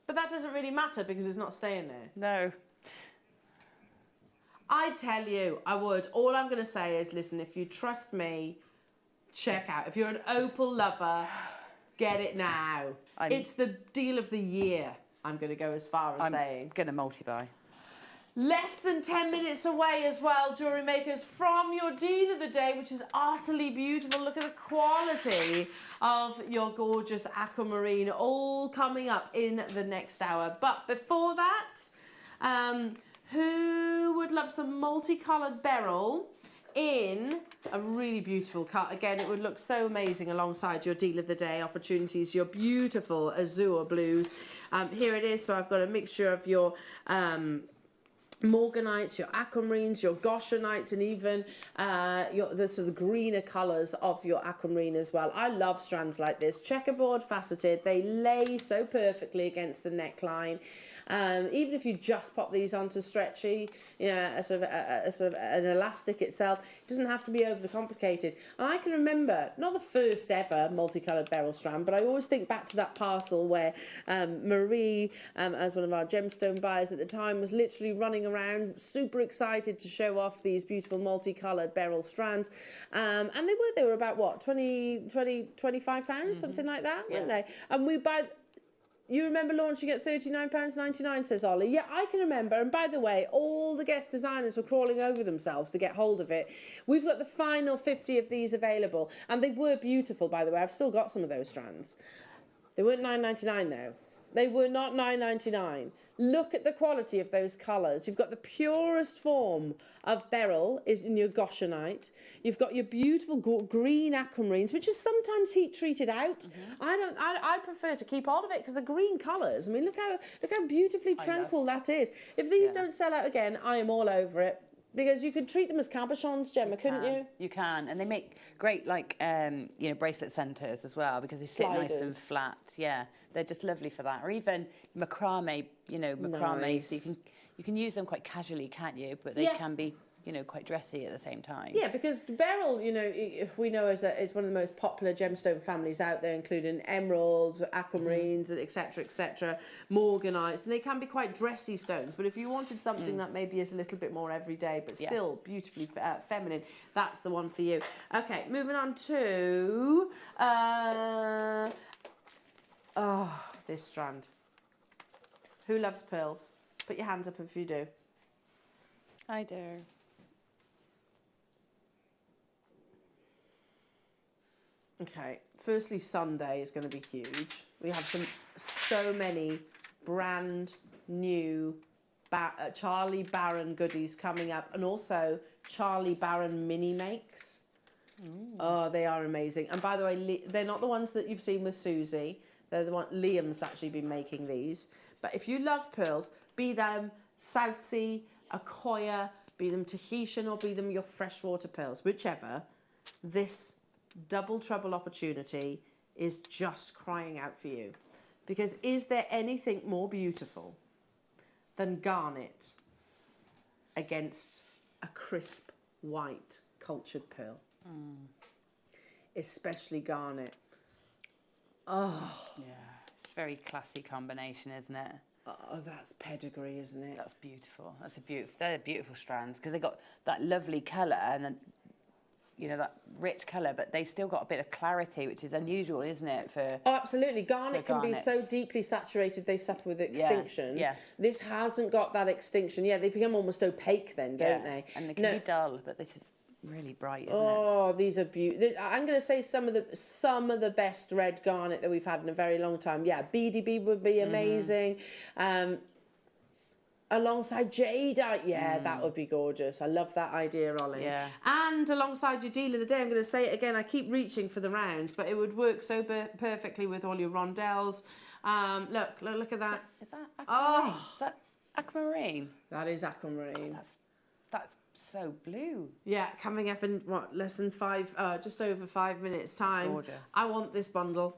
But that doesn't really matter because it's not staying there. No. I tell you, I would. All I'm going to say is, listen, if you trust me, check out. If you're an opal lover, get it now. It's the deal of the year, I'm going to go as far as saying. I'm going to multi-buy. Less than 10 minutes away as well, Jewellery Makers, from your deal of the day, which is utterly beautiful. Look at the quality of your gorgeous aquamarine, all coming up in the next hour. But before that, who would love some multicoloured beryl in a really beautiful cut? Again, it would look so amazing alongside your deal of the day opportunities, your beautiful azure blues. Here it is. So I've got a mixture of your morganites, your aquamarines, your goshenites, and even the sort of greener colours of your aquamarine as well. I love strands like this, checkerboard faceted. They lay so perfectly against the neckline. Even if you just pop these onto stretchy, you know, a sort of an elastic itself, it doesn't have to be overly complicated. And I can remember, not the first ever multicoloured beryl strand, but I always think back to that parcel where Marie, as one of our gemstone buyers at the time, was literally running around super excited to show off these beautiful multicoloured beryl strands. And they were about what, 25 pounds, something like that, weren't they? And we buy. You remember launching at £39.99, says Ollie. Yeah, I can remember. And by the way, all the guest designers were crawling over themselves to get hold of it. We've got the final 50 of these available. And they were beautiful, by the way. I've still got some of those strands. They weren't £9.99 though. They were not £9.99. Look at the quality of those colours. You've got the purest form of beryl is in your goshenite. You've got your beautiful green aquamarines, which is sometimes heat treated out. I prefer to keep all of it because the green colours. I mean, look how beautifully tranquil that is. If these don't sell out again, I am all over it. Because you could treat them as cabochons, Gemma, couldn't you? You can, and they make great, like, you know, bracelet centres as well because they sit nice and flat. Yeah, they're just lovely for that. Or even macrame, you know, macrame. So you can use them quite casually, can't you? But they can be, you know, quite dressy at the same time. Yeah, because beryl, you know, we know is one of the most popular gemstone families out there, including emeralds, aquamarines, etc., morganites, and they can be quite dressy stones. But if you wanted something that maybe is a little bit more everyday, but still beautifully feminine, that's the one for you. Okay, moving on to this strand. Who loves pearls? Put your hands up if you do. I do. Okay, firstly, Sunday is going to be huge. We have so many brand new Charlie Barron goodies coming up, and also Charlie Barron mini makes. Oh, they are amazing. And by the way, they're not the ones that you've seen with Susie. They're the one Liam's actually been making these. But if you love pearls, be them South Sea, Akoya, be them Tahitian, or be them your freshwater pearls, whichever, this double trouble opportunity is just crying out for you. Because is there anything more beautiful than garnet against a crisp white cultured pearl? Especially garnet. Oh yeah, it's a very classy combination, isn't it? Oh, that's pedigree, isn't it? That's beautiful. They're beautiful strands because they got that lovely colour and then, you know, that rich colour, but they've still got a bit of clarity, which is unusual, isn't it? For absolutely. Garnet can be so deeply saturated they suffer with extinction. Yeah. This hasn't got that extinction. Yeah, they become almost opaque then, don't they? And they can be dull, but this is really bright, isn't it? Oh, these are beautiful. I'm going to say some of the best red garnet that we've had in a very long time. Yeah, BDB would be amazing. Alongside jadeite, that would be gorgeous. I love that idea, Ollie. Yeah. And alongside your deal of the day, I'm going to say it again, I keep reaching for the rounds, but it would work so perfectly with all your rondelles. Look at that. Is that aquamarine? Is that aquamarine? That is aquamarine. God, that's so blue. Yeah, coming up in, less than just over 5 minutes time. Gorgeous. I want this bundle.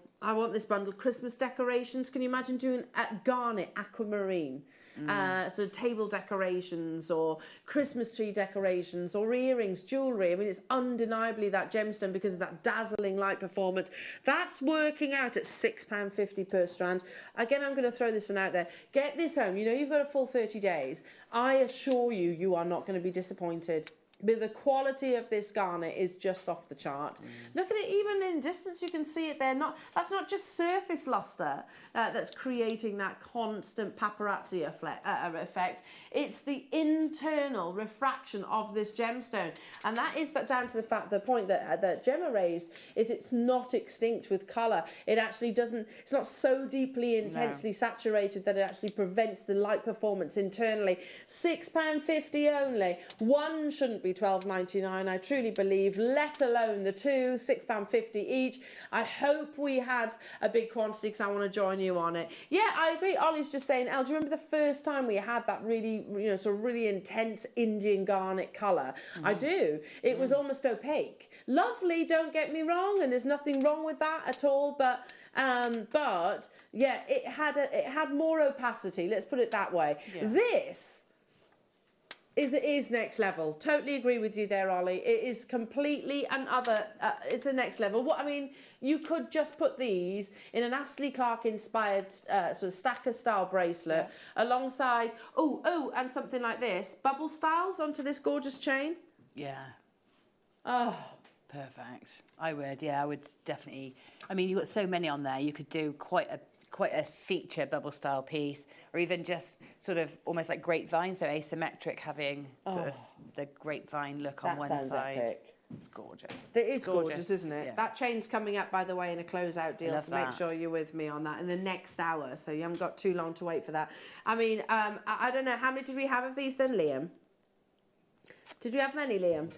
Christmas decorations. Can you imagine doing garnet aquamarine? sort of table decorations or Christmas tree decorations or earrings, jewellery. I mean, it's undeniably that gemstone because of that dazzling light performance. That's working out at £6.50 per strand. Again, I'm going to throw this one out there. Get this home. You know you've got a full 30 days. I assure you, you are not going to be disappointed. But the quality of this garnet is just off the chart. Look at it, even in distance, you can see it there. That's not just surface luster that's creating that constant paparazzi effect. It's the internal refraction of this gemstone. And that is down to the point that Gemma raised, is it's not extinct with colour. It actually doesn't, it's not so deeply, intensely saturated that it actually prevents the light performance internally. £6.50 only. One shouldn't be £12.99, I truly believe, let alone the two, £6.50 each. I hope we have a big quantity because I want to join you on it. Yeah, I agree. Ollie's just saying, Elle, do you remember the first time we had that really, sort of really intense Indian garnet colour? I do. It was almost opaque. Lovely, don't get me wrong, and there's nothing wrong with that at all, but yeah, it had more opacity, let's put it that way. Yeah. This is next level. Totally agree with you there, Ollie. It is completely another, it's a next level. What I mean, you could just put these in an Astley Clark inspired sort of stacker style bracelet alongside, and something like this, bubble styles onto this gorgeous chain. Yeah. Oh. Perfect. I would definitely. I mean, you've got so many on there. You could do quite a feature bubble style piece, or even just sort of almost like grapevine, so asymmetric, having sort of the grapevine look on one side. Epic. It's gorgeous. It is gorgeous, isn't it? Yeah. That chain's coming up, by the way, in a closeout deal, so make sure you're with me on that in the next hour, so you haven't got too long to wait for that. I mean, I don't know, how many did we have of these then, Liam? Did we have many, Liam?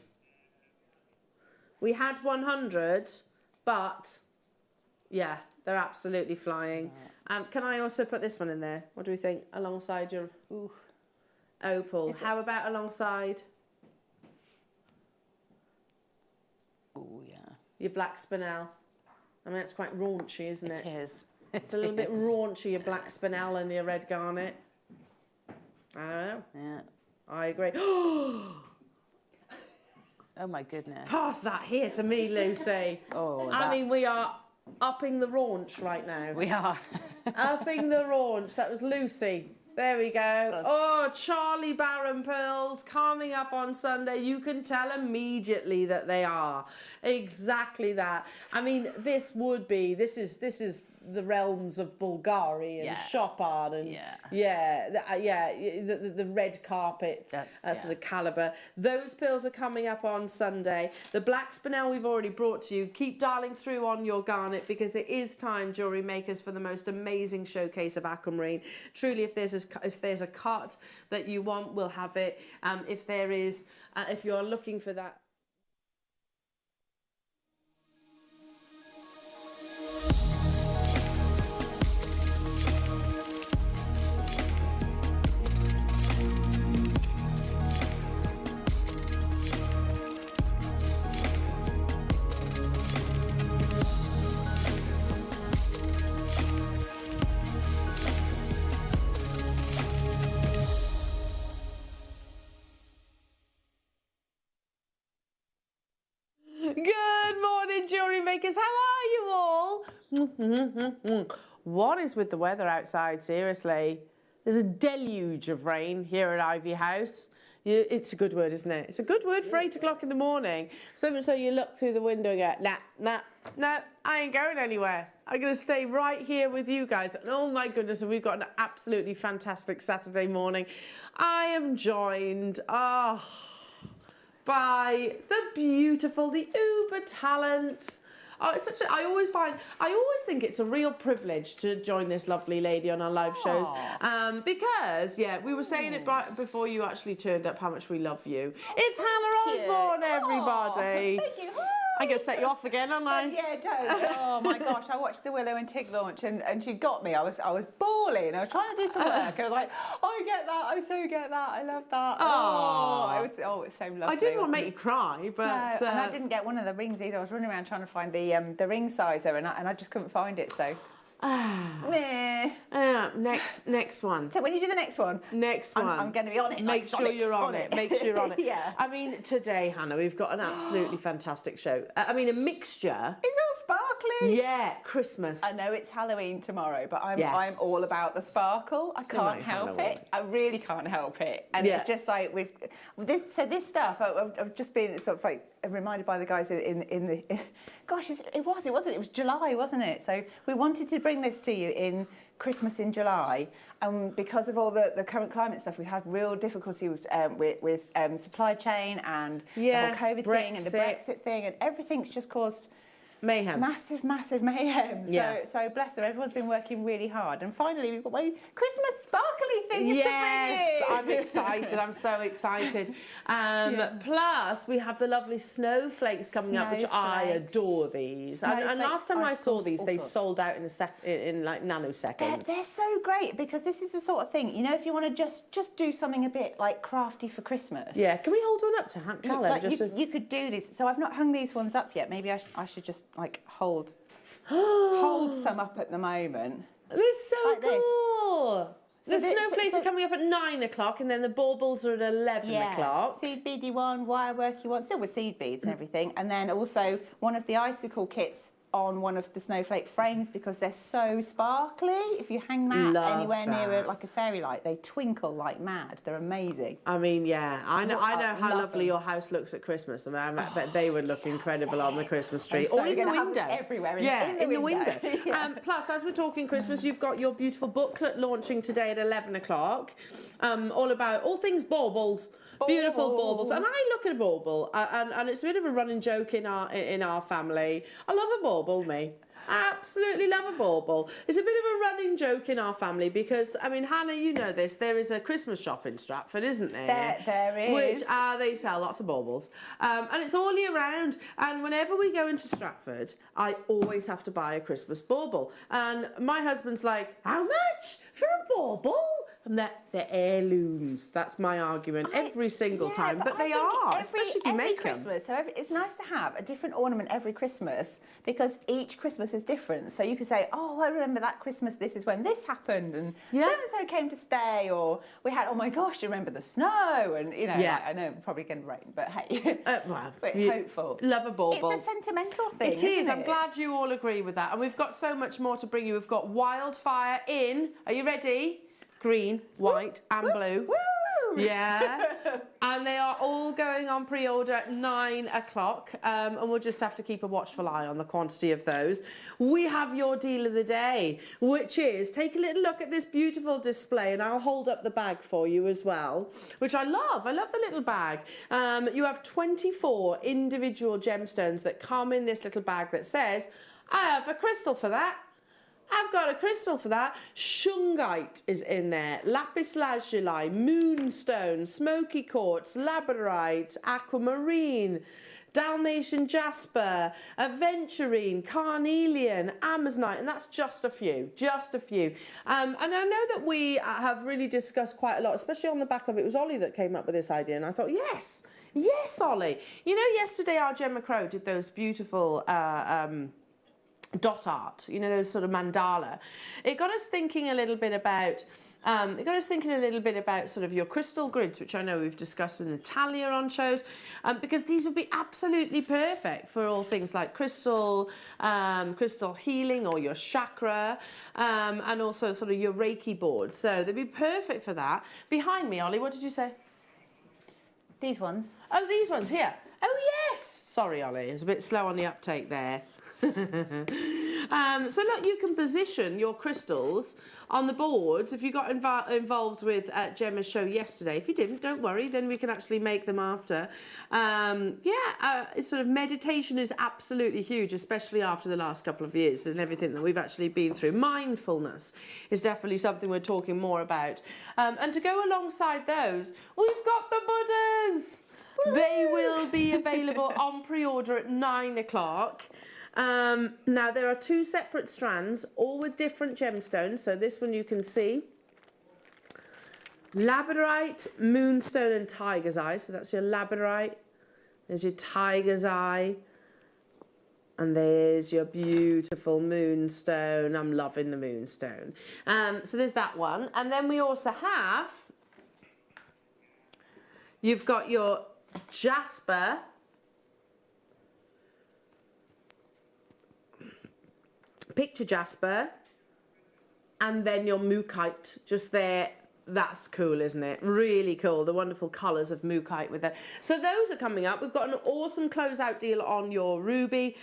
We had 100, but yeah, they're absolutely flying. Can I also put this one in there? What do we think? Alongside your opal. How about alongside? Oh, yeah. Your black spinel. I mean, it's quite raunchy, isn't it? It is. It's a little bit raunchy, your black spinel and your red garnet. I don't know. Yeah. I agree. Oh my goodness. Pass that here to me, Lucy. I mean, we are upping the raunch right now. We are. Upping the raunch. That was Lucy. There we go. Charlie Barron pearls coming up on Sunday. You can tell immediately that they are. Exactly that. I mean, this is the realms of Bulgari and Chopard and the red carpet sort of calibre. Those pearls are coming up on Sunday. The black spinel we've already brought to you. Keep dialing through on your garnet because it is time, jewellery makers, for the most amazing showcase of aquamarine. Truly, if there's a cut that you want, we'll have it. If you're looking for that. Good morning, jewellery makers. How are you all? What is with the weather outside? Seriously, there's a deluge of rain here at Ivy House. It's a good word, isn't it? It's a good word for 8 o'clock in the morning. So you look through the window and go, nah, I ain't going anywhere. I'm going to stay right here with you guys. And oh my goodness, we've got an absolutely fantastic Saturday morning. I am joined, by the beautiful, the uber talent. I always think it's a real privilege to join this lovely lady on our live shows. Because, we were saying it before you actually turned up how much we love you. It's Hannah Osbourne, everybody. Thank you. I'm going to set you off again, aren't I? Yeah, don't. Oh my gosh, I watched the Willow and Tig launch and she got me. I was bawling. I was trying to do some work and I was like, I get that. I so get that. I love that. It's so lovely. I didn't want to make you cry, but... No, and I didn't get one of the rings either. I was running around trying to find the ring sizer and I just couldn't find it, so... No, next one. So when you do the next one, I'm going to be on it. Make sure you're on it. Make sure you're on it. Yeah. I mean, today, Hannah, we've got an absolutely fantastic show. I mean, a mixture. It's all sparkly. Yeah, Christmas. I know it's Halloween tomorrow, but I'm all about the sparkle. I can't help it. I really can't help it. And it's just like this stuff. I've just been sort of like reminded by the guys in the. Gosh, it wasn't. It was July, wasn't it? So we wanted to bring this to you in Christmas in July, and because of all the current climate stuff, we've had real difficulty with supply chain and the whole COVID thing and the Brexit thing, and everything's just caused mayhem. Massive mayhem. So bless them. Everyone's been working really hard, and finally we've got my Christmas sparkly things to bring you. I'm excited. I'm so excited. Plus, we have the lovely snowflakes coming up, which I adore these. And last time I saw these, they sold out in like nanoseconds. They're so great because this is the sort of thing, you know, if you want to just do something a bit like crafty for Christmas. Yeah. Can we hold one up to Callum? Like you could do this. So I've not hung these ones up yet. Maybe I should just like hold some up at the moment. This is so like cool. The snowflakes are coming up at 9 o'clock, and then the baubles are at 11 o'clock. Seed beady one, wire worky one, still with seed beads and everything. And then also one of the icicle kits on one of the snowflake frames because they're so sparkly. If you hang that anywhere near like a fairy light, they twinkle like mad. They're amazing. I mean, yeah, I know how lovely your house looks at Christmas. I mean, I bet they would look incredible on the Christmas tree or in the window. Everywhere, in the window. Plus, as we're talking Christmas, you've got your beautiful booklet launching today at 11 o'clock, all about all things baubles. Beautiful baubles, and I look at a bauble, and it's a bit of a running joke in our family. I love a bauble, me. Absolutely love a bauble. It's a bit of a running joke in our family because, I mean, Hannah, you know this. There is a Christmas shop in Stratford, isn't there? There is. Which they sell lots of baubles, and it's all year round. And whenever we go into Stratford, I always have to buy a Christmas bauble. And my husband's like, "How much for a bauble?" And they're heirlooms. That's my argument every single time. But they are, especially if you make them. Christmas. So it's nice to have a different ornament every Christmas because each Christmas is different. So you could say, "Oh, I remember that Christmas. This is when this happened, and so and so came to stay." Or we had, "Oh my gosh, do you remember the snow?" And you know, I know it's probably going to rain, but hey, we're hopeful. Love a bauble. It's a sentimental thing. It is. I'm glad you all agree with that. And we've got so much more to bring you. We've got Wildfire in. Are you ready? Green, white, and blue. Woo! Yeah. And they are all going on pre-order at 9 o'clock. And we'll just have to keep a watchful eye on the quantity of those. We have your deal of the day, which is, take a little look at this beautiful display, and I'll hold up the bag for you as well, which I love. I love the little bag. You have 24 individual gemstones that come in this little bag that says, "I have a crystal for that. I've got a crystal for that." Shungite is in there, lapis lazuli, moonstone, smoky quartz, labradorite, aquamarine, Dalmatian jasper, aventurine, carnelian, amazonite, and that's just a few, and I know that we have really discussed quite a lot, especially on the back of it. It was Ollie that came up with this idea, and I thought, yes, Ollie. You know, yesterday our Gemma Crow did those beautiful dot art, you know, those sort of mandala. It got us thinking a little bit about sort of your crystal grids, which I know we've discussed with Natalia on shows, because these would be absolutely perfect for all things like crystal healing or your chakra, and also sort of your Reiki board. So they'd be perfect for that. Behind me, Ollie, what did you say? These ones. Oh, these ones here. Oh, yes. Sorry, Ollie, it was a bit slow on the uptake there. So look, you can position your crystals on the boards. If you got involved with Gemma's show yesterday, if you didn't, don't worry, then we can actually make them after. Sort of meditation is absolutely huge, especially after the last couple of years and everything that we've actually been through. Mindfulness is definitely something we're talking more about. And to go alongside those, we've got the Buddhas. They will be available on pre-order at 9 o'clock. Now, there are 2 separate strands, all with different gemstones. So this one you can see. Labradorite, moonstone and tiger's eye. So that's your labradorite. There's your tiger's eye. And there's your beautiful moonstone. I'm loving the moonstone. So there's that one. And then we also have, you've got your jasper. Picture jasper. And then your mookaite just there. That's cool, isn't it? Really cool. The wonderful colours of mookaite with it. So those are coming up. We've got an awesome closeout deal on your ruby.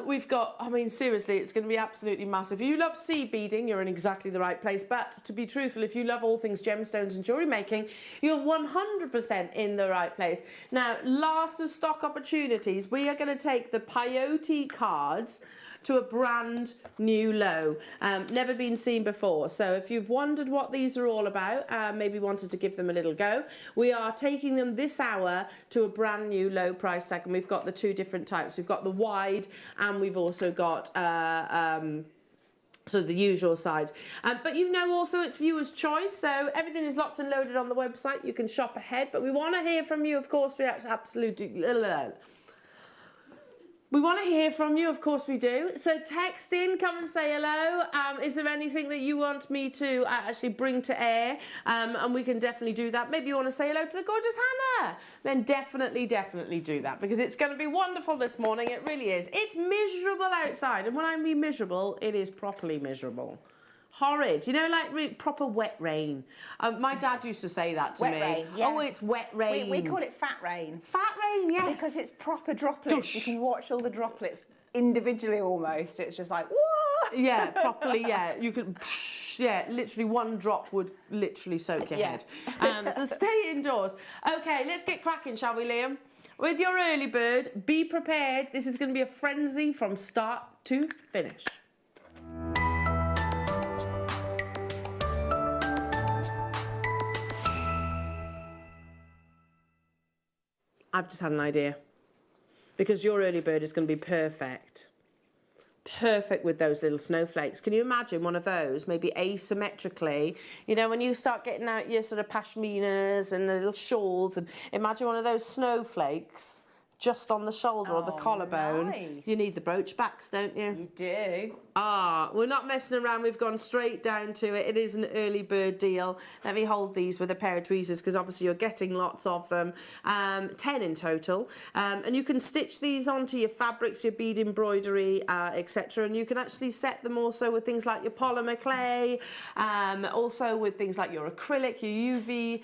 We've got, I mean, seriously, it's going to be absolutely massive. If you love seed beading, you're in exactly the right place. But to be truthful, if you love all things gemstones and jewellery making, you're 100% in the right place. Now, last of stock opportunities, we are going to take the peyote cards to a brand new low, never been seen before. So if you've wondered what these are all about, maybe wanted to give them a little go, we are taking them this hour to a brand new low price tag, and we've got the two different types. We've got the wide, and we've also got so the usual size. But you know also it's viewer's choice, so everything is locked and loaded on the website. You can shop ahead, but we want to hear from you, of course. We absolutely... We want to hear from you, of course we do. So text in, come and say hello. Is there anything that you want me to actually bring to air? And we can definitely do that. Maybe you want to say hello to the gorgeous Hannah. Then definitely do that, because it's going to be wonderful this morning. It really is. It's miserable outside. And when I mean miserable, it is properly miserable. Horrid, you know, like really proper wet rain. My dad used to say that to me. Rain, yeah. Oh, it's wet rain. We call it fat rain. Fat rain, yes. Because it's proper droplets. Dush. You can watch all the droplets individually almost. It's just like, whoa! Yeah, properly, yeah. You could, yeah, literally one drop would literally soak your head. So stay indoors. Okay, let's get cracking, shall we, Liam? With your early bird, be prepared. This is going to be a frenzy from start to finish. I've just had an idea, because your early bird is going to be perfect. Perfect with those little snowflakes. Can you imagine one of those, maybe asymmetrically, you know, when you start getting out your sort of pashminas and the little shawls, and imagine one of those snowflakes just on the shoulder or the collarbone. Nice. You need the brooch backs, don't you? You do. We're not messing around. We've gone straight down to it. It is an early bird deal. Let me hold these with a pair of tweezers, because obviously you're getting lots of them. 10 in total. And you can stitch these onto your fabrics, your bead embroidery, etc. And you can actually set them also with things like your polymer clay, also with things like your acrylic, your UV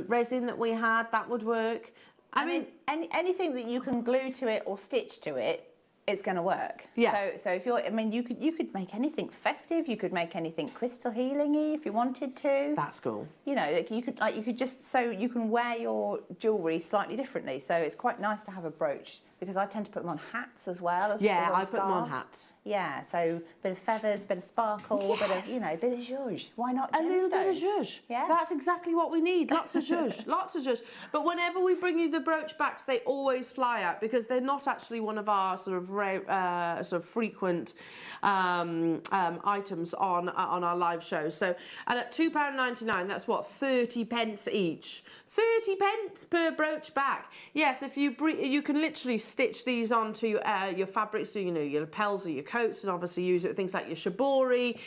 resin that we had. That would work. I mean, anything that you can glue to it or stitch to it, it's going to work. Yeah. So if you're, I mean, you could make anything festive. You could make anything crystal healing-y if you wanted to. That's cool. You know, you could just, so you can wear your jewellery slightly differently. So it's quite nice to have a brooch, because I tend to put them on hats as well. Yeah, I put them on hats. Yeah, so a bit of feathers, bit of sparkle, bit of, you know, bit of zhuzh. Why not gemstones? A little bit of zhuzh. Yeah. That's exactly what we need. Lots of zhuzh. Lots of zhuzh. But whenever we bring you the brooch backs, they always fly out, because they're not actually one of our sort of frequent items on our live shows. So, and at £2.99, that's what, 30 pence each. 30 pence per brooch back. Yes, if you can literally stitch these onto your fabrics, so, you know, your lapels or your coats, and obviously use it with things like your shibori,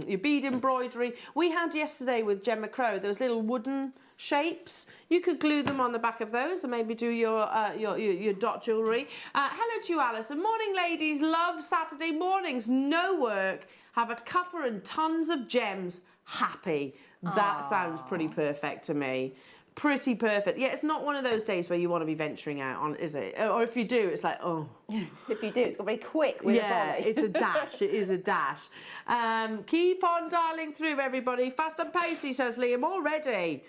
your bead embroidery. We had yesterday with Gemma Crow those little wooden shapes. You could glue them on the back of those and maybe do your dot jewellery. Hello to you, Alison. Morning, ladies. Love Saturday mornings. No work. Have a cuppa and tons of gems. Happy. That sounds pretty perfect to me. Pretty perfect. Yeah, it's not one of those days where you want to be venturing out on, is it? Or if you do, it's like, oh. If you do, it's got to be quick with a volley. Yeah, it's a dash. It is a dash. Keep on dialing through, everybody. Fast and pacey, says Liam. Already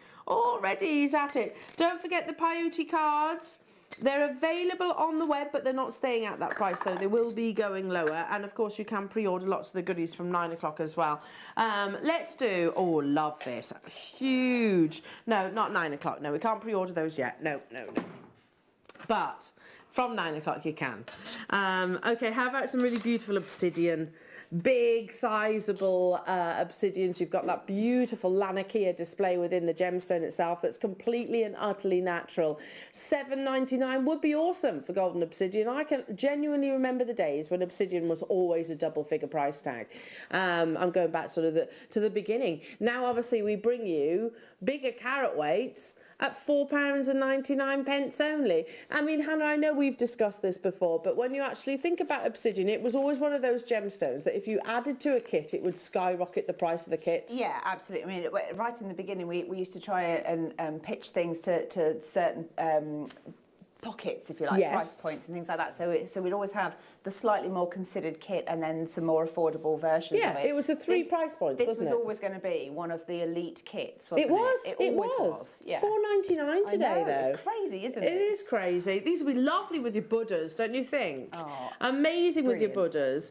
he's at it. Don't forget the peyote cards. They're available on the web, but they're not staying at that price, though. They will be going lower. And, of course, you can pre-order lots of the goodies from 9 o'clock as well. Let's do... Oh, love this. Huge. No, not 9 o'clock. No, we can't pre-order those yet. No. But from 9 o'clock you can. Okay, how about some really beautiful obsidian? big, sizable obsidians. You've got that beautiful Lanikia display within the gemstone itself that's completely and utterly natural. $7.99 would be awesome for golden obsidian. I can genuinely remember the days when obsidian was always a double-figure price tag. I'm going back sort of to the beginning. Now, obviously, we bring you bigger carat weights at £4.99 only. I mean, Hannah, I know we've discussed this before, but when you actually think about obsidian, it was always one of those gemstones that if you added to a kit, it would skyrocket the price of the kit. Yeah, absolutely. I mean, right in the beginning, we used to try and pitch things to certain pockets, if you like, price points and things like that. So we'd always have the slightly more considered kit and then some more affordable versions of it. Yeah, it was the three price points, wasn't it? This was always going to be one of the elite kits, wasn't it? It was. Yeah. $4.99 today, though. It's crazy, isn't it? It is crazy. These would be lovely with your Buddhas, don't you think? Oh, amazing brilliant. With your Buddhas,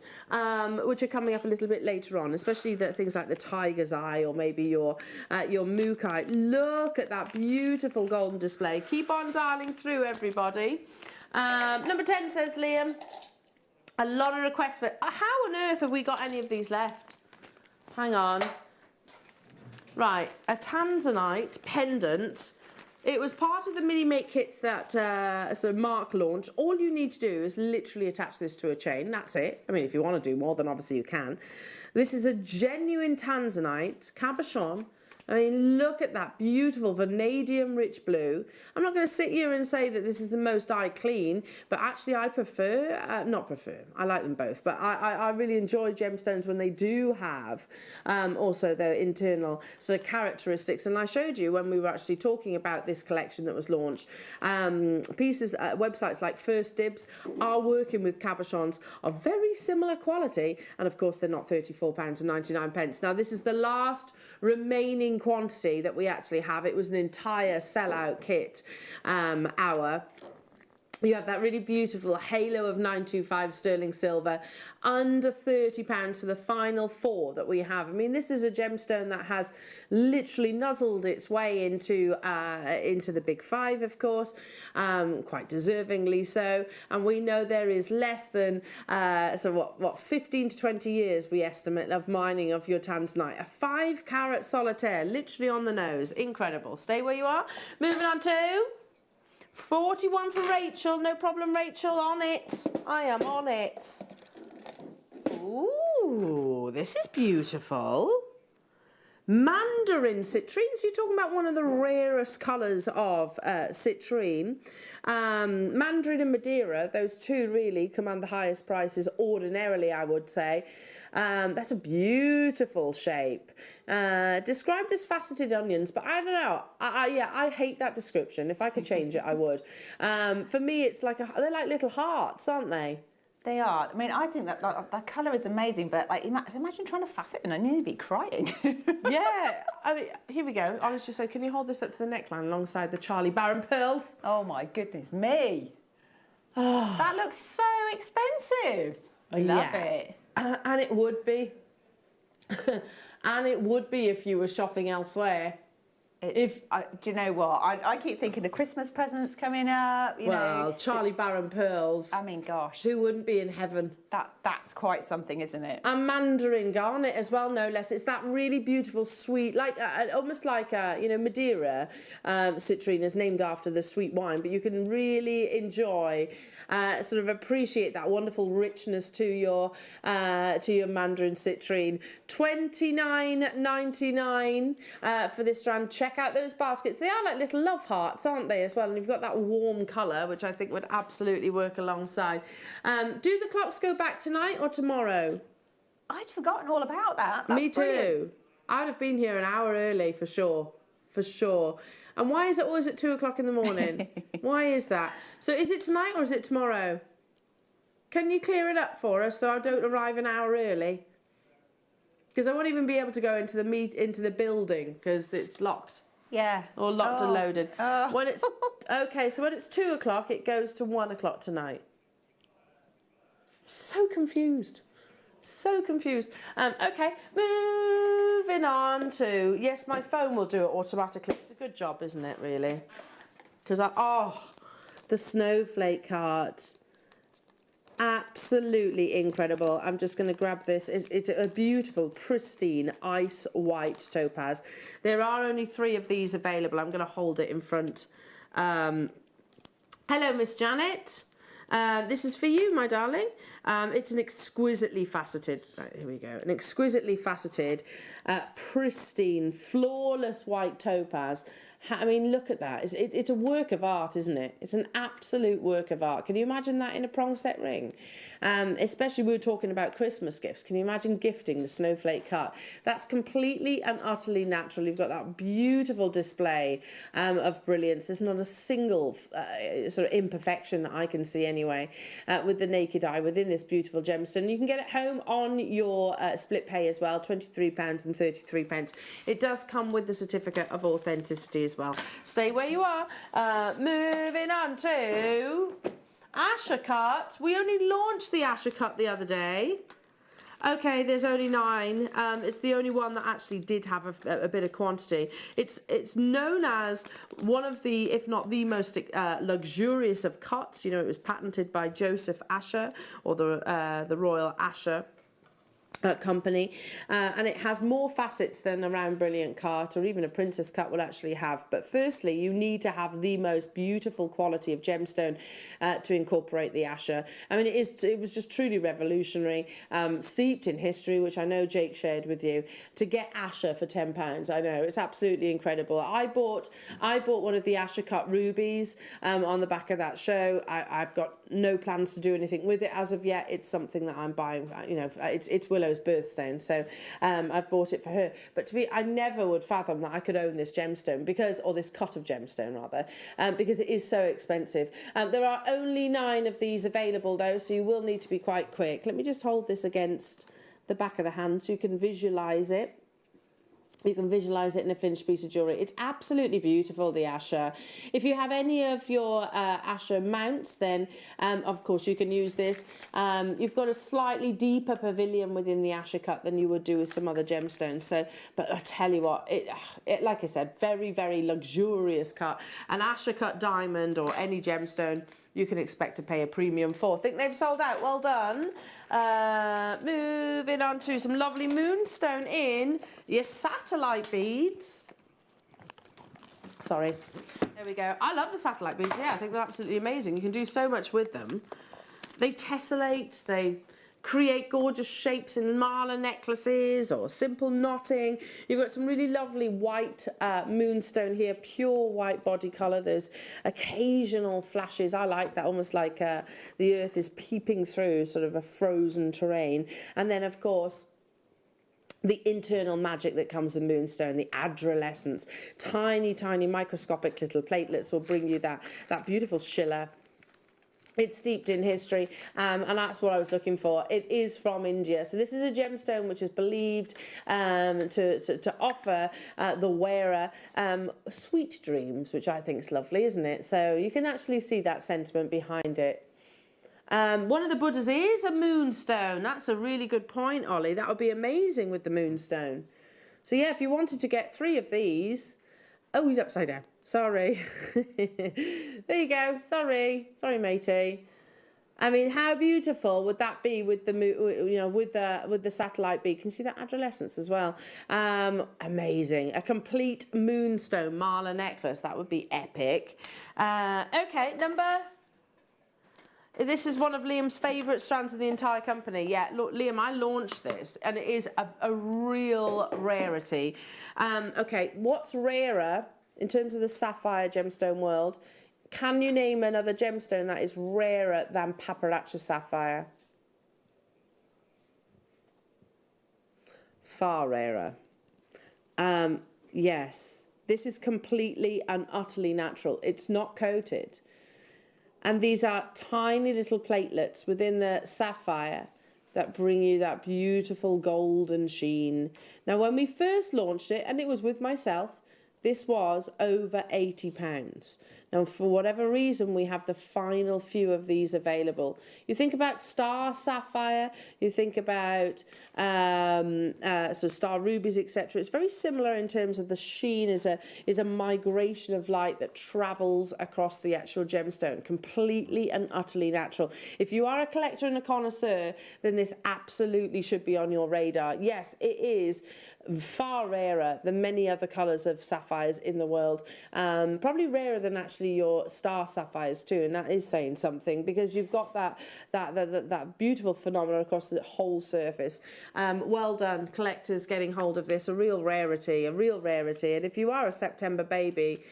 which are coming up a little bit later on, especially things like the tiger's eye or maybe your mookai. Look at that beautiful golden display. Keep on dialing through, everybody. Number 10 says Liam. A lot of requests for... How on earth have we got any of these left? Hang on. Right, a tanzanite pendant. It was part of the mini-make kits that so Mark launched. All you need to do is literally attach this to a chain. That's it. I mean, if you want to do more, then obviously you can. This is a genuine tanzanite cabochon. I mean, look at that beautiful vanadium rich blue. I'm not going to sit here and say that this is the most eye clean, but actually I prefer, I like them both, but I really enjoy gemstones when they do have also their internal sort of characteristics. And I showed you when we were actually talking about this collection that was launched, websites like First Dibs are working with cabochons of very similar quality, and of course they're not £34.99. Now this is the last remaining quantity that we actually have. It was an entire sellout kit hour. You have that really beautiful halo of 925 sterling silver, under £30 for the final four that we have. I mean, this is a gemstone that has literally nuzzled its way into the big five, of course, quite deservingly so. And we know there is less than 15 to 20 years, we estimate, of mining of your tanzanite. A 5-carat solitaire, literally on the nose. Incredible. Stay where you are. Moving on to 41 for Rachel. No problem, Rachel. On it. I am on it. Ooh, this is beautiful. Mandarin citrine. So you're talking about one of the rarest colours of citrine. Mandarin and Madeira, those two really command the highest prices ordinarily, I would say. That's a beautiful shape. Described as faceted onions, but I don't know. I hate that description. If I could change it, I would. For me, it's like they're like little hearts, aren't they? They are. I mean, I think that colour is amazing, but like, imagine trying to facet an onion, you'd be crying. Yeah. I mean, here we go. I was just saying, can you hold this up to the neckline alongside the Charlie Baron pearls? Oh my goodness me! That looks so expensive. I love it. And it would be. And it would be if you were shopping elsewhere. Do you know what? I keep thinking of Christmas presents coming up. You know, Charlie Baron pearls. I mean, gosh, who wouldn't be in heaven? That's quite something, isn't it? And Mandarin garnet as well, no less. It's that really beautiful, sweet, like almost like Madeira citrine is named after the sweet wine, but you can really enjoy. Sort of appreciate that wonderful richness to your Mandarin citrine. $29.99 for this strand. Check out those baskets. They are like little love hearts, aren't they, as well? And you've got that warm colour, which I think would absolutely work alongside. Do the clocks go back tonight or tomorrow? I'd forgotten all about that. That's Me too. Brilliant. I'd have been here an hour early for sure. For sure. And why is it always at 2 o'clock in the morning? Why is that? So is it tonight or is it tomorrow? Can you clear it up for us so I don't arrive an hour early? Because I won't even be able to go into the building because it's locked. Yeah. Or locked and loaded. When it's okay, so when it's 2 o'clock, it goes to 1 o'clock tonight. So confused. So confused. Okay, moving on to... Yes, my phone will do it automatically. It's a good job, isn't it, really? Because the snowflake cards. absolutely incredible. I'm just going to grab this. It's a beautiful, pristine, ice white topaz. There are only 3 of these available. I'm going to hold it in front. Hello, Miss Janet. This is for you, my darling. It's an exquisitely faceted, right, here we go, an exquisitely faceted, pristine, flawless white topaz. I mean, look at that. It's a work of art, isn't it? It's an absolute work of art. Can you imagine that in a prong set ring? Especially we were talking about Christmas gifts. Can you imagine gifting the snowflake cut? That's completely and utterly natural. You've got that beautiful display of brilliance. There's not a single sort of imperfection that I can see anyway with the naked eye within this beautiful gemstone. You can get it home on your split pay as well, £23.33. It does come with the certificate of authenticity as well. Stay where you are. Moving on to Asher cut. We only launched the Asher cut the other day. Okay, there's only 9. It's the only one that actually did have a bit of quantity. It's known as one of the, if not the most luxurious of cuts. You know, it was patented by Joseph Asher, or the Royal Asher company, and it has more facets than a round brilliant cut or even a princess cut will actually have. But firstly, you need to have the most beautiful quality of gemstone to incorporate the Asher. I mean, it was just truly revolutionary, steeped in history, which I know Jake shared with you. To get Asher for £10, I know it's absolutely incredible. I bought one of the Asher cut rubies on the back of that show. I've got no plans to do anything with it as of yet. It's something that I'm buying. You know, it's Willow's birthstone, so I've bought it for her. But I never would fathom that I could own this gemstone, or this cut of gemstone rather, because it is so expensive. There are only 9 of these available though, so you will need to be quite quick. Let me just hold this against the back of the hand so you can visualize it. You can visualize it in a finished piece of jewellery. It's absolutely beautiful, the Asher. If you have any of your Asher mounts, then of course you can use this. You've got a slightly deeper pavilion within the Asher cut than you would do with some other gemstones. So, but I tell you what, it like I said, very, very luxurious cut. An Asher cut diamond or any gemstone you can expect to pay a premium for. Think they've sold out. Well done. Moving on to some lovely moonstone in your satellite beads. Sorry. There we go. I love the satellite beads. Yeah, I think they're absolutely amazing. You can do so much with them. They tessellate. They create gorgeous shapes in mala necklaces or simple knotting. You've got some really lovely white moonstone here, pure white body colour. There's occasional flashes. I like that, almost like the earth is peeping through sort of a frozen terrain. And then, of course, the internal magic that comes with moonstone, the adolescence. Tiny, tiny microscopic little platelets will bring you that beautiful shiller. It's steeped in history, and that's what I was looking for. It is from India. So this is a gemstone which is believed to offer the wearer sweet dreams, which I think is lovely, isn't it? So you can actually see that sentiment behind it. One of the Buddhas is a moonstone. That's a really good point, Ollie. That would be amazing with the moonstone. So yeah, if you wanted to get 3 of these... Oh, he's upside down. Sorry. There you go. Sorry, matey. I mean, how beautiful would that be with the, with the satellite bead? Can you see that adolescence as well? Amazing. A complete moonstone mala necklace. That would be epic. Okay, this is one of Liam's favourite strands of the entire company. Yeah, look, Liam, I launched this, and it is a real rarity. Okay, what's rarer in terms of the sapphire gemstone world? Can you name another gemstone that is rarer than paparazzi sapphire? Far rarer. Yes, this is completely and utterly natural. It's not coated. And these are tiny little platelets within the sapphire that bring you that beautiful golden sheen. Now, when we first launched it, and it was with myself, this was over £80. And for whatever reason, we have the final few of these available. You think about star sapphire, you think about so star rubies, etc. It's very similar in terms of the sheen is a migration of light that travels across the actual gemstone, completely and utterly natural. If you are a collector and a connoisseur, then this absolutely should be on your radar. Yes, it is far rarer than many other colours of sapphires in the world, probably rarer than actually your star sapphires too, and that is saying something, because you've got that beautiful phenomenon across the whole surface. Well done, collectors, getting hold of this. A real rarity, and if you are a September baby,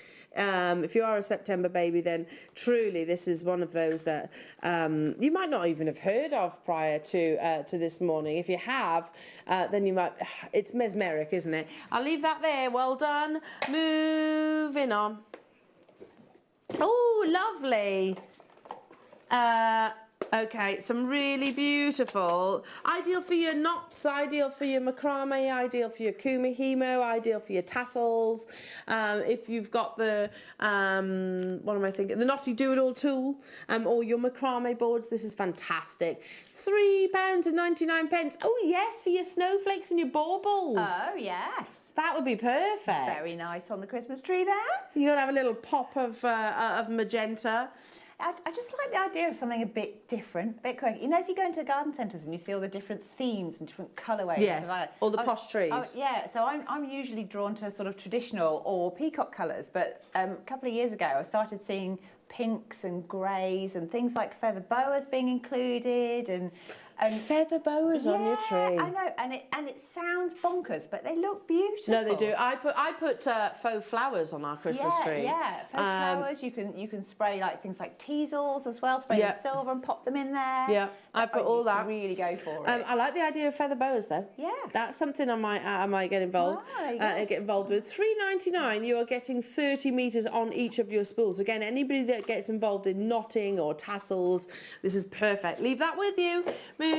then truly this is one of those that you might not even have heard of prior to this morning. If you have, then you might. It's mesmeric, isn't it? I'll leave that there. Well done. Moving on. Oh, lovely. Okay, some really beautiful, ideal for your knots, ideal for your macrame, ideal for your kumihimo, ideal for your tassels. If you've got the, what am I thinking, the knotty do-it-all tool, or your macrame boards, this is fantastic. £3.99. Oh yes, for your snowflakes and your baubles. Oh yes. That would be perfect. Very nice on the Christmas tree there. You're going to have a little pop of magenta. I just like the idea of something a bit different, a bit quirky. You know, if you go into garden centres and you see all the different themes and different colourways. Yes, all the posh trees. Yeah, so I'm usually drawn to sort of traditional or peacock colours, but a couple of years ago I started seeing pinks and greys and things like feather boas being included and feather boas on your tree. I know, and it sounds bonkers, but they look beautiful. No, they do. I put faux flowers on our Christmas tree. Yeah, faux flowers. You can spray like things like teasels as well. Spray them silver and pop them in there. Yeah, I put all that. Really go for it. I like the idea of feather boas though. Yeah, that's something I might get involved. Get involved with. £3.99. You are getting 30 meters on each of your spools. Again, anybody that gets involved in knotting or tassels, this is perfect. Leave that with you. Moving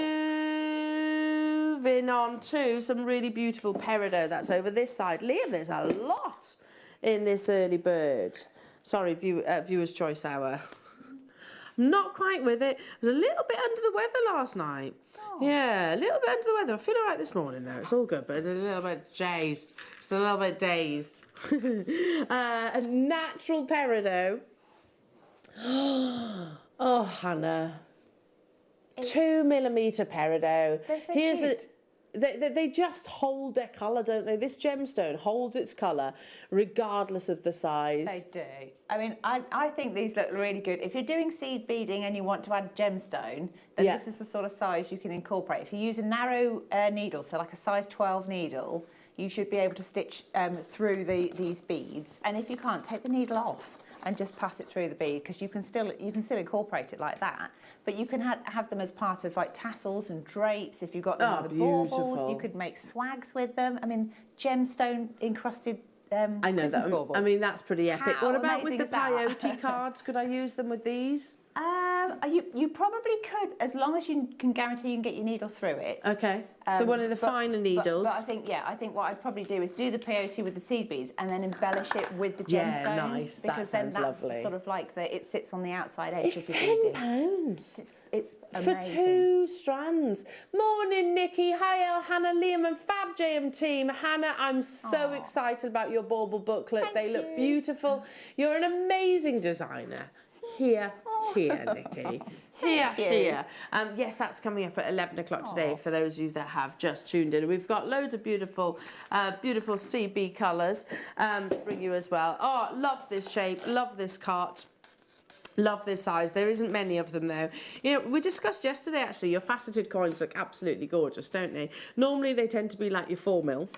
on to some really beautiful peridot that's over this side. Liam, there's a lot in this early bird. Sorry, viewer's choice hour. I'm not quite with it. I was a little bit under the weather last night. Oh. Yeah, a little bit under the weather. I feel all right this morning though. It's all good, but a little bit dazed. Just a little bit dazed. A natural peridot. Oh, Hannah. 2mm peridot. They're so cute. They just hold their colour, don't they? This gemstone holds its colour regardless of the size. They do. I mean, I think these look really good. If you're doing seed beading and you want to add gemstone, then this is the sort of size you can incorporate. If you use a narrow needle, so like a size 12 needle, you should be able to stitch through these beads. And if you can't, take the needle off and just pass it through the bead, because you can still incorporate it like that. But you can have them as part of like tassels and drapes. If you've got them on the baubles, you could make swags with them. I mean, gemstone encrusted I know that. bauble. I mean, that's pretty epic. How what about with the amazing is peyote cards? Could I use them with these? You probably could, as long as you can guarantee you can get your needle through it. Okay. So one of the finer needles. But I think what I'd probably do is do the peyote with the seed beads and then embellish it with the gemstones. Yeah, nice. Because that sounds then that's lovely. Sort of like it sits on the outside edge. It's £10. It's for amazing. 2 strands. Morning, Nikki. Hi, El, Hannah, Liam, and Fab JM team. Hannah, I'm so excited about your bauble booklet. They look beautiful. You're an amazing designer. Here, Nikki. Here. Yes, that's coming up at 11 o'clock today for those of you that have just tuned in. We've got loads of beautiful CB colours to bring you as well. Oh, love this shape, love this cut. Love this size. There isn't many of them though. You know, we discussed yesterday actually, your faceted coins look absolutely gorgeous, don't they? Normally they tend to be like your 4mm.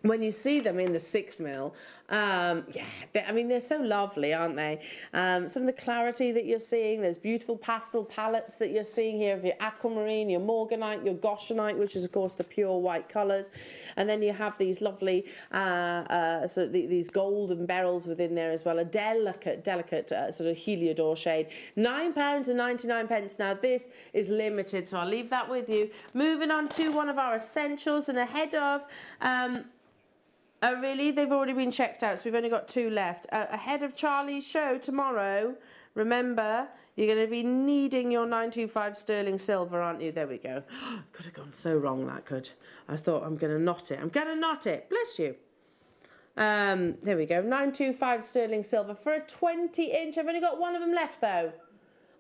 When you see them in the 6mm, I mean, they're so lovely, aren't they? Some of the clarity that you're seeing, those beautiful pastel palettes that you're seeing here of your aquamarine, your morganite, your goshenite, which is, of course, the pure white colours. And then you have these lovely, these golden beryls within there as well, a delicate sort of heliodor shade. £9.99. Now, this is limited, so I'll leave that with you. Moving on to one of our essentials and ahead of... Oh, really? They've already been checked out, so we've only got 2 left. Ahead of Charlie's show tomorrow, remember, you're going to be needing your 925 sterling silver, aren't you? There we go. Could have gone so wrong, that could. I thought, I'm going to knot it. I'm going to knot it. Bless you. There we go. 925 sterling silver for a 20-inch. I've only got 1 of them left, though.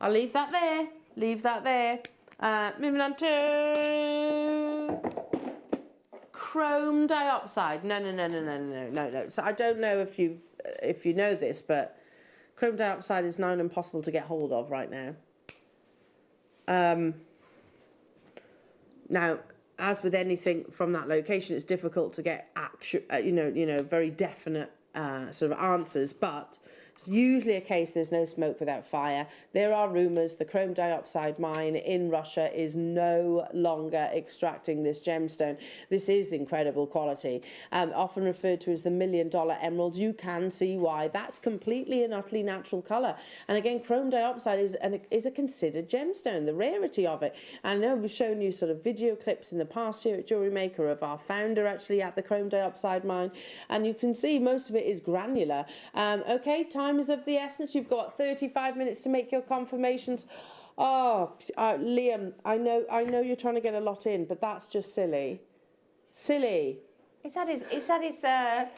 I'll leave that there. Leave that there. Moving on to chrome dioxide. No. So I don't know if you know this, but chrome dioxide is nigh impossible to get hold of right now. Now, as with anything from that location, it's difficult to get actual, very definite sort of answers, but it's usually a case there's no smoke without fire. There are rumours the chrome dioxide mine in Russia is no longer extracting this gemstone. This is incredible quality, often referred to as the $1 million emerald. You can see why. That's completely and utterly natural colour. And again, chrome dioxide is a considered gemstone, the rarity of it. I know we've shown you sort of video clips in the past here at Jewellery Maker of our founder actually at the chrome dioxide mine, and you can see most of it is granular. Okay, time is of the essence. You've got 35 minutes to make your confirmations. Oh, Liam, I know you're trying to get a lot in, but that's just silly. Silly. Is that his I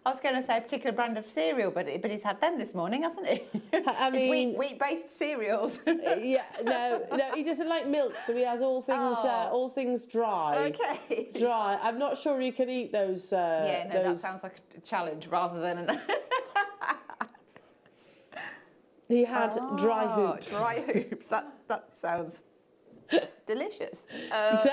was going to say a particular brand of cereal, but he's had them this morning, hasn't he? I mean, wheat-based cereals. Yeah, no, he doesn't like milk, so he has all things dry. Okay. Dry. I'm not sure he can eat those. That sounds like a challenge rather than an. He had dry hoops. Dry hoops. That sounds delicious. Does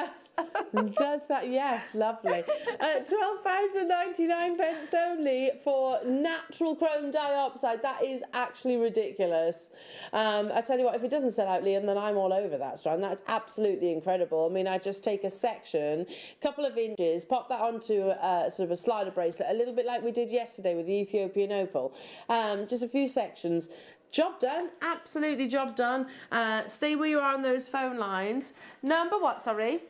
that? Yes, lovely. £12.99 only for natural chrome dioxide. That is actually ridiculous. I tell you what, if it doesn't sell out, Liam, then I'm all over that, Strand. That's absolutely incredible. I mean, I just take a section, couple of inches, pop that onto sort of a slider bracelet, a little bit like we did yesterday with the Ethiopian opal. Just a few sections. Job done, absolutely job done. Stay where you are on those phone lines. Number what, sorry?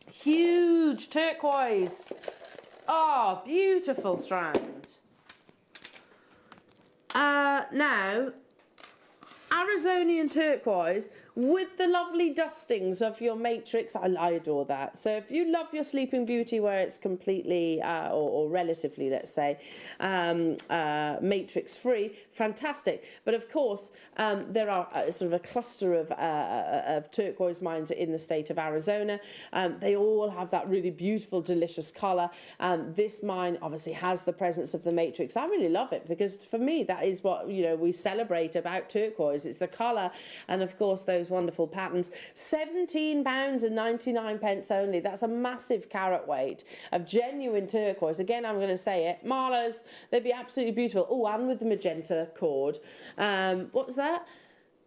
Huge turquoise. Oh, beautiful strand. Now, Arizonian turquoise with the lovely dustings of your matrix. I adore that. So if you love your Sleeping Beauty where it's completely or relatively, let's say, matrix free, fantastic. But of course, there are sort of a cluster of turquoise mines in the state of Arizona. They all have that really beautiful, delicious colour. This mine obviously has the presence of the matrix. I really love it because for me, that is what we celebrate about turquoise. It's the colour and of course those wonderful patterns. £17.99 only. That's a massive carat weight of genuine turquoise. Again, I'm going to say it. Marlas, they'd be absolutely beautiful. Oh, and with the magenta cord. What was that?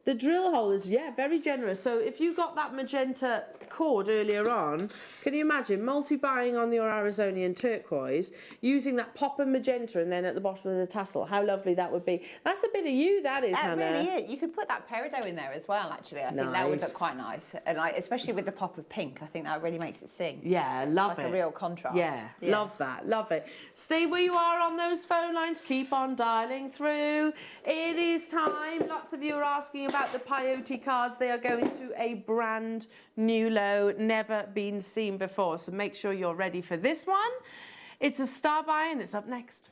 The drill hole is, very generous. So if you got that magenta cord earlier on, can you imagine multi-buying on your Arizonian turquoise, using that pop and magenta and then at the bottom of the tassel? How lovely that would be. That's a bit of you, that is, Hannah. That really is. You could put that peridot in there as well, actually. I think that would look quite nice. And especially with the pop of pink, I think that really makes it sing. Yeah, love it. Like a real contrast. Yeah, love that, love it. Stay where you are on those phone lines. Keep on dialing through. It is time. Lots of you are asking about the peyote cards. They are going to a brand new low, never been seen before. So make sure you're ready for this one. It's a star buy and it's up next.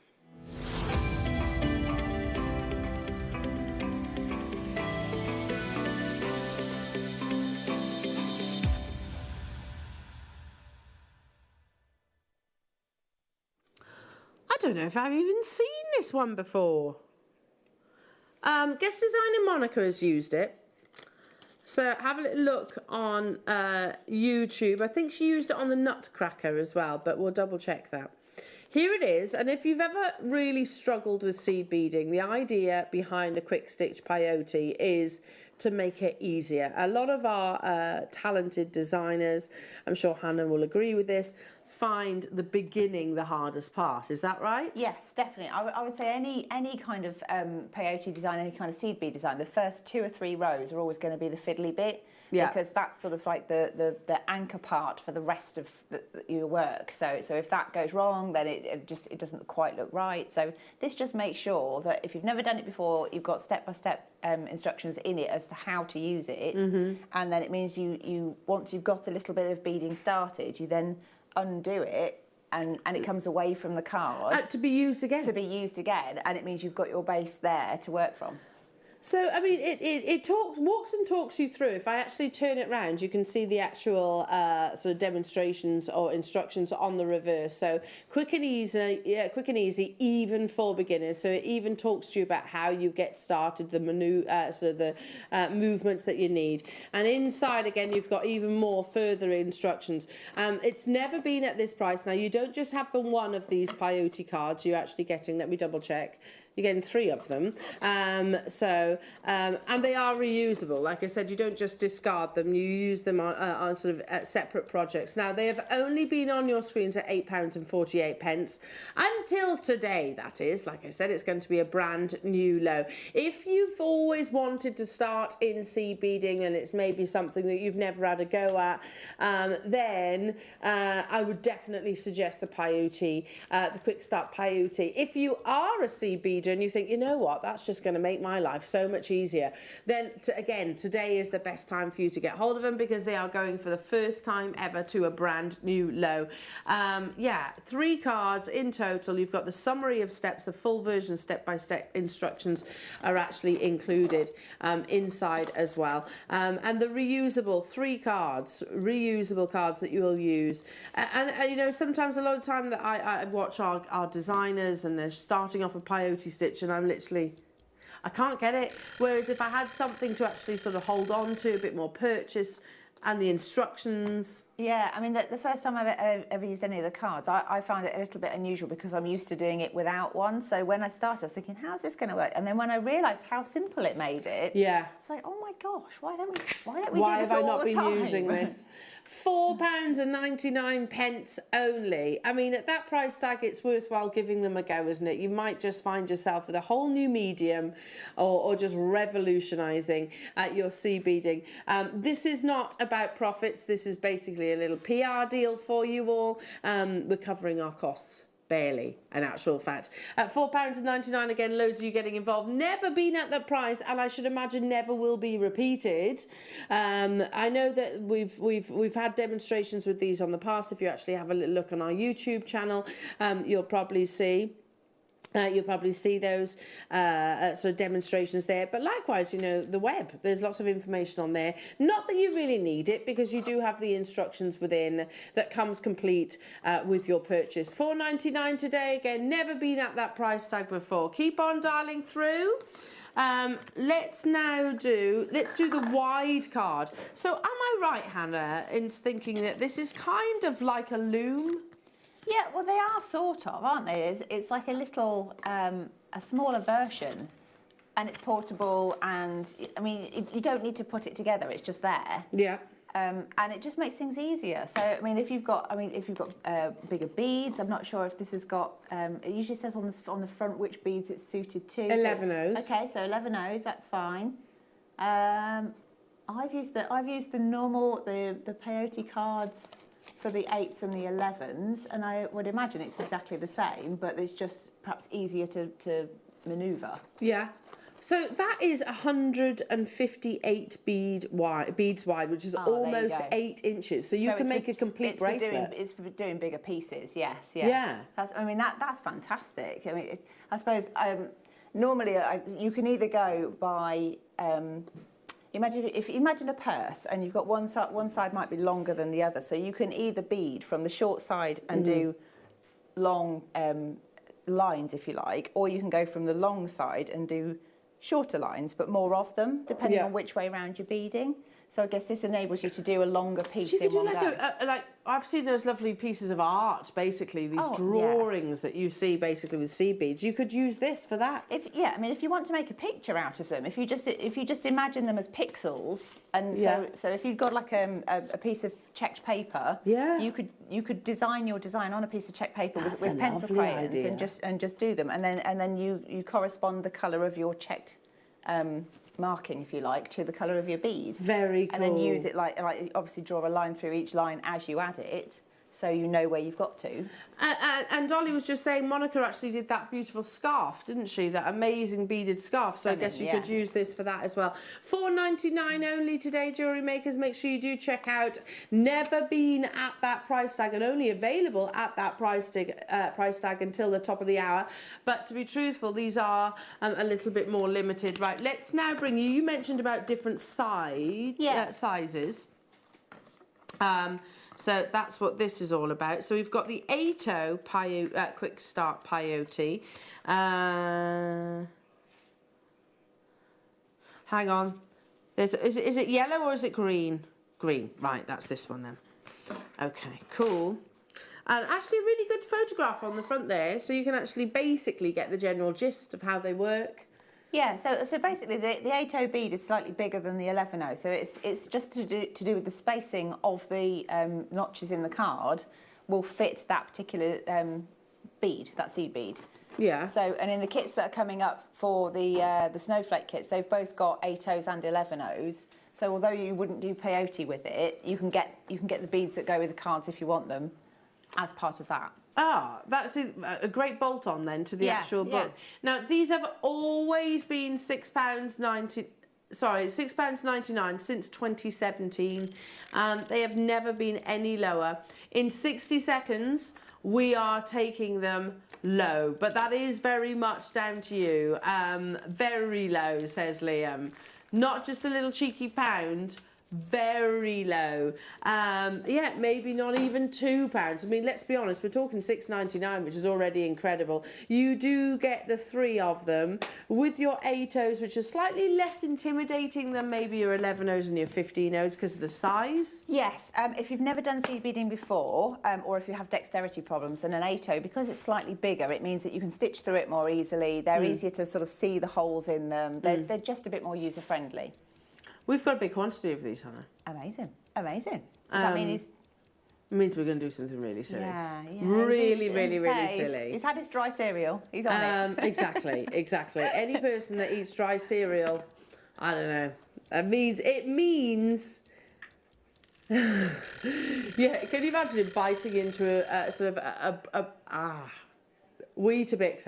I don't know if I've even seen this one before. Guest designer Monica has used it. So have a little look on YouTube. I think she used it on the Nutcracker as well, but we'll double check that. Here it is, and if you've ever really struggled with seed beading, the idea behind a quick stitch peyote is to make it easier. A lot of our talented designers, I'm sure Hannah will agree with this, find the beginning the hardest part. Is that right? Yes, definitely. I would say any kind of peyote design, any kind of seed bead design, the first 2 or 3 rows are always going to be the fiddly bit. because that's sort of like the anchor part for the rest of your work. So if that goes wrong, then it doesn't quite look right. So this just makes sure that if you've never done it before, you've got step-by-step instructions in it as to how to use it, and then it means you once you've got a little bit of beading started, you then undo it. And it comes away from the card. To be used again. To be used again, and it means you've got your base there to work from. So, I mean, it walks and talks you through. If I actually turn it round, you can see the actual sort of demonstrations or instructions on the reverse. So, quick and easy, even for beginners. So, it even talks to you about how you get started, the movements that you need. And inside, again, you've got even more further instructions. It's never been at this price. Now, you don't just have the one of these peyote cards. You're actually getting, let me double check. You're getting 3 of them. And they are reusable. Like I said, you don't just discard them. You use them on sort of separate projects. Now, they have only been on your screens at £8.48 until today, that is. Like I said, it's going to be a brand new low. If you've always wanted to start in seed beading and it's maybe something that you've never had a go at, then I would definitely suggest the peyote, the Quick Start peyote. If you are a seed beader, and you think, you know what, that's just going to make my life so much easier, then again, today is the best time for you to get hold of them, because they are going for the first time ever to a brand new low. 3 cards in total. You've got the summary of steps, the full version step-by-step instructions are actually included inside as well, and the reusable 3 cards, reusable cards that you will use. And you know, sometimes a lot of time that I watch our designers and they're starting off a peyote stitch and I'm literally, I can't get it. Whereas if I had something to actually sort of hold on to, a bit more purchase, and the instructions. Yeah, I mean, the first time I've ever used any of the cards, I found it a little bit unusual because I'm used to doing it without one. So when I started, I was thinking, how's this going to work? And then when I realised how simple it made it, yeah, it's like, oh my gosh, why don't we do this all the time? Why have I not been using this? £4.99 only. I mean, at that price tag, it's worthwhile giving them a go, isn't it? You might just find yourself with a whole new medium, or just revolutionising your seed beading. This is not about profits. This is basically a little PR deal for you all. We're covering our costs. Barely, in actual fact. At £4.99, again, loads of you getting involved. Never been at that price, and I should imagine never will be repeated. I know that we've had demonstrations with these on the past. If you actually have a little look on our YouTube channel, you'll probably see. Those sort of demonstrations there. But likewise, you know, the web, there's lots of information on there. Not that you really need it, because you do have the instructions within that comes complete with your purchase. £4.99 today. Again, never been at that price tag before. Keep on dialing through. Let's do the wide card. So am I right, Hannah, in thinking that this is kind of like a loom? Yeah, well, they are sort of, aren't they? It's like a little, a smaller version, and it's portable, and, I mean, you don't need to put it together, it's just there. Yeah. And it just makes things easier. So, I mean, if you've got bigger beads, I'm not sure if this has got, it usually says on the front which beads it's suited to. 11 O's. Okay, so 11 O's, that's fine. I've used the normal, the peyote cards for the 8s and the 11s, and I would imagine it's exactly the same, but it's just perhaps easier to manoeuvre. Yeah. So that is 158 beads wide, which is almost 8 inches. So you can make a complete bracelet. It's for doing bigger pieces, yes. Yeah. That's fantastic. I mean, I suppose normally you can either go by... Imagine a purse, and you've got one side might be longer than the other, so you can either bead from the short side and do long lines, if you like, or you can go from the long side and do shorter lines, but more of them, depending on which way around you're beading. So I guess this enables you to do a longer piece in one go. Like I've seen those lovely pieces of art, basically these drawings that you see basically with seed beads. You could use this for that. If you want to make a picture out of them, if you just imagine them as pixels, and so if you've got like a piece of checked paper, you could design your design on a piece of checked paper with pencil crayons and just do them, and then you correspond the colour of your checked marking, if you like, to the colour of your bead. Very cool. And then use it like obviously draw a line through each line as you add it, so you know where you've got to. And Dolly was just saying Monica actually did that beautiful scarf, didn't she? That amazing beaded scarf. So I guess you could use this for that as well. $4.99 only today, Jewellery Makers. Make sure you do check out. Never been at that price tag and only available at that price tag until the top of the hour. But to be truthful, these are a little bit more limited. Right, let's now bring you. You mentioned about different sizes. So that's what this is all about. So we've got the 8-0 Quick Start Peyote. Hang on. Is it yellow or is it green? Green. Right, that's this one then. Okay, cool. And actually a really good photograph on the front there, so you can actually basically get the general gist of how they work. Yeah, so basically the 8-0 bead is slightly bigger than the 11-0, so it's just to do with the spacing of the notches in the card will fit that particular bead, that seed bead. Yeah. So, and in the kits that are coming up for the snowflake kits, they've both got 8-0s and 11-0s. So although you wouldn't do peyote with it, you can get the beads that go with the cards if you want them as part of that. Ah, that's a great bolt-on then to the actual book. Now, these have always been £6.99 since 2017. They have never been any lower. In 60 seconds, we are taking them low, but that is very much down to you. Very low, says Liam. Not just a little cheeky pound. Very low. Yeah, maybe not even £2. I mean, let's be honest, we're talking $6.99, which is already incredible. You do get the 3 of them with your 8-0s, which are slightly less intimidating than maybe your 11-0s and your 15-0s because of the size. Yes, if you've never done seed beading before, or if you have dexterity problems, then an 8-0, because it's slightly bigger, it means that you can stitch through it more easily. They're easier to sort of see the holes in them. They're just a bit more user-friendly. We've got a big quantity of these, Hannah. Amazing, amazing. Does that mean It means we're going to do something really silly. Yeah. Really silly. He's had his dry cereal. He's on it. Exactly. Any person that eats dry cereal, I don't know. It means. Yeah. Can you imagine him biting into a sort of Weetabix?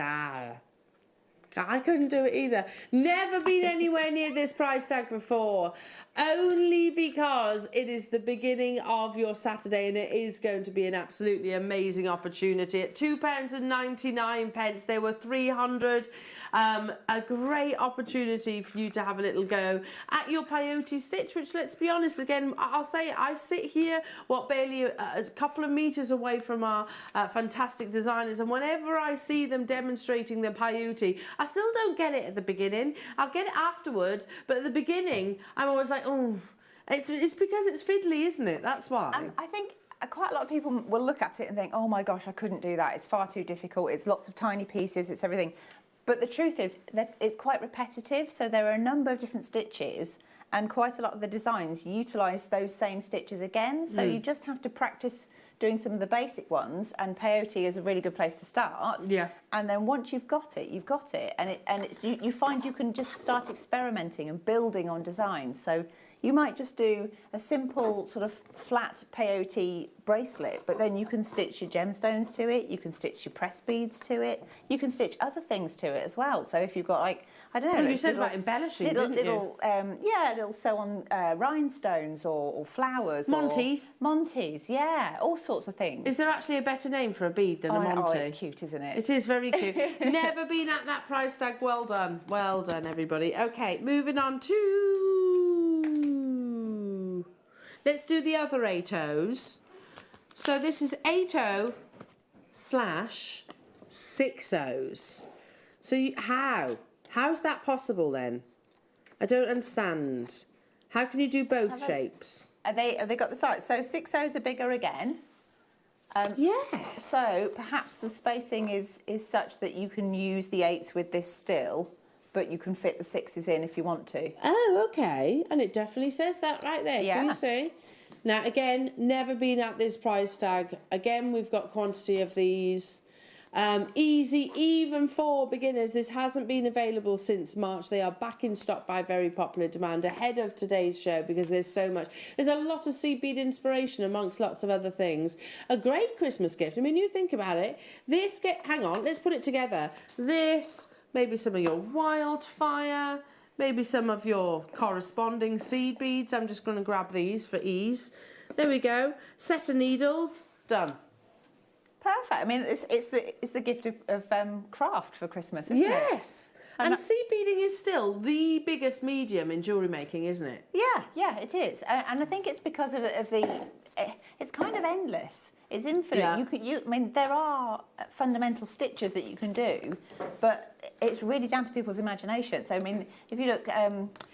I couldn't do it either. Never been anywhere near this price tag before. Only because it is the beginning of your Saturday and it is going to be an absolutely amazing opportunity. At £2.99, there were 300. A great opportunity for you to have a little go at your peyote stitch, which, let's be honest, again, I'll say it, I sit here, barely a couple of metres away from our fantastic designers, and whenever I see them demonstrating the peyote, I still don't get it at the beginning. I'll get it afterwards, but at the beginning, I'm always like, oh, it's because it's fiddly, isn't it? That's why. I think quite a lot of people will look at it and think, oh my gosh, I couldn't do that. It's far too difficult. It's lots of tiny pieces. It's everything. But the truth is that it's quite repetitive, so there are a number of different stitches, and quite a lot of the designs utilise those same stitches again, so you just have to practice doing some of the basic ones, and peyote is a really good place to start. Yeah. And then once you've got it, you've got it, and you find you can just start experimenting and building on designs. So you might just do a simple sort of flat peyote bracelet, but then you can stitch your gemstones to it, you can stitch your press beads to it, you can stitch other things to it as well. So if you've got, like, I don't know. Well, you said about embellishing, didn't you? Little sew on rhinestones or flowers. Monties, yeah, all sorts of things. Is there actually a better name for a bead than a Monty? Oh, it's cute, isn't it? It is very cute. Never been at that price tag. Well done, everybody. Okay, moving on to... Let's do the other 8-0s. So this is 8-0/6-0s. So how's that possible then? I don't understand. How can you do both shapes? Have they got the size? So 6-0s are bigger again. Yes. So perhaps the spacing is such that you can use the 8s with this still, but you can fit the 6s in if you want to. Oh, okay. And it definitely says that right there. Yeah. Can you see? Now, again, never been at this price tag. Again, we've got quantity of these. Easy, even for beginners. This hasn't been available since March. They are back in stock by very popular demand ahead of today's show because there's so much. There's a lot of seed bead inspiration amongst lots of other things. A great Christmas gift. I mean, you think about it. Hang on, let's put it together. This, maybe some of your wildfire, maybe some of your corresponding seed beads. I'm just going to grab these for ease. There we go. Set of needles. Done. Perfect. I mean, it's the gift of craft for Christmas, isn't it? Yes. And seed beading is still the biggest medium in jewellery making, isn't it? Yeah, it is. And I think it's because of the... It's kind of endless. It's infinite. Yeah. I mean, there are fundamental stitches that you can do, but it's really down to people's imagination. So, I mean, if you look... I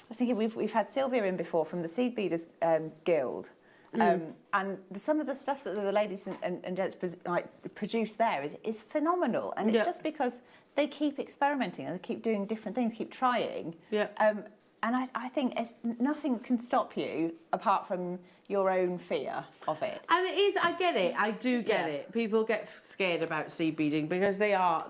was thinking we've had Sylvia in before from the Seed Beaders Guild. And some of the stuff that the ladies and gents produce there is phenomenal, and it's just because they keep experimenting and they keep doing different things, keep trying. Yeah. And I think nothing can stop you apart from your own fear of it. And it is, I get it, I do get it. People get scared about seed beading because they are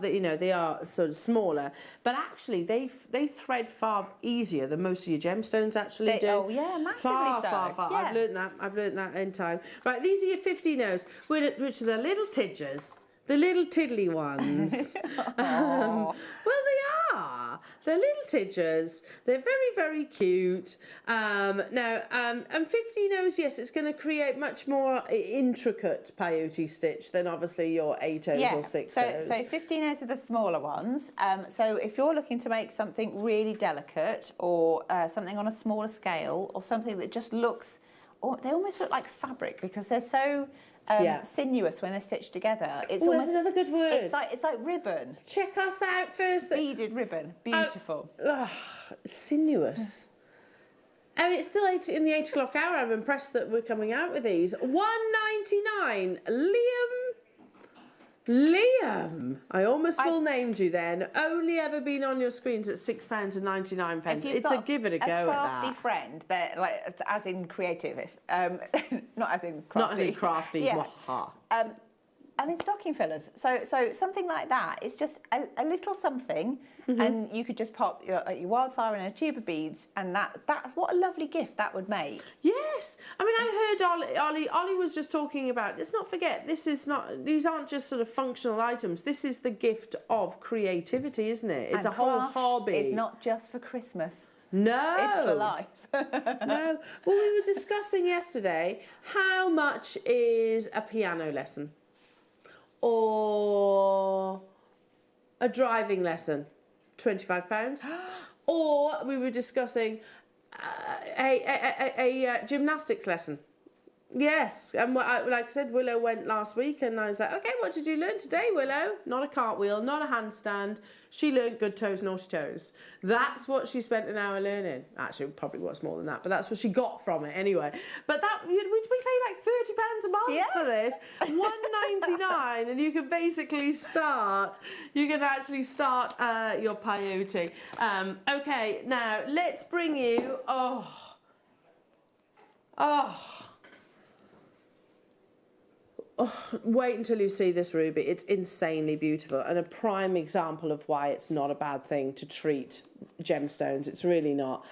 sort of smaller, but actually they thread far easier than most of your gemstones actually do. Oh yeah, massively far, so. Far. Yeah. I've learned that in time. Right, these are your 50-nos, which are the little tidgers. The little tiddly ones. Well, they are. They're little tidgers. They're very, very cute. And 50-nos, yes, it's going to create much more intricate peyote stitch than obviously your 8-os or 6-os. So 15-os are the smaller ones. So if you're looking to make something really delicate or something on a smaller scale or something that just looks, they almost look like fabric because they're so... sinuous when they're stitched together. It's almost another good word. It's like ribbon. Check us out first. Beaded ribbon, beautiful. Sinuous. I mean, it's still in the 8 o'clock hour. I'm impressed that we're coming out with these. $1.99. Liam, I almost full named you then. Only ever been on your screens at £6.99. It's a give it a go at that. A crafty friend, like as in creative, not as in crafty. Not as in crafty. Yeah. I mean, stocking fillers. So something like that. It's just a little something, and you could just pop your wildfire in a tube of beads, and that's what a lovely gift that would make. Yes, I mean, I heard Ollie was just talking about. Let's not forget, these aren't just sort of functional items. This is the gift of creativity, isn't it? It's a whole hobby. It's not just for Christmas. No, it's for life. No. Well, we were discussing yesterday how much is a piano lesson. Or a driving lesson, £25. Or we were discussing a gymnastics lesson. Yes, and like I said, Willow went last week and I was like, okay, what did you learn today, Willow? Not a cartwheel, not a handstand. She learned good toes, naughty toes. That's what she spent an hour learning. Actually, it probably was more than that, but that's what she got from it anyway. But we pay like £30 a month for this. $1.99, and you can basically start. You can actually start your peyote. Okay, now let's bring you. Wait until you see this ruby. It's insanely beautiful and a prime example of why it's not a bad thing to treat gemstones. It's really not.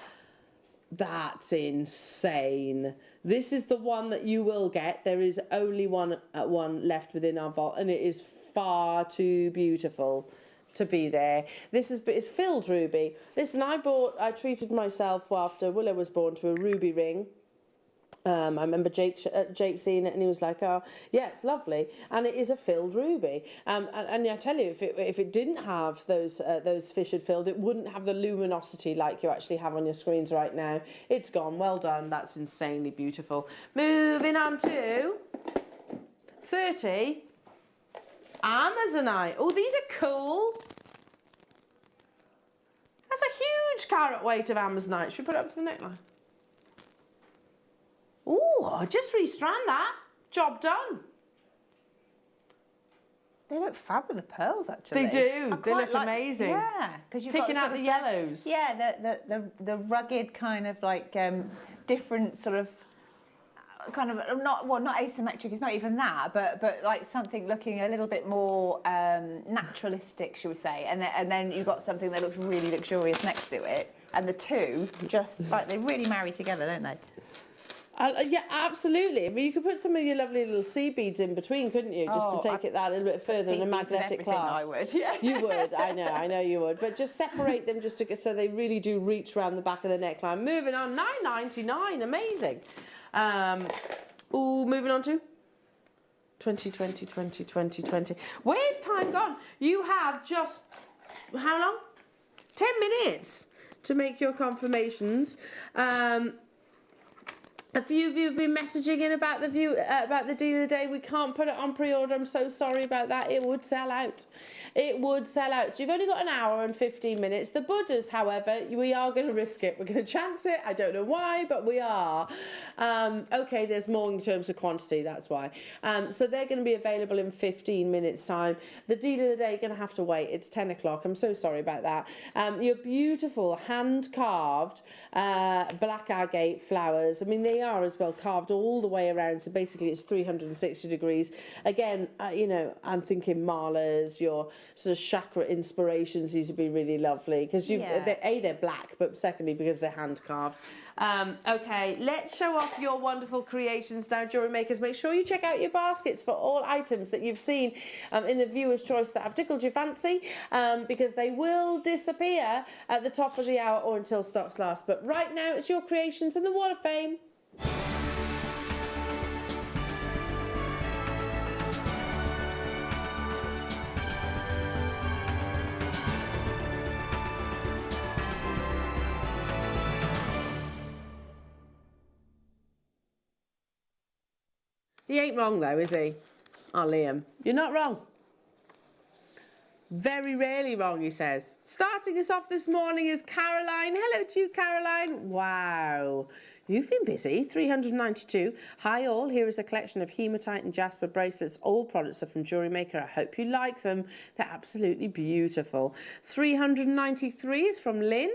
That's insane. This is the one that you will get. There is only one left within our vault, and it is far too beautiful to be there. It's filled ruby. Listen, I treated myself after Willow was born to a ruby ring. I remember Jake seeing it and he was like, oh, yeah, it's lovely. And it is a filled ruby. And I tell you, if it didn't have those fissured filled, it wouldn't have the luminosity like you actually have on your screens right now. It's gone. Well done. That's insanely beautiful. Moving on to 30 Amazonite. Oh, these are cool. That's a huge carat weight of Amazonite. Should we put it up to the neckline? Oh, just restrand that. Job done. They look fab with the pearls, actually. They do. They look amazing. Yeah, because you've picking out the yellows. Yeah, the rugged kind of like different sort of kind of not asymmetric. It's not even that, but like something looking a little bit more naturalistic, should we say? And then you've got something that looks really luxurious next to it, and the two just like they really marry together, don't they? Yeah, absolutely. I mean, you could put some of your lovely little sea beads in between, couldn't you? Just to take it that a little bit further in a magnetic clasp. I would, yeah. You would, I know you would. But just separate them just to so they really do reach around the back of the neckline. Moving on, $9.99, amazing. Moving on to 2020. Where's time gone? You have just, how long? 10 minutes to make your confirmations. A few of you have been messaging in about the deal of the day. We can't put it on pre-order. I'm so sorry about that. It would sell out. It would sell out. So you've only got an hour and 15 minutes. The Buddhas, however, we are going to risk it. We're going to chance it. I don't know why, but we are. Okay, there's more in terms of quantity. That's why. So they're going to be available in 15 minutes time. The deal of the day, you're going to have to wait. It's 10 o'clock. I'm so sorry about that. Your beautiful hand-carved black agate flowers. I mean, they are as well carved all the way around. So basically it's 360 degrees. Again, you know, I'm thinking malas, your sort of chakra inspirations. These would be really lovely because they're black, but secondly because they're hand carved. Okay, let's show off your wonderful creations now, jewellery makers. Make sure you check out your baskets for all items that you've seen in the viewer's choice that have tickled your fancy, because they will disappear at the top of the hour or until stocks last. But right now, it's your creations in the Wall of Fame. He ain't wrong though, is he? Oh, Liam, you're not wrong. Very rarely wrong, he says. Starting us off this morning is Caroline. Hello to you, Caroline. Wow. You've been busy. 392. Hi all, here is a collection of hematite and jasper bracelets. All products are from Jewellery Maker. I hope you like them. They're absolutely beautiful. 393 is from Lynn.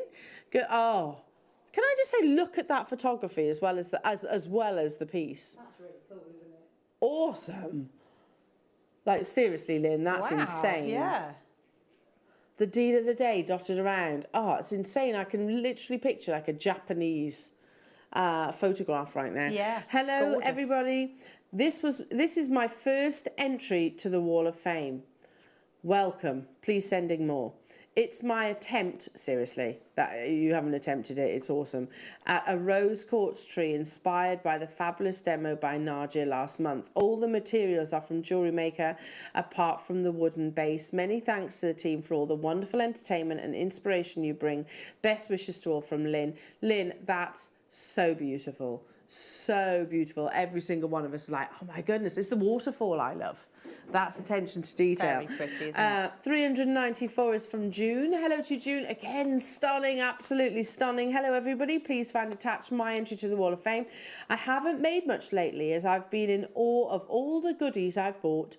Oh, can I just say, look at that photography as well as the piece. That's really cool, isn't it? Awesome. Like, seriously, Lynn, that's insane. Yeah. The deal of the day dotted around. Oh, it's insane. I can literally picture like a Japanese photograph right now. Yeah. Hello, gorgeous. everybody. This is my first entry to the Wall of Fame. Welcome. Please sending more. It's my attempt, seriously, that you haven't attempted it, it's awesome, at a rose quartz tree inspired by the fabulous demo by Nadia last month. All the materials are from Jewellery Maker, apart from the wooden base. Many thanks to the team for all the wonderful entertainment and inspiration you bring. Best wishes to all from Lynn. Lynn, that's so beautiful. So beautiful. Every single one of us is like, oh my goodness, it's the waterfall I love. That's attention to detail. Very pretty, isn't it? 394 is from June. Hello to June. Again, stunning, absolutely stunning. Hello, everybody. Please find attached my entry to the Wall of Fame. I haven't made much lately as I've been in awe of all the goodies I've bought.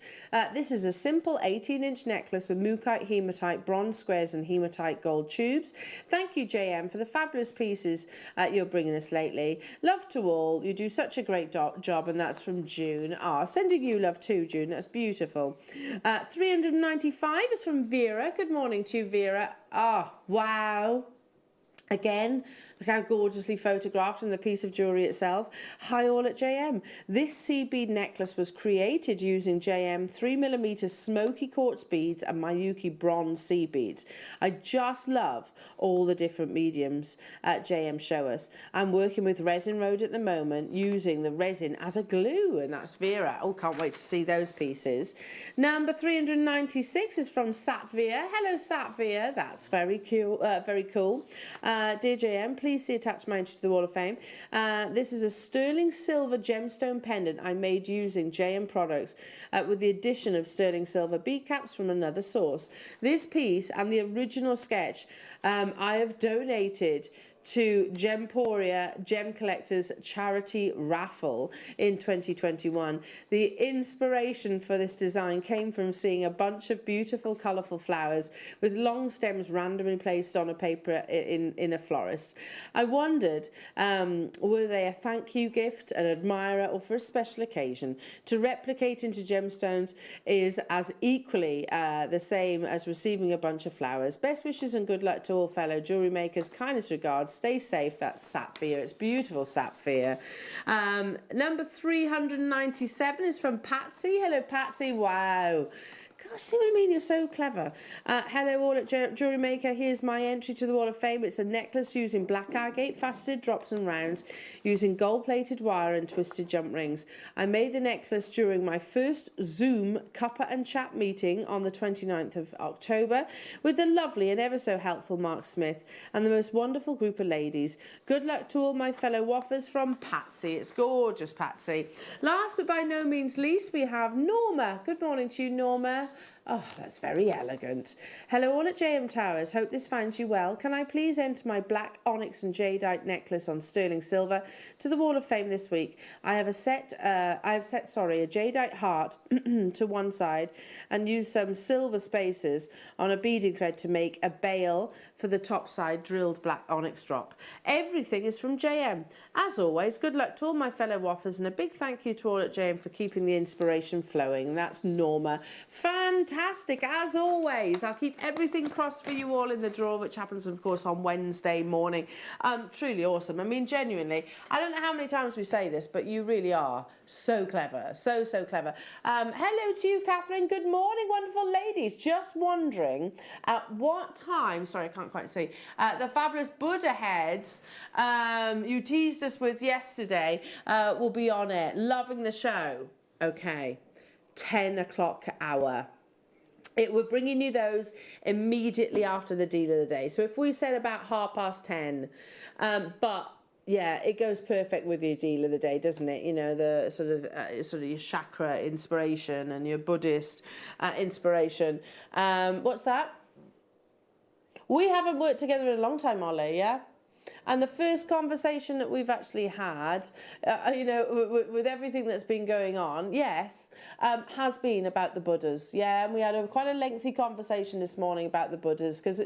This is a simple 18-inch necklace with mookaite, hematite, bronze squares and hematite gold tubes. Thank you, JM, for the fabulous pieces you're bringing us lately. Love to all. You do such a great job, and that's from June. Sending you love too, June. That's beautiful. 395 is from Vera. Good morning to you, Vera. Wow. Again, look how gorgeously photographed in the piece of jewellery itself. Hi all at JM. This sea bead necklace was created using JM 3mm smoky quartz beads and Miyuki bronze sea beads. I just love all the different mediums JM show us. I'm working with Resin Road at the moment using the resin as a glue, and that's Vera. Oh, can't wait to see those pieces. Number 396 is from Satvia. Hello Satvia. That's very cool. Very cool. Dear JM, please see attached my entry to the Wall of Fame. This is a sterling silver gemstone pendant I made using JM products with the addition of sterling silver bead caps from another source. This piece and the original sketch I have donated to Gemporia Gem Collectors Charity Raffle in 2021. The inspiration for this design came from seeing a bunch of beautiful, colourful flowers with long stems randomly placed on a paper in a florist. I wondered, were they a thank you gift, an admirer, or for a special occasion? To replicate into gemstones is as equally the same as receiving a bunch of flowers. Best wishes and good luck to all fellow jewellery makers. Kindest regards. Stay safe. That's Sapphire. It's beautiful, Sapphire. Number 397 is from Patsy. Hello, Patsy. Wow. Gosh, see what I mean? You're so clever. Hello all at Jewellery Maker. Here's my entry to the Wall of Fame. It's a necklace using black agate, faceted drops and rounds, using gold-plated wire and twisted jump rings. I made the necklace during my first Zoom cuppa and chat meeting on the 29th of October with the lovely and ever so helpful Mark Smith and the most wonderful group of ladies. Good luck to all my fellow waffers, from Patsy. It's gorgeous, Patsy. Last but by no means least, we have Norma. Good morning to you, Norma. Oh, that's very elegant. Hello all at JM Towers. Hope this finds you well. Can I please enter my black onyx and jadeite necklace on sterling silver to the Wall of Fame this week? I have set a jadeite heart to one side and used some silver spaces on a beading thread to make a bail for the top side drilled black onyx drop. Everything is from JM. As always, good luck to all my fellow waffers and a big thank you to all at JM for keeping the inspiration flowing. That's Norma. Fantastic, as always. I'll keep everything crossed for you all in the draw, which happens, of course, on Wednesday morning. Truly awesome. I mean, genuinely, I don't know how many times we say this, but you really are so clever. So clever. Hello to you, Catherine. Good morning, wonderful ladies. Just wondering at what time, sorry, I can't quite see, the fabulous Buddha heads you teased us with yesterday will be on it. Loving the show. Okay. 10 o'clock hour. We're bringing you those immediately after the deal of the day. So if we said about 10:30, but yeah, it goes perfect with your deal of the day, doesn't it? You know, the sort of your chakra inspiration and your Buddhist inspiration. What's that? We haven't worked together in a long time, Ollie, yeah? And the first conversation that we've actually had, you know, with everything that's been going on, yes, has been about the Buddhas. Yeah, and we had quite a lengthy conversation this morning about the Buddhas because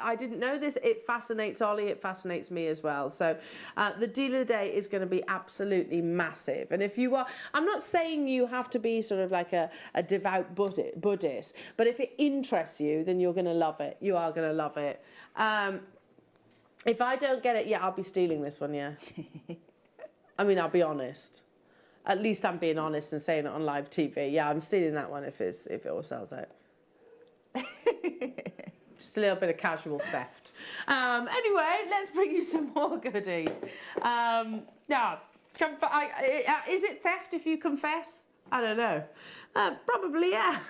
I didn't know this. It fascinates Ollie. It fascinates me as well. So the deal of the day is going to be absolutely massive. And if you are, I'm not saying you have to be sort of like a devout Buddhist, but if it interests you, then you're going to love it. You are going to love it. If I don't get it, yeah, I'll be stealing this one, yeah. I mean, I'll be honest. At least I'm being honest and saying it on live TV. Yeah, I'm stealing that one if it all sells out. Just a little bit of casual theft. Anyway, let's bring you some more goodies. Now, is it theft if you confess? I don't know. Probably, yeah.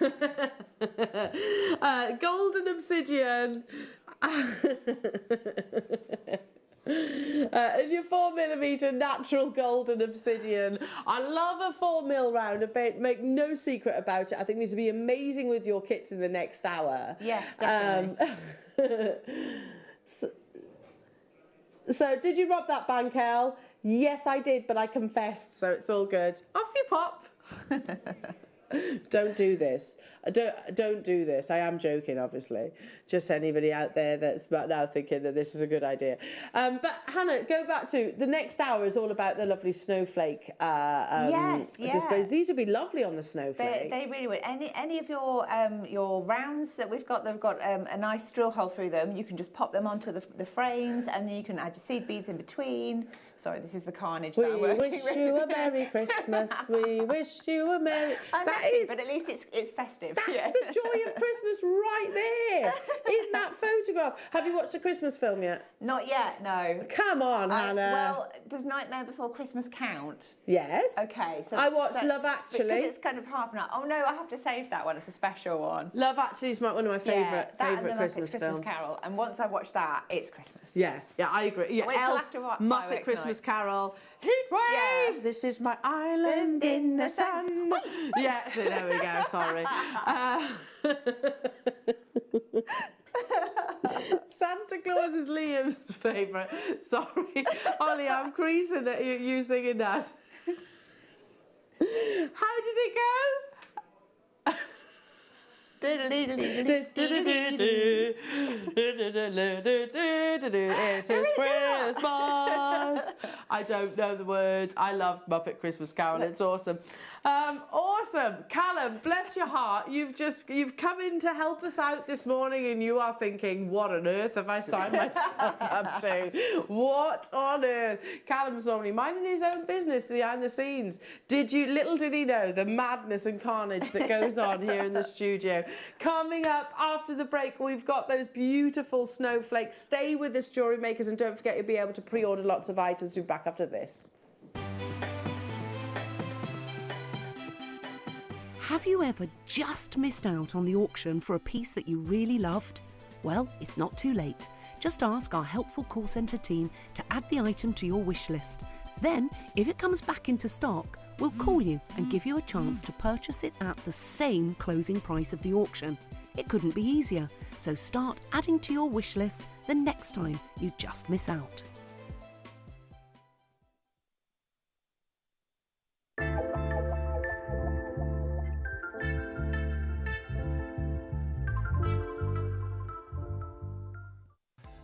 Golden obsidian. And your 4mm natural golden obsidian. I love a 4mm round. Make no secret about it. I think these would be amazing with your kits in the next hour. Yes, definitely. So did you rob that bank, Elle? Yes, I did, but I confessed, so it's all good. Off you pop. Don't do this. Don't do this. I am joking, obviously. Just anybody out there that's now thinking that this is a good idea. But Hannah, go back to the next hour is all about the lovely snowflake displays. These would be lovely on the snowflake. They really would. Any of your rounds that we've got, they've got a nice drill hole through them. You can just pop them onto the frames, and then you can add your seed beads in between. Sorry, this is the carnage that I'm working with. We wish you a Merry Christmas. We wish you a Merry... I'm messy, but at least it's festive. That's the joy of Christmas right there in that photograph. Have you watched the Christmas film yet? Not yet, no. Come on, Hannah. Well, does Nightmare Before Christmas count? Yes. Okay. So I watched Love Actually. Because it's kind of half an hour. Oh no, I have to save that one. It's a special one. Love Actually is one of my favourite Christmas Christmas Carol. And once I watch that, it's Christmas. Yeah, I agree. Yeah, wait till after what? Muppet Christmas Carol. Heat wave. Yeah. This is my island in the sun. Yeah, so there we go. Sorry. Santa Claus is Liam's favourite. Sorry, Ollie, I'm creasing at you singing that. How did it go? It is Christmas. I don't know the words. I love Muppet Christmas Carol. It's awesome. Awesome. Callum, bless your heart. You've come in to help us out this morning, and you are thinking, what on earth have I signed myself up to? What on earth? Callum's normally minding his own business behind the scenes. Little did he know the madness and carnage that goes on here in the studio. Coming up after the break, we've got those beautiful snowflakes. Stay with us, Jewellery Makers, and don't forget you'll be able to pre-order lots of items. We'll be back after this. Have you ever just missed out on the auction for a piece that you really loved? Well, it's not too late. Just ask our helpful call centre team to add the item to your wish list. Then, if it comes back into stock, we'll call you and give you a chance to purchase it at the same closing price of the auction. It couldn't be easier, so start adding to your wish list the next time you just miss out.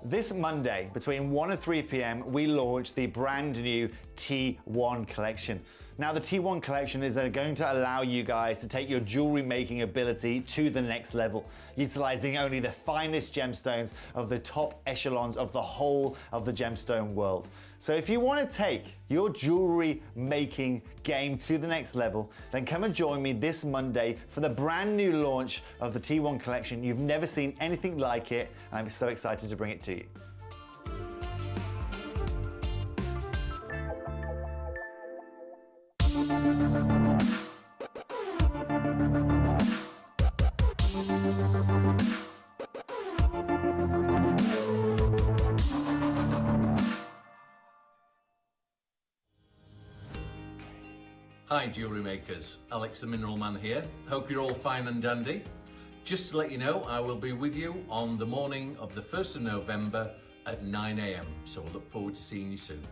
This Monday, between 1 and 3 p.m, we launch the brand new T1 collection. Now, the T1 collection is going to allow you guys to take your jewelry making ability to the next level, utilizing only the finest gemstones of the top echelons of the whole of the gemstone world. So if you want to take your jewelry making game to the next level, then come and join me this Monday for the brand new launch of the T1 collection. You've never seen anything like it, and I'm so excited to bring it to you. Hi Jewellery Makers, Alex the Mineral Man here. Hope you're all fine and dandy. Just to let you know, I will be with you on the morning of the 1st of November at 9 AM, so I look forward to seeing you soon.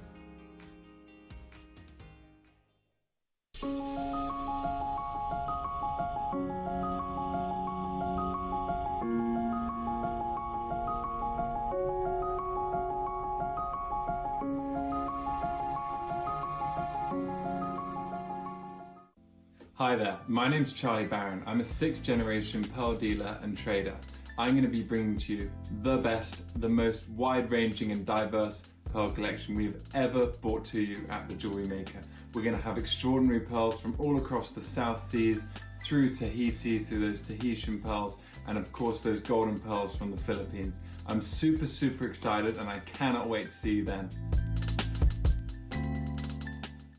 Hi there, my name's Charlie Barron. I'm a 6th generation pearl dealer and trader. I'm going to be bringing to you the best, the most wide-ranging and diverse pearl collection we've ever brought to you at the Jewellery Maker. We're going to have extraordinary pearls from all across the South Seas, through Tahiti, through those Tahitian pearls, and of course those golden pearls from the Philippines. I'm super excited and I cannot wait to see you then.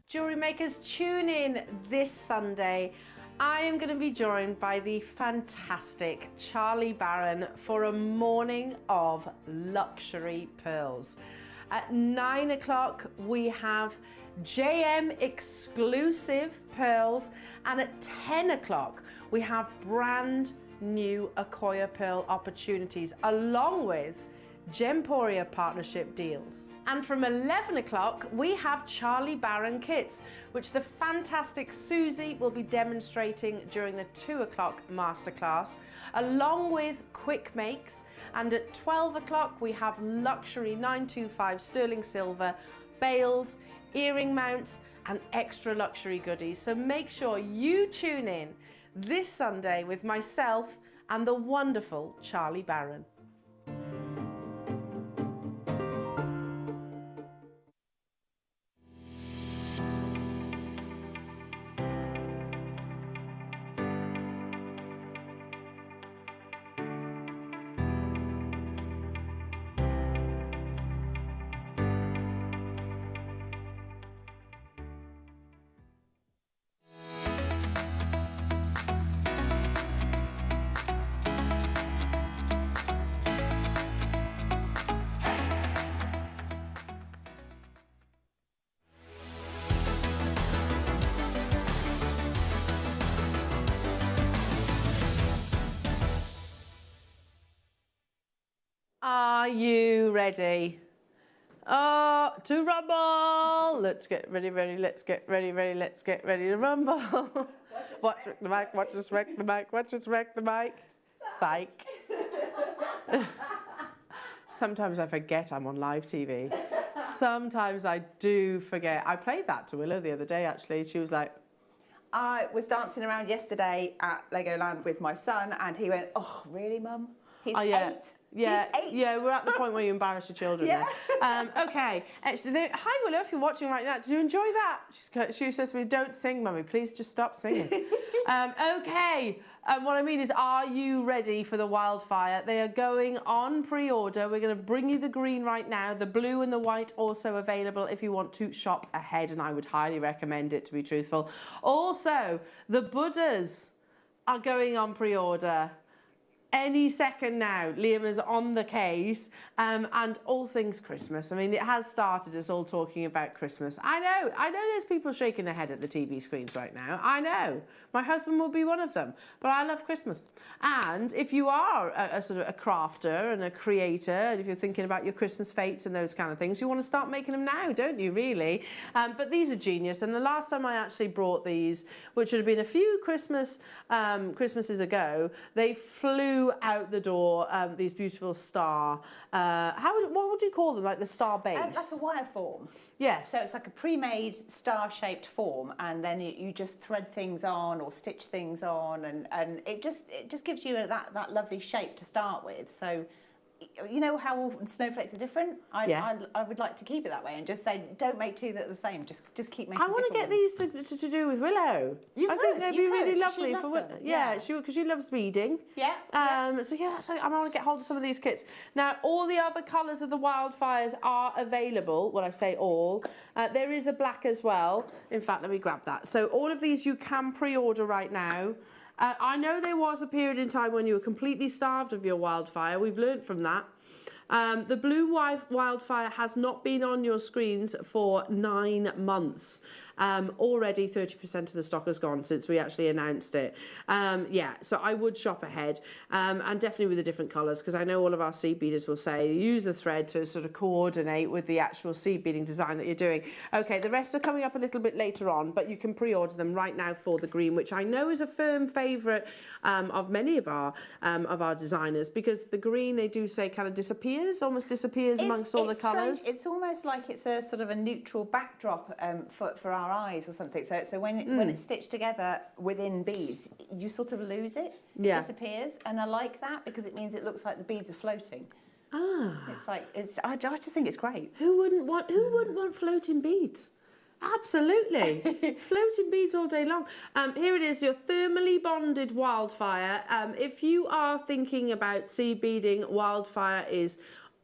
Jewellery Makers, tune in this Sunday. I am going to be joined by the fantastic Charlie Barron for a morning of luxury pearls. At 9 o'clock we have JM exclusive pearls, and at 10 o'clock we have brand new Akoya pearl opportunities along with Gemporia partnership deals. And from 11 o'clock we have Charlie Barron kits, which the fantastic Susie will be demonstrating during the 2 o'clock masterclass, along with quick makes. And at 12 o'clock we have luxury 925 sterling silver bales, earring mounts and extra luxury goodies. So make sure you tune in this Sunday with myself and the wonderful Charlie Barron. Are you ready? Oh, to rumble! Let's get ready, let's get ready, let's get ready to rumble. Watch the mic, watch us wreck the mic, watch us wreck the mic. Psych. Sometimes I forget I'm on live TV. Sometimes I do forget. I played that to Willow the other day, actually. She was like... I was dancing around yesterday at Legoland with my son, and he went, "Oh, really, Mum? He's 8." Yeah, He's 8. yeah, we're at the point where you embarrass your children. Yeah. Okay. Actually, hi Willow, if you're watching right now, did you enjoy that? She says to me, "Don't sing, Mummy. Please just stop singing." Okay. What I mean is, are you ready for the wildfire? They are going on pre-order. We're going to bring you the green right now. The blue and the white also available if you want to shop ahead, and I would highly recommend it, to be truthful. Also, the Buddhas are going on pre-order. Any second now. Liam is on the case, and all things Christmas. I mean, it has started us all talking about Christmas. I know there's people shaking their head at the TV screens right now. I know. My husband will be one of them, but I love Christmas. And if you are a sort of a crafter and a creator, and if you're thinking about your Christmas fates and those kind of things, you want to start making them now, don't you, really? But these are genius. And the last time I actually brought these, which would have been a few Christmases ago, they flew out the door, these beautiful star, what would you call them, like the star base? Like a wire form. Yes. So it's like a pre-made star-shaped form, and then you just thread things on or stitch things on, and it just gives you that lovely shape to start with. So, you know how all snowflakes are different? I would like to keep it that way and just say, don't make two that are the same. Just keep making. I want to get these to do with Willow. I think they'd be really lovely for Willow. Yeah, because she loves beading. Yeah. So yeah, so I want to get hold of some of these kits. Now, all the other colours of the wildfires are available. When I say all, there is a black as well. In fact, let me grab that. So all of these you can pre-order right now. I know there was a period in time when you were completely starved of your wildfire. We've learnt from that. The blue wildfire has not been on your screens for 9 months. Already 30% of the stock has gone since we actually announced it. Yeah, so I would shop ahead, and definitely with the different colours, because I know all of our seed beaders will say use the thread to sort of coordinate with the actual seed beading design that you're doing. Okay, the rest are coming up a little bit later on, but you can pre-order them right now for the green, which I know is a firm favourite of many of our designers, because the green, they do say, kind of almost disappears amongst all the colours. It's almost like it's a sort of a neutral backdrop for our eyes or something. So when it's stitched together within beads, you sort of lose it. It disappears, and I like that because it means it looks like the beads are floating. I just think it's great. Who wouldn't want floating beads? Absolutely. Floating beads all day long. Here it is, your thermally bonded wildfire. If you are thinking about seed beading, wildfire is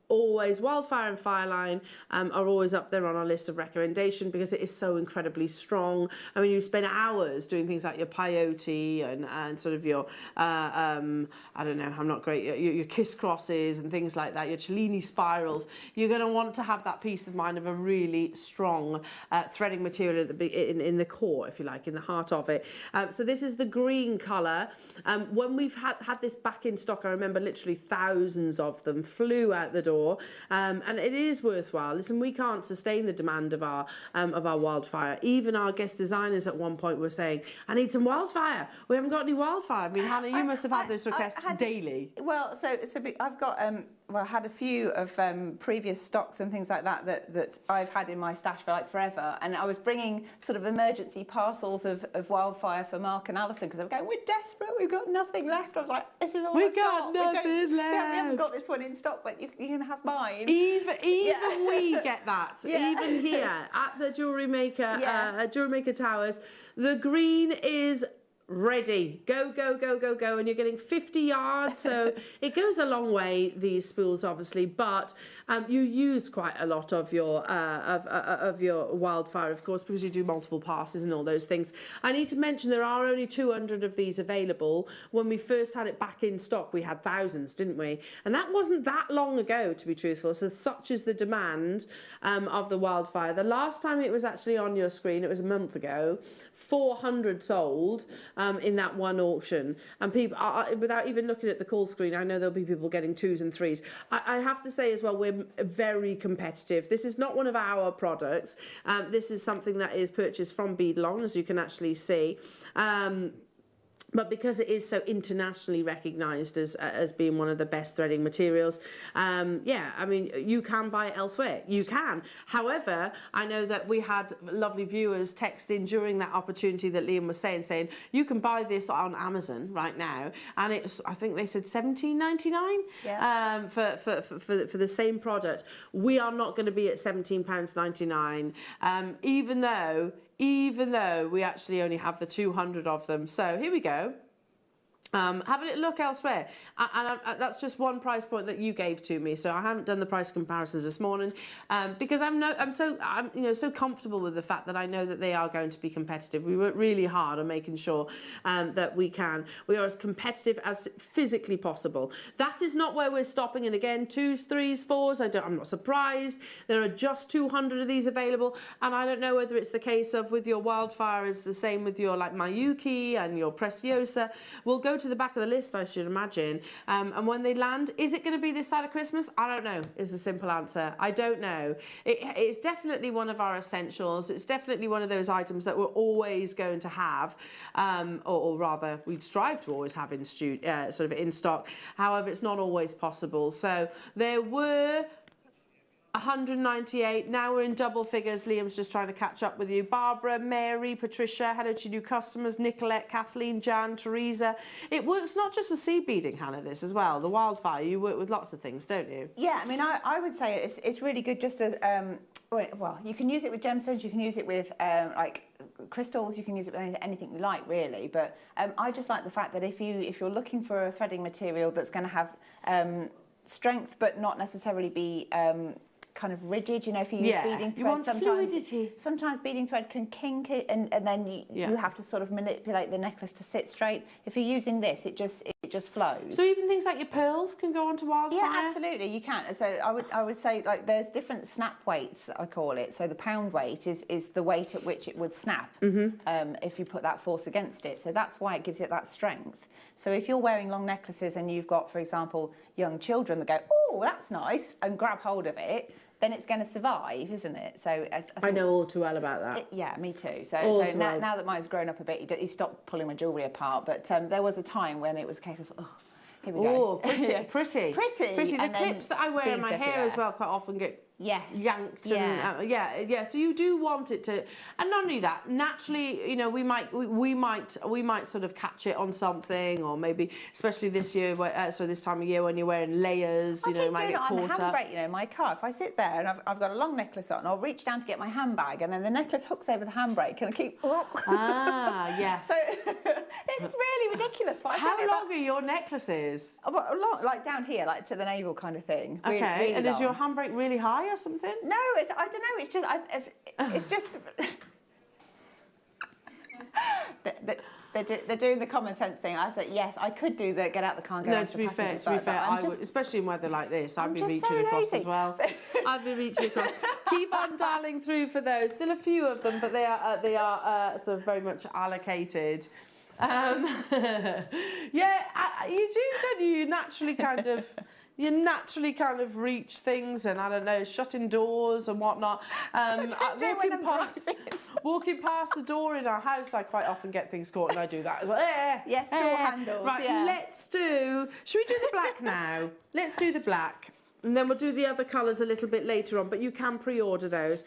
always, wildfire and fireline are always up there on our list of recommendation because it is so incredibly strong. I mean, you spend hours doing things like your peyote and sort of your I don't know, I'm not great, your kiss crosses and things like that, your Cellini spirals. You're going to want to have that peace of mind of a really strong threading material in the core, if you like, in the heart of it. So this is the green colour. When we've had this back in stock, I remember literally thousands of them flew out the door. And it is worthwhile. Listen, we can't sustain the demand of our wildfire. Even our guest designers at one point were saying, I need some wildfire. We haven't got any wildfire. I mean, Hannah, you must have had those requests daily. Well, so I've got had a few of previous stocks and things like that I've had in my stash for like forever, and I was bringing sort of emergency parcels of wildfire for Mark and Alison because I'm going, we're desperate, we've got nothing left. I was like, this is all we got nothing left. Yeah, we haven't got this one in stock, but you can have mine. Even we get that. Yeah. Even here at the Jewellery Maker, Jewellery Maker Towers, the green is ready. Go, go, go, go, go. And you're getting 50 yards. So it goes a long way, these spools, obviously, but you use quite a lot of your wildfire, of course, because you do multiple passes and all those things. I need to mention there are only 200 of these available. When we first had it back in stock, we had thousands, didn't we? And that wasn't that long ago, to be truthful. So such is the demand of the wildfire. The last time it was actually on your screen, it was a month ago, 400 sold. in that one auction. And people, without even looking at the call screen, I know there'll be people getting 2s and 3s. I have to say as well, we're very competitive. This is not one of our products. This is something that is purchased from Beadalong, as you can actually see. But because it is so internationally recognised as being one of the best threading materials, yeah, I mean, you can buy it elsewhere. You can. However, I know that we had lovely viewers text in during that opportunity that Liam was saying, you can buy this on Amazon right now, and it's, I think they said $17.99 for the same product. We are not going to be at £17.99, even though we actually only have the 200 of them. So here we go. Have a little look elsewhere, and that's just one price point that you gave to me. So I haven't done the price comparisons this morning because I'm so comfortable with the fact that I know that they are going to be competitive. We work really hard on making sure that we are as competitive as physically possible. That is not where we're stopping. And again, 2s, 3s, 4s. I'm not surprised. There are just 200 of these available, and I don't know whether it's the case of with your Wildfire is the same with your like Mayuki and your Preciosa. We'll go to the back of the list, I should imagine, and when they land, is it going to be this side of Christmas? I don't know is the simple answer. I don't know. It's definitely one of our essentials. It's definitely one of those items that we're always going to have, or rather we'd strive to always have in sort of in stock. However, it's not always possible. So there were 198. Now we're in double figures. Liam's just trying to catch up with you. Barbara, Mary, Patricia, hello to new customers. Nicolette, Kathleen, Jan, Teresa. It works not just with seed beading, Hannah, this as well. The Wildfire, you work with lots of things, don't you? Yeah, I mean, I would say it's really good just as, well, you can use it with gemstones, you can use it with like crystals, you can use it with anything you like, really. But I just like the fact that if you're looking for a threading material that's going to have strength but not necessarily be kind of rigid, you know, if you use beading thread, sometimes beading thread can kink it, and then you have to sort of manipulate the necklace to sit straight. If you're using this, it just flows. So even things like your pearls can go onto Wildfire? Yeah, absolutely, you can. So I would say, like, there's different snap weights, I call it. So the pound weight is the weight at which it would snap if you put that force against it. So that's why it gives it that strength. So if you're wearing long necklaces and you've got, for example, young children that go, oh, that's nice, and grab hold of it, then it's going to survive, isn't it? So I know all too well about that. Yeah, me too. So now that mine's grown up a bit, he stopped pulling my jewellery apart. But there was a time when it was a case of, oh, here we go. Oh, pretty. The clips that I wear in my hair as well quite often get yanked. Yeah. And, so you do want it to, and not only that, naturally, you know, we might sort of catch it on something, or maybe especially this year, this time of year when you're wearing layers, you know, you might get caught up. On the handbrake, you know, my car, if I sit there and I've got a long necklace on, I'll reach down to get my handbag, and then the necklace hooks over the handbrake, and I keep. Yeah. So it's really ridiculous. But how long are your necklaces? Well, a lot, like down here, like to the navel kind of thing. Okay. Really and is your handbrake really high or something? No, I don't know. It's just it's just they're doing the common sense thing. I said yes, I could do the get out the car and go. No, to be fair, I would, especially in weather like this, I'd be reaching across as well. I'd be reaching across. Keep on dialing through for those. Still a few of them, but they are sort of very much allocated. Yeah, you do, don't you? You naturally kind of reach things, and I don't know, shutting doors and whatnot. Walking past the door in our house, I quite often get things caught, and I do that as well. Yes, door handles. Right, should we do the black now? Let's do the black. And then we'll do the other colours a little bit later on, but you can pre-order those.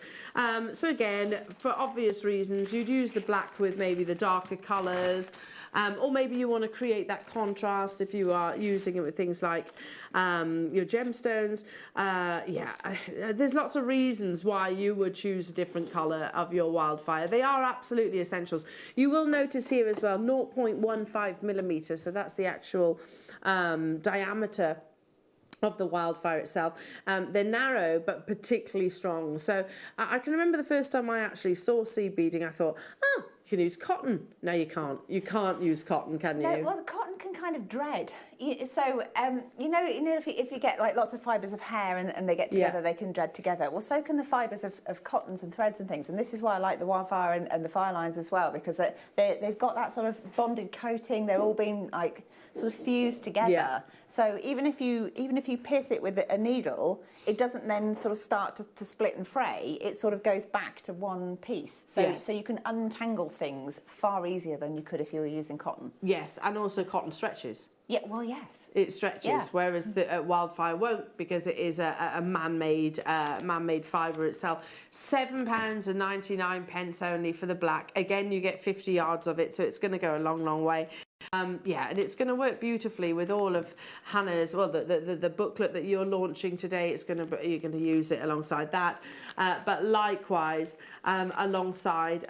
So again, for obvious reasons, you'd use the black with maybe the darker colours, or maybe you want to create that contrast if you are using it with things like your gemstones. There's lots of reasons why you would choose a different colour of your Wildfire. They are absolutely essentials. You will notice here as well 0.15 millimetres, so that's the actual diameter of the Wildfire itself. They're narrow but particularly strong. So I can remember the first time I actually saw seed beading, I thought, you can use cotton. No, you can't. You can't use cotton, can you? No, well, the cotton can kind of dread. So if you get like lots of fibres of hair and they get together, they can dread together. Well, so can the fibres of cottons and threads and things. And this is why I like the wildfire and the fire lines as well, because they've got that sort of bonded coating. They're all been like sort of fused together. Yeah. So even if you pierce it with a needle, it doesn't then sort of start to split and fray. It sort of goes back to one piece. So you can untangle things far easier than you could if you were using cotton. Yes, and also cotton stretches. Yeah, well, yes. It stretches, whereas the wildfire won't, because it is a man-made fibre itself. £7.99 only for the black. Again, you get 50 yards of it, so it's going to go a long, long way. And it's going to work beautifully with all of Hannah's, well, the booklet that you're launching today. You're going to use it alongside that, but likewise alongside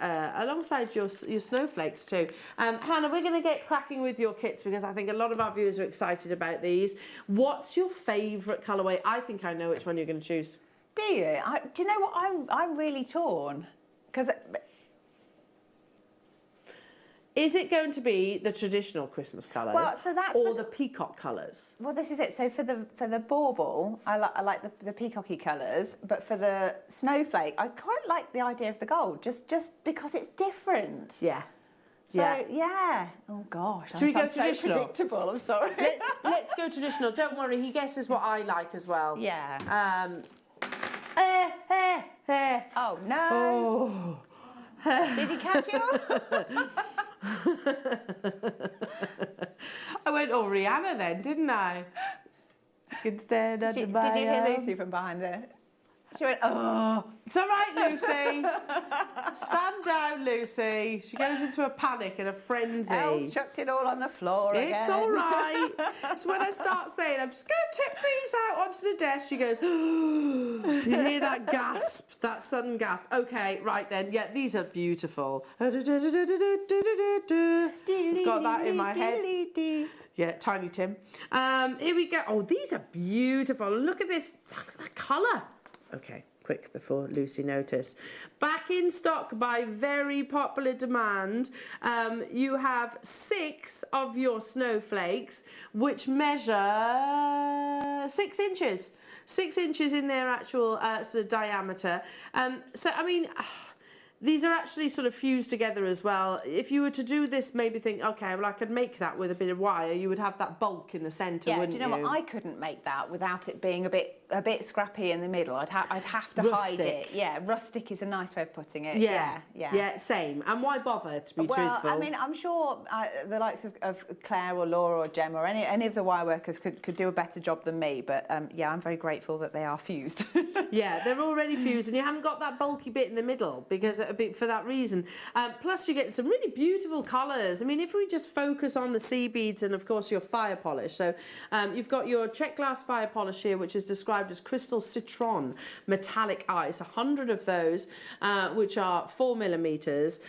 your snowflakes too. Hannah, we're going to get cracking with your kits, because I think a lot of our viewers are excited about these. What's your favourite colourway? I think I know which one you're going to choose. Do you? Do you know what? I'm really torn, because. Is it going to be the traditional Christmas colours, or the peacock colours? Well, this is it. So for the bauble, I like the peacocky colours, but for the snowflake, I quite like the idea of the gold, just because it's different. Yeah. So, yeah. Oh gosh. Should we go traditional? So predictable. I'm sorry. Let's go traditional. Don't worry, he guesses what I like as well. Yeah. Oh no. Oh. Did he catch you? I went, Rihanna then, didn't I? Instead, did you hear Lucy from behind there? She went, oh. It's all right, Lucy. Stand down, Lucy. She goes into a panic and a frenzy. Els chucked it all on the floor again. It's all right. So when I start saying, I'm just going to tip these out onto the desk, she goes, you hear that gasp, that sudden gasp. Okay, right then. Yeah, these are beautiful. I've got that in my head. Yeah, Tiny Tim. Here we go. Oh, these are beautiful. Look at this. Look at that colour. Okay, quick before Lucy noticed. Back in stock by very popular demand. You have 6 of your snowflakes, which measure 6 inches. 6 inches in their actual sort of diameter. So, I mean, these are actually sort of fused together as well. If you were to do this, maybe think, okay, well, I could make that with a bit of wire. You would have that bulk in the centre, wouldn't you? Do you know what? I couldn't make that without it being a bit scrappy in the middle. I'd have to hide it. Yeah, rustic is a nice way of putting it. Yeah, same. And why bother, to be truthful? I mean, I'm sure the likes of Claire or Laura or Gemma or any of the wire workers could do a better job than me. But yeah, I'm very grateful that they are fused. Yeah, they're already fused, and you haven't got that bulky bit in the middle, because for that reason. Plus, you get some really beautiful colours. I mean, if we just focus on the sea beads and, of course, your fire polish. So you've got your check glass fire polish here, which is described as crystal citron metallic ice. 100 of those, which are 4mm.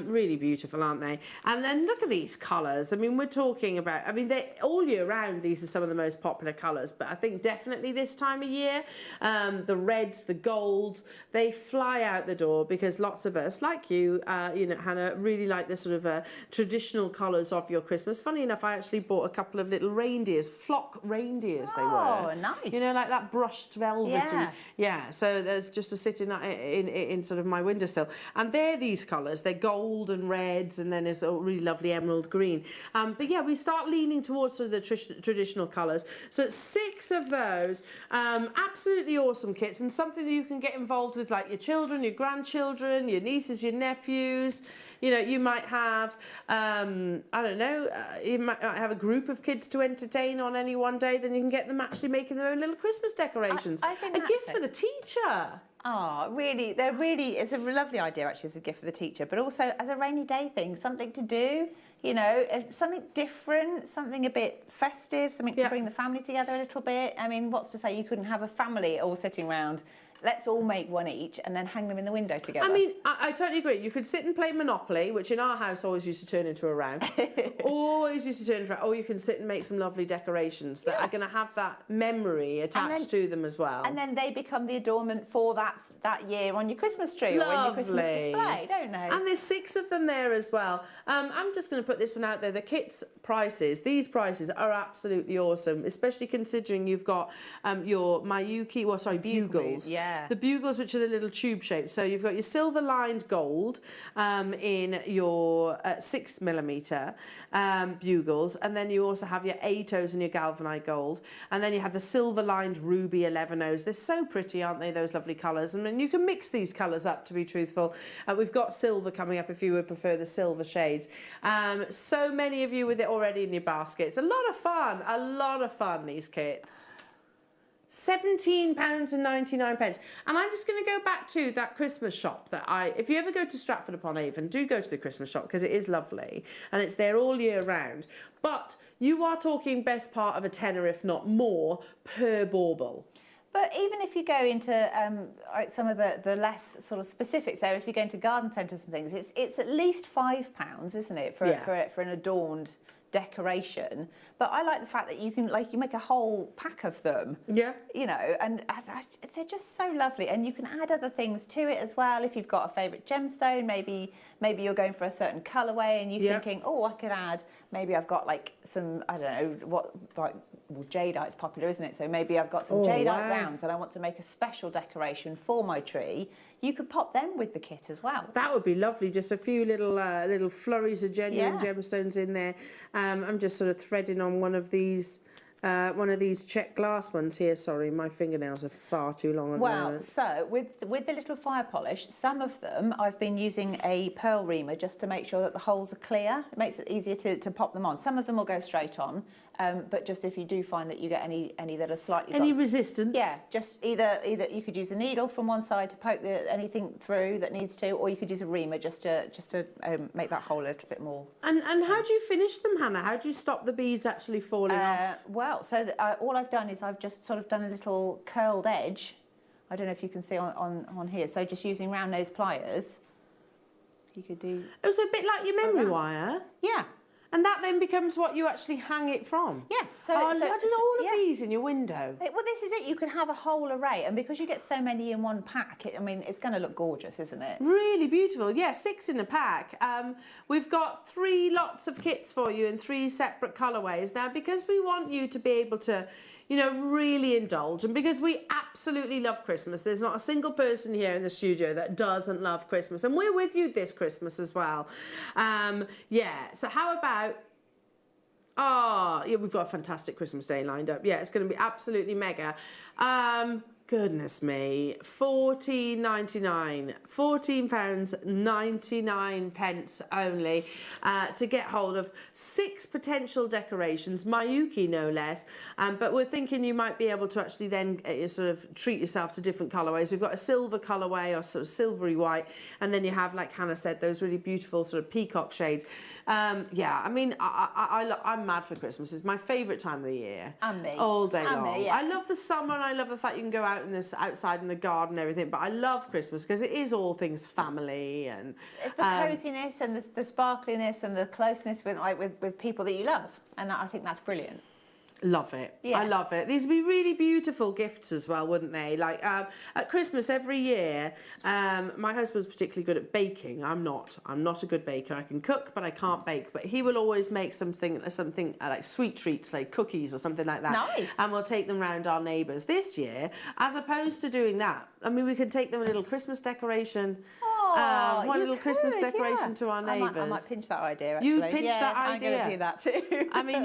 Really beautiful, aren't they? And then look at these colours. I mean, we're talking about, they all year round, these are some of the most popular colours, but I think definitely this time of year, the reds, the golds, they fly out the door, because lots of us, like you, Hannah, really like the sort of traditional colours of your Christmas. Funny enough, I actually bought a couple of little reindeers, flock reindeers they were. Oh, nice. You know, like that brushed velvety. Yeah, so there's just to sit in sort of my windowsill. And they're these colours. They're gold and reds, and then there's a really lovely emerald green. But yeah, we start leaning towards sort of the traditional colours. So 6 of those, absolutely awesome kits, and something that you can get involved with, like your children, your grandchildren, your nieces, your nephews. You know, you might have, I don't know, you might have a group of kids to entertain on any one day, then you can get them actually making their own little Christmas decorations. I think a gift for the teacher. Oh, really, it's a lovely idea actually as a gift for the teacher, but also as a rainy day thing, something to do, you know, something different, something a bit festive, something to bring the family together a little bit. I mean, what's to say you couldn't have a family all sitting around let's all make one each and then hang them in the window together. I mean, I totally agree. You could sit and play Monopoly, which in our house always used to turn into a round. Always used to turn into a round. Or you can sit and make some lovely decorations that are going to have that memory attached to them as well. And then they become the adornment for that year on your Christmas tree or in your Christmas display, don't they? And there's 6 of them there as well. I'm just going to put this one out there. The kit's prices, these prices are absolutely awesome, especially considering you've got your Mayuki, bugles. Yeah. The bugles, which are the little tube shaped. So you've got your silver lined gold in your 6mm bugles, and then you also have your 8/0s and your galvanite gold, and then you have the silver lined ruby 11/0s. They're so pretty, aren't they, those lovely colours? And then you can mix these colours up, to be truthful. We've got silver coming up if you would prefer the silver shades. So many of you with it already in your baskets. A lot of fun, these kits. £17.99. And I'm just going to go back to that Christmas shop if you ever go to Stratford-upon-Avon, do go to the Christmas shop because it is lovely and it's there all year round. But you are talking best part of a tenner, if not more, per bauble. But even if you go into some of the less sort of specific, so if you go into garden centres and things, it's at least £5, isn't it, for an adorned decoration? But I like the fact that you can you make a whole pack of them. Yeah. You know, and they're just so lovely, and you can add other things to it as well. If you've got a favourite gemstone, maybe you're going for a certain colourway, and you're thinking, oh, I could add. Maybe I've got some, I don't know jadeite's popular, isn't it? So maybe I've got some jadeite rounds, and I want to make a special decoration for my tree. You could pop them with the kit as well. That would be lovely. Just a few little flurries of genuine gemstones in there. I'm just sort of threading on one of these check glass ones here. Sorry, my fingernails are far too long. Well, so with the little fire polish, some of them I've been using a pearl reamer just to make sure that the holes are clear. It makes it easier to pop them on. Some of them will go straight on. But just if you do find that you get any that are slightly resistance, just either you could use a needle from one side to poke anything through that needs to, or you could use a reamer just to make that hole a little bit more. And how do you finish them, Hannah? How do you stop the beads actually falling off? Well, so all I've done is I've just sort of done a little curled edge. I don't know if you can see on here. So just using round nose pliers, you could do. It was a bit like your memory wire. Yeah. And that then becomes what you actually hang it from. Yeah. So imagine all of these in your window. Well, this is it. You can have a whole array, and because you get so many in one pack, it's going to look gorgeous, isn't it? Really beautiful. Yeah, 6 in a pack. We've got 3 lots of kits for you in 3 separate colourways. Now, because we want you to be able to, really indulge, and because we absolutely love Christmas, there's not a single person here in the studio that doesn't love Christmas, and we're with you this Christmas as well. So how about we've got a fantastic Christmas day lined up. Yeah, it's going to be absolutely mega. Goodness me, £14.99, £14.99 only to get hold of 6 potential decorations, Mayuki no less. But we're thinking you might be able to actually then sort of treat yourself to different colourways. We've got a silver colourway or sort of silvery white, and then you have, like Hannah said, those really beautiful sort of peacock shades. I'm mad for Christmas. It's my favourite time of the year. And me. All day and long. Me, yeah. I love the summer, and I love the fact you can go out outside in the garden and everything, but I love Christmas because it is all things family and the coziness and the sparkliness and the closeness with people that you love, and I think that's brilliant. Love it. Yeah. I love it. These would be really beautiful gifts as well, wouldn't they? Like at Christmas every year, my husband's particularly good at baking. I'm not a good baker. I can cook, but I can't bake. But he will always make something like sweet treats, like cookies or something like that. Nice. And we'll take them round our neighbours. This year, as opposed to doing that, we can take them a little Christmas decoration. One little Christmas decoration to our neighbours. I might pinch that idea, actually. You pinch that idea. I'm going to do that too.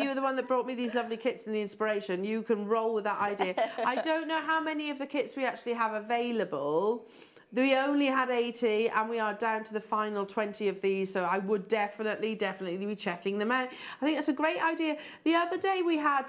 You were the one that brought me these lovely kits and the inspiration. You can roll with that idea. I don't know how many of the kits we actually have available. We only had 80, and we are down to the final 20 of these, so I would definitely be checking them out. I think that's a great idea. The other day we had,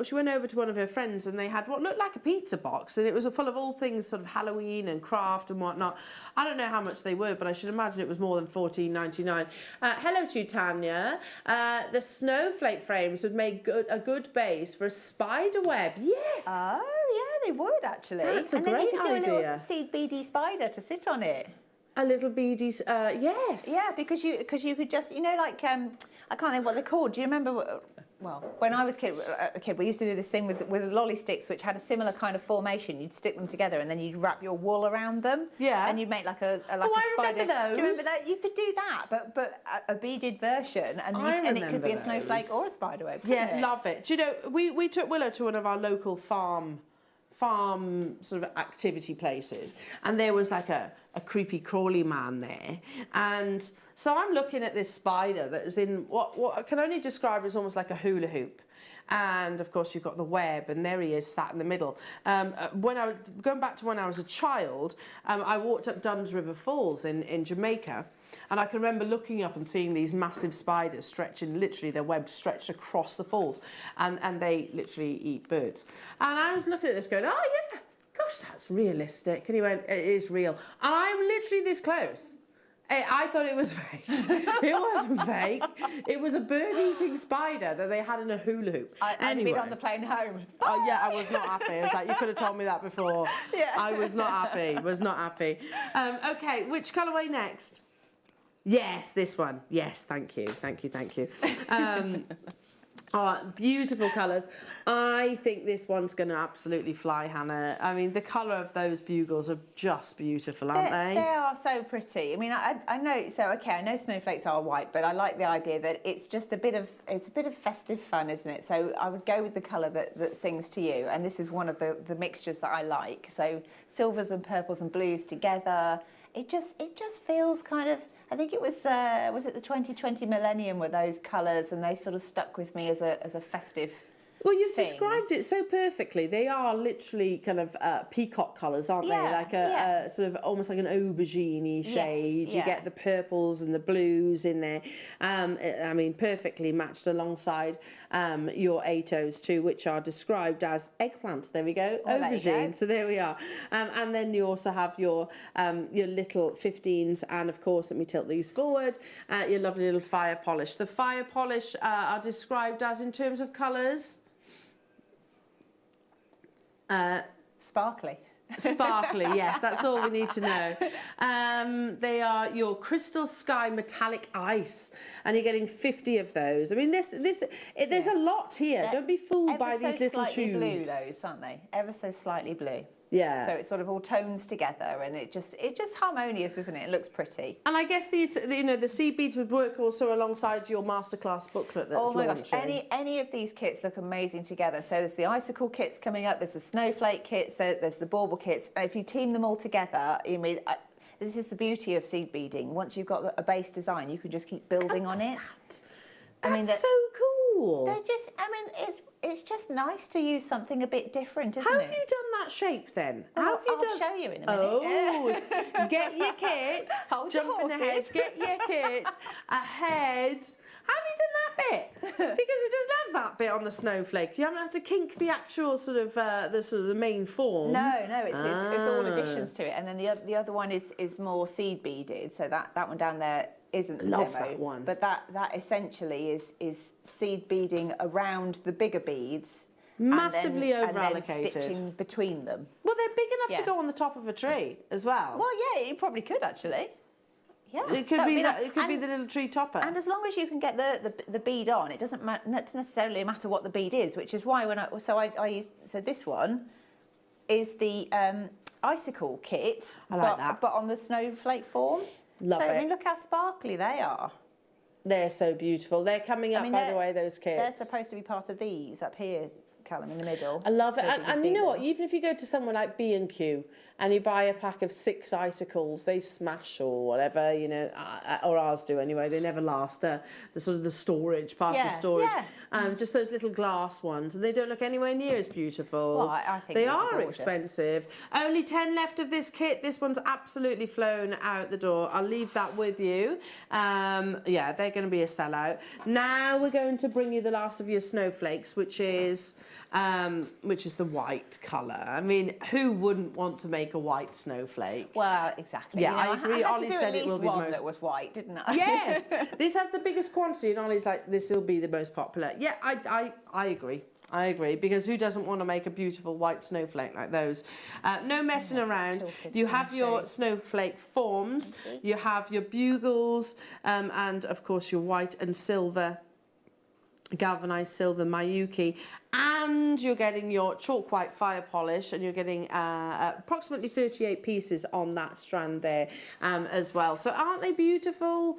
she went over to one of her friends, and they had what looked like a pizza box, and it was full of all things sort of Halloween and craft and whatnot. I don't know how much they were, but I should imagine it was more than £14.99. Hello to you, Tanya. The snowflake frames would make a good base for a spider web. Yes. Oh, yeah, they would actually. That's a and then great you could do a little idea. seed beady spider to sit on it. A little beady, yes. Yeah, because you could just, you know, like I can't think what they're called. Do you remember? Well, when I was a kid, we used to do this thing with lolly sticks, which had a similar kind of formation. You'd stick them together, and then you'd wrap your wool around them. Yeah. And you'd make like a I spider. remember those. Do you remember that? You could do that, but a beaded version, and it could be a snowflake or a spider web. Yeah, love it. Do you know, we took Willow to one of our local farm sort of activity places, and there was like a creepy crawly man there, and so I'm looking at this spider that is in what I can only describe as almost like a hula hoop, and of course you've got the web, and there he is sat in the middle. When I was going back to when I was a child, I walked up Duns River Falls in Jamaica, and I can remember looking up and seeing these massive spiders stretching, literally their webs stretched across the falls, and they literally eat birds. And I was looking at this going, oh yeah, gosh, that's realistic. And he went, it is real. And I'm literally this close. I thought it was fake. It wasn't fake. It was a bird-eating spider that they had in a hula hoop. I'd been on the plane home. Oh yeah, I was not happy. I was like, you could have told me that before. Yeah. I was not happy. Was not happy. Okay, which colourway next? Yes, this one. Yes, thank you. Oh, beautiful colours. I think this one's going to absolutely fly, Hannah. I mean, the colour of those bugles are just beautiful, aren't they? They are so pretty. I mean, I know. So okay, I know snowflakes are white, but I like the idea that it's just a bit of festive fun, isn't it? So I would go with the colour that sings to you, and this is one of the mixtures that I like. So silvers and purples and blues together. It just feels kind of. I think it was it the 2020 millennium were those colours, and they sort of stuck with me as a festive. Well, you've described it so perfectly. They are literally kind of peacock colours, aren't they? Like a sort of almost like an aubergine-y shade. Yes, you get the purples and the blues in there. I mean, perfectly matched alongside your ATOs too, which are described as eggplant. There we go, aubergine. There you go. So there we are. And then you also have your little 15s, and of course, let me tilt these forward. Your lovely little fire polish. The fire polish are described as, in terms of colours. Sparkly. Sparkly, yes, that's all we need to know. They are your crystal sky metallic ice, and you're getting 50 of those. I mean, there's a lot here. Don't be fooled by these little tubes. Ever so slightly blue, those, aren't they? Ever so slightly blue. Yeah. So it sort of all tones together, and it's just harmonious, isn't it? It looks pretty. And I guess these, the seed beads would work also alongside your masterclass booklet that's launching. Oh my gosh, any of these kits look amazing together. So there's the icicle kits coming up, there's the snowflake kits, there's the bauble kits. And if you team them all together, this is the beauty of seed beading. Once you've got a base design, you can just keep building on it. That's so cool. They're just, it's just nice to use something a bit different, isn't it? How have you done that shape then? I'll show you in a minute. Oh, get your kit. Hold jump your in ahead. Get your kit ahead. How have you done that bit? Because it doesn't have that bit on the snowflake. You haven't had to kink the actual sort of the main form. No, it's all additions to it. And then the other one is more seed beaded. So that one down there isn't the Love demo, that one. but that essentially is seed beading around the bigger beads, massively over and then allocated, stitching between them. Well, they're big enough to go on the top of a tree as well. Well, yeah, you probably could actually. Yeah, it could be that. It could be the little tree topper. And as long as you can get the bead on, it doesn't necessarily matter what the bead is, which is why I used this one is the icicle kit. I like that, but on the snowflake form. Love it. I mean, look how sparkly they are. They're so beautiful. They're coming up, by the way, those kits. They're supposed to be part of these up here, Callum, in the middle. I love it. And you know what? Even if you go to somewhere like B&Q and you buy a pack of 6 icicles, they smash or whatever, or ours do anyway. They never last. The sort of the storage, past the storage. Yeah. Just those little glass ones, and they don't look anywhere near as beautiful. Well, I think they these are gorgeous. expensive. Only 10 left of this kit. This one's absolutely flown out the door. I'll leave that with you. Yeah, they're going to be a sellout. Now we're going to bring you the last of your snowflakes, which is the white colour. I mean, who wouldn't want to make a white snowflake? Well, exactly. Yeah, I agree. I Ollie said it will be the most. That was white, didn't I? Yes, this has the biggest quantity, and Ollie's like, this will be the most popular. Yeah, I agree. I agree, because who doesn't want to make a beautiful white snowflake like those? No messing around. You have your snowflake forms, you have your bugles, and of course your white and silver, galvanized silver Miyuki, and you're getting your chalk white fire polish, and you're getting approximately 38 pieces on that strand there as well. So aren't they beautiful?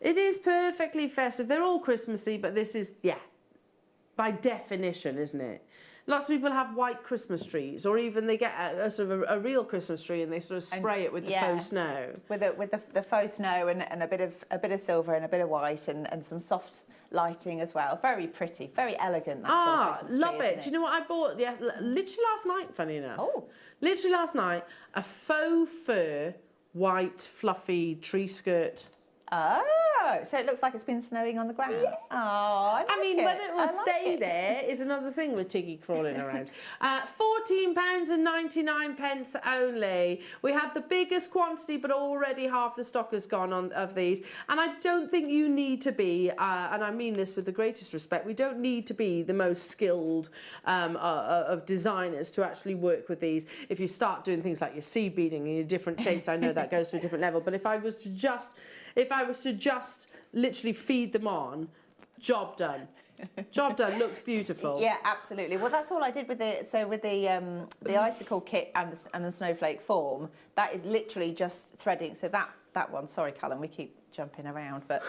It is perfectly festive. They're all Christmassy, but this is, yeah, by definition, isn't it? Lots of people have white Christmas trees, or even they get a sort of a real Christmas tree and they sort of spray it with the faux snow. With the faux snow and a bit of silver and a bit of white and some soft lighting as well. Very pretty, very elegant. That sort of Christmas love tree, it. Do you know what I bought? Yeah, literally last night. Funny enough. Oh, literally last night, a faux fur white fluffy tree skirt. Oh, so it looks like it's been snowing on the ground. Yes. Oh, I mean, whether it will stay there is another thing with Tiggy crawling around. £14.99 only. We had the biggest quantity, but already half the stock has gone on of these. And I don't think you need to be, and I mean this with the greatest respect, we don't need to be the most skilled of designers to actually work with these. If you start doing things like your seed beading and your different shapes, I know that goes to a different level. But if I was to just literally feed them on, job done. Job done. Looks beautiful. Yeah, absolutely. Well, that's all I did with the icicle kit and the snowflake form. That is literally just threading. So that one. Sorry, Callum, we keep jumping around, but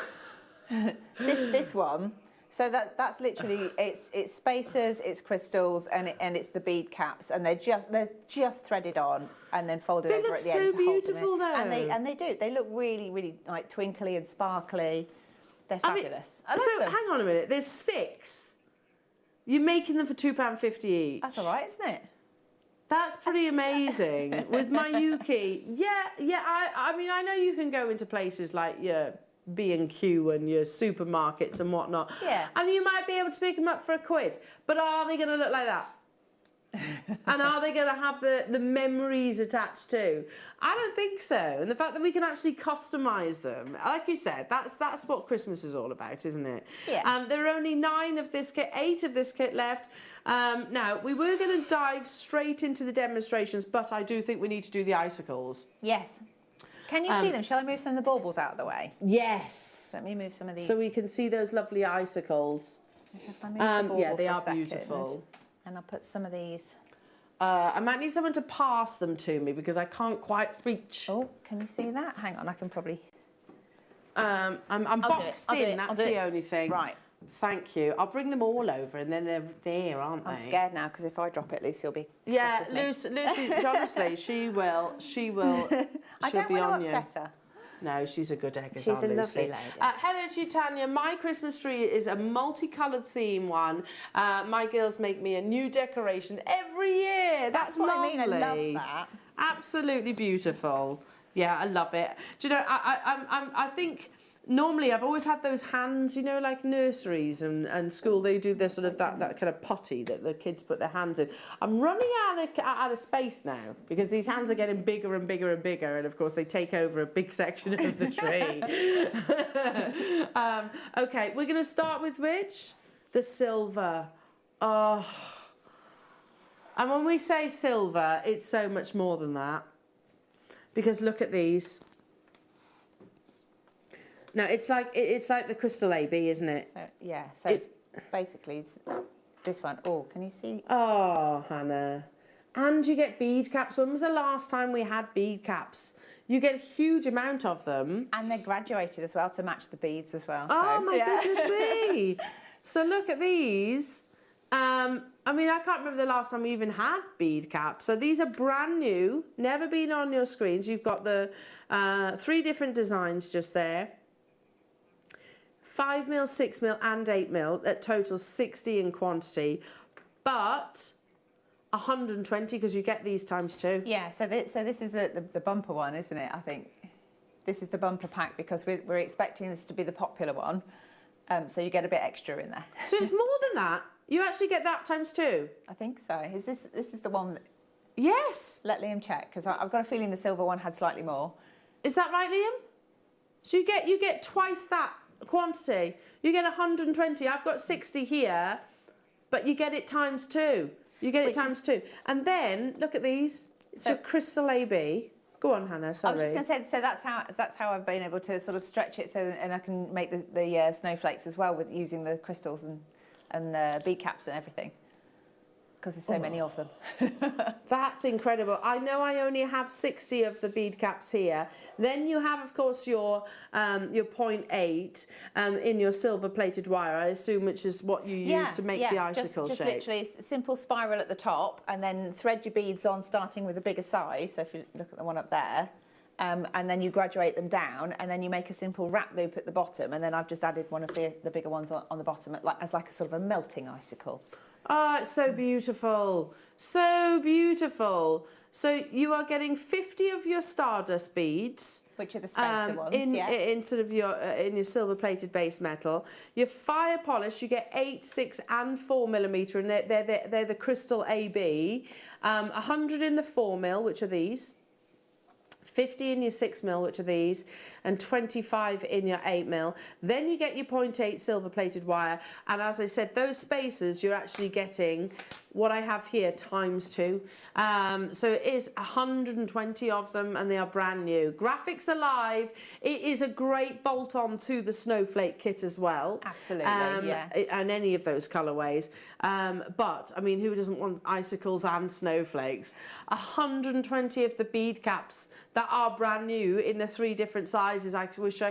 this one. So that's literally it's spacers, it's crystals, and it's the bead caps, and they're just threaded on and then folded over at the end. They look so beautiful, though. And they do. They look really, really like twinkly and sparkly. They're fabulous. I love them. Hang on a minute. There's 6. You're making them for £2.50 each. That's all right, isn't it? That's pretty amazing. With Miyuki, yeah. I mean, I know you can go into places like your B&Q and your supermarkets and whatnot. Yeah. And you might be able to pick them up for £1, but are they going to look like that? And are they going to have the memories attached too? I don't think so. And the fact that we can actually customise them, like you said, that's what Christmas is all about, isn't it? Yeah. There are only 9 of this kit, 8 of this kit left. Now, we were going to dive straight into the demonstrations, but I do think we need to do the icicles. Yes. Can you see them? Shall I move some of the baubles out of the way? Yes. Let me move some of these. So we can see those lovely icicles. If I move the bauble yeah, they for are a second, beautiful. And I'll put some of these. I might need someone to pass them to me because I can't quite reach. Oh, can you see that? Hang on, I can probably. I'm boxed in. That's the only thing. Right. Thank you. I'll bring them all over, and then they're there, aren't they? I'm scared now because if I drop it, Lucy will be. Yeah, Lucy. Honestly, she will. I don't want to upset her. No, she's a good egg. She's a lovely lady. Hello to you, Tanya. My Christmas tree is a multicoloured theme one. My girls make me a new decoration every year. That's lovely. What I mean. I love that. Absolutely beautiful. Yeah, I love it. Do you know? I think. Normally, I've always had those hands, you know, like nurseries and school, they do this sort of that kind of putty that the kids put their hands in. I'm running out of space now because these hands are getting bigger and bigger and bigger, and of course they take over a big section of the tree. Okay, we're going to start with which? The silver. Oh. And when we say silver, it's so much more than that. Because look at these. No, it's like the crystal AB, isn't it? So, yeah. So it's basically this one. Oh, can you see? Oh, Hannah. And you get bead caps. When was the last time we had bead caps? You get a huge amount of them. And they're graduated as well to match the beads as well. Oh, my goodness me. So look at these. I mean, I can't remember the last time we even had bead caps. So these are brand new, never been on your screens. You've got the 3 different designs just there. 5mm, 6mm and 8mm, that totals 60 in quantity, but 120 because you get these times 2. Yeah, so this is the bumper one, isn't it? I think this is the bumper pack because we're expecting this to be the popular one, so you get a bit extra in there. So it's more than that. You actually get that times 2. I think so. This is the one? Yes. Let Liam check because I've got a feeling the silver one had slightly more. Is that right, Liam? So you get twice that quantity. You get 120. I've got 60 here, but you get it times 2. You get it times 2. And then, look at these. It's a crystal AB. Go on, Hannah, sorry. I was just going to say, so that's how I've been able to sort of stretch it, and I can make the snowflakes as well with using the crystals and bead caps and everything. Because there's so many of them. That's incredible. I know I only have 60 of the bead caps here. Then you have, of course, your 0.8 in your silver-plated wire, I assume, which is what you use to make the icicle just shape. literally a simple spiral at the top, and then thread your beads on, starting with a bigger size. So if you look at the one up there, and then you graduate them down, and then you make a simple wrap loop at the bottom, and then I've just added one of the bigger ones on the bottom as like a sort of a melting icicle. Oh, it's so beautiful. So beautiful. So you are getting 50 of your stardust beads, which are the spacer ones, in sort of your in your silver-plated base metal. Your fire polish, you get 8, 6, and 4 millimeter, and they're the crystal AB. 100 in the 4 mil, which are these. 50 in your 6 mil, which are these, and 25 in your 8 mil. Then you get your 0.8 silver-plated wire, and as I said, those spacers, you're actually getting what I have here times 2. So it is 120 of them, and they are brand new. Graphics Alive, it is a great bolt-on to the snowflake kit as well. Absolutely, and any of those colourways. But, I mean, who doesn't want icicles and snowflakes? 120 of the bead caps that are brand new in the 3 different sizes. I wish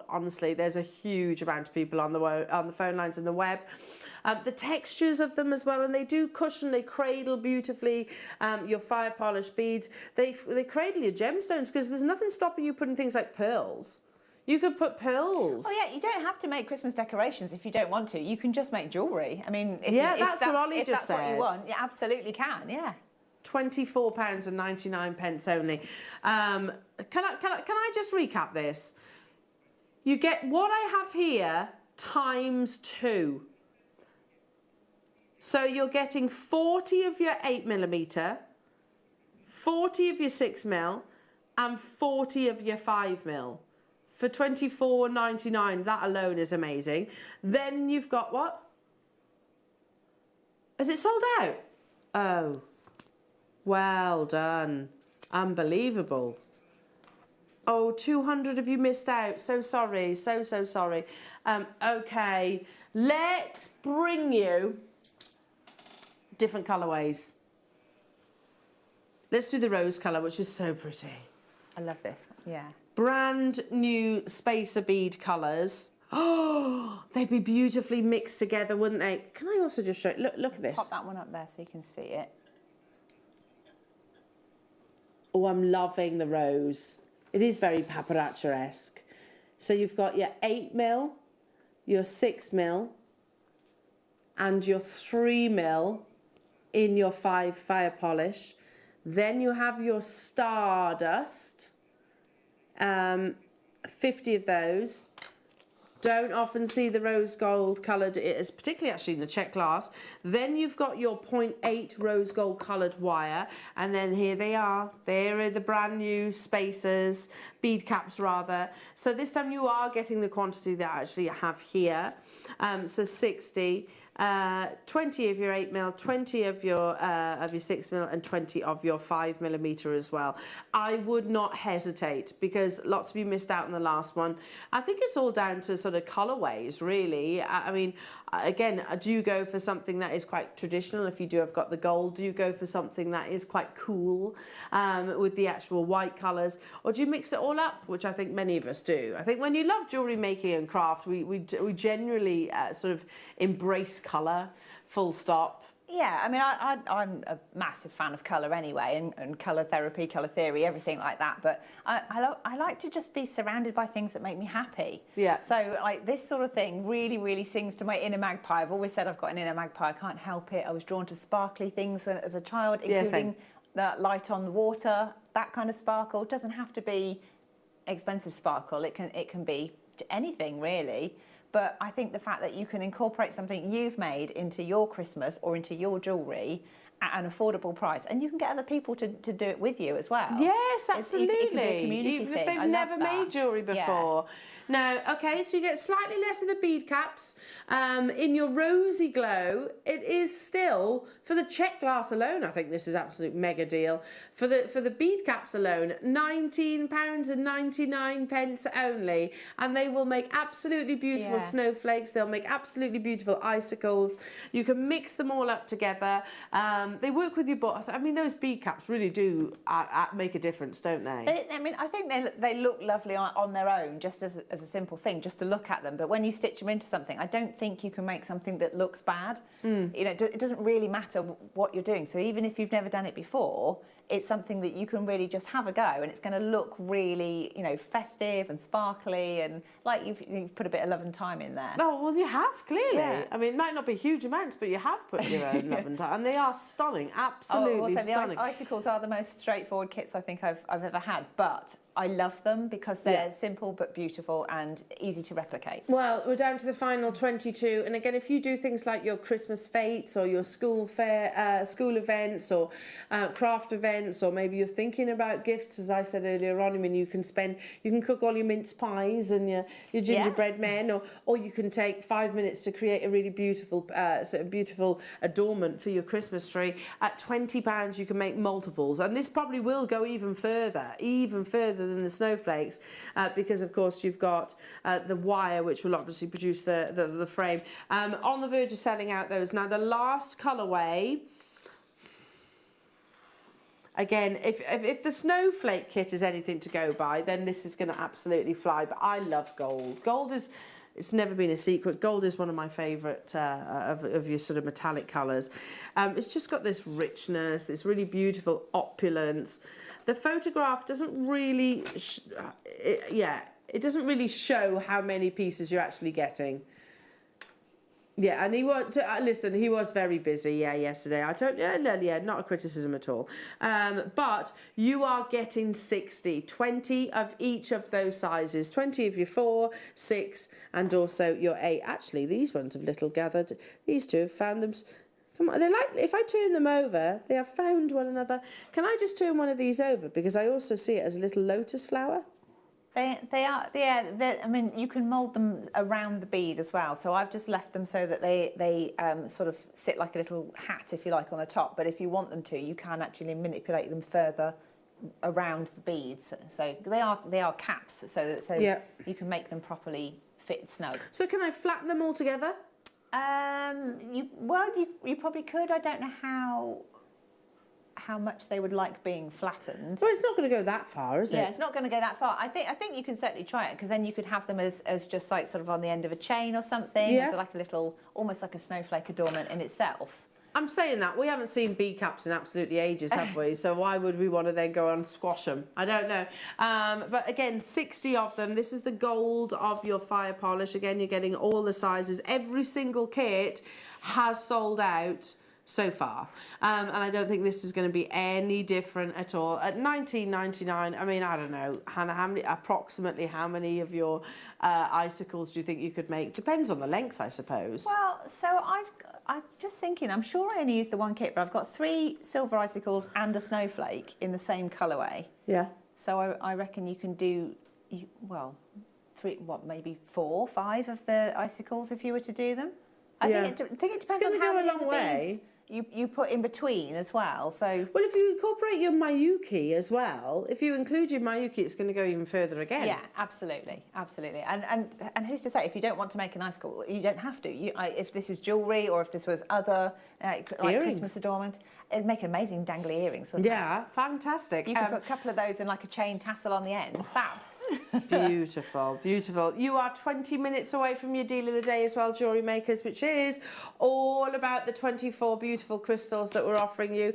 honestly, there's a huge amount of people on the phone lines and the web. The textures of them as well, and they do cushion, they cradle beautifully your fire polish beads. They cradle your gemstones, because there's nothing stopping you putting things like pearls. You could put pearls. Oh yeah, you don't have to make Christmas decorations if you don't want to. You can just make jewellery. I mean, if that's what Ollie just said. What you want, you absolutely can. Yeah. £24.99 only. Can I just recap this? You get what I have here times 2. So you're getting 40 of your 8 millimeter, 40 of your 6 mil, and 40 of your 5 mil. For £24.99, that alone is amazing. Then you've got what? Has it sold out? Oh. Well done. Unbelievable. Oh, 200 of you missed out. So sorry. So sorry. Okay. Let's bring you different colourways. Let's do the rose colour, which is so pretty. I love this. Yeah. Brand new spacer bead colours. Oh, they'd be beautifully mixed together, wouldn't they? Can I also just show you? Look at this. Pop that one up there so you can see it. Oh, I'm loving the rose. It is very paparazzi-esque. So you've got your 8 mil, your 6 mil, and your 3 mil in your 5 fire polish. Then you have your stardust, 50 of those. Don't often see the rose gold coloured, it is particularly actually in the check glass. Then you've got your 0.8 rose gold coloured wire, and then here they are. There are the brand new spacers, bead caps rather. So this time you are getting the quantity that I actually have here. So 60. 20 of your 8 mil, 20 of your 6 mil, and 20 of your 5 millimeter as well. I would not hesitate, because lots of you missed out on the last one. I think it's all down to sort of colorways, really. I mean, again, do you go for something that is quite traditional? If you do have got the gold, do you go for something that is quite cool with the actual white colors, or do you mix it all up, which I think many of us do? I think when you love jewelry making and craft, we generally sort of embrace color, full stop. Yeah, I mean, I'm a massive fan of colour anyway, and colour therapy, colour theory, everything like that. But I like to just be surrounded by things that make me happy. Yeah. So, like, this sort of thing really, really sings to my inner magpie. I've always said I've got an inner magpie. I can't help it. I was drawn to sparkly things as a child, including the light on the water, that kind of sparkle. It doesn't have to be expensive sparkle. It can be anything, really. But I think the fact that you can incorporate something you've made into your Christmas or into your jewellery at an affordable price, and you can get other people to do it with you as well. Yes, absolutely. It can be a community Even thing. if they've never made jewellery before. Yeah. Now, okay, so you get slightly less of the bead caps. In your rosy glow, it is still, for the check glass alone, I think this is absolute mega deal. For the bead caps alone, £19.99 only, and they will make absolutely beautiful snowflakes. They'll make absolutely beautiful icicles. You can mix them all up together. They work with your bottle. I mean, those bead caps really do make a difference, don't they? I mean, I think they look lovely on their own, just as a simple thing, just to look at them. But when you stitch them into something, I don't think you can make something that looks bad. You know, it doesn't really matter what you're doing. So even if you've never done it before, it's something that you can really just have a go, and it's going to look really, you know, festive and sparkly, and like you've put a bit of love and time in there. Oh, well, you have, clearly. Yeah. I mean, it might not be huge amounts, but you have put your own love and time, and they are stunning, absolutely stunning. The icicles are the most straightforward kits I think I've ever had, but I love them because they're simple but beautiful and easy to replicate. Well, we're down to the final 22, and again, if you do things like your Christmas fetes or your school events or craft events, or maybe you're thinking about gifts, as I said earlier on, I mean, you can cook all your mince pies and your gingerbread men, or you can take 5 minutes to create a really beautiful sort of beautiful adornment for your Christmas tree. At £20, you can make multiples, and this probably will go even further than the snowflakes, because of course you've got the wire, which will obviously produce the frame. On the verge of selling out those. Now the last colourway, again, if the snowflake kit is anything to go by, then this is going to absolutely fly. But I love gold. Gold is, it's never been a secret, gold is one of my favourite of your sort of metallic colours. It's just got this richness, this really beautiful opulence. The photograph doesn't really, it doesn't really show how many pieces you're actually getting. Yeah, and he was, listen, he was very busy, yesterday. Not a criticism at all. But you are getting 20 of each of those sizes, 20 of your 4, 6, and also your 8. Actually, these ones have little gathered. These two have found them. Come on, they're like, if I turn them over, they have found one another. Can I just turn one of these over? Because I also see it as a little lotus flower. They are, I mean, you can mould them around the bead as well. So I've just left them so that they sort of sit like a little hat, if you like, on the top. But if you want them to, you can actually manipulate them further around the beads. So they are caps, so you can make them properly fit snug. So can I flatten them all together? You probably could. I don't know how much they would like being flattened. Well, it's not going to go that far, is it? Yeah, it's not going to go that far. I think you can certainly try it, because then you could have them as just like sort of on the end of a chain or something. As like a little, almost like a snowflake adornment in itself. I'm saying that. We haven't seen bead caps in absolutely ages, have we? So why would we want to then go and squash them? I don't know. But again, 60 of them. This is the gold of your fire polish. Again, you're getting all the sizes. Every single kit has sold out so far, and I don't think this is going to be any different at all. At $19.99, I mean, I don't know, Hannah, approximately how many of your icicles do you think you could make? Depends on the length, I suppose. Well, so I'm just thinking, I'm sure I only used the one kit, but I've got 3 silver icicles and a snowflake in the same colourway. Yeah. So I reckon you can do, maybe 4, 5 of the icicles if you were to do them. I think it depends on how many beads you put in between as well. So well, if you incorporate your Miyuki as well, if you include your Miyuki, it's going to go even further again. Yeah, absolutely. And who's to say, if you don't want to make an icicle, you don't have to. If this is jewellery, or if this was other like Christmas adornment, it'd make amazing dangly earrings, wouldn't it? Yeah, fantastic. You could put a couple of those in like a chain tassel on the end. Fab. Beautiful, beautiful. You are 20 minutes away from your deal of the day as well, Jewellery Makers, which is all about the 24 beautiful crystals that we're offering you.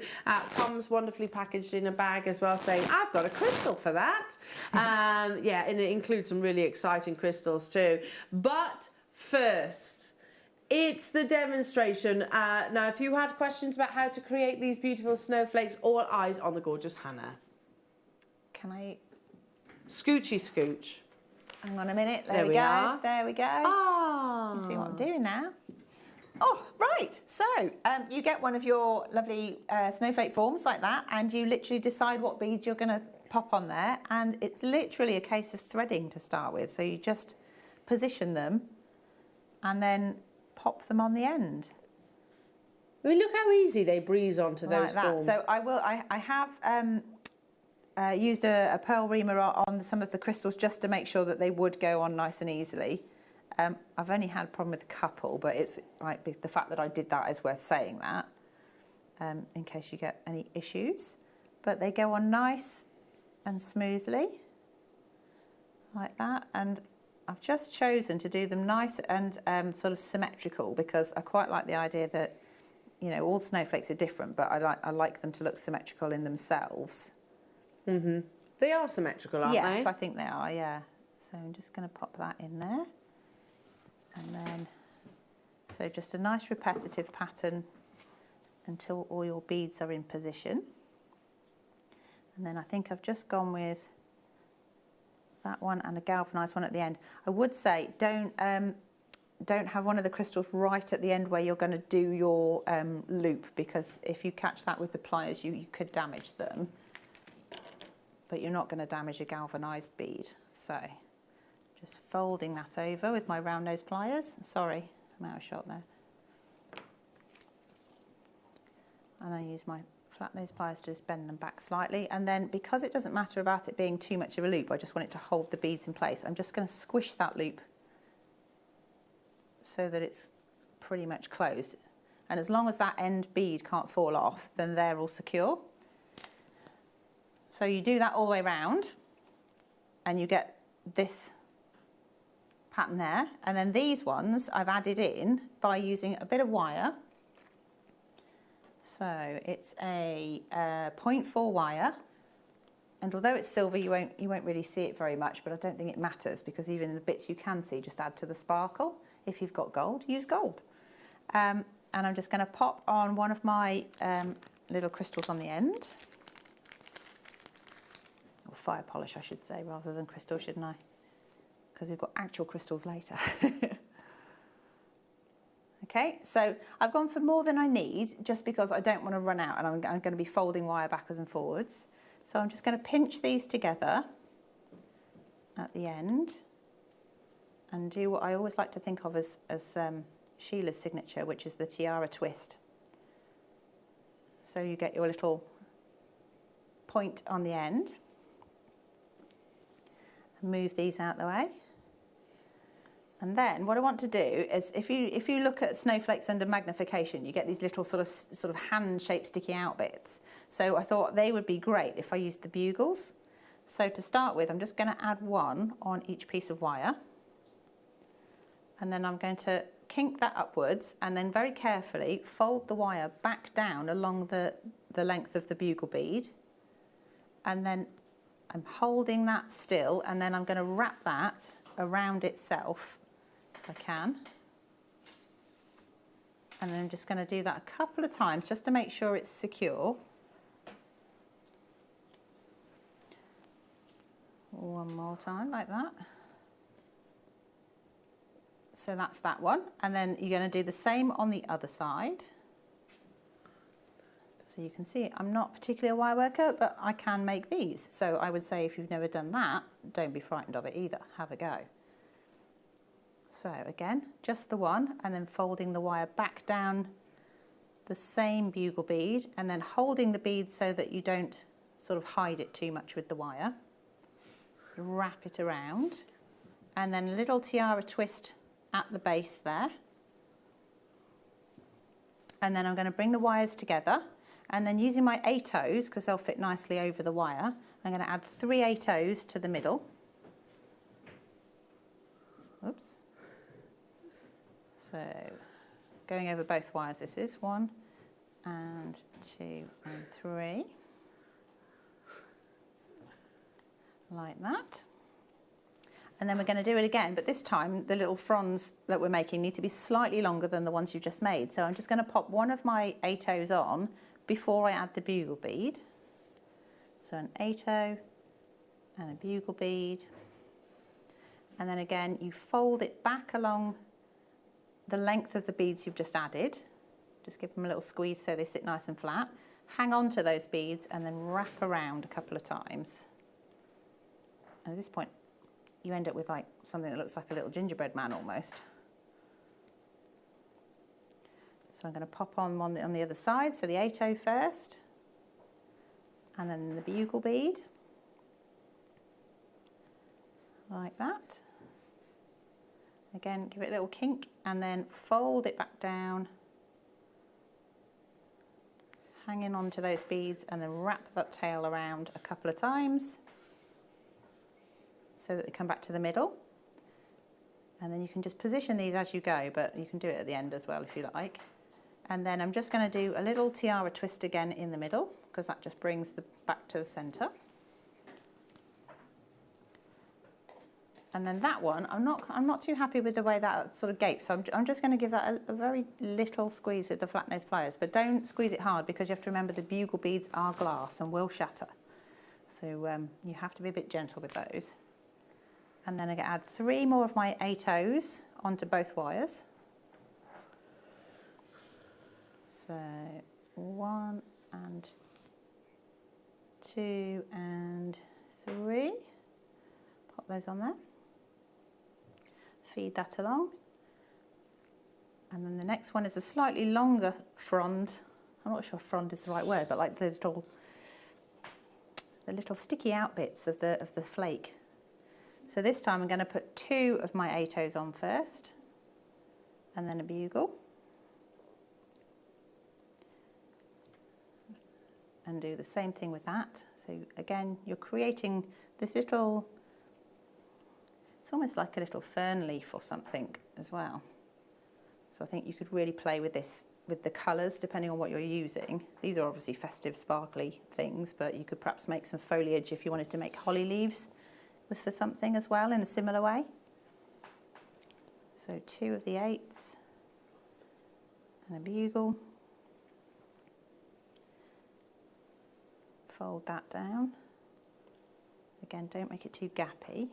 Comes wonderfully packaged in a bag as well, saying, I've got a crystal for that. And it includes some really exciting crystals too. But first, it's the demonstration. Now, if you had questions about how to create these beautiful snowflakes, all eyes on the gorgeous Hannah. Can I... Scoochy scooch. Hang on a minute. There we go. There we go. Ah. You see what I'm doing now? Oh, right. So you get one of your lovely snowflake forms like that, and you literally decide what beads you're going to pop on there, and it's literally a case of threading to start with. So you just position them and then pop them on the end. I mean, look how easy they breeze onto those like forms. So I have used a pearl reamer on some of the crystals just to make sure that they would go on nice and easily. I've only had a problem with a couple, but it's like the fact that I did that is worth saying that, in case you get any issues. But they go on nice and smoothly, like that. And I've just chosen to do them nice and sort of symmetrical, because I quite like the idea that, you know, all snowflakes are different, but I like them to look symmetrical in themselves. Mm-hmm. They are symmetrical, aren't they? Yes, I think they are, yeah. So I'm just going to pop that in there. And then, so just a nice repetitive pattern until all your beads are in position. And then I think I've just gone with that one and a galvanised one at the end. I would say don't have one of the crystals right at the end where you're going to do your loop, because if you catch that with the pliers, you could damage them. But you're not going to damage a galvanised bead. So just folding that over with my round nose pliers. Sorry, I'm out of shot there. And I use my flat nose pliers to just bend them back slightly. And then, because it doesn't matter about it being too much of a loop, I just want it to hold the beads in place. I'm just going to squish that loop so that it's pretty much closed. And as long as that end bead can't fall off, then they're all secure. So you do that all the way around and you get this pattern there. And then these ones I've added in by using a bit of wire. So it's a 0.4 wire. And although it's silver, you won't really see it very much, but I don't think it matters, because even the bits you can see just add to the sparkle. If you've got gold, use gold. And I'm just going to pop on one of my little crystals on the end. Or fire polish, I should say, rather than crystal, shouldn't I? Because we've got actual crystals later. Okay, so I've gone for more than I need, just because I don't want to run out, and I'm going to be folding wire backwards and forwards. So I'm just going to pinch these together at the end and do what I always like to think of as Sheila's signature, which is the tiara twist. So you get your little point on the end. Move these out the way. And then what I want to do is, if you look at snowflakes under magnification, you get these little sort of hand-shaped sticky out bits. So I thought they would be great if I used the bugles. So to start with, I'm just going to add one on each piece of wire. And then I'm going to kink that upwards and then very carefully fold the wire back down along the length of the bugle bead. And then I'm holding that still, and then I'm going to wrap that around itself if I can. And then I'm just going to do that a couple of times just to make sure it's secure. One more time like that. So that's that one. And then you're going to do the same on the other side. So you can see I'm not particularly a wire worker, but I can make these. So I would say if you've never done that, don't be frightened of it either. Have a go. So again, just the one, and then folding the wire back down the same bugle bead, and then holding the bead so that you don't sort of hide it too much with the wire. Wrap it around, and then a little tiara twist at the base there. And then I'm going to bring the wires together, and then using my 8/0s, because they'll fit nicely over the wire, I'm going to add 3 8/0s to the middle. Oops. So going over both wires, this is 1 and 2 and 3. Like that. And then we're going to do it again, but this time the little fronds that we're making need to be slightly longer than the ones you've just made. So I'm just going to pop one of my 8/0s on before I add the bugle bead. So an 8/0 and a bugle bead. And then again, you fold it back along the length of the beads you've just added. Just give them a little squeeze so they sit nice and flat. Hang on to those beads and then wrap around a couple of times. And at this point, you end up with like something that looks like a little gingerbread man almost. So I'm going to pop on one on the other side. So the 8/0 first, and then the bugle bead, like that. Again, give it a little kink and then fold it back down, hanging on to those beads, and then wrap that tail around a couple of times so that they come back to the middle. And then you can just position these as you go, but you can do it at the end as well if you like. And then I'm just going to do a little tiara twist again in the middle, because that just brings the back to the center. And then that one, I'm not too happy with the way that sort of gapes, so I'm just going to give that a very little squeeze with the flat nose pliers, but don't squeeze it hard because you have to remember the bugle beads are glass and will shatter. So you have to be a bit gentle with those. And then I'm going to add 3 more of my 8/0s onto both wires. So 1 and 2 and 3. Pop those on there. Feed that along. And then the next one is a slightly longer frond. I'm not sure frond is the right word, but like the little sticky out bits of the flake. So this time I'm going to put 2 of my 8/0s on first, and then a bugle. And do the same thing with that. So again, you're creating this little, it's almost like a little fern leaf or something as well. So I think you could really play with this, with the colours, depending on what you're using. These are obviously festive, sparkly things, but you could perhaps make some foliage if you wanted to make holly leaves for something as well in a similar way. So 2 of the 8s and a bugle. Fold that down. Again, don't make it too gappy.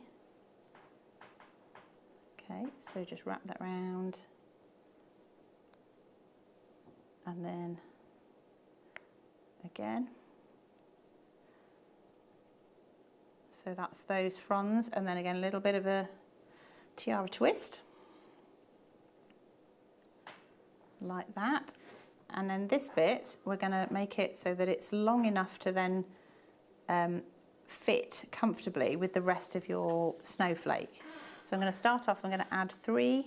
Okay, so just wrap that round. And then again. So that's those fronds, and then again a little bit of a tiara twist. Like that. And then this bit, we're going to make it so that it's long enough to then fit comfortably with the rest of your snowflake. So I'm going to start off, I'm going to add 3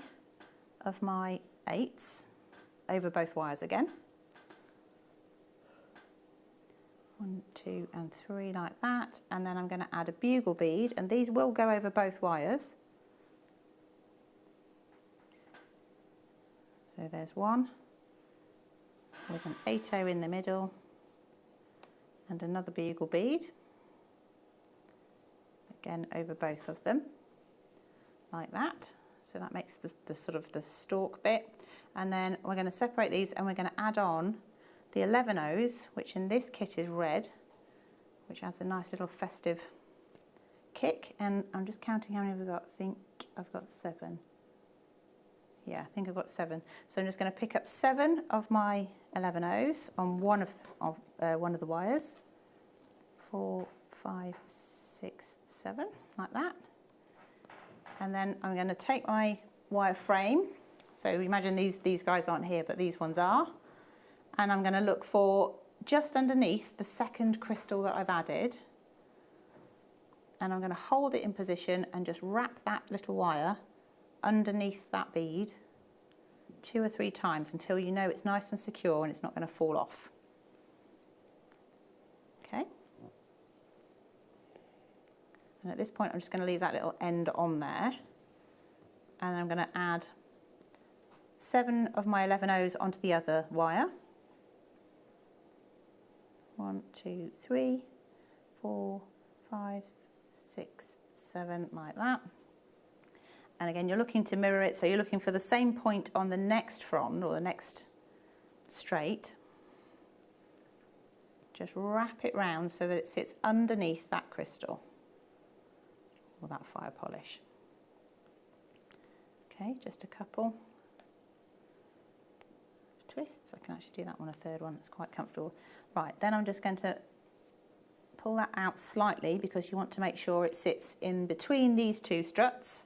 of my 8s over both wires again. 1, 2 and 3 like that, and then I'm going to add a bugle bead, and these will go over both wires. So there's one with an 8/0 in the middle and another bugle bead, again over both of them like that. So that makes the sort of the stalk bit, and then we're going to separate these and we're going to add on the 11/0s, which in this kit is red, which adds a nice little festive kick. And I'm just counting how many we've got. I think I've got 7. Yeah, I think I've got 7. So I'm just going to pick up 7 of my 11/0s on one of the wires. 4, 5, 6, 7, like that. And then I'm going to take my wire frame. So imagine these guys aren't here, but these ones are. And I'm going to look for just underneath the second crystal that I've added. And I'm going to hold it in position and just wrap that little wire underneath that bead 2 or 3 times until you know it's nice and secure and it's not going to fall off. Okay. And at this point I'm just going to leave that little end on there, and I'm going to add 7 of my 11/0s onto the other wire. 1, 2, 3, 4, 5, 6, 7, like that. And again, you're looking to mirror it, so you're looking for the same point on the next frond or the next straight. Just wrap it round so that it sits underneath that crystal or that fire polish. Okay, just a couple twists. I can actually do that one a third one, it's quite comfortable. Right, then I'm just going to pull that out slightly because you want to make sure it sits in between these two struts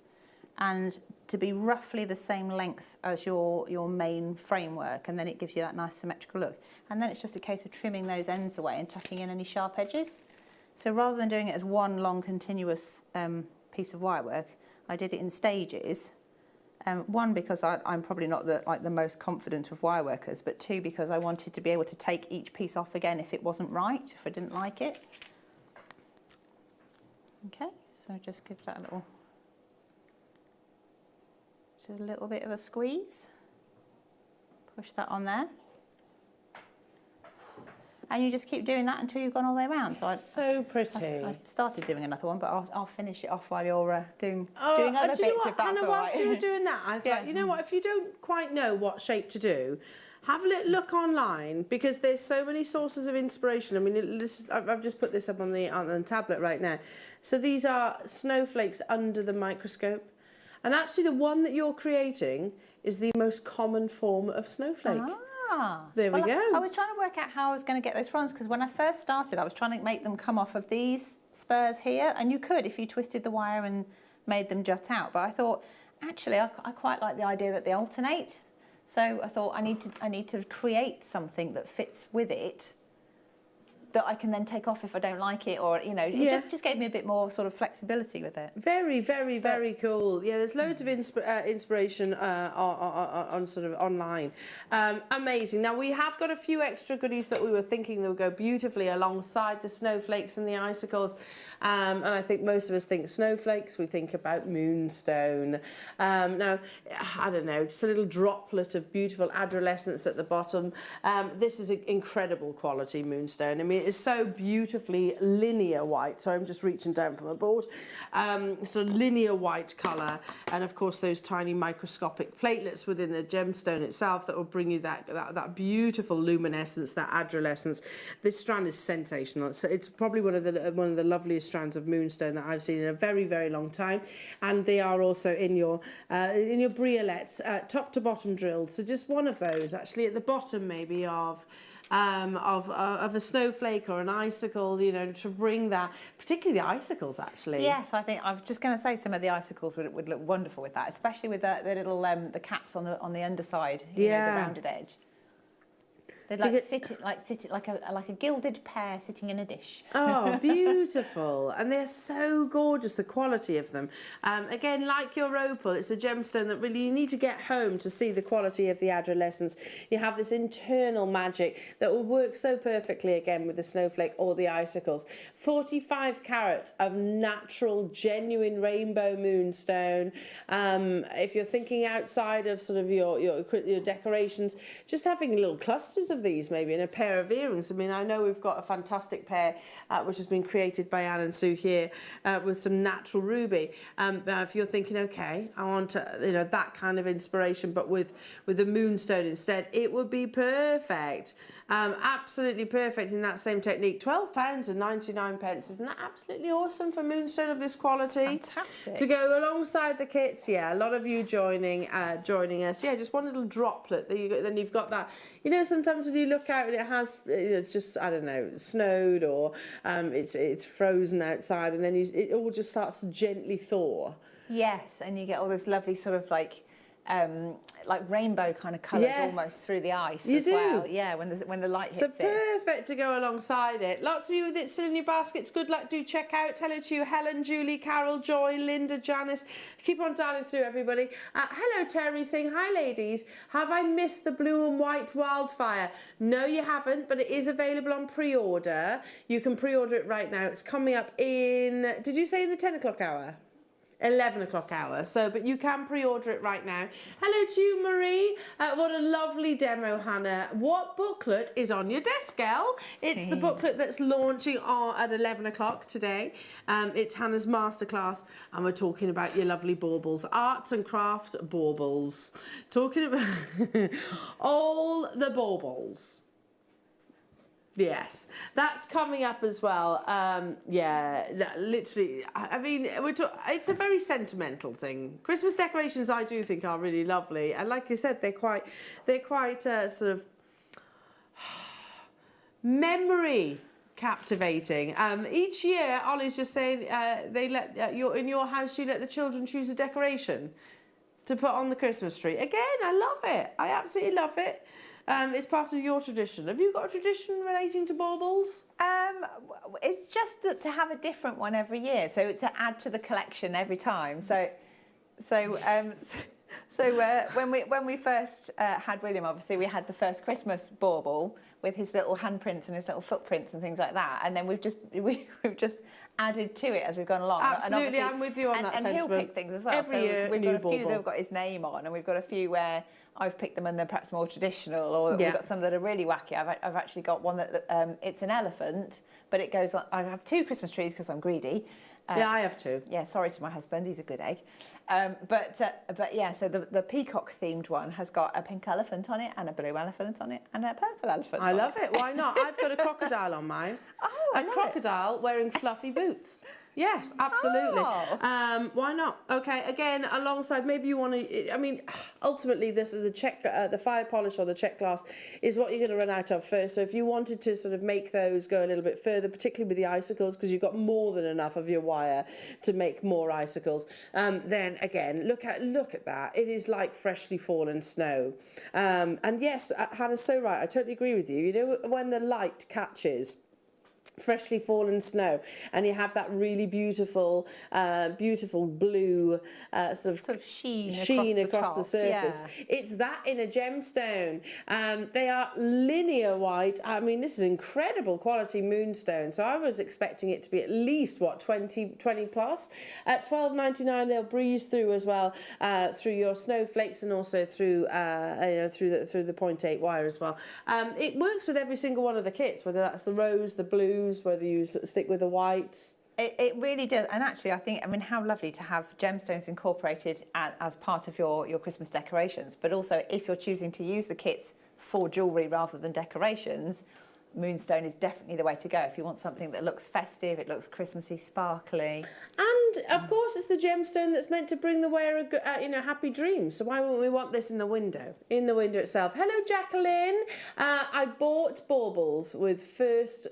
and to be roughly the same length as your main framework, and then it gives you that nice symmetrical look. And then it's just a case of trimming those ends away and tucking in any sharp edges. So rather than doing it as one long continuous piece of wire work, I did it in stages. One, because I'm probably not the most confident of wire workers, but two, because I wanted to be able to take each piece off again if it wasn't right, if I didn't like it. Okay, so just give that a little bit of a squeeze. Push that on there. And you just keep doing that until you've gone all the way around. So pretty. I started doing another one, but I'll finish it off while you're doing other bits, if that's Hannah, all whilst right. you were doing that, I thought, you know what, if you don't quite know what shape to do, have a little look online, because there's so many sources of inspiration. I mean, I've just put this up on the tablet right now. So these are snowflakes under the microscope. And actually the one that you're creating is the most common form of snowflake. There we go. I was trying to work out how I was going to get those fronds, because when I first started I was trying to make them come off of these spurs here, and you could if you twisted the wire and made them jut out, but I thought actually I quite like the idea that they alternate, so I thought I need to create something that fits with it that I can then take off if I don't like it, or it just gave me a bit more sort of flexibility with it. Very, very, very cool. Yeah, there's loads of inspiration on sort of online. Amazing. Now we have got a few extra goodies that we were thinking that would go beautifully alongside the snowflakes and the icicles. And I think most of us think snowflakes, we think about moonstone. Now, I don't know, just a little droplet of beautiful adolescence at the bottom. This is an incredible quality moonstone. I mean, it is so beautifully linear white. So I'm just reaching down from the board. Sort of linear white colour. And of course, those tiny microscopic platelets within the gemstone itself that will bring you that beautiful luminescence, that adolescence. This strand is sensational. It's probably one of the loveliest strands of moonstone that I've seen in a very, very long time, and they are also in your briolets, top to bottom drilled. So just one of those actually at the bottom, maybe of a snowflake or an icicle, to bring that, particularly the icicles actually. Yes, I think I was just going to say some of the icicles would look wonderful with that, especially with the little the caps on the underside, the rounded edge. They'd sit like a gilded pear sitting in a dish. Oh, beautiful. And they're so gorgeous, the quality of them. Again, like your opal, it's a gemstone that really you need to get home to see the quality of the adolescence. You have this internal magic that will work so perfectly, again, with the snowflake or the icicles. 45 carats of natural, genuine rainbow moonstone. If you're thinking outside of sort of your decorations, just having little clusters of these maybe in a pair of earrings. I mean, I know we've got a fantastic pair which has been created by Anne and Sue here with some natural ruby. If you're thinking, okay, I want that kind of inspiration, but with the moonstone instead, it would be perfect. Absolutely perfect in that same technique. £12.99. Isn't that absolutely awesome for moonstone of this quality? Fantastic. To go alongside the kits, yeah, a lot of you joining us. Yeah, just one little droplet. Then you've got that. Sometimes when you look out and it has, it's just, I don't know, snowed or it's frozen outside, and then it all just starts to gently thaw. Yes, and you get all this lovely sort of like rainbow kind of colours almost through the ice as well. Yeah, when the light hits it. So perfect to go alongside it. Lots of you with it still in your baskets. Good luck. Do check out. Hello to you, Helen, Julie, Carol, Joy, Linda, Janice. Keep on dialing through, everybody. Hello, Terry, saying, hi, ladies. Have I missed the blue and white wildfire? No, you haven't, but it is available on pre-order. You can pre-order it right now. It's coming up in, did you say in the 10 o'clock hour? 11 o'clock hour, but you can pre-order it right now. Hello to you, Marie. What a lovely demo, Hannah. What booklet is on your desk, girl? It's the booklet that's launching at 11 o'clock today. It's Hannah's masterclass, and we're talking about your lovely baubles, arts and craft baubles. Talking about all the baubles. Yes, that's coming up as well. Literally, I mean, it's a very sentimental thing. Christmas decorations, I do think, are really lovely, and like you said, they're quite sort of memory captivating. Each year, Ollie's just saying they let in your house. You let the children choose a decoration to put on the Christmas tree. Again, I love it. I absolutely love it. It's part of your tradition. Have you got a tradition relating to baubles? It's just to have a different one every year, so to add to the collection every time. So when we first had William, obviously we had the first Christmas bauble with his little handprints and his little footprints and things like that, and then we've just added to it as we've gone along. Absolutely, I'm with you on that sentiment. And he'll pick things as well. Every year, we've got a few bauble. that have got his name on, and we've got a few where I've picked them and they're perhaps more traditional, or we've got some that are really wacky. I've actually got one that it's an elephant, but it goes on. I have 2 Christmas trees because I'm greedy. Yeah, I have 2. Yeah, sorry to my husband, he's a good egg. But yeah, so the peacock themed one has got a pink elephant on it and a blue elephant on it and a purple elephant. I love it. Why not? I've got a crocodile on mine. Oh, a crocodile wearing fluffy boots. Yes, absolutely. Oh. Why not? Okay, again, alongside, maybe you want to, I mean, ultimately, this is the fire polish or the check glass is what you're going to run out of first. So if you wanted to sort of make those go a little bit further, particularly with the icicles, because you've got more than enough of your wire to make more icicles, then again, look at that. It is like freshly fallen snow. And yes, Hannah's so right. I totally agree with you. You know, when the light catches freshly fallen snow and you have that really beautiful blue sort of sheen across the surface. Yeah. It's that in a gemstone. They are linear white. I mean, this is incredible quality moonstone, so I was expecting it to be at least 20 plus. At $12.99 they'll breeze through as well, through your snowflakes and also through through the 0.8 wire as well. It works with every single one of the kits, whether that's the rose, the blue, whether you stick with the whites. It really does. And actually, I mean, how lovely to have gemstones incorporated as part of your Christmas decorations. But also, if you're choosing to use the kits for jewellery rather than decorations, moonstone is definitely the way to go. If you want something that looks festive, it looks Christmassy, sparkly. And of course, it's the gemstone that's meant to bring the wearer, happy dreams. So why wouldn't we want this in the window itself? Hello, Jacqueline. I bought baubles with first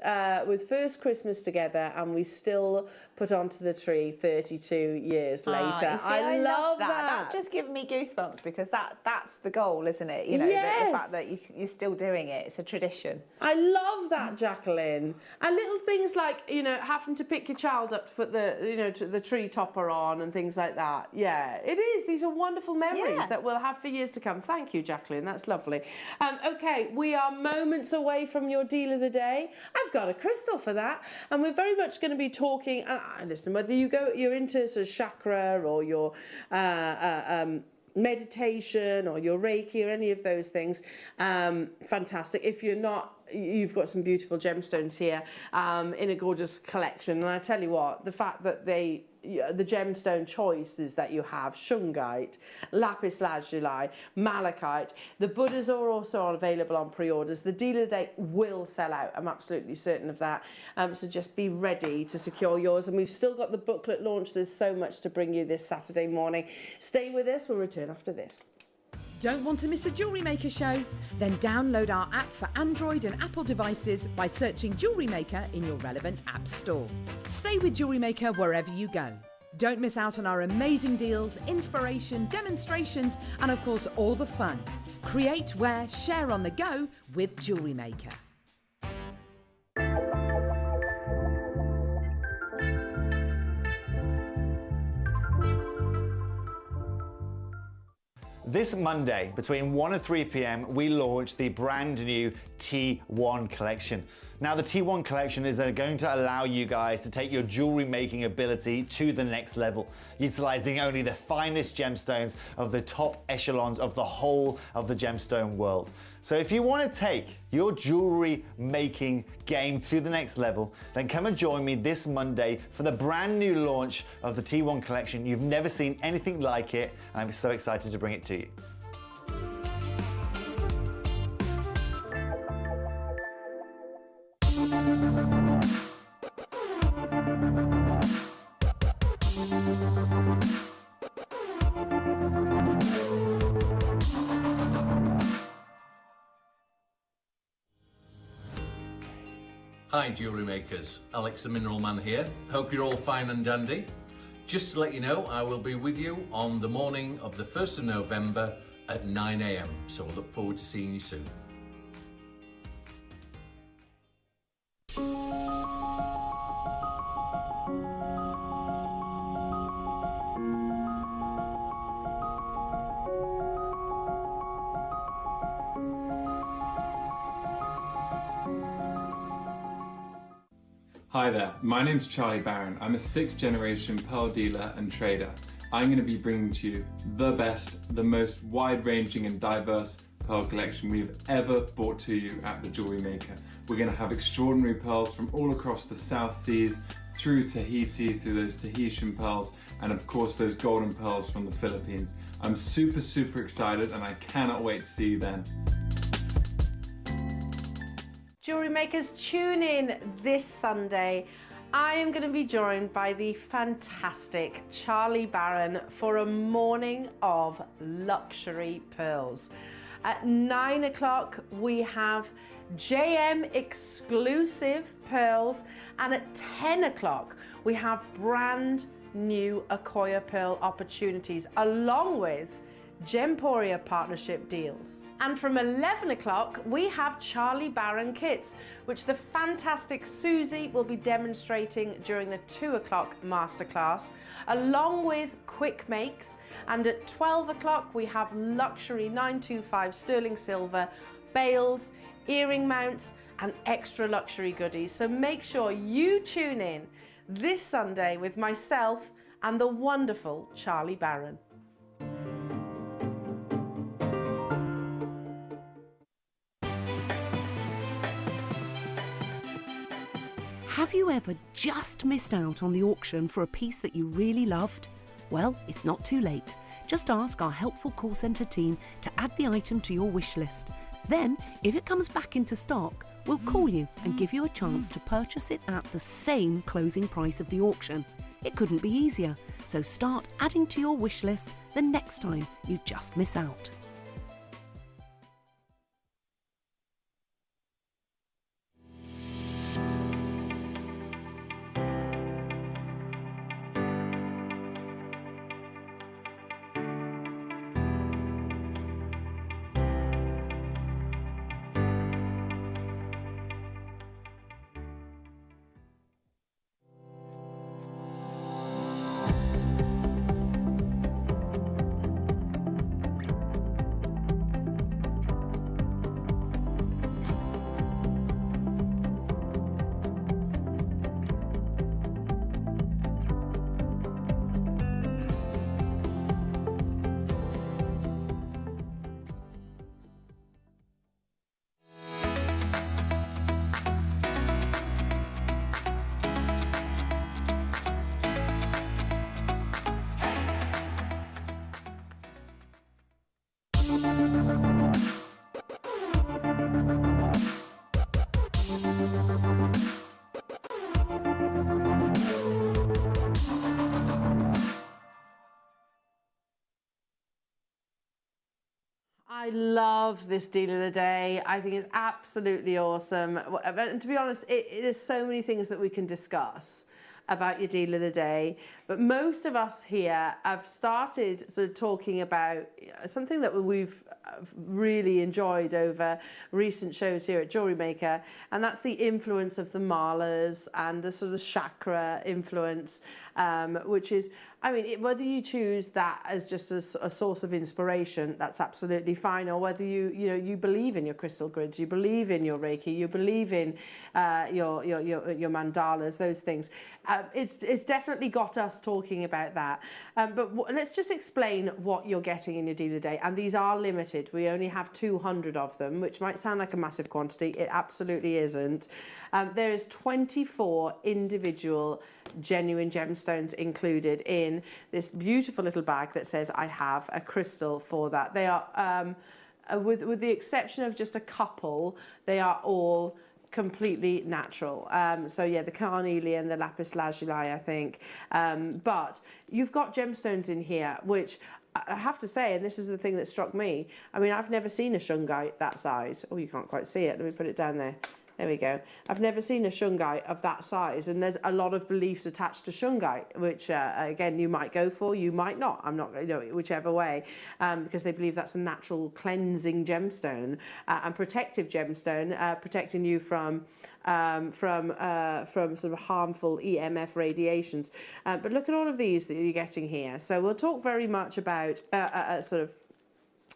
Christmas together, and we still put onto the tree 32 years later. I love that. That's just giving me goosebumps, because that's the goal, isn't it? You know, yes. the fact that you're still doing it. It's a tradition. I love that, Jacqueline. And little things like, having to pick your child up to put the tree topper on and things like that. Yeah, it is. These are wonderful memories that we'll have for years to come. Thank you, Jacqueline. That's lovely. Okay, we are moments away from your deal of the day. I've got a crystal for that, and we're very much going to be talking. Listen, whether you're into sort of chakra or your meditation or your Reiki or any of those things, fantastic. If you're not, you've got some beautiful gemstones here in a gorgeous collection. And I tell you what, the fact that the gemstone choices that you have, shungite, lapis lazuli, malachite. The Buddhas are also available on pre-orders. The deal of the day will sell out. I'm absolutely certain of that. So just be ready to secure yours. And we've still got the booklet launch. There's so much to bring you this Saturday morning. Stay with us. We'll return after this. Don't want to miss a Jewellery Maker show? Then download our app for Android and Apple devices by searching Jewellery Maker in your relevant app store. Stay with Jewellery Maker wherever you go. Don't miss out on our amazing deals, inspiration, demonstrations, and of course all the fun. Create, wear, share on the go with Jewellery Maker. This Monday, between 1 and 3 p.m, we launch the brand new T1 collection. Now, the T1 collection is going to allow you guys to take your jewelry making ability to the next level, utilizing only the finest gemstones of the top echelons of the whole of the gemstone world. So if you want to take your jewelry making game to the next level, then come and join me this Monday for the brand new launch of the T1 collection. You've never seen anything like it, and I'm so excited to bring it to you. Hi Jewellery Makers, Alex the Mineral Man here. Hope you're all fine and dandy. Just to let you know, I will be with you on the morning of the 1st of November at 9 AM, so we'll look forward to seeing you soon. Hi there, my name's Charlie Barron. I'm a 6th generation pearl dealer and trader. I'm going to be bringing to you the best, the most wide-ranging and diverse pearl collection we've ever brought to you at the Jewellery Maker. We're going to have extraordinary pearls from all across the South Seas, through Tahiti, through those Tahitian pearls, and of course those golden pearls from the Philippines. I'm super excited and I cannot wait to see you then. Jewellery Makers, tune in this Sunday. I am going to be joined by the fantastic Charlie Barron for a morning of luxury pearls. At 9 o'clock we have JM exclusive pearls, and at 10 o'clock we have brand new Accoya pearl opportunities along with Gemporia partnership deals. And from 11 o'clock we have Charlie Barron kits, which the fantastic Susie will be demonstrating during the 2 o'clock masterclass, along with quick makes. And at 12 o'clock we have luxury 925 sterling silver bales, earring mounts and extra luxury goodies. So make sure you tune in this Sunday with myself and the wonderful Charlie Barron. Have you ever just missed out on the auction for a piece that you really loved? Well, it's not too late. Just ask our helpful call centre team to add the item to your wish list. Then, if it comes back into stock, we'll call you and give you a chance to purchase it at the same closing price of the auction. It couldn't be easier, so start adding to your wish list the next time you just miss out. I love this deal of the day. I think it's absolutely awesome. And to be honest, there's so many things that we can discuss about your deal of the day, but most of us here have started sort of talking about something that we've really enjoyed over recent shows here at Jewellery Maker, and that's the influence of the malas and the sort of chakra influence, which is, I mean, whether you choose that as just a source of inspiration, that's absolutely fine, or whether you believe in your crystal grids, you believe in your Reiki, you believe in your mandalas, those things. It's definitely got us talking about that. But let's just explain what you're getting in your deal of the day. And these are limited. We only have 200 of them, which might sound like a massive quantity. It absolutely isn't. There is 24 individual genuine gemstones included in this beautiful little bag that says I have a crystal for that. They are, with the exception of just a couple, they are all completely natural. So yeah, the carnelian, the lapis lazuli, I think. But you've got gemstones in here, which I have to say, and this is the thing that struck me, I mean, I've never seen a shungite that size. Oh, you can't quite see it. Let me put it down there. There we go. I've never seen a shungite of that size, and there's a lot of beliefs attached to shungite, which again you might go for, you might not. I'm not, whichever way, because they believe that's a natural cleansing gemstone and protective gemstone, protecting you from sort of harmful EMF radiations. But look at all of these that you're getting here. So we'll talk very much about sort of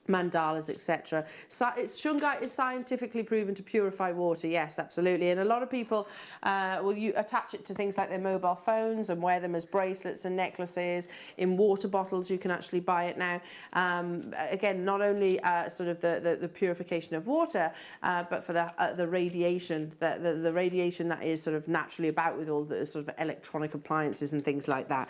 mandalas, etc. Shungite is scientifically proven to purify water. Yes, absolutely. And a lot of people will attach it to things like their mobile phones and wear them as bracelets and necklaces. In water bottles, you can actually buy it now. Again, not only sort of the purification of water, but for the radiation, the radiation that is sort of naturally about with all the sort of electronic appliances and things like that.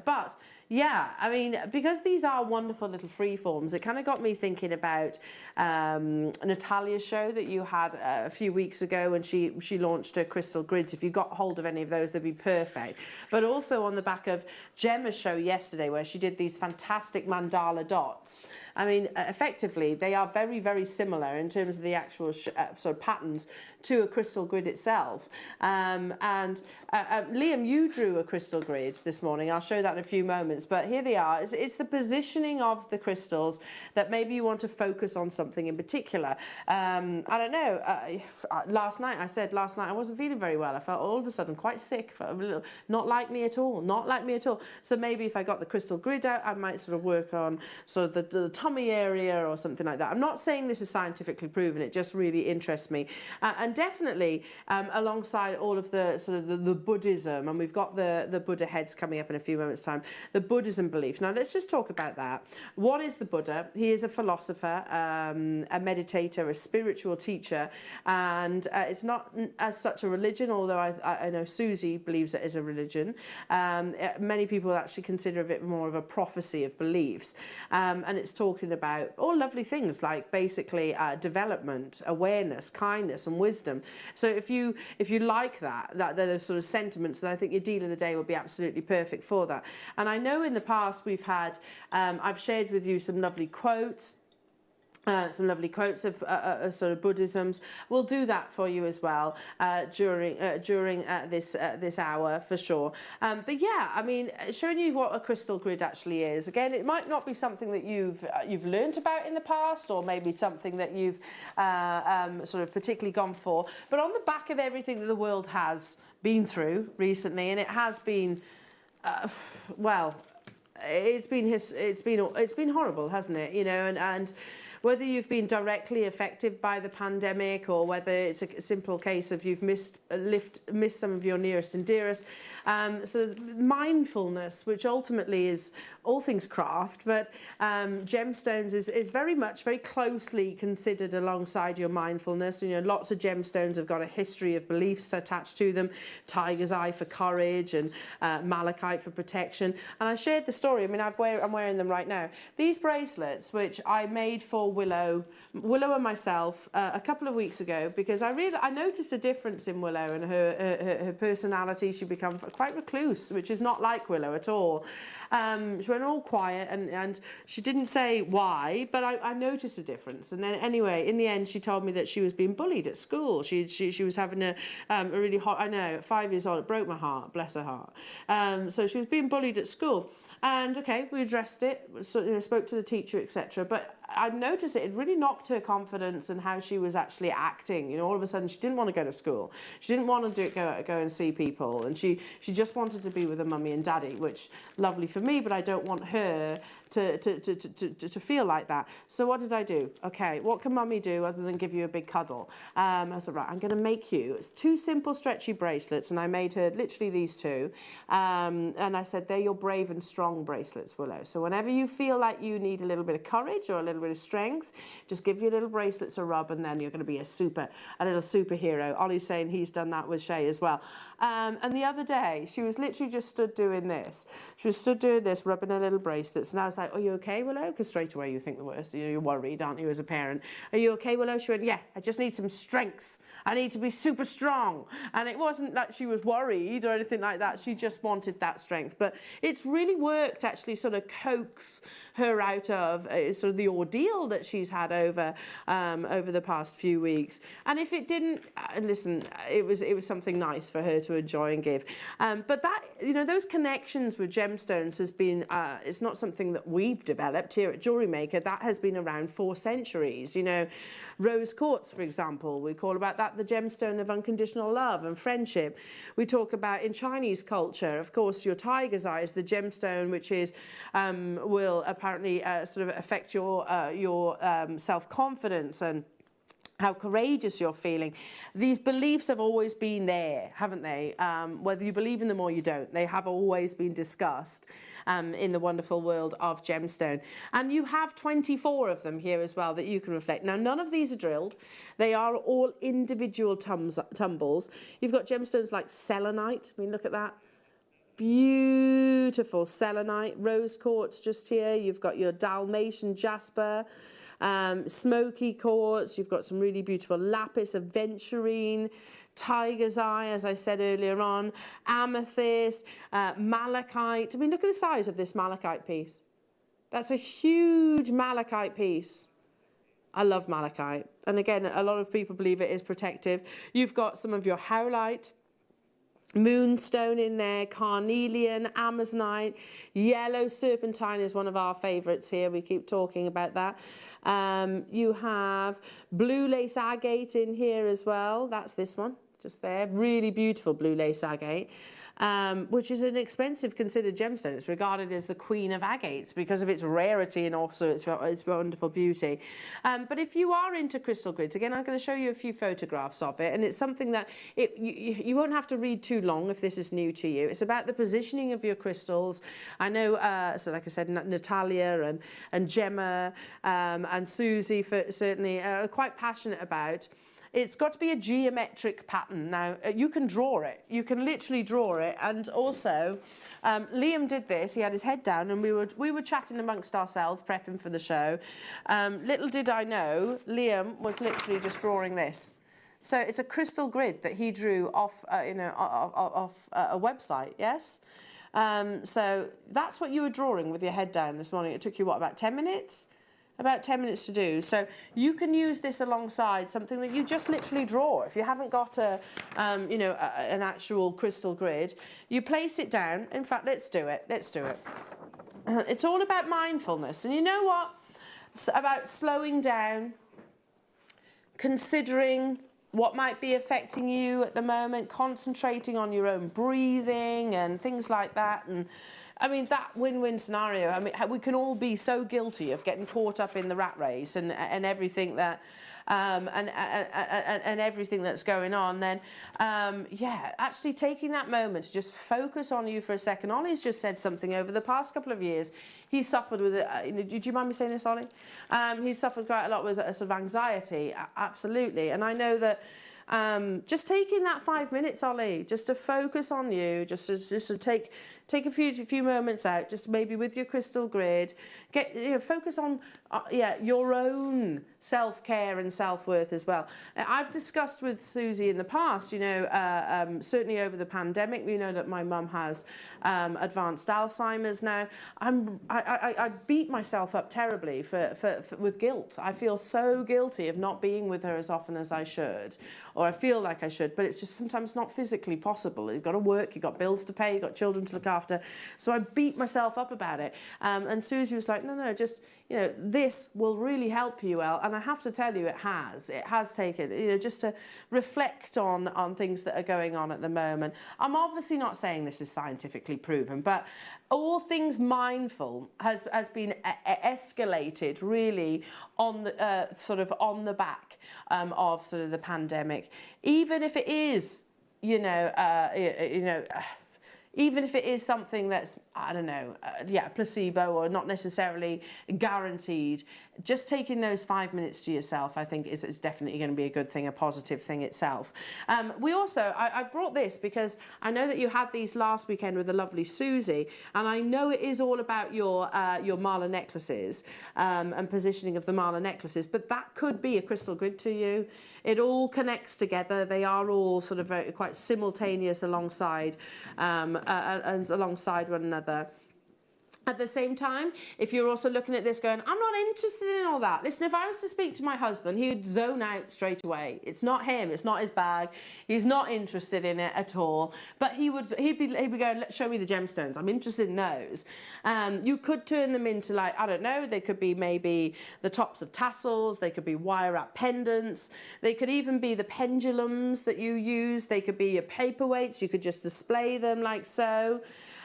But yeah, I mean, because these are wonderful little freeforms, it kind of got me thinking about Natalia's show that you had a few weeks ago when she launched her crystal grids. If you got hold of any of those, they'd be perfect. But also on the back of Gemma's show yesterday, where she did these fantastic mandala dots. I mean, effectively, they are very, very similar in terms of the actual sort of patterns to a crystal grid itself. And Liam, you drew a crystal grid this morning. I'll show that in a few moments, but here they are. It's the positioning of the crystals that maybe you want to focus on something in particular. I don't know, last night I wasn't feeling very well. I felt all of a sudden quite sick, felt a little, not like me at all. So maybe if I got the crystal grid out, I might sort of work on sort of the tummy area or something like that. I'm not saying this is scientifically proven, it just really interests me. And definitely alongside all of the sort of the Buddhism, and we've got the Buddha heads coming up in a few moments' time, the Buddhism belief. Now let's just talk about that. What is the Buddha? He is a philosopher, a meditator, a spiritual teacher, and it's not as such a religion, although I know Susie believes it is a religion. Many people actually consider it more of a prophecy of beliefs, and it's talking about all lovely things like basically development, awareness, kindness and wisdom. So if you like that those sort of sentiments, then I think your deal of the day will be absolutely perfect for that. And I know in the past we've had, I've shared with you some lovely quotes. Of sort of Buddhisms. We'll do that for you as well during this hour for sure. But yeah, I mean, showing you what a crystal grid actually is. Again, it might not be something that you've learnt about in the past, or maybe something that you've sort of particularly gone for. But on the back of everything that the world has been through recently, and it has been, well, it's been horrible, hasn't it? You know, and whether you've been directly affected by the pandemic, or whether it's a simple case of you've missed some of your nearest and dearest. So mindfulness, which ultimately is all things craft, but gemstones is very closely considered alongside your mindfulness. You know, lots of gemstones have got a history of beliefs attached to them. Tiger's eye for courage, and malachite for protection. And I shared the story. I mean, I'm wearing them right now. These bracelets, which I made for Willow and myself a couple of weeks ago, because I noticed a difference in Willow and her personality. She became quite recluse, which is not like Willow at all. She went all quiet, and she didn't say why, but I noticed a difference. And then anyway, in the end, she told me that she was being bullied at school. She was having a really hot, I know, at 5 years old, it broke my heart, bless her heart. So she was being bullied at school. And okay, we addressed it, so, spoke to the teacher, etc. But I noticed it really knocked her confidence and how she was actually acting. You know, all of a sudden she didn't want to go to school. She didn't want to go and see people, and she just wanted to be with her mummy and daddy, which lovely for me, but I don't want her to feel like that. So what did I do? Okay, what can mummy do other than give you a big cuddle? I said, right, I'm going to make you, it's 2 simple stretchy bracelets, and I made her literally these 2. And I said, they're your brave and strong bracelets, Willow. So whenever you feel like you need a little bit of courage or a little bit of strength, just give your little bracelets a rub, and then you're going to be a little superhero. Ollie's saying he's done that with Shay as well. And the other day, she was literally just stood doing this. She was stood doing this, rubbing her little bracelets, and I was like, are you okay, Willow? Because straight away you think the worst. You're worried, aren't you, as a parent? Are you okay, Willow? She went, yeah, I just need some strength. I need to be super strong. And it wasn't like she was worried or anything like that. She just wanted that strength. But it's really worked to actually sort of coax her out of sort of the ordeal that she's had over the past few weeks. And if it didn't, listen, it was something nice for her to enjoy and give. But that, you know, those connections with gemstones has been, it's not something that we've developed here at Jewellery Maker. That has been around for centuries. You know, rose quartz, for example, we call about that the gemstone of unconditional love and friendship. We talk about in Chinese culture, of course, your tiger's eye is the gemstone, which is will apparently sort of affect your self-confidence and how courageous you're feeling. These beliefs have always been there, haven't they? Whether you believe in them or you don't, they have always been discussed in the wonderful world of gemstone. And you have 24 of them here as well that you can reflect. Now, none of these are drilled. They are all individual tumbles. You've got gemstones like selenite. I mean, look at that. Beautiful selenite. Rose quartz just here. You've got your Dalmatian jasper. Smoky quartz, you've got some really beautiful lapis, aventurine, tiger's eye, as I said earlier on, amethyst, malachite. I mean, look at the size of this malachite piece. That's a huge malachite piece. I love malachite. And again, a lot of people believe it is protective. You've got some of your howlite, moonstone in there, carnelian, amazonite, yellow serpentine is one of our favourites here. We keep talking about that. You have blue lace agate in here as well. That's this one, just there. Really beautiful blue lace agate. Which is an expensive considered gemstone. It's regarded as the queen of agates because of its rarity and also its wonderful beauty. But if you are into crystal grids, again, I'm going to show you a few photographs of it, and it's something that you won't have to read too long if this is new to you. It's about the positioning of your crystals. I know, so like I said, Natalia and Gemma and Susie certainly are quite passionate about. It's got to be a geometric pattern. Now, you can draw it. You can literally draw it. And also, Liam did this. He had his head down and we were chatting amongst ourselves, prepping for the show. Little did I know, Liam was literally just drawing this. So it's a crystal grid that he drew off, off a website, yes? So that's what you were drawing with your head down this morning. It took you, what, about 10 minutes? About 10 minutes to do. So you can use this alongside something that you just literally draw. If you haven't got an actual crystal grid, you place it down. In fact, let's do it. Let's do it. It's all about mindfulness. And you know what? It's about slowing down, considering what might be affecting you at the moment, concentrating on your own breathing and things like that. And I mean, that win-win scenario, I mean, we can all be so guilty of getting caught up in the rat race and everything that, and everything that's going on, then, yeah, actually taking that moment to just focus on you for a second. Ollie's just said something over the past couple of years. He's suffered with, do you mind me saying this, Ollie? He's suffered quite a lot with a sort of anxiety, absolutely. And I know that just taking that 5 minutes, Ollie, just to focus on you, just to take a few moments out, just maybe with your crystal grid, focus on your own self-care and self-worth as well. I've discussed with Susie in the past, certainly over the pandemic, we know that my mum has advanced Alzheimer's now. I beat myself up terribly with guilt. I feel so guilty of not being with her as often as I should, or I feel like I should, but it's just sometimes not physically possible. You've got to work, you've got bills to pay, you've got children to look after. So I beat myself up about it. And Susie was like, no, just, this will really help you, El. And I have to tell you, it has taken, just to reflect on things that are going on at the moment. I'm obviously not saying this is scientifically proven, but all things mindful has been escalated really on the sort of on the back of sort of the pandemic. Even if it is, even if it is something that's, I don't know, placebo or not necessarily guaranteed, just taking those 5 minutes to yourself, I think, is definitely going to be a good thing, a positive thing itself. We also, I brought this because I know that you had these last weekend with the lovely Susie, and I know it is all about your mala necklaces and positioning of the mala necklaces, but that could be a crystal grid to you. It all connects together. They are all sort of quite simultaneous alongside and alongside one another. At the same time, if you're also looking at this going, I'm not interested in all that. Listen, if I was to speak to my husband, he would zone out straight away. It's not him. It's not his bag. He's not interested in it at all. But he'd be going, show me the gemstones. I'm interested in those. You could turn them into, like, I don't know, they could be maybe the tops of tassels. They could be wire wrap pendants. They could even be the pendulums that you use. They could be your paperweights. You could just display them like so.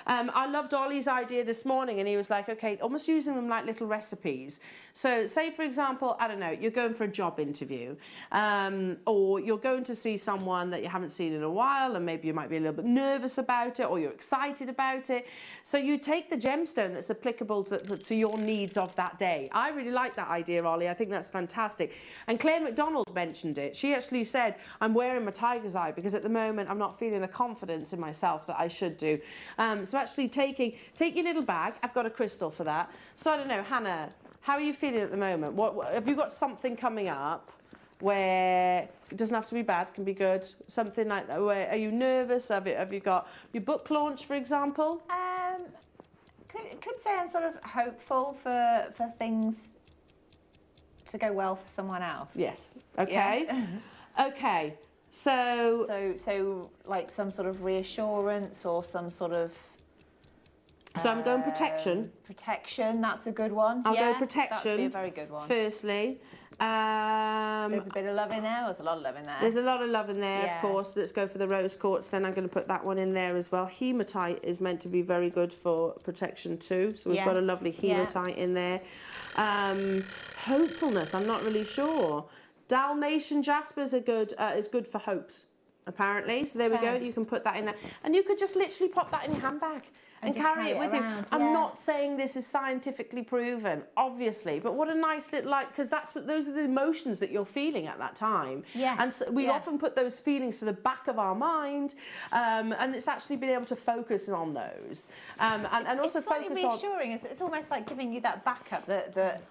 I loved Ollie's idea this morning, and he was like, okay, almost using them like little recipes. So say, for example, I don't know, you're going for a job interview, or you're going to see someone that you haven't seen in a while, and maybe you might be a little bit nervous about it, or you're excited about it. So you take the gemstone that's applicable to your needs of that day. I really like that idea, Ollie. I think that's fantastic. And Claire McDonald mentioned it. She actually said, I'm wearing my tiger's eye because at the moment I'm not feeling the confidence in myself that I should do. So actually take your little bag. I've got a crystal for that. So I don't know, Hannah, how are you feeling at the moment? What have you got something coming up where it doesn't have to be bad, it can be good, something like that? Where are you nervous? Have you got your book launch, for example? Could say I'm sort of hopeful for things to go well for someone else. Yes. Okay. Yeah. Okay. So like some sort of reassurance or some sort of. So I'm going protection. Protection, that's a good one. I'll go protection. That'd be a very good one. Firstly. There's a bit of love in there. There's a lot of love in there. There's a lot of love in there, of course. Let's go for the rose quartz. Then I'm going to put that one in there as well. Hematite is meant to be very good for protection too. So we've got a lovely hematite in there. Hopefulness, I'm not really sure. Dalmatian jasper is good for hopes, apparently. So there we go. You can put that in there. And you could just literally pop that in your handbag. And carry it with you. I'm not saying this is scientifically proven, obviously, but what a nice little, like, because those are the emotions that you're feeling at that time. Yeah. And so we often put those feelings to the back of our mind, and it's actually being able to focus on those, and also it's focus reassuring. It's almost like giving you that backup that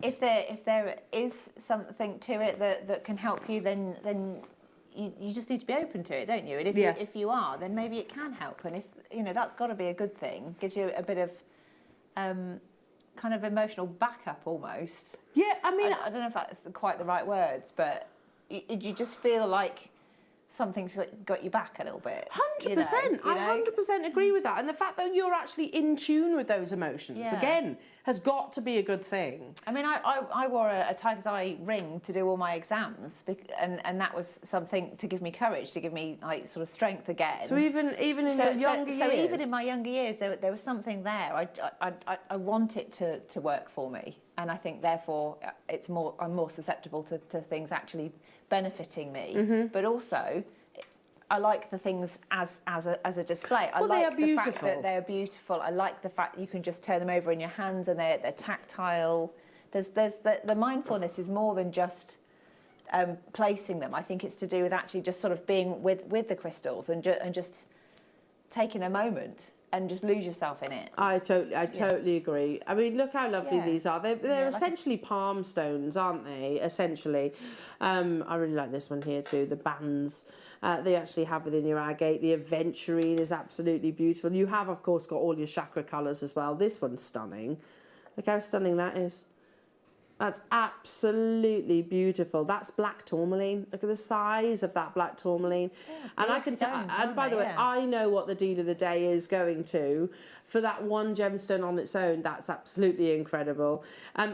if there is something to it that can help you, then you just need to be open to it, don't you? And if you are, then maybe it can help. And if that's got to be a good thing. Gives you a bit of kind of emotional backup almost. Yeah, I mean, I don't know if that's quite the right words, but you just feel like something's got you back a little bit. 100%. I 100% agree with that. And the fact that you're actually in tune with those emotions, again, has got to be a good thing. I mean, I wore a tiger's eye ring to do all my exams, and that was something to give me courage, to give me like sort of strength again. So even in your younger years? So even in my younger years, there was something there. I want it to work for me. And I think, therefore, I'm more susceptible to things actually benefiting me. Mm-hmm. But also, I like the things as a display. I like the fact that they're beautiful. I like the fact that you can just turn them over in your hands and they're tactile. There's the mindfulness is more than just placing them. I think it's to do with actually just sort of being with the crystals and just taking a moment. And just lose yourself in it. I totally agree. I mean, look how lovely these are. They're essentially palm stones, aren't they? Essentially. I really like this one here too. The bands they actually have within your agate. The aventurine is absolutely beautiful. You have, of course, got all your chakra colours as well. This one's stunning. Look how stunning that is. That's absolutely beautiful. That's black tourmaline. Look at the size of that black tourmaline. And I can tell. And by the way, I know what the deal of the day is going to for that one gemstone on its own. That's absolutely incredible.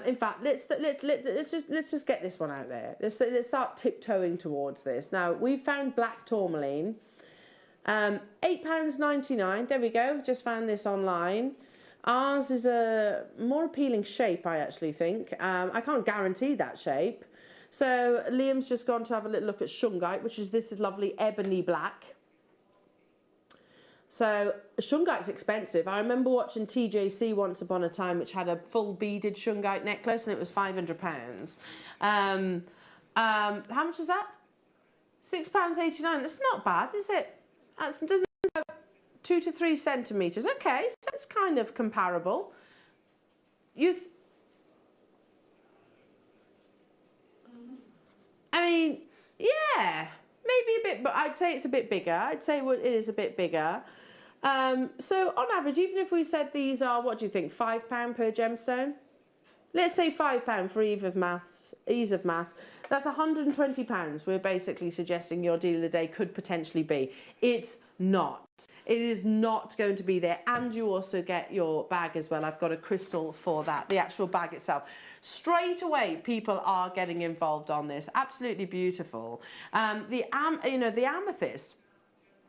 In fact, let's just get this one out there. Let's start tiptoeing towards this. Now we've found black tourmaline, £8.99. There we go. Just found this online. Ours is a more appealing shape, I actually think. I can't guarantee that shape. So Liam's just gone to have a little look at shungite, which is this lovely ebony black. So shungite's expensive. I remember watching TJC once upon a time, which had a full beaded shungite necklace, and it was £500. How much is that? £6.89. That's not bad, is it? That's doesn't 2 to 3 centimetres. Okay, so it's kind of comparable. I mean, yeah, maybe a bit, but I'd say it's a bit bigger. I'd say it is a bit bigger. So on average, even if we said these are, what do you think, £5 per gemstone? Let's say £5 for ease of maths. That's £120 we're basically suggesting your deal of the day could potentially be. It's not. It is not going to be there. And you also get your bag as well. I've got a crystal for that, the actual bag itself. Straight away, people are getting involved on this. Absolutely beautiful. The amethyst.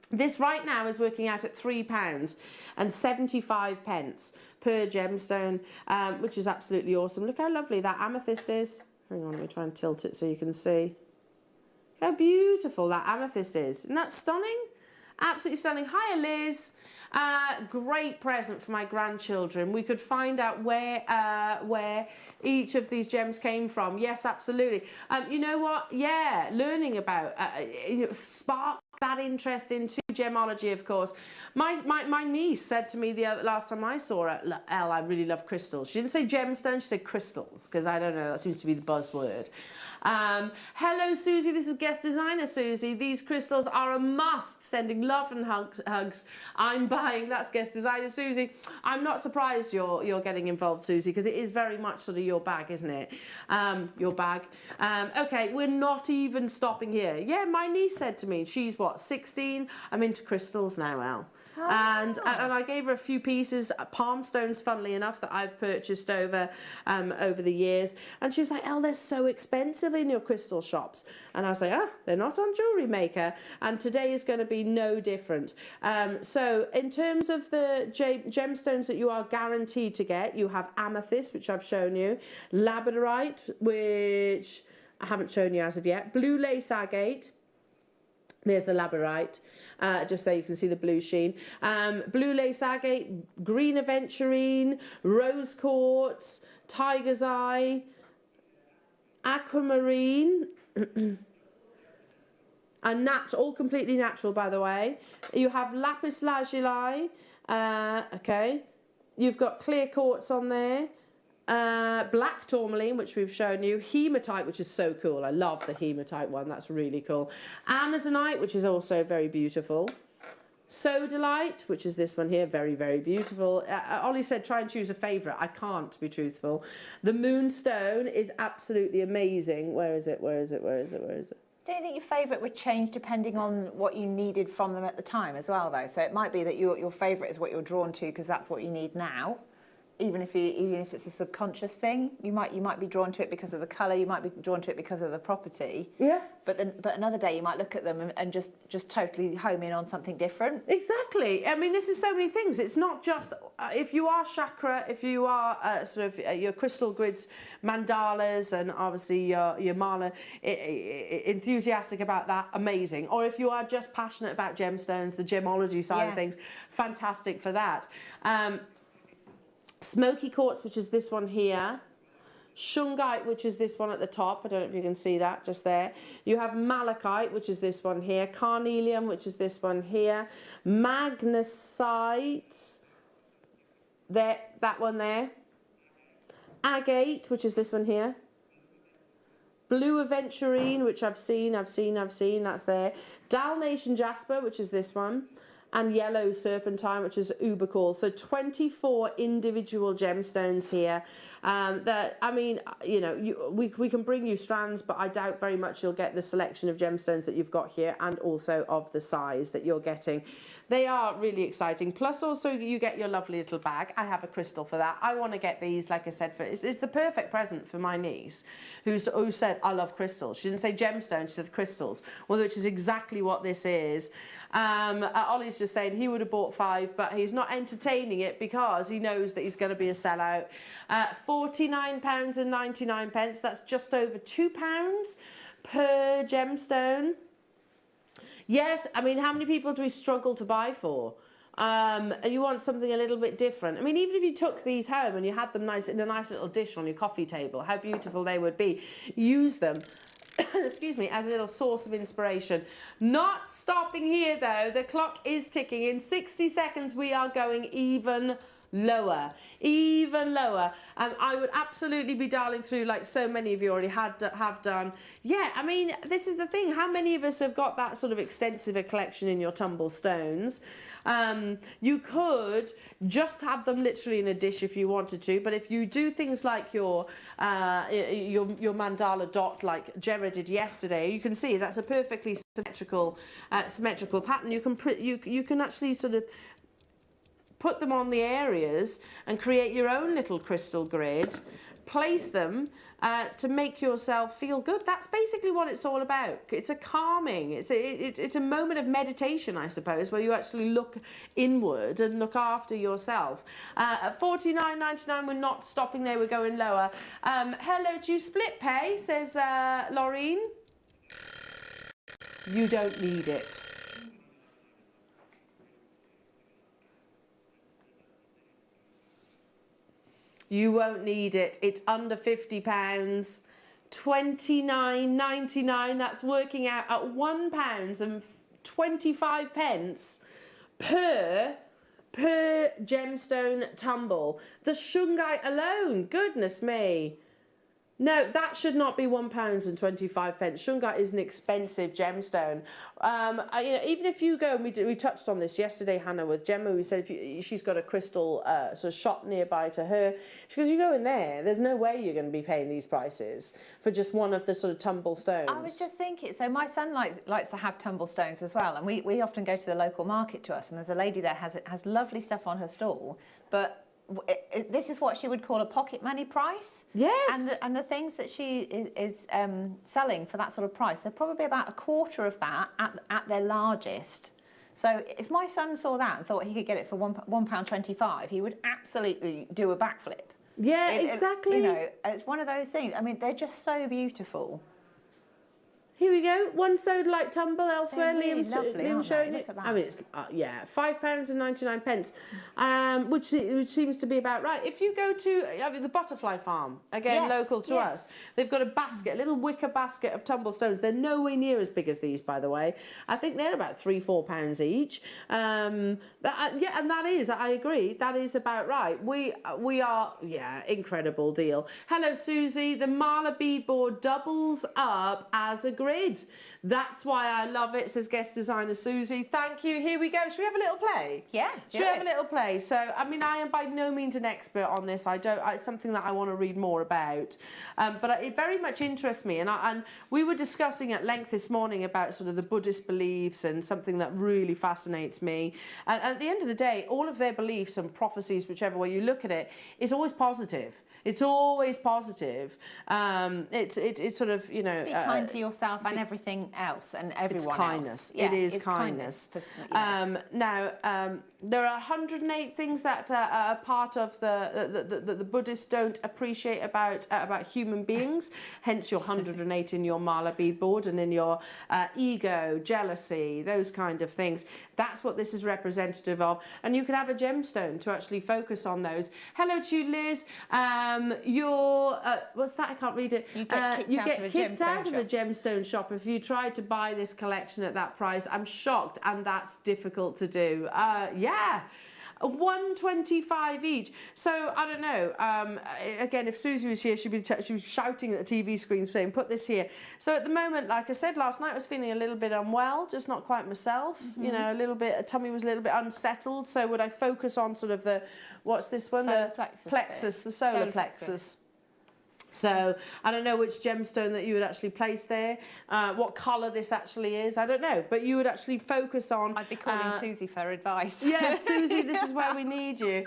This right now is working out at £3.75 per gemstone, which is absolutely awesome. Look how lovely that amethyst is. Hang on, let me try and tilt it so you can see. How beautiful that amethyst is. Isn't that stunning? Absolutely stunning. Hiya, Liz. Great present for my grandchildren. We could find out where each of these gems came from. Yes, absolutely. You know what? Yeah, learning about spark that interest into gemology, of course. My niece said to me last time I saw her, Elle, I really love crystals. She didn't say gemstones, she said crystals, because I don't know, that seems to be the buzzword. Hello, Susie, this is guest designer Susie. These crystals are a must. Sending love and hugs. I'm buying. That's guest designer Susie. I'm not surprised you're getting involved, Susie, because it is very much sort of your bag, isn't it? Your bag. Okay, we're not even stopping here. Yeah, my niece said to me, she's what, 16? I'm into crystals now, Elle. Oh. And I gave her a few pieces, palm stones, funnily enough, that I've purchased over the years. And she was like, "Elle, they're so expensive in your crystal shops." And I was like, they're not on Jewellery Maker. And today is going to be no different. So in terms of the gemstones that you are guaranteed to get, you have amethyst, which I've shown you, labradorite, which I haven't shown you as of yet, blue lace agate. There's the labradorite. Just there you can see the blue sheen. Blue lace agate, green aventurine, rose quartz, tiger's eye, aquamarine, and all completely natural, by the way. You have lapis lazuli, okay. You've got clear quartz on there. Black tourmaline, which we've shown you, hematite, which is so cool. I love the hematite one, that's really cool. Amazonite, which is also very beautiful. Sodalite, which is this one here, very, very beautiful. Ollie said try and choose a favourite. I can't, to be truthful. The moonstone is absolutely amazing. Where is it? Where is it? Where is it? Where is it? Don't you think your favourite would change depending on what you needed from them at the time as well, though? So it might be that your favourite is what you're drawn to because that's what you need now. Even if it's a subconscious thing, you might be drawn to it because of the colour, you might be drawn to it because of the property. Yeah. But another day you might look at them and just totally home in on something different. Exactly. I mean, this is so many things. It's not just if you are chakra, if you are your crystal grids, mandalas, and obviously your mala enthusiastic about that, amazing. Or if you are just passionate about gemstones, the gemology side of things, fantastic for that. Smoky quartz, which is this one here. Shungite, which is this one at the top. I don't know if you can see that just there. You have malachite, which is this one here. Carnelian, which is this one here. Magnesite, there, that one there. Agate, which is this one here. Blue aventurine, which I've seen, that's there. Dalmatian jasper, which is this one. And yellow serpentine, which is uber cool. So 24 individual gemstones here. That, I mean, you know, we can bring you strands, but I doubt very much you'll get the selection of gemstones that you've got here, and also of the size that you're getting. They are really exciting. Plus, also, you get your lovely little bag. I have a crystal for that. I want to get these, like I said, it's the perfect present for my niece, who said, "I love crystals." She didn't say gemstones, she said crystals, well, which is exactly what this is. Ollie's just saying he would have bought 5, but he's not entertaining it because he knows that he's going to be a sellout. £49.99. That's just over £2 per gemstone. Yes, I mean, how many people do we struggle to buy for? And you want something a little bit different. I mean, even if you took these home and you had them nice in a nice little dish on your coffee table, how beautiful they would be. Use them. Excuse me, as a little source of inspiration. Not stopping here though, the clock is ticking. In 60 seconds we are going even lower, even lower. And I would absolutely be dialing through like so many of you already have done. Yeah, I mean, this is the thing. How many of us have got that sort of extensive a collection in your tumble stones? You could just have them literally in a dish if you wanted to, but if you do things like your mandala dot like Gemma did yesterday, you can see that's a perfectly symmetrical pattern. You can actually sort of put them on the areas and create your own little crystal grid, place them to make yourself feel good. That's basically what it's all about. It's a calming, it's a moment of meditation, I suppose, where you actually look inward and look after yourself. At $49.99, we're not stopping there, we're going lower. Hello, do you split pay, says Laureen. You don't need it. You won't need it. It's under £50. £29.99. That's working out at £1.25 per gemstone tumble. The shungite alone, goodness me. No, that should not be £1.25. Shungite is an expensive gemstone. Even if you go, and we touched on this yesterday, Hannah, with Gemma, we said she's got a crystal sort of shop nearby to her. She goes, you go in there's no way you're going to be paying these prices for just one of the sort of tumble stones. I was just thinking, so my son likes to have tumble stones as well, and we often go to the local market to us, and there's a lady there has lovely stuff on her stall, but this is what she would call a pocket money price. Yes. And the things that she is selling for that sort of price, they're probably about a quarter of that at their largest. So if my son saw that and thought he could get it for £1.25, he would absolutely do a backflip. Yeah, exactly. It's one of those things. I mean, they're just so beautiful. Here we go. One sewed-like tumble elsewhere. They're really Liam's showing it. I mean, it's £5.99, which seems to be about right. If you go to the Butterfly Farm, again, local to us, they've got a basket, a little wicker basket of tumble stones. They're nowhere near as big as these, by the way. I think they're about £3-4 each. And that is, I agree, that is about right. We are, incredible deal. Hello, Susie. The Marla beadboard doubles up as a grid. That's why I love it, says guest designer Susie. Thank you. Here we go. Should we have a little play? Yeah. Should we have a little play? So, I mean, I am by no means an expert on this. It's something that I want to read more about. But it very much interests me. And we were discussing at length this morning about sort of the Buddhist beliefs and something that really fascinates me. And at the end of the day, all of their beliefs and prophecies, whichever way you look at it, is always positive. It's always positive. It's sort of, be kind to yourself and everything else and everyone it's kindness. else. It is kindness. Now, there are 108 things that are part of the Buddhists don't appreciate about human beings. Hence your 108 in your Mala beadboard and in your ego, jealousy, those kind of things. That's what this is representative of. And you can have a gemstone to actually focus on those. Hello to you, Liz. What's that? I can't read it. You get kicked out of a gemstone shop if you tried to buy this collection at that price. I'm shocked, and that's difficult to do. $1.25 each. So I don't know. Again, if Susie was here, she'd be she was shouting at the TV screen saying, "Put this here." So at the moment, like I said last night, I was feeling a little bit unwell, just not quite myself. A little bit. Tummy was a little bit unsettled. So would I focus on sort of the what's this one? Solar the solar plexus. So I don't know which gemstone that you would actually place there, what colour this actually is, I don't know. But you would actually focus on... I'd be calling Susie for advice. Yes, Susie, this is where we need you.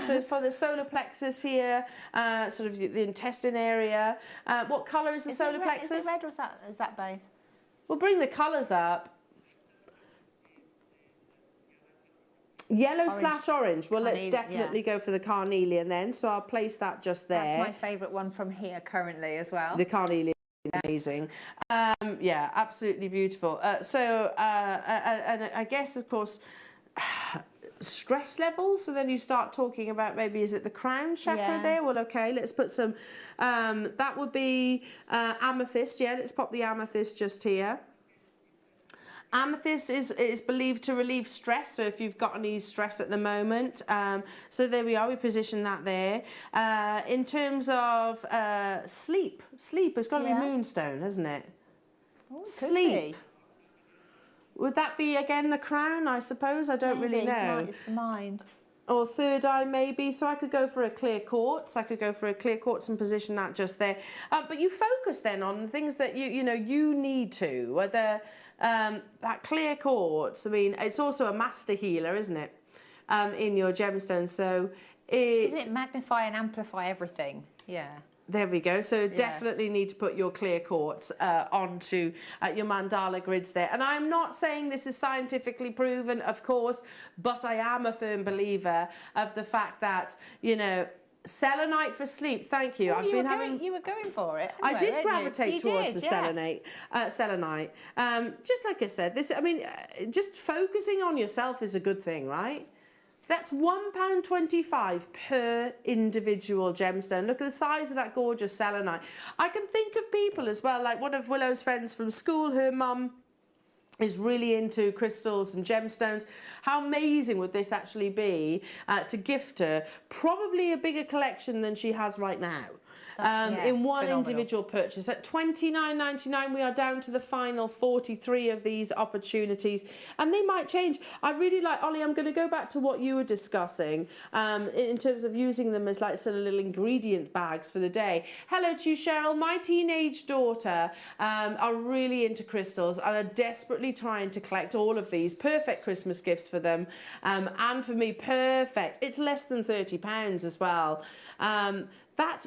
So for the solar plexus here, sort of the intestine area, what colour is the solar plexus? Is it red or is that base? We'll bring the colours up. Yellow/orange. Well, let's definitely go for the carnelian then. So I'll place that just there. That's my favourite one from here currently as well. The carnelian is amazing. Absolutely beautiful. And I guess, of course, stress levels. So then you start talking about maybe, is it the crown chakra there? Well, okay, let's put some, that would be amethyst. Yeah, let's pop the amethyst just here. Amethyst is believed to relieve stress, so if you've got any stress at the moment. So there we are, we position that there. In terms of sleep has got to be moonstone, hasn't it? Oh, sleep. Would that be, again, the crown, I suppose? I don't really know. It's the mind. Or third eye, maybe. So I could go for a clear quartz. I could go for a clear quartz and position that just there. But you focus then on the things that you need to. Whether that clear quartz, I mean, it's also a master healer, isn't it? In your gemstone. So doesn't it magnify and amplify everything? Yeah. There we go. So definitely need to put your clear quartz onto your mandala grids there. And I'm not saying this is scientifically proven, of course, but I am a firm believer of the fact that, selenite for sleep. Thank you. Well, you were going for it. Anyway, I did gravitate towards the selenite. Just like I said, just focusing on yourself is a good thing, right? That's £1.25 per individual gemstone. Look at the size of that gorgeous selenite. I can think of people as well, like one of Willow's friends from school, her mum is really into crystals and gemstones. How amazing would this actually be to gift her probably a bigger collection than she has right now? In one individual purchase. At $29.99, we are down to the final 43 of these opportunities, and they might change. I really like, Ollie, I'm going to go back to what you were discussing in terms of using them as like sort of little ingredient bags for the day. Hello to you, Cheryl. My teenage daughter are really into crystals and are desperately trying to collect all of these. Perfect Christmas gifts for them, and for me, perfect. It's less than £30 as well.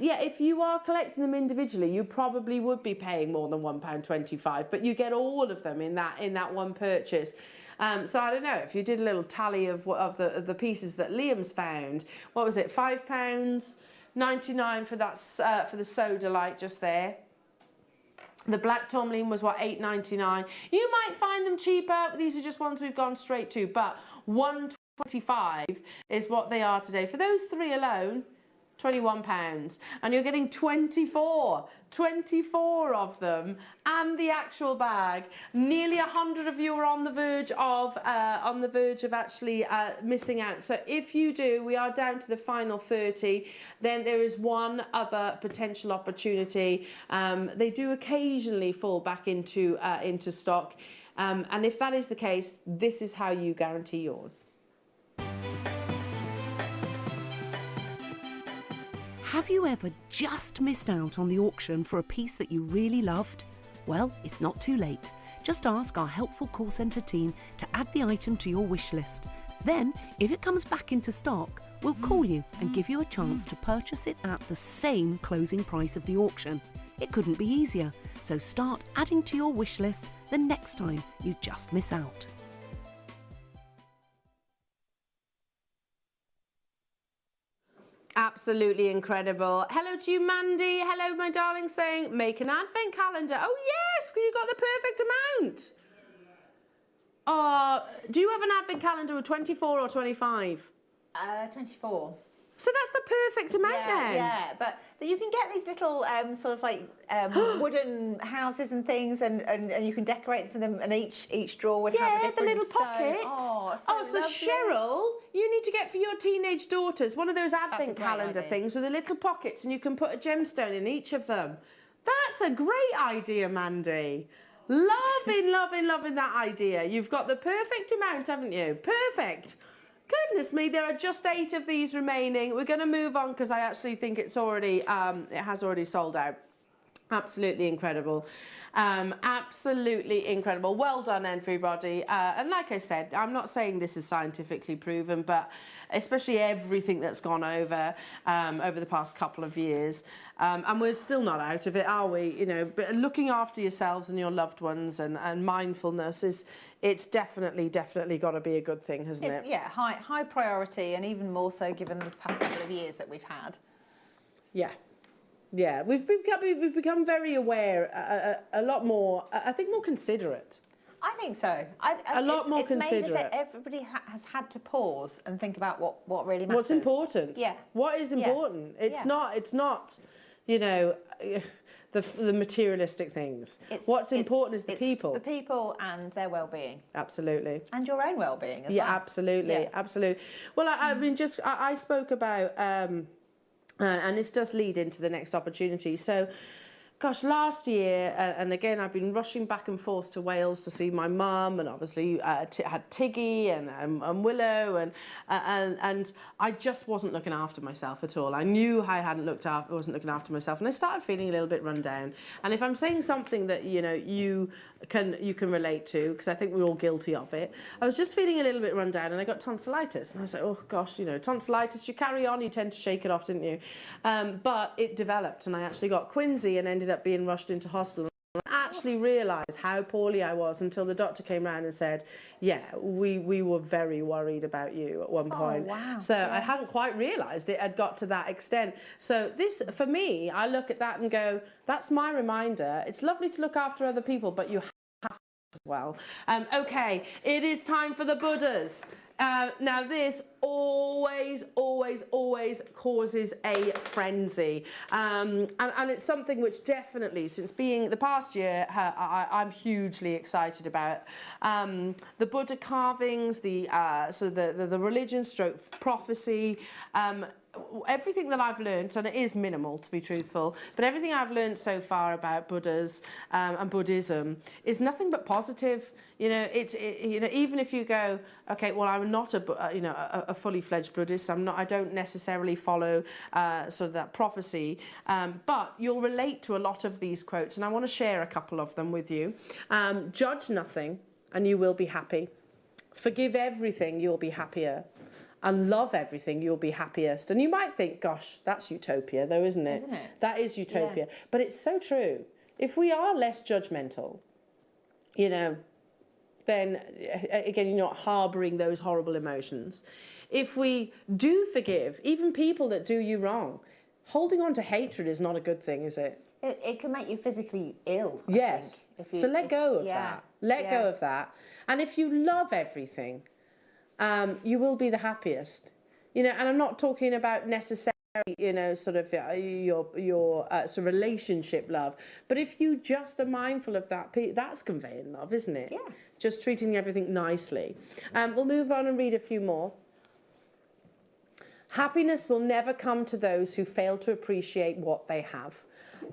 If you are collecting them individually, you probably would be paying more than £1.25, but you get all of them in that one purchase. So I don't know, if you did a little tally of the pieces that Liam's found, what was it, £5.99 for that for the soda light just there. The black tourmaline was what, £8.99. You might find them cheaper. These are just ones we've gone straight to, but £1.25 is what they are today. For those three alone, £21, and you're getting 24 of them and the actual bag. Nearly 100 of you are on the verge of actually missing out. So if you do, we are down to the final 30. Then there is one other potential opportunity. They do occasionally fall back into stock, and if that is the case, this is how you guarantee yours. Have you ever just missed out on the auction for a piece that you really loved? Well, it's not too late. Just ask our helpful call centre team to add the item to your wish list. Then, if it comes back into stock, we'll call you and give you a chance to purchase it at the same closing price of the auction. It couldn't be easier, so start adding to your wish list the next time you just miss out. Absolutely incredible. Hello to you, Mandy. Hello, my darling, saying make an advent calendar. Oh yes, you got the perfect amount. Do you have an advent calendar with 24 or 25? 24. So that's the perfect amount then. Yeah, but you can get these little sort of like wooden houses and things, and you can decorate for them, and each drawer would have a different the little stone. pockets. So Cheryl, you need to get for your teenage daughters one of those advent calendar things with the little pockets, and you can put a gemstone in each of them. That's a great idea, Mandy. Loving that idea. You've got the perfect amount, haven't you? Perfect. Goodness me, there are just 8 of these remaining. We're going to move on because I actually think it's already, it has already sold out. Absolutely incredible. Absolutely incredible. Well done, everybody. And like I said, I'm not saying this is scientifically proven, but especially everything that's gone over the past couple of years. And we're still not out of it, are we? But looking after yourselves and your loved ones and mindfulness it's definitely got to be a good thing, hasn't it? Yeah, high priority, and even more so given the past couple of years that we've had. Yeah, we've become very aware, a lot more. I think more considerate. I think so. A lot more considerate. It's made that everybody has had to pause and think about what really matters. What's important? Yeah. What is important? It's not. the materialistic things. What's important is the people. The people and their well-being. Absolutely. And your own well-being as well. Yeah, absolutely, absolutely. Well, I mean, I spoke about, and this does lead into the next opportunity. So, gosh, last year, and again, I've been rushing back and forth to Wales to see my mum, and obviously had Tiggy and Willow, and I just wasn't looking after myself at all. I knew I wasn't looking after myself, and I started feeling a little bit run down. And if I'm saying something that you can relate to, because I think we're all guilty of it, I was just feeling a little bit run down, and I got tonsillitis, and I was like, oh gosh, tonsillitis, you carry on, you tend to shake it off, didn't you? But it developed, and I actually got quinsy and ended up being rushed into hospital. I actually realised how poorly I was until the doctor came round and said, yeah, we were very worried about you at one point. Wow. So I hadn't quite realised it had got to that extent. So this, for me, I look at that and go, that's my reminder. It's lovely to look after other people, but you have to as well. Okay, it is time for the Buddhas. Now this always causes a frenzy, and it's something which definitely, since being the past year, I'm hugely excited about. The Buddha carvings, the religion stroke prophecy, everything that I've learned, and it is minimal to be truthful, but everything I've learned so far about Buddhas and Buddhism is nothing but positive. Even if you go, okay, well, I'm not a fully fledged Buddhist. I don't necessarily follow sort of that prophecy, but you'll relate to a lot of these quotes, and I want to share a couple of them with you. Judge nothing, and you will be happy. Forgive everything, you'll be happier. And love everything, you'll be happiest. And you might think, gosh, that's utopia, though, isn't it? That is utopia. Yeah. But it's so true. If we are less judgmental, then again, you're not harbouring those horrible emotions. If we do forgive, even people that do you wrong, holding on to hatred is not a good thing, is it? It can make you physically ill. Yes. So let go of that. Let go of that. And if you love everything, you will be the happiest. And I'm not talking about necessarily, sort of your sort of relationship love. But if you just are mindful of that, that's conveying love, isn't it? Yeah. Just treating everything nicely. We'll move on and read a few more. Happiness will never come to those who fail to appreciate what they have.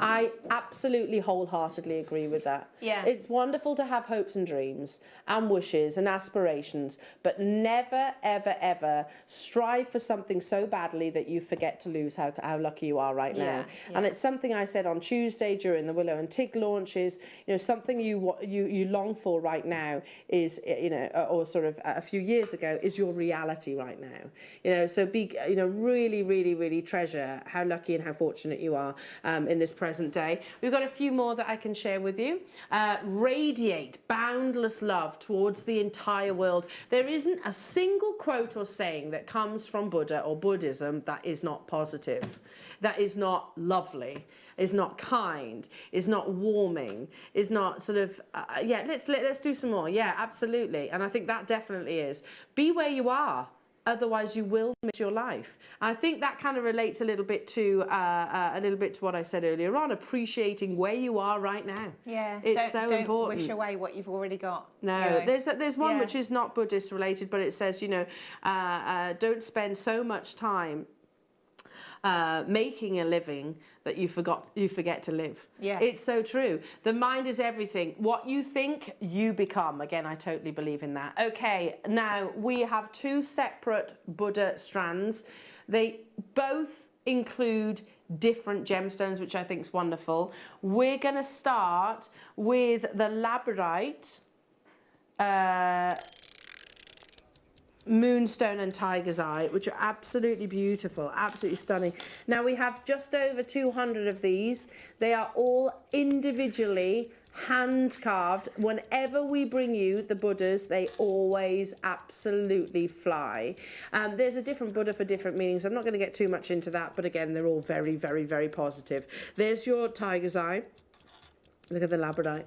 I absolutely wholeheartedly agree with that. Yeah. It's wonderful to have hopes and dreams and wishes and aspirations, but never, ever, ever strive for something so badly that you forget to lose how lucky you are right now. Yeah. And it's something I said on Tuesday during the Willow and Tig launches, something you long for right now is, or sort of a few years ago, is your reality right now. So be, really, really, really treasure how lucky and how fortunate you are in this present day. We've got a few more that I can share with you. Radiate boundless love towards the entire world. There isn't a single quote or saying that comes from Buddha or Buddhism that is not positive, that is not lovely, is not kind, is not warming, is not sort of, let's do some more. Yeah, absolutely. And I think that definitely is. Be where you are. Otherwise, you will miss your life. I think that kind of relates a little bit to what I said earlier on. Appreciating where you are right now. Yeah, it's so important. Don't wish away what you've already got. No, there's one which is not Buddhist related, but it says don't spend so much time making a living that you forget to live. Yes. It's so true. The mind is everything. What you think, you become. Again, I totally believe in that. Okay, now we have two separate Buddha strands. They both include different gemstones, which I think is wonderful. We're going to start with the labradorite, moonstone and tiger's eye, which are absolutely beautiful, absolutely stunning. Now we have just over 200 of these. They are all individually hand carved. Whenever we bring you the Buddhas, they always absolutely fly. There's a different Buddha for different meanings. I'm not going to get too much into that, but again, they're all very, very, very positive. There's your tiger's eye. Look at the labradorite.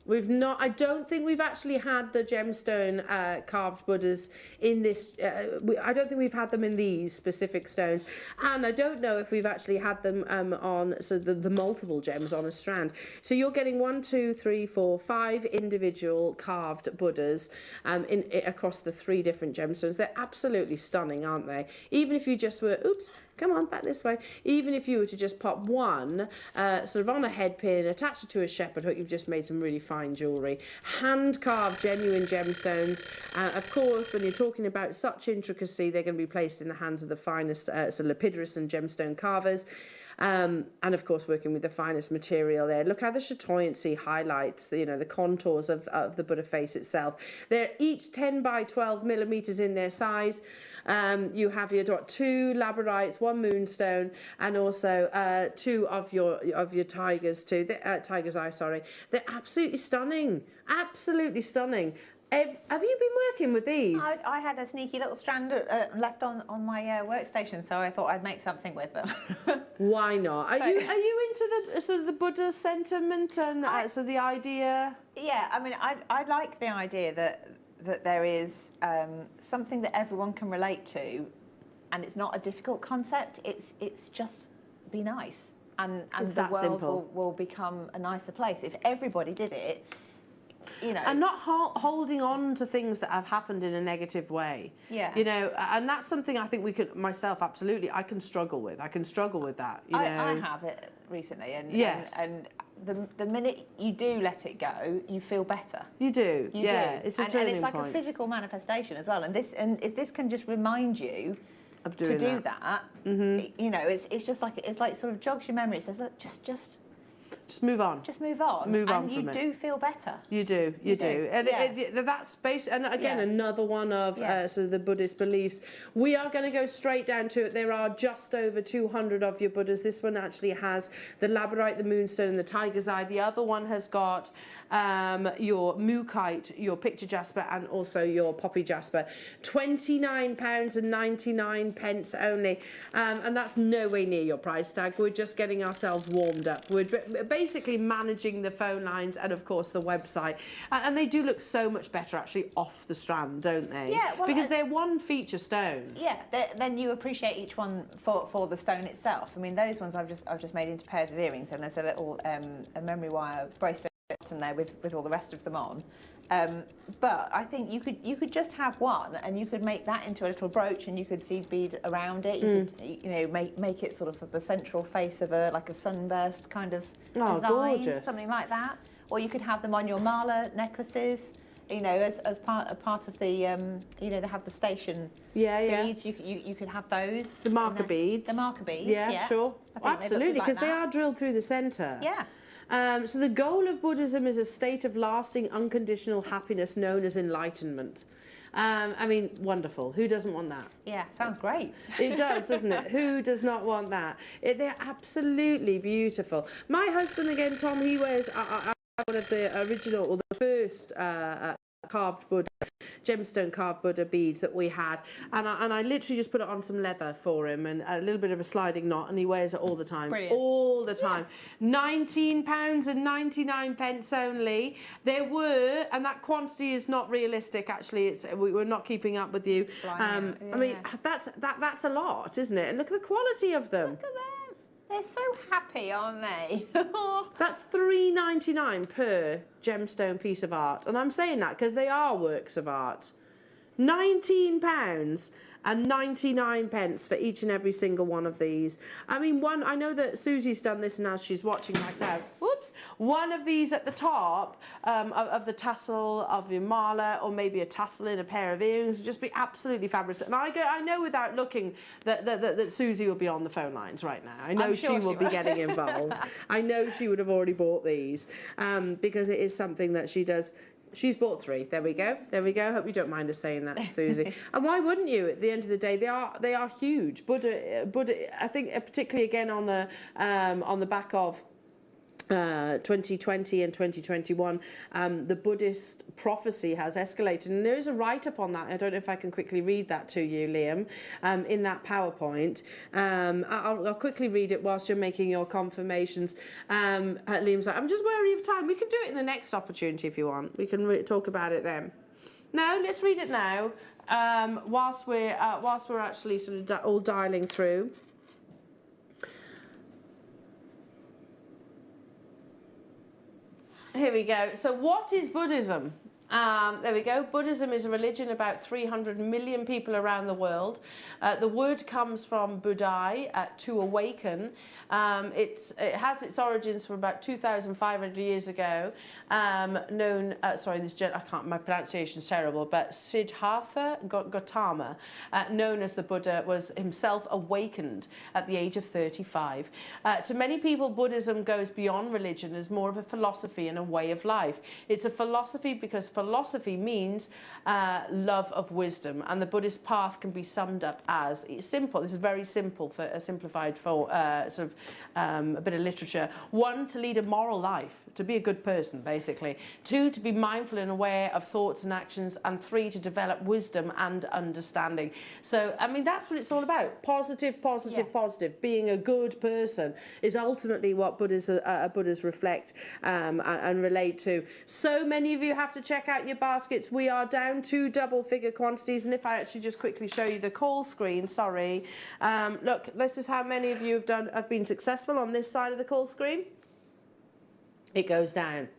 We've not. I don't think we've actually had the gemstone carved Buddhas in this. I don't think we've had them in these specific stones, and I don't know if we've actually had them on the multiple gems on a strand. So you're getting 1, 2, 3, 4, 5 individual carved Buddhas across the 3 different gemstones. They're absolutely stunning, aren't they? Even if you just were, oops. Come on, back this way. Even if you were to just pop one sort of on a head pin, attach it to a shepherd hook, you've just made some really fine jewellery. Hand-carved, genuine gemstones. Of course, when you're talking about such intricacy, they're going to be placed in the hands of the finest lapidarists and gemstone carvers. And of course, working with the finest material there. Look how the chatoyancy highlights the contours of the Buddha face itself. They're each 10 by 12 millimeters in their size. You have your 2 labradorites, 1 moonstone, and also 2 of your tigers too. Tiger's eye, sorry. They're absolutely stunning. Absolutely stunning. Have you been working with these? I had a sneaky little strand left on my workstation, so I thought I'd make something with them. Why not? Are you into the sort of the Buddha sentiment and the idea? Yeah, I mean, I like the idea that there is something that everyone can relate to, and it's not a difficult concept. It's just be nice, and the world will become a nicer place if everybody did it. And not holding on to things that have happened in a negative way. Yeah. And that's something I think we could, myself, absolutely, I can struggle with. I that. I have it recently, and the minute you do let it go, you feel better. You do. You do. It's a turning and it's like point. A physical manifestation as well. And if this can just remind you of doing to do that, it's just like it's like sort of jogs your memory. It says, look, just move on. Just move on. Move on and from you it. Do feel better. You do. And that's based, and again, another one of the Buddhist beliefs. We are going to go straight down to it. There are just over 200 of your Buddhas. This one actually has the labradorite, the moonstone, and the tiger's eye. The other one has got your mookite, your picture jasper, and also your poppy jasper. £29.99 only, and that's nowhere near your price tag. We're just getting ourselves warmed up. We're basically managing the phone lines and of course the website, and they do look so much better actually off the strand, don't they? Yeah, well, because they're one feature stone. Yeah, then you appreciate each one for the stone itself. I mean, those ones I've just made into pairs of earrings, and there's a little a memory wire bracelet there with all the rest of them on. But I think you could just have one, and you could make that into a little brooch, and you could seed bead around it. You could make it sort of the central face of like a sunburst kind of design, gorgeous. Something like that. Or you could have them on your mala necklaces. As part of the they have the station beads. You could have those. The marker beads. The marker beads. Yeah, sure. Absolutely, because they are drilled through the centre. Yeah. So the goal of Buddhism is a state of lasting, unconditional happiness known as enlightenment. I mean, wonderful. Who doesn't want that? Yeah, sounds great. It does, doesn't it? Who does not want that? They're absolutely beautiful. My husband, again, Tom, he wears one of the original, or the first carved Buddha, gemstone carved Buddha beads that we had, and I literally just put it on some leather for him and a little bit of a sliding knot, and he wears it all the time. Brilliant. All the time. £19.99 only. There were, and that quantity is not realistic actually, we're not keeping up with you. I mean, that's a lot, isn't it? And look at the quality of them. Look at them. They're so happy, aren't they? That's £3.99 per gemstone piece of art. And I'm saying that because they are works of art. £19.99 for each and every single one of these. I mean, I know that Susie's done this now, she's watching right now. Whoops! One of these at the top of the tassel of your mala, or maybe a tassel in a pair of earrings, would just be absolutely fabulous. And I know without looking that Susie will be on the phone lines right now. I know she will be getting involved. I know she would have already bought these because it is something that she does. She's bought 3. There we go. Hope you don't mind us saying that, Susie. And why wouldn't you? At the end of the day, they are huge. Buddha. I think particularly again on the back of 2020 and 2021, the Buddhist prophecy has escalated, and there is a write-up on that. I don't know if I can quickly read that to you, Liam, in that PowerPoint. I'll quickly read it whilst you're making your confirmations. Liam's like, I'm just wary of time. We can do it in the next opportunity if you want. We can talk about it then. No, let's read it now. Whilst we're actually sort of all dialing through. Here we go. So what is Buddhism? There we go. Buddhism is a religion about 300 million people around the world. The word comes from Buddhai, to awaken. It has its origins from about 2,500 years ago. My pronunciation's terrible, but Siddhartha Gautama, known as the Buddha, was himself awakened at the age of 35. To many people, Buddhism goes beyond religion as more of a philosophy and a way of life. It's a philosophy because philosophy means love of wisdom, and the Buddhist path can be summed up as simple. This is very simple, for a simplified for a bit of literature. 1, to lead a moral life, to be a good person, basically. 2, to be mindful and aware of thoughts and actions. And 3, to develop wisdom and understanding. So, I mean, that's what it's all about. Positive, positive, positive. Being a good person is ultimately what Buddhas reflect and relate to. So many of you have to check out your baskets. We are down to double-figure quantities. And if I actually just quickly show you the call screen, sorry. Look, this is how many of you have been successful on this side of the call screen. It goes down.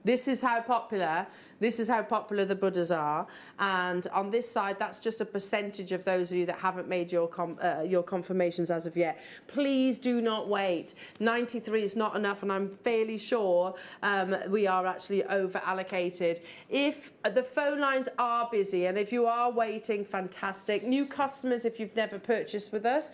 This is how popular the Buddhas are, and on this side, that's just a percentage of those of you that haven't made your confirmations as of yet. Please do not wait. 93 is not enough, and I'm fairly sure we are actually over allocated. If the phone lines are busy, and if you are waiting, fantastic. New customers, if you've never purchased with us,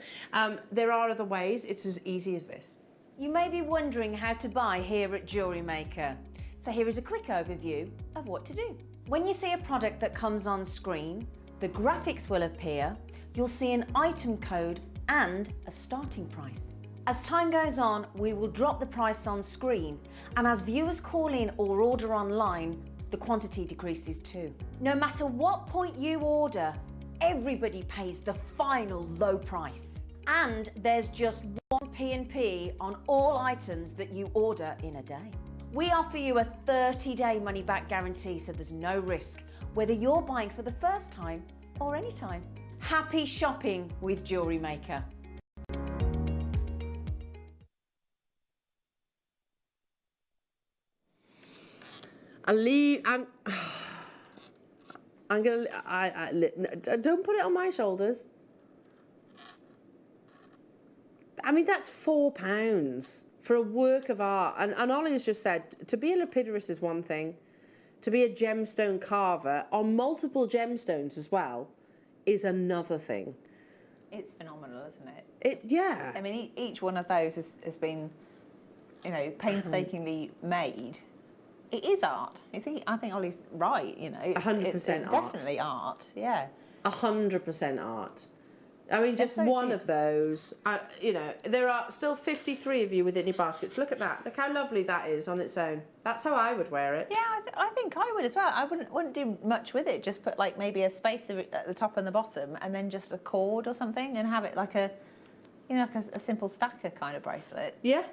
there are other ways. It's as easy as this. You may be wondering how to buy here at Jewellery Maker. So here is a quick overview of what to do. When you see a product that comes on screen, the graphics will appear, you'll see an item code and a starting price. As time goes on, we will drop the price on screen, and as viewers call in or order online, the quantity decreases too. No matter what point you order, everybody pays the final low price. And there's just one P&P on all items that you order in a day. We offer you a 30-day money-back guarantee, so there's no risk, whether you're buying for the first time or any time. Happy shopping with Jewellery Maker. I'm gonna. Don't put it on my shoulders. I mean, that's £4 for a work of art. And Ollie has just said, to be a lapidurist is one thing. To be a gemstone carver on multiple gemstones as well is another thing. It's phenomenal, isn't it? Yeah. I mean, each one of those has been, you know, painstakingly made. It is art. I think Ollie's right, you know. 100% it's art. Definitely art, yeah. 100% art. I mean, just one of those, you know, there are still 53 of you within your baskets. Look at that. Look how lovely that is on its own. That's how I would wear it. Yeah, I think I would as well. I wouldn't do much with it. Just put like maybe a space at the top and the bottom, and then just a cord or something, and have it like a, you know, like a simple stacker kind of bracelet. Yeah.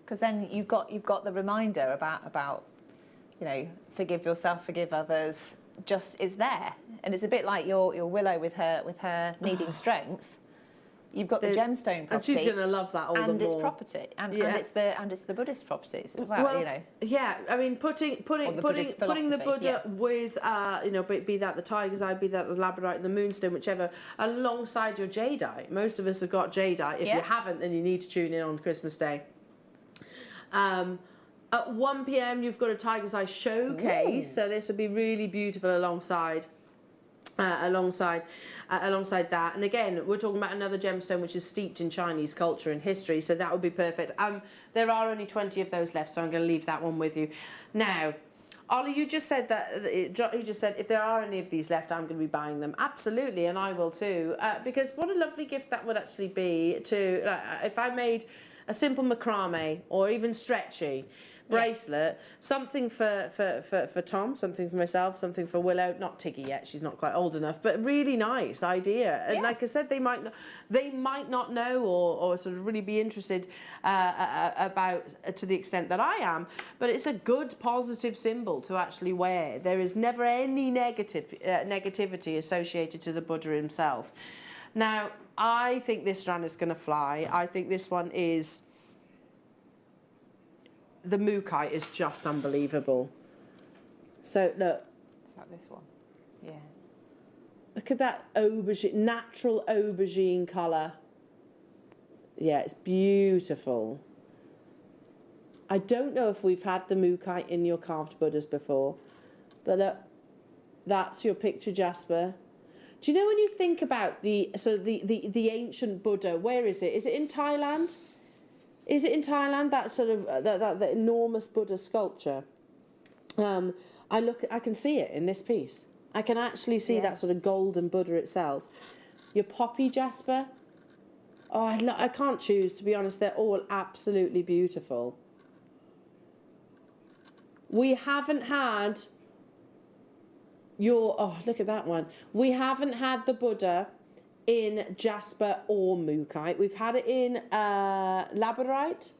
Because then you've got the reminder about, you know, forgive yourself, forgive others. Just is there, and it's a bit like your Willow with her needing strength. You've got the gemstone property, and she's going to love that all the more. And its property, and it's the Buddhist properties as well. You know. Yeah, I mean, putting the Buddha with you know, be that the tiger's eye, be that the labradorite, the moonstone, whichever, alongside your jadeite. Most of us have got jadeite. If you haven't, then you need to tune in on Christmas Day. At 1 p.m, you've got a tiger's eye showcase, so this would be really beautiful alongside that. And again, we're talking about another gemstone which is steeped in Chinese culture and history, so that would be perfect. There are only 20 of those left, so I'm going to leave that one with you. Now, Ollie, you just said if there are any of these left, I'm going to be buying them. Absolutely, and I will too, because what a lovely gift that would actually be to if I made a simple macrame or even stretchy bracelet, something for Tom, something for myself, something for Willow, not Tiggy yet, she's not quite old enough, but really nice idea. And like I said, they might not know or sort of really be interested about to the extent that I am, but it's a good positive symbol to actually wear. There is never any negativity associated to the Buddha himself. Now, I think this strand is going to fly. I think this one is... The mookai is just unbelievable. So, look. It's like this one. Yeah. Look at that aubergine, natural aubergine colour. Yeah, it's beautiful. I don't know if we've had the mookai in your carved Buddhas before, but look, that's your picture jasper. Do you know when you think about the ancient Buddha, where is it? Is it in Thailand? Is it in Thailand, that sort of, that enormous Buddha sculpture? I can see it in this piece. I can actually see that sort of golden Buddha itself. Your poppy jasper, oh, I can't choose, to be honest. They're all absolutely beautiful. We haven't had oh, look at that one. We haven't had the Buddha in jasper or mookai. We've had it in labradorite,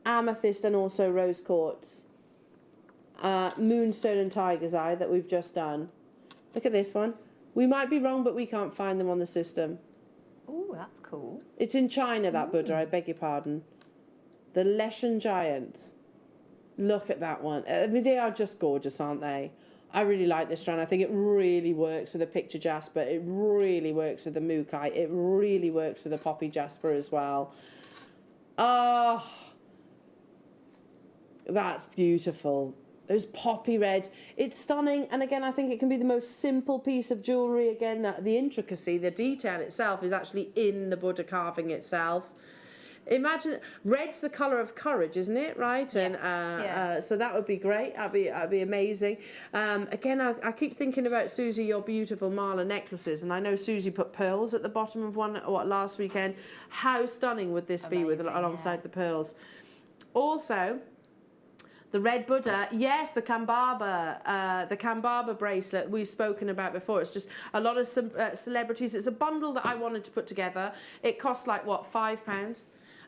amethyst, and also rose quartz. Moonstone and tiger's eye that we've just done. Look at this one. We might be wrong, but we can't find them on the system. Oh, that's cool. It's in China, that Buddha, I beg your pardon. The Leshan Giant. Look at that one. I mean, they are just gorgeous, aren't they? I really like this strand. I think it really works with the picture jasper. It really works with the mookai. It really works with the poppy jasper as well. Oh, that's beautiful. Those poppy reds. It's stunning. And again, I think it can be the most simple piece of jewellery. Again, the intricacy, the detail itself is actually in the Buddha carving itself. Imagine, red's the colour of courage, isn't it? Right? Yes. And so that would be great. That'd be amazing. Again, I keep thinking about Susie, your beautiful mala necklaces, and I know Susie put pearls at the bottom of one last weekend. How stunning would this be alongside the pearls? Also, the red Buddha, yes, the Kambaba bracelet we've spoken about before. It's just a lot of celebrities. It's a bundle that I wanted to put together. It cost like, what, £5?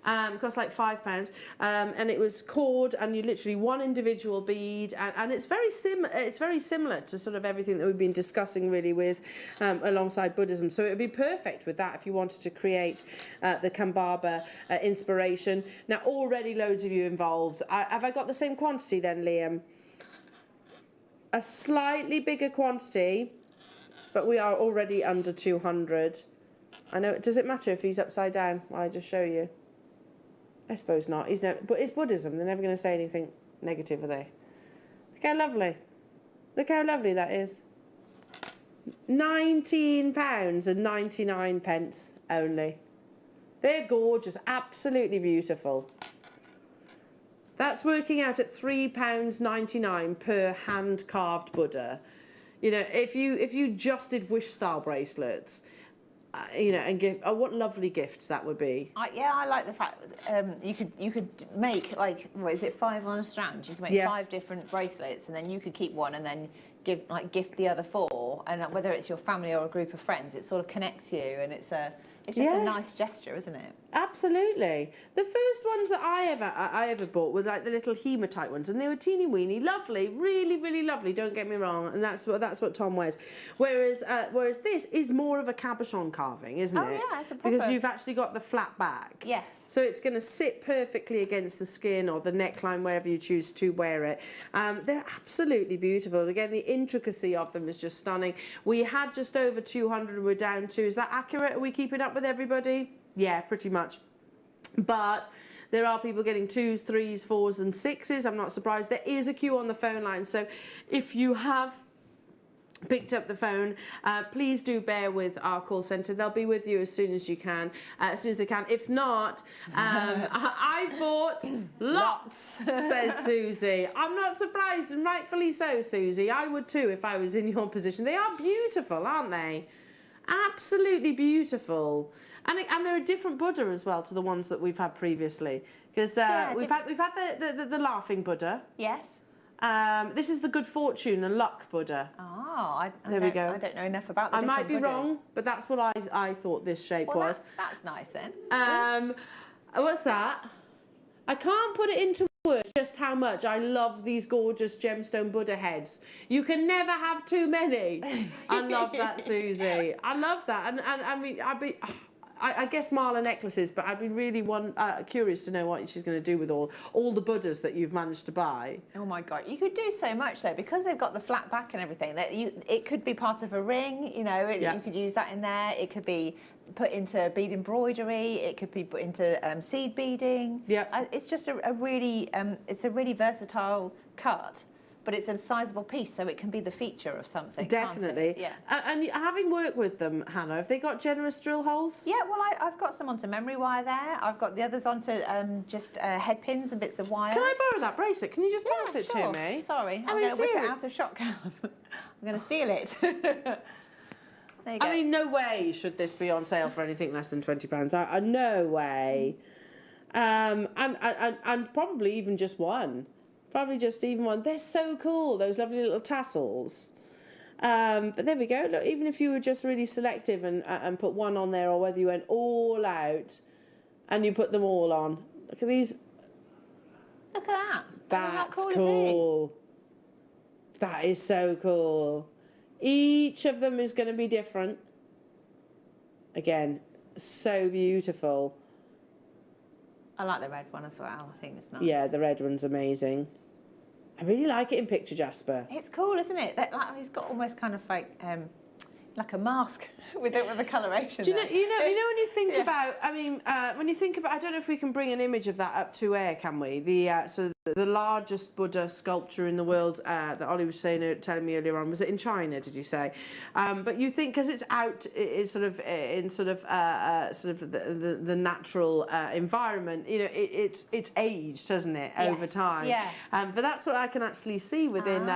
It cost like £5, and it was cord, and you literally one individual bead, and it's very similar to sort of everything that we've been discussing really with alongside Buddhism. So it would be perfect with that if you wanted to create the Kambaba inspiration. Now already loads of you involved. Have I got the same quantity then, Liam? A slightly bigger quantity, but we are already under 200. I know. Does it matter if he's upside down? Well, I just show you. I suppose not. But it's Buddhism. They're never going to say anything negative, are they? Look how lovely. Look how lovely that is. £19.99 only. They're gorgeous. Absolutely beautiful. That's working out at £3.99 per hand-carved Buddha. You know, if you just did wish-style bracelets... you know, and give. Oh, what lovely gifts that would be. I like the fact you could make, like, what is it, 5 on a strand? You could make 5 different bracelets, and then you could keep one and then gift the other 4. And whether it's your family or a group of friends, it sort of connects you, and it's just a nice gesture, isn't it? Absolutely. The first ones that I ever bought were like the little hematite ones, and they were teeny weeny, lovely, really, really lovely. Don't get me wrong, and that's what Tom wears. Whereas this is more of a cabochon carving, isn't it? Oh yeah, it's a proper. Because you've actually got the flat back. Yes. So it's going to sit perfectly against the skin or the neckline, wherever you choose to wear it. They're absolutely beautiful. Again, the intricacy of them is just stunning. We had just over 200. We're down to. Is that accurate? Are we keeping up with everybody? Yeah, pretty much. But there are people getting 2s, 3s, 4s and 6s. I'm not surprised. There is a queue on the phone line. So if you have picked up the phone, please do bear with our call centre. They'll be with you as soon as you can, as soon as they can. If not, I bought lots, says Susie. I'm not surprised, and rightfully so, Susie. I would too if I was in your position. They are beautiful, aren't they? Absolutely beautiful. And they're a different Buddha as well to the ones that we've had previously. Because we've had the laughing Buddha. Yes. This is the good fortune and luck Buddha. Oh, there we go. I don't know enough about the I might be Buddhas. wrong, but that's what I thought this shape was. That's nice then. What's that? I can't put it into words just how much I love these gorgeous gemstone Buddha heads. You can never have too many. I love that, Susie. I love that. And I mean, I guess Marla necklaces, but I'd be really curious to know what she's going to do with all the Buddhas that you've managed to buy. Oh my God, you could do so much though, because they've got the flat back and everything. That it could be part of a ring, you know. You could use that in there. It could be put into bead embroidery. It could be put into seed beading. Yeah, it's just a really versatile cut. But it's a sizable piece, so it can be the feature of something. Definitely. Yeah. And having worked with them, Hannah, have they got generous drill holes? Yeah, well, I've got some onto memory wire there. I've got the others onto just head pins and bits of wire. Can I borrow that bracelet? Can you just pass it to me? Sorry, I'm going to whip it out of shot cam. I'm going to steal it. There you go. I mean, no way should this be on sale for anything less than £20. No way. And probably even just one. Probably just even one. They're so cool, those lovely little tassels. But there we go. Look, even if you were just really selective and put one on there, or whether you went all out and you put them all on. Look at these. Look at that. That's how cool. That is so cool. Each of them is going to be different. Again, so beautiful. I like the red one as well. I think it's nice. Yeah, the red one's amazing. I really like it in picture jasper. It's cool, isn't it? Like, he's got almost kind of like a mask with the coloration. Do you know when you think about? I mean, when you think about, I don't know if we can bring an image of that up to air, can we? The largest Buddha sculpture in the world that Ollie was telling me earlier on, was it in China? Did you say? But you think, because it's out, it's sort of the natural environment. You know, it's aged, hasn't it, over time? Yeah. But that's what I can actually see within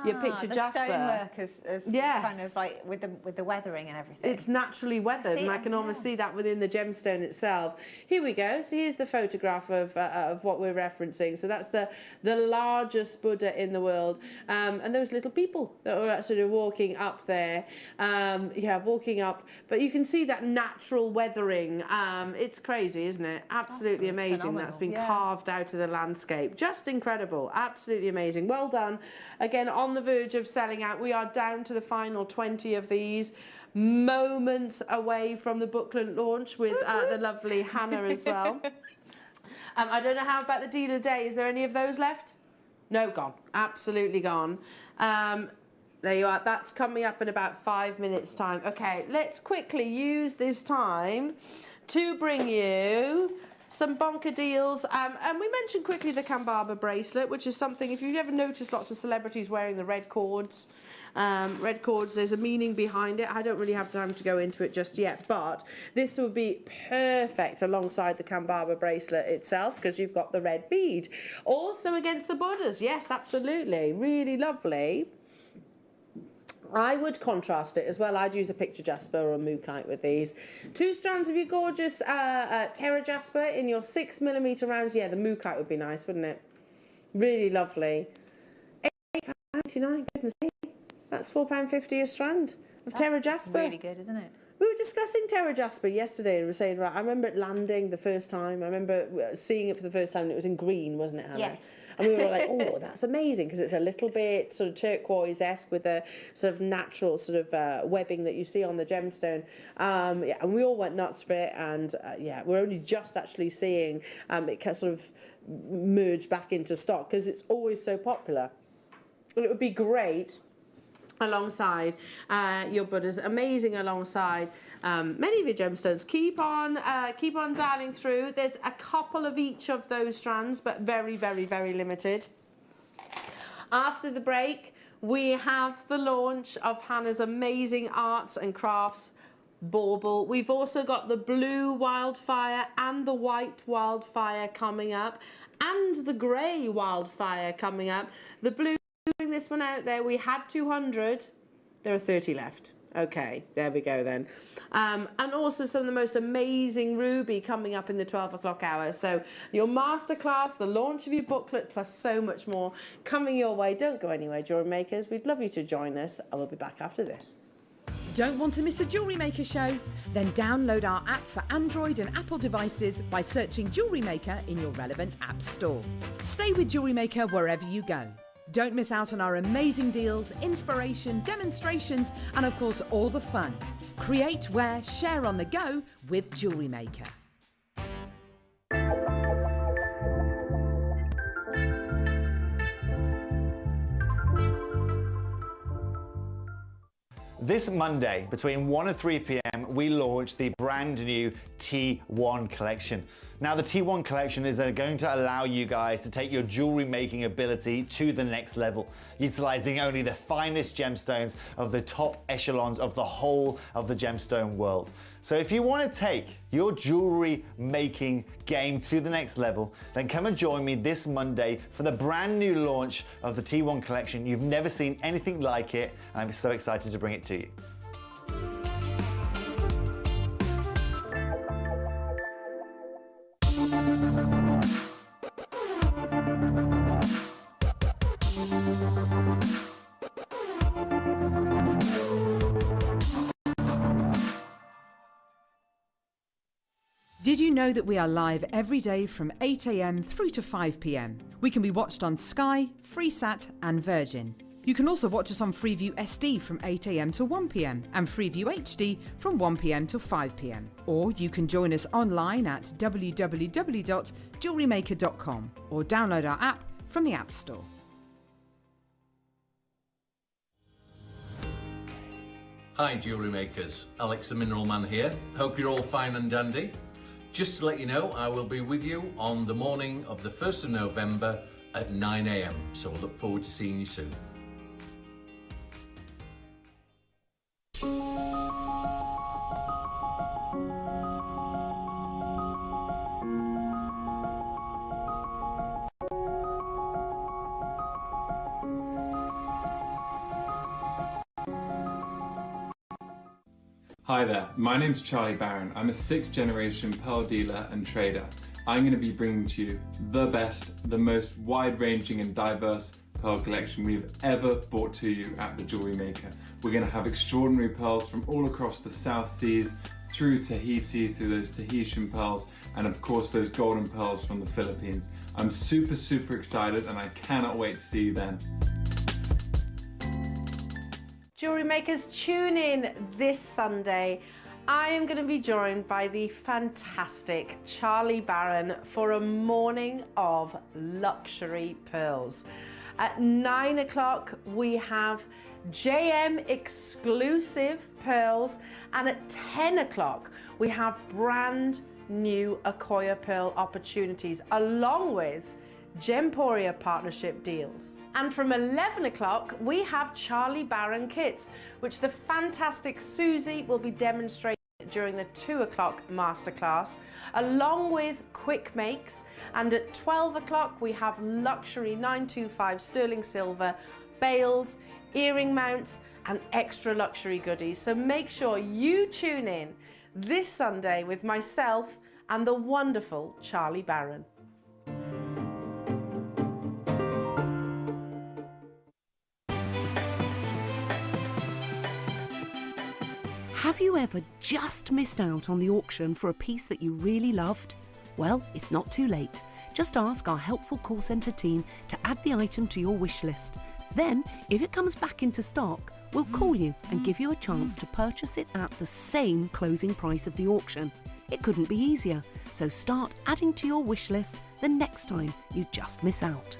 your picture jasper. Stonework is kind of like with the weathering and everything. It's naturally weathered, and I can almost see that within the gemstone itself. Here we go. So here's the photograph of what we're referencing. So that's the largest Buddha in the world, and those little people that are sort of walking up there, walking up. But you can see that natural weathering. It's crazy, isn't it? Absolutely amazing. Phenomenal. That's been carved out of the landscape. Just incredible. Absolutely amazing. Well done. Again, on the verge of selling out. We are down to the final 20 of these. Moments away from the booklet launch with the lovely Hannah as well. I don't know how about the deal of the day. Is there any of those left? No, gone. Absolutely gone. There you are. That's coming up in about 5 minutes' time. Okay, let's quickly use this time to bring you some bonker deals. And we mentioned quickly the Kambaba bracelet, which is something, if you've ever noticed lots of celebrities wearing the red cords, there's a meaning behind it. I don't really have time to go into it just yet, but this would be perfect alongside the Kambaba bracelet itself, because you've got the red bead. Also against the Buddhas, yes, absolutely. Really lovely. I would contrast it as well. I'd use a picture jasper or a mookaite with these. 2 strands of your gorgeous Terra jasper in your 6mm rounds. Yeah, the mookaite would be nice, wouldn't it? Really lovely. £8.99, goodness me. That's £4.50 a strand of Terra jasper. Really good, isn't it? We were discussing Terra jasper yesterday and we were saying, right, I remember it landing the first time. I remember seeing it for the first time and it was in green, wasn't it, Hannah? Yes. And we were like, oh, that's amazing, because it's a little bit sort of turquoise-esque with a sort of natural sort of webbing that you see on the gemstone. Yeah, and we all went nuts for it, and we're only just actually seeing it sort of merge back into stock, because it's always so popular. Well, it would be great alongside your Buddhas, amazing alongside many of your gemstones. Keep on dialing through. There's a couple of each of those strands, but very, very, very limited. After the break, we have the launch of Hannah's amazing arts and crafts bauble. We've also got the blue wildfire and the white wildfire coming up, and the grey wildfire coming up. The blue, this one out there, we had 200, there are 30 left. Okay, there we go then. And also some of the most amazing ruby coming up in the 12 o'clock hour. So your masterclass, the launch of your booklet, plus so much more coming your way. Don't go anywhere, jewellery makers. We'd love you to join us. I will be back after this. Don't want to miss a Jewellery Maker show? Then download our app for Android and Apple devices by searching Jewellery Maker in your relevant app store. Stay with Jewellery Maker wherever you go. Don't miss out on our amazing deals, inspiration, demonstrations, and of course all the fun. Create, wear, share on the go with Jewellery Maker. This Monday, between 1 and 3 p.m, we launch the brand new T1 collection. Now, the T1 collection is going to allow you guys to take your jewelry making ability to the next level, utilizing only the finest gemstones of the top echelons of the whole of the gemstone world. So if you want to take your jewelry making game to the next level, then come and join me this Monday for the brand new launch of the T1 collection. You've never seen anything like it, and I'm so excited to bring it to you. Did you know that we are live every day from 8 a.m. through to 5 p.m? We can be watched on Sky, Freesat and Virgin. You can also watch us on Freeview SD from 8 a.m. to 1 p.m. and Freeview HD from 1 p.m. to 5 p.m. Or you can join us online at www.jewellerymaker.com or download our app from the App Store. Hi Jewellery Makers, Alex the Mineral Man here. Hope you're all fine and dandy. Just to let you know, I will be with you on the morning of the 1st of November at 9 a.m. So I look forward to seeing you soon. Hi there, my name's Charlie Barron. I'm a 6th generation pearl dealer and trader. I'm going to be bringing to you the best, the most wide-ranging and diverse pearl collection we've ever brought to you at the Jewellery Maker. We're going to have extraordinary pearls from all across the South Seas, through Tahiti, through those Tahitian pearls, and of course those golden pearls from the Philippines. I'm super excited and I cannot wait to see you then. Jewellery Makers, tune in this Sunday. I am going to be joined by the fantastic Charlie Barron for a morning of luxury pearls. At 9 o'clock we have JM exclusive pearls, and at 10 o'clock we have brand new Accoya pearl opportunities along with Gemporia partnership deals. And from 11 o'clock we have Charlie Barron kits, which the fantastic Susie will be demonstrating during the 2 o'clock masterclass, along with quick makes. And at 12 o'clock we have luxury 925 sterling silver bales, earring mounts and extra luxury goodies. So make sure you tune in this Sunday with myself and the wonderful Charlie Barron. Have you ever just missed out on the auction for a piece that you really loved? Well, it's not too late. Just ask our helpful call centre team to add the item to your wish list. Then, if it comes back into stock, we'll call you and give you a chance to purchase it at the same closing price of the auction. It couldn't be easier, so start adding to your wish list the next time you just miss out.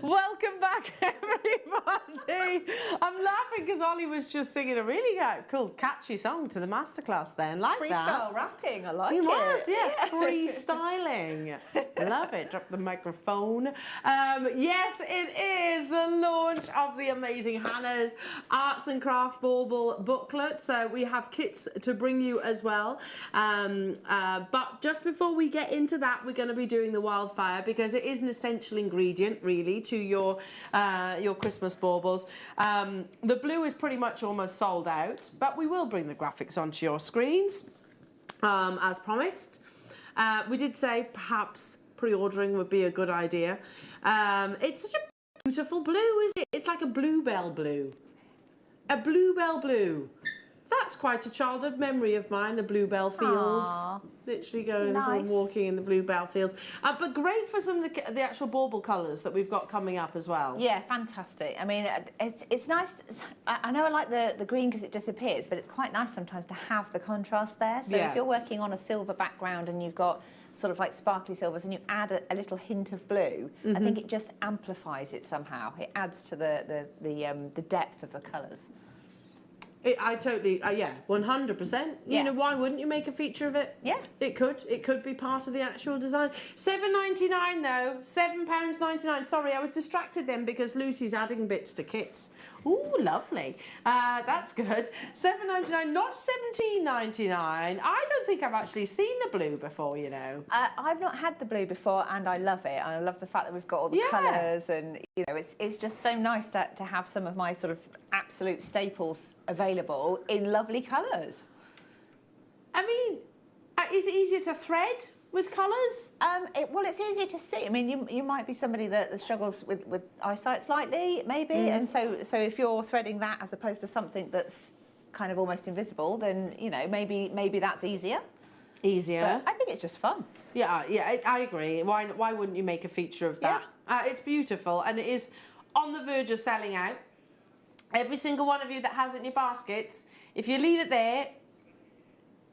Welcome back, everybody. I'm laughing because Ollie was just singing a really cool, catchy song to the masterclass then. Like Freestyle rapping, I like it. He was, yeah. Freestyling. Love it. Drop the microphone. Yes, it is the launch of the amazing Hannah's Arts and Craft Bauble booklet. So we have kits to bring you as well. But just before we get into that, we're going to be doing the wildfire because it is an essential ingredient really to your Christmas baubles. The blue is pretty much almost sold out, but we will bring the graphics onto your screens as promised. We did say perhaps pre-ordering would be a good idea. It's such a beautiful blue, isn't it? It's like a bluebell blue. A bluebell blue. That's quite a childhood memory of mine, the bluebell fields. Aww. Literally going and walking in the bluebell fields. But great for some of the actual bauble colours that we've got coming up as well. Yeah, fantastic. I mean, it's nice. I know I like the green because it disappears, but it's quite nice sometimes to have the contrast there. So if you're working on a silver background and you've got sort of like sparkly silvers and you add a little hint of blue, I think it just amplifies it somehow. It adds to the depth of the colours. I totally, yeah, 100%. You know, why wouldn't you make a feature of it? Yeah. It could be part of the actual design. £7.99 though, £7.99. Sorry, I was distracted then because Lucy's adding bits to kits. Ooh, lovely. That's good. £7.99, not £17.99. I don't think I've actually seen the blue before, you know. I've not had the blue before and I love it. I love the fact that we've got all the colours and, you know, it's just so nice to have some of my sort of absolute staples available in lovely colours. I mean, is it easier to thread with colours? Well, it's easier to see. I mean, you might be somebody that struggles with eyesight slightly, maybe, and so if you're threading that as opposed to something that's kind of almost invisible, then, you know, maybe that's easier. Easier. But I think it's just fun. Yeah, I agree. Why wouldn't you make a feature of that? Yeah. It's beautiful, and it is on the verge of selling out. Every single one of you that has it in your baskets, if you leave it there,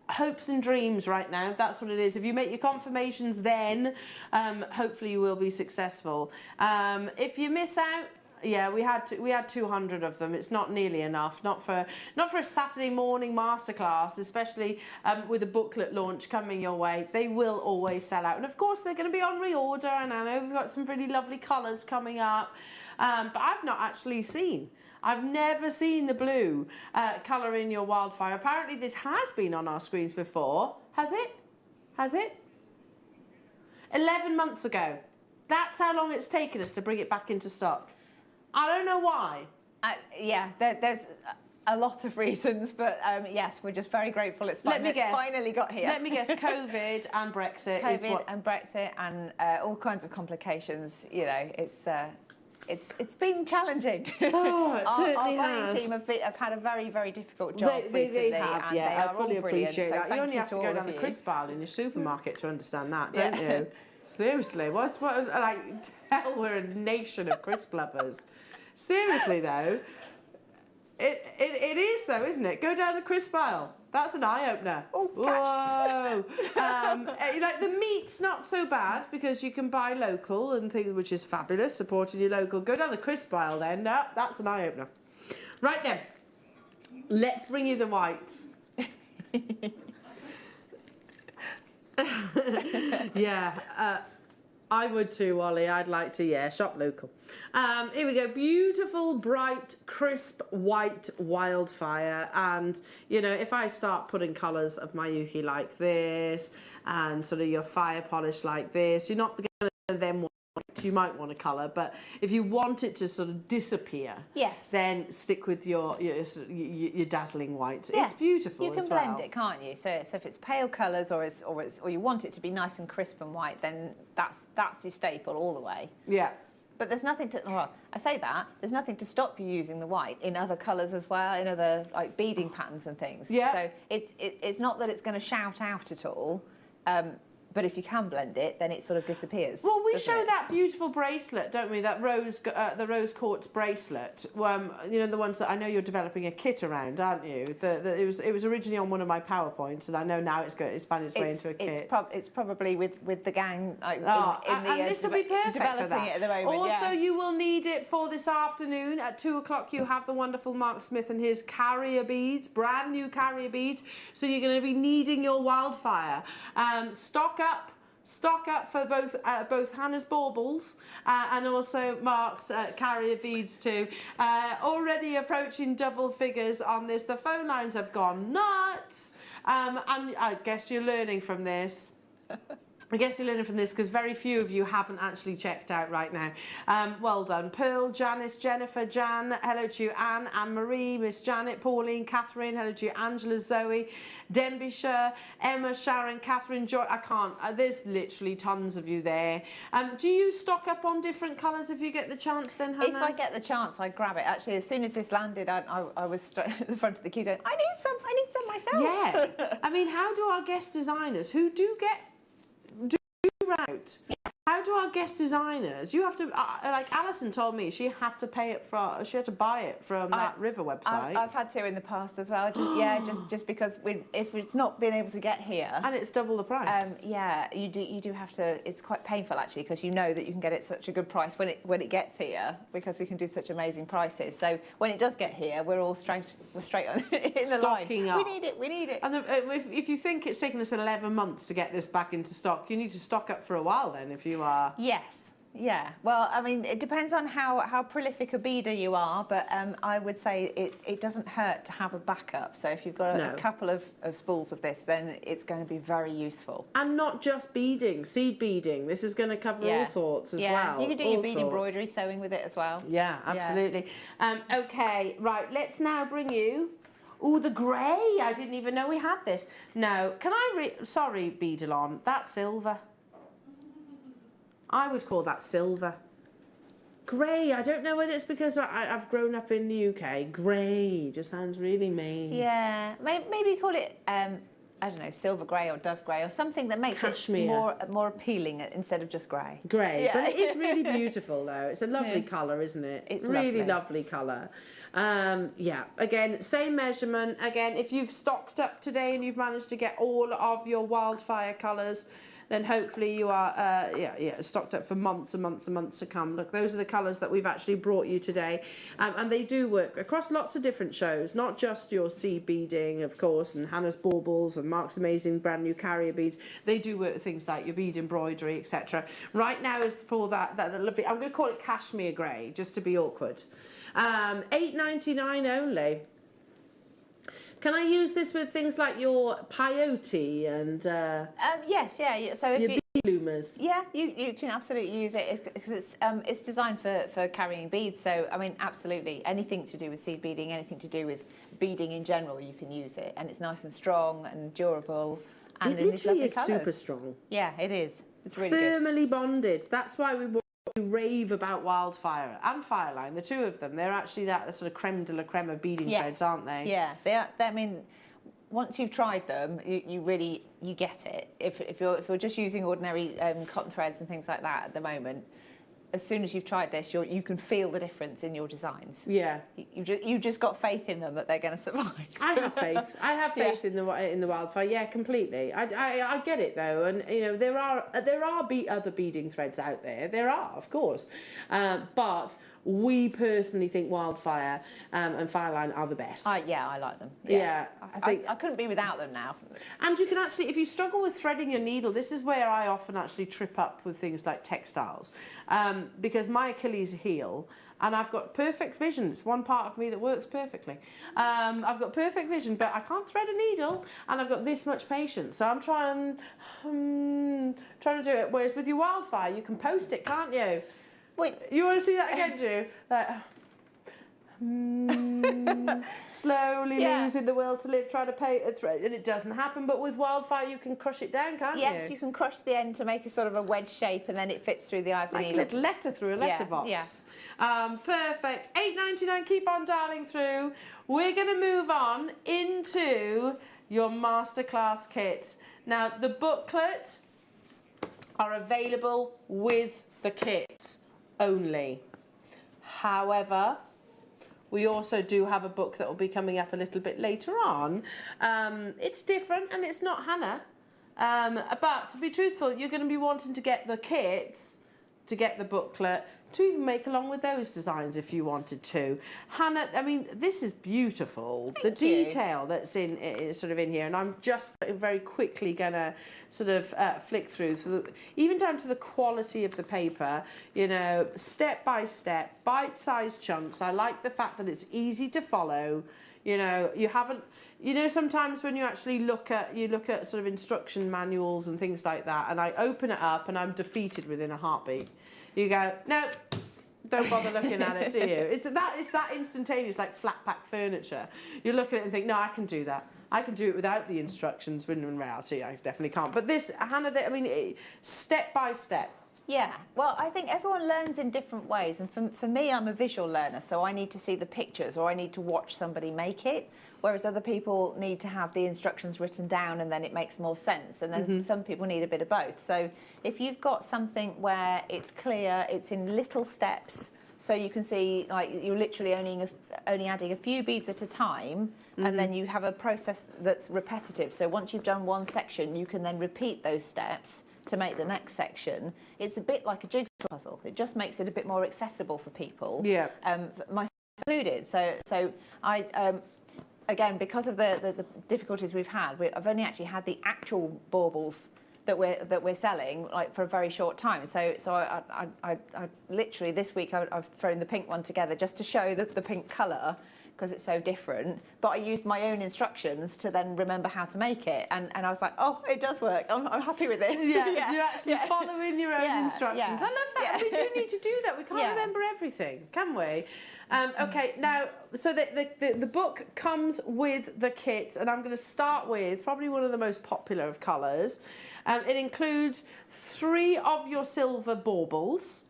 hopes and dreams right now, that's what it is. If you make your confirmations then, hopefully you will be successful. If you miss out, yeah, we had 200 of them. It's not nearly enough, not for a Saturday morning masterclass, especially with a booklet launch coming your way. They will always sell out, and of course they're going to be on reorder, and I know we've got some really lovely colours coming up, but I've not actually seen. I've never seen the blue colour in your wildfire. Apparently this has been on our screens before. Has it? Has it? 11 months ago. That's how long it's taken us to bring it back into stock. I don't know why. Yeah, there's a lot of reasons, but yes, we're just very grateful it's finally got here. Let me guess, COVID and Brexit. And Brexit and all kinds of complications. You know, it's been challenging. Oh, it certainly our has. buying team have had a very, very difficult job recently. They have, and yeah. they I fully appreciate that. You only have to go down the you. crisp aisle in your supermarket to understand that, don't you? Seriously, what like tell we're a nation of crisp lovers. Seriously though, it is though, isn't it? Go down the crisp aisle. That's an eye-opener. Oh, whoa! Like the meat's not so bad because you can buy local and things, which is fabulous, supporting your local. Go down the crisp aisle then. No, that's an eye-opener. Right then, let's bring you the white. Yeah, I would too, Ollie. I'd like to, shop local. Here we go. Beautiful, bright, crisp, white wildfire. And, you know, if I start putting colours of my Yuki like this and sort of your fire polish like this, you're not going to then want it. You might want a colour, but if you want it to sort of disappear, then stick with your dazzling white. Yeah. It's beautiful. You can blend it, can't you? So if it's pale colours or you want it to be nice and crisp and white, then that's your staple all the way. Yeah. But there's nothing to, well, I say that, there's nothing to stop you using the white in other colours as well, in other like beading patterns and things. Yeah. So it's not that it's going to shout out at all. But if you can blend it, then it sort of disappears. Well, we show that beautiful bracelet, don't we? That the rose quartz bracelet. You know, the ones that I know you're developing a kit around, aren't you? It was originally on one of my PowerPoints, and I know now it's found its way into a kit. It's probably with the gang and this will be perfect developing for that. it at the moment. Also, you will need it for this afternoon at 2 o'clock. You have the wonderful Mark Smith and his carrier beads, brand new carrier beads. So you're going to be needing your wildfire. Stock up for both Hannah's baubles and also Mark's carrier beads too. Already approaching double figures on this. The phone lines have gone nuts. And I guess you're learning from this. Because very few of you haven't actually checked out right now. Well done. Pearl, Janice, Jennifer, Jan, hello to you. Anne, Anne-Marie, Miss Janet, Pauline, Catherine, hello to you. Angela, Zoe, Denbighshire, Emma, Sharon, Catherine, Joy. I can't, there's literally tons of you there. Do you stock up on different colours if you get the chance then, Hannah? If I get the chance, I grab it. Actually, as soon as this landed, I was straight at the front of the queue going, I need some myself. Yeah. I mean, how do our guest designers, who do route. How do our guest designers? You have to, like Alison told me, she had to pay it she had to buy it from that River website. I've had to in the past as well. Just because if it's not been able to get here, and it's double the price. You do have to. It's quite painful actually because you know that you can get it such a good price when it gets here because we can do such amazing prices. So when it does get here, we're straight on in the line. Up. We need it. And if you think it's taken us 11 months to get this back into stock, you need to stock up for a while then if you are. Yes. Yeah. Well, I mean, it depends on how prolific a beader you are, but I would say it doesn't hurt to have a backup. So if you've got a couple of spools of this, then it's going to be very useful. And not just beading, seed beading. This is going to cover all sorts as well. You can do your bead embroidery, sewing with it as well. Yeah, absolutely. Okay, right. Let's now bring you. Oh, the grey. I didn't even know we had this. No, can I sorry, Beadalon, that's silver. I would call that silver. Grey, I don't know whether it's because I've grown up in the UK. Grey just sounds really mean. Yeah, maybe call it, I don't know, silver grey or dove grey or something that makes it more appealing instead of just grey. Grey, yeah. But it is really beautiful though. It's a lovely colour, isn't it? It's really lovely colour. Yeah, again, same measurement. Again, if you've stocked up today and you've managed to get all of your wildfire colours, then hopefully you are stocked up for months and months and months to come. Look, those are the colours that we've actually brought you today. And they do work across lots of different shows, not just your seed beading, of course, and Hannah's baubles and Mark's amazing brand new carrier beads. They do work with things like your bead embroidery, etc. Right now is for that lovely, I'm going to call it cashmere grey, just to be awkward. $8.99 only. Can I use this with things like your peyote and yes, yeah. So if your bead bloomers? Yeah, you can absolutely use it because it's designed for carrying beads. So I mean, absolutely anything to do with seed beading, anything to do with beading in general, you can use it, and it's nice and strong and durable. And it literally is super strong. Yeah, it is. It's really firmly bonded. That's why we rave about Wildfire and Fireline, the two of them. They're actually that sort of creme de la creme of beading threads, aren't they? Yeah, they are. I mean, once you've tried them, you really get it. If you're just using ordinary cotton threads and things like that at the moment, as soon as you've tried this, you can feel the difference in your designs. Yeah, you just got faith in them that they're going to survive. I have faith. I have faith in the Wildfire. Yeah, completely. I get it though, and you know there are other beading threads out there. There are, of course, but we personally think Wildfire and Fireline are the best. Yeah, I like them. Yeah, I think I couldn't be without them now. And you can actually, if you struggle with threading your needle, this is where I often actually trip up with things like textiles, because my Achilles heel, and I've got perfect vision. It's one part of me that works perfectly. I've got perfect vision, but I can't thread a needle, and I've got this much patience. So I'm trying to do it. Whereas with your Wildfire, you can post it, can't you? Wait, you want to see that again, Ju? Like, slowly losing the will to live, trying to pay a thread, and it doesn't happen. But with Wildfire, you can crush it down, can't you? Yes, you can crush the end to make a sort of a wedge shape, and then it fits through the eye of the needle. Like a little letter through a letterbox. Yeah. Perfect. $8.99. Keep on dialing through. We're going to move on into your masterclass kit. Now, the booklet are available with the kits only. However, we also do have a book that will be coming up a little bit later on. It's different and it's not Hannah. But to be truthful, you're going to be wanting to get the kits, to get the booklet, to even make along with those designs if you wanted to. Hannah, I mean, this is beautiful. The detail that's sort of in here, and I'm just very quickly going to sort of flick through, so that even down to the quality of the paper, you know, step by step, bite-sized chunks. I like the fact that it's easy to follow. You know, you haven't. You know, sometimes when you actually look at sort of instruction manuals and things like that, and I open it up and I'm defeated within a heartbeat. You go, no, don't bother looking at it, do you? It's that instantaneous, like flat pack furniture. You look at it and think, no, I can do that. I can do it without the instructions, when in reality I definitely can't. But this, Hannah, I mean, step by step. Yeah, well, I think everyone learns in different ways. And for me, I'm a visual learner, so I need to see the pictures or I need to watch somebody make it, whereas other people need to have the instructions written down and then it makes more sense. And then some people need a bit of both. So if you've got something where it's clear, it's in little steps, so you can see, like, you're literally only adding a few beads at a time, and then you have a process that's repetitive. So once you've done one section, you can then repeat those steps to make the next section. It's a bit like a jigsaw puzzle. It just makes it a bit more accessible for people. Yeah. Myself included. So I, again, because of the difficulties we've had, I've only actually had the actual baubles that we're selling, like, for a very short time. So I literally this week I've thrown the pink one together just to show the pink colour, because it's so different. But I used my own instructions to then remember how to make it. And I was like, oh, it does work. I'm happy with this. Yeah, so you're actually following your own instructions. I love that. We do need to do that. We can't remember everything, can we? Okay, now, so the book comes with the kit, and I'm going to start with probably one of the most popular of colours. It includes 3 of your silver baubles,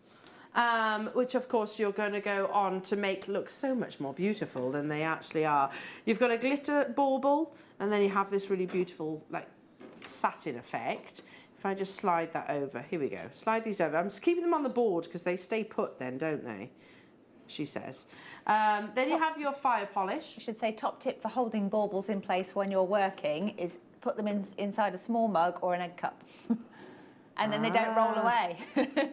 which of course you're going to go on to make look so much more beautiful than they actually are. You've got a glitter bauble, and then you have this really beautiful, like, satin effect. If I just slide that over, here we go. Slide these over. I'm just keeping them on the board because they stay put then, don't they? She says. Then you have your fire polish. I should say, top tip for holding baubles in place when you're working is put them inside a small mug or an egg cup. And then they don't roll away.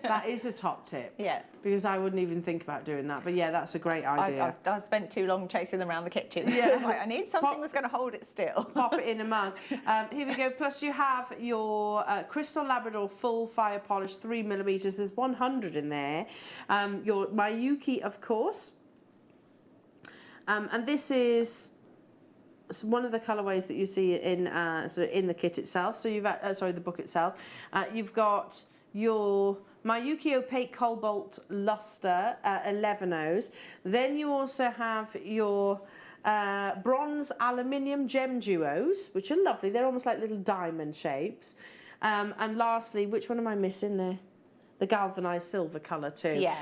That is a top tip. Yeah. Because I wouldn't even think about doing that. But yeah, that's a great idea. I've spent too long chasing them around the kitchen. Yeah. Like, I need something that's going to hold it still. Pop it in a mug. Here we go. Plus you have your Crystal Labrador full fire polish 3mm. There's 100 in there. Your Mayuki, of course. And this is one of the colourways that you see in sort of in the kit itself. So you've the book itself. You've got your Mayuki Opaque Cobalt Luster 11-Os. Then you also have your Bronze Aluminium Gem Duos, which are lovely. They're almost like little diamond shapes. And lastly, which one am I missing there? The galvanised silver colour too. Yeah,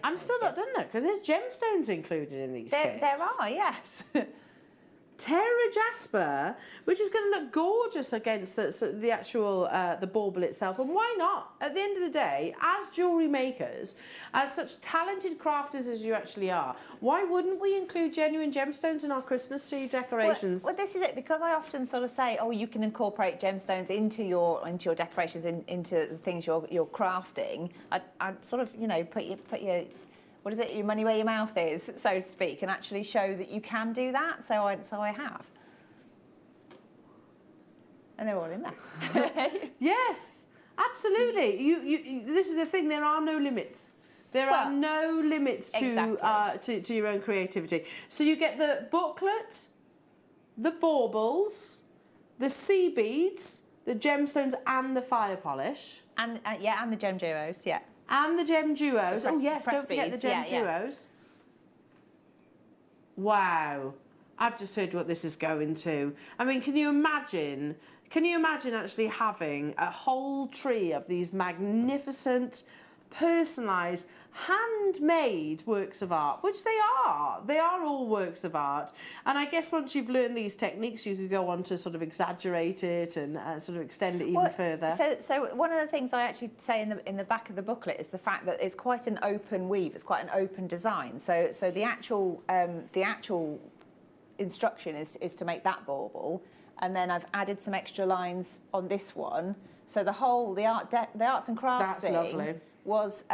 I'm still not done though, because there's gemstones included in these kits. There are, yes. Terra Jasper, which is going to look gorgeous against the actual the bauble itself. And why not? At the end of the day, as jewellery makers, as such talented crafters as you actually are, why wouldn't we include genuine gemstones in our Christmas tree decorations? Well, this is it, because I often sort of say, oh, you can incorporate gemstones into your decorations, into the things you're crafting. I'd sort of, you know, put your what is it, your money where your mouth is, so to speak, and actually show that you can do that. So I have. And they're all in there. Yes, absolutely. You this is the thing, there are no limits. There are no limits to your own creativity. So you get the booklet, the baubles, the sea beads, the gemstones and the fire polish. And and the gem duos, yeah. And the gem duos. Oh yes, don't forget the gem duos. Wow. I've just heard what this is going to. I mean, can you imagine actually having a whole tree of these magnificent, personalised, handmade works of art, which they are all works of art. And I guess once you've learned these techniques, you could go on to sort of exaggerate it and sort of extend it even further. So one of the things I actually say in the back of the booklet is the fact that it's quite an open weave. It's quite an open design. So the actual instruction is to make that bauble, and then I've added some extra lines on this one. So the arts and crafts thing was,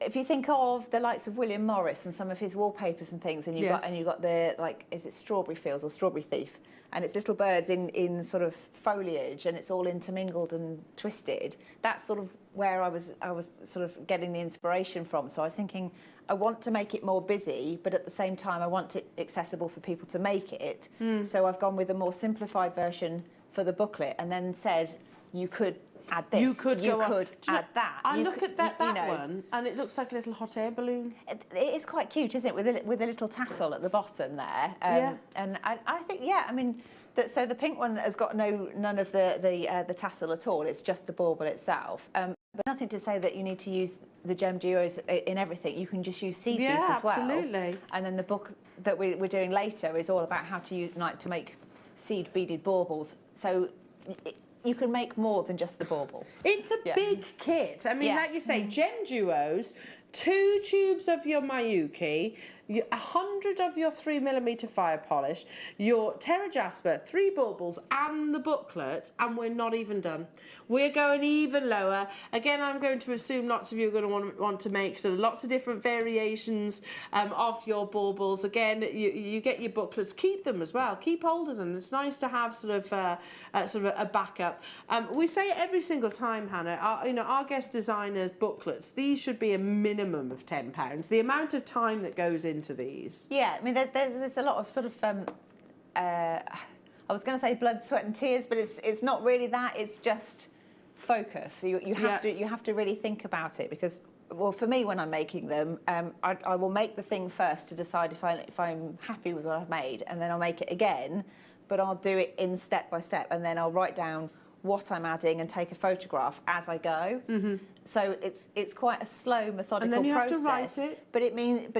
if you think of the likes of William Morris and some of his wallpapers and things, and you've got the, like, is it Strawberry Fields or Strawberry Thief? And it's little birds in sort of foliage, and it's all intermingled and twisted. That's sort of where I was sort of getting the inspiration from. So I was thinking, I want to make it more busy, but at the same time, I want it accessible for people to make it. So I've gone with a more simplified version for the booklet, and then said, you could add this. You could add that. I look at that one, and it looks like a little hot air balloon. It is quite cute, isn't it? With a little tassel at the bottom there. And I think, I mean, so the pink one has got none of the tassel at all. It's just the bauble itself. But nothing to say that you need to use the gem duos in everything. You can just use seed beads as well. Absolutely. And then the book that we're doing later is all about how to to make seed beaded baubles. So you can make more than just the bauble. It's a big kit. I mean, like you say, gem duos, 2 tubes of your Miyuki, 100 of your 3mm fire polish, your Terra Jasper, 3 baubles, and the booklet, and we're not even done. We're going even lower. Again, I'm going to assume lots of you are going to want to make sort of lots of different variations of your baubles. Again, you get your booklets, keep them as well. Keep hold of them. It's nice to have sort of a backup. We say it every single time, Hannah. Our guest designers' booklets. These should be a minimum of £10. The amount of time that goes into these. Yeah, I mean, there's a lot of sort of. I was going to say blood, sweat, and tears, but it's not really that. It's just focus. You have to really think about it, because, well, for me, when I'm making them, I will make the thing first to decide if I'm happy with what I've made, and then I'll make it again, but I'll do it in step by step, and then I'll write down what I'm adding and take a photograph as I go. So it's quite a slow, methodical process. And then you have to write it. But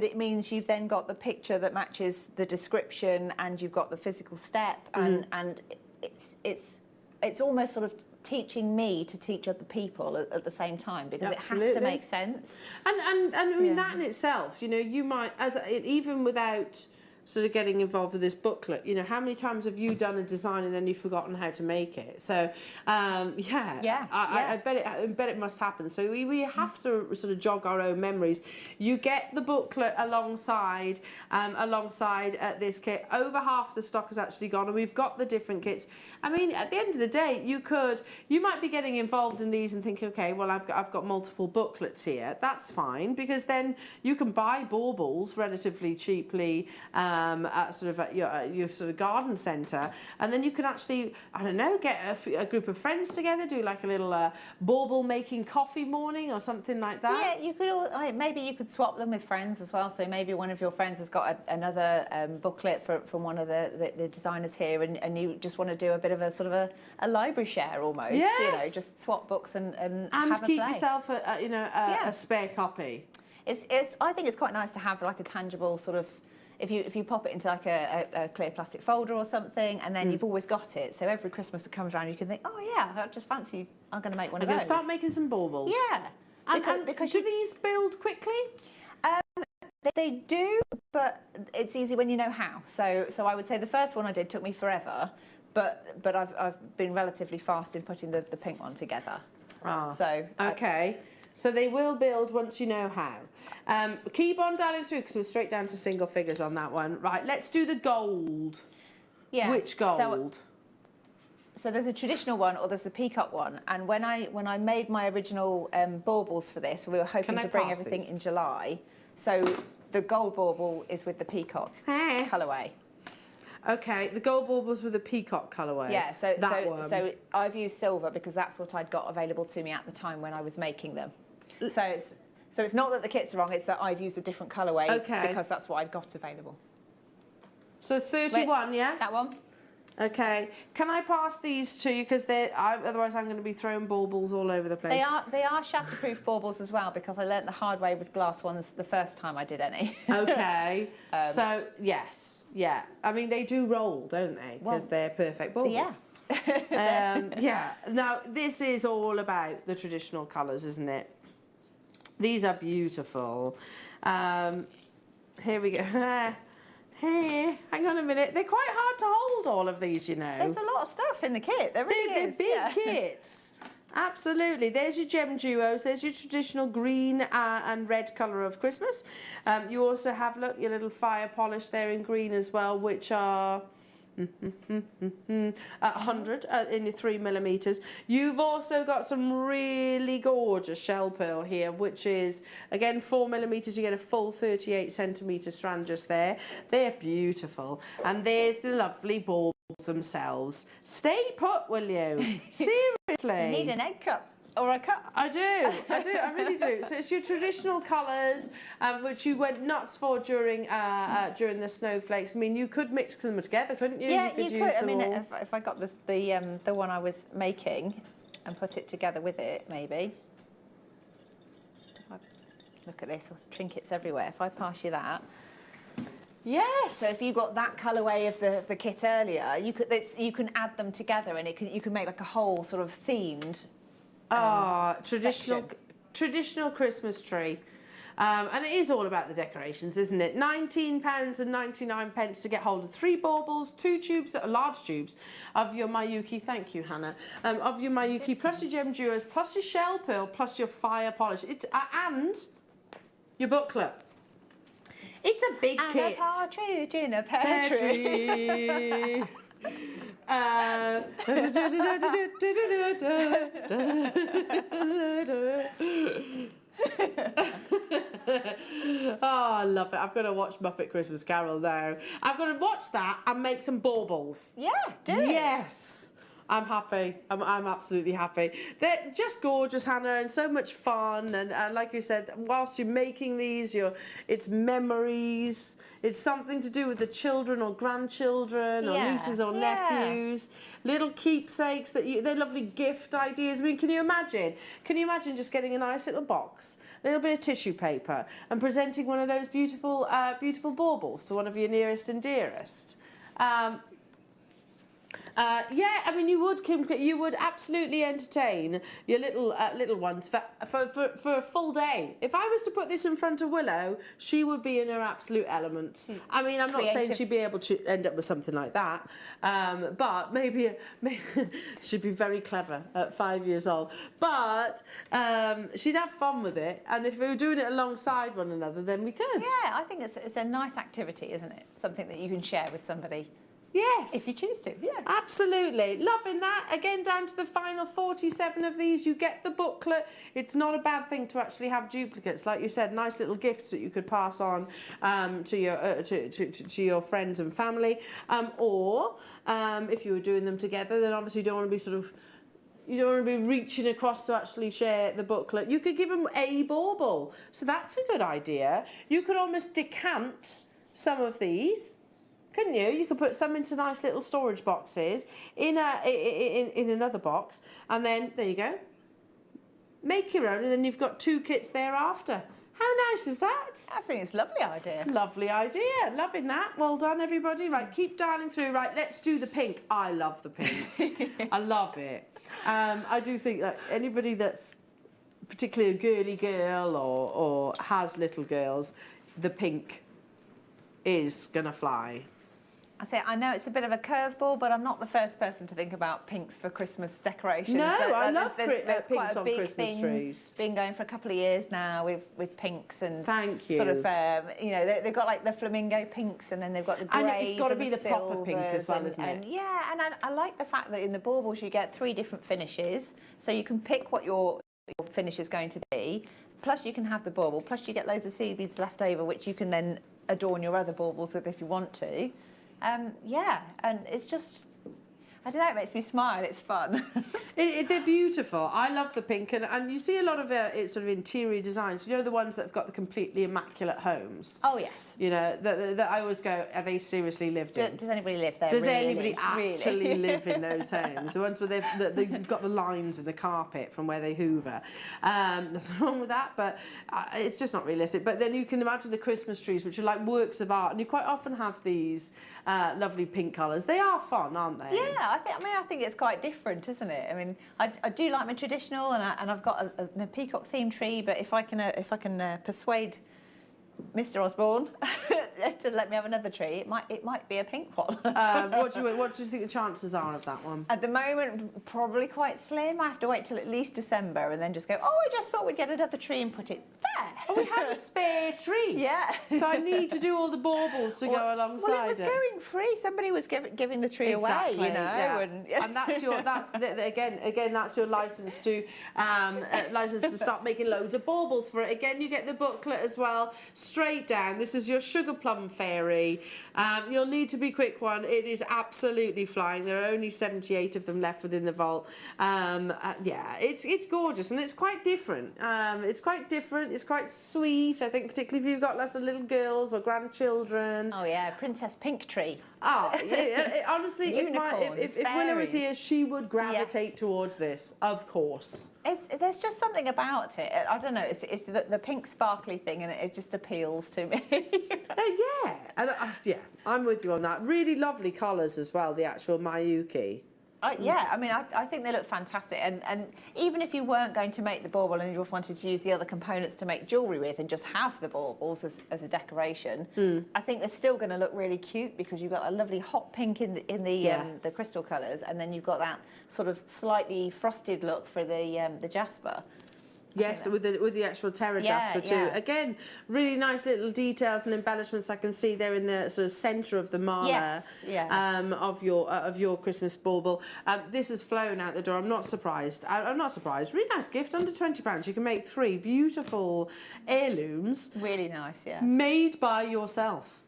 it means you've then got the picture that matches the description, and you've got the physical step, and it's almost sort of teaching me to teach other people at the same time, because it has to make sense. And I mean, that in itself, you might, even without sort of getting involved with this booklet, how many times have you done a design and then you've forgotten how to make it? So I bet it must happen. So we have to sort of jog our own memories. You get the booklet alongside this kit. Over half the stock has actually gone, and we've got the different kits. I mean, at the end of the day, you might be getting involved in these and thinking, okay, well, I've got multiple booklets here. That's fine, because then you can buy baubles relatively cheaply at your sort of garden centre, and then you can actually, I don't know, get a group of friends together, do like a little bauble making coffee morning or something like that. Yeah, you could maybe you could swap them with friends as well. So maybe one of your friends has got another booklet from one of the designers here, and you just want to do a bit of a sort of a library share almost. Yes. Just swap books and have a keep play. Yourself a spare copy. I think it's quite nice to have like a tangible sort of. If you pop it into like a clear plastic folder or something, and then you've always got it. So every Christmas that comes around, you can think, oh yeah, I just fancy, I'm going to make one of those. Start making some baubles. Yeah. Because do these build quickly? They do, but it's easy when you know how. So I would say the first one I did took me forever, but I've been relatively fast in putting the pink one together. Okay. So they will build once you know how. Keep on dialing through, because we're straight down to single figures on that one. Right, let's do the gold. Yeah. Which gold? So there's a traditional one, or there's the peacock one. And when I made my original baubles for this, we were hoping to bring everything in July. So the gold bauble is with the peacock colourway. Okay, the gold baubles with the peacock colourway. Yeah, so I've used silver because that's what I'd got available to me at the time when I was making them. So it's not that the kits are wrong, it's that I've used a different colourway because that's what I'd got available. So 31, yes? That one? Okay, can I pass these to you because otherwise I'm going to be throwing baubles all over the place. They are shatterproof baubles as well because I learnt the hard way with glass ones the first time I did any. Okay, so yes, yeah. I mean they do roll, don't they? Because they're perfect baubles. Yeah. Yeah. Now this is all about the traditional colours, isn't it? These are beautiful. Here we go. Hey, hang on a minute. They're quite hard to hold, all of these, you know. There's a lot of stuff in the kit. There really They're big kits. Absolutely. There's your gem duos. There's your traditional green and red colour of Christmas. You also have, look, your little fire polish there in green as well, which are 100 in your 3mm. You've also got some really gorgeous shell pearl here, which is again 4mm. You get a full 38cm strand just there. They're beautiful, and there's the lovely baubles themselves. Stay put, will you? Seriously, You need an egg cup or a cup. I really do. So it's your traditional colours, which you went nuts for during the snowflakes. I mean, you could mix them together, couldn't you? Yeah, you could. I mean, if I got the one I was making and put it together with it, maybe. Look at this, trinkets everywhere. If I pass you that. Yes. So if you got that colourway of the kit earlier, you can add them together, and you can make like a whole sort of themed. Traditional Christmas tree. And it is all about the decorations, isn't it? £19.99 to get hold of 3 baubles, 2 tubes, large tubes of your Miyuki, thank you Hannah, of your Miyuki, plus your gem duos, plus your shell pearl, plus your fire polish, and your booklet. It's a big kit. And a partridge in a pear tree. Oh, I love it. I've got to watch Muppet Christmas Carol now. I've got to watch that and make some baubles. Yeah, do it. Yes. I'm happy. I'm absolutely happy. They're just gorgeous, Hannah, and so much fun. And like you said, whilst you're making these, it's memories. It's something to do with the children or grandchildren or nieces or nephews. Little keepsakes they're lovely gift ideas. I mean, can you imagine? Can you imagine just getting a nice little box, a little bit of tissue paper, and presenting one of those beautiful, beautiful baubles to one of your nearest and dearest? Yeah, I mean, you would, Kim, you would absolutely entertain your little ones for a full day. If I was to put this in front of Willow, she would be in her absolute element. I mean, I'm not saying she'd be able to end up with something like that, but maybe she'd be very clever at 5 years old. But she'd have fun with it, and if we were doing it alongside one another, then we could. Yeah, I think it's a nice activity, isn't it? Something that you can share with somebody. Yes. If you choose to, yeah. Absolutely. Loving that. Again, down to the final 47 of these. You get the booklet. It's not a bad thing to actually have duplicates. Like you said, nice little gifts that you could pass on to your friends and family. Or if you were doing them together, then obviously you don't want to be reaching across to actually share the booklet. You could give them a bauble. So that's a good idea. You could almost decant some of these. Couldn't you? You could put some into nice little storage boxes in another box, and then there you go. Make your own, and then you've got 2 kits thereafter. How nice is that? I think it's a lovely idea. Lovely idea. Loving that. Well done, everybody. Right, keep dialing through. Right, let's do the pink. I love the pink. I love it. I do think that anybody that's particularly a girly girl or has little girls, the pink is gonna fly. I know it's a bit of a curveball, but I'm not the first person to think about pinks for Christmas decorations. No, I love there's quite pinks a on big Christmas thing, trees. Been going for a couple of years now with pinks and Thank you. sort of they've got like the flamingo pinks, and then they've got the greys and it's got to be the silvers, proper pink as well, isn't it? And yeah, and I like the fact that in the baubles you get 3 different finishes, so you can pick what your finish is going to be. Plus you can have the bauble. Plus you get loads of seed beads left over, which you can then adorn your other baubles with if you want to. Yeah, and it's just, I don't know, it makes me smile, it's fun. They're beautiful. I love the pink, and you see a lot of it's sort of interior designs. You know, the ones that have got the completely immaculate homes. Oh yes. You know, that I always go, are they seriously lived in? Does anybody live there? Does really? anybody actually live in those homes? The ones where they've got the lines in the carpet from where they hoover. Nothing wrong with that, but it's just not realistic. But then you can imagine the Christmas trees, which are like works of art, and you quite often have these lovely pink colours. They are fun, aren't they? Yeah, I think it's quite different, isn't it? I mean, I do like my traditional, and I've got a peacock themed tree. But if I can persuade Mr. Osbourne to let me have another tree, it might be a pink one. What do you think the chances are of that one? At the moment, probably quite slim. I have to wait till at least December and then just go, oh, I just thought we'd get another tree and put it there. Oh, we have a spare tree. Yeah. So I need to do all the baubles to go alongside it. Well, it was going free. Somebody was giving the tree away, you know. Yeah. And that's your license to start making loads of baubles for it. Again, you get the booklet as well. Straight down. This is your sugar plum fairy. You'll need to be quick one. It is absolutely flying. There are only 78 of them left within the vault. Yeah, it's gorgeous and it's quite different. It's quite sweet. I think particularly if you've got lots of little girls or grandchildren. Oh yeah, Princess Pink Tree. Oh, yeah, honestly, if Willow was here, she would gravitate towards this, of course. There's just something about it. I don't know. It's the pink sparkly thing, and it just appeals to me. Yeah, and yeah, I'm with you on that. Really lovely colours as well. The actual Miyuki. Yeah, I mean, I think they look fantastic. And even if you weren't going to make the bauble and you just wanted to use the other components to make jewellery with and just have the baubles as a decoration, I think they're still going to look really cute because you've got a lovely hot pink in the crystal colours, and then you've got that sort of slightly frosted look for the jasper. Yes, with the actual Terra Jasper too. Yeah. Again, really nice little details and embellishments I can see there in the sort of centre of the mala of your Christmas bauble. This has flown out the door. I'm not surprised. I'm not surprised. Really nice gift, under £20. You can make 3 beautiful heirlooms. Really nice, yeah. Made by yourself.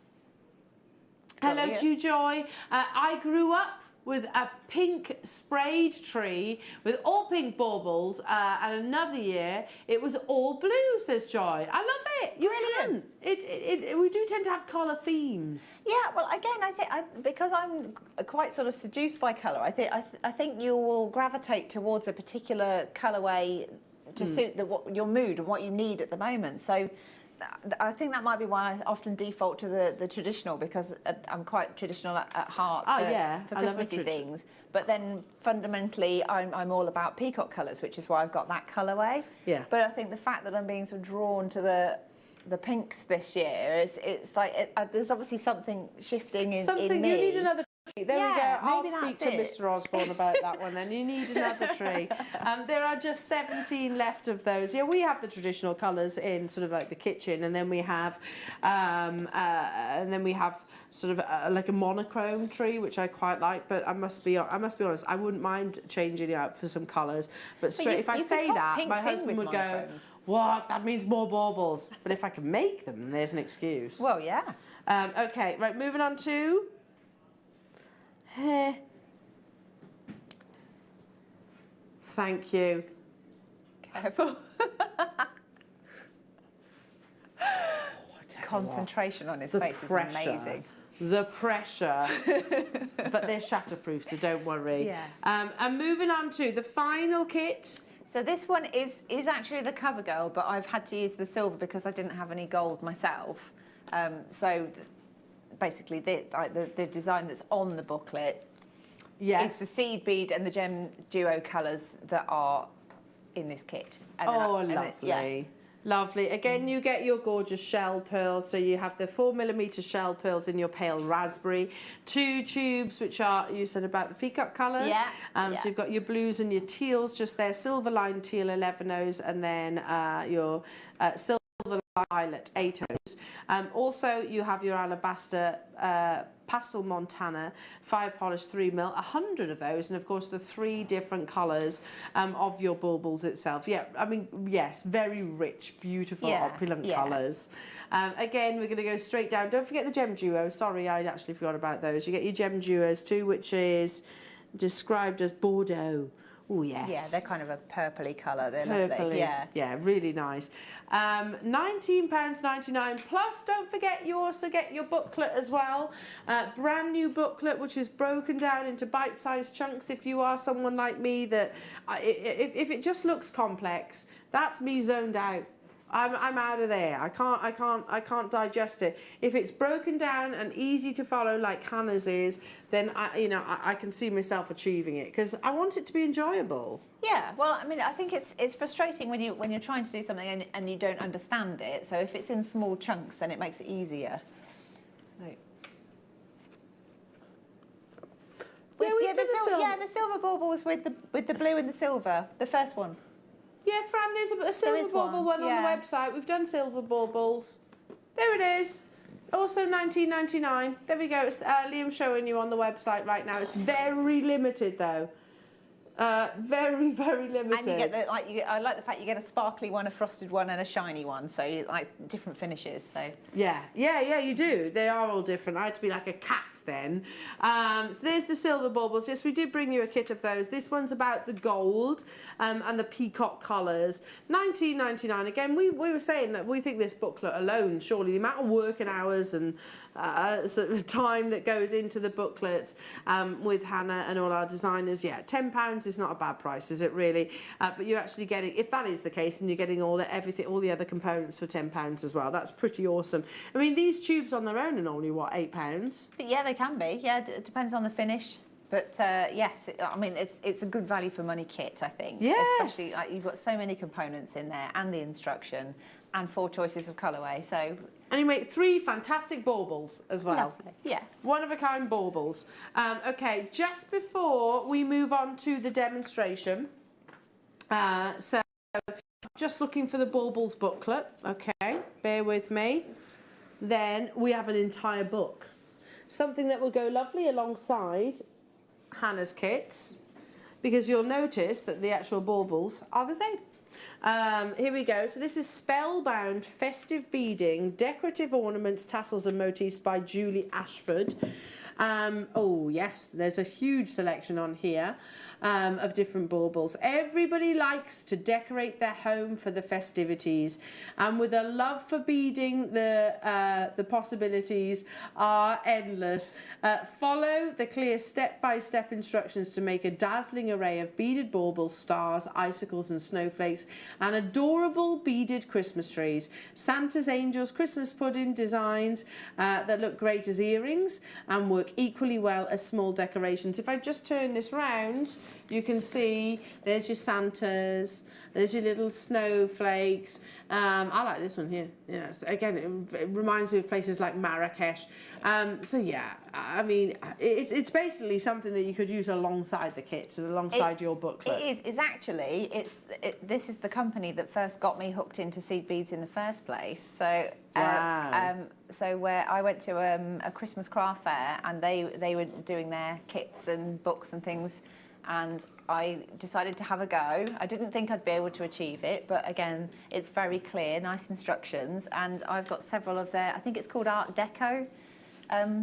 Hello to you, Joy. I grew up with a pink sprayed tree with all pink baubles, and another year it was all blue, says Joy. I love it. You can. We do tend to have colour themes. Yeah, well, again, I think because I'm quite sort of seduced by colour, I think you will gravitate towards a particular colourway to suit your mood and what you need at the moment. So I think that might be why I often default to the traditional, because I'm quite traditional at heart for Christmassy things. But then fundamentally, I'm all about peacock colours, which is why I've got that colourway. Yeah. But I think the fact that I'm being sort of drawn to the pinks this year it's like there's obviously something shifting in me. You need another. There we go. I'll speak to Mr. Osbourne about that one then. You need another tree. There are just 17 left of those. Yeah, we have the traditional colours in sort of like the kitchen, and then we have sort of like a monochrome tree, which I quite like. But I must be honest, I wouldn't mind changing it out for some colours. But if I say that, my husband would go, "What? That means more baubles." But if I can make them, then there's an excuse. Well, yeah. Okay, right. Moving on to. Thank you. Careful. Concentration on his face is amazing. The pressure. But they're shatterproof, so don't worry. Yeah. And moving on to the final kit. So this one is actually the cover girl, but I've had to use the silver because I didn't have any gold myself. So basically the design that's on the booklet is the seed bead and the gem duo colours that are in this kit. And lovely. Lovely. Again, you get your gorgeous shell pearls. So you have the 4mm shell pearls in your pale raspberry. 2 tubes, which are, you said about the peacock colours. So you've got your blues and your teals just there. Silver line teal 11Os, and then your silver violet 8Os. Also, you have your alabaster pastel Montana, fire polished 3mm, 100 of those, and of course the 3 different colours of your baubles itself. Yeah, I mean, yes, very rich, beautiful, opulent colours. Again, we're going to go straight down. Don't forget the gem duos. Sorry, I actually forgot about those. You get your gem duos too, which is described as Bordeaux. Oh, yes. Yeah, they're kind of a purpley colour. They're lovely. Yeah, really nice. £19.99 plus don't forget you also get your booklet as well. Brand new booklet which is broken down into bite-sized chunks if you are someone like me that if it just looks complex, that's me zoned out. I'm out of there. I can't digest it. If it's broken down and easy to follow like Hannah's is, then I can see myself achieving it because I want it to be enjoyable. Yeah, well, I mean, I think it's frustrating when you're trying to do something and you don't understand it. So if it's in small chunks, then it makes it easier. So. The silver baubles with the blue and the silver, the first one. Yeah, Fran, there's a silver bauble one on the website. We've done silver baubles. There it is. Also $19.99. There we go. It's Liam showing you on the website right now. It's very limited though. Very, very limited. And you get I like the fact you get a sparkly one, a frosted one, and a shiny one. So you like different finishes. So yeah, you do. They are all different. I had to be like a cat then. So there's the silver baubles. Yes, we did bring you a kit of those. This one's about the gold and the peacock colours. $19.99. Again, we were saying that we think this booklet alone, surely the amount of working hours and sort of time that goes into the booklets with Hannah and all our designers. Yeah, £10 is not a bad price, is it really? But you're actually getting, if that is the case, and you're getting all the other components for £10 as well. That's pretty awesome. I mean, these tubes on their own are only what, £8? Yeah, they can be. Yeah, it depends on the finish. But yes, I mean, it's a good value for money kit, I think. Yes. Especially like you've got so many components in there and the instruction and 4 choices of colourway. So. And you make 3 fantastic baubles as well. Lovely. Yeah. One-of-a-kind baubles. Okay, just before we move on to the demonstration, so just looking for the baubles booklet, okay, bear with me. Then we have an entire book. Something that will go lovely alongside Hannah's kits, because you'll notice that the actual baubles are the same. Here we go. So this is Spellbound Festive Beading, Decorative Ornaments, Tassels and Motifs by Julie Ashford. Oh yes, there's a huge selection on here of different baubles. Everybody likes to decorate their home for the festivities, and with a love for beading, the possibilities are endless. Follow the clear step-by-step instructions to make a dazzling array of beaded baubles, stars, icicles and snowflakes, and adorable beaded Christmas trees. Santa's angels, Christmas pudding designs that look great as earrings and work equally well as small decorations. If I just turn this round, you can see there's your Santas, there's your little snowflakes. I like this one here. Yeah, again, it reminds me of places like Marrakesh. So yeah, I mean, it's basically something that you could use alongside the kit and alongside your booklet. It is. It's actually, this is the company that first got me hooked into seed beads in the first place. So wow. So where I went to a Christmas craft fair, and they were doing their kits and books and things, and I decided to have a go. I didn't think I'd be able to achieve it, but again, it's very clear, nice instructions, and I've got several of their, I think it's called Art Deco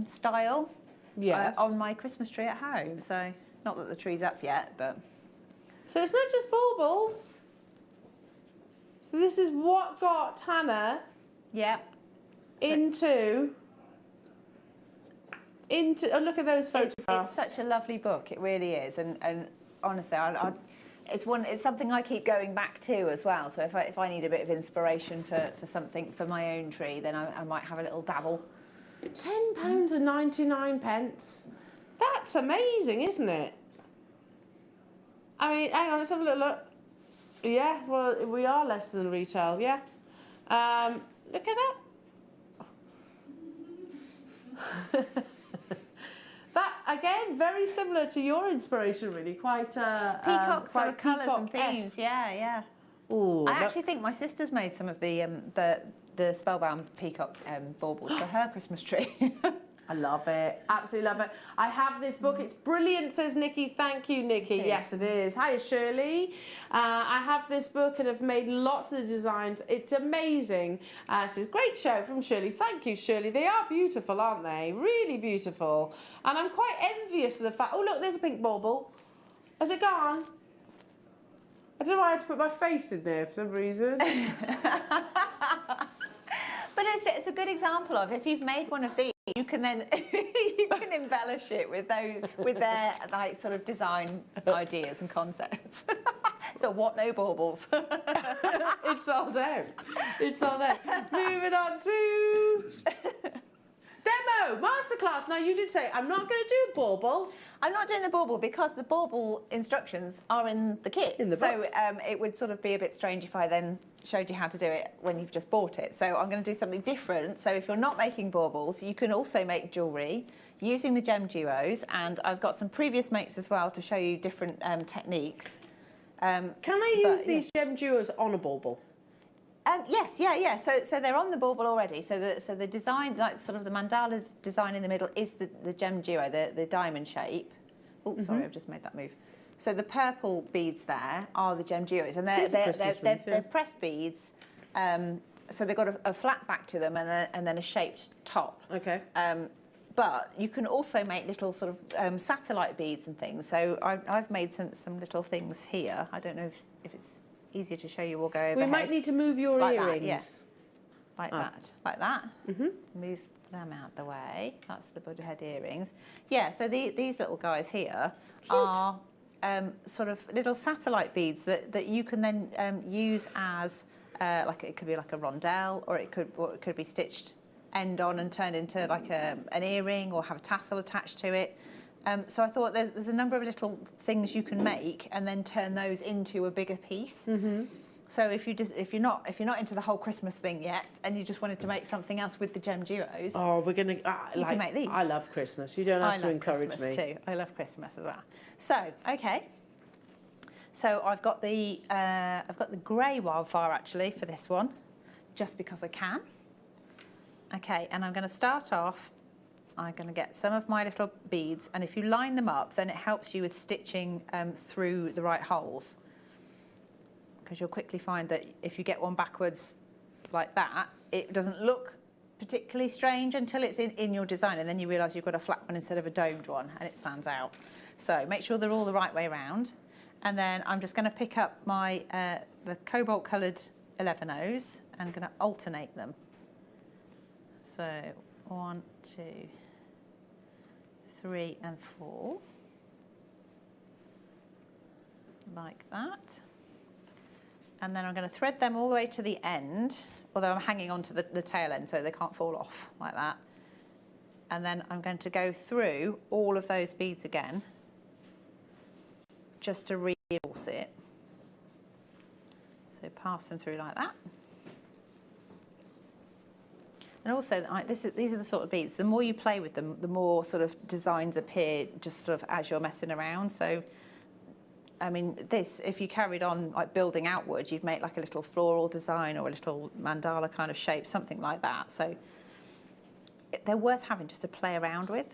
style, yes, on my Christmas tree at home. So not that the tree's up yet, but. So it's not just baubles. So this is what got Hannah into oh, look at those photographs. It's such a lovely book, it really is, and honestly, it's something I keep going back to as well. So if I need a bit of inspiration for something for my own tree, then I might have a little dabble. £10.99. That's amazing, isn't it? I mean, hang on, let's have a little look. Yeah, well, we are less than retail, yeah. Look at that. That, again, very similar to your inspiration, really. Quite peacock sort of colours and themes. Esque. Yeah. Ooh, I actually think my sister's made some of the Spellbound peacock baubles for her Christmas tree. I love it. Absolutely love it. I have this book. It's brilliant, says Nikki. Thank you, Nikki. Yes, it is. Hi, Shirley. I have this book and have made lots of the designs. It's amazing. It says, great show from Shirley. Thank you, Shirley. They are beautiful, aren't they? Really beautiful. And I'm quite envious of the fact... Oh, look, there's a pink bauble. Has it gone? I don't know why I had to put my face in there for some reason. But it's a good example of, if you've made one of these, you can then you can embellish it with their like sort of design ideas and concepts. So what, no baubles? It's sold out. It's sold out. Moving on to demo masterclass. Now you did say I'm not going to do a bauble. I'm not doing the bauble because the bauble instructions are in the kit. In the book. So it would sort of be a bit strange if I then showed you how to do it when you've just bought it. So I'm going to do something different. So if you're not making baubles, you can also make jewellery using the gem duos, and I've got some previous makes as well to show you different techniques. Can I use these gem duos on a bauble? Yes, yeah. So they're on the bauble already. So the design, like sort of the mandala's design in the middle, is the gem duo, the diamond shape. Oh, sorry, I've just made that move. So the purple beads there are the gem duos, and they're pressed beads. So they've got a flat back to them and then a shaped top. Okay. But you can also make little sort of satellite beads and things. So I've made some little things here. I don't know if it's easier to show you. We'll go overhead. We might need to move your earrings. That, yes. Like that. Move them out the way. That's the Buddha head earrings. Yeah, so these little guys here are sort of little satellite beads that you can then use as like, it could be like a rondelle, or it could be stitched end on and turned into like an earring, or have a tassel attached to it. So I thought there's a number of little things you can make and then turn those into a bigger piece. So if you're not into the whole Christmas thing yet, and you just wanted to make something else with the gem duos, we're gonna you can make these. I love Christmas. You don't have to encourage Christmas me. Too. I love Christmas as well. So okay. So I've got the grey wildfire actually for this one, just because I can. Okay, and I'm going to start off. I'm going to get some of my little beads, and if you line them up, then it helps you with stitching through the right holes. Because you'll quickly find that if you get one backwards like that, it doesn't look particularly strange until it's in your design, and then you realise you've got a flat one instead of a domed one, and it stands out. So make sure they're all the right way around. And then I'm just going to pick up my the cobalt coloured 11Os and going to alternate them. So 1, 2, 3 and 4, like that. And then I'm going to thread them all the way to the end, although I'm hanging on to the tail end so they can't fall off like that. And then I'm going to go through all of those beads again, just to reinforce it. So pass them through like that. And also, these are the sort of beads, the more you play with them, the more sort of designs appear just sort of as you're messing around. So, I mean, this, if you carried on like building outwards, you'd make like a little floral design or a little mandala kind of shape, something like that. So they're worth having just to play around with.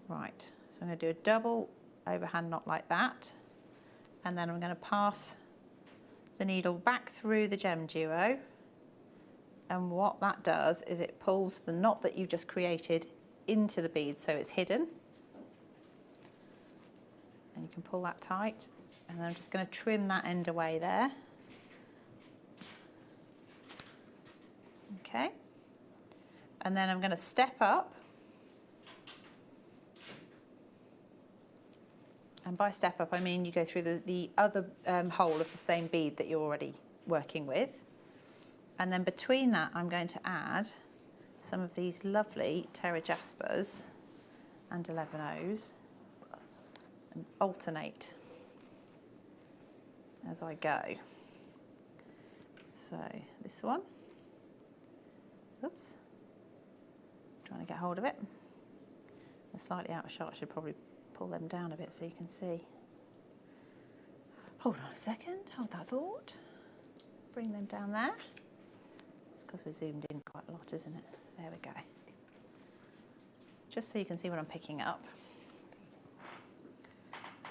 Right, so I'm going to do a double overhand knot like that. And then I'm going to pass the needle back through the gem duo. And what that does is it pulls the knot that you've just created into the bead so it's hidden. And you can pull that tight. And then I'm just going to trim that end away there. Okay. And then I'm going to step up. And by step up, I mean you go through the other hole of the same bead that you're already working with. And then between that, I'm going to add some of these lovely Terra Jaspers and 11Os and alternate as I go. So this one, oops, trying to get hold of it. They're slightly out of shot, I should probably pull them down a bit so you can see. Hold on a second, hold that thought. Bring them down there. It's because we're zoomed in quite a lot, isn't it? There we go. just so you can see what I'm picking up.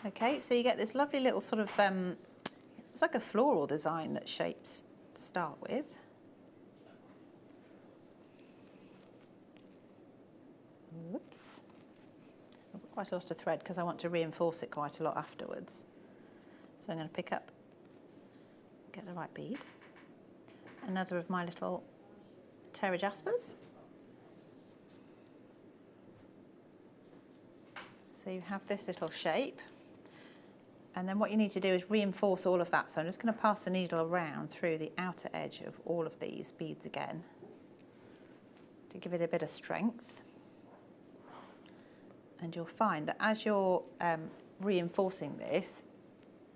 Okay, so you get this lovely little sort of, it's like a floral design that shapes to start with. Whoops. I've got quite a lot of thread because I want to reinforce it quite a lot afterwards. So I'm going to pick up, get the right bead, another of my little Terra Jaspers. So you have this little shape, and then what you need to do is reinforce all of that. So I'm just going to pass the needle around through the outer edge of all of these beads again to give it a bit of strength. And you'll find that as you're reinforcing this,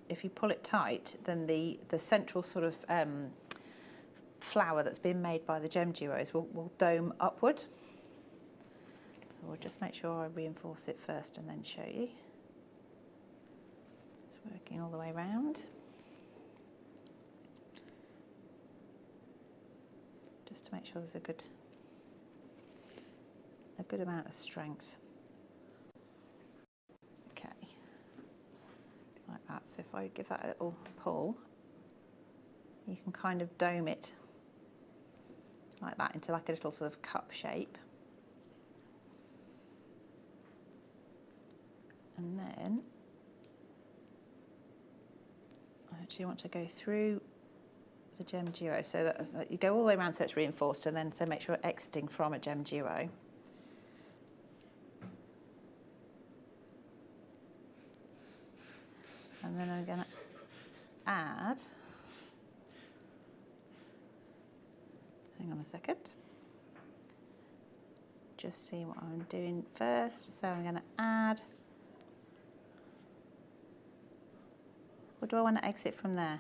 if you pull it tight, then the central sort of flower that's been made by the gem duos will dome upward. So we'll just make sure I reinforce it first and then show you. It's working all the way around. Just to make sure there's a good amount of strength. Okay, like that. So if I give that a little pull, you can kind of dome it like that into like a little sort of cup shape. And then I actually want to go through the gem duo so that you go all the way around so it's reinforced, and then so make sure exiting from a gem duo. And then I'm going to add, hang on a second, just see what I'm doing first. So I'm going to add, or do I want to exit from there?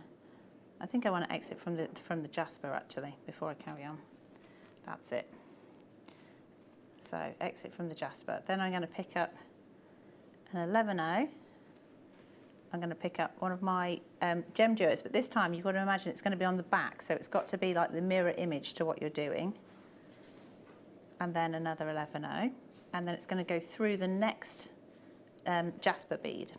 I think I want to exit from the Jasper actually before I carry on. That's it. So exit from the Jasper. Then I'm going to pick up an 11-0. I'm going to pick up one of my gem duos, but this time you've got to imagine it's going to be on the back, so it's got to be like the mirror image to what you're doing. And then another 11-0, and then it's going to go through the next Jasper bead.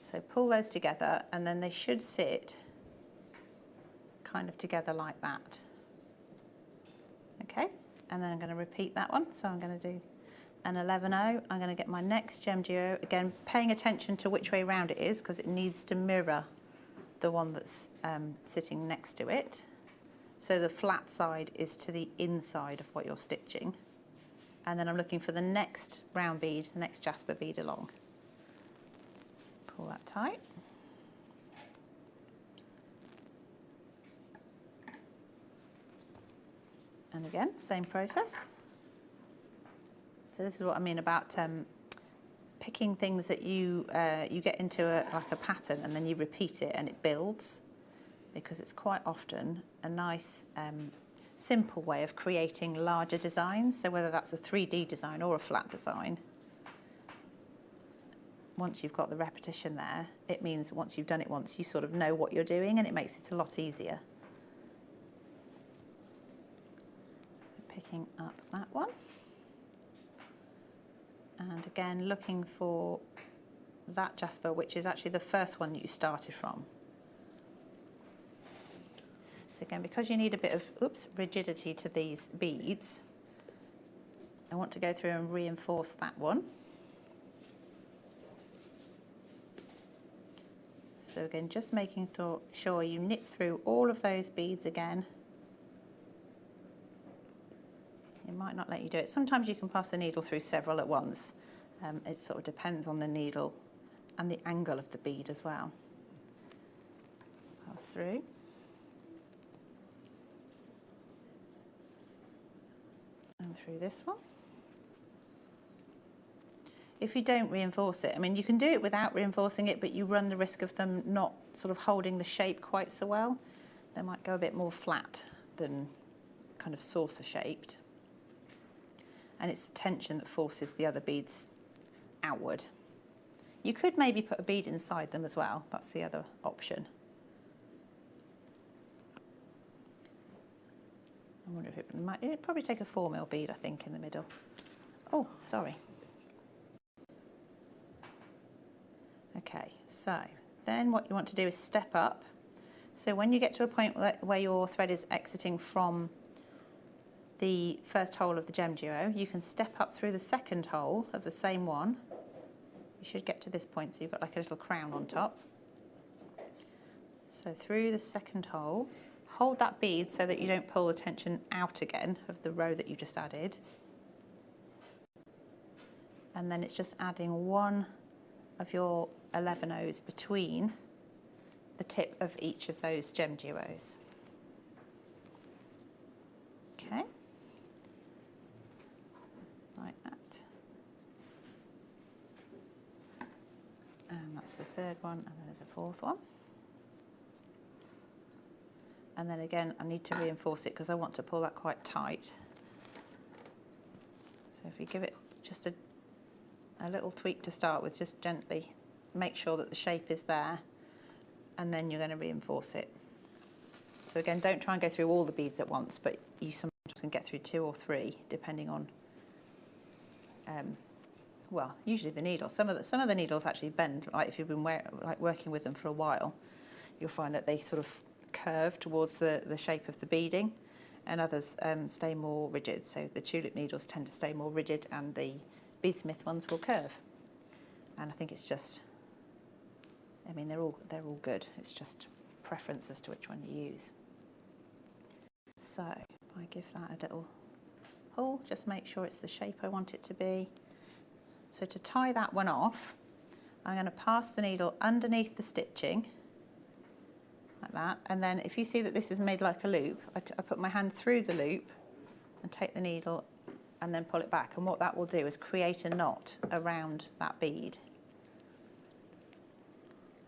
So pull those together, and then they should sit kind of together like that. Okay, and then I'm going to repeat that one. So I'm going to do an 11-0. I'm going to get my next gem duo, again paying attention to which way round it is because it needs to mirror the one that's sitting next to it. So the flat side is to the inside of what you're stitching. And then I'm looking for the next round bead, the next Jasper bead along. Pull that tight. And again, same process. So this is what I mean about picking things that you get into like a pattern and then you repeat it and it builds, because it's quite often a nice simple way of creating larger designs. So whether that's a 3D design or a flat design, once you've got the repetition there, it means once you've done it once, you sort of know what you're doing, and it makes it a lot easier. Picking up that one. And again, looking for that Jasper, which is actually the first one you started from. So again, because you need a bit of rigidity to these beads, I want to go through and reinforce that one. So again, just making sure you knit through all of those beads again. It might not let you do it. Sometimes you can pass the needle through several at once. It sort of depends on the needle and the angle of the bead as well. Pass through. And through this one. If you don't reinforce it, I mean, you can do it without reinforcing it, but you run the risk of them not sort of holding the shape quite so well. They might go a bit more flat than kind of saucer shaped. And it's the tension that forces the other beads outward. You could maybe put a bead inside them as well. That's the other option. I wonder if it'd probably take a 4mm bead, I think, in the middle. Oh, sorry. Okay, so then what you want to do is step up. So when you get to a point where your thread is exiting from the first hole of the gem duo, you can step up through the second hole of the same one. You should get to this point, so you've got like a little crown on top. So through the second hole, hold that bead so that you don't pull the tension out again of the row that you just added. And then it's just adding one of your 11 O's between the tip of each of those gem duos. Okay, like that. And that's the third one, and then there's a fourth one. And then again, I need to reinforce it because I want to pull that quite tight. So if you give it just a little tweak to start with, just gently make sure that the shape is there, and then you're going to reinforce it. So again, don't try and go through all the beads at once, but you sometimes can get through 2 or 3 depending on, well, usually the needle. Some of the needles actually bend. Like if you've been working with them for a while, you'll find that they sort of curve towards the shape of the beading, and others stay more rigid. So the tulip needles tend to stay more rigid, and the beadsmith ones will curve. And I think it's just, I mean, they're all good. It's just preference as to which one you use. So I give that a little pull, just make sure it's the shape I want it to be. So to tie that one off, I'm going to pass the needle underneath the stitching, like that. And then if you see that this is made like a loop, I put my hand through the loop and take the needle and then pull it back. And what that will do is create a knot around that bead.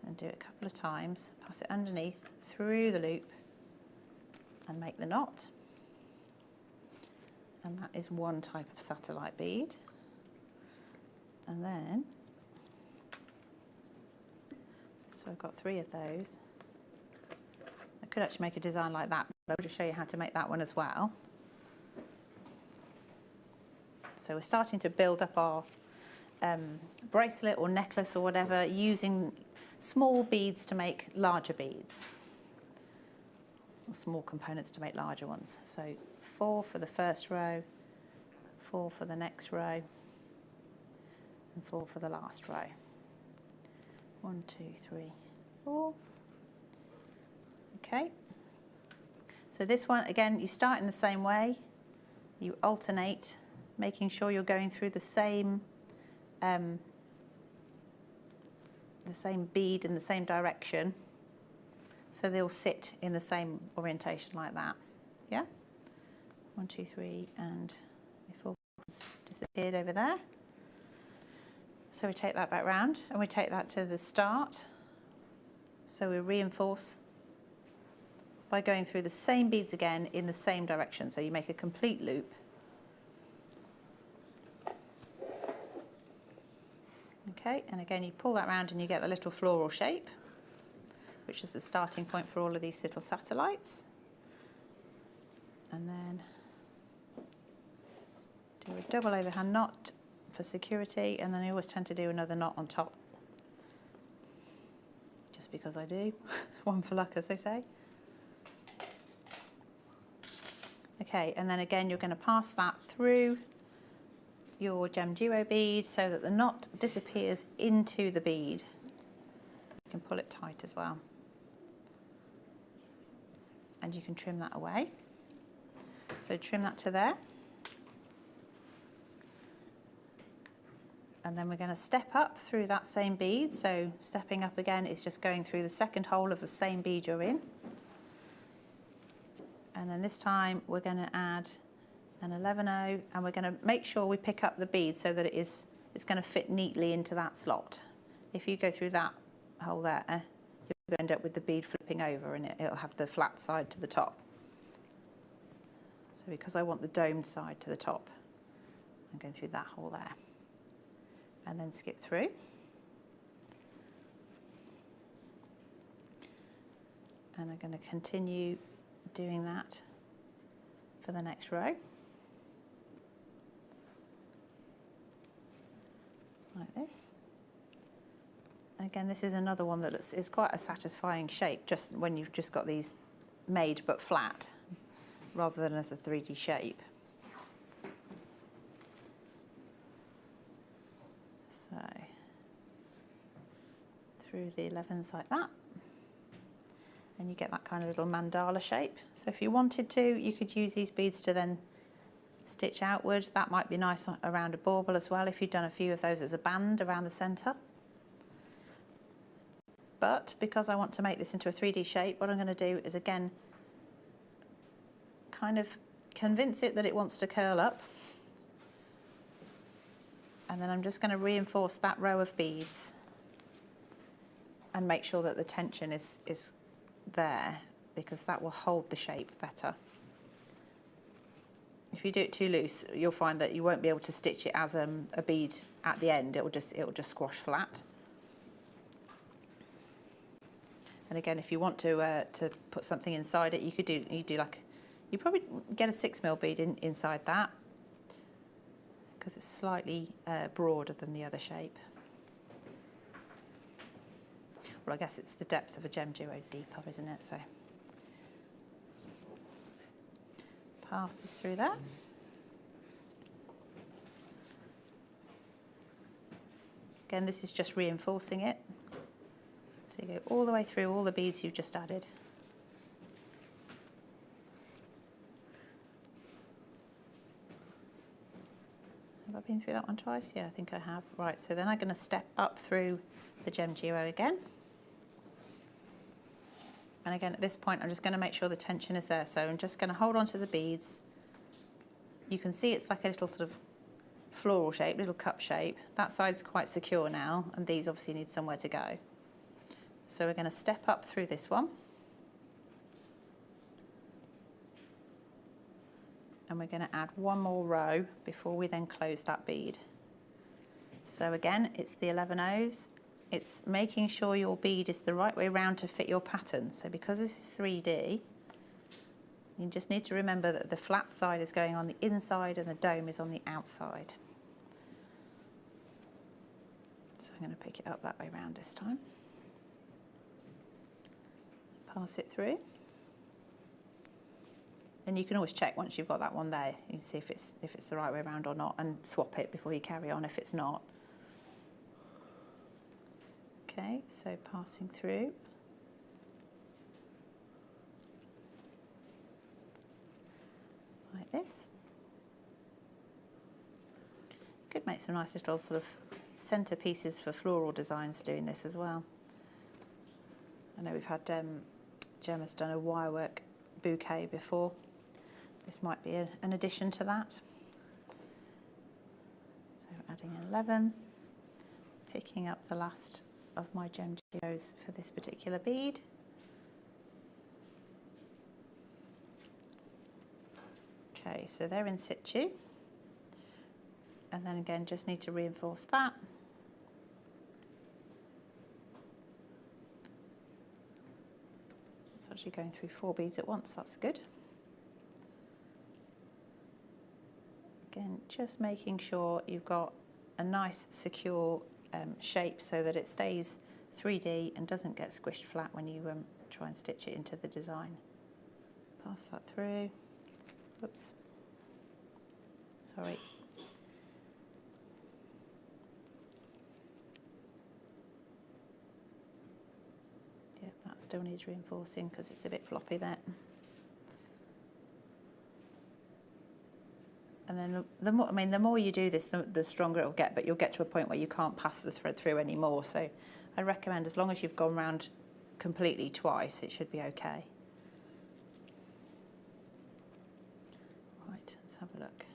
And do it a couple of times, pass it underneath, through the loop, and make the knot. And that is one type of satellite bead. And then, so I've got 3 of those. I could actually make a design like that, but I'll just show you how to make that one as well. So we're starting to build up our bracelet or necklace or whatever, using small beads to make larger beads, or small components to make larger ones. So 4 for the first row, 4 for the next row, and 4 for the last row. 1, 2, 3, 4. Okay. So this one, again, you start in the same way. You alternate, making sure you're going through the same bead in the same direction, so they'll sit in the same orientation like that. Yeah? 1, 2, 3, and before it's disappeared over there. So we take that back round and we take that to the start. So we reinforce by going through the same beads again in the same direction. So you make a complete loop. Okay, and again you pull that round and you get the little floral shape, which is the starting point for all of these little satellites. And then do a double overhand knot for security, and then I always tend to do another knot on top, just because I do. One for luck, as they say. Okay, and then again you're going to pass that through your gem duo bead so that the knot disappears into the bead. You can pull it tight as well, and you can trim that away. So trim that to there, and then we're going to step up through that same bead. So stepping up again is just going through the second hole of the same bead you're in, and then this time we're going to add an 11O, and we're going to make sure we pick up the bead so that it's going to fit neatly into that slot. If you go through that hole there, you'll end up with the bead flipping over, and it'll have the flat side to the top. So because I want the domed side to the top, I'm going through that hole there, and then skip through. And I'm going to continue doing that for the next row. like this. Again, this is another one that is quite a satisfying shape, just when you've just got these made but flat, rather than as a 3D shape. So, through the 11s like that, and you get that kind of little mandala shape. So if you wanted to, you could use these beads to then stitch outward. That might be nice around a bauble as well, if you've done a few of those as a band around the centre. But because I want to make this into a 3D shape, what I'm going to do is, again, kind of convince it that it wants to curl up. And then I'm just going to reinforce that row of beads and make sure that the tension is there, because that will hold the shape better. If you do it too loose, you'll find that you won't be able to stitch it as a bead at the end. It'll just squash flat. And again, if you want to put something inside it, you probably get a 6mm bead inside that, because it's slightly broader than the other shape. Well, I guess it's the depth of a gem duo deeper, isn't it? So pass this through there. Again, this is just reinforcing it. So you go all the way through all the beads you've just added. Have I been through that one twice? Yeah, I think I have. Right, so then I'm going to step up through the gem duo again. And again, at this point, I'm just going to make sure the tension is there. So I'm just going to hold on to the beads. You can see it's like a little sort of floral shape, little cup shape. That side's quite secure now, and these obviously need somewhere to go. So we're going to step up through this one. And we're going to add one more row before we then close that bead. So again, it's the 11 O's. It's making sure your bead is the right way round to fit your pattern. So because this is 3D, you just need to remember that the flat side is going on the inside and the dome is on the outside. So I'm going to pick it up that way round this time. Pass it through. And you can always check once you've got that one there. You can see if it's the right way around or not, and swap it before you carry on if it's not. Okay, so passing through. Like this. Could make some nice little sort of centerpieces for floral designs doing this as well. I know we've had Gemma's done a wirework bouquet before. This might be an addition to that. So adding 11, picking up the last of my gem duos for this particular bead. Okay, so they're in situ. And then again, just need to reinforce that. It's actually going through 4 beads at once, that's good. Again, just making sure you've got a nice secure shape so that it stays 3D and doesn't get squished flat when you try and stitch it into the design. Pass that through. Whoops. Sorry. Yeah, that still needs reinforcing because it's a bit floppy there. And then the more you do this, the stronger it'll get, but you'll get to a point where you can't pass the thread through anymore. So I recommend, as long as you've gone round completely twice, it should be okay. Right, let's have a look.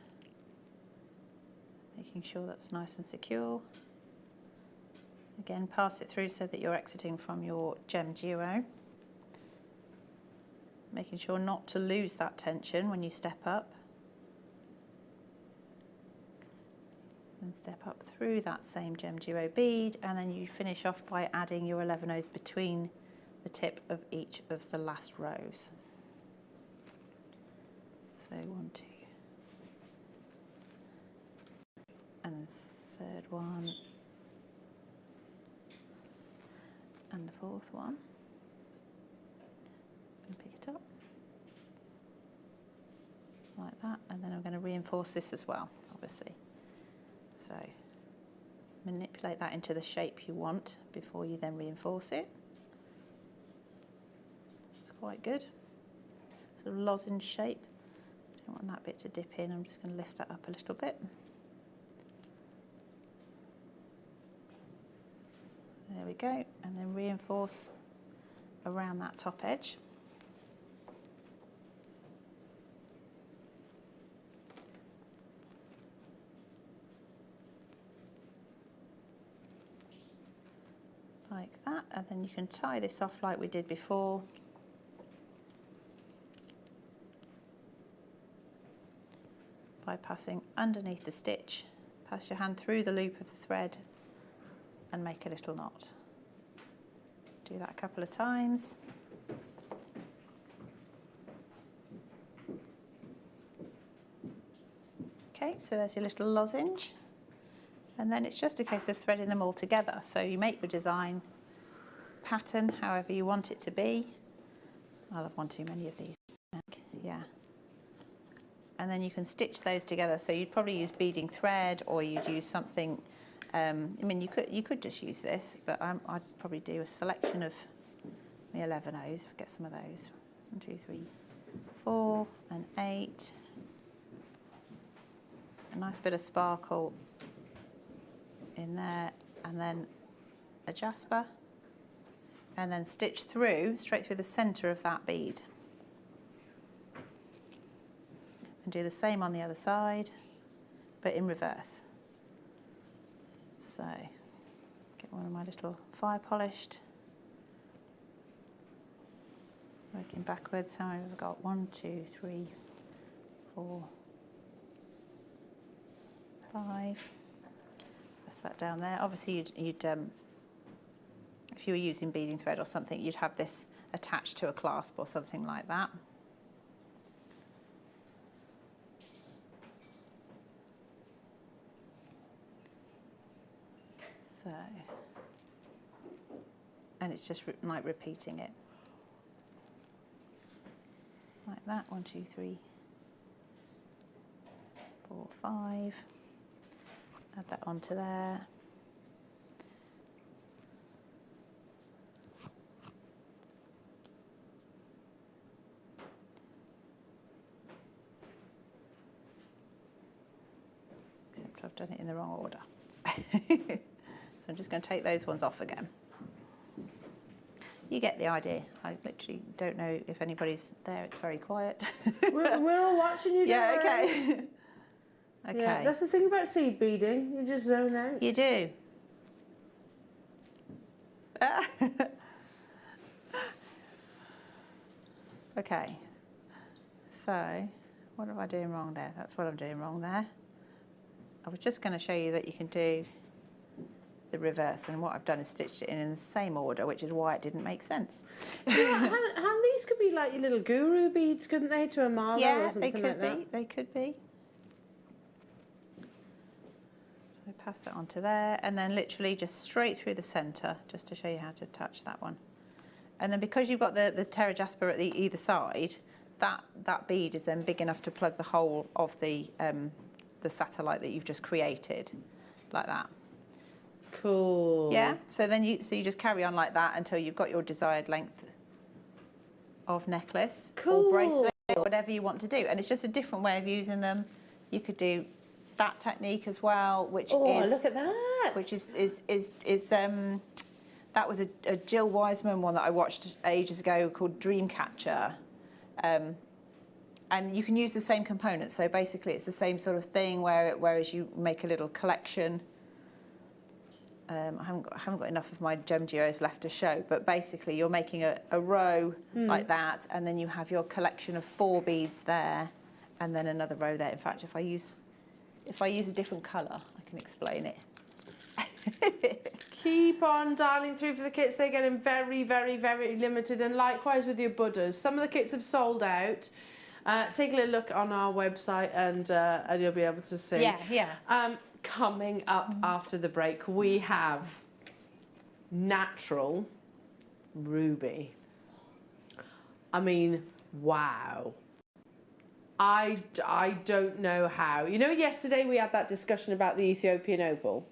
Making sure that's nice and secure. Again, pass it through so that you're exiting from your gem duo. Making sure not to lose that tension when you step up. Then step up through that same gem duo bead, and then you finish off by adding your 11 O's between the tip of each of the last rows. So 1, 2, and the third one and the fourth one. I'm going to pick it up like that, and then I'm going to reinforce this as well, obviously. So manipulate that into the shape you want before you then reinforce it. It's quite good. Sort of lozenge shape. Don't want that bit to dip in. I'm just going to lift that up a little bit. There we go, and then reinforce around that top edge. Like that, and then you can tie this off like we did before. By passing underneath the stitch, pass your hand through the loop of the thread and make a little knot. Do that a couple of times. Okay, so there's your little lozenge. And then it's just a case of threading them all together. So you make your design pattern however you want it to be. I'll have one too many of these. Yeah. And then you can stitch those together. So you'd probably use beading thread, or you'd use something. I mean, you could just use this, but I'd probably do a selection of the 11 O's. Get some of those. 1, 2, 3, 4, and 8. A nice bit of sparkle in there, and then a jasper, and then stitch through, straight through the centre of that bead. And do the same on the other side, but in reverse. So, get one of my little fire polished. Working backwards, how many have I got? 1, 2, 3, 4, 5. Press that down there. Obviously, you'd if you were using beading thread or something, you'd have this attached to a clasp or something like that. So, and it's just like repeating it. Like that, 1, 2, 3, 4, 5. Add that onto there. Except I've done it in the wrong order. So I'm just going to take those ones off again. You get the idea. I literally don't know if anybody's there. It's very quiet. We're all watching you. Yeah, okay. Okay. Yeah, that's the thing about seed beading. You just zone out. You do. Okay. So, what am I doing wrong there? That's what I'm doing wrong there. I was just going to show you that you can do the reverse, and what I've done is stitched it in the same order, which is why it didn't make sense. Yeah, and these could be like your little guru beads, couldn't they, to a marble or something like that? Yeah, they could be. They could be. So pass that onto there, and then literally just straight through the centre, just to show you how to touch that one. And then because you've got the Terra Jasper at either side, that bead is then big enough to plug the whole of the satellite that you've just created, like that. Cool. Yeah. So then you just carry on like that until you've got your desired length of necklace or bracelet or whatever you want to do. And it's just a different way of using them. You could do that technique as well, which is look at that. Which is that was a Jill Wiseman one that I watched ages ago called Dreamcatcher. And you can use the same components. So basically it's the same sort of thing whereas you make a little collection. I haven't got enough of my gem geos left to show, but basically you're making a row like that, and then you have your collection of 4 beads there, and then another row there. In fact, if I use a different colour, I can explain it. Keep on dialing through for the kits. They're getting very, very, very limited, and likewise with your Buddhas. Some of the kits have sold out. Take a little look on our website, and you'll be able to see. Yeah. Coming up after the break, we have natural ruby. I mean, wow. I don't know how. You know, yesterday we had that discussion about the Ethiopian opal.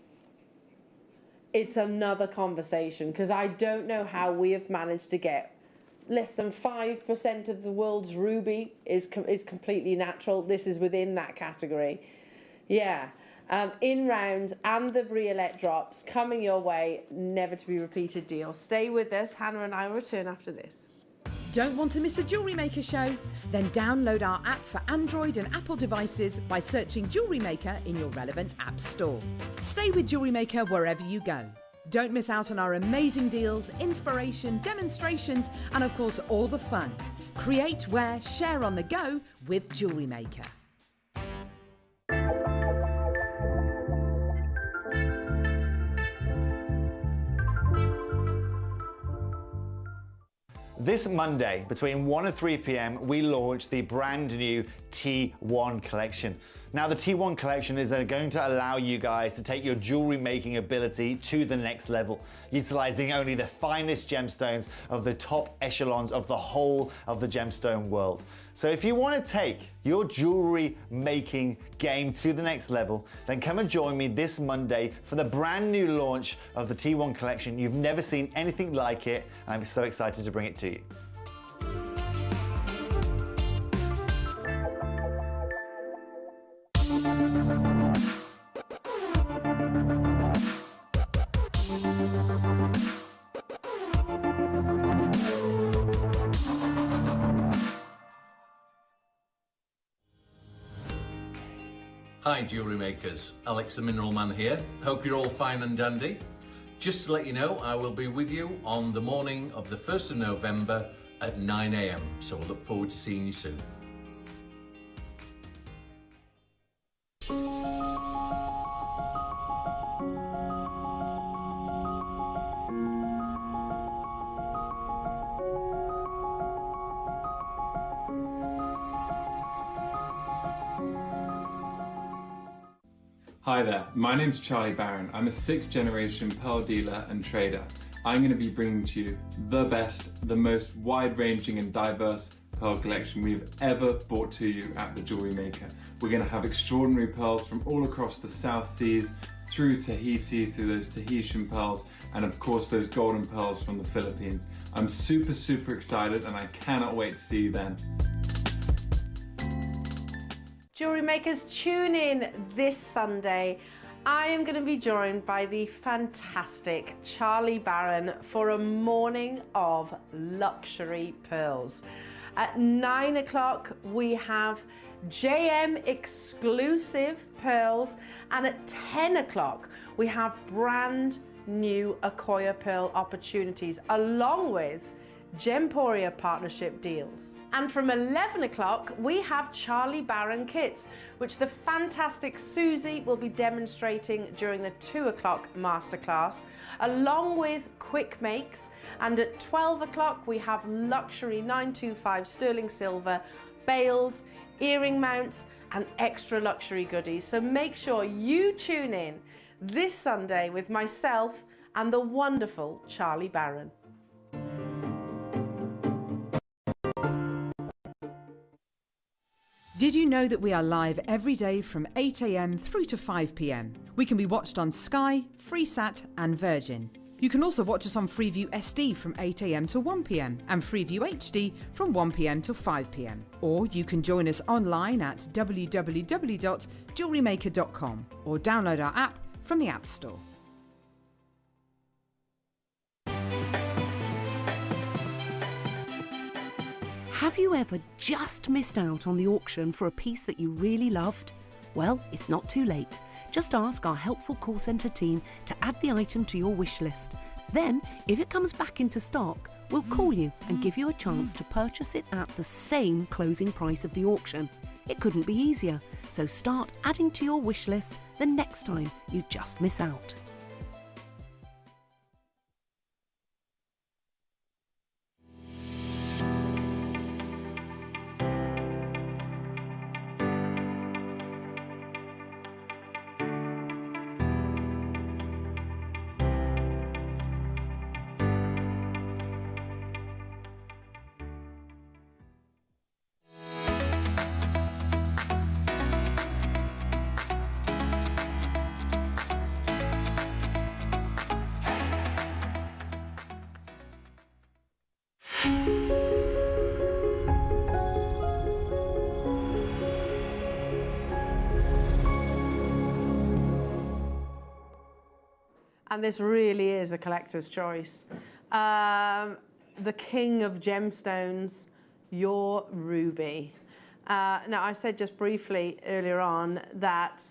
It's another conversation because I don't know how we have managed to get less than 5% of the world's ruby is completely natural. This is within that category. Yeah. In rounds and the Briolette drops coming your way, never to be repeated deal. Stay with us. Hannah and I will return after this. Don't want to miss a Jewellery Maker show? Then download our app for Android and Apple devices by searching Jewellery Maker in your relevant app store. Stay with Jewellery Maker wherever you go. Don't miss out on our amazing deals, inspiration, demonstrations, and of course all the fun. Create, wear, share on the go with Jewellery Maker. This Monday, between 1 and 3 p.m, we launch the brand new T1 collection. Now, the T1 collection is going to allow you guys to take your jewelry making ability to the next level, utilizing only the finest gemstones of the top echelons of the whole of the gemstone world. So if you want to take your jewelry making game to the next level, then come and join me this Monday for the brand new launch of the T1 collection. You've never seen anything like it, and I'm so excited to bring it to you. Hi Jewellery Makers, Alex the Mineral Man here. Hope you're all fine and dandy. Just to let you know, I will be with you on the morning of the 1st of November at 9 a.m. So I look forward to seeing you soon. Hi there, my name's Charlie Barron. I'm a 6th generation pearl dealer and trader. I'm going to be bringing to you the best, the most wide-ranging and diverse pearl collection we've ever brought to you at the Jewellery Maker. We're going to have extraordinary pearls from all across the South Seas, through Tahiti, through those Tahitian pearls, and of course those golden pearls from the Philippines. I'm super excited and I cannot wait to see you then. Jewellery Makers, tune in this Sunday. I am going to be joined by the fantastic Charlie Barron for a morning of luxury pearls. At 9 o'clock, we have JM exclusive pearls, and at 10 o'clock, we have brand new Akoya pearl opportunities, along with Gemporia partnership deals. And from 11 o'clock, we have Charlie Barron kits, which the fantastic Susie will be demonstrating during the 2 o'clock masterclass, along with quick makes. And at 12 o'clock, we have luxury 925 sterling silver, bales, earring mounts, and extra luxury goodies. So make sure you tune in this Sunday with myself and the wonderful Charlie Barron. Did you know that we are live every day from 8 a.m. through to 5 p.m? We can be watched on Sky, Freesat and Virgin. You can also watch us on Freeview SD from 8 a.m. to 1 p.m. and Freeview HD from 1 p.m. to 5 p.m. Or you can join us online at www.jewellerymaker.com or download our app from the App Store. Have you ever just missed out on the auction for a piece that you really loved? Well, it's not too late. Just ask our helpful call centre team to add the item to your wish list. Then, if it comes back into stock, we'll call you and give you a chance to purchase it at the same closing price of the auction. It couldn't be easier, so start adding to your wish list the next time you just miss out. and this really is a collector's choice. The king of gemstones, your ruby. Now, I said just briefly earlier on that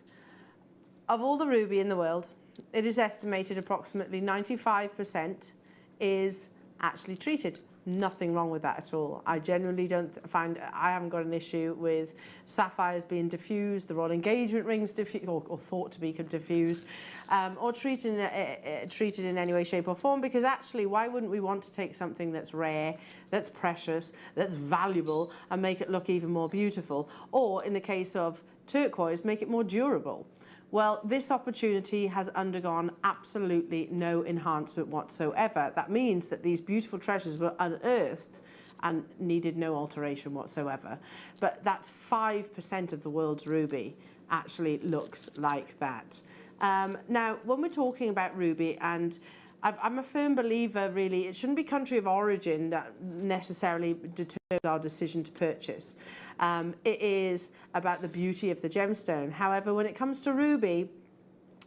of all the ruby in the world, it is estimated approximately 95% is actually treated. Nothing wrong with that at all. I generally don't find, I haven't got an issue with sapphires being diffused, the royal engagement rings diffused, or thought to be diffused, or treated in any way, shape or form, because actually, why wouldn't we want to take something that's rare, that's precious, that's valuable, and make it look even more beautiful? Or in the case of turquoise, make it more durable. Well, this opportunity has undergone absolutely no enhancement whatsoever. That means that these beautiful treasures were unearthed and needed no alteration whatsoever. But that's 5% of the world's ruby actually looks like that. Now, when we're talking about ruby, and I'm a firm believer, really, it shouldn't be country of origin that necessarily determines our decision to purchase. It is about the beauty of the gemstone. However, when it comes to ruby,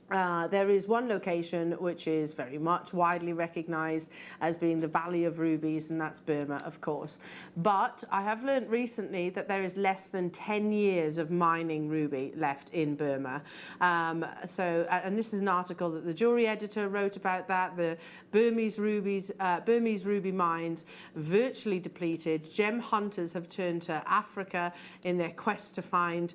there is one location which is very much widely recognised as being the Valley of Rubies, and that's Burma, of course. But I have learnt recently that there is less than 10 years of mining ruby left in Burma. And this is an article that the jewellery editor wrote about that. The Burmese ruby mines virtually depleted. Gem hunters have turned to Africa in their quest to find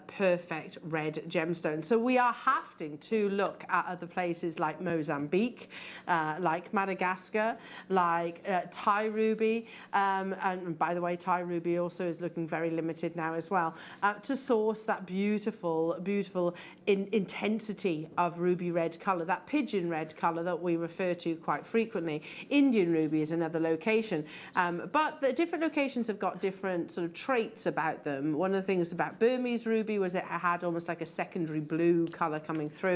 perfect red gemstones. So we are hafting to look at other places like Mozambique, like Madagascar, like Thai ruby, and by the way, Thai ruby also is looking very limited now as well, to source that beautiful, beautiful intensity of ruby red colour, that pigeon red colour that we refer to quite frequently. Indian ruby is another location, but the different locations have got different sort of traits about them. One of the things about Burmese ruby was it had almost like a secondary blue colour coming through,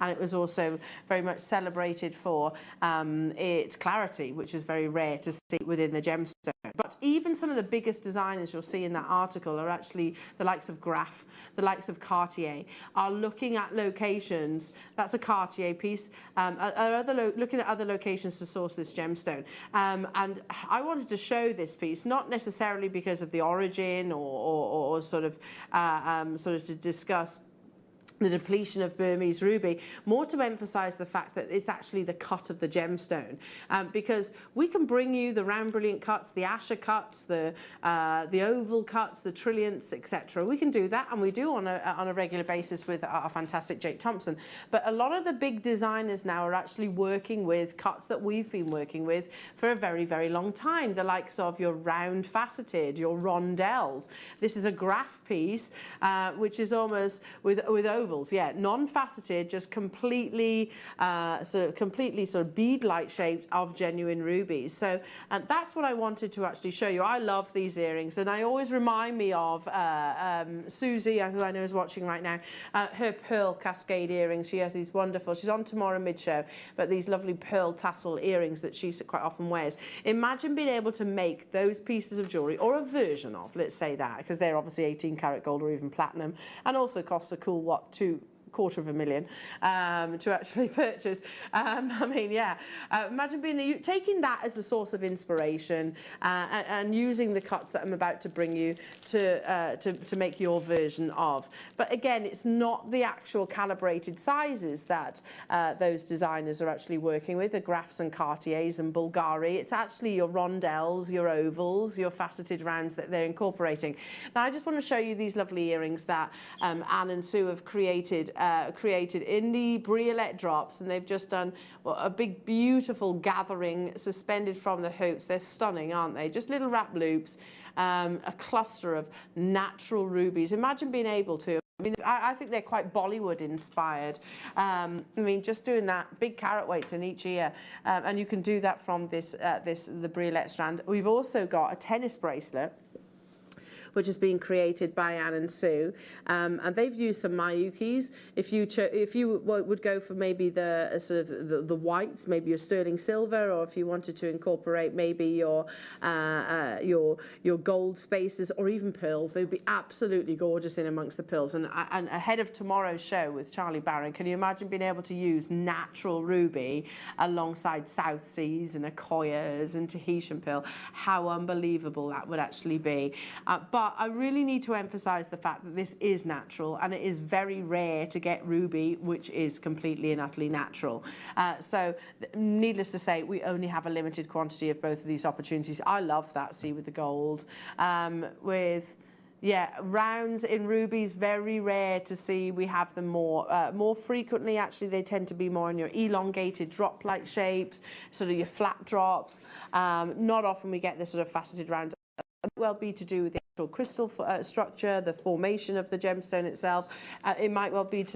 and it was also very much celebrated for its clarity, which is very rare to see within the gemstone. But even some of the biggest designers you'll see in that article are actually the likes of Graff, the likes of Cartier, are looking at locations, that's a Cartier piece, looking at other locations to source this gemstone. And I wanted to show this piece, not necessarily because of the origin or sort of to discuss the depletion of Burmese ruby, more to emphasise the fact that it's actually the cut of the gemstone, because we can bring you the round brilliant cuts, the Asher cuts, the oval cuts, the trillionths, etc. We can do that, and we do on a regular basis with our fantastic Jake Thompson. But a lot of the big designers now are actually working with cuts that we've been working with for a very, very long time. The likes of your round faceted, your rondelles. This is a Graff piece, which is almost with ovals. Yeah, non-faceted, just completely sort of bead-like shaped of genuine rubies. So that's what I wanted to actually show you. I love these earrings, and I always remind me of Susie, who I know is watching right now. Her pearl cascade earrings. She has these wonderful. She's on tomorrow mid-show, but these lovely pearl tassel earrings that she quite often wears. Imagine being able to make those pieces of jewellery, or a version of, let's say that, because they're obviously 18 karat gold or even platinum, and also cost a cool what, $250,000 to actually purchase. I mean, yeah, imagine taking that as a source of inspiration and using the cuts that I'm about to bring you to make your version of. But again, it's not the actual calibrated sizes that those designers are actually working with, the Graffs and Cartiers and Bulgari. It's actually your rondelles, your ovals, your faceted rounds that they're incorporating. Now, I just want to show you these lovely earrings that Anne and Sue have created in the briolette drops, and they've just done a big beautiful gathering suspended from the hoops. They're stunning, aren't they? Just little wrap loops, a cluster of natural rubies. Imagine being able to, I mean, I think they're quite Bollywood inspired. I mean, just doing that, big carat weights in each ear, and you can do that from the briolette strand. We've also got a tennis bracelet, which has been created by Anne and Sue. And they've used some Miyukis. If you would go for maybe the sort of the whites, maybe your sterling silver, or if you wanted to incorporate maybe your gold spaces or even pearls, they would be absolutely gorgeous in amongst the pearls. And ahead of tomorrow's show with Charlie Barron, can you imagine being able to use natural ruby alongside South Seas and Akoyas and Tahitian pearl? How unbelievable that would actually be. But I really need to emphasize the fact that this is natural, and it is very rare to get ruby which is completely and utterly natural. So needless to say, we only have a limited quantity of both of these opportunities. I love that, see, with the gold. Rounds in rubies, very rare to see. We have them more frequently. Actually, they tend to be more in your elongated drop-like shapes, sort of your flat drops. Not often we get this sort of faceted rounds. It might well be to do with the actual crystal structure, the formation of the gemstone itself. It might well be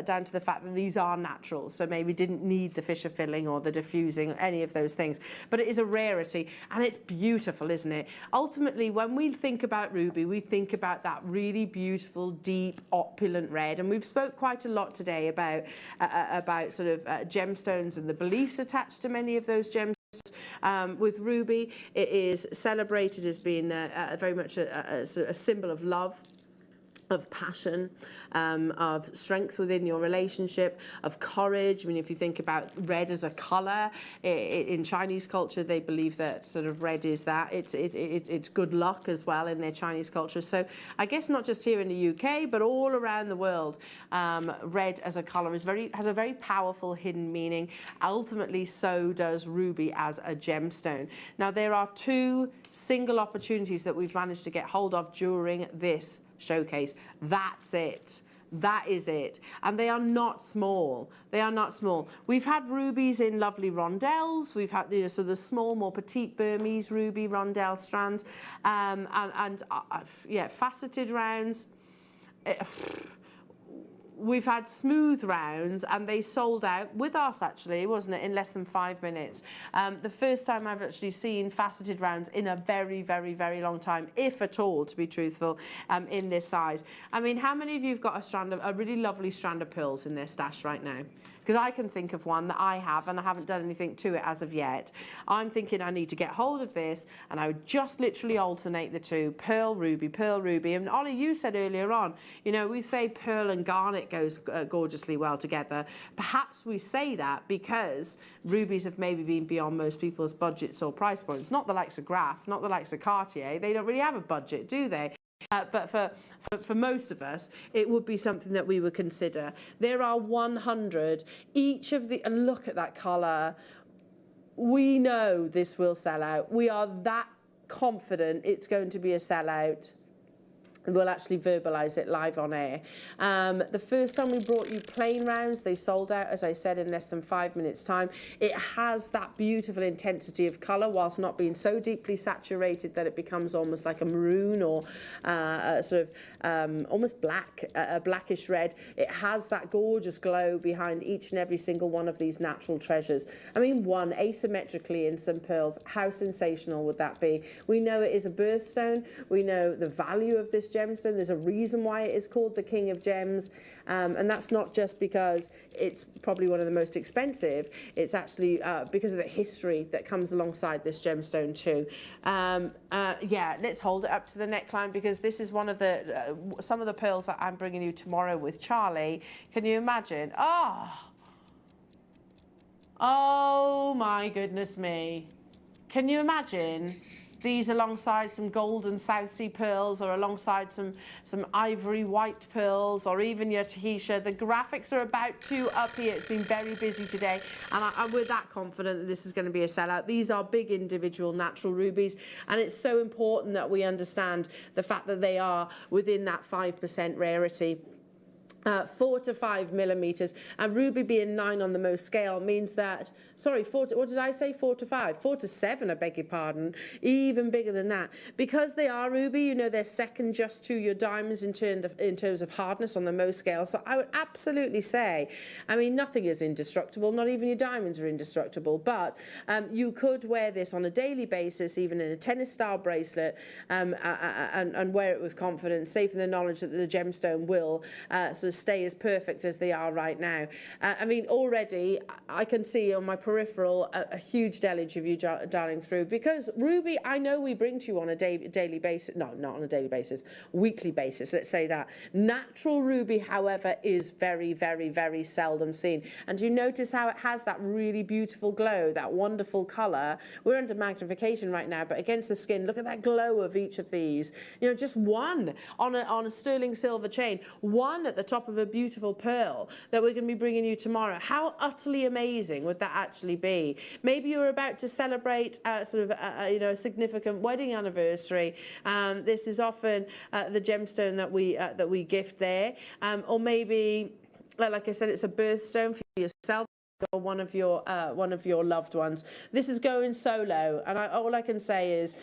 down to the fact that these are natural, so maybe didn't need the fissure filling or the diffusing, or any of those things. But it is a rarity, and it's beautiful, isn't it? Ultimately, when we think about ruby, we think about that really beautiful, deep, opulent red. And we've spoke quite a lot today about sort of gemstones and the beliefs attached to many of those gemstones. With ruby, it is celebrated as being very much a symbol of love, of passion, of strength within your relationship, of courage. I mean, if you think about red as a colour, in Chinese culture, they believe that sort of red is that. It's good luck as well in their Chinese culture. So I guess not just here in the UK, but all around the world, red as a colour has a very powerful hidden meaning. Ultimately, so does ruby as a gemstone. Now, there are two single opportunities that we've managed to get hold of during this showcase. That's it. That is it. And they are not small. They are not small. We've had rubies in lovely rondelles. We've had the small, more petite Burmese ruby rondelle strands, faceted rounds. We've had smooth rounds, and they sold out with us, actually, wasn't it, in less than 5 minutes. The first time I've actually seen faceted rounds in a very, very, very long time, if at all, to be truthful, in this size. I mean, how many of you have got a really lovely strand of pearls in their stash right now? Because I can think of one that I have, and I haven't done anything to it as of yet. I'm thinking I need to get hold of this, and I would just literally alternate the two, pearl, ruby, pearl, ruby. And Ollie, you said earlier on, you know, we say pearl and garnet goes gorgeously well together. Perhaps we say that because rubies have maybe been beyond most people's budgets or price points. Not the likes of Graf, not the likes of Cartier. They don't really have a budget, do they? But for most of us, it would be something that we would consider. There are 100. Each of the, and look at that colour. We know this will sell out. We are that confident it's going to be a sellout. We'll actually verbalise it live on air. The first time we brought you plain rounds, they sold out, as I said, in less than 5 minutes' time. It has that beautiful intensity of colour, whilst not being so deeply saturated that it becomes almost like a maroon or almost black, a blackish red. It has that gorgeous glow behind each and every single one of these natural treasures. I mean, one asymmetrically in some pearls. How sensational would that be? We know it is a birthstone. We know the value of this gemstone. There's a reason why it is called the King of Gems, and that's not just because it's probably one of the most expensive. It's actually because of the history that comes alongside this gemstone too. Let's hold it up to the neckline, because this is one of the some of the pearls that I'm bringing you tomorrow with Charlie. Can you imagine? Oh my goodness me. Can you imagine these alongside some golden South Sea pearls, or alongside some ivory white pearls, or even your Tahitian? The graphics are about to up here. It's been very busy today, and we're that confident that this is going to be a sellout. These are big individual natural rubies, and it's so important that we understand the fact that they are within that 5% rarity. 4 to 5 millimeters, and ruby being 9 on the Mohs scale means that, sorry, what did I say, 4 to 5? 4 to 7, I beg your pardon, even bigger than that. Because they are ruby, you know, they're second just to your diamonds in terms of hardness on the Mohs scale. So I would absolutely say, I mean, nothing is indestructible, not even your diamonds are indestructible, but you could wear this on a daily basis, even in a tennis style bracelet, and wear it with confidence, safe in the knowledge that the gemstone will sort of stay as perfect as they are right now. I mean, already I can see on my peripheral a huge deluge of you darting through, because ruby, I know we bring to you on a daily basis, no, not on a daily basis, weekly basis, let's say that. Natural ruby, however, is very, very, very seldom seen. And do you notice how it has that really beautiful glow, that wonderful colour? We're under magnification right now, but against the skin, look at that glow of each of these. You know, just one on a sterling silver chain, one at the top of a beautiful pearl that we're going to be bringing you tomorrow. How utterly amazing would that actually be? Maybe you're about to celebrate sort of you know, a significant wedding anniversary. This is often the gemstone that we gift there, or maybe, like I said, it's a birthstone for yourself or one of your loved ones. This is going solo, and all I can say is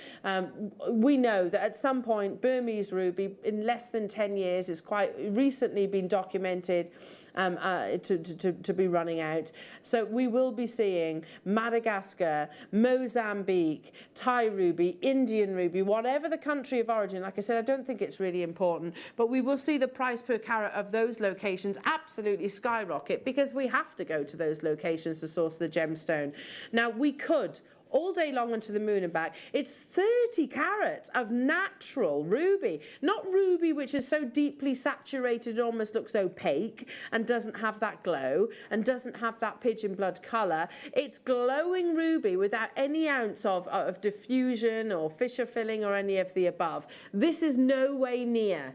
we know that at some point Burmese ruby in less than 10 years is quite recently been documented to be running out. So we will be seeing Madagascar, Mozambique, Thai ruby, Indian ruby, whatever the country of origin. Like I said, I don't think it's really important, but we will see the price per carat of those locations absolutely skyrocket, because we have to go to those locations to source the gemstone. Now, we could all day long and to the moon and back. It's 30 carats of natural ruby, not ruby which is so deeply saturated it almost looks opaque and doesn't have that glow and doesn't have that pigeon blood colour. It's glowing ruby without any ounce of diffusion or fissure filling or any of the above. This is no way near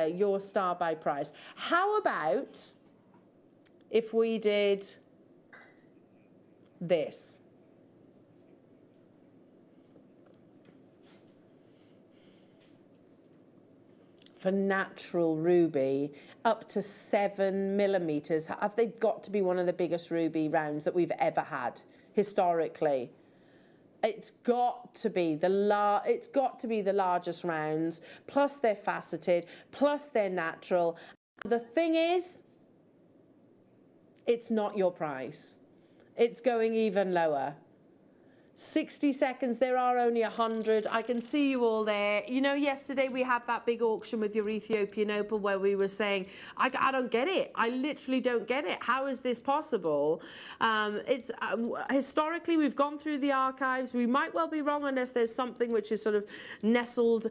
your star buy price. How about if we did this? For natural ruby, up to 7 millimeters. Have they got to be one of the biggest ruby rounds that we've ever had historically? It's got to be the largest rounds, plus they're faceted, plus they're natural. And the thing is, it's not your price. It's going even lower. 60 seconds, there are only 100. I can see you all there. You know, yesterday we had that big auction with your Ethiopian opal where we were saying, I don't get it. I literally don't get it. How is this possible? It's historically, we've gone through the archives. We might well be wrong unless there's something which is sort of nestled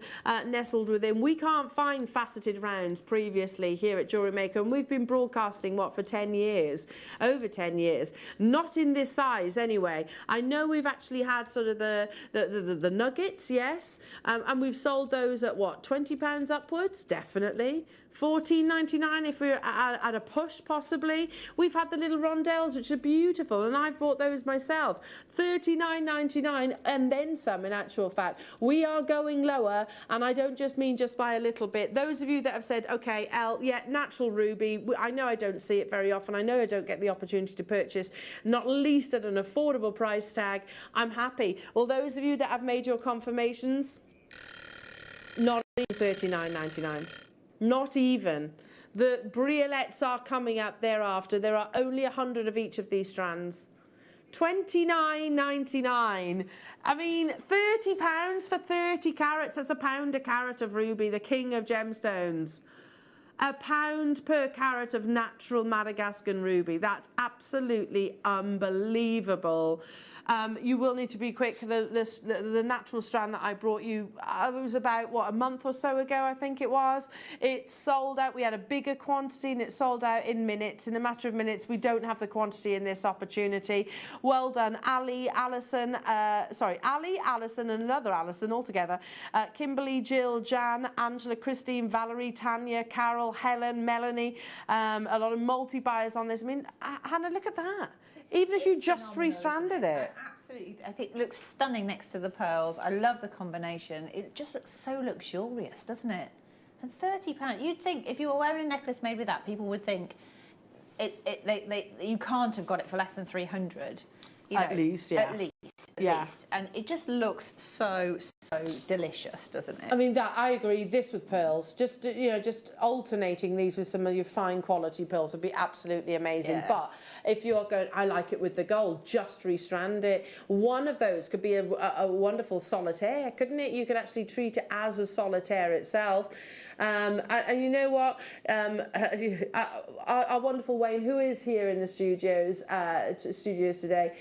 within. We can't find faceted rounds previously here at Jewellery Maker, and we've been broadcasting, what, for 10 years? Over 10 years. Not in this size, anyway. I know we've actually had sort of the nuggets, yes, and we've sold those at what, £20 upwards, definitely. $14.99 if we're at a push, possibly. We've had the little rondelles, which are beautiful, and I've bought those myself. $39.99 and then some, in actual fact. We are going lower, and I don't just mean just by a little bit. Those of you that have said, okay, Elle, yeah, natural ruby, I know I don't see it very often. I know I don't get the opportunity to purchase, not least at an affordable price tag. I'm happy. Well, those of you that have made your confirmations, not $39.99. Not even. The briolets are coming up thereafter. There are only 100 of each of these strands. $29.99. I mean, £30 for 30 carats. That's £1 a carat of ruby, the king of gemstones. £1 per carat of natural Madagascan ruby. That's absolutely unbelievable. You will need to be quick. The natural strand that I brought you, it was about, what, a month or so ago, I think it was. It sold out. We had a bigger quantity and it sold out in minutes. In a matter of minutes, we don't have the quantity in this opportunity. Well done, Ali, Alison, and another Alison altogether. Kimberly, Jill, Jan, Angela, Christine, Valerie, Tanya, Carol, Helen, Melanie. A lot of multi-buyers on this. I mean, Hannah, look at that. Even if you just restranded it. Absolutely. I think it looks stunning next to the pearls. I love the combination. It just looks so luxurious, doesn't it? And £30. You'd think if you were wearing a necklace made with that, people would think you can't have got it for less than 300. At least, yeah. At least. And it just looks so delicious, doesn't it? I mean, I agree. This with pearls, just alternating these with some of your fine quality pearls would be absolutely amazing. Yeah. But if you're going, I like it with the gold, just restrand it. One of those could be a wonderful solitaire, couldn't it? You could actually treat it as a solitaire itself. And you know what? Our wonderful Wayne, who is here in the studios today,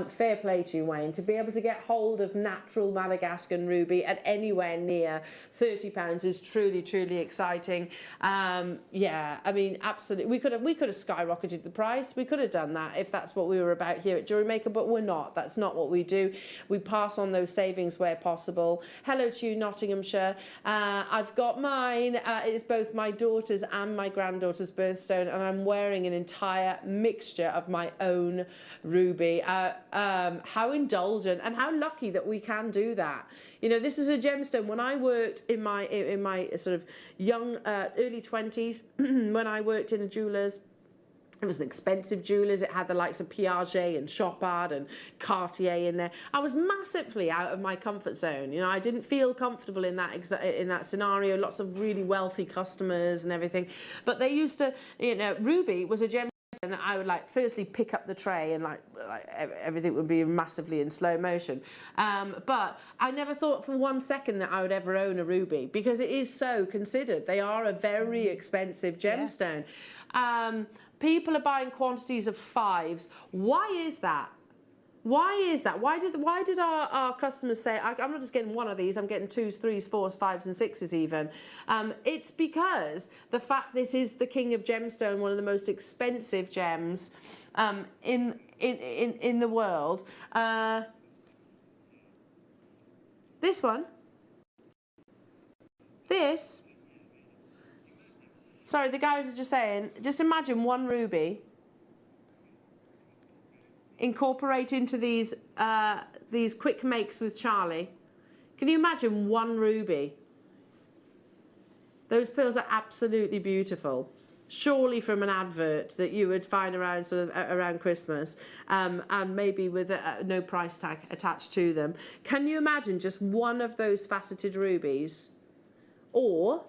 fair play to you, Wayne, to be able to get hold of natural Madagascan ruby at anywhere near £30 is truly, truly exciting. Yeah, I mean, absolutely. We could have skyrocketed the price. We could have done that if that's what we were about here at Jewellery Maker, but we're not. That's not what we do. We pass on those savings where possible. Hello to you, Nottinghamshire. I've got mine. It's both my daughter's and my granddaughter's birthstone, and I'm wearing an entire mixture of my own ruby. How indulgent and how lucky that we can do that. You know, this is a gemstone. When I worked in my sort of young early 20s, when I worked in a jeweller's, it was an expensive jewellers. It had the likes of Piaget and Chopard and Cartier in there. I was massively out of my comfort zone. You know, I didn't feel comfortable in that scenario. Lots of really wealthy customers and everything. But they used to, you know, ruby was a gem. And I would firstly pick up the tray and like everything would be massively in slow motion. But I never thought for 1 second that I would ever own a ruby because it is so considered. They are a very expensive gemstone. Yeah. People are buying quantities of 5s. Why is that? Why is that? Why did our customers say, I'm not just getting one of these, I'm getting 2s, 3s, 4s, 5s and 6s even. It's because the fact this is the king of gemstone, one of the most expensive gems in the world. This one. This. Sorry, the guys are just saying, just imagine one ruby incorporate into these quick makes with Charlie. Can you imagine one ruby? Those pearls are absolutely beautiful. Surely from an advert that you would find around around Christmas, and maybe with no price tag attached to them. Can you imagine just one of those faceted rubies, or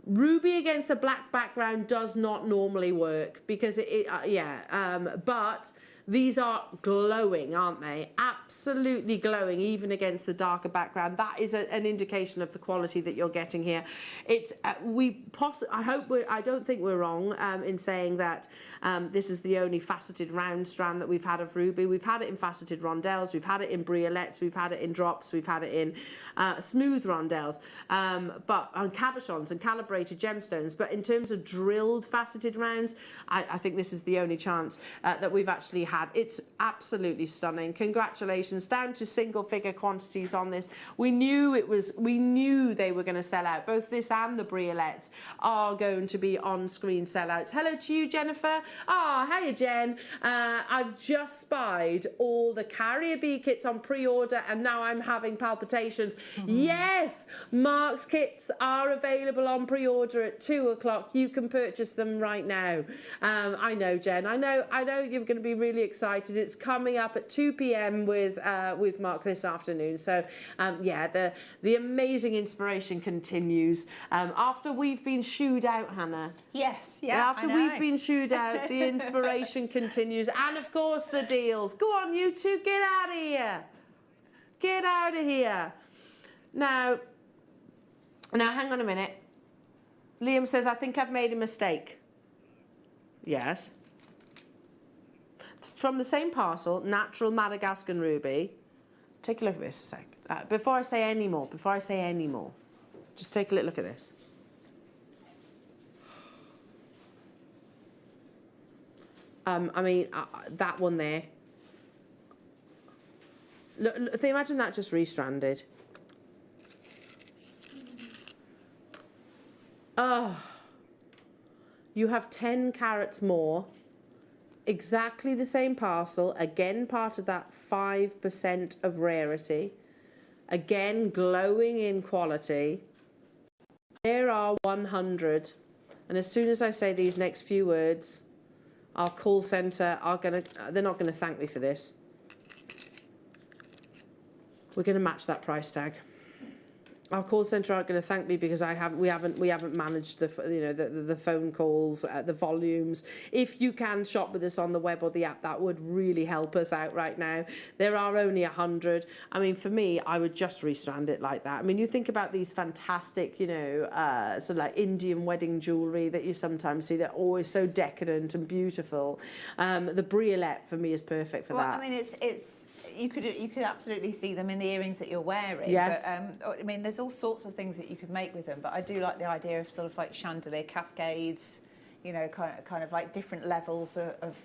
ruby against a black background does not normally work because but these are glowing, aren't they? Absolutely glowing, even against the darker background. That is an indication of the quality that you're getting here. It's I don't think we're wrong in saying that this is the only faceted round strand that we've had of ruby. We've had it in faceted rondelles, we've had it in briolets, we've had it in drops, we've had it in smooth rondelles, but on cabochons and calibrated gemstones. But in terms of drilled faceted rounds, I think this is the only chance that we've actually had. It's absolutely stunning. Congratulations. Down to single figure quantities on this. We knew they were going to sell out. Both this and the briolets are going to be on screen sellouts. Hello to you, Jennifer. Hiya, Jen. I've just spied all the carrier bee kits on pre-order and now I'm having palpitations. Yes, Mark's kits are available on pre-order at 2 o'clock. You can purchase them right now. I know, Jen. I know you're going to be really excited. It's coming up at 2 p.m. with Mark this afternoon. So yeah, the amazing inspiration continues. After we've been shooed out, Hannah. Yes, yeah. After we've been shooed out, the inspiration continues, and of course the deals. Go on, you two, get out of here. Get out of here. Now, hang on a minute. Liam says, I think I've made a mistake. Yes. From the same parcel, natural Madagascan ruby. Take a look at this a sec. Before I say any more, just take a little look at this. I mean, that one there. Look, imagine that just restranded. Oh, you have 10 carats more. Exactly the same parcel. Again, part of that 5% of rarity. Again, glowing in quality. There are 100. And as soon as I say these next few words, our call centre they're not gonna thank me for this. We're gonna match that price tag. Our call centre aren't going to thank me because we haven't managed the phone calls, the volumes. If you can shop with us on the web or the app, that would really help us out right now. There are only 100. I mean, for me, I would just restrand it like that. I mean, you think about these fantastic, sort of like Indian wedding jewellery that you sometimes see. They're always so decadent and beautiful. The briolette for me is perfect for that. I mean, it's. You could absolutely see them in the earrings that you're wearing. Yes. But, I mean, there's all sorts of things that you could make with them. But I do like the idea of sort of like chandelier cascades, kind of like different levels of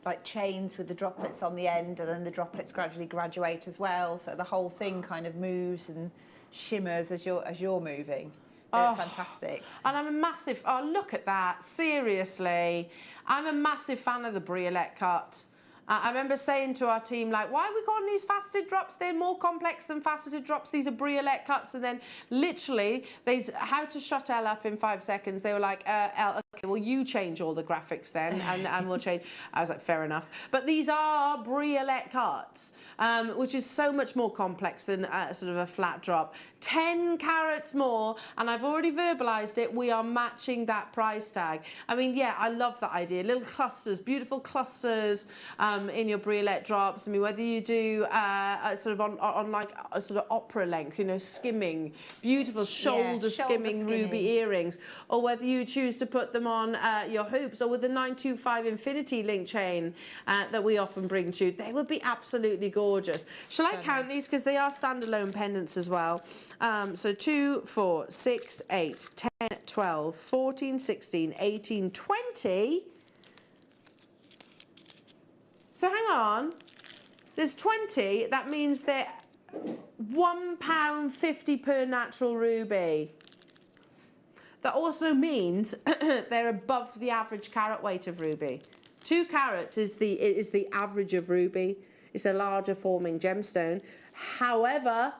like chains with the droplets on the end, and then the droplets gradually graduate as well. So the whole thing kind of moves and shimmers as you're moving. Fantastic. And I'm a massive. Oh, look at that! Seriously, I'm a massive fan of the briolette cut. I remember saying to our team, like, why have we got these faceted drops? They're more complex than faceted drops. These are briolette cuts. And then literally, how to shut Elle up in 5 seconds. They were like, Elle, okay, well, you change all the graphics then, and we'll change. I was like, fair enough. But these are briolette cuts, which is so much more complex than sort of a flat drop. 10 carats more, and I've already verbalized it. We are matching that price tag. I mean, yeah, I love that idea. Little clusters, beautiful clusters in your briolette drops. I mean, whether you do sort of on like a sort of opera length, skimming, beautiful shoulder skimming ruby earrings, or whether you choose to put them on your hoops, or with the 925 infinity link chain that we often bring to you, they would be absolutely gorgeous. Shall I count these, because they are standalone pendants as well? So 2, 4, 6, 8, 10, 12, 14, 16, 18, 20. So hang on, there's 20, that means they're £1.50 per natural ruby. That also means they're above the average carat weight of ruby. 2 carats is the average of ruby. It's a larger forming gemstone. However,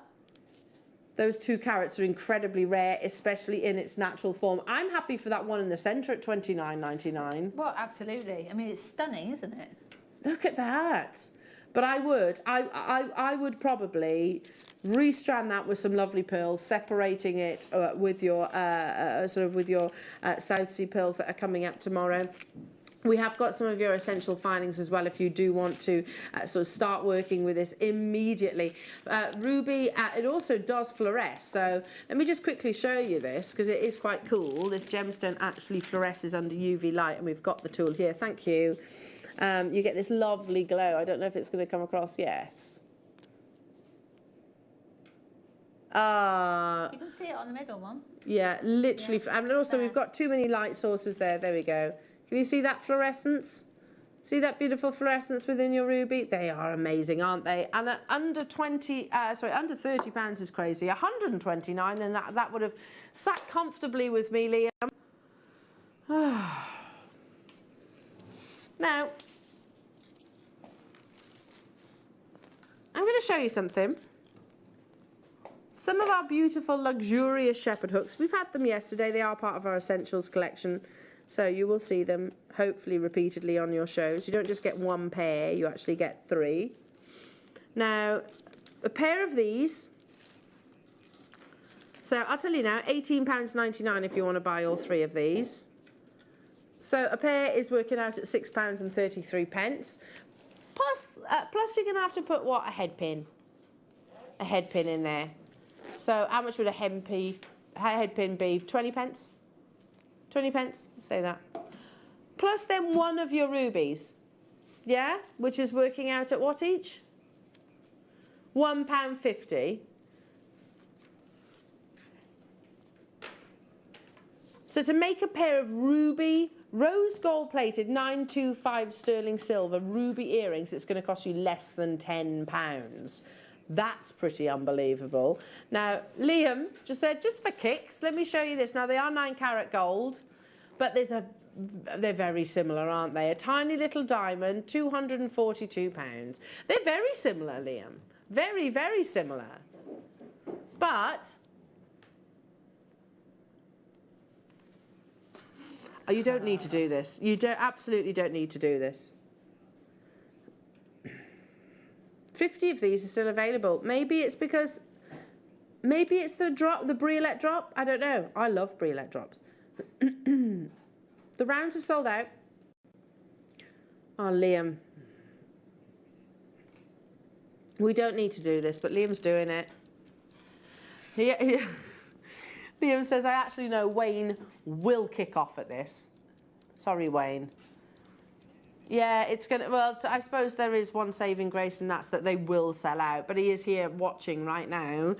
those 2 carats are incredibly rare, especially in its natural form. I'm happy for that one in the centre at £29.99. Well, absolutely. I mean, it's stunning, isn't it? Look at that. But I would probably restrand that with some lovely pearls, separating it with your South Sea pearls that are coming up tomorrow. We have got some of your essential findings as well if you do want to sort of start working with this immediately. Ruby, it also does fluoresce. So let me just quickly show you this, because it is quite cool. This gemstone actually fluoresces under UV light, and we've got the tool here. Thank you. You get this lovely glow. I don't know if it's going to come across. Yes. You can see it on the middle one. Yeah, literally. Yeah. And also, we've got too many light sources there. There we go. Can you see that fluorescence? See that beautiful fluorescence within your ruby? They are amazing, aren't they? And at under under £30 is crazy. 129, then that would have sat comfortably with me, Liam. Now, I'm going to show you something. Some of our beautiful, luxurious shepherd hooks. We've had them yesterday. They are part of our essentials collection. So you will see them, hopefully, repeatedly on your shows. You don't just get 1 pair, you actually get 3. Now, a pair of these. So I'll tell you now, £18.99 if you want to buy all 3 of these. So a pair is working out at £6.33. Plus you're going to have to put, what, a head pin in there. So how much would a head pin be? 20 pence? 20 pence, say that. Plus then one of your rubies, yeah? Which is working out at what each? £1.50. So to make a pair of ruby, rose gold plated 925 sterling silver ruby earrings, it's going to cost you less than £10. That's pretty unbelievable. Now, Liam just said, just for kicks, let me show you this. Now, they are 9 carat gold, but they're very similar, aren't they? A tiny little diamond, £242. They're very similar, Liam. Very, very similar. But you don't need to do this. You absolutely don't need to do this. 50 of these are still available. Maybe it's because, maybe it's the Briolette drop. I don't know. I love Briolette drops. The rounds have sold out. Oh, Liam. We don't need to do this, but Liam's doing it. Liam says, I actually know Wayne will kick off at this. Sorry, Wayne. Yeah, it's going to, well, I suppose there is one saving grace, and that's that they will sell out. But he is here watching right now.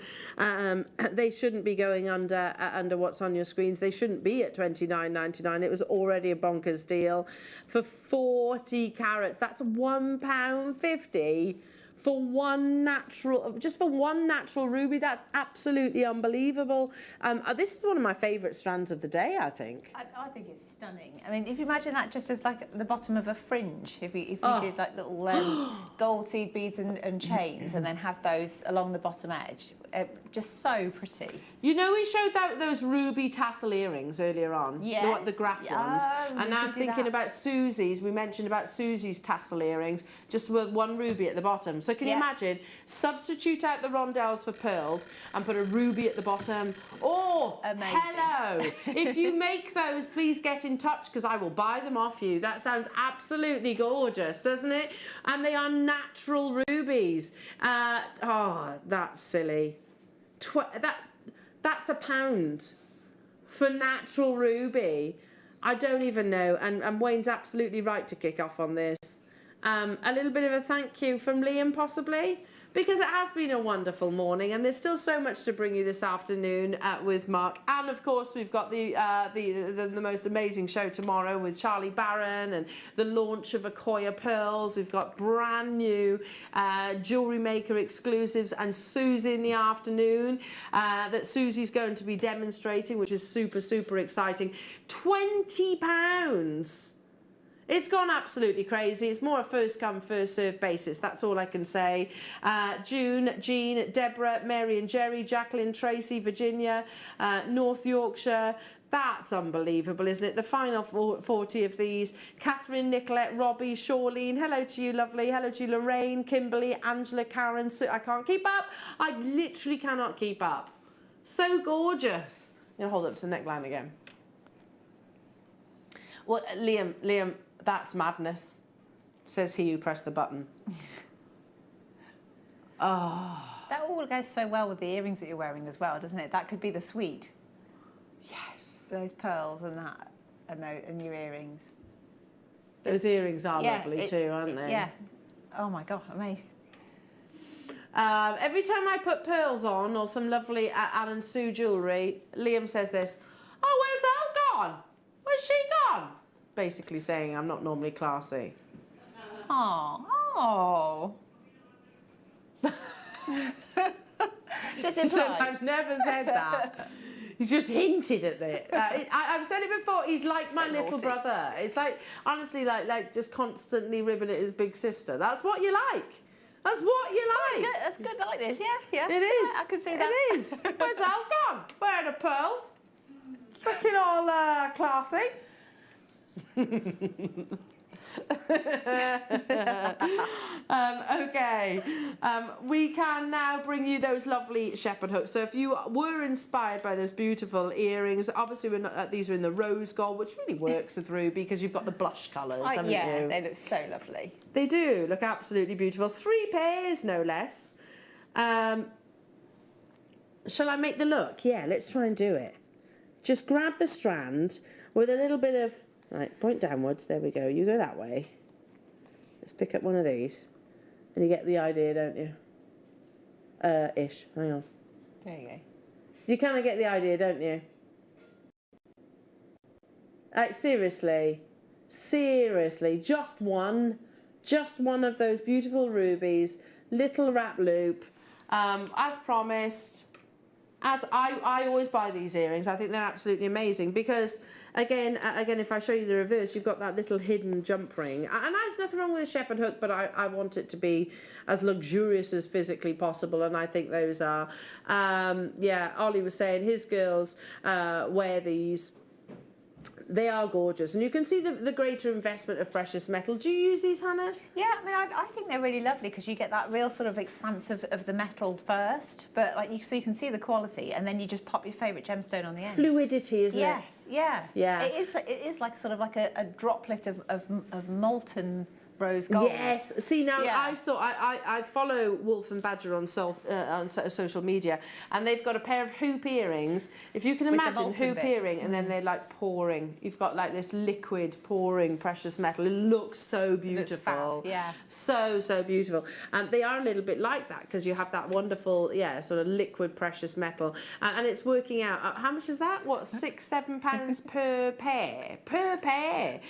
They shouldn't be going under what's on your screens. They shouldn't be at $29.99. It was already a bonkers deal. For 40 carats, that's £1.50. For one natural, just for one natural ruby. That's absolutely unbelievable. This is one of my favourite strands of the day, I think. I think it's stunning. I mean, if you imagine that just as like the bottom of a fringe, if you did like little gold seed beads and chains, and then have those along the bottom edge, just so pretty. You know, we showed those ruby tassel earrings earlier on. Yes. The graph ones. And now I'm thinking about Susie's. We mentioned about Susie's tassel earrings, just with one ruby at the bottom. So can you imagine, substitute out the rondelles for pearls and put a ruby at the bottom. Oh, amazing. Hello. If you make those, please get in touch, because I will buy them off you. That sounds absolutely gorgeous, doesn't it? And they are natural rubies. Oh, that's silly. That's £1 for natural ruby. I don't even know. And Wayne's absolutely right to kick off on this. A little bit of a thank you from Liam, possibly, because it has been a wonderful morning, and there's still so much to bring you this afternoon with Mark. And of course, we've got the most amazing show tomorrow with Charlie Barron and the launch of Akoya Pearls. We've got brand new Jewellery Maker exclusives and Susie in the afternoon that Susie's going to be demonstrating, which is super, super exciting. £20. It's gone absolutely crazy. It's more a first come, first served basis. That's all I can say. June, Jean, Deborah, Mary and Jerry, Jacqueline, Tracy, Virginia, North Yorkshire. That's unbelievable, isn't it? The final 40 of these. Catherine, Nicolette, Robbie, Shawlene. Hello to you, lovely. Hello to you, Lorraine, Kimberly, Angela, Karen, Sue. I can't keep up. I literally cannot keep up. So gorgeous. I'm going to hold up to the neckline again. Well, Liam, that's madness, says he who pressed the button. Oh. That all goes so well with the earrings that you're wearing as well, doesn't it? That could be the suite. Yes. Those pearls and that, and your earrings. Those earrings are lovely too, aren't they? Yeah. Oh my God, amazing. Every time I put pearls on or some lovely Anne and Sue jewellery, Liam says this, oh, where's Elle gone? Where's she gone? Basically saying I'm not normally classy. Oh. Just implied. I've never said that. He just hinted at it. I've said it before. He's like my little brother. It's like, honestly, like just constantly ribbing at his big sister. That's what you like. That's what you like. Good. That's good like this. Yeah. It is. Yeah, I can see that. It is. Where's Elle gone? Where are the pearls? Looking all classy. Okay, we can now bring you those lovely shepherd hooks. So if you were inspired by those beautiful earrings, obviously these are in the rose gold, which really works with ruby because you've got the blush colours, haven't you? They look so lovely. They do look absolutely beautiful. 3 pairs, no less. Shall I make the look? Yeah, let's try and do it. Just grab the strand with a little bit of... Right, point downwards. There we go. You go that way. Let's pick up one of these. And you get the idea, don't you? Ish. Hang on. There you go. You kind of get the idea, don't you? Seriously. Seriously. Just one of those beautiful rubies. Little wrap loop. As promised. As I always buy these earrings. I think they're absolutely amazing because, again, if I show you the reverse, you've got that little hidden jump ring. And there's nothing wrong with a shepherd hook, but I want it to be as luxurious as physically possible, and I think those are. Yeah, Ollie was saying his girls wear these. They are gorgeous, and you can see the greater investment of precious metal. Do you use these, Hannah? Yeah, I mean, I think they're really lovely because you get that real sort of expanse of the metal first, but like so you can see the quality, and then you just pop your favourite gemstone on the end. Fluidity, isn't it? Yes, yeah, yeah. It is like sort of like a droplet of molten rose gold. Yes. See, now I follow Wolf and Badger on social media, and they've got a pair of hoop earrings. If you can imagine hoop earring, and then they're like pouring. You've got like this liquid pouring precious metal. It looks so beautiful. It looks fab, yeah. So beautiful. And they are a little bit like that because you have that wonderful, sort of liquid precious metal, and it's working out. How much is that? What, £6-7 per pair? Per pair.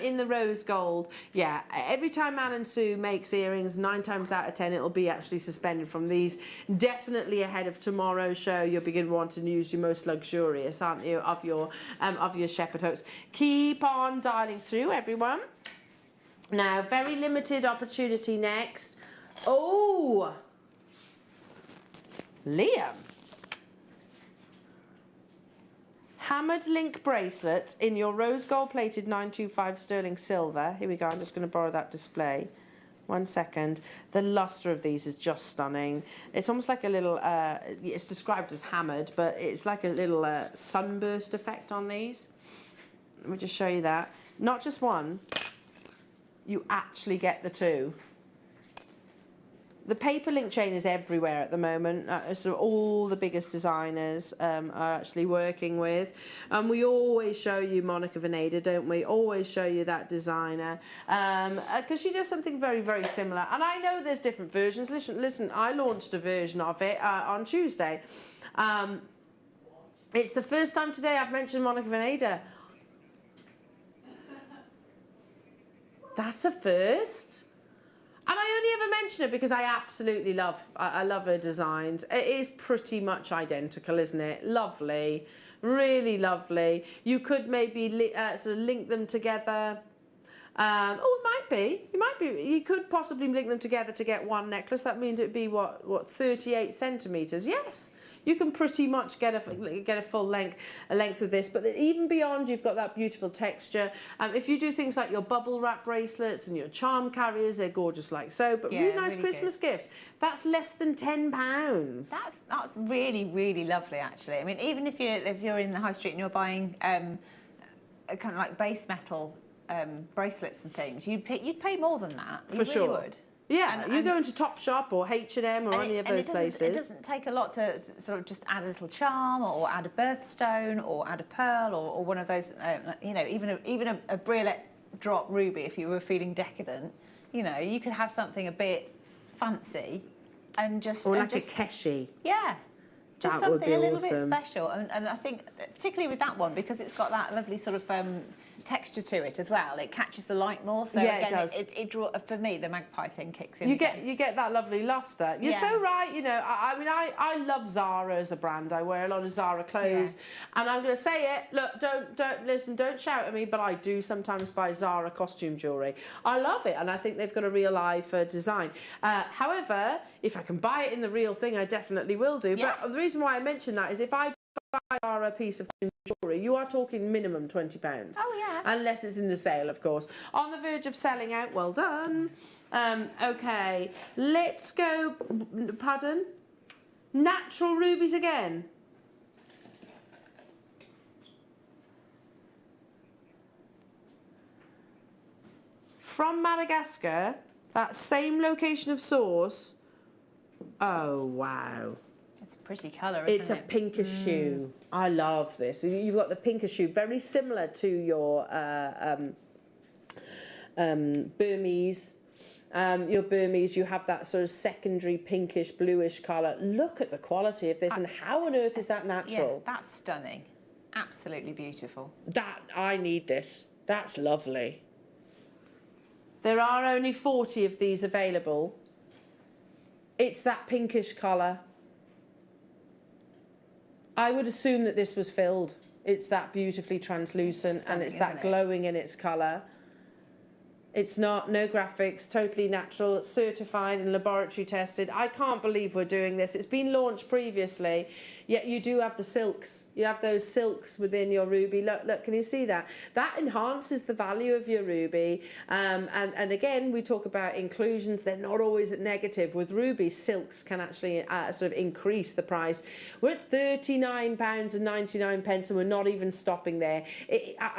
In the rose gold. Yeah. Every time Anne and Sue makes earrings, 9 times out of 10 it'll be actually suspended from these. Definitely ahead of tomorrow's show, you'll begin wanting to use your most luxurious, aren't you, of your shepherd hooks. Keep on dialing through, everyone. Now, very limited opportunity next. Oh, Liam. Hammered link bracelet in your rose gold plated 925 sterling silver. Here we go, I'm just going to borrow that display. 1 second. The luster of these is just stunning. It's almost like a little, it's described as hammered, but it's like a little sunburst effect on these. Let me just show you that. Not just one, you actually get the two. The paper link chain is everywhere at the moment. So all the biggest designers are actually working with. And we always show you Monica Veneda, don't we? Always show you that designer. Because she does something very, very similar. And I know there's different versions. Listen, I launched a version of it on Tuesday. It's the first time today I've mentioned Monica Veneda. That's a first. And I only ever mention it because I absolutely love her designs. It is pretty much identical, isn't it? Lovely, really lovely. You could maybe sort of link them together. It might be. You could possibly link them together to get one necklace. That means it'd be what 38 centimeters. Yes. You can pretty much get a full length with this, but even beyond, you've got that beautiful texture. If you do things like your bubble wrap bracelets and your charm carriers, they're gorgeous like so. But really nice really Christmas gift. That's less than £10. That's really, really lovely, actually. I mean, even if you're in the high street and you're buying kind of like base metal bracelets and things, you'd pay more than that. You really would. Yeah, you go into Topshop or H&M or any of those places. It doesn't take a lot to sort of just add a little charm or add a birthstone or add a pearl or one of those, even a brilliant drop ruby if you were feeling decadent. You could have something a bit fancy and just... Or like a keshi. Yeah. Just that something a little awesome. bit special. And I think, particularly with that one, because it's got that lovely sort of... texture to it as well. It catches the light more. So yeah, again, it does. For me, the magpie thing kicks in. You get that lovely luster. You're so right. I mean, I love Zara as a brand. I wear a lot of Zara clothes, and I'm going to say it. Look, don't shout at me, but I do sometimes buy Zara costume jewellery. I love it, and I think they've got a real eye for design. However, if I can buy it in the real thing, I definitely will do. Yeah. But the reason why I mention that is if I buy a piece of jewellery, you are talking minimum £20. Oh yeah. Unless it's in the sale, of course. On the verge of selling out. Well done. Okay, let's go. Pardon? Natural rubies again. From Madagascar, that same location of source. Oh wow. It's a pretty colour, isn't it? It's a pinkish hue. I love this. You've got the pinkish hue, very similar to your Burmese. Your Burmese, you have that sort of secondary pinkish, bluish colour. Look at the quality of this, and how on earth is that natural? Yeah, that's stunning. Absolutely beautiful. I need this. That's lovely. There are only 40 of these available. It's that pinkish colour. I would assume that this was filled. It's that beautifully translucent and it's that glowing in its colour. It's not, no graphics, totally natural, certified and laboratory tested. I can't believe we're doing this. It's been launched previously, yet you do have the silks. You have those silks within your ruby. Look, can you see that? That enhances the value of your ruby. And again, we talk about inclusions. They're not always negative. With ruby, silks can actually sort of increase the price. We're at £39.99 and we're not even stopping there.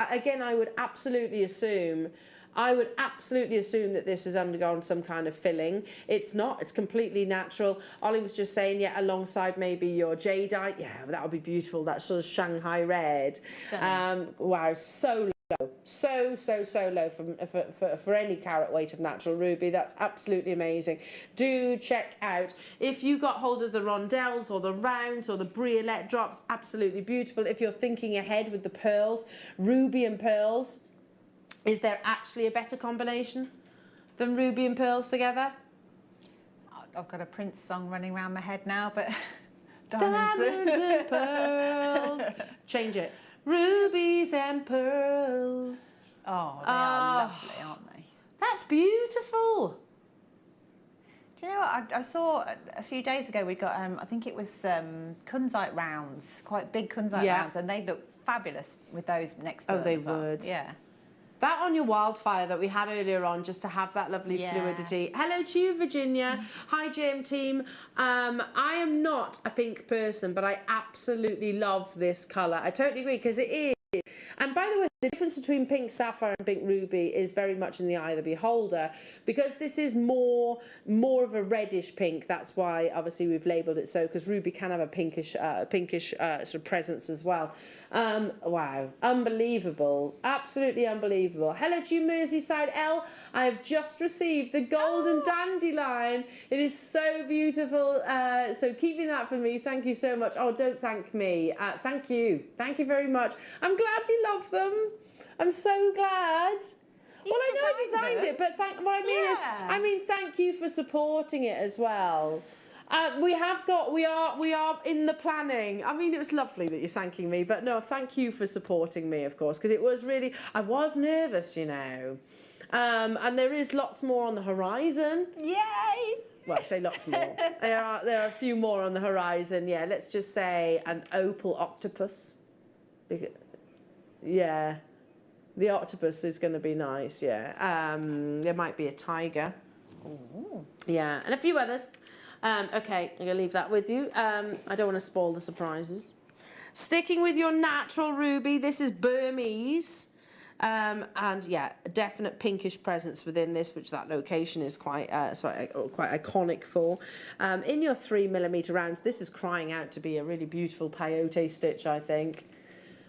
Again, I would absolutely assume that this has undergone some kind of filling. It's not, it's completely natural. Ollie was just saying, yeah, alongside maybe your jadeite. Yeah, that would be beautiful, that sort of Shanghai red. Wow, so low. So low for any carat weight of natural ruby. That's absolutely amazing. Do check out. If you got hold of the rondelles or the rounds or the briolette drops, absolutely beautiful. If you're thinking ahead with the pearls, ruby and pearls, is there actually a better combination than ruby and pearls together? I've got a Prince song running around my head now, but diamonds and pearls. Change it. Rubies and pearls. Oh, they are lovely, aren't they? That's beautiful. Do you know what I saw a few days ago? We got, I think it was kunzite rounds, quite big kunzite rounds, and they look fabulous with those next to them. Oh, they as well. would. Yeah. That on your wildfire that we had earlier on, just to have that lovely fluidity. Hello to you, Virginia. Hi, JM team. I am not a pink person, but I absolutely love this colour. I totally agree, because it is. And by the way, the difference between pink sapphire and pink ruby is very much in the eye of the beholder, because this is more of a reddish pink. That's why obviously we've labelled it so, because ruby can have a pinkish sort of presence as well. Wow, unbelievable, absolutely unbelievable. Hello to you, Merseyside L. I have just received the golden dandelion. It is so beautiful. So keeping that for me, thank you so much. Oh, don't thank me. Thank you very much. I'm glad you love them. I'm so glad. Well, I know I designed it, but I mean thank you for supporting it as well. We are in the planning. I mean, it was lovely that you're thanking me, but no, thank you for supporting me, of course, because it was really, I was nervous, you know. And there is lots more on the horizon. Yay! Well, I say lots more. There are a few more on the horizon. Yeah, let's just say an opal octopus. Yeah, the octopus is going to be nice. Yeah, there might be a tiger. Ooh. Yeah, and a few others. Okay, I'm going to leave that with you. I don't want to spoil the surprises. Sticking with your natural ruby, this is Burmese. And yeah, a definite pinkish presence within this, which that location is quite iconic for. In your 3mm rounds, this is crying out to be a really beautiful peyote stitch, I think.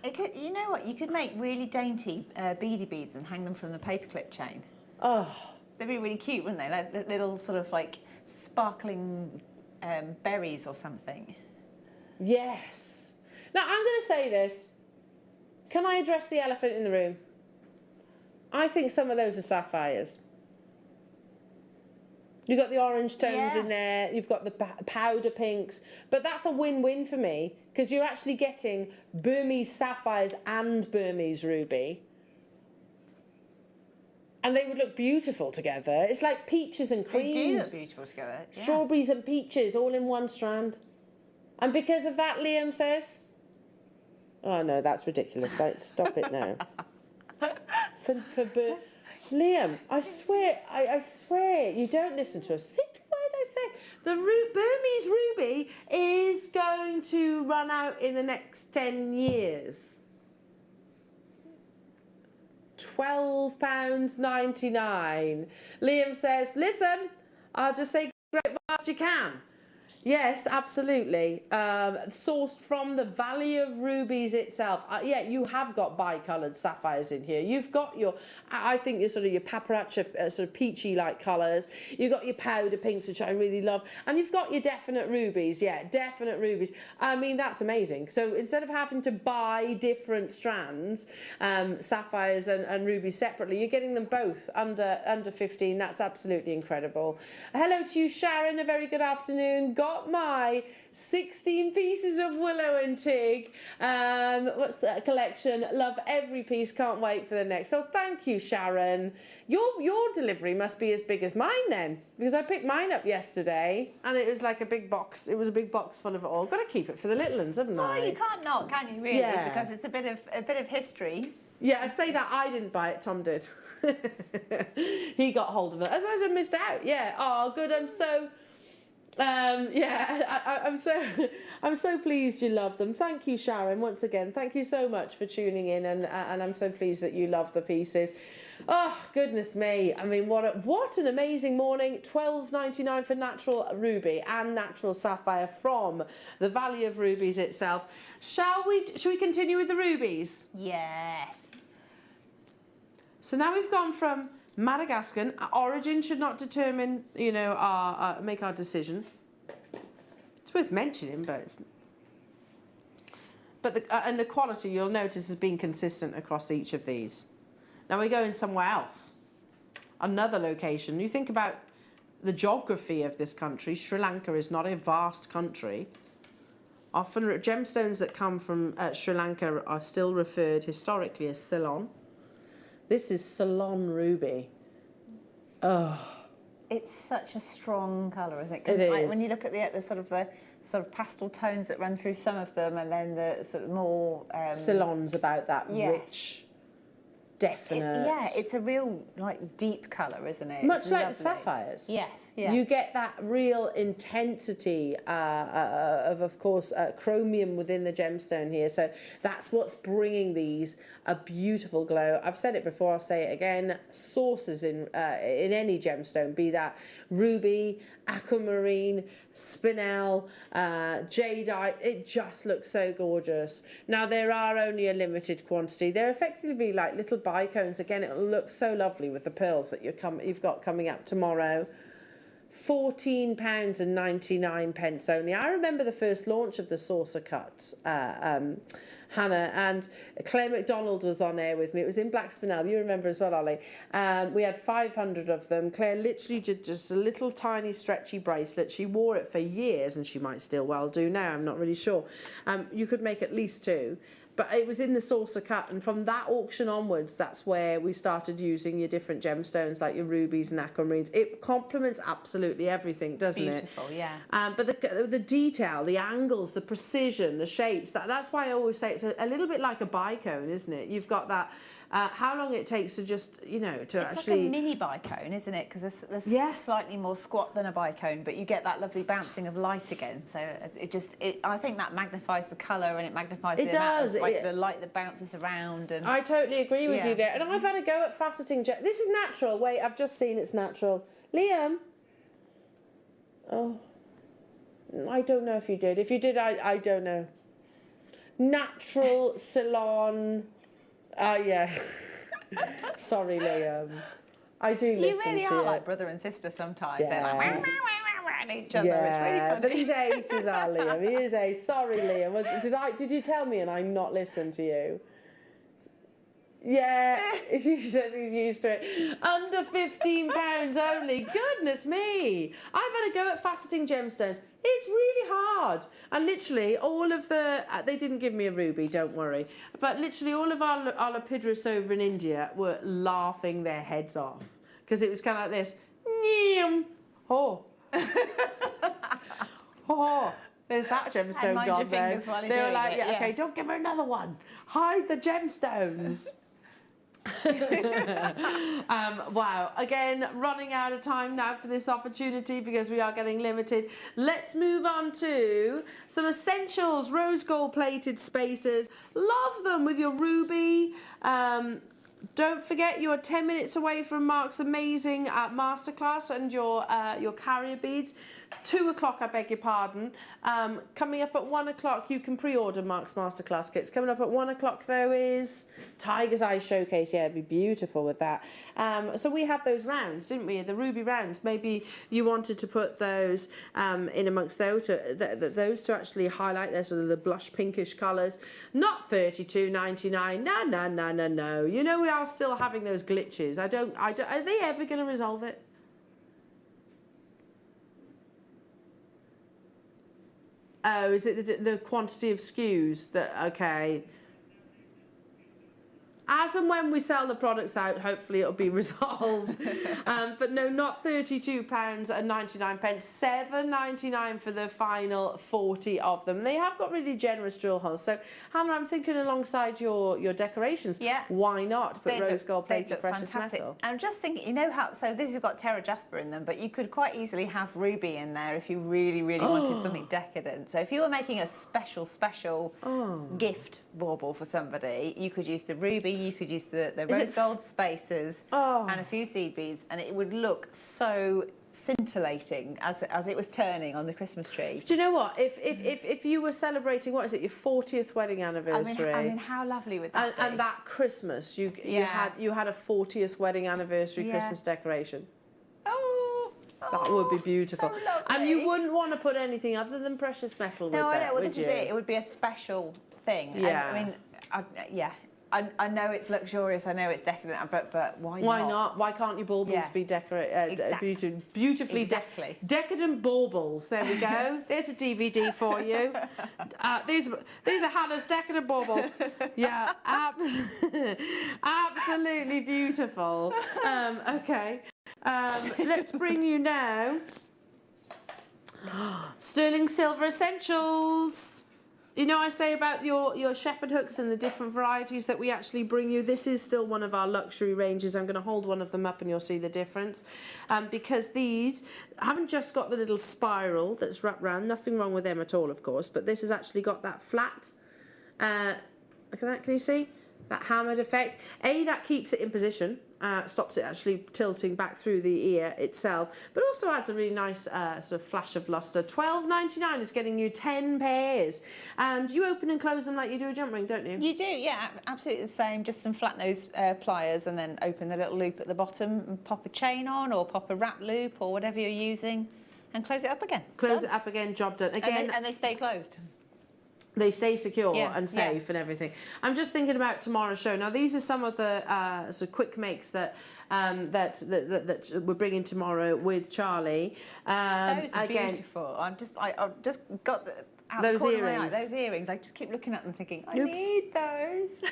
You know what? You could make really dainty beady beads and hang them from the paperclip chain. Oh, they'd be really cute, wouldn't they? Like little sort of like sparkling berries or something. Yes. Now I'm going to say this. Can I address the elephant in the room? I think some of those are sapphires. You've got the orange tones in there, you've got the powder pinks, but that's a win-win for me, because you're actually getting Burmese sapphires and Burmese ruby. And they would look beautiful together. It's like peaches and creams. They do look beautiful together. Yeah. Strawberries and peaches all in one strand. And because of that, Liam says, oh no, that's ridiculous. Stop it now. Liam, I swear, you don't listen to a single word I say. The Burmese ruby is going to run out in the next 10 years. £12.99. Liam says, listen, I'll just say great whilst you can. Yes, absolutely. Sourced from the Valley of Rubies itself. Yeah, you have got bi-coloured sapphires in here. You've got your, I think your sort of your paprika, sort of peachy-like colours. You've got your powder pinks, which I really love. And you've got your definite rubies. Yeah, definite rubies. I mean, that's amazing. So instead of having to buy different strands, sapphires and rubies separately, you're getting them both under 15. That's absolutely incredible. Hello to you, Sharon. A very good afternoon. God got my 16 pieces of Willow and Tig. What's that collection? Love every piece. Can't wait for the next. So thank you, Sharon. Your delivery must be as big as mine then, because I picked mine up yesterday and it was like a big box. It was a big box full of it all. Got to keep it for the little ones, haven't I? Well, you can't not, can you? Really, because it's a bit of history. Yeah, I say that I didn't buy it. Tom did. He got hold of it. As long as I missed out. Yeah. Oh, good. I'm so. I'm so pleased you love them. Thank you, Sharon. Once again, thank you so much for tuning in, and I'm so pleased that you love the pieces. Oh, goodness me. I mean, what an amazing morning. $12.99 for natural ruby and natural sapphire from the Valley of Rubies itself. Shall we continue with the rubies? Yes. So now we've gone from Madagascar. Origin should not determine, make our decision. It's worth mentioning, but the quality, you'll notice, has been consistent across each of these. Now we're going somewhere else, another location. You think about the geography of this country. Sri Lanka is not a vast country. Often gemstones that come from Sri Lanka are still referred historically as Ceylon. This is Ceylon ruby. Oh, it's such a strong colour, isn't it? It is. When you look at the sort of pastel tones that run through some of them, and then the sort of more Ceylon's about that rich. Definite. It's a real deep colour, isn't it? Much like the sapphires. Yes, yeah. You get that real intensity of course, chromium within the gemstone here. So that's what's bringing these a beautiful glow. I've said it before, I'll say it again. Sources in any gemstone, be that ruby, aquamarine, spinel, jadeite, it just looks so gorgeous. Now there are only a limited quantity. They're effectively like little bicones. Again, it'll look so lovely with the pearls that you've got coming up tomorrow. £14.99 only. I remember the first launch of the saucer cut, Hannah, and Claire McDonald was on air with me. It was in Black Spinel. You remember as well, Ollie. We had 500 of them. Claire literally did just a little tiny stretchy bracelet. She wore it for years, and she might still well do now. I'm not really sure. You could make at least 2. But it was in the saucer cut, and from that auction onwards, that's where we started using your different gemstones, like your rubies and aquamarines. It complements absolutely everything, doesn't it? Beautiful, yeah. But the detail, the angles, the precision, the shapes, that's why I always say it's a little bit like a bicone, isn't it? You've got that... how long it takes to just, to it's actually... like a mini bicone, isn't it? Because they're slightly more squat than a bicone, but you get that lovely bouncing of light again. So I think that magnifies the colour, and it magnifies the amount of the light that bounces around. And I totally agree with you there. And I've had a go at faceting. This is natural. Wait, I've just seen it's natural. Liam. Oh. I don't know if you did. If you did, I don't know. Natural Ceylon... yeah. Sorry, Liam. I do listen to you really are like brother and sister sometimes. Yeah. They're like at each other. It's really funny. But he's aces, are Liam. He is ace. Sorry, Liam. Did you tell me and I not listen to you? Yeah, he says he's used to it. Under £15 only. Goodness me. I've had a go at faceting gemstones. It's really hard. And literally all of they didn't give me a ruby, don't worry. But literally all of our lepidris over in India were laughing their heads off. Because it was kind of like this. Oh. Oh. There's that gemstone gone then. They were like, okay, don't give her another one. Hide the gemstones. Wow, again, running out of time now for this opportunity because we are getting limited. Let's move on to some essentials. Rose gold plated spacers, love them with your ruby. Don't forget you are 10 minutes away from Mark's amazing masterclass and your carrier beads. 2 o'clock, I beg your pardon. Coming up at 1 o'clock, you can pre-order Mark's Masterclass kits. Coming up at 1 o'clock, though, is Tiger's Eye Showcase. Yeah, it'd be beautiful with that. So we had those rounds, didn't we? The ruby rounds. Maybe you wanted to put those in amongst those to actually highlight their sort of the blush pinkish colours. Not $32.99. No. You know we are still having those glitches. I don't. Are they ever going to resolve it? Oh, is it the quantity of SKUs that, okay. As and when we sell the products out, hopefully it'll be resolved. But no, not £32.99, £7.99 for the final 40 of them. They have got really generous drill holes. So, Hannah, I'm thinking alongside your decorations, why not put rose gold plated precious fantastic. metal? I'm just thinking, you know how, so this has got Terra Jasper in them, but you could quite easily have ruby in there if you really, really wanted something decadent. So if you were making a special gift bauble for somebody, you could use the ruby, you could use the rose gold spacers and a few seed beads, and it would look so scintillating as it was turning on the Christmas tree. Do you know what? If you were celebrating, what is it, your 40th wedding anniversary? I mean, how lovely would that be? And that Christmas, you had a 40th wedding anniversary Christmas decoration. That would be beautiful. So lovely. And you wouldn't want to put anything other than precious metal with I know. that, Well, this is it. It would be a special thing. Yeah. And, I know it's luxurious. I know it's decadent. But why not? Why not? Why can't your baubles be decorated? Beautifully decadent baubles. There we go. There's a DVD for you. These are Hannah's decadent baubles. Yeah, absolutely beautiful. Okay. Let's bring you now sterling silver essentials. You know, I say about your shepherd hooks and the different varieties that we actually bring you. This is still one of our luxury ranges. I'm going to hold one of them up and you'll see the difference. Because these haven't just got the little spiral that's wrapped round. Nothing wrong with them at all, of course. But this has actually got that flat. Look at that. Can you see? That hammered effect. That keeps it in position. Stops it actually tilting back through the ear itself, but also adds a really nice sort of flash of luster. £12.99 is getting you 10 pairs, and you open and close them like you do a jump ring, don't you? You do, yeah, absolutely the same. Just some flat nose pliers, and then open the little loop at the bottom and pop a chain on, or pop a wrap loop, or whatever you're using, and close it up again. Close it up again, job done. Again, and they stay closed. They stay secure and safe and everything. I'm just thinking about tomorrow's show. Now, these are some of the sort of quick makes that we're bringing tomorrow with Charlie. Those are beautiful. I've just got those earrings. Those earrings. I just keep looking at them, thinking, I need those.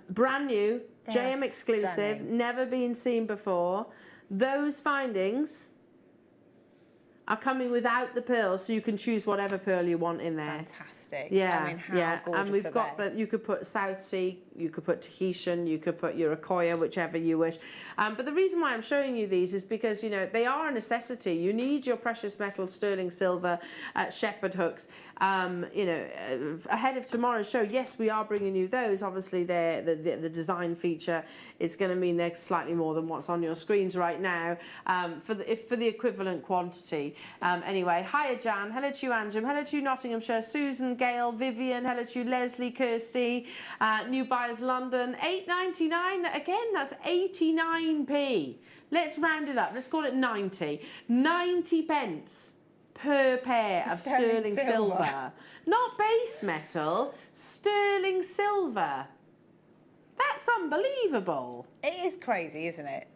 Brand new, JM exclusive, never been seen before. Those findings are coming without the pearls, so you can choose whatever pearl you want in there. Fantastic. Yeah, I mean, how gorgeous and we've got them. You could put South Sea, you could put Tahitian, you could put Iroquois, whichever you wish. But the reason why I'm showing you these is because, you know, they are a necessity. You need your precious metal sterling silver shepherd hooks. You know, ahead of tomorrow's show, yes, we are bringing you those. Obviously, the design feature is going to mean they're slightly more than what's on your screens right now for the equivalent quantity. Anyway, hiya Jan, hello to you Anjum, hello to you Nottinghamshire, Susan, Gail, Vivian, hello to you Leslie, Kirsty, New Buyers London, £8.99, again that's 89p. Let's round it up, let's call it 90 pence per pair of sterling silver. Not base metal, sterling silver. That's unbelievable. It is crazy, isn't it?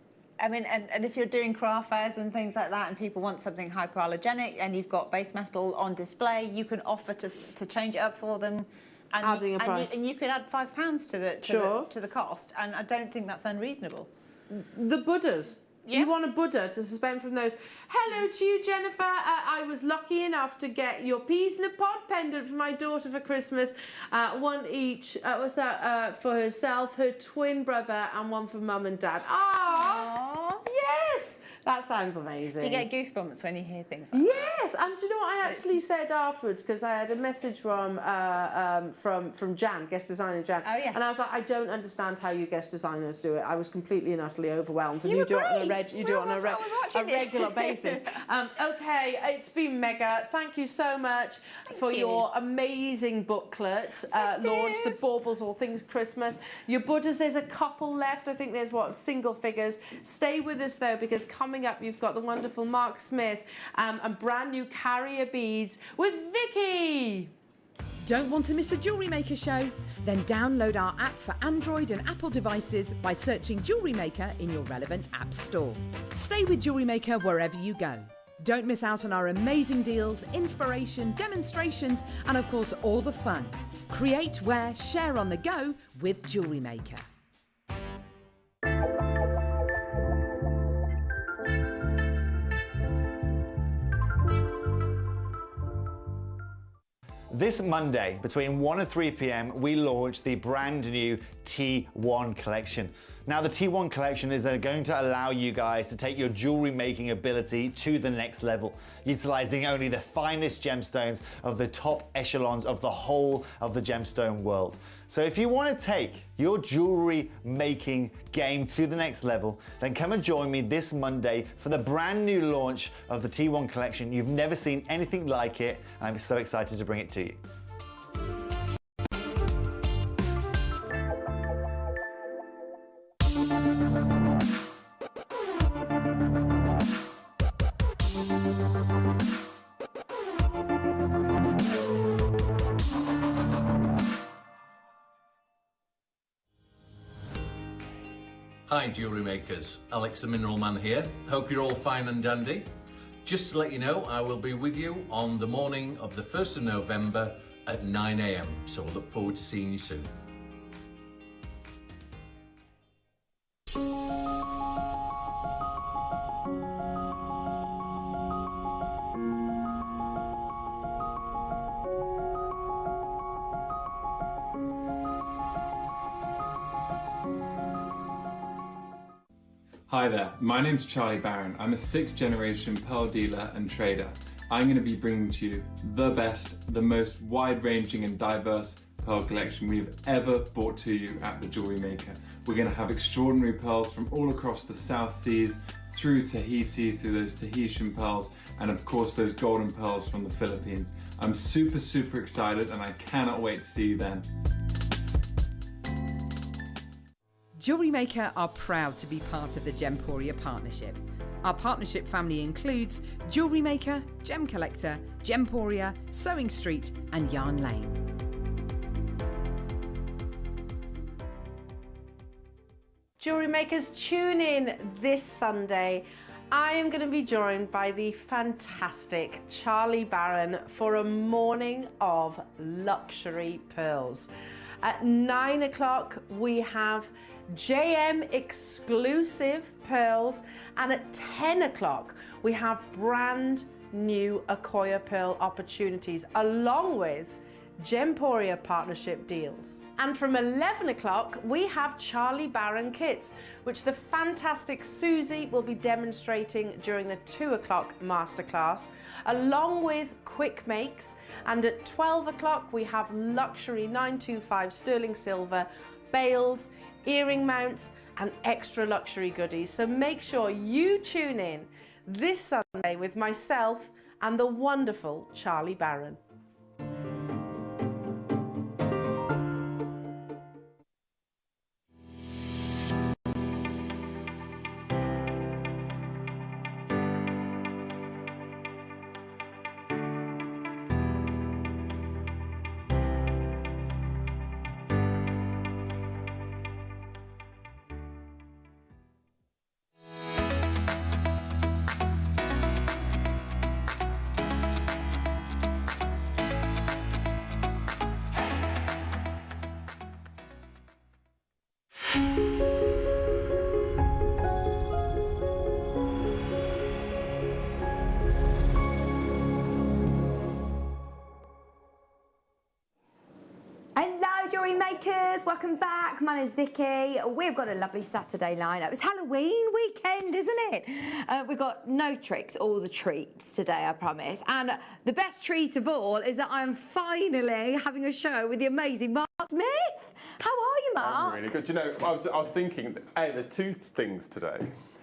I mean, and if you're doing craft fairs and things like that, and people want something hypoallergenic, and you've got base metal on display, you can offer to change it up for them. And adding a price. And you could add £5 to the cost, and I don't think that's unreasonable. The Buddhas. Yeah. You want a Buddha to suspend from those. Hello to you, Jennifer. I was lucky enough to get your peas in a pod pendant for my daughter for Christmas. One each. What's that? For herself, her twin brother, and one for mum and dad. Aww. Yes. That sounds amazing. Do you get goosebumps when you hear things like that? Yes, and do you know what I actually said afterwards? Because I had a message from Jan, guest designer Jan. Oh, yes. And I was like, I don't understand how you guest designers do it. I was completely and utterly overwhelmed. And you do were it on great. a regular basis. Okay, it's been mega. Thank you so much for your amazing booklet launch, the baubles, all things Christmas. Your Buddhas, there's a couple left. I think there's single figures. Stay with us though, because coming up, you've got the wonderful Mark Smith and brand new carrier beads with Vicky. Don't want to miss a Jewellery Maker show? Then download our app for Android and Apple devices by searching Jewellery Maker in your relevant app store. Stay with Jewellery Maker wherever you go. Don't miss out on our amazing deals, inspiration, demonstrations, and of course all the fun. Create, wear, share on the go with Jewellery Maker. This Monday, between 1 and 3 p.m, we launch the brand new T1 collection. Now, the T1 collection is going to allow you guys to take your jewelry making ability to the next level, utilizing only the finest gemstones of the top echelons of the whole of the gemstone world. So if you want to take your jewelry making game to the next level, then come and join me this Monday for the brand new launch of the T1 collection. You've never seen anything like it, and I'm so excited to bring it to you. Hi Jewellery Makers, Alex the Mineral Man here. Hope you're all fine and dandy. Just to let you know, I will be with you on the morning of the 1st of November at 9 a.m. So I look forward to seeing you soon. Hi there, my name's Charlie Barron. I'm a 6th generation pearl dealer and trader. I'm going to be bringing to you the best, the most wide-ranging and diverse pearl collection we've ever brought to you at the Jewellery Maker. We're going to have extraordinary pearls from all across the South Seas, through Tahiti, through those Tahitian pearls, and of course those golden pearls from the Philippines. I'm super excited and I cannot wait to see you then. Jewellery Maker are proud to be part of the Gemporia partnership. Our partnership family includes Jewellery Maker, Gem Collector, Gemporia, Sewing Street and Yarn Lane. Jewellery Makers, tune in this Sunday. I am going to be joined by the fantastic Charlie Barron for a morning of luxury pearls. At 9 o'clock we have JM exclusive pearls, and at 10 o'clock we have brand new Accoya pearl opportunities along with Gemporia partnership deals. And from 11 o'clock we have Charlie Barron kits, which the fantastic Susie will be demonstrating during the 2 o'clock masterclass, along with quick makes. And at 12 o'clock we have luxury 925 sterling silver bales, earring mounts and extra luxury goodies. So make sure you tune in this Sunday with myself and the wonderful Charlie Barron. Jewellery Makers, welcome back. My name's Vicky. We've got a lovely Saturday lineup. It's Halloween weekend, isn't it? We've got no tricks, all the treats today, I promise. And the best treat of all is that I'm finally having a show with the amazing Mark Smith. How are you, Mark? I'm really good. You know, I was thinking, there's two things today.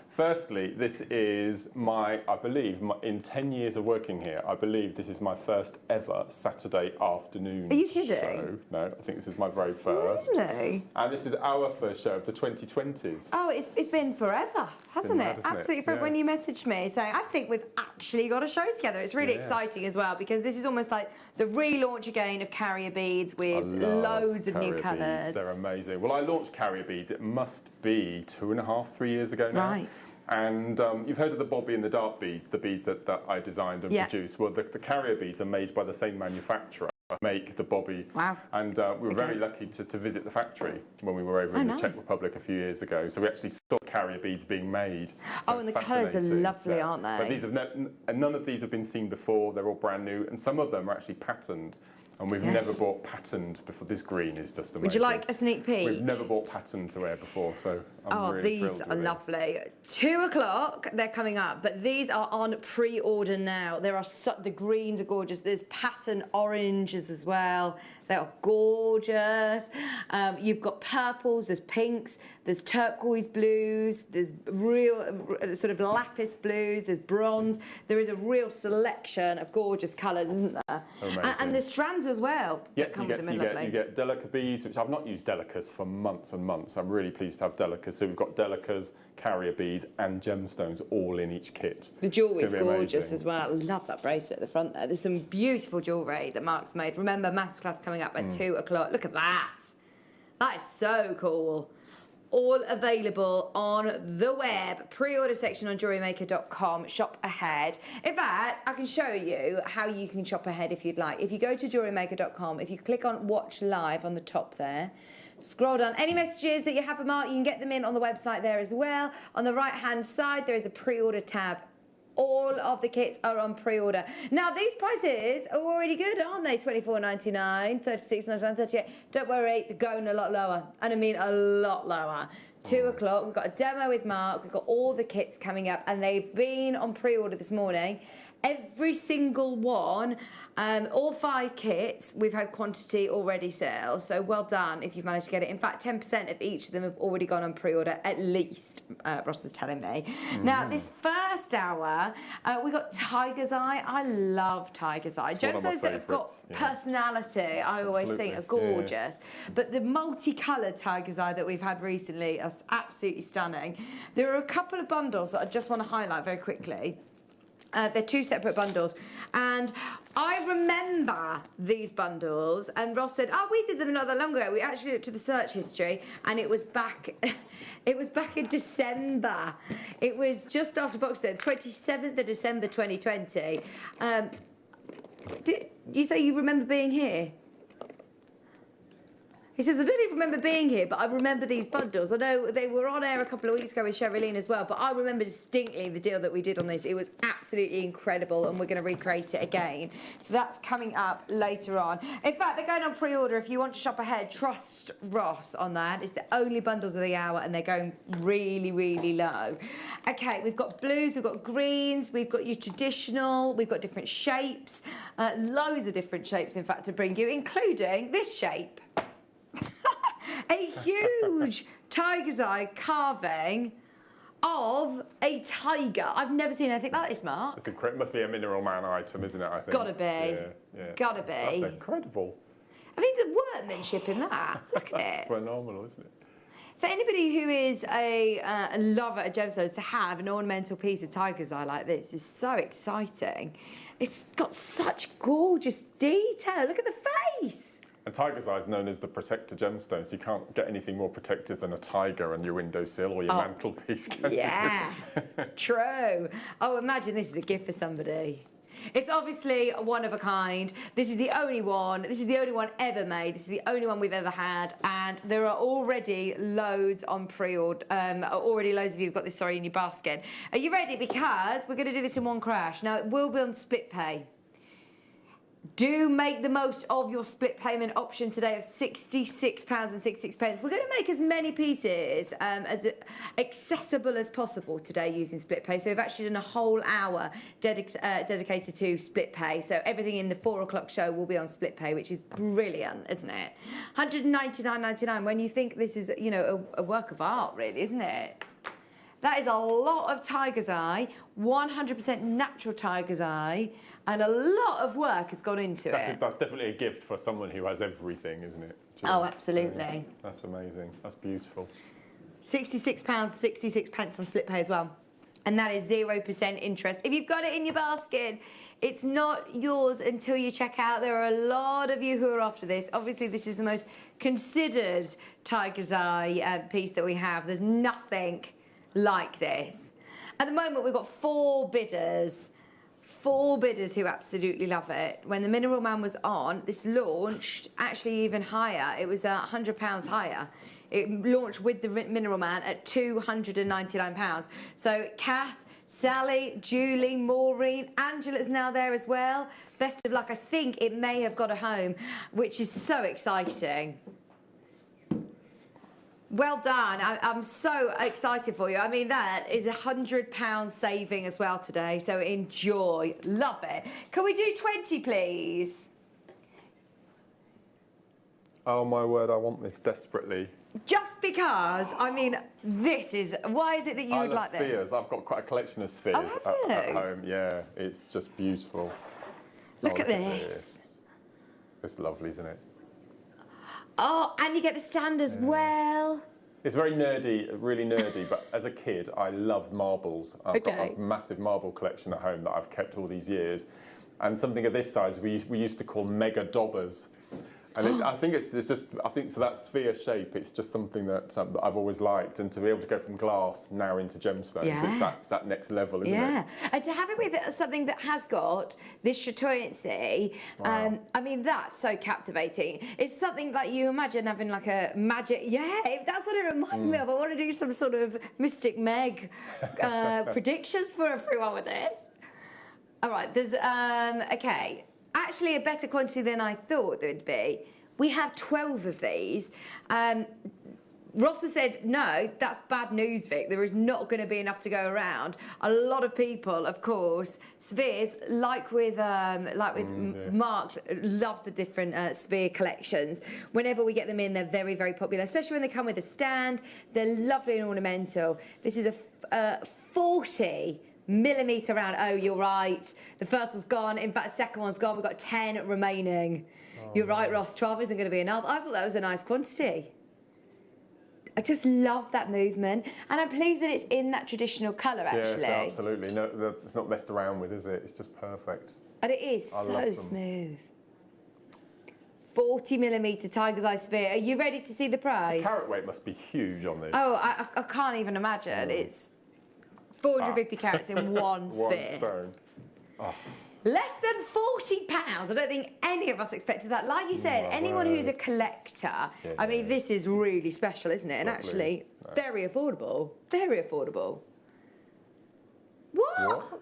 Firstly, this is I believe, in 10 years of working here, I believe this is my first ever Saturday afternoon. Are you kidding? Show. No, I think this is my very first. Really? And this is our first show of the 2020s. Oh, it's been forever, hasn't it? Absolutely forever. Yeah. When you messaged me saying, I think we've actually got a show together. It's really exciting as well, because this is almost like the relaunch again of carrier beads with loads of new colours. They're amazing. Well, I launched carrier beads, it must be 2.5, 3 years ago now. Right. And you've heard of the bobby and the dart beads, the beads that I designed and produced. Well, the carrier beads are made by the same manufacturer. Make the bobby. Wow. And we were very lucky to visit the factory when we were over in the Czech Republic a few years ago. So we actually saw carrier beads being made. So and the colours are lovely, aren't they? But these have none of these have been seen before. They're all brand new, and some of them are actually patterned. And we've never bought patterned before. This green is just amazing. Would you like a sneak peek? We've never bought patterned to wear before, so I'm really thrilled with these are lovely. 2 o'clock, they're coming up, but these are on pre-order now. There are the greens are gorgeous. There's pattern oranges as well. They are gorgeous. You've got purples, there's pinks, there's turquoise blues, there's real sort of lapis blues, there's bronze. There is a real selection of gorgeous colours, isn't there? And there's strands as well. Yes, you get Delica beads, which I've not used Delicas for months and months. I'm really pleased to have Delicas. So we've got Delicas, carrier beads and gemstones all in each kit. The jewellery's gorgeous as well. I love that bracelet at the front there. There's some beautiful jewellery that Mark's made. Remember, masterclass coming up at 2 o'clock. Look at that. That is so cool. All available on the web, pre-order section on JewelleryMaker.com, shop ahead. In fact, I can show you how you can shop ahead if you'd like. If you go to JewelleryMaker.com, if you click on watch live on the top there, scroll down. Any messages that you have for Mark, you can get them in on the website there as well. On the right-hand side, there is a pre-order tab. All of the kits are on pre-order. Now, these prices are already good, aren't they? $24.99, $36.99, $38. Don't worry, they're going a lot lower. And I mean a lot lower. 2 o'clock, we've got a demo with Mark. We've got all the kits coming up, and they've been on pre-order this morning. Every single one, all 5 kits, we've had quantity already sale. So well done if you've managed to get it. In fact, 10% of each of them have already gone on pre-order, at least, Ross is telling me. Now, this first hour, we got Tiger's Eye. I love Tiger's Eye. Gemstones that have got personality, I always think, are gorgeous. But the multicoloured Tiger's Eye that we've had recently are absolutely stunning. There are a couple of bundles that I just want to highlight very quickly. They're 2 separate bundles, and I remember these bundles, and Ross said, oh, we did them not that long ago. We actually looked at the search history, and it was back in December. It was just after Boxing Day, 27th of December 2020. Did you say you remember being here? He says, I don't even remember being here, but I remember these bundles. I know they were on air a couple of weeks ago with Elena as well, but I remember distinctly the deal that we did on this. It was absolutely incredible, and we're going to recreate it again. So that's coming up later on. In fact, they're going on pre-order. If you want to shop ahead, trust Ross on that. It's the only bundles of the hour, and they're going really, really low. Okay, we've got blues, we've got greens, we've got your traditional, we've got different shapes, loads of different shapes, in fact, to bring you, including this shape. A huge tiger's eye carving of a tiger. I've never seen anything like this, Mark. It's incredible. It must be a Mineral Man item, isn't it, I think? Gotta be. Yeah. Gotta be. That's incredible. I mean, the workmanship in that. Look at it. It's phenomenal, isn't it? For anybody who is a lover of gemstones, to have an ornamental piece of tiger's eye like this is so exciting. It's got such gorgeous detail. Look at the face. And tiger's eye is known as the protector gemstone, so you can't get anything more protective than a tiger on your windowsill or your mantelpiece. Yeah, true. Oh, imagine this is a gift for somebody. It's obviously one of a kind. This is the only one. This is the only one ever made. This is the only one we've ever had. And there are already loads on pre-order. Already loads of you have got this, in your basket. Are you ready? Because we're going to do this in one crash. Now, it will be on split pay. Do make the most of your split payment option today of £66.66. We're going to make as many pieces as accessible as possible today using split pay. So we've actually done a whole hour dedicated to split pay. So everything in the 4 o'clock show will be on split pay, which is brilliant, isn't it? £199.99 when you think this is, a work of art, really, isn't it? That is a lot of tiger's eye, 100% natural tiger's eye, and a lot of work has gone into it. That's definitely a gift for someone who has everything, isn't it? Oh, absolutely. Yeah, that's amazing. That's beautiful. £66.66 on split pay as well. And that is 0% interest. If you've got it in your basket, it's not yours until you check out. There are a lot of you who are after this. Obviously, this is the most considered tiger's eye piece that we have. There's nothing like this. At the moment, we've got 4 bidders. 4 bidders who absolutely love it. When the Mineral Man was on, this launched actually even higher. It was £100 higher. It launched with the Mineral Man at £299. So Kath, Sally, Julie, Maureen, Angela's now there as well. Best of luck. I think it may have got a home, which is so exciting. Well done. I'm so excited for you. I mean, that is £100 saving as well today, so enjoy. Love it. Can we do 20, please? Oh, my word, I want this desperately. Just because, I mean, this is... Why is it that you would like this? I love spheres. I've got quite a collection of spheres at home. Yeah, it's just beautiful. Look at this. It's lovely, isn't it? Oh, and you get the stand as well. It's very nerdy, really nerdy, but as a kid, I loved marbles. I've got a massive marble collection at home that I've kept all these years. And something of this size we used to call mega daubers. And I think it's just, so that sphere shape, it's just something that I've always liked. And to be able to go from glass now into gemstones, it's that next level, isn't it? Yeah, and to have it with something that has got this chatoyancy, I mean, that's so captivating. It's something like you imagine having like a magic, that's what it reminds me of. I want to do some sort of Mystic Meg predictions for everyone with this. All right, there's, okay. Actually, a better quantity than I thought there would be. We have 12 of these. Ross has said, no, that's bad news, Vic. There is not going to be enough to go around. A lot of people, of course, spheres, like with Mark, loves the different sphere collections. Whenever we get them in, they're very, very popular, especially when they come with a stand. They're lovely and ornamental. This is a 40 millimetre round. Oh, you're right. The first one's gone. In fact, the second one's gone. We've got 10 remaining. You're right, Ross. 12 isn't going to be enough. I thought that was a nice quantity. I just love that movement. And I'm pleased that it's in that traditional colour, actually. Yeah, absolutely. No, it's not messed around with, is it? It's just perfect. And it is so smooth. 40 millimetre tiger's eye sphere. Are you ready to see the price? The carat weight must be huge on this. Oh, I can't even imagine. It's 450 carats in one sphere. One stone. Oh. Less than £40. I don't think any of us expected that. Like you said, anyone who's a collector, I mean, this is really special, isn't it? And actually, very affordable. Very affordable. What?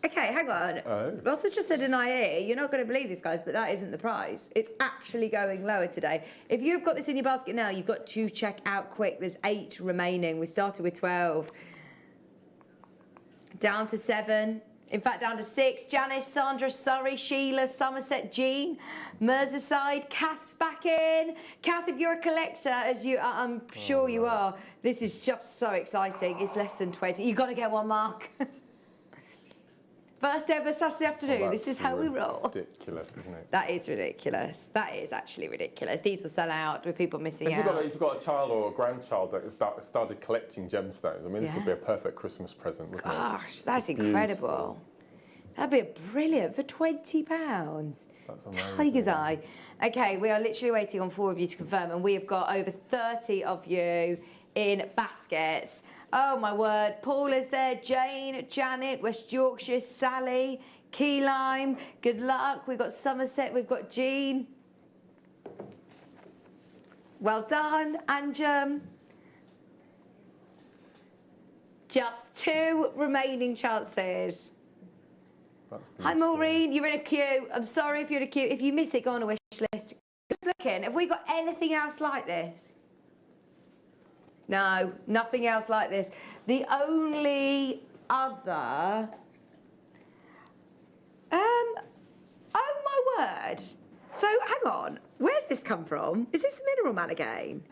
Okay, hang on. Ross has just said an IE. You're not going to believe this, guys, but that isn't the price. It's actually going lower today. If you've got this in your basket now, you've got to check out quick. There's 8 remaining. We started with 12. Down to 7. In fact, down to 6. Janice, Sandra, Surrey, Sheila, Somerset, Jean, Merseyside. Kath's back in. Kath, if you're a collector, as I'm sure you are, this is just so exciting. It's less than 20. You've got to get one, Mark. First ever Saturday afternoon. This is how we roll. Ridiculous, isn't it? That is ridiculous. That is actually ridiculous. These will sell out with people missing out. If you've got a child or a grandchild that started collecting gemstones, I mean, this would be a perfect Christmas present, wouldn't it? Gosh, that's incredible. That'd be brilliant for £20. That's amazing. Tiger's eye. Okay, we are literally waiting on 4 of you to confirm, and we have got over 30 of you in baskets. Oh my word, Paul is there, Jane, Janet, West Yorkshire, Sally, Key Lime, good luck. We've got Somerset, we've got Jean. Well done, Anjum. Just 2 remaining chances. Hi Maureen, you're in a queue. I'm sorry if you're in a queue. If you miss it, go on a wish list. Just looking, have we got anything else like this? No, nothing else like this. The only other... oh my word. So, hang on. Where's this come from? Is this the Mineral Man again?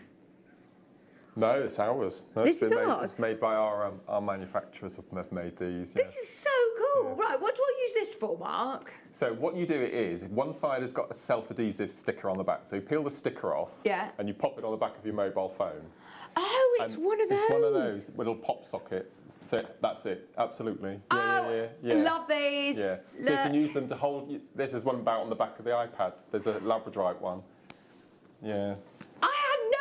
No, it's ours. No, this is ours? It's made by our manufacturers have made these. This is so cool. Yeah. Right, what do I use this for, Mark? So what you do is, one side has got a self-adhesive sticker on the back. So you peel the sticker off and you pop it on the back of your mobile phone. Oh, it's one of those. It's one of those little pop socket. So that's it, absolutely. Yeah. Love these. Yeah. So you can use them to hold. This is one about on the back of the iPad. There's a Labradorite one. Yeah. I had no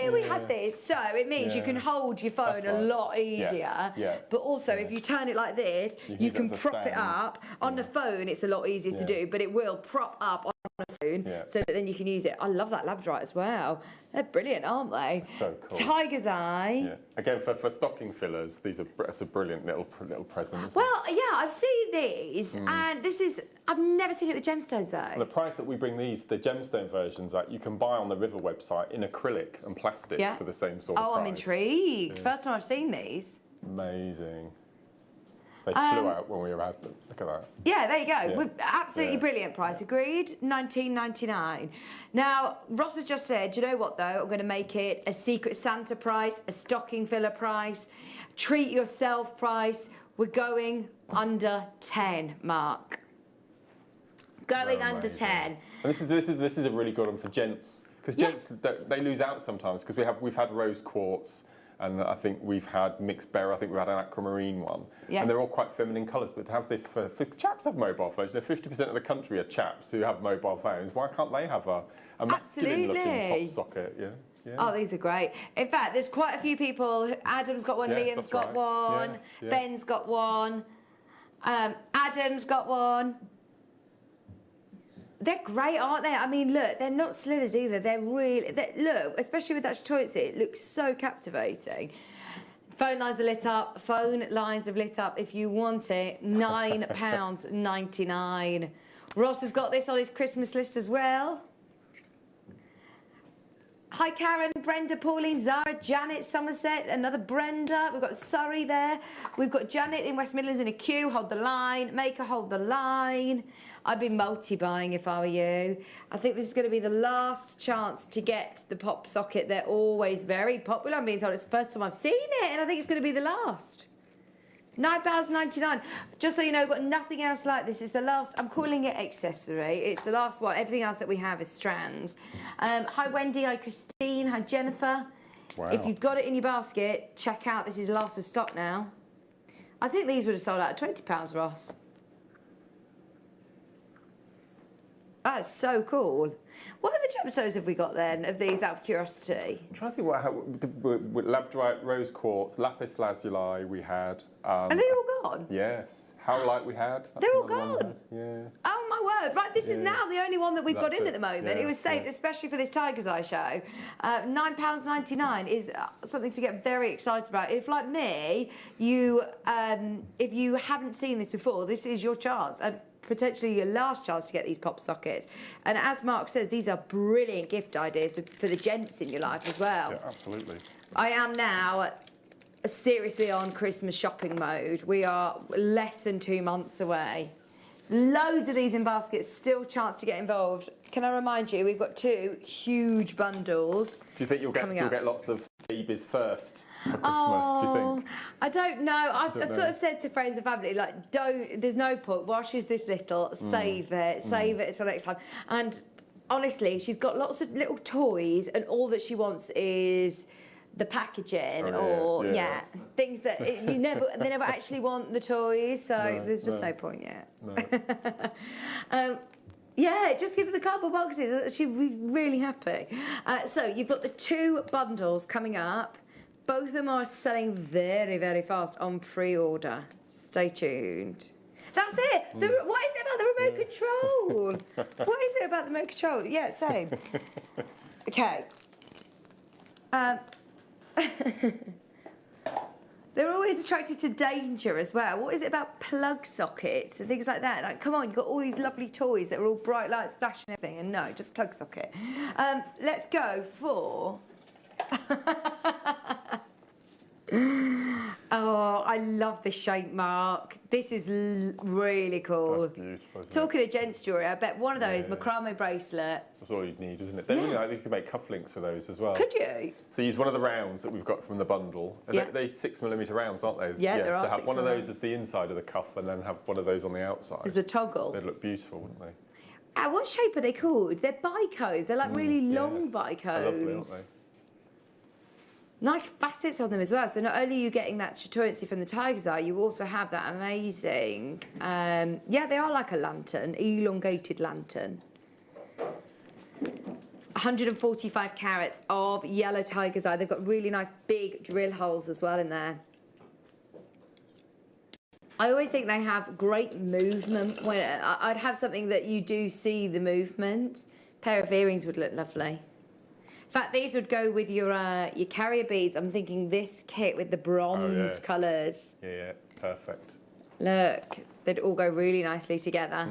year we had this, so it means you can hold your phone a lot easier. But also, if you turn it like this, you can prop it up. On the phone, it's a lot easier to do, but it will prop up on the phone so that then you can use it. I love that labradorite as well. They're brilliant, aren't they? So cool. Tiger's eye. Yeah. Again, for stocking fillers, it's a brilliant little present. Well, yeah, I've seen these, and I've never seen it with gemstones though. Well, the price that we bring the gemstone versions at, you can buy on the River website in acrylic and plastic for the same sort of price. I'm intrigued. First time I've seen these. Amazing. They flew out when we were at them. Look at that. Yeah, there you go. Absolutely brilliant price. Agreed. $19.99. Now, Ross has just said, you know what though? I'm going to make it a Secret Santa price, a stocking filler price, treat yourself price. We're going under 10, Mark. Going under 10. And this is a really good one for gents, because gents they lose out sometimes, because we've had rose quartz. And I think we've had mixed beryl, I think we've had an aquamarine one. Yeah. And they're all quite feminine colours, but to have this for chaps have mobile phones. You know, 50% of the country are chaps who have mobile phones. Why can't they have a masculine looking pop socket? Yeah. Oh, these are great. In fact, there's quite a few people. Adam's got one, Liam's got one, Ben's got one, Adam's got one. They're great, aren't they? I mean, look, they're not slivers either. They're really, look, especially with that chatoyancy, it looks so captivating. Phone lines are lit up. Phone lines have lit up. If you want it, £9.99. Ross has got this on his Christmas list as well. Hi, Karen, Brenda, Pauline, Zara, Janet, Somerset, another Brenda. We've got Surrey there. We've got Janet in West Midlands in a queue. Hold the line. Maker, hold the line. I'd be multi-buying if I were you. I think this is going to be the last chance to get the pop socket. They're always very popular. I'm being told it's the first time I've seen it, and I think it's going to be the last. £9.99. Just so you know, we've got nothing else like this. It's the last. I'm calling it accessory. It's the last one. Everything else that we have is strands. Hi, Wendy. Hi, Christine. Hi, Jennifer. Wow. If you've got it in your basket, check out. This is last of stock now. I think these would have sold out at £20, Ross. That's so cool. What other gemstones have we got then of these, out of curiosity? I'm trying to think with labradorite, rose quartz, lapis lazuli we had. Are they all gone? Yeah. Howlite we had. They're all gone? Yeah. Oh my word. Right, this is now the only one that we've got in at the moment. It was saved, especially for this Tiger's Eye show. £9.99 is something to get very excited about. If, like me, if you haven't seen this before, this is your chance. And potentially your last chance to get these pop sockets. And as Mark says, these are brilliant gift ideas for the gents in your life as well. Yeah, absolutely. I am now seriously on Christmas shopping mode. We are less than 2 months away. Loads of these in baskets, still chance to get involved. Can I remind you, we've got 2 huge bundles. Do you think you'll get lots of babies first for Christmas, do you think? I don't know. I've sort of said to friends and family, like, there's no point. While she's this little, save it until next time. And honestly, she's got lots of little toys, and all that she wants is the packaging things that they never actually want the toys, so there's just no point yet. No. Just give her the cardboard boxes. She'll be really happy. So you've got the 2 bundles coming up. Both of them are selling very, very fast on pre-order. Stay tuned. That's it. What is it about the remote control? What is it about the remote control? Yeah, same. Okay. They're always attracted to danger as well. What is it about plug sockets and things like that? Like, come on, you've got all these lovely toys that are all bright lights flashing and everything, and no, just plug socket. Let's go for... Oh, I love this shape, Mark. This is really cool. That's beautiful. Talking of gents jewellery, I bet one of those macrame bracelet. That's all you'd need, isn't it? They really like, you could make cufflinks for those as well. Could you? So use one of the rounds that we've got from the bundle. And they're 6mm rounds, aren't they? Yeah, there are. So have one of those as the inside of the cuff, and then have one of those on the outside. As the toggle. They'd look beautiful, wouldn't they? What shape are they called? They're bicos. They're like really long bicos. They're lovely, aren't they? Nice facets on them as well. So not only are you getting that chatoyancy from the Tiger's Eye, you also have that amazing... they are like a lantern, elongated lantern. 145 carats of yellow tiger's eye. They've got really nice big drill holes as well in there. I always think they have great movement. When I'd have something that you do see the movement. Pair of earrings would look lovely. In fact, these would go with your carrier beads. I'm thinking this kit with the bronze colours. Yeah, perfect. Look, they'd all go really nicely together.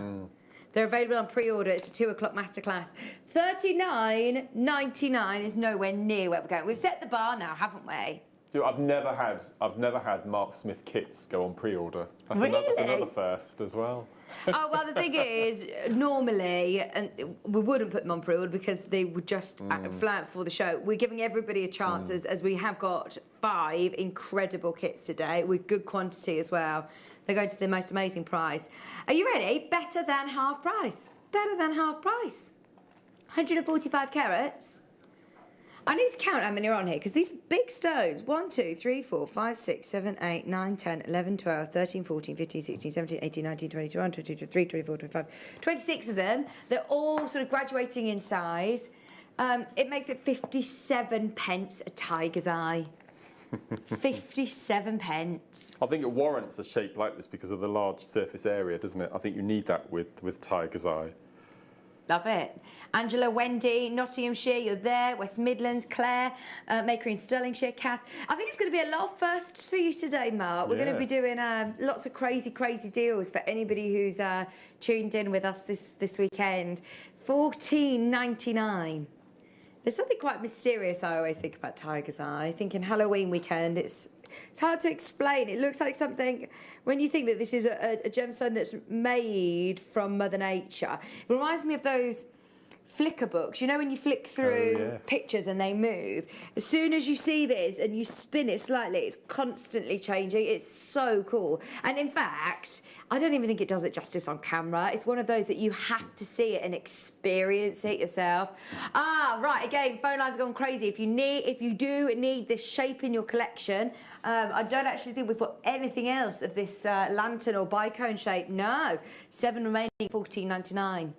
They're available on pre-order. It's a 2 o'clock masterclass. $39.99 is nowhere near where we're going. We've set the bar now, haven't we? Dude, I've never had Mark Smith kits go on pre-order. That's another first as well. Oh, well, the thing is, normally, and we wouldn't put them on pre-order because they would just fly out before the show. We're giving everybody a chance as we have got 5 incredible kits today with good quantity as well. They go to the most amazing price. Are you ready? Better than half price. Better than half price. 145 carats. I need to count how many are on here because these are big stones. 1, 2, 3, 4, 5, 6, 7, 8, 9, 10, 11, 12, 13, 14, 15, 16, 17, 18, 19, 20, 21, 22, 23, 24, 25, 26 of them. They're all sort of graduating in size. It makes it 57 pence a tiger's eye. 57 pence. I think it warrants a shape like this because of the large surface area, doesn't it? I think you need that with tiger's eye. Love it. Angela, Wendy, Nottinghamshire, you're there. West Midlands, Claire, Maker in Stirlingshire, Kath. I think it's going to be a lot of firsts for you today, Mark. We're going to be doing lots of crazy deals for anybody who's tuned in with us this weekend. $14.99. There's something quite mysterious I always think about tiger's eye. I think in Halloween weekend it's hard to explain. It looks like something, when you think that this is a gemstone that's made from Mother Nature, it reminds me of those flicker books. You know when you flick through pictures and they move? As soon as you see this and you spin it slightly, it's constantly changing. It's so cool. And in fact, I don't even think it does it justice on camera. It's one of those that you have to see it and experience it yourself. Right, again, phone lines have gone crazy. If you do need this shape in your collection, I don't actually think we've got anything else of this lantern or bicone shape. No, 7 remaining, $14.99.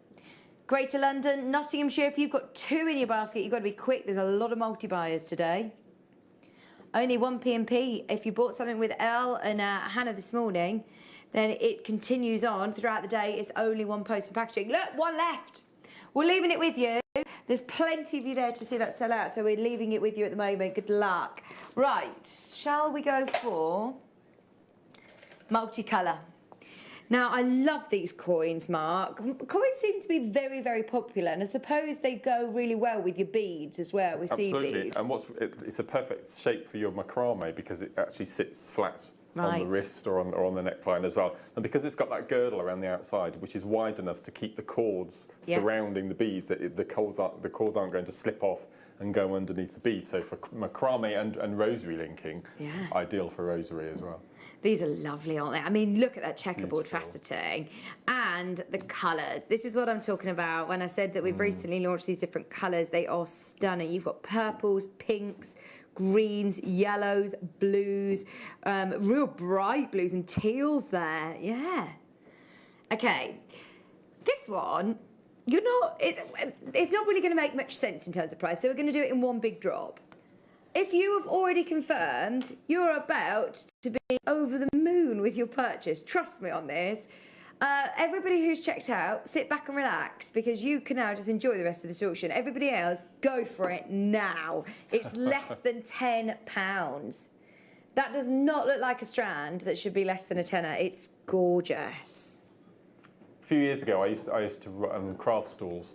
Greater London, Nottinghamshire, if you've got 2 in your basket, you've got to be quick. There's a lot of multi-buyers today. Only 1 P&P. If you bought something with Elle and Hannah this morning, then it continues on throughout the day. It's only 1 post for packaging. Look, 1 left. We're leaving it with you. There's plenty of you there to see that sell out, so we're leaving it with you at the moment. Good luck. Right, shall we go for multicolour? Now, I love these coins, Mark. Coins seem to be very popular, and I suppose they go really well with your beads as well, with seed beads. And it's a perfect shape for your macrame because it actually sits flat on the wrist or on the neckline as well. And because it's got that girdle around the outside, which is wide enough to keep the cords surrounding the beads, that the cords aren't going to slip off and go underneath the bead. So for macrame and rosary linking, ideal for rosary as well. These are lovely, aren't they? I mean, look at that checkerboard faceting and the colours. This is what I'm talking about when I said that we've recently launched these different colours. They are stunning. You've got purples, pinks, greens, yellows, blues, real bright blues and teals there. Yeah. Okay. This one, it's not really going to make much sense in terms of price, so we're going to do it in one big drop. If you have already confirmed you're about to be over the moon with your purchase, trust me on this, everybody who's checked out, sit back and relax because you can now just enjoy the rest of this auction. Everybody else, go for it now. It's less than £10. That does not look like a strand that should be less than a tenner. It's gorgeous. A few years ago, I used to run craft stalls.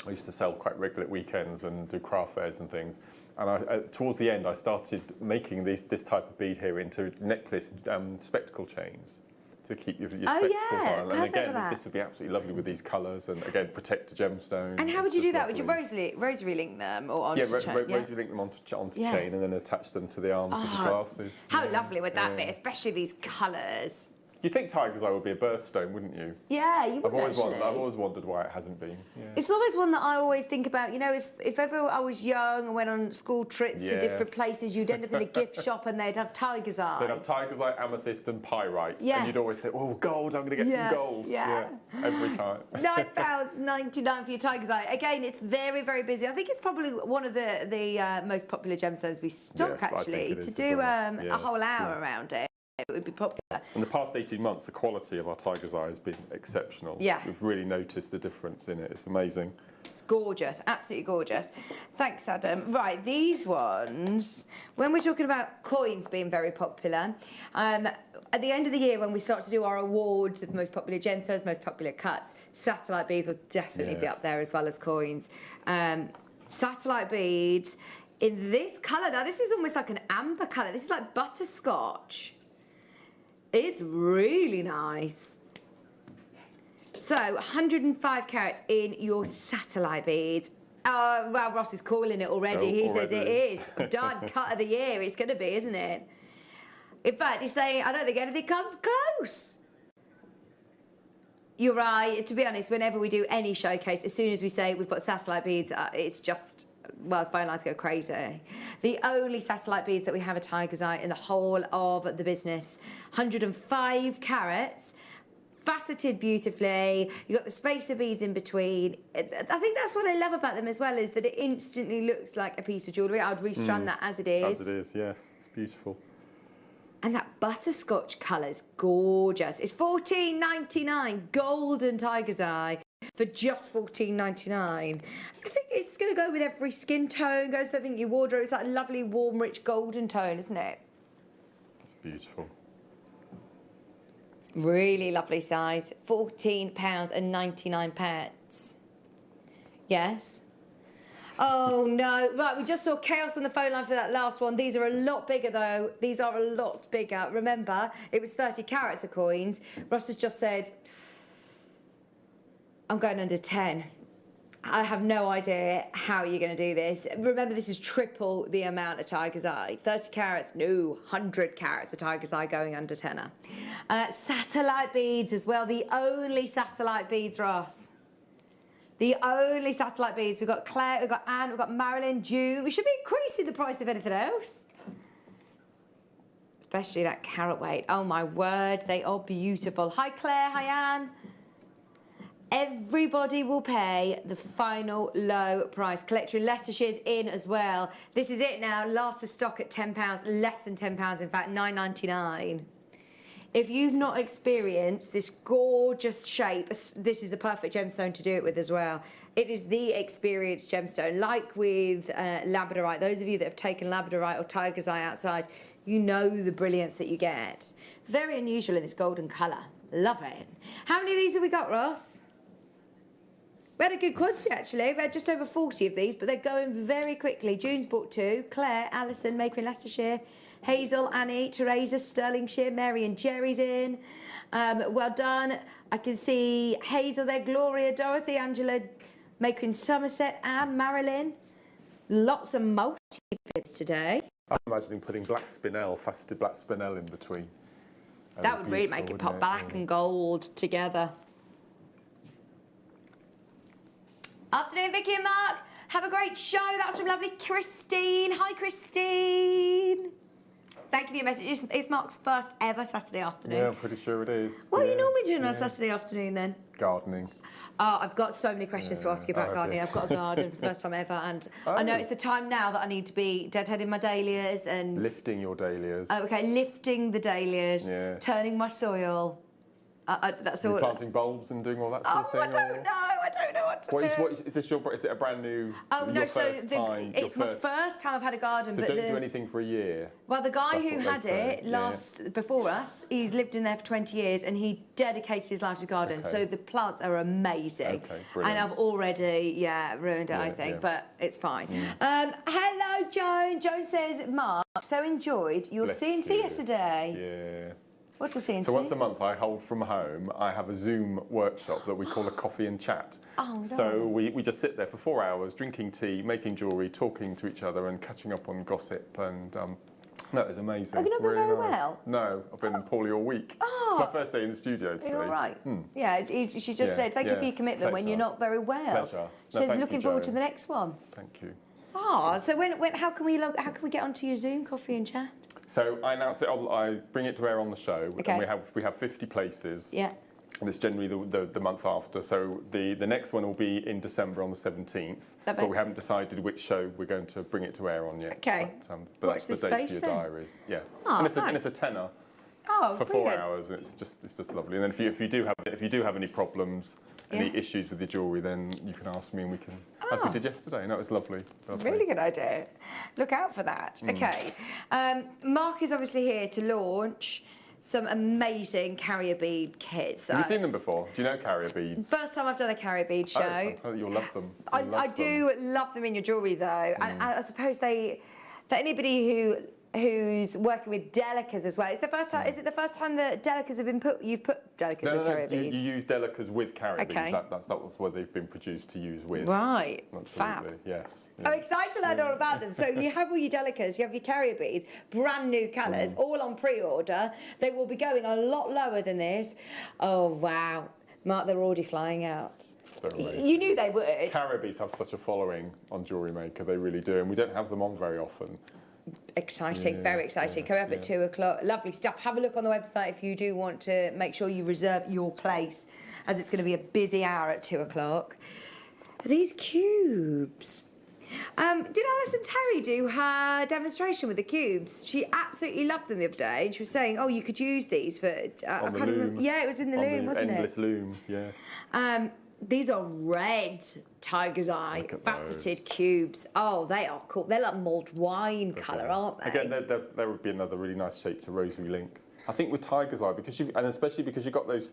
I used to sell quite regular at weekends and do craft fairs and things. And towards the end, I started making this type of bead here into necklace spectacle chains to keep your spectacles on. And again, this would be absolutely lovely with these colours and again, protect a gemstone. And how would you do that? Would you rosary link them or onto chain? Rosary link them onto chain and then attach them to the arms of the glasses. How lovely would that be, especially these colours? You'd think tiger's eye would be a birthstone, wouldn't you? Yeah, you would I've always wondered why it hasn't been. Yeah. It's always one that I always think about. You know, if ever I was young and went on school trips to different places, you'd end up in a gift shop and they'd have tiger's eye. They'd have tiger's eye, amethyst and pyrite. Yeah. And you'd always think, oh, gold, I'm going to get some gold. Yeah. Every time. £9.99 for your tiger's eye. Again, it's very, very busy. I think it's probably one of the most popular gemstones we stock, actually. To do a whole hour around it. It would be popular. In the past 18 months, the quality of our tiger's eye has been exceptional. Yeah. We've really noticed the difference in it. It's amazing. It's gorgeous, absolutely gorgeous. Thanks, Adam. Right, these ones, when we're talking about coins being very popular, at the end of the year when we start to do our awards of most popular gemstones, most popular cuts, satellite beads will definitely be up there as well as coins. Satellite beads in this colour, now this is almost like an amber colour, this is like butterscotch. It's really nice. So, 105 carats in your satellite beads. Well, Ross is calling it already. He says it is. Done. Cut of the year. It's going to be, isn't it? In fact, he's saying, I don't think anything comes close. You're right. To be honest, whenever we do any showcase, as soon as we say we've got satellite beads, it's just... well, the phone lines go crazy. The only satellite beads that we have a tiger's eye in the whole of the business. 105 carats, faceted beautifully. You've got the spacer beads in between. I think that's what I love about them as well, is that it instantly looks like a piece of jewellery. I'd restrand that as it is. As it is, yes. It's beautiful. And that butterscotch colour's gorgeous. It's $14.99, golden tiger's eye. For just $14.99. I think it's going to go with every skin tone, goes with everything in your wardrobe. It's like a lovely, warm, rich golden tone, isn't it? It's beautiful. Really lovely size. £14.99. Yes. Oh, no. Right, we just saw chaos on the phone line for that last one. These are a lot bigger, though. These are a lot bigger. Remember, it was 30 carats of coins. Ross has just said... I'm going under 10. I have no idea how you're going to do this. Remember, this is triple the amount of tiger's eye. 30 carats, no, 100 carats of tiger's eye going under tenner. Satellite beads as well. The only satellite beads, Ross. The only satellite beads. We've got Claire, we've got Anne, we've got Marilyn, June. We should be increasing the price of anything else. Especially that carat weight. Oh, my word, they are beautiful. Hi, Claire. Hi, Anne. Everybody will pay the final low price. Collector in Leicestershire's in as well. This is it now. Last of stock at £10, less than £10, in fact, £9.99. If you've not experienced this gorgeous shape, this is the perfect gemstone to do it with as well. It is the experienced gemstone. Like with labradorite, those of you that have taken labradorite or tiger's eye outside, you know the brilliance that you get. Very unusual in this golden colour. Love it. How many of these have we got, Ross? We had a good quantity, actually. We had just over 40 of these, but they're going very quickly. June's bought 2. Claire, Alison, Maker in Leicestershire. Hazel, Annie, Teresa, Stirlingshire, Mary and Jerry's in. Well done. I can see Hazel there, Gloria, Dorothy, Angela, Maker in Somerset, Anne, Marilyn. Lots of multi-bits today. I'm imagining putting black spinel, faceted black spinel in between. That would really make it pop black and gold together. Afternoon, Vicky and Mark. Have a great show. That's from lovely Christine. Hi, Christine. Thank you for your message. It's Mark's first ever Saturday afternoon. Yeah, I'm pretty sure it is. What are you normally doing on a Saturday afternoon then? Gardening. Oh, I've got so many questions to ask you about gardening. I've got a garden for the first time ever, and I know it's the time now that I need to be deadheading my dahlias and... Lifting your dahlias. Oh, okay, lifting the dahlias, turning my soil. That's all. You're planting bulbs and doing all that sort of thing? I don't know what to do. Is this is it a brand new? Oh no, so it's my first time I've had a garden. So but don't do anything for a year. Well, the guy who had it before us, he's lived in there for 20 years, and he dedicated his life to garden. Okay. So the plants are amazing. Okay, brilliant. And I've already ruined it, I think, but it's fine. Hello, Joan. Joan says, Mark, so enjoyed your CNC yesterday. Yeah. What's the CNC? So once a month I hold from home. I have a Zoom workshop that we call a coffee and chat. Oh, no. So we just sit there for 4 hours, drinking tea, making jewellery, talking to each other and catching up on gossip and No, it was amazing. Have you not been really very nice. well? No, I've been poorly all week. It's my first day in the studio today. You're all right. Yeah, she just said thank you for your commitment when you're not very well. Pleasure. She says looking forward to the next one. Thank you. Ah, so how can we get onto your Zoom coffee and chat? So I announce it. I bring it to air on the show, and we have 50 places. Yeah. And it's generally the month after. So the next one will be in December on the 17th. But we haven't decided which show we're going to bring it to air on yet. Okay. But Watch that's the the date space for your then. diaries. Yeah. Oh, And it's a tenner. Oh, for brilliant. 4 hours, and it's just lovely. And then if you do have any problems, any issues with your jewellery, then you can ask me, and we can, as we did yesterday. And that was lovely. Really good idea. Look out for that. Okay. Mark is obviously here to launch some amazing carrier bead kits. Have you seen them before? Do you know carrier beads? First time I've done a carrier bead show. Oh, fantastic. You'll love them. I do love them in your jewellery though, and I suppose for anybody who's working with Delicas as well. It's the first time. Is it the first time that Delicas have been you've put Delicas with carrier beads? You use Delicas with carrier beads. That's what they've been produced to use with. Right. Absolutely. Fab. Yes. I'm excited to learn all about them. So you have all your Delicas, you have your carrier beads, brand new colours, all on pre-order. They will be going a lot lower than this. Oh wow, Mark, they're already flying out. You knew they would. Carrier beads have such a following on Jewellery Maker. They really do, and we don't have them on very often. Exciting, very exciting. Coming up at 2 o'clock. Lovely stuff. Have a look on the website if you do want to make sure you reserve your place, as it's going to be a busy hour at 2 o'clock. These cubes. Did Alison Terry do her demonstration with the cubes? She absolutely loved them the other day. She was saying, "Oh, you could use these for." On the loom. Yeah, it was in the loom, wasn't it? Endless loom. Yes. These are red tiger's eye faceted cubes. Oh, they are cool. They're like mulled wine colour, aren't they? Again, there would be another really nice shape to rosary link. I think with tiger's eye, and especially because you've got the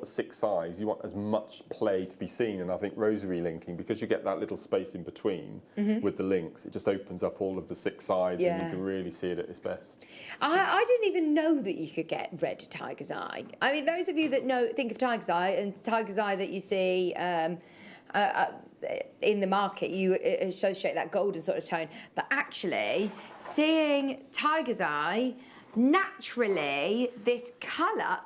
6 eyes, you want as much play to be seen. And I think rosary linking, because you get that little space in between with the links, it just opens up all of the 6 eyes, and you can really see it at its best. I didn't even know that you could get red tiger's eye. I mean, those of you that think of tiger's eye and tiger's eye that you see in the market, you associate that golden sort of tone. But actually, seeing tiger's eye naturally, this colour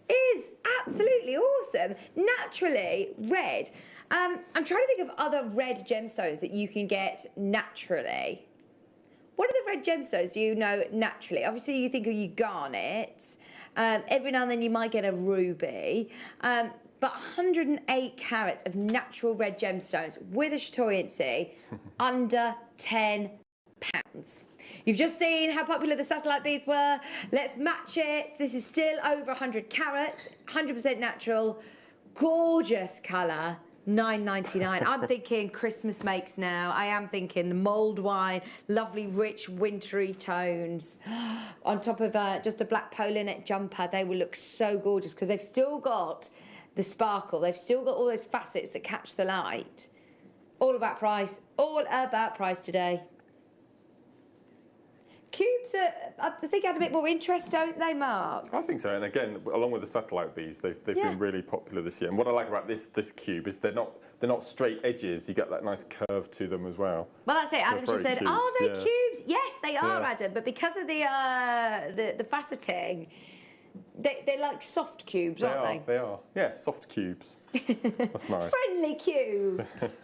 is absolutely awesome. Naturally red. I'm trying to think of other red gemstones that you can get naturally. What are the red gemstones you know naturally? Obviously, you think of your garnets. Every now and then you might get a ruby. But 108 carats of natural red gemstones with a chatoyancy under £10. You've just seen how popular the satellite beads were. Let's match it. This is still over 100 carats, 100% natural, gorgeous colour, £9.99. I'm thinking Christmas makes now. I am thinking mulled wine, lovely, rich, wintry tones. On top of just a black polo neck jumper, they will look so gorgeous because they've still got the sparkle. They've still got all those facets that catch the light. All about price today. Cubes, I think, had a bit more interest, don't they, Mark? I think so. And again, along with the satellite beads, they've been really popular this year. And what I like about this cube is they're not straight edges. You get that nice curve to them as well. Well, that's it. Adam just said, cute. "Are they cubes?" Yes, they are, Yes. Adam. But because of the faceting, they're like soft cubes, aren't they? They are. Yeah, soft cubes. That's nice. Friendly cubes.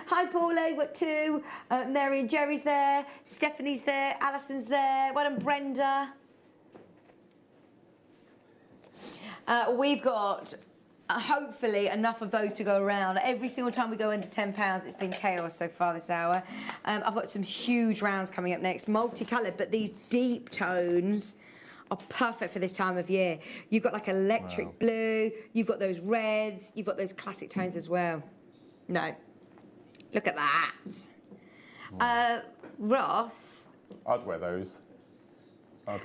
Hi, Paulo, got 2. Mary and Jerry's there. Stephanie's there. Alison's there. Well done, Brenda. We've got, hopefully, enough of those to go around. Every single time we go under £10, it's been chaos so far this hour. I've got some huge rounds coming up next, multicoloured, but these deep tones are perfect for this time of year. You've got like electric blue, you've got those reds, you've got those classic tones as well. No. Look at that. Ross. I'd wear those. I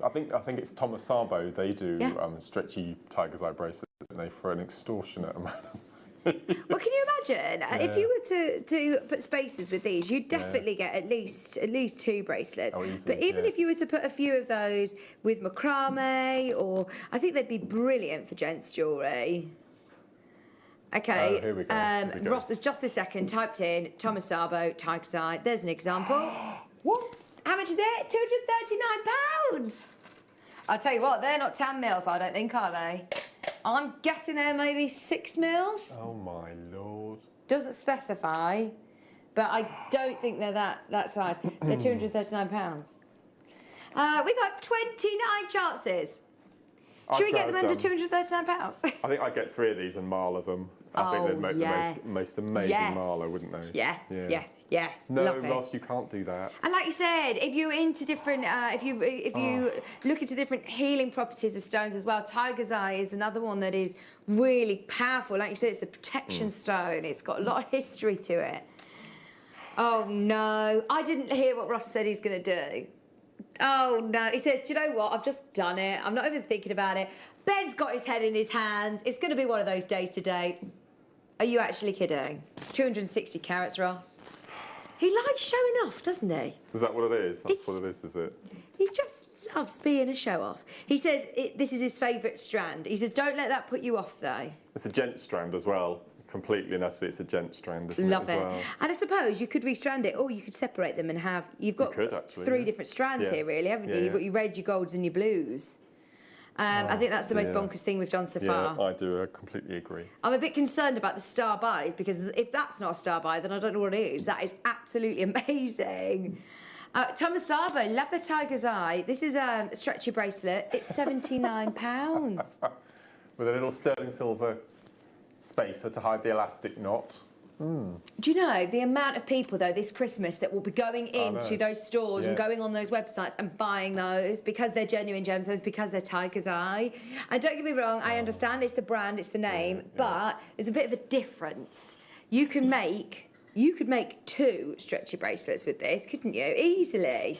think it's Thomas Sabo. They do stretchy tiger's eye bracelets, don't they, for an extortionate amount of money. Well, can you imagine if you were to put spaces with these, you'd definitely get at least 2 bracelets. Oh, easy, but even if you were to put a few of those with macrame, or I think they'd be brilliant for gents' jewellery. Okay, here we go. Ross has just this second typed in Thomas Sabo, tiger's eye. There's an example. What? How much is it? £239. I'll tell you what, they're not 10 mils, I don't think, are they? I'm guessing they're maybe 6 mils. Oh my lord. Doesn't specify, but I don't think they're that size. They're £239. We got 29 chances. Should we get them under £239? I think I'd get 3 of these and marla them. I think they'd make the most amazing marla, wouldn't they? Yes. No, Love Ross, you can't do that. And like you said, if you're into different, if you look into different healing properties of stones as well, tiger's eye is another one that is really powerful. Like you said, it's a protection stone. It's got a lot of history to it. Oh no, I didn't hear what Ross said he's going to do. Oh no, he says, do you know what? I've just done it. I'm not even thinking about it. Ben's got his head in his hands. It's going to be one of those days today. Are you actually kidding? It's 260 carats, Ross. He likes showing off, doesn't he? Is that what it is? That's what it is it? He just loves being a show-off. He says this is his favourite strand. He says, don't let that put you off, though. It's a gent strand as well. Completely and utterly, it's a gent strand, isn't Love it? it. Well? And I suppose you could restrand it, or you could separate them and have... You've got three different strands here, really, haven't you? You've got your reds, your golds and your blues. I think that's the most bonkers thing we've done so far. Yeah, I do. I completely agree. I'm a bit concerned about the star buys, because if that's not a star buy, then I don't know what it is. That is absolutely amazing. Thomas Sabo, love the tiger's eye. This is a stretchy bracelet. It's £79. With a little sterling silver spacer to hide the elastic knot. Do you know the amount of people, though, this Christmas that will be going into those stores and going on those websites and buying those because they're genuine gemstones, because they're tiger's eye? And don't get me wrong, I understand it's the brand, it's the name, but there's a bit of a difference. You could make 2 stretchy bracelets with this, couldn't you? Easily.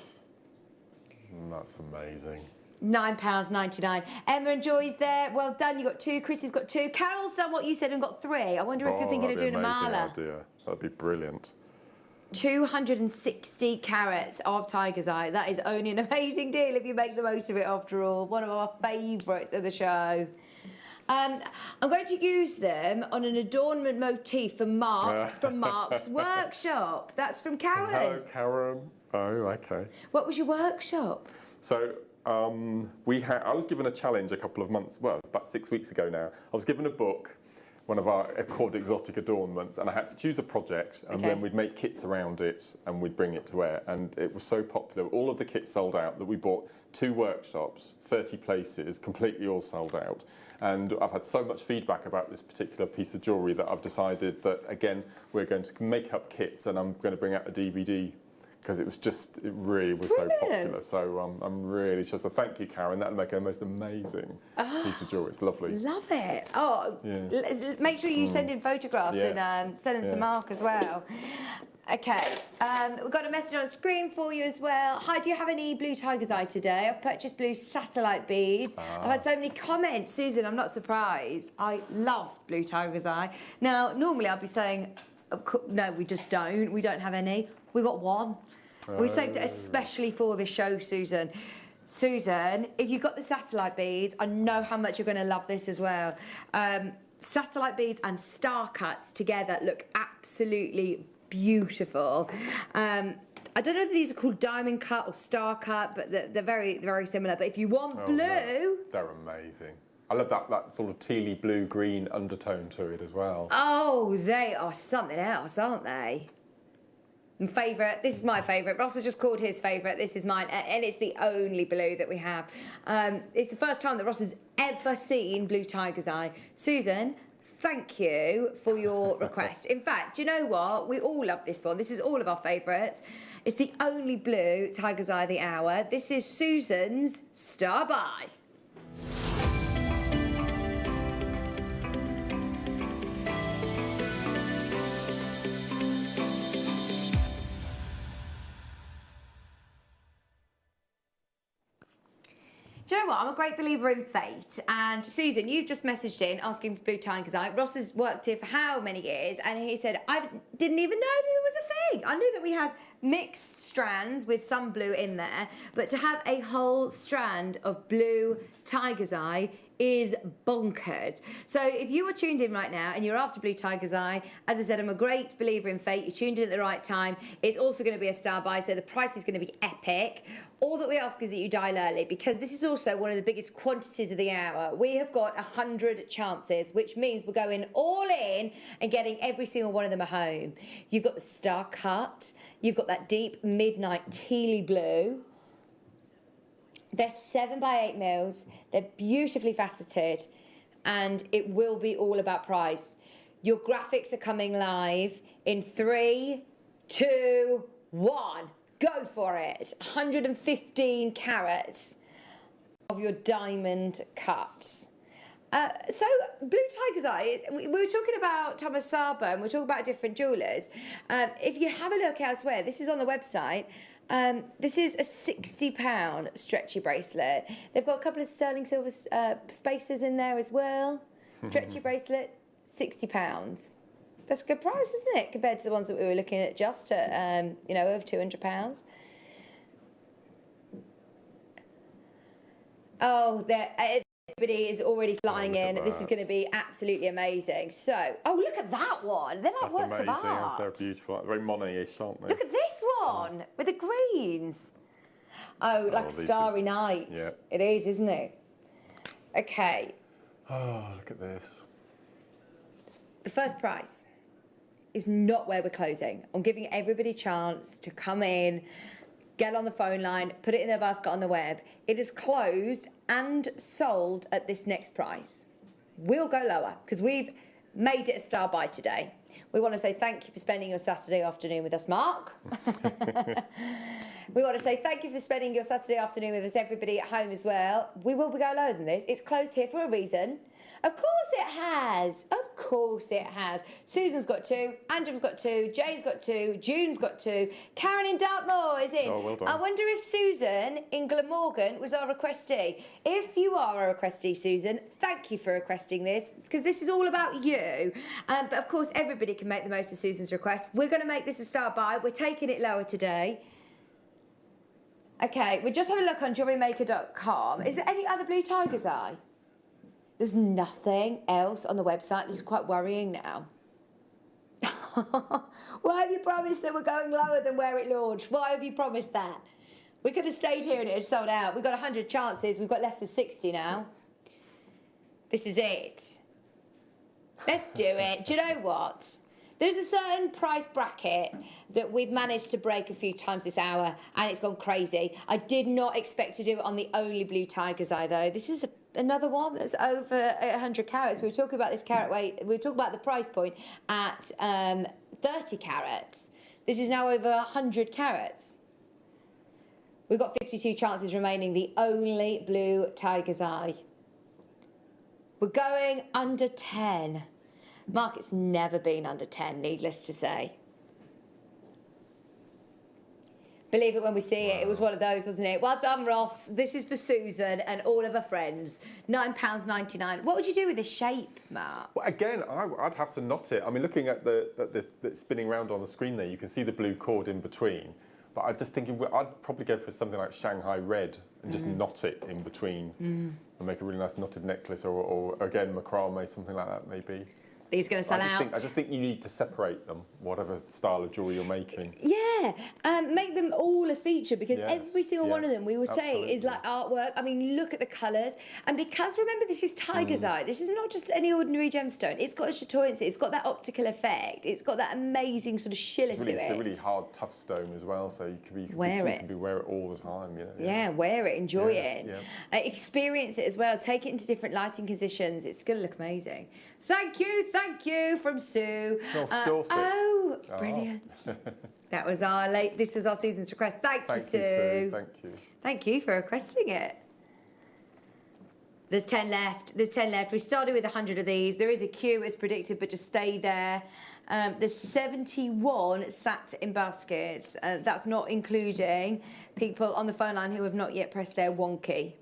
That's amazing. £9.99. Emma and Joy's there. Well done. You got 2. Chrissy's got 2. Carol's done what you said and got 3. I wonder if you're thinking of doing a mala. Idea. That'd be brilliant. 260 carats of tiger's eye. That is only an amazing deal if you make the most of it. After all, one of our favourites of the show. I'm going to use them on an adornment motif for Mark's from Mark's workshop. That's from Karen. Hello, Karen. Oh, okay. What was your workshop? So. I was given a challenge a couple of months, well, it's about 6 weeks ago now. I was given a book, one of our called Exotic Adornments, and I had to choose a project, and then we'd make kits around it, and we'd bring it to wear. And it was so popular, all of the kits sold out, that we bought 2 workshops, 30 places, completely all sold out. And I've had so much feedback about this particular piece of jewellery that I've decided that, again, we're going to make up kits, and I'm going to bring out a DVD, because it really was so popular. So I'm really just, so thank you, Karen. That'll make a most amazing piece of jewellery. It's lovely. Love it. Oh, make sure you send in photographs and send them to Mark as well. Okay, we've got a message on screen for you as well. Hi, do you have any blue tiger's eye today? I've purchased blue satellite beads. I've had so many comments. Susan, I'm not surprised. I love blue tiger's eye. Now, normally I'd be saying, no, we just don't. We don't have any. We got 1. We saved it especially for this show, Susan. Susan, if you've got the satellite beads, I know how much you're going to love this as well. Satellite beads and star cuts together look absolutely beautiful. I don't know if these are called diamond cut or star cut, but they're very, very similar. But if you want blue... No, they're amazing. I love that sort of tealy blue-green undertone to it as well. Oh, they are something else, aren't they? Favourite, this is my favourite. Ross has just called his favourite. This is mine, and it's the only blue that we have. It's the first time that Ross has ever seen blue tiger's eye. Susan, thank you for your request. In fact, do you know what? We all love this one. This is all of our favourites. It's the only blue tiger's eye of the hour. This is Susan's Star Buy. Do you know what? I'm a great believer in fate. And Susan, you've just messaged in asking for blue tiger's eye. Ross has worked here for how many years? And he said, I didn't even know that there was a thing. I knew that we had mixed strands with some blue in there, but to have a whole strand of blue tiger's eye is bonkers. So if you are tuned in right now and you're after Blue Tiger's Eye, as I said, I'm a great believer in fate. You tuned in at the right time. It's also going to be a star buy, so the price is going to be epic. All that we ask is that you dial early, because this is also one of the biggest quantities of the hour. We have got 100 chances, which means we're going all in and getting every single one of them at home. You've got the star cut. You've got that deep midnight tealy blue. They're 7x8 mils. They're beautifully faceted, and it will be all about price. Your graphics are coming live in 3, 2, 1. Go for it. 115 carats of your diamond cuts. So, Blue Tiger's Eye, we were talking about Thomas Osbourne, we're talking about different jewellers. If you have a look elsewhere, this is on the website. This is a £60 stretchy bracelet. They've got a couple of sterling silver spaces in there as well. Stretchy bracelet, £60. That's a good price, isn't it, compared to the ones that we were looking at just at, you know, over £200. Oh, everybody is already flying in. This is going to be absolutely amazing. So, oh, look at that one. They're like works of art. They're beautiful. Very Monet-ish, aren't they? Look at this one with the greens. Oh, like a starry night. Yeah. It is, isn't it? Okay. Oh, look at this. The first price is not where we're closing. I'm giving everybody a chance to come in, get on the phone line, put it in their basket on the web. It is closed and sold at this next price. We'll go lower because we've made it a star buy today. We want to say thank you for spending your Saturday afternoon with us, Mark. We want to say thank you for spending your Saturday afternoon with us, everybody at home as well. We will go lower than this. It's closed here for a reason. Of course it has. Of course it has. Susan's got 2, Andrew's got 2, Jay's got 2, June's got 2, Karen in Dartmoor is in. Oh, well done. I wonder if Susan in Glamorgan was our requestee. If you are a requestee, Susan, thank you for requesting this, because this is all about you. But of course, everybody can make the most of Susan's request. We're going to make this a star buy. We're taking it lower today. Okay, we just have a look on JewelleryMaker.com. Is there any other Blue Tiger's Eye? There's nothing else on the website. This is quite worrying now. Why have you promised that we're going lower than where it launched? Why have you promised that? We could have stayed here and it had sold out. We've got 100 chances. We've got less than 60 now. This is it. Let's do it. Do you know what? There's a certain price bracket that we've managed to break a few times this hour, and it's gone crazy. I did not expect to do it on the only Blue Tiger's Eye, though. This is another one that's over 100 carats. We were talking about this carat weight. We were talking about the price point at 30 carats. This is now over 100 carats. We've got 52 chances remaining. The only Blue Tiger's Eye. We're going under 10. Market's never been under 10, needless to say. Believe it when we see it. It was one of those, wasn't it? Well done, Ross. This is for Susan and all of her friends. £9.99. What would you do with this shape, Mark? Well, again, I'd have to knot it. I mean, looking at the spinning round on the screen there, you can see the blue cord in between. But I'm just thinking, I'd probably go for something like Shanghai Red and just knot it in between and make a really nice knotted necklace, or again, macrame, something like that, maybe. He's going to sell out. I just think you need to separate them, whatever style of jewellery you're making. Yeah, make them all a feature, because every single one of them, we were saying, is like artwork. I mean, look at the colours. And because, remember, this is Tiger's Eye. This is not just any ordinary gemstone. It's got a chatoyancy. It's got that optical effect. It's got that amazing sort of shiller to it. It's a really hard, tough stone as well, so you can wear it all the time. You know? Yeah, wear it, enjoy it. Yeah. Experience it as well. Take it into different lighting conditions. It's going to look amazing. Thank you from Sue. Dorset. Oh, brilliant. That was this was our Susan's request. Thank you, Sue. Thank you. Thank you for requesting it. There's 10 left. We started with 100 of these. There is a queue as predicted, but just stay there. There's 71 sat in baskets. That's not including people on the phone line who have not yet pressed their 1 key.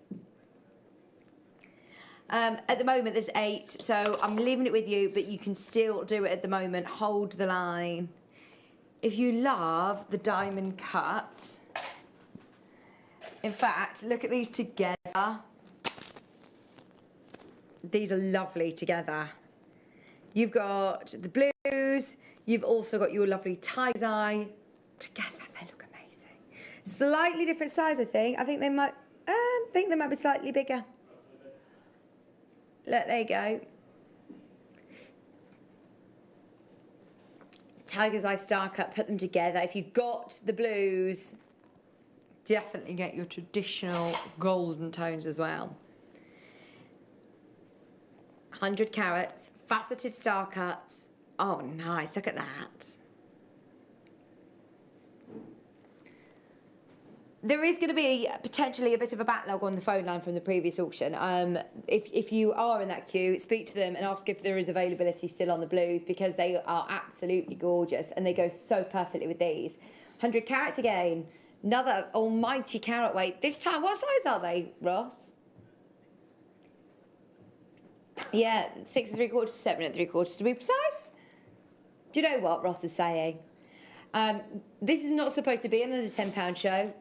At the moment, there's 8, so I'm leaving it with you, but you can still do it at the moment. Hold the line. If you love the diamond cut, in fact, look at these together. these are lovely together. You've got the blues, you've also got your lovely tiger's eye. Together, they look amazing. Slightly different size, I think. I think they might be slightly bigger. Look, there you go. Tiger's eye star cut, put them together. If you've got the blues, definitely get your traditional golden tones as well. 100 carats, faceted star cuts. Oh, nice, look at that. There is going to be potentially a bit of a backlog on the phone line from the previous auction. If you are in that queue, speak to them and ask if there is availability still on the blues, because they are absolutely gorgeous and they go so perfectly with these. 100 carats again, another almighty carat weight. This time, what size are they, Ross? Yeah, 6 3/4 to 7 3/4 to be precise. Do you know what Ross is saying? This is not supposed to be an under £10 show.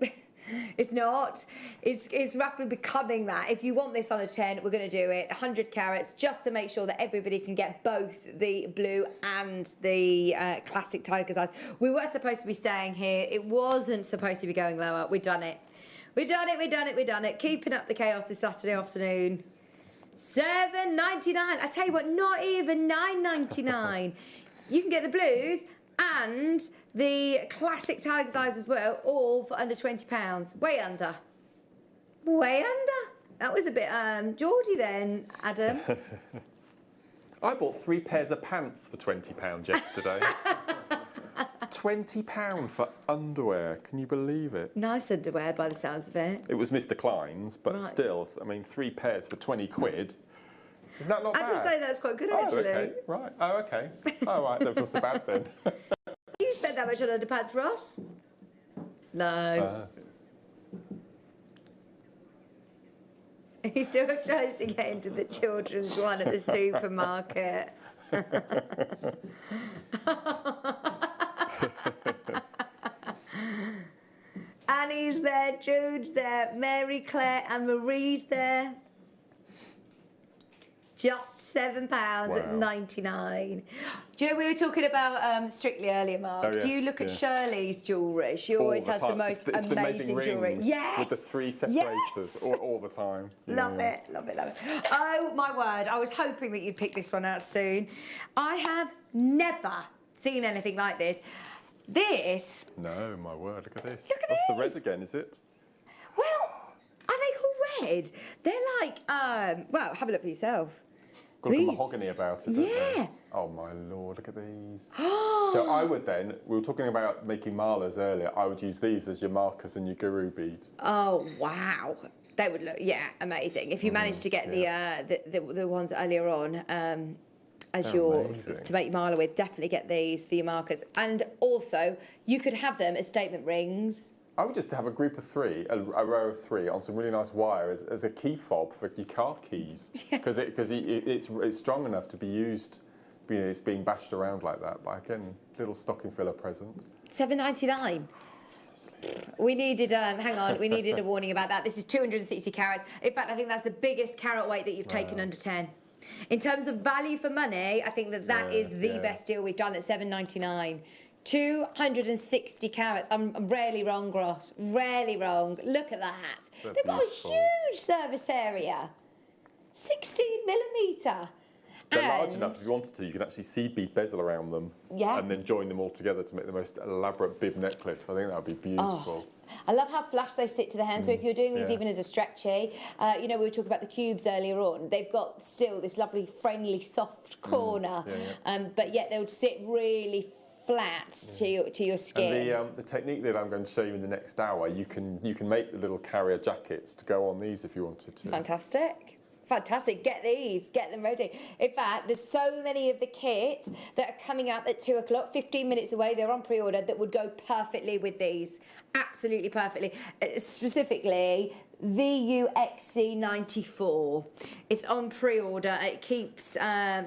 It's not. It's rapidly becoming that. If you want this on a 10, we're going to do it. 100 carats, just to make sure that everybody can get both the blue and the classic tiger's eyes. We were supposed to be staying here. It wasn't supposed to be going lower. We've done it. We've done it, we've done it, we've done it. Keeping up the chaos this Saturday afternoon. $7.99. I tell you what, not even $9.99. You can get the blues and the classic tiger's eyes as well, all for under £20. Way under. Way under. That was a bit Geordie then, Adam. I bought 3 pairs of pants for £20 yesterday. £20 for underwear. Can you believe it? Nice underwear by the sounds of it. It was Mr. Klein's, but still, I mean, 3 pairs for 20 quid. Is that not bad? I'd say that's quite good, actually. Okay. Right. Oh, okay. Oh, right. Don't feel so bad then. You spent that much on underpants, Ross? No. He still tries to get into the children's one at the supermarket. Annie's there, Jude's there, Mary Claire and Marie's there. Just £7.99. Do you know, we were talking about Strictly earlier, Mark. Oh, yes, do you look at Shirley's jewellery? She always has the most amazing jewellery. Yes! With the 3 separators all the time. Love it, love it, love it. Oh, my word. I was hoping that you'd pick this one out soon. I have never seen anything like this. This... No, my word, look at this. Look at That's this. the red again, is it? Well, are they called red? They're like, well, have a look for yourself. Got the mahogany about it, don't they? Oh my lord, look at these. So I would then, we were talking about making malas earlier, I would use these as your markers and your guru bead. Oh, wow. They would look, amazing. If you managed to get the ones earlier on, as to make your mala with, definitely get these for your markers. And also, you could have them as statement rings. I would just have a group of 3, a row of 3 on some really nice wire as a key fob for your car keys, because it's strong enough to be used. It's being bashed around like that. But again, little stocking filler present. $7.99. We needed, hang on, we needed a warning about that. This is 260 carats. In fact, I think that's the biggest carat weight that you've taken under 10. In terms of value for money, I think that is the best deal we've done at $7.99. 260 carats. I'm rarely wrong, Ross. Rarely wrong. Look at that. They've got a huge service area. 16mm. They're large enough, if you wanted to, you can actually seed bead bezel around them and then join them all together to make the most elaborate bib necklace. I think that would be beautiful. Oh, I love how flush they sit to the hand. So if you're doing these even as a stretchy, you know, we were talking about the cubes earlier on. They've got still this lovely, friendly, soft corner, but yet they would sit really flat to your skin. And the technique that I'm going to show you in the next hour, you can make the little carrier jackets to go on these if you wanted to. Fantastic. Fantastic. Get these. Get them ready. In fact, there's so many of the kits that are coming up at 2 o'clock, 15 minutes away. They're on pre-order that would go perfectly with these. Absolutely perfectly. Specifically, VUXC94. It's on pre-order. It keeps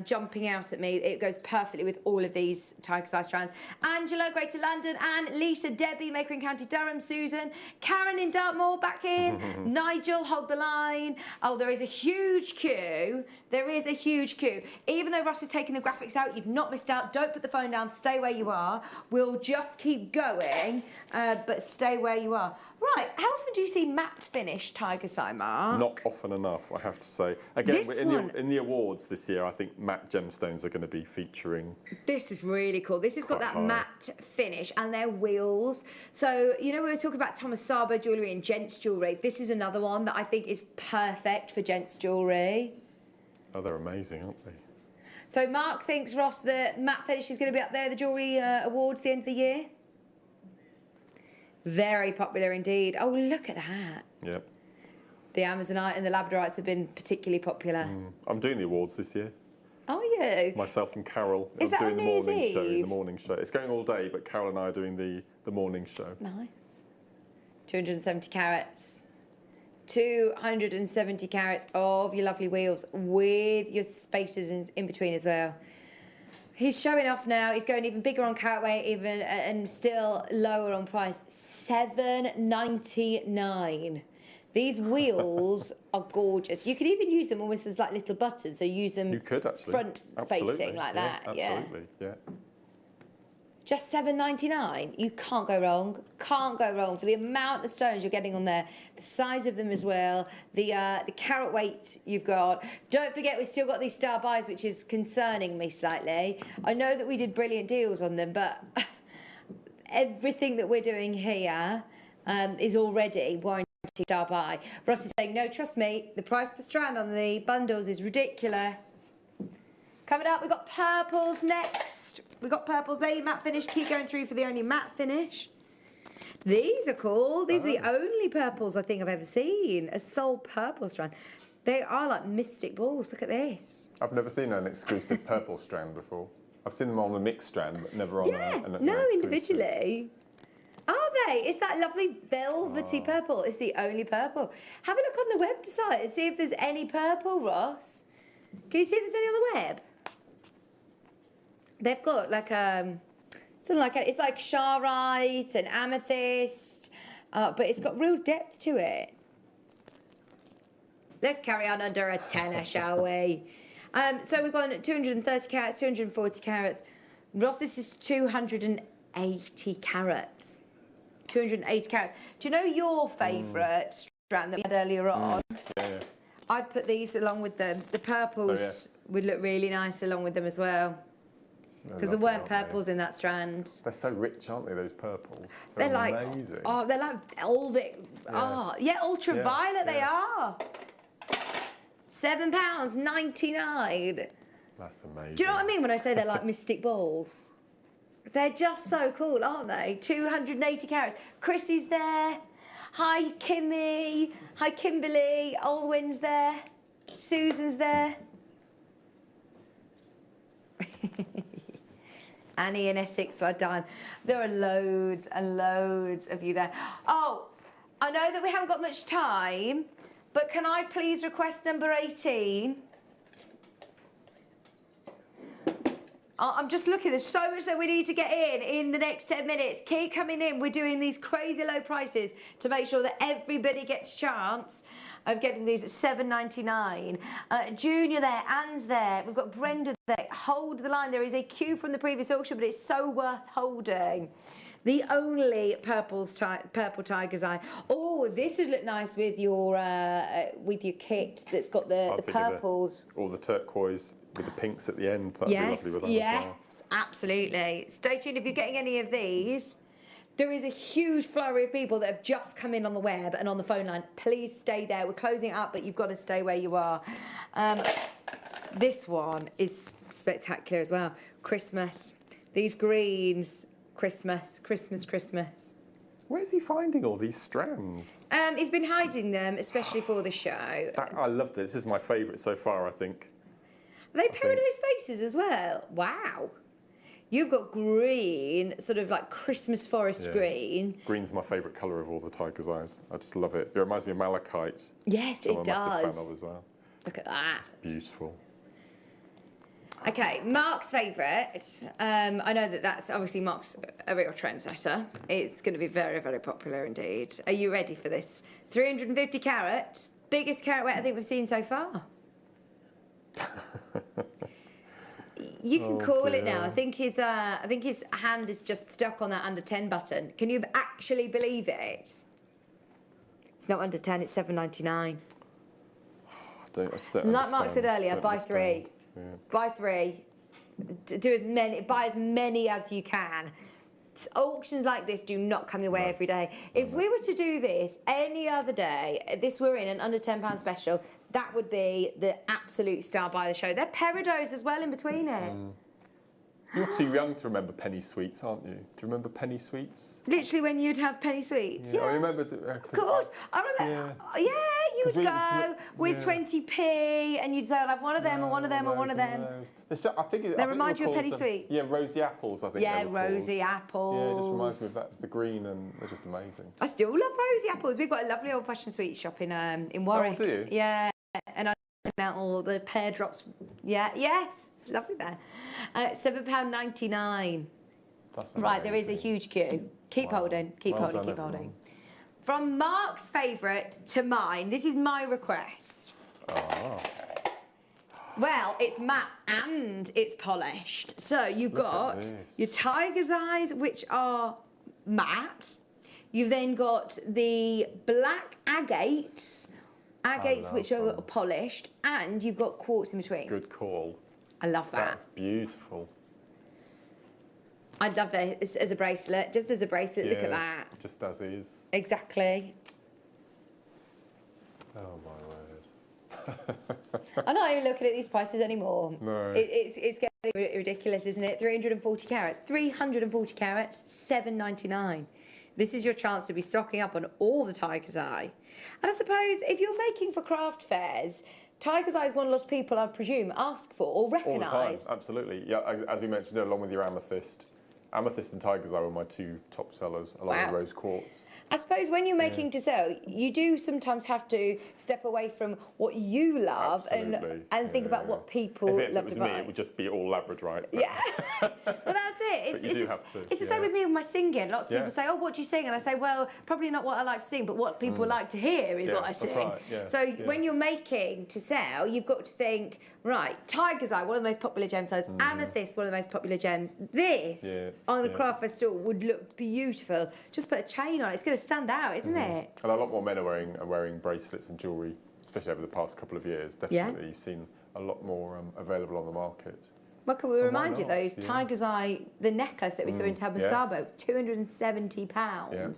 jumping out at me. It goes perfectly with all of these tiger's eye strands. Angela, Greater London, Anne, Lisa, Debbie, Maker in County Durham, Susan, Karen in Dartmoor, back in, Nigel, hold the line. Oh, there is a huge queue. There is a huge queue. Even though Ross is taking the graphics out, you've not missed out. Don't put the phone down. Stay where you are. We'll just keep going, but stay where you are. Right, how often do you see matte finish tiger's eye, Mark? Not often enough, I have to say. Again, in the awards this year, I think matte gemstones are going to be featuring. This is really cool. This has got that matte finish and their wheels. So, you know, we were talking about Thomas Sabo jewellery and gents jewellery. This is another one that I think is perfect for gents jewellery. Oh, they're amazing, aren't they? So Mark thinks, Ross, the matte finish is going to be up there, the jewellery awards at the end of the year? Very popular indeed. Oh, look at that. Yep. The Amazonite and the Labradorites have been particularly popular. I'm doing the awards this year. Are you? Myself and Carol are doing the morning show. The morning show. It's going all day, but Carol and I are doing the morning show. Nice. 270 carats. 270 carats of your lovely wheels with your spaces in between as well. He's showing off now. He's going even bigger on carat weight, even and still lower on price. $7.99. These wheels are gorgeous. You could even use them almost as like little buttons. So use them. You could actually front facing like that. Absolutely, yeah. Just $7.99. You can't go wrong. Can't go wrong for the amount of stones you're getting on there, the size of them as well, the carat weight you've got. Don't forget we've still got these star buys, which is concerning me slightly. I know that we did brilliant deals on them, but everything that we're doing here is already warranted star buy. Ross is saying, no, trust me, the price per strand on the bundles is ridiculous. Coming up, we've got purples next. We've got purples there, matte finish. Keep going through for the only matte finish. These are cool. These are the only purples I think I've ever seen. A soul purple strand. They are like mystic balls. Look at this. I've never seen an exclusive purple strand before. I've seen them on a mixed strand, but never on no, individually. Are they? It's that lovely velvety purple. It's the only purple. Have a look on the website and see if there's any purple, Ross. Can you see if there's any on the web? They've got like something like it's like charite and amethyst, but it's got real depth to it. Let's carry on under a tenner, shall we? So we've got 230 carats, 240 carats. Ross, this is 280 carats. 280 carats. Do you know your favourite strand that we had earlier on? Yeah. I'd put these along with them. The purples would look really nice along with them as well. Because there weren't purples in that strand. They're so rich, aren't they, those purples? They're like amazing. Oh, they're like velvet. Yes. Oh, yeah, ultraviolet they are. £7.99. That's amazing. Do you know what I mean when I say they're like mystic balls? They're just so cool, aren't they? 280 carats. Chrissy's there. Hi, Kimmy. Hi, Kimberly. Olwyn's there. Susan's there. Annie in Essex, well done. There are loads and loads of you there. Oh, I know that we haven't got much time, but can I please request number 18? I'm just looking, there's so much that we need to get in the next 10 minutes. Keep coming in. We're doing these crazy low prices to make sure that everybody gets a chance of getting these at $7.99. Junior there, Anne's there, we've got Brenda there. Hold the line. There is a queue from the previous auction, but it's so worth holding. The only purple tiger's eye. Oh, this would look nice with your kit that's got the purples. Or the turquoise with the pinks at the end. That'd be lovely with that as well. Absolutely. Stay tuned if you're getting any of these. There is a huge flurry of people that have just come in on the web and on the phone line. Please stay there. We're closing it up, but you've got to stay where you are. This one is spectacular as well. Christmas. These greens. Christmas, Christmas, Christmas. Where's he finding all these strands? He's been hiding them, especially for the show. I love this. This is my favourite so far, I think. Are they Peridot spaces as well? Wow. You've got green, sort of like Christmas forest green. Green's my favourite colour of all the tiger's eyes. I just love it. It reminds me of malachite. Yes, it does. I'm a massive fan of as well. Look at that. It's beautiful. Okay, Mark's favourite. I know that's obviously Mark's a real trendsetter. It's going to be very, very popular indeed. Are you ready for this? 350 carats, biggest carat weight I think we've seen so far. You can call it now. I think his hand is just stuck on that under 10 button. Can you actually believe it? It's not under 10. It's $7.99. I just don't like Mark said earlier, buy three. Yeah. Buy three. Buy as many as you can. Auctions like this do not come your way every day. If we were to do this any other day, this were in an under £10 special, that would be the absolute star by the show. They're peridots as well in between it. You're too young to remember penny sweets, aren't you? Do you remember penny sweets? Literally when you'd have penny sweets. Yeah, I remember. Of course. I remember. Yeah, you would go with 20p and you'd say, I'll have one of them and one of them and one of them. I think they remind you of penny sweets. Yeah, rosy apples, I think. Yeah, rosy apples. Yeah, it just reminds me of that's the green and they're just amazing. I still love rosy apples. We've got a lovely old-fashioned sweet shop in Warwick. Oh, do you? Yeah, and I out all the pear drops. Yeah, yes, it's lovely there. £7.99. Right, there is a huge queue. Keep holding, keep holding, keep holding. From Mark's favourite to mine, this is my request. Oh. Well, it's matte and it's polished. So you've got your tiger's eyes, which are matte. You've then got the black agates, which are polished, and you've got quartz in between. Good call. I love that. That's beautiful. I'd love that as a bracelet, just as a bracelet. Look at that. Just as is. Exactly. Oh my word. I'm not even looking at these prices anymore. No. It's getting ridiculous, isn't it? 340 carats. 340 carats, $7.99. This is your chance to be stocking up on all the tiger's eye. And I suppose if you're making for craft fairs, tiger's eye is one a lot of people, I presume, ask for or recognise. All the time, absolutely. Yeah, as we mentioned, along with your amethyst. Amethyst and tiger's eye were my two top sellers, along with rose quartz. I suppose when you're making to sell, you do sometimes have to step away from what you love and think about what people love to buy. If it was me, it would just be all labradorite. Yeah, well that's it. It's the same with me with my singing. Lots of people say, "Oh, what do you sing?" And I say, "Well, probably not what I like to sing, but what people like to hear is what I sing." Right. Yes, so when you're making to sell, you've got to think, right, tiger's eye, one of the most popular gemstones, amethyst, one of the most popular gems. This on a craft festival would look beautiful. Just put a chain on it. It's going to stand out, isn't it? And a lot more men are wearing bracelets and jewellery, especially over the past couple of years. Definitely, you've seen a lot more available on the market. Well, can we remind you those tiger's eye, the necklace that we saw in Tabasabo, £270. Yeah.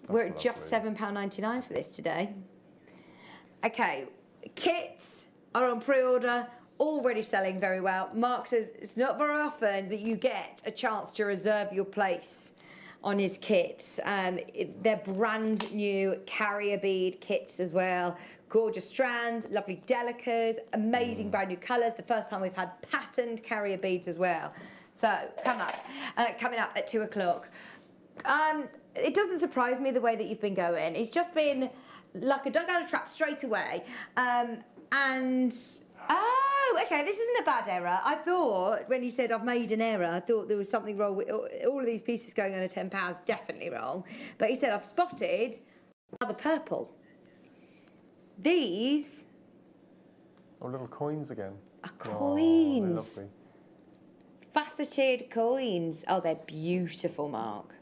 We're at just £7.99 for this today. Okay, kits are on pre-order. Already selling very well. Mark says it's not very often that you get a chance to reserve your place on his kits. They're brand new carrier bead kits as well. Gorgeous strands, lovely delicas, amazing brand new colours. The first time we've had patterned carrier beads as well. So coming up at 2 o'clock. It doesn't surprise me the way that you've been going. It's just been like a dog out of a trap straight away. Oh, okay, this isn't a bad error. I thought, when you said I've made an error, I thought there was something wrong with all of these pieces going on at £10, definitely wrong. But he said, I've spotted another purple. These... Oh, little coins again. Are coins. Oh, they're lovely. Faceted coins. Oh, they're beautiful, Mark.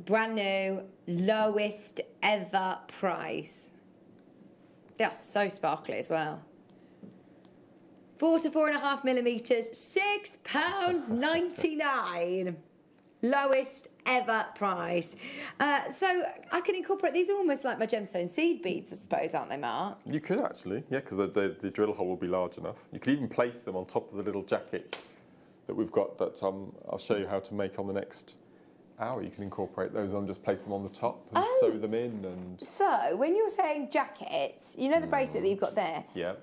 Brand new, lowest ever price. They are so sparkly as well. 4 to 4.5 millimetres, £6.99. Lowest ever price. So I can incorporate, these are almost like my gemstone seed beads, I suppose, aren't they, Mark? You could actually, yeah, because the drill hole will be large enough. You could even place them on top of the little jackets that we've got that I'll show you how to make on the next hour. You can incorporate those on, just place them on the top and sew them in. And so when you're saying jackets, you know the bracelet that you've got there? Yeah.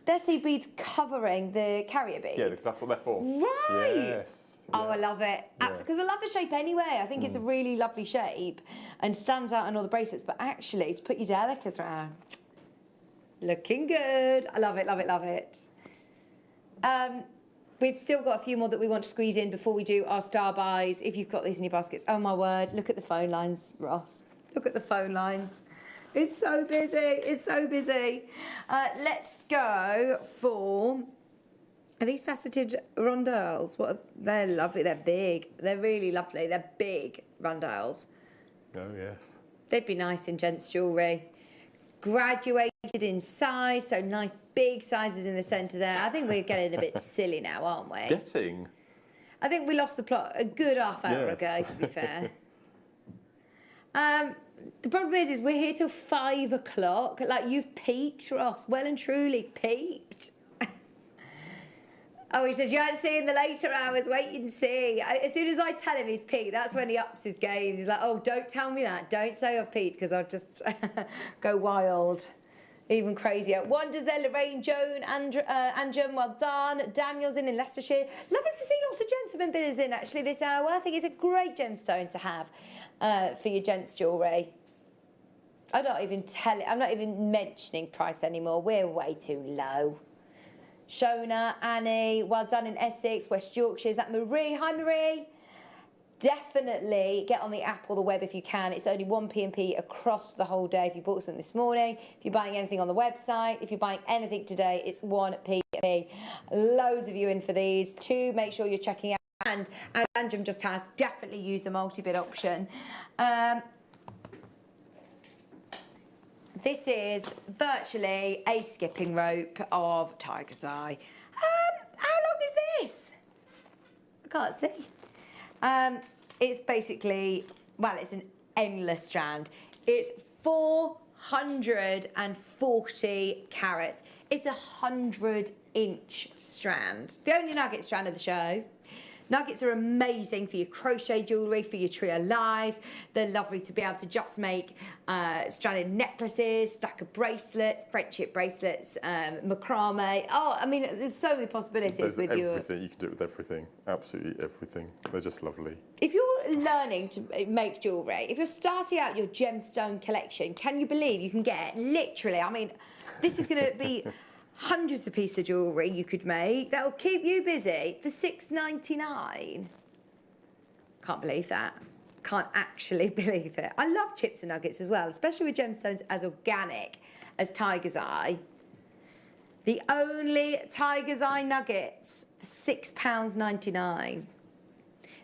They're seed beads covering the carrier beads. Yeah, because that's what they're for. Right. Yes. Oh, I love it. Because I love the shape anyway. I think it's a really lovely shape and stands out on all the bracelets. But actually, to put your delicas around, looking good. I love it, love it, love it. We've still got a few more that we want to squeeze in before we do our star buys. If you've got these in your baskets, oh my word, look at the phone lines, Ross. Look at the phone lines. It's so busy, it's so busy. Let's go for, are these faceted rondelles? They're lovely, they're big. They're really lovely, they're big rondelles. Oh yes. They'd be nice in gents' jewellery. Graduated in size, so nice big sizes in the centre there. I think we're getting a bit silly now, aren't we? Getting? I think we lost the plot a good half hour ago, to be fair. The problem is we're here till 5 o'clock. Like, you've peaked, Ross. Well and truly peaked. Oh, he says, you haven't seen the later hours, wait and see. As soon as I tell him he's peaked, that's when he ups his game. He's like, oh, don't tell me that. Don't say I've peaked, because I'll just go wild. Even crazier. Wonders there, Lorraine, Joan, Anjum, well done. Daniel's in Leicestershire. Lovely to see lots of gentlemen bidders in, actually, this hour. I think it's a great gemstone to have for your gents' jewellery. I'm not even mentioning price anymore. We're way too low. Shona, Annie, well done in Essex, West Yorkshire. Is that Marie? Hi, Marie. Definitely get on the app or the web if you can. It's only 1 P&P across the whole day if you bought something this morning. If you're buying anything on the website, if you're buying anything today, it's 1 P&P. Loads of you in for these. 2, make sure you're checking out. And Anjum just has definitely used the multi-bid option. This is virtually a skipping rope of Tiger's Eye. How long is this? I can't see. It's basically, well, it's an endless strand. It's 440 carats. It's a 100-inch strand. The only nugget strand of the show. Nuggets are amazing for your crochet jewellery, for your Tree Alive. They're lovely to be able to just make stranded necklaces, stack of bracelets, friendship bracelets, macrame. Oh, I mean, there's so many possibilities with your... everything. You can do it with everything. Absolutely everything. They're just lovely. If you're learning to make jewellery, if you're starting out your gemstone collection, can you believe you can get literally, I mean, this is going to be... hundreds of pieces of jewellery you could make that will keep you busy for $6.99. Can't believe that. Can't actually believe it. I love chips and nuggets as well, especially with gemstones as organic as Tiger's Eye. The only Tiger's Eye nuggets for £6.99.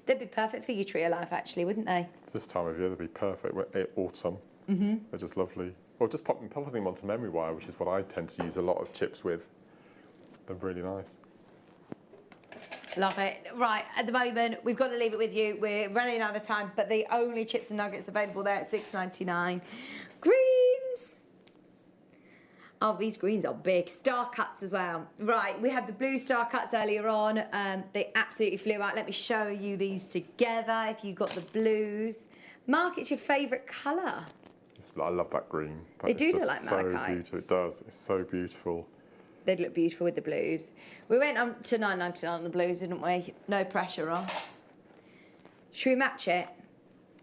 They'd be perfect for your Tree of Life, actually, wouldn't they? This time of year, they'd be perfect. Autumn. Mm-hmm. They're just lovely. Or just popping them onto memory wire, which is what I tend to use a lot of chips with. They're really nice. Love it. Right, at the moment, we've got to leave it with you. We're running out of time, but the only chips and nuggets available there at $6.99. Greens. Oh, these greens are big. Star cuts as well. Right, we had the blue star cuts earlier on. They absolutely flew out. Let me show you these together if you've got the blues. Mark, it's your favourite colour. I love that green. They do look like so malachites. Beautiful. It does. It's so beautiful. They'd look beautiful with the blues. We went on to $9.99 on the blues, didn't we? No pressure, Ross. Should we match it?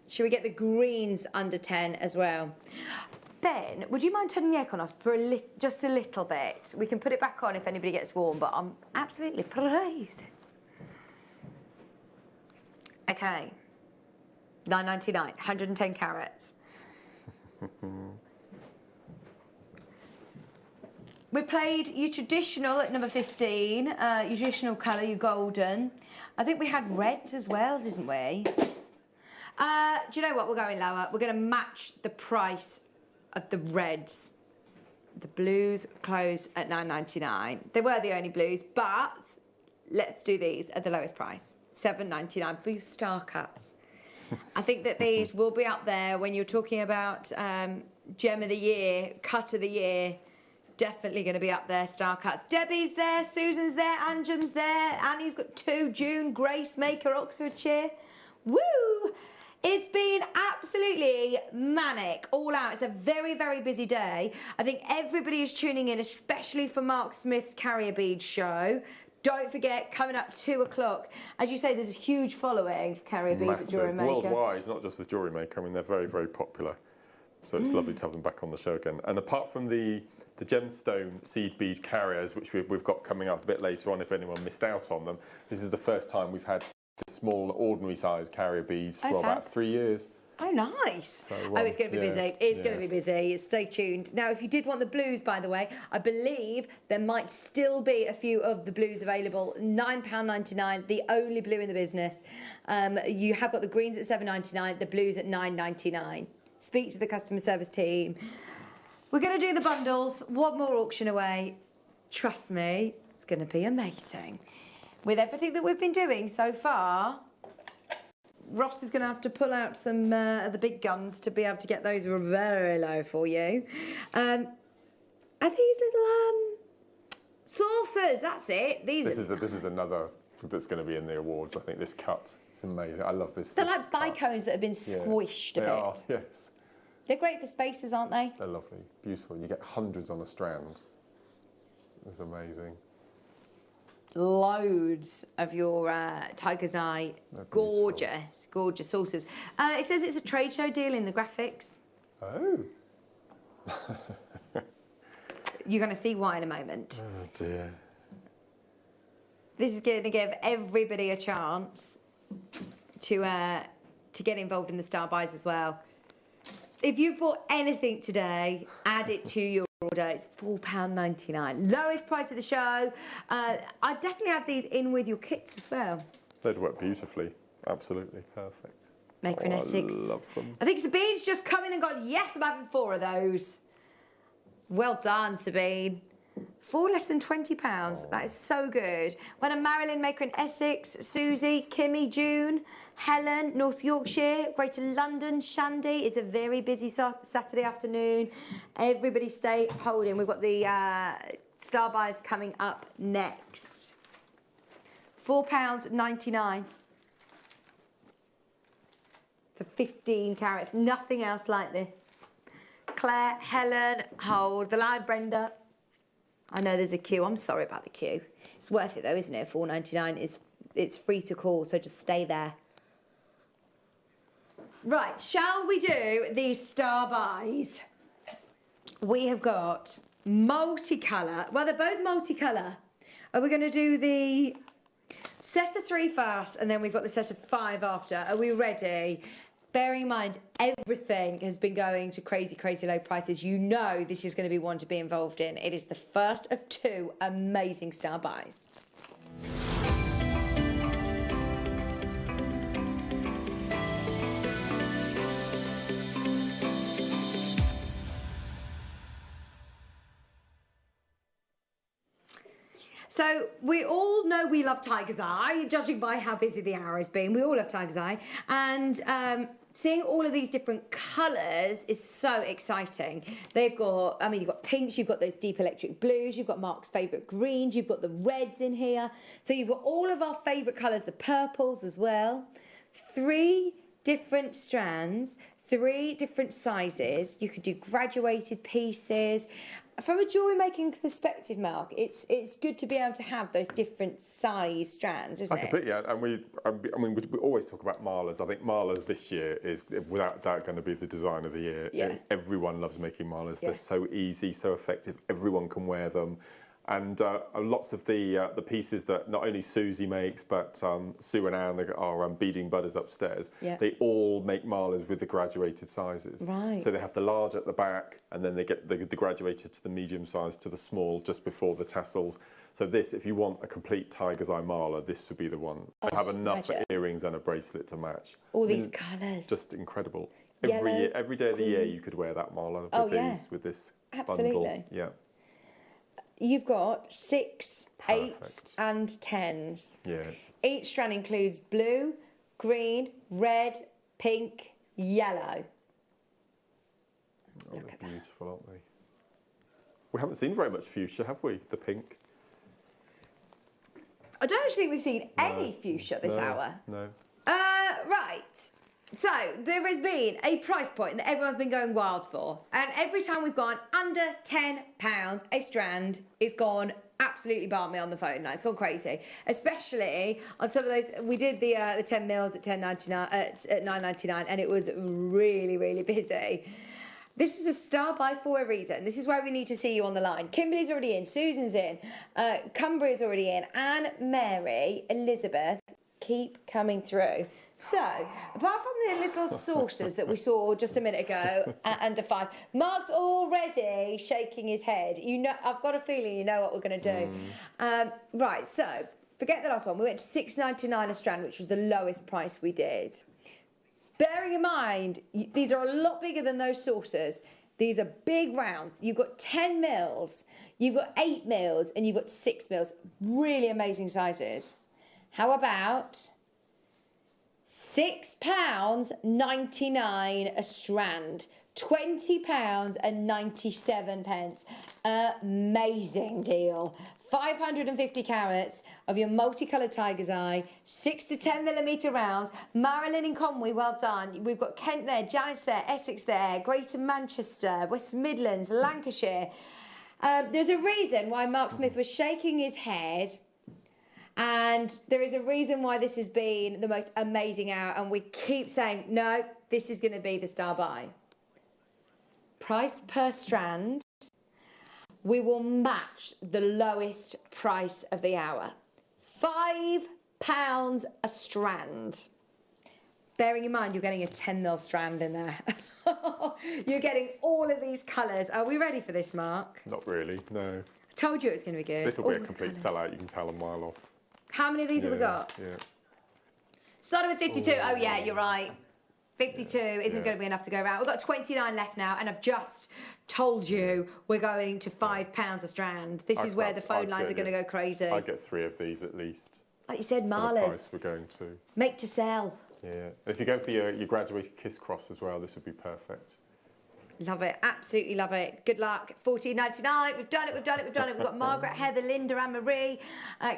Should we get the greens under 10 as well? Ben, would you mind turning the aircon off for just a little bit? We can put it back on if anybody gets warm, but I'm absolutely freezing. Okay. $9.99, 110 carats. We played your traditional at number 15, your traditional colour, your golden. I think we had reds as well, didn't we? Do you know what? We're going lower. We're going to match the price of the reds. The blues closed at $9.99. They were the only blues, but let's do these at the lowest price, $7.99 for your star cuts. I think that these will be up there when you're talking about gem of the year, cut of the year. Definitely going to be up there, star cuts. Debbie's there, Susan's there, Anjum's there, Annie's got 2, June, Grace Maker, Oxfordshire. Woo! It's been absolutely manic all out. It's a very, very busy day. I think everybody is tuning in, especially for Mark Smith's Carrier Beads show. Don't forget, coming up 2 o'clock. As you say, there's a huge following for Carrier Beads at Jewellery Maker. Worldwide, not just with Jewellery Maker. I mean, they're very, very popular. So it's lovely to have them back on the show again. And apart from the gemstone seed bead carriers, which we've got coming up a bit later on if anyone missed out on them, this is the first time we've had small, ordinary size carrier beads for about 3 years. Oh, nice. So, it's going to be busy. It's going to be busy. Stay tuned. Now, if you did want the blues, by the way, I believe there might still be a few of the blues available. £9.99, the only blue in the business. You have got the greens at £7.99, the blues at £9.99. Speak to the customer service team. We're going to do the bundles. One more auction away. Trust me, it's going to be amazing. With everything that we've been doing so far, Ross is going to have to pull out some of the big guns to be able to get those very low for you. Are these little saucers? That's it. This is another that's going to be in the awards. I think this cut is amazing. I love this. They're like bicones that have been squished a bit. They are, yes. They're great for spacers, aren't they? They're lovely, beautiful. You get hundreds on a strand. It's amazing. Loads of your Tiger's Eye, gorgeous saucers. It says it's a trade show deal in the graphics. Oh. You're going to see why in a moment. Oh dear. This is going to give everybody a chance to get involved in the star buys as well. If you've bought anything today, add it to your order. It's £4.99. Lowest price of the show. I'd definitely add these in with your kits as well. They'd work beautifully. Absolutely perfect. Maker in Essex. I love them. I think Sabine's just come in and gone, yes, I'm having 4 of those. Well done, Sabine. 4 less than £20. That is so good. When I'm Marilyn, Maker in Essex, Susie, Kimmy, June, Helen, North Yorkshire, Greater London, Shandy. It's a very busy Saturday afternoon. Everybody stay holding. We've got the star buys coming up next. £4.99 for 15 carats. Nothing else like this. Claire, Helen, hold the line, Brenda. I know there's a queue. I'm sorry about the queue. It's worth it though, isn't it? £4.99 it's free to call, so just stay there. Right, shall we do these star buys? We have got multicolour. Well, they're both multicolour. Are we going to do the set of 3 first, and then we've got the set of 5 after? Are we ready? Bearing in mind, everything has been going to crazy, crazy low prices. You know this is going to be one to be involved in. It is the first of 2 amazing star buys. So we all know we love Tiger's Eye, judging by how busy the hour has been. We all love Tiger's Eye. And seeing all of these different colours is so exciting. They've got, you've got pinks, you've got those deep electric blues, you've got Mark's favourite greens, you've got the reds in here. So you've got all of our favourite colours, the purples as well. 3 different strands, 3 different sizes. You could do graduated pieces. From a jewellery making perspective, Mark, it's good to be able to have those different size strands, isn't it? Completely, and we always talk about malas. I think malas this year is without doubt going to be the design of the year. Yeah. Everyone loves making malas. Yeah. They're so easy, so effective. Everyone can wear them. And lots of the pieces that not only Susie makes, but Sue and Anne, our beading budders upstairs, they all make malas with the graduated sizes. Right. So they have the large at the back, and then they get the graduated to the medium size to the small just before the tassels. So this, if you want a complete Tiger's Eye mala, this would be the one. They have enough earrings and a bracelet to match. All these colours. Just incredible. Yellow, every day of the year, you could wear that mala with this bundle. Yeah. You've got 6, 8s and 10s. Yeah. Each strand includes blue, green, red, pink, yellow. Oh, they're beautiful, aren't they? We haven't seen very much fuchsia, have we? The pink. I don't actually think we've seen any fuchsia this hour. No. Right. So there has been a price point that everyone's been going wild for, and every time we've gone under £10 a strand, it's gone absolutely balmy on the phone line. It's gone crazy, especially on some of those. We did the 10 mils at £9.99, and it was really busy. This is a star buy for a reason. This is why we need to see you on the line. Kimberly's already in, Susan's in, Cumbria's already in, Anne, Mary, Elizabeth, keep coming through. So, apart from the little saucers that we saw just a minute ago at under 5, Mark's already shaking his head. You know, I've got a feeling you know what we're going to do. Right, so, forget the last one. We went to $6.99 a strand, which was the lowest price we did. Bearing in mind, these are a lot bigger than those saucers. These are big rounds. You've got 10 mils, you've got 8 mils, and you've got 6 mils. Really amazing sizes. How about £6.99 a strand? £20.97. Amazing deal. 550 carats of your multicoloured tiger's eye, 6 to 10 millimetre rounds. Marilyn in Conway, well done. We've got Kent there, Janice there, Essex there, Greater Manchester, West Midlands, Lancashire. There's a reason why Mark Smith was shaking his head, and there is a reason why this has been the most amazing hour, and we keep saying, no, this is going to be the star buy. Price per strand. We will match the lowest price of the hour. £5 a strand. Bearing in mind, you're getting a 10 mil strand in there. You're getting all of these colours. Are we ready for this, Mark? Not really, no. I told you it was going to be good. This will be a complete sellout, you can tell a mile off. How many of these have we got? Yeah. Starting with 52. Oh, yeah, you're right. 52 isn't going to be enough to go around. We've got 29 left now, and I've just told you we're going to £5 a strand. This is where the phone lines are going to go crazy. I'd get 3 of these at least. Like you said, For the Marla's. price we're going to. Make to sell. Yeah. If you go for your graduated kiss cross as well, this would be perfect. Love it, absolutely love it. Good luck. $14.99. We've done it. We've got Margaret, Heather, Linda, Anne Marie,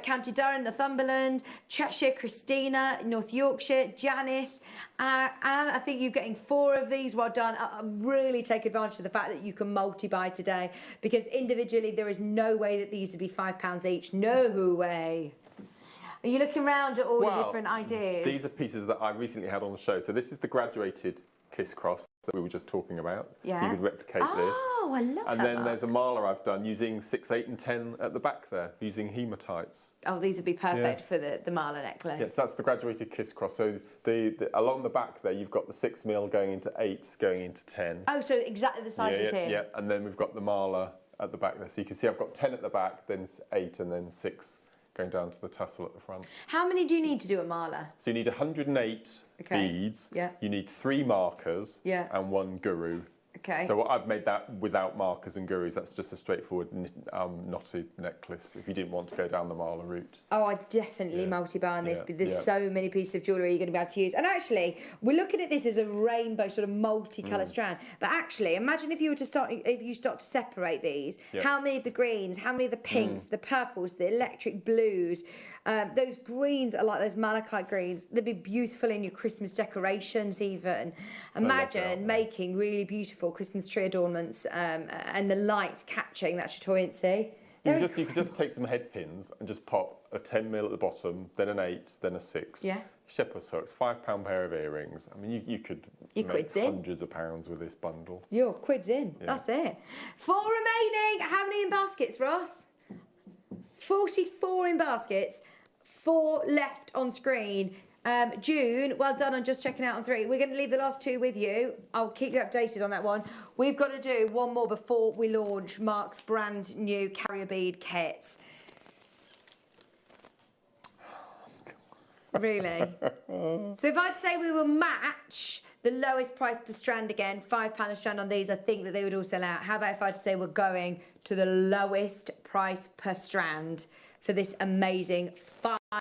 County Durham, Northumberland, Cheshire, Christina, North Yorkshire, Janice, and I think you're getting 4 of these. Well done. Really take advantage of the fact that you can multi-buy today, because individually there is no way that these would be £5 each. No way. Are you looking around at all the different ideas? These are pieces that I recently had on the show. So this is the graduated kiss cross that we were just talking about. Yeah. So you could replicate this. Oh, I love that. And then there's a mala I've done using 6, 8 and 10 at the back there, using hematites. Oh, these would be perfect for the mala necklace. Yes, that's the graduated kiss cross. So along the back there, you've got the 6 mil going into 8s, going into 10. Oh, so exactly the sizes here. Yeah, and then we've got the mala at the back there. So you can see I've got 10 at the back, then 8 and then 6 going down to the tassel at the front. How many do you need to do a mala? So you need 108 beads, you need 3 markers and 1 guru. Okay. So I've made that without markers and gurus. That's just a straightforward knotted necklace if you didn't want to go down the mala route. Oh, I definitely multi-buy on this. There's so many pieces of jewellery you're going to be able to use. And actually, we're looking at this as a rainbow sort of multicolour strand. But actually, imagine if you start to separate these. How many of the greens, how many of the pinks, the purples, the electric blues, those greens are like those malachite greens. They'd be beautiful in your Christmas decorations even. Imagine making really beautiful Christmas tree adornments and the lights catching that chatoyancy. You could just take some head pins and just pop a 10 mil at the bottom, then an 8, then a 6. Yeah. Shepherd's hooks, £5 pair of earrings. I mean, you could make hundreds of pounds with this bundle. Your quid's in. Yeah. That's it. 4 remaining. How many in baskets, Ross? 44 in baskets. 4 left on screen. June, well done on just checking out on 3. We're going to leave the last 2 with you. I'll keep you updated on that one. We've got to do one more before we launch Mark's brand new carrier bead kits. Really? So if I'd say we will match the lowest price per strand again, £5 a strand on these, I think that they would all sell out. How about if I'd say we're going to the lowest price per strand for this amazing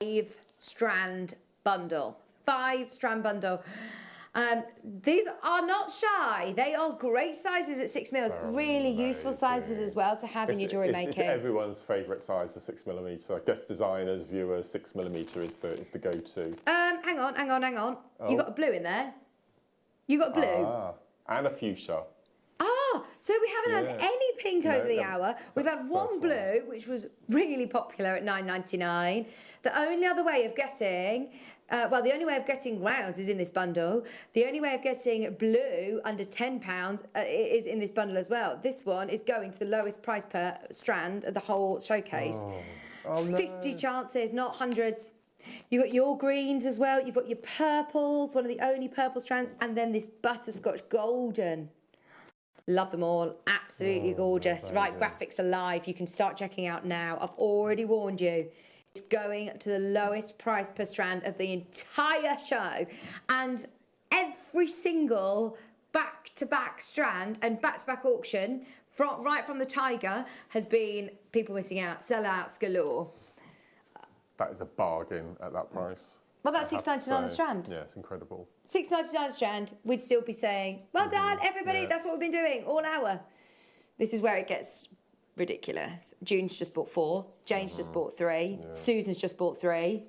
5-strand bundle. 5-strand bundle. These are not shy. They are great sizes at 6 mils. Really useful sizes as well to have in your jewellery making. It's everyone's favourite size, the 6mm. I guess designers, viewers, 6mm is the go-to. Hang on. Oh. You got a blue in there? You got blue? And a fuchsia. So we haven't had any pink over the hour. We've had one blue, which was really popular at $9.99. The only other way of getting, the only way of getting rounds is in this bundle. The only way of getting blue under £10 is in this bundle as well. This one is going to the lowest price per strand of the whole showcase. Oh, no. 50 chances, not hundreds. You've got your greens as well. You've got your purples, one of the only purple strands, and then this butterscotch golden. Love them all. Absolutely gorgeous. Amazing. Right, graphics are live. You can start checking out now. I've already warned you. It's going to the lowest price per strand of the entire show. And every single back-to-back strand and back-to-back auction, right from the Tiger, has been people missing out, sellouts galore. That is a bargain at that price. Well, that's $6.99 a strand. Yeah, it's incredible. $6.99 a strand, we'd still be saying, well done, everybody, that's what we've been doing all hour. This is where it gets ridiculous. June's just bought 4, Jane's just bought 3, Susan's just bought 3.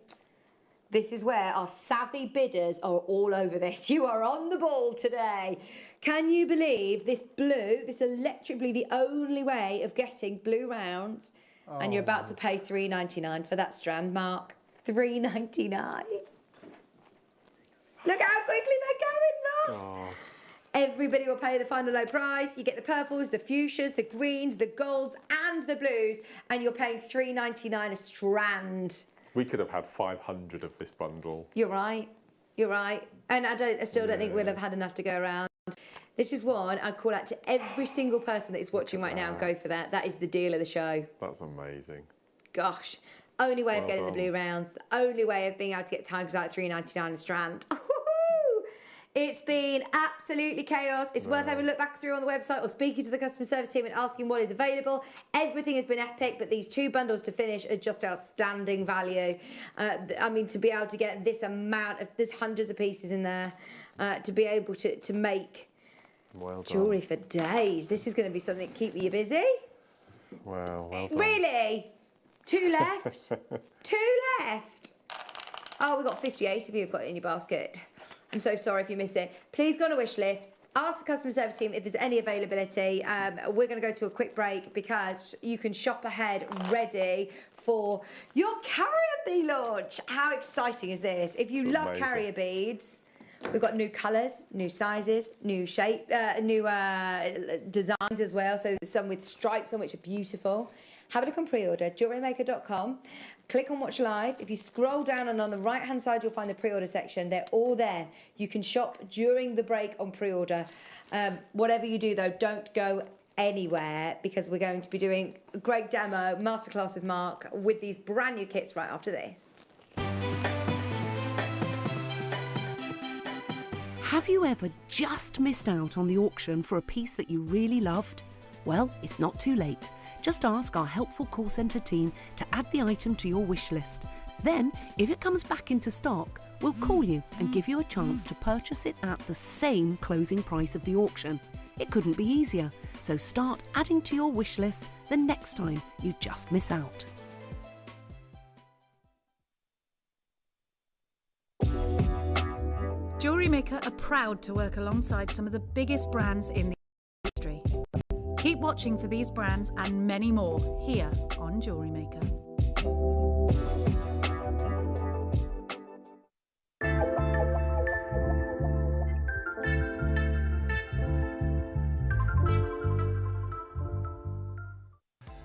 This is where our savvy bidders are all over this. You are on the ball today. Can you believe this blue, this electric blue, the only way of getting blue rounds, and you're about to pay $3.99 for that strand, Mark? $3.99. Look how quickly they're going, Ross. Everybody will pay the final low price. You get the purples, the fuchsias, the greens, the golds, and the blues, and you're paying $3.99 a strand. We could have had 500 of this bundle. You're right. You're right. And I still don't think we'll have had enough to go around. This is one I call out to every single person that is watching right now. Go for that. That is the deal of the show. That's amazing. Gosh. Only way of getting the blue rounds, the only way of being able to get Tigers out at $3.99 a strand. It's been absolutely chaos. It's worth having a look back through on the website or speaking to the customer service team and asking what is available. Everything has been epic, but these 2 bundles to finish are just outstanding value. I mean, to be able to get this amount of, there's hundreds of pieces in there, to be able to make jewellery for days. This is going to be something to keep you busy. Well done. Really? 2 left? 2 left? Oh, we've got 58 of you have got it in your basket. I'm so sorry if you missed it. Please go on a wish list. Ask the customer service team if there's any availability. We're going to go to a quick break because you can shop ahead ready for your carrier bead launch. How exciting is this? If you love carrier beads, we've got new colours, new sizes, new shape, new designs as well. So some with stripes on which are beautiful. Have a look on pre-order, JewelleryMaker.com. Click on Watch Live. If you scroll down and on the right-hand side, you'll find the pre-order section. They're all there. You can shop during the break on pre-order. Whatever you do, though, don't go anywhere because we're going to be doing a great demo, masterclass with Mark, with these brand new kits right after this. Have you ever just missed out on the auction for a piece that you really loved? Well, it's not too late. Just ask our helpful call centre team to add the item to your wish list. Then, if it comes back into stock, we'll call you and give you a chance to purchase it at the same closing price of the auction. It couldn't be easier, so start adding to your wish list the next time you just miss out. Jewellery Maker are proud to work alongside some of the biggest brands in the industry. Keep watching for these brands and many more here on Jewellery Maker.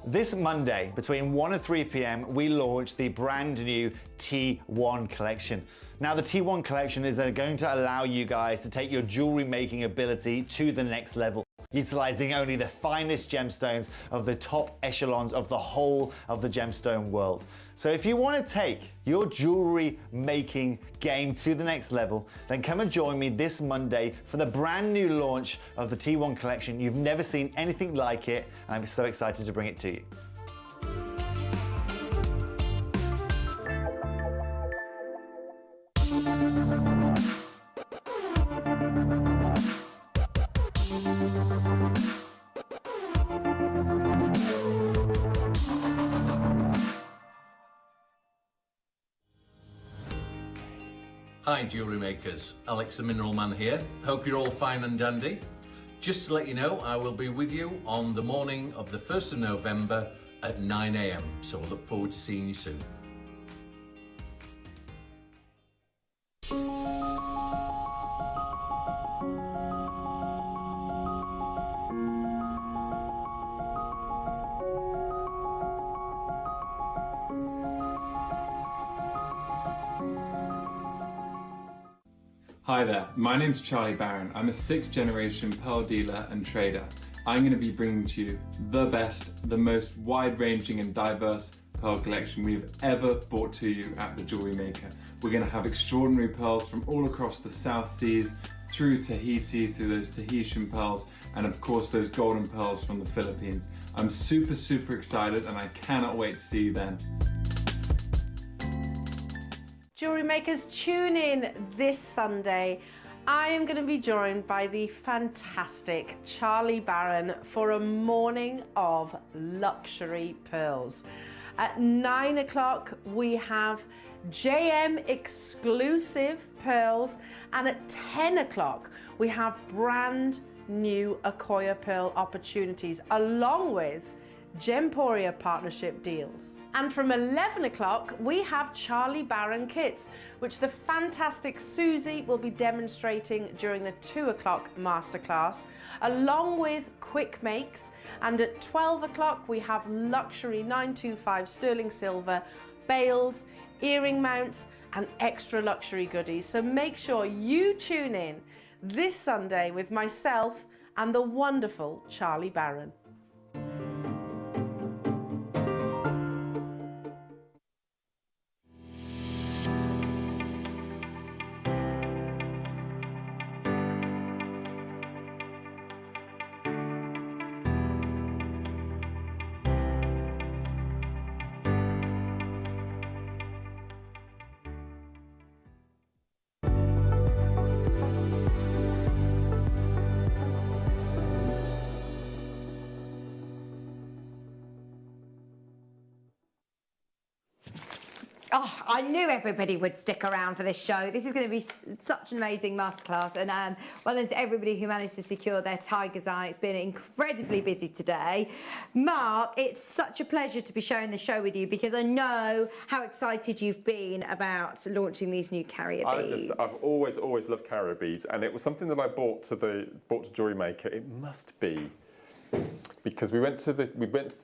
This Monday, between 1 and 3 p.m, we launch the brand new T1 collection. Now, the T1 collection is going to allow you guys to take your jewelry making ability to the next level, utilizing only the finest gemstones of the top echelons of the whole of the gemstone world. So if you want to take your jewelry making game to the next level, then come and join me this Monday for the brand new launch of the T1 collection. You've never seen anything like it, and I'm so excited to bring it to you. Hi Jewellery Makers, Alex the Mineral Man here. Hope you're all fine and dandy. Just to let you know, I will be with you on the morning of the 1st of November at 9 AM, so I look forward to seeing you soon. Hi there, my name's Charlie Barron. I'm a 6th generation pearl dealer and trader. I'm going to be bringing to you the best, the most wide-ranging and diverse pearl collection we've ever brought to you at the Jewellery Maker. We're going to have extraordinary pearls from all across the South Seas, through Tahiti, through those Tahitian pearls, and of course those golden pearls from the Philippines. I'm super excited and I cannot wait to see you then. Jewellery Makers, tune in this Sunday. I am going to be joined by the fantastic Charlie Barron for a morning of luxury pearls. At 9 o'clock we have JM exclusive pearls, and at 10 o'clock we have brand new Accoya pearl opportunities along with Gemporia partnership deals. And from 11 o'clock we have Charlie Barron kits, which the fantastic Susie will be demonstrating during the 2 o'clock masterclass, along with quick makes. And at 12 o'clock we have luxury 925 sterling silver bales, earring mounts and extra luxury goodies. So make sure you tune in this Sunday with myself and the wonderful Charlie Barron. Oh, I knew everybody would stick around for this show. This is going to be such an amazing masterclass. And well done to everybody who managed to secure their tiger's eye. It's been incredibly busy today. Mark, it's such a pleasure to be sharing the show with you because I know how excited you've been about launching these new carrier beads. I've always loved carrier beads, and it was something that I bought to Jewellery Maker. It must be because we went to the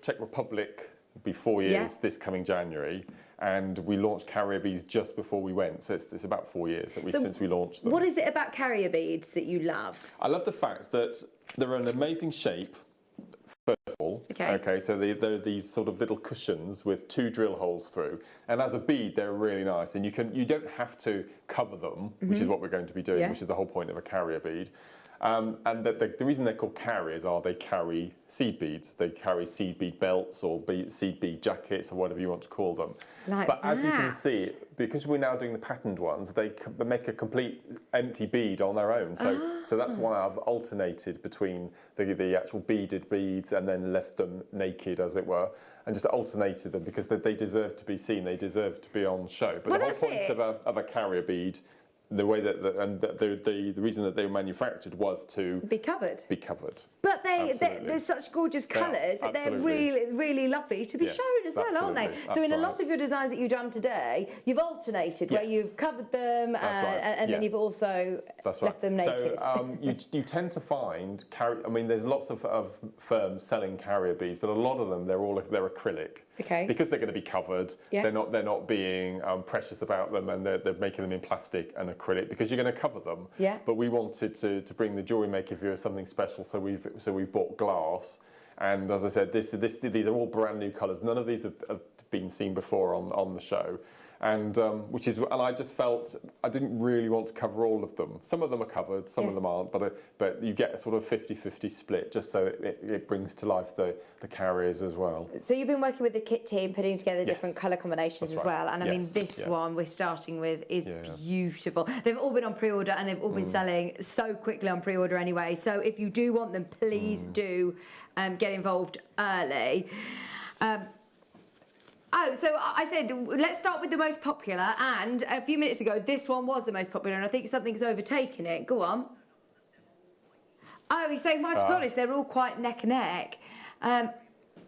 Czech Republic before years this coming January. And we launched carrier beads just before we went, so it's about 4 years since we launched them. What is it about carrier beads that you love? I love the fact that they're an amazing shape, first of all. Okay, so they're these sort of little cushions with 2 drill holes through. And as a bead, they're really nice. And you don't have to cover them, which is what we're going to be doing, which is the whole point of a carrier bead. And the reason they're called carriers are they carry seed beads. They carry seed bead belts or seed bead jackets or whatever you want to call them. As you can see, because we're now doing the patterned ones, they make a complete empty bead on their own. So that's why I've alternated between the actual beaded beads and then left them naked, as it were, and just alternated them because they deserve to be seen. They deserve to be on show. But the whole point of a carrier bead, the way the reason that they were manufactured was to be covered. But they're such gorgeous colours that they're really lovely to be shown as well, aren't they? So in a lot of your designs that you've done today, you've alternated where you've covered them and then you've also left them naked. So you tend to find there's lots of firms selling carrier beads, but a lot of them they're acrylic. Okay. Because they're going to be covered, they're not being precious about them, and they're making them in plastic and acrylic because you're going to cover them. Yeah. But we wanted to bring the Jewellery Maker view as something special, so we've bought glass, and as I said, these are all brand new colours. None of these have been seen before on the show. And I just felt I didn't really want to cover all of them. Some of them are covered, some of them aren't, but you get a sort of 50-50 split just so it brings to life the carriers as well. So you've been working with the kit team, putting together different colour combinations as well. And I mean, this one we're starting with is beautiful. They've all been on pre-order and they've all been selling so quickly on pre-order anyway. So if you do want them, please do get involved early. Oh, so I said, let's start with the most popular, and a few minutes ago, this one was the most popular, and I think something's overtaken it. Go on. Oh, he's saying, well, to be honest, they're all quite neck and neck.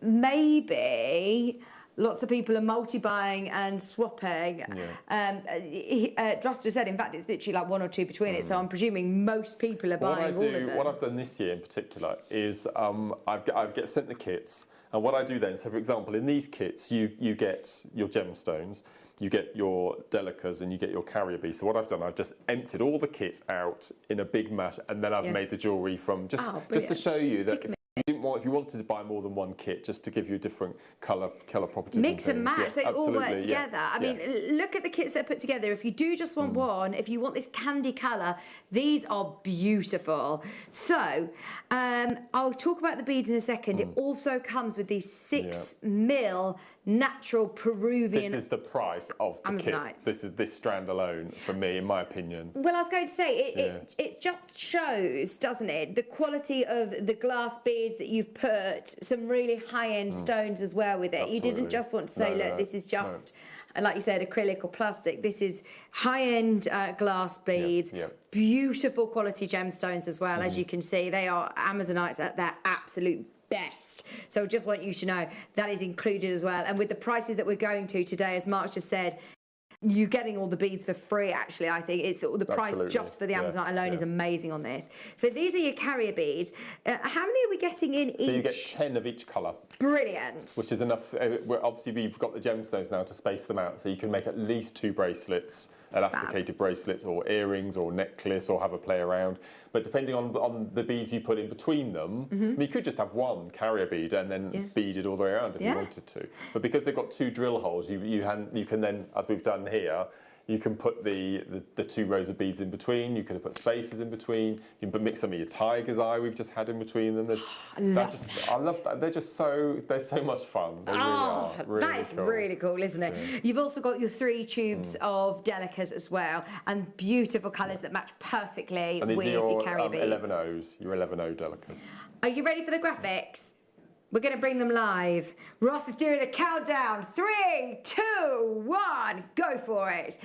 Maybe lots of people are multi-buying and swapping. Yeah. Droster said, in fact, it's literally like one or two between it, so I'm presuming most people are buying all of them. What I've done this year in particular is I get sent the kits, and what I do then, so for example, in these kits, you get your gemstones, you get your delicas, and you get your carrier beads. So what I've done, I've just emptied all the kits out in a big mash, and then I've made the jewellery from just to show you that if you wanted to buy more than one kit, just to give you different colour properties. Mix and match, they all work together. I mean, look at the kits they're put together. If you do just want one, if you want this candy colour, these are beautiful. So, I'll talk about the beads in a second. It also comes with these 6mm natural Peruvian. This is the price of the kit. This is this strand alone, for me, in my opinion. Well, I was going to say, it just shows, doesn't it, the quality of the glass beads that you've put some really high-end stones as well with it. Absolutely. You didn't just want to say, look, this is just, like you said, acrylic or plastic. This is high-end glass beads, beautiful quality gemstones as well. As you can see, they are Amazonites at their absolute best. So I just want you to know that is included as well. And with the prices that we're going to today, as Mark's just said, you're getting all the beads for free, actually. I think it's the price just for the Amazonite alone is amazing on this. So these are your carrier beads. How many are we getting in each? So you get 10 of each colour. Brilliant. Which is enough. Obviously, we've got the gemstones now to space them out, so you can make at least 2 bracelets, elasticated bracelets, or earrings, or necklace, or have a play around. But depending on the beads you put in between them, I mean, you could just have one carrier bead and then bead it all the way around if you wanted to. But because they've got 2 drill holes, you can then, as we've done here, you can put the 2 rows of beads in between. You could have put spaces in between. You can mix some of your tiger's eye we've just had in between them. I love that. They're so much fun. They really are. Really that is cool. Really cool, isn't it? Yeah. You've also got your 3 tubes of delicas as well, and beautiful colours that match perfectly with your carrier beads. 11Os, your 11O delicas. Are you ready for the graphics? We're going to bring them live. Ross is doing a countdown. 3, 2, 1, go for it.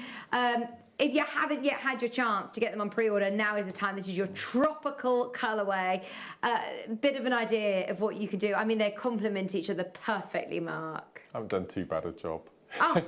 If you haven't yet had your chance to get them on pre-order, now is the time. This is your tropical colourway. Bit of an idea of what you can do. I mean, they complement each other perfectly, Mark. I haven't done too bad a job. Oh,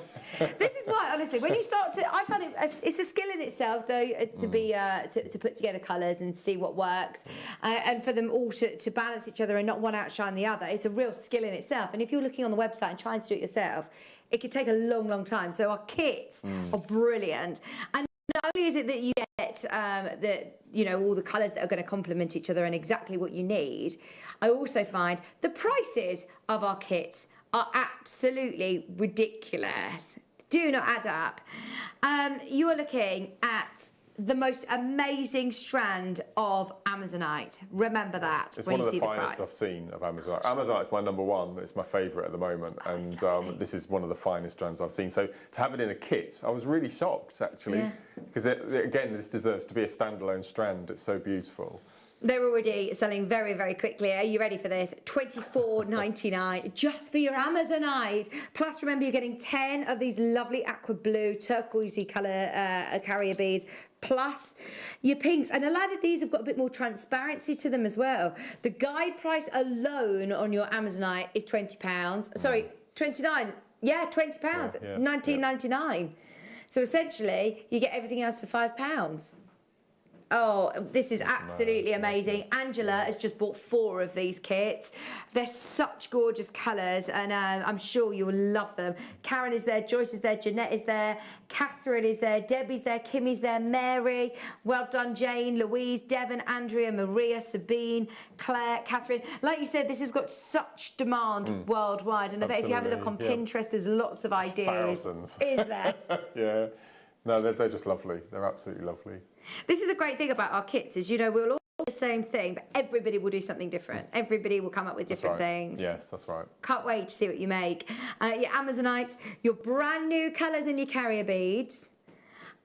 this is why, honestly, when you start to, I find it's a skill in itself, though, to be to put together colours and see what works, and for them all to balance each other and not one outshine the other. It's a real skill in itself. And if you're looking on the website and trying to do it yourself, it could take a long, long time. So our kits are brilliant. And not only is it that you get all the colours that are going to complement each other and exactly what you need, I also find the prices of our kits are absolutely ridiculous. Do not add up. You are looking at the most amazing strand of Amazonite. Remember that it's when you see the price. It's one of the finest I've seen of Amazonite. Amazonite's my #1. It's my favourite at the moment, and this is one of the finest strands I've seen. So to have it in a kit, I was really shocked actually, because again, this deserves to be a standalone strand. It's so beautiful. They're already selling very, very quickly. Are you ready for this? $24.99 just for your Amazonite. Plus, remember, you're getting 10 of these lovely aqua blue, turquoisey colour carrier beads, plus your pinks. And I like that these have got a bit more transparency to them as well. The guide price alone on your Amazonite is £20. Sorry, 29. Yeah, £20. Yeah, $19.99. So essentially, you get everything else for £5. Oh, this is absolutely amazing. Angela has just bought 4 of these kits. They're such gorgeous colours, and I'm sure you will love them. Karen is there, Joyce is there, Jeanette is there, Catherine is there, Debbie's there, Kimmy's there, Mary, well done, Jane, Louise, Devon, Andrea, Maria, Sabine, Claire, Catherine. Like you said, this has got such demand worldwide, and I bet if you have a look on Pinterest, there's lots of ideas. Thousands. Is there? Yeah. No, they're just lovely. They're absolutely lovely. This is the great thing about our kits is, we'll all do the same thing, but everybody will do something different. Everybody will come up with different things. Yes, that's right. Can't wait to see what you make. Your Amazonites, your brand new colours in your carrier beads,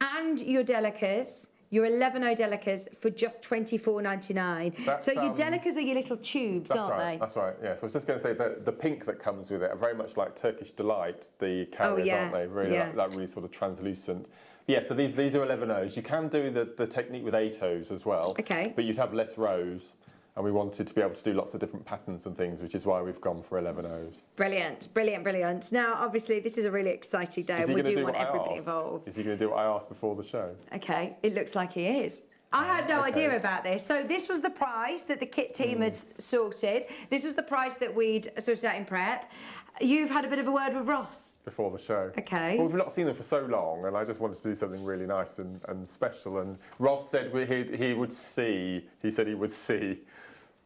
and your delicas. your 11O delicas for just $24.99. So your delicas are your little tubes, aren't they? That's right, yes. I was just going to say that the pink that comes with it are very much like Turkish Delight, the carriers, aren't they? Really, that really sort of translucent. Yeah, so these are 11Os. You can do the technique with 8Os as well. Okay. But you'd have less rows. And we wanted to be able to do lots of different patterns and things, which is why we've gone for 11Os. Brilliant, brilliant, brilliant. Now, obviously, this is a really exciting day, and we do want everybody involved. Is he going to do what I asked before the show? Okay, it looks like he is. I had no idea about this. So this was the price that the kit team had sorted. This was the price that we'd sorted out in prep. You've had a bit of a word with Ross. Before the show. Okay. Well, we've not seen them for so long, and I just wanted to do something really nice and special. And Ross said he would see. He said he would see.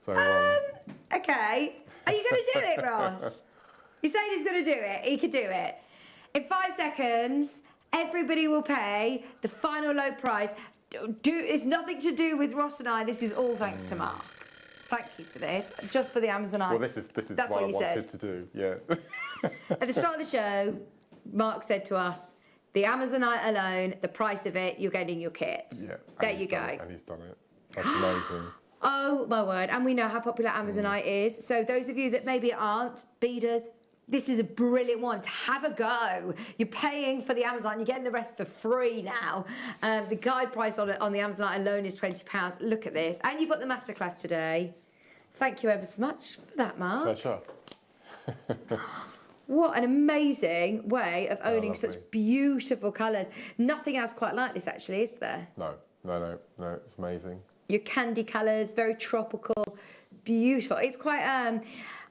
So, okay. Are you going to do it, Ross? You said he's going to do it. He could do it. In 5 seconds, everybody will pay the final low price. It's nothing to do with Ross and I. This is all thanks to Mark. Thank you for this. Just for the Amazonite. Well, this is That's what I you wanted to do. Yeah. At the start of the show, Mark said to us, the Amazonite alone, the price of it, you're getting your kit. Yeah. There you go. And he's done it. That's amazing. Oh my word, and we know how popular Amazonite is. So those of you that maybe aren't beaders, this is a brilliant one to have a go. You're paying for the Amazon, you're getting the rest for free now. The guide price on the Amazonite alone is £20. Look at this. And you've got the masterclass today. Thank you ever so much for that, Mark. Pleasure. What an amazing way of owning such beautiful colours. Nothing else quite like this, actually, is there? No, it's amazing. Your candy colours, very tropical, beautiful. It's quite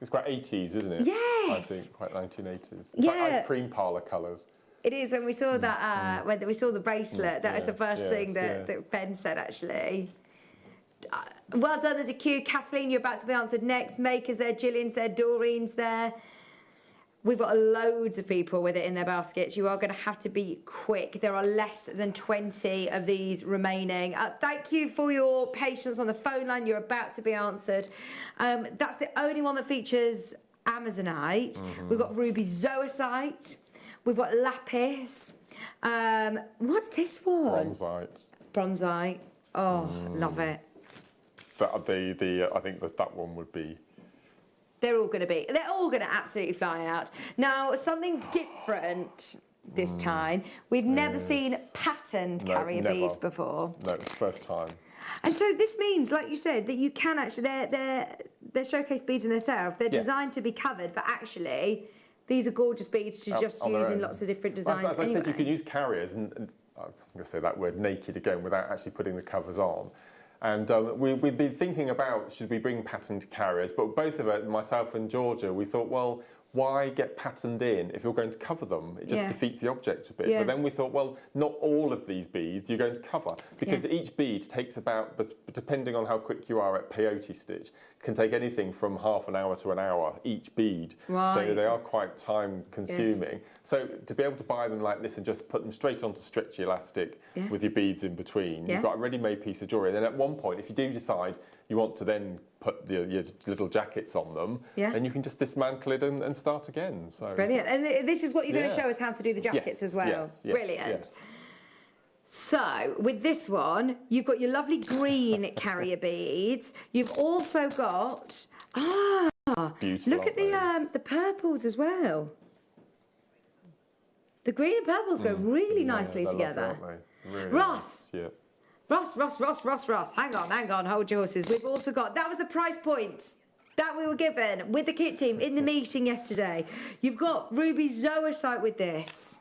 80s, isn't it? Yes. I think quite 1980s. It's Yeah. like ice cream parlour colours. It is. When we saw that, when we saw the bracelet, that was the first thing that Ben said, actually. Well done, there's a queue. Kathleen, you're about to be answered next. Maker's there, Gillian's there, Doreen's there. We've got loads of people with it in their baskets. You are going to have to be quick. There are less than 20 of these remaining. Thank you for your patience on the phone line. You're about to be answered. That's the only one that features Amazonite. We've got Ruby Zoisite. We've got Lapis. What's this one? Bronzite. Oh, love it. I think that one would be. They're all going to absolutely fly out. Now, something different this time. We've never seen patterned carrier beads before. No, it's the first time. And so this means, like you said, that you can actually, they're showcase beads in themselves. They're designed to be covered, but actually, these are gorgeous beads to just use in lots of different designs. As I said, you can use carriers, and I'm going to say that word naked again without actually putting the covers on. And we've been thinking about, should we bring patterned carriers? But both of it, myself and Georgia, we thought, well, why get patterned in if you're going to cover them? It just defeats the object a bit. But then we thought, well, not all of these beads you're going to cover, because each bead takes about, but depending on how quick you are at peyote stitch, can take anything from half an hour to an hour, each bead. Right. So they are quite time consuming. So to be able to buy them like this and just put them straight onto stretchy elastic with your beads in between, you've got a ready-made piece of jewellery. And then at one point, if you do decide you want to then put your little jackets on them, then you can just dismantle it and start again. So brilliant. And this is what you're going to show us how to do the jackets as well. Yes, brilliant. Yes. So with this one, you've got your lovely green carrier beads. You've also got beautiful, look at the purples as well. The green and purples go really nicely together. Lovely, aren't they? Really Ross. Nice. Ross. Hang on, hold your horses. We've also got, that was the price points that we were given with the kit team in the meeting yesterday. You've got Ruby Zoisite with this.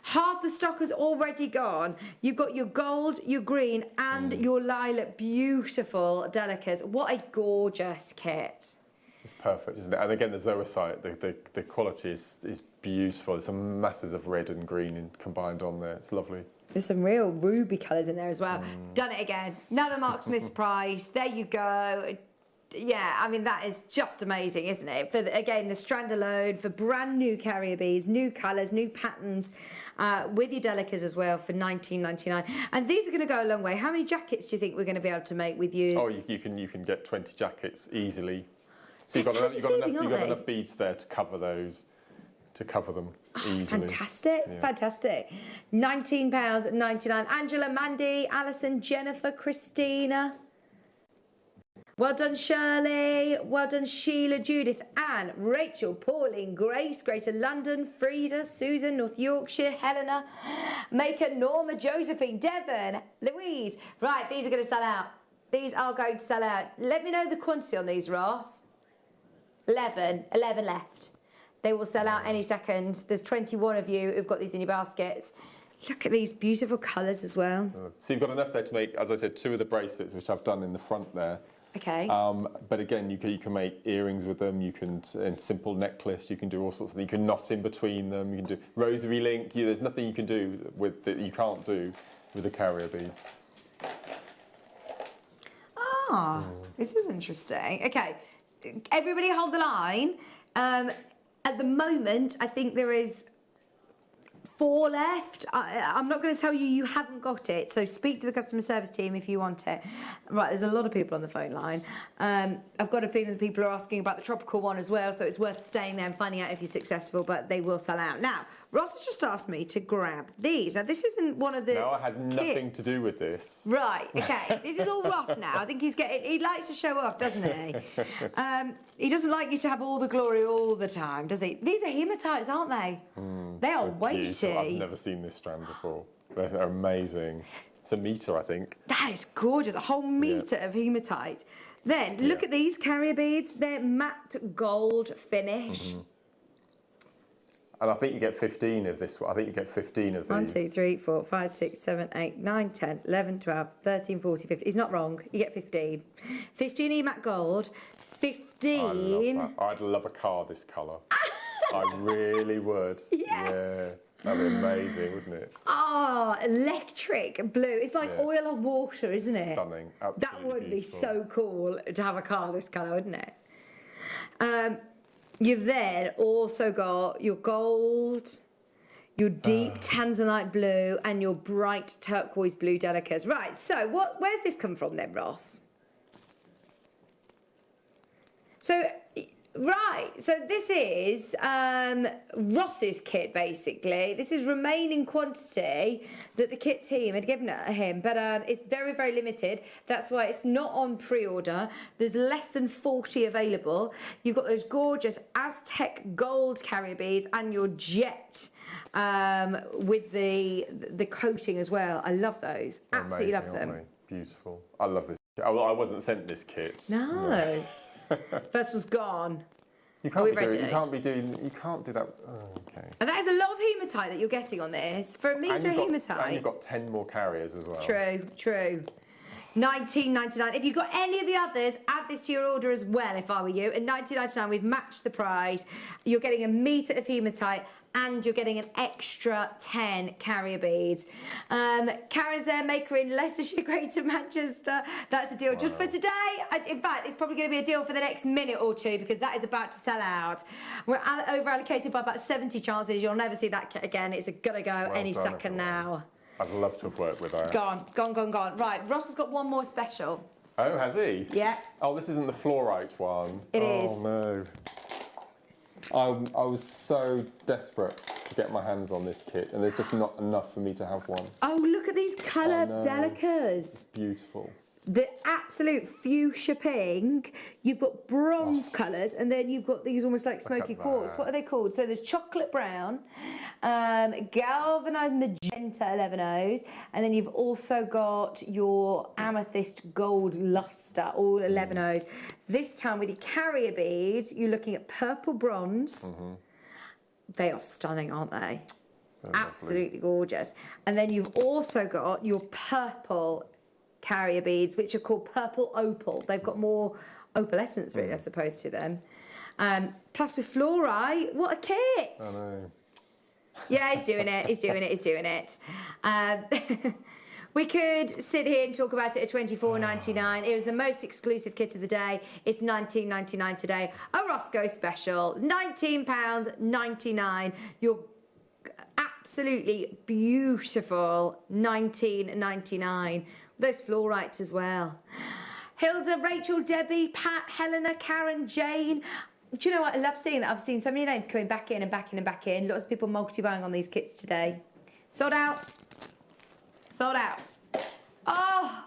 Half the stock has already gone. You've got your gold, your green, and your lilac. Beautiful delicas. What a gorgeous kit. It's perfect, isn't it? And again, the Zoisite, the quality is beautiful. There's some masses of red and green combined on there. It's lovely. There's some real ruby colours in there as well. Done it again. Another Mark Smith price. There you go. Yeah, I mean, that is just amazing, isn't it? For, again, the strand alone, for brand new carrier beads, new colours, new patterns, with your delicas as well for $19.99. And these are going to go a long way. How many jackets do you think we're going to be able to make with you? Oh, you can get 20 jackets easily. So you've got enough beads there to cover those. to cover them easily. Fantastic, fantastic. £19.99. Angela, Mandy, Alison, Jennifer, Christina. Well done, Shirley. Well done, Sheila, Judith, Anne, Rachel, Pauline, Grace, Greater London, Frida, Susan, North Yorkshire, Helena, Maker, Norma, Josephine, Devon, Louise. Right, these are going to sell out. These are going to sell out. Let me know the quantity on these, Ross. 11 left. They will sell out any second. There's 21 of you who've got these in your baskets. Look at these beautiful colours as well. So you've got enough there to make, as I said, 2 of the bracelets, which I've done in the front there. Okay. But again, you can make earrings with them. You can simple necklace. You can do all sorts of things. You can knot in between them. You can do rosary link. There's nothing you can do with that you can't do with the carrier beads. Ah, this is interesting. Okay, everybody hold the line. At the moment, I think there is 4 left. I'm not going to tell you you haven't got it, so speak to the customer service team if you want it. Right, there's a lot of people on the phone line. I've got a feeling that people are asking about the tropical one as well, so it's worth staying there and finding out if you're successful, but they will sell out. Now, Ross has just asked me to grab these. Now, this isn't one of the No, I had nothing to do with this. Right, okay. This is all Ross now. I think he likes to show off, doesn't he? He doesn't like you to have all the glory all the time, does he? These are hematites, aren't they? They are weighty. I've never seen this strand before. They're amazing. It's a metre, I think. That is gorgeous. A whole metre of hematite. Then, look at these carrier beads. They're matte gold finish. And I think you get 15 of this one. I think you get 15 of these. 1, 2, 3, 4, 5, 6, 7, 8, 9, 10, 11, 12, 13, 14, 15. He's not wrong. You get 15. 15 matte gold. 15. I'd love a car this colour. I really would. Yes. Yeah. That'd be amazing, wouldn't it? Oh, electric blue. It's like oil on water, isn't it? Stunning. Absolutely that would beautiful. be so cool to have a car this colour, wouldn't it? You've then also got your gold, your deep tanzanite blue, and your bright turquoise blue delicas. Right, so where's this come from then, Ross? So this is Ross's kit, basically. This is remaining quantity that the kit team had given him, but it's very, very limited. That's why it's not on pre-order. There's less than 40 available. You've got those gorgeous Aztec gold carrier beads and your jet with the coating as well. I love those. Absolutely love them. Beautiful. I love this. I wasn't sent this kit. No. First one's gone. You can't do that. Oh, okay. And that is a lot of hematite that you're getting on this. For a metre of hematite. And you've got 10 more carriers as well. True. £19.99. If you've got any of the others, add this to your order as well if I were you. At £19.99, we've matched the price. You're getting a metre of hematite and you're getting an extra 10 carrier beads. Kara's there, Maker in Leicestershire, Greater Manchester. That's a deal just for today. In fact, it's probably going to be a deal for the next minute or two because that is about to sell out. We're over-allocated by about 70 chances. You'll never see that kit again. It's going to go any second now. I'd love to have worked with her. Gone. Right, Ross has got one more special. Oh, has he? Yeah. Oh, this isn't the fluorite one. It is. Oh, no. I was so desperate to get my hands on this kit, and there's just not enough for me to have one. Oh, look at these colour delicas. Beautiful. The absolute fuchsia pink. You've got bronze colours, and then you've got these almost like smoky quartz. What are they called? So there's chocolate brown, galvanised magenta 11 O's, and then you've also got your amethyst gold lustre, all 11 O's. This time with your carrier beads, you're looking at purple bronze. They are stunning, aren't they? Absolutely gorgeous. And then you've also got your purple carrier beads, which are called purple opal. They've got more opalescence, really, I suppose, to them. Plus with fluorite, what a kit! I know. Yeah, he's doing it. We could sit here and talk about it at $24.99. It was the most exclusive kit of the day. It's $19.99 today. A Roscoe special, £19.99. Your absolutely beautiful $19.99. Those fluorites as well. Hilda, Rachel, Debbie, Pat, Helena, Karen, Jane. Do you know what? I love seeing that. I've seen so many names coming back in and back in and back in. Lots of people multi-buying on these kits today. Sold out. Sold out. Oh,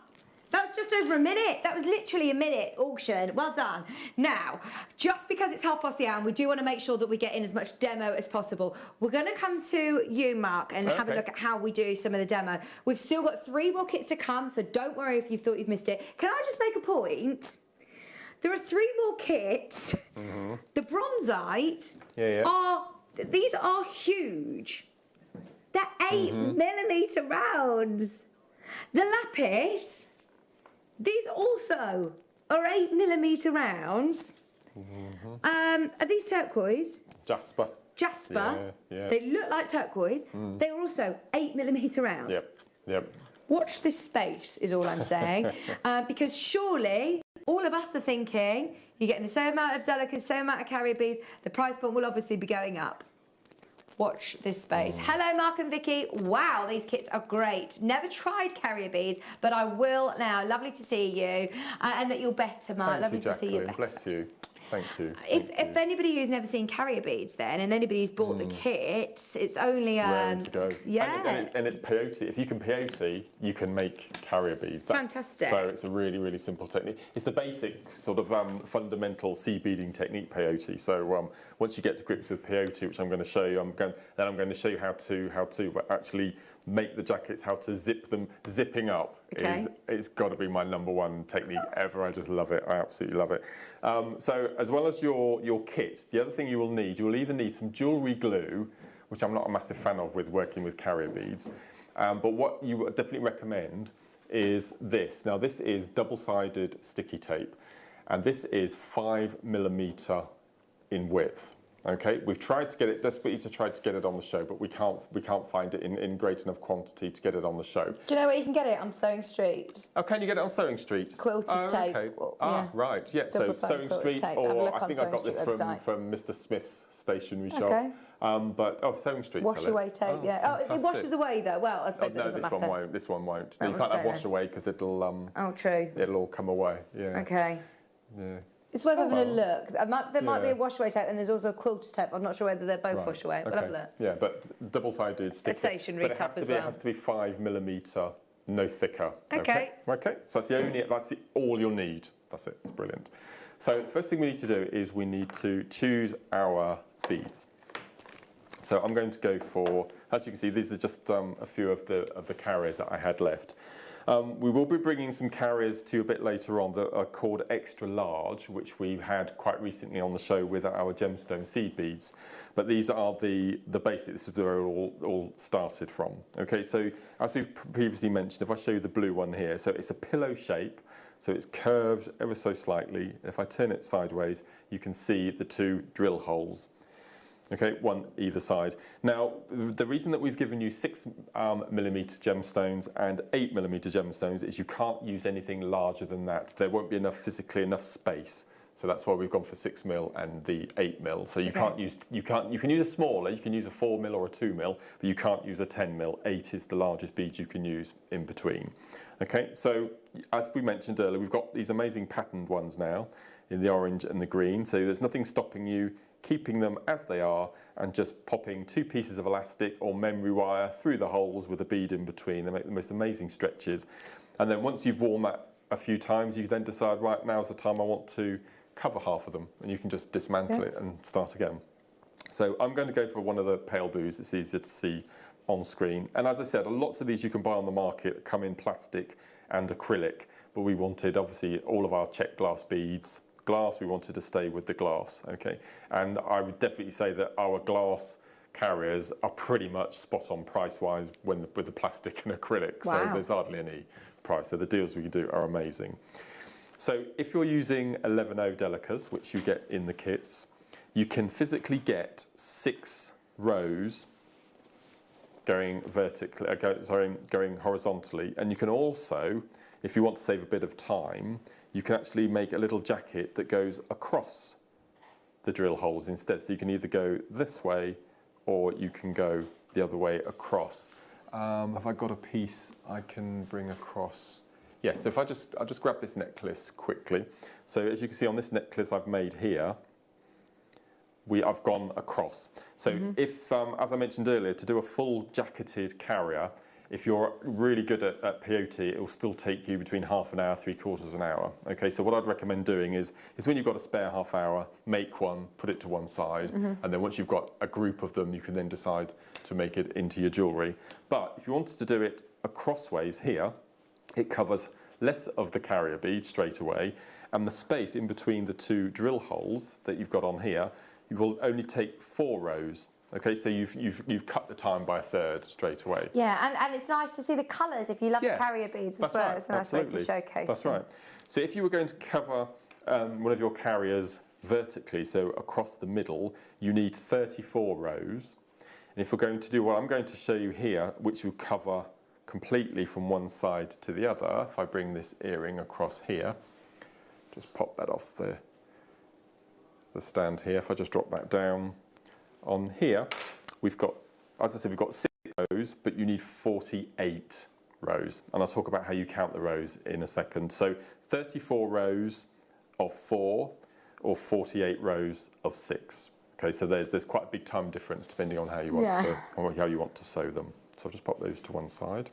that was just over a minute. That was literally a minute auction. Well done. Now, just because it's hour, and we do want to make sure that we get in as much demo as possible, we're going to come to you, Mark, and have a look at how we do some of the demo. We've still got 3 more kits to come, so don't worry if you thought you've missed it. Can I just make a point? There are 3 more kits. The bronzite these are huge. They're 8mm rounds. The lapis, these also are 8mm rounds. Are these turquoise? Jasper. Jasper. Yeah. They look like turquoise. They are also 8mm rounds. Yep. Watch this space is all I'm saying. Because surely all of us are thinking you're getting the same amount of delicates, same amount of carrier beads, the price point will obviously be going up. Watch this space. Hello, Mark and Vicky. Wow, these kits are great. Never tried carrier beads, but I will now. Lovely to see you. And that you're better, Mark. Lovely to see you better. Bless you. Thank you. If anybody who's never seen carrier beads then, and anybody who's bought the kits, it's only... Raring to go. Yeah. And it's peyote. If you can peyote, you can make carrier beads. Fantastic. So it's a really, really simple technique. It's the basic sort of fundamental seed beading technique, peyote. So once you get to grips with peyote, which I'm going to show you, I'm going to show you how to actually make the jackets, how to zip them. Zipping up it's got to be my #1 technique ever. I just love it. I absolutely love it. So as well as your kit, the other thing you will either need some jewellery glue, which I'm not a massive fan of with working with carrier beads, but what you would definitely recommend is this. Now this is double-sided sticky tape, and this is 5mm in width. Okay, we've tried to get it, desperately to try to get it on the show, but we can't find it in great enough quantity to get it on the show. Do you know where you can get it? On Sewing Street. Oh, can you get it on Sewing Street? Quilter's tape. Okay. Yeah. Right, yeah. So Sewing Street, or I think I got this from Mr. Smith's stationery shop. Okay. But Sewing Street. Wash away tape, yeah. Fantastic. Oh, it washes away though. Well, I suppose that doesn't matter. This one won't. You can't have wash away because it'll. Oh, true. It'll all come away. Yeah. Okay. Yeah. It's worth having a look. There might be a wash away tape, and there's also a quilter's tape. I'm not sure whether they're both wash away. We'll have a look. Yeah, but double-sided sticky. Stationery tape as well. It has to be 5mm, no thicker. Okay. Okay. So that's all you'll need. That's it. It's brilliant. So the first thing we need to do is we need to choose our beads. So I'm going to go for, as you can see, these are just a few of the carriers that I had left. We will be bringing some carriers to you a bit later on that are called extra large, which we had quite recently on the show with our gemstone seed beads. But these are the basic. This is where it all started from. Okay, so as we've previously mentioned, if I show you the blue one here, so it's a pillow shape. So it's curved ever so slightly. If I turn it sideways, you can see the 2 drill holes. Okay, one either side. Now, the reason that we've given you 6mm gemstones and 8mm gemstones is you can't use anything larger than that. There won't be physically enough space. So that's why we've gone for 6mm and the 8mm. So you can use a smaller, you can use a 4mm or a 2mm, but you can't use a 10mm. 8 is the largest bead you can use in between. Okay, so as we mentioned earlier, we've got these amazing patterned ones now in the orange and the green. So there's nothing stopping you keeping them as they are and just popping 2 pieces of elastic or memory wire through the holes with a bead in between. They make the most amazing stretches. And then once you've worn that a few times, you then decide, right, now's the time I want to cover half of them, and you can just dismantle it and start again. So I'm going to go for one of the pale blues. It's easier to see on screen. And as I said, lots of these you can buy on the market come in plastic and acrylic, but we wanted obviously all of our check glass beads. Glass, we wanted to stay with the glass, okay? And I would definitely say that our glass carriers are pretty much spot on price-wise with the plastic and acrylic. Wow. So there's hardly any price. So the deals we can do are amazing. So if you're using 11O delicas, which you get in the kits, you can physically get 6 rows going vertically, going horizontally, and you can also, if you want to save a bit of time, you can actually make a little jacket that goes across the drill holes instead. So you can either go this way or you can go the other way across. Have I got a piece I can bring across? Yes, so if I'll just grab this necklace quickly. So as you can see on this necklace I've made here, I've gone across. So if, as I mentioned earlier, to do a full jacketed carrier, if you're really good at peyote, it will still take you between half an hour, 3/4 an hour. Okay, so what I'd recommend doing is when you've got a spare half hour, make one, put it to one side, and then once you've got a group of them, you can then decide to make it into your jewellery. But if you wanted to do it crossways here, it covers less of the carrier bead straight away, and the space in between the two drill holes that you've got on here, you will only take 4 rows. Okay, so you've cut the time by 1/3 straight away. Yeah, and it's nice to see the colours if you love the carrier beads as well. Right, it's a nice way to showcase That's them. right. So if you were going to cover one of your carriers vertically, so across the middle, you need 34 rows. And if we're going to do what I'm going to show you here, which will cover completely from one side to the other, if I bring this earring across here, just pop that off the stand here. If I just drop that down on here, we've got, as I said, we've got 6 rows, but you need 48 rows. And I'll talk about how you count the rows in a second. So 34 rows of 4 or 48 rows of 6. Okay, so there's quite a big time difference depending on how you want to sew them. So I'll just pop those to one side.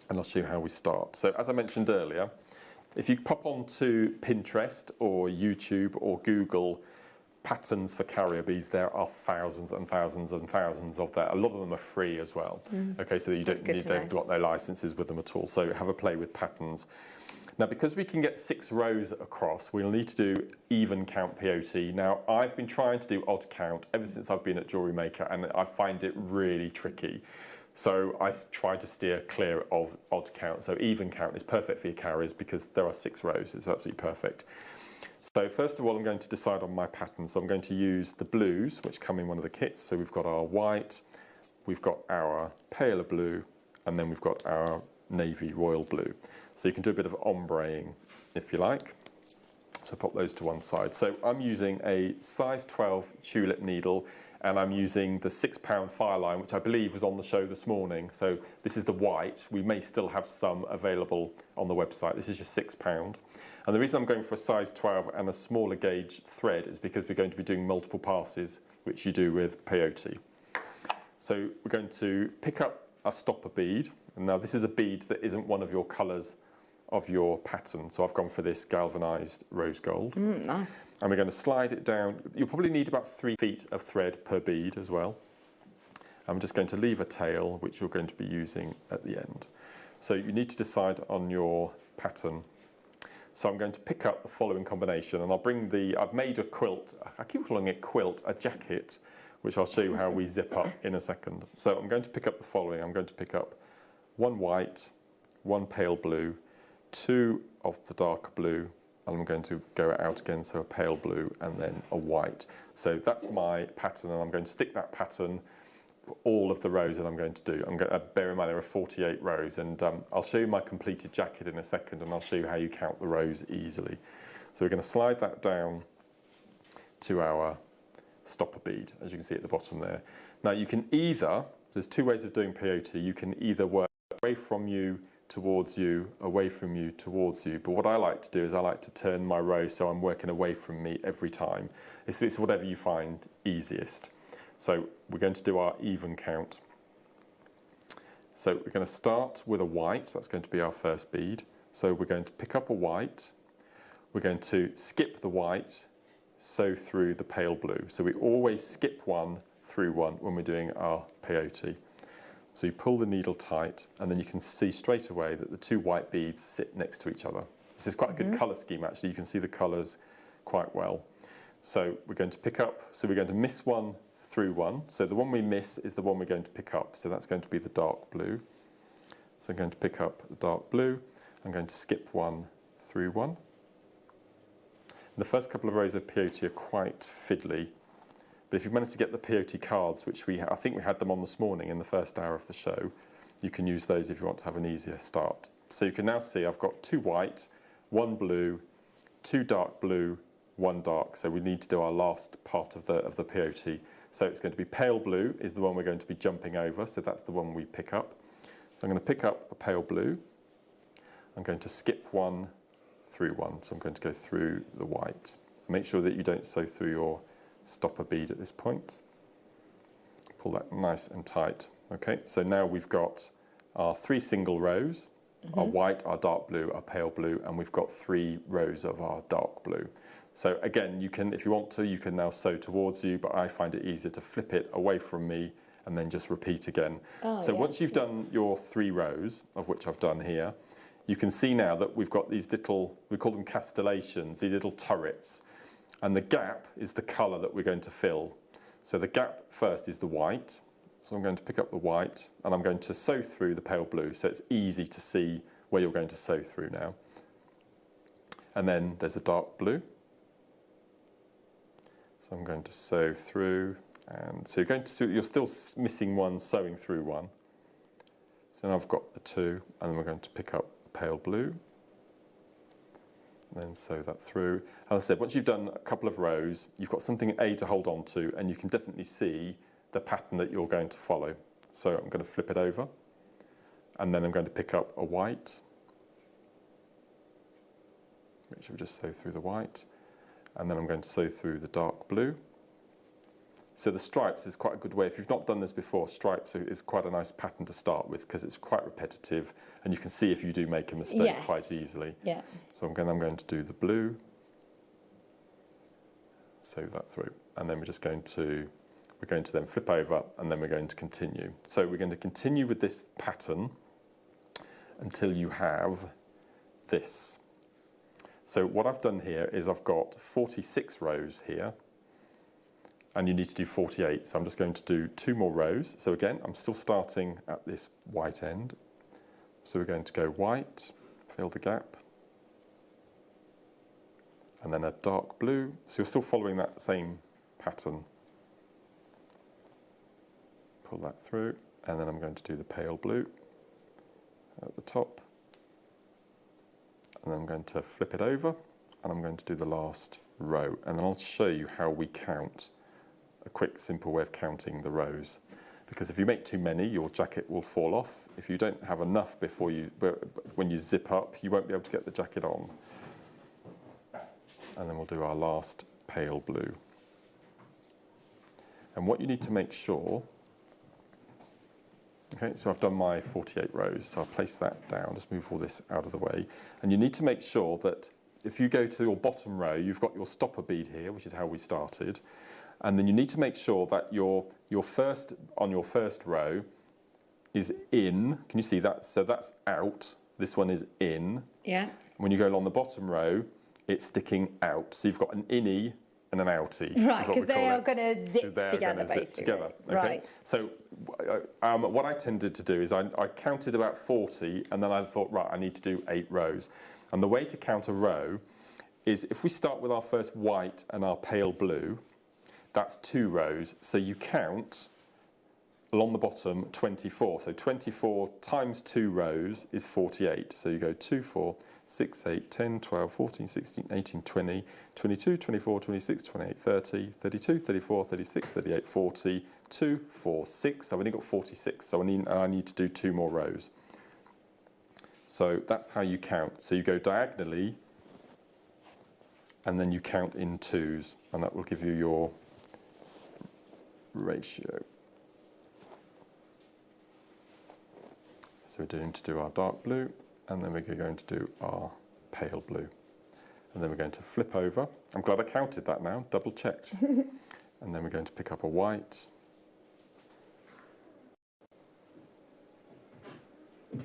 And I'll show you how we start. So as I mentioned earlier, if you pop onto Pinterest or YouTube or Google patterns for carrier beads, there are thousands and thousands and thousands of that. A lot of them are free as well. Okay, so you don't need, they've got no licenses with them at all. So have a play with patterns. Now, because we can get 6 rows across, we'll need to do even count peyote. Now, I've been trying to do odd count ever since I've been at Jewellery Maker, and I find it really tricky. So I try to steer clear of odd count. So even count is perfect for your carriers because there are 6 rows. It's absolutely perfect. So first of all, I'm going to decide on my pattern. So I'm going to use the blues, which come in one of the kits. So we've got our white, we've got our paler blue, and then we've got our navy royal blue. So you can do a bit of ombreing if you like. So pop those to one side. So I'm using a size 12 tulip needle, and I'm using the £6 fire line, which I believe was on the show this morning. So this is the white. We may still have some available on the website. This is just £6. And the reason I'm going for a size 12 and a smaller gauge thread is because we're going to be doing multiple passes, which you do with peyote. So we're going to pick up a stopper bead. And now this is a bead that isn't one of your colours of your pattern. So I've gone for this galvanised rose gold. Nice. And we're going to slide it down. You'll probably need about 3 feet of thread per bead as well. I'm just going to leave a tail, which you're going to be using at the end. So you need to decide on your pattern. So I'm going to pick up the following combination, and I'll bring I've made a quilt, I keep calling it quilt, a jacket, which I'll show you how we zip up in a second. So I'm going to pick up the following. I'm going to pick up 1 white, 1 pale blue, 2 of the dark blue, and I'm going to go out again, so a pale blue and then a white. So that's my pattern, and I'm going to stick that pattern for all of the rows that I'm going to do. I'm going to bear in mind there are 48 rows, and I'll show you my completed jacket in a second, and I'll show you how you count the rows easily. So we're going to slide that down to our stopper bead, as you can see at the bottom there. Now you can either, there's 2 ways of doing peyote. You can either work away from you, towards you, away from you, towards you. But what I like to do is I like to turn my row so I'm working away from me every time. It's whatever you find easiest. So we're going to do our even count. So we're going to start with a white. That's going to be our first bead. So we're going to pick up a white. We're going to skip the white, sew through the pale blue. So we always skip one through one when we're doing our peyote. So you pull the needle tight, and then you can see straight away that the 2 white beads sit next to each other. This is quite a good colour scheme actually. You can see the colours quite well. So we're going to pick up, so we're going to miss one through one. So the one we miss is the one we're going to pick up. So that's going to be the dark blue. So I'm going to pick up the dark blue. I'm going to skip one through one. And the first couple of rows of peyote are quite fiddly. But if you've managed to get the peyote cards, which I think we had them on this morning in the first hour of the show, you can use those if you want to have an easier start. So you can now see I've got 2 white, 1 blue, 2 dark blue, 1 dark. So we need to do our last part of the peyote. So it's going to be pale blue is the one we're going to be jumping over. So that's the one we pick up. So I'm going to pick up a pale blue. I'm going to skip one through one. So I'm going to go through the white. Make sure that you don't sew through your stopper bead at this point. Pull that nice and tight. Okay, so now we've got our 3 single rows, our white, our dark blue, our pale blue, and we've got 3 rows of our dark blue. So again, you can, if you want to, you can now sew towards you, but I find it easier to flip it away from me and then just repeat again. So once you've done your 3 rows, of which I've done here, you can see now that we've got these little, we call them castellations, these little turrets, and the gap is the colour that we're going to fill. So the gap first is the white, so I'm going to pick up the white and I'm going to sew through the pale blue, so it's easy to see where you're going to sew through now. And then there's a dark blue, so I'm going to sew through, and so you're still missing one, sewing through one. So now I've got the 2, and then we're going to pick up pale blue, then sew that through. As I said, once you've done a couple of rows, you've got something to hold on to, and you can definitely see the pattern that you're going to follow. So I'm going to flip it over, and then I'm going to pick up a white. Make sure we just sew through the white, and then I'm going to sew through the dark blue. So the stripes is quite a good way. If you've not done this before, stripes is quite a nice pattern to start with because it's quite repetitive, and you can see if you do make a mistake quite easily. Yeah. So I'm going to do the blue, sew that through, and then we're going to then flip over, and then we're going to continue. So we're going to continue with this pattern until you have this. So what I've done here is I've got 46 rows here, and you need to do 48. So I'm just going to do 2 more rows. So again, I'm still starting at this white end. So we're going to go white, fill the gap, and then a dark blue. So you're still following that same pattern. Pull that through, and then I'm going to do the pale blue at the top. And then I'm going to flip it over, and I'm going to do the last row. And then I'll show you how we count. A quick, simple way of counting the rows. Because if you make too many, your jacket will fall off. If you don't have enough when you zip up, you won't be able to get the jacket on. And then we'll do our last pale blue. And what you need to make sure, okay, so I've done my 48 rows, so I'll place that down, just move all this out of the way. And you need to make sure that if you go to your bottom row, you've got your stopper bead here, which is how we started. And then you need to make sure that your first row is in. Can you see that? So that's out. This one is in. Yeah. When you go along the bottom row, it's sticking out. So you've got an innie and an outie. Right, because they are going to zip together, basically. Okay? Right. So what I tended to do is I counted about 40, and then I thought, right, I need to do 8 rows. And the way to count a row is if we start with our first white and our pale blue, that's 2 rows. So you count along the bottom 24. So 24 times 2 rows is 48. So you go 2, 4, 6, 8, 10, 12, 14, 16, 18, 20, 22, 24, 26, 28, 30, 32, 34, 36, 38, 40, 2, 4, 6. I've only got 46, so I need to do 2 more rows. So that's how you count. So you go diagonally, and then you count in 2s, and that will give you your ratio. So we're going to do our dark blue, and then we're going to do our pale blue. And then we're going to flip over. I'm glad I counted that now, double checked. And then we're going to pick up a white. And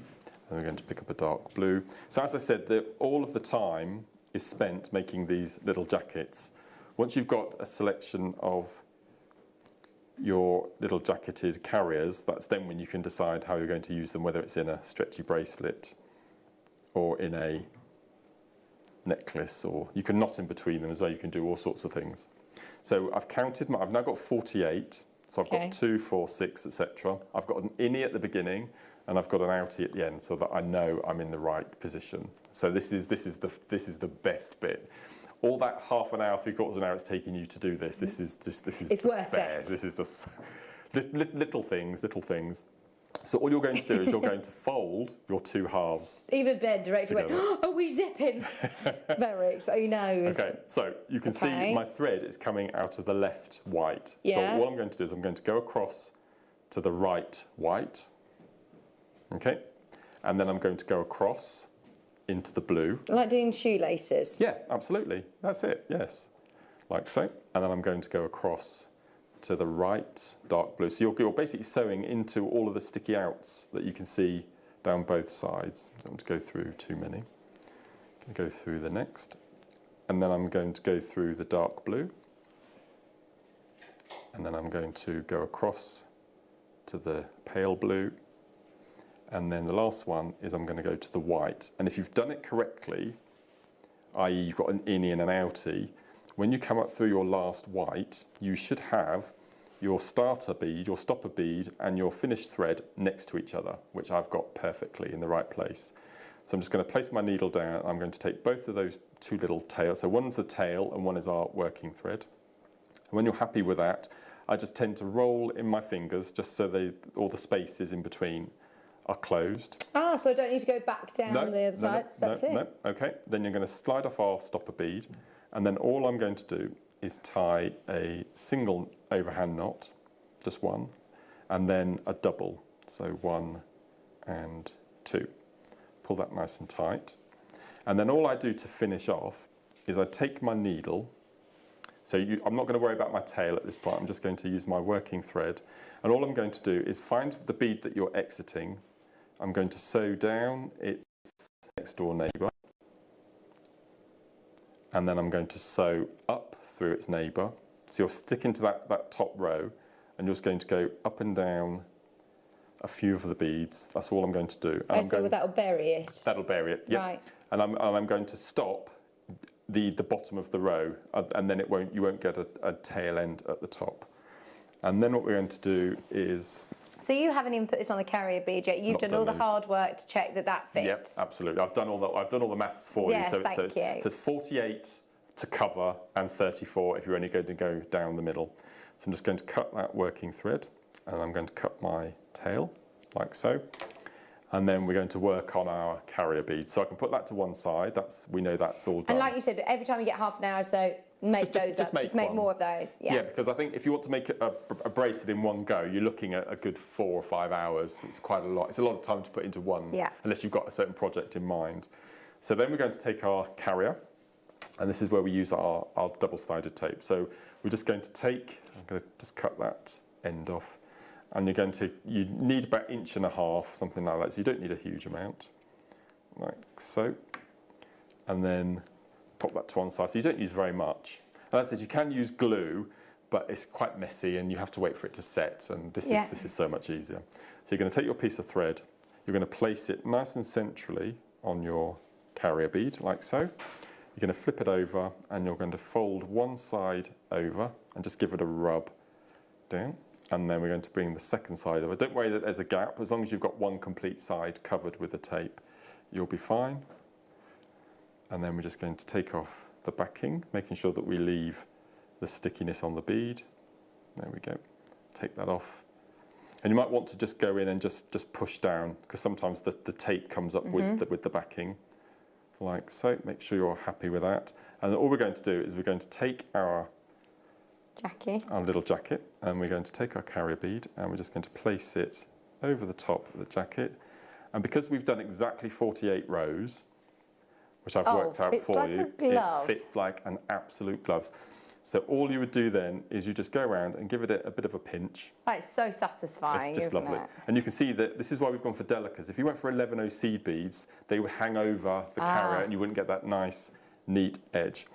we're going to pick up a dark blue. So as I said, all of the time is spent making these little jackets. Once you've got a selection of your little jacketed carriers, that's then when you can decide how you're going to use them, whether it's in a stretchy bracelet or in a necklace, or you can knot in between them as well. You can do all sorts of things. So I've counted, I've now got 48. So I've got 2, 4, 6, etc. I've got an innie at the beginning, and I've got an outie at the end, so that I know I'm in the right position. So this is the best bit. All that half an hour, 3/4 of an hour it's taking you to do this. This is it's worth fair. it. This is just little things. So all you're going to do is you're going to fold your two halves. Even Ben directly went, oh, we zipping. Very, so he knows. Okay, so you can see my thread is coming out of the left white. Yeah. So what I'm going to do is I'm going to go across to the right white. Okay, and then I'm going to go across into the blue. Like doing shoelaces. Yeah, absolutely. That's it, yes. Like so. And then I'm going to go across to the right dark blue. So you're basically sewing into all of the sticky outs that you can see down both sides. I don't want to go through too many. I'm going to go through the next. And then I'm going to go through the dark blue. And then I'm going to go across to the pale blue. And then the last one is I'm going to go to the white. And if you've done it correctly, i.e. you've got an innie and an outie, when you come up through your last white, you should have your starter bead, your stopper bead, and your finished thread next to each other, which I've got perfectly in the right place. So I'm just going to place my needle down. I'm going to take both of those two little tails. So one's the tail and one is our working thread. And when you're happy with that, I just tend to roll in my fingers just so all the spaces in between are closed. Ah, so I don't need to go back down the other side? That's it? No, okay. Then you're going to slide off our stopper bead. And then all I'm going to do is tie a single overhand knot, just one, and then a double, so 1 and 2. Pull that nice and tight. And then all I do to finish off is I take my needle, so I'm not going to worry about my tail at this point, I'm just going to use my working thread, and all I'm going to do is find the bead that you're exiting. I'm going to sew down its next door neighbour, and then I'm going to sew up through its neighbour. So you're sticking to that top row, and you're just going to go up and down a few of the beads. That's all I'm going to do. And so that'll bury it? That'll bury it, yeah. Right. And I'm going to stop the bottom of the row, and then you won't get a tail end at the top. And then what we're going to do is... So you haven't even put this on the carrier bead yet. You've done all the hard work to check that fits. Yep, absolutely. I've done all the maths for you. So it says 48 to cover and 34 if you're only going to go down the middle. So I'm just going to cut that working thread, and I'm going to cut my tail like so. And then we're going to work on our carrier bead. So I can put that to one side. We know that's all done. And like you said, every time you get half an hour or so, make those up. Just make more of those. Yeah, because I think if you want to make a bracelet in one go, you're looking at a good 4 or 5 hours. It's quite a lot. It's a lot of time to put into one, unless you've got a certain project in mind. So then we're going to take our carrier, and this is where we use our double-sided tape. So we're just going to I'm going to just cut that end off. And you need about 1.5 inches, something like that. So you don't need a huge amount, like so. And then pop that to one side. So you don't use very much. And as I said, you can use glue, but it's quite messy and you have to wait for it to set. And this is so much easier. So you're going to take your piece of thread, you're going to place it nice and centrally on your carrier bead, like so. You're going to flip it over, and you're going to fold one side over and just give it a rub down. And then we're going to bring the second side over. Don't worry that there's a gap. As long as you've got one complete side covered with the tape, you'll be fine. And then we're just going to take off the backing, making sure that we leave the stickiness on the bead. There we go. Take that off. And you might want to just go in and just push down, because sometimes the tape comes up with the backing, like so. Make sure you're happy with that. And then all we're going to do is we're going to take our little jacket, and we're going to take our carrier bead, and we're just going to place it over the top of the jacket. And because we've done exactly 48 rows, which I've worked out for you, it fits like an absolute glove. So all you would do then is you just go around and give it a bit of a pinch. That's so satisfying, It's just lovely. And you can see that this is why we've gone for delicas. If you went for 11 seed beads, they would hang over the carrier and you wouldn't get that nice, neat edge.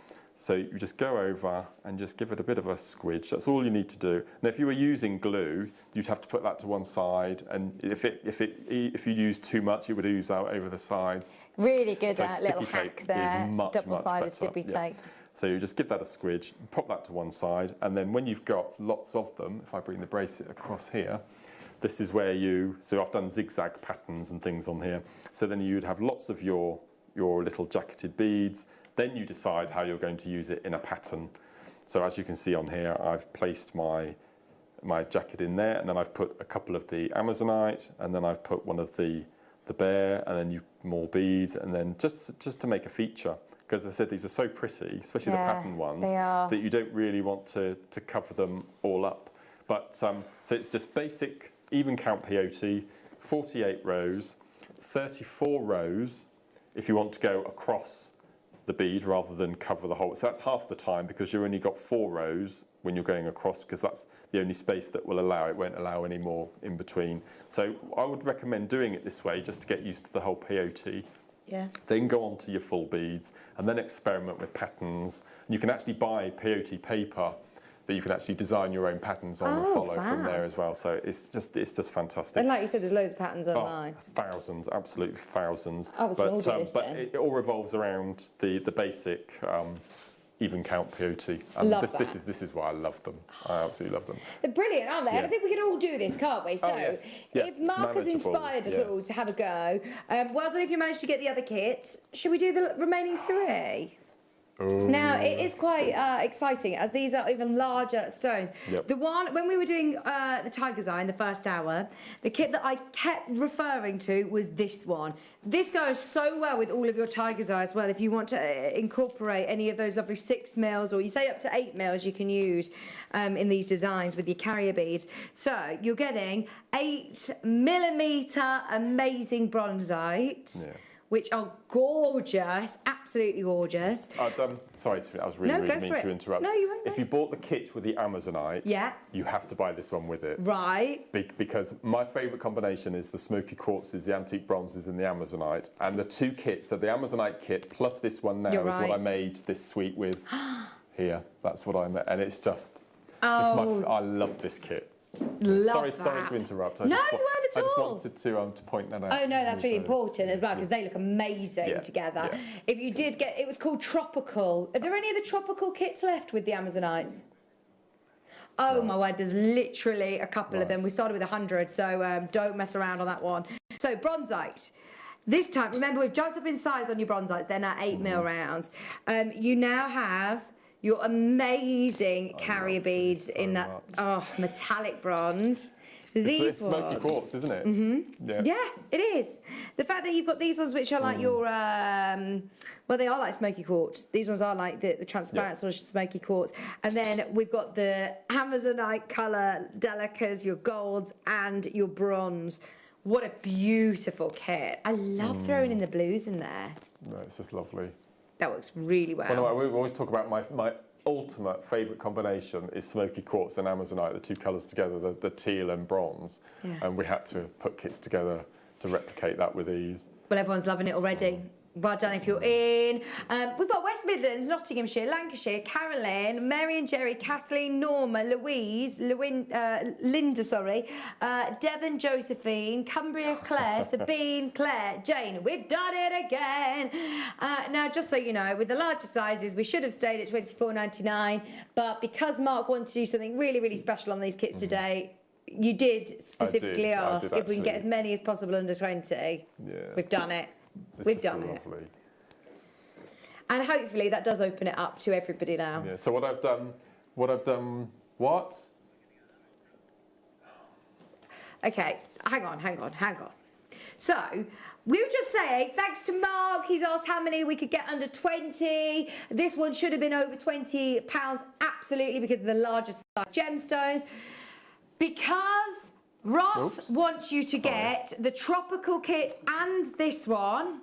So you just go over and just give it a bit of a squidge. That's all you need to do. Now, if you were using glue, you'd have to put that to one side, and if you use too much, it would ooze out over the sides. Really good, so little hack there. Double-sided sticky tape. So you just give that a squidge, pop that to one side, and then when you've got lots of them, if I bring the bracelet across here, this is where so I've done zigzag patterns and things on here. So then you'd have lots of your little jacketed beads. Then you decide how you're going to use it in a pattern. So as you can see on here, I've placed my my jacket in there, and then I've put a couple of the Amazonite, and then I've put one of the bear, and then more beads, and then just to make a feature. Because as I said, these are so pretty, especially the pattern ones, that you don't really want to cover them all up. But so it's just basic even count peyote, 48 rows, 34 rows if you want to go across the bead rather than cover the whole. So that's half the time, because you've only got 4 rows when you're going across, because that's the only space that will allow. It won't allow any more in between. So I would recommend doing it this way just to get used to the whole peyote. Yeah. Then go on to your full beads and then experiment with patterns. You can actually buy peyote paper that you can actually design your own patterns on and follow from there as well. So it's just fantastic. And like you said, there's loads of patterns online. Thousands, absolutely thousands. Oh, we can all do this but then. it all revolves around the basic even count peyote. Love this is why I love them. I absolutely love them. They're brilliant, aren't they? And I think we can all do this, can't we? So yes, if Mark has inspired us all to have a go, well done if you managed to get the other kits. Should we do the remaining 3? Now, it is quite exciting, as these are even larger stones. The one, when we were doing the tiger's eye in the first hour, the kit that I kept referring to was this one. This goes so well with all of your tiger's eye as well. If you want to incorporate any of those lovely 6 mils, or you say up to 8 mils, you can use in these designs with your carrier beads. So you're getting 8mm amazing bronzite. Which are gorgeous, absolutely gorgeous. Sorry, I was really mean to interrupt. No, you won't. If you bought the kit with the Amazonite, you have to buy this one with it. Right. Because my favourite combination is the smoky quartzes, the antique bronzes, and the Amazonite. And the 2 kits, so the Amazonite kit plus this one now is what I made this suite with here. That's what I made, and it's just, I love this kit. Sorry to interrupt. No, you weren't at all. I just wanted to point that out. Oh no, that's really important as well, because they look amazing together. If you did get, it was called Tropical. Are there any of the tropical kits left with the Amazonites? Oh my word, there's literally a couple of them. We started with 100, so don't mess around on that one. So bronzite. This time, remember, we've jumped up in size on your bronzites. They're now 8mm rounds. You now have your amazing carrier beads in that metallic bronze. It's smoky quartz, isn't it? Yeah, it is. The fact that you've got these ones which are like your, well, they are like smoky quartz. These ones are like the transparent sort of smoky quartz. And then we've got the Amazonite colour delicas, your golds and your bronze. What a beautiful kit. I love throwing in the blues in there. No, it's just lovely. That works really well. Well, we always talk about my ultimate favourite combination is smoky quartz and Amazonite, the 2 colours together, the teal and bronze. And we had to put kits together to replicate that with ease. Well, everyone's loving it already. Well done if you're in. We've got West Midlands, Nottinghamshire, Lancashire, Carolyn, Mary and Jerry, Kathleen, Norma, Louise, Linda, Devon, Josephine, Cumbria, Claire, Sabine, Claire, Jane. We've done it again. Now, just so you know, with the larger sizes, we should have stayed at $24.99, but because Mark wanted to do something really, really special on these kits today, you did specifically ask if we can get as many as possible under 20. We've done it. We've done it. And hopefully that does open it up to everybody now. Yeah, so what I've done, Okay, hang on. So, we were just saying, thanks to Mark, he's asked how many we could get under 20. This one should have been over £20, absolutely, because of the larger size gemstones. Because Ross wants you to get the tropical kit and this one,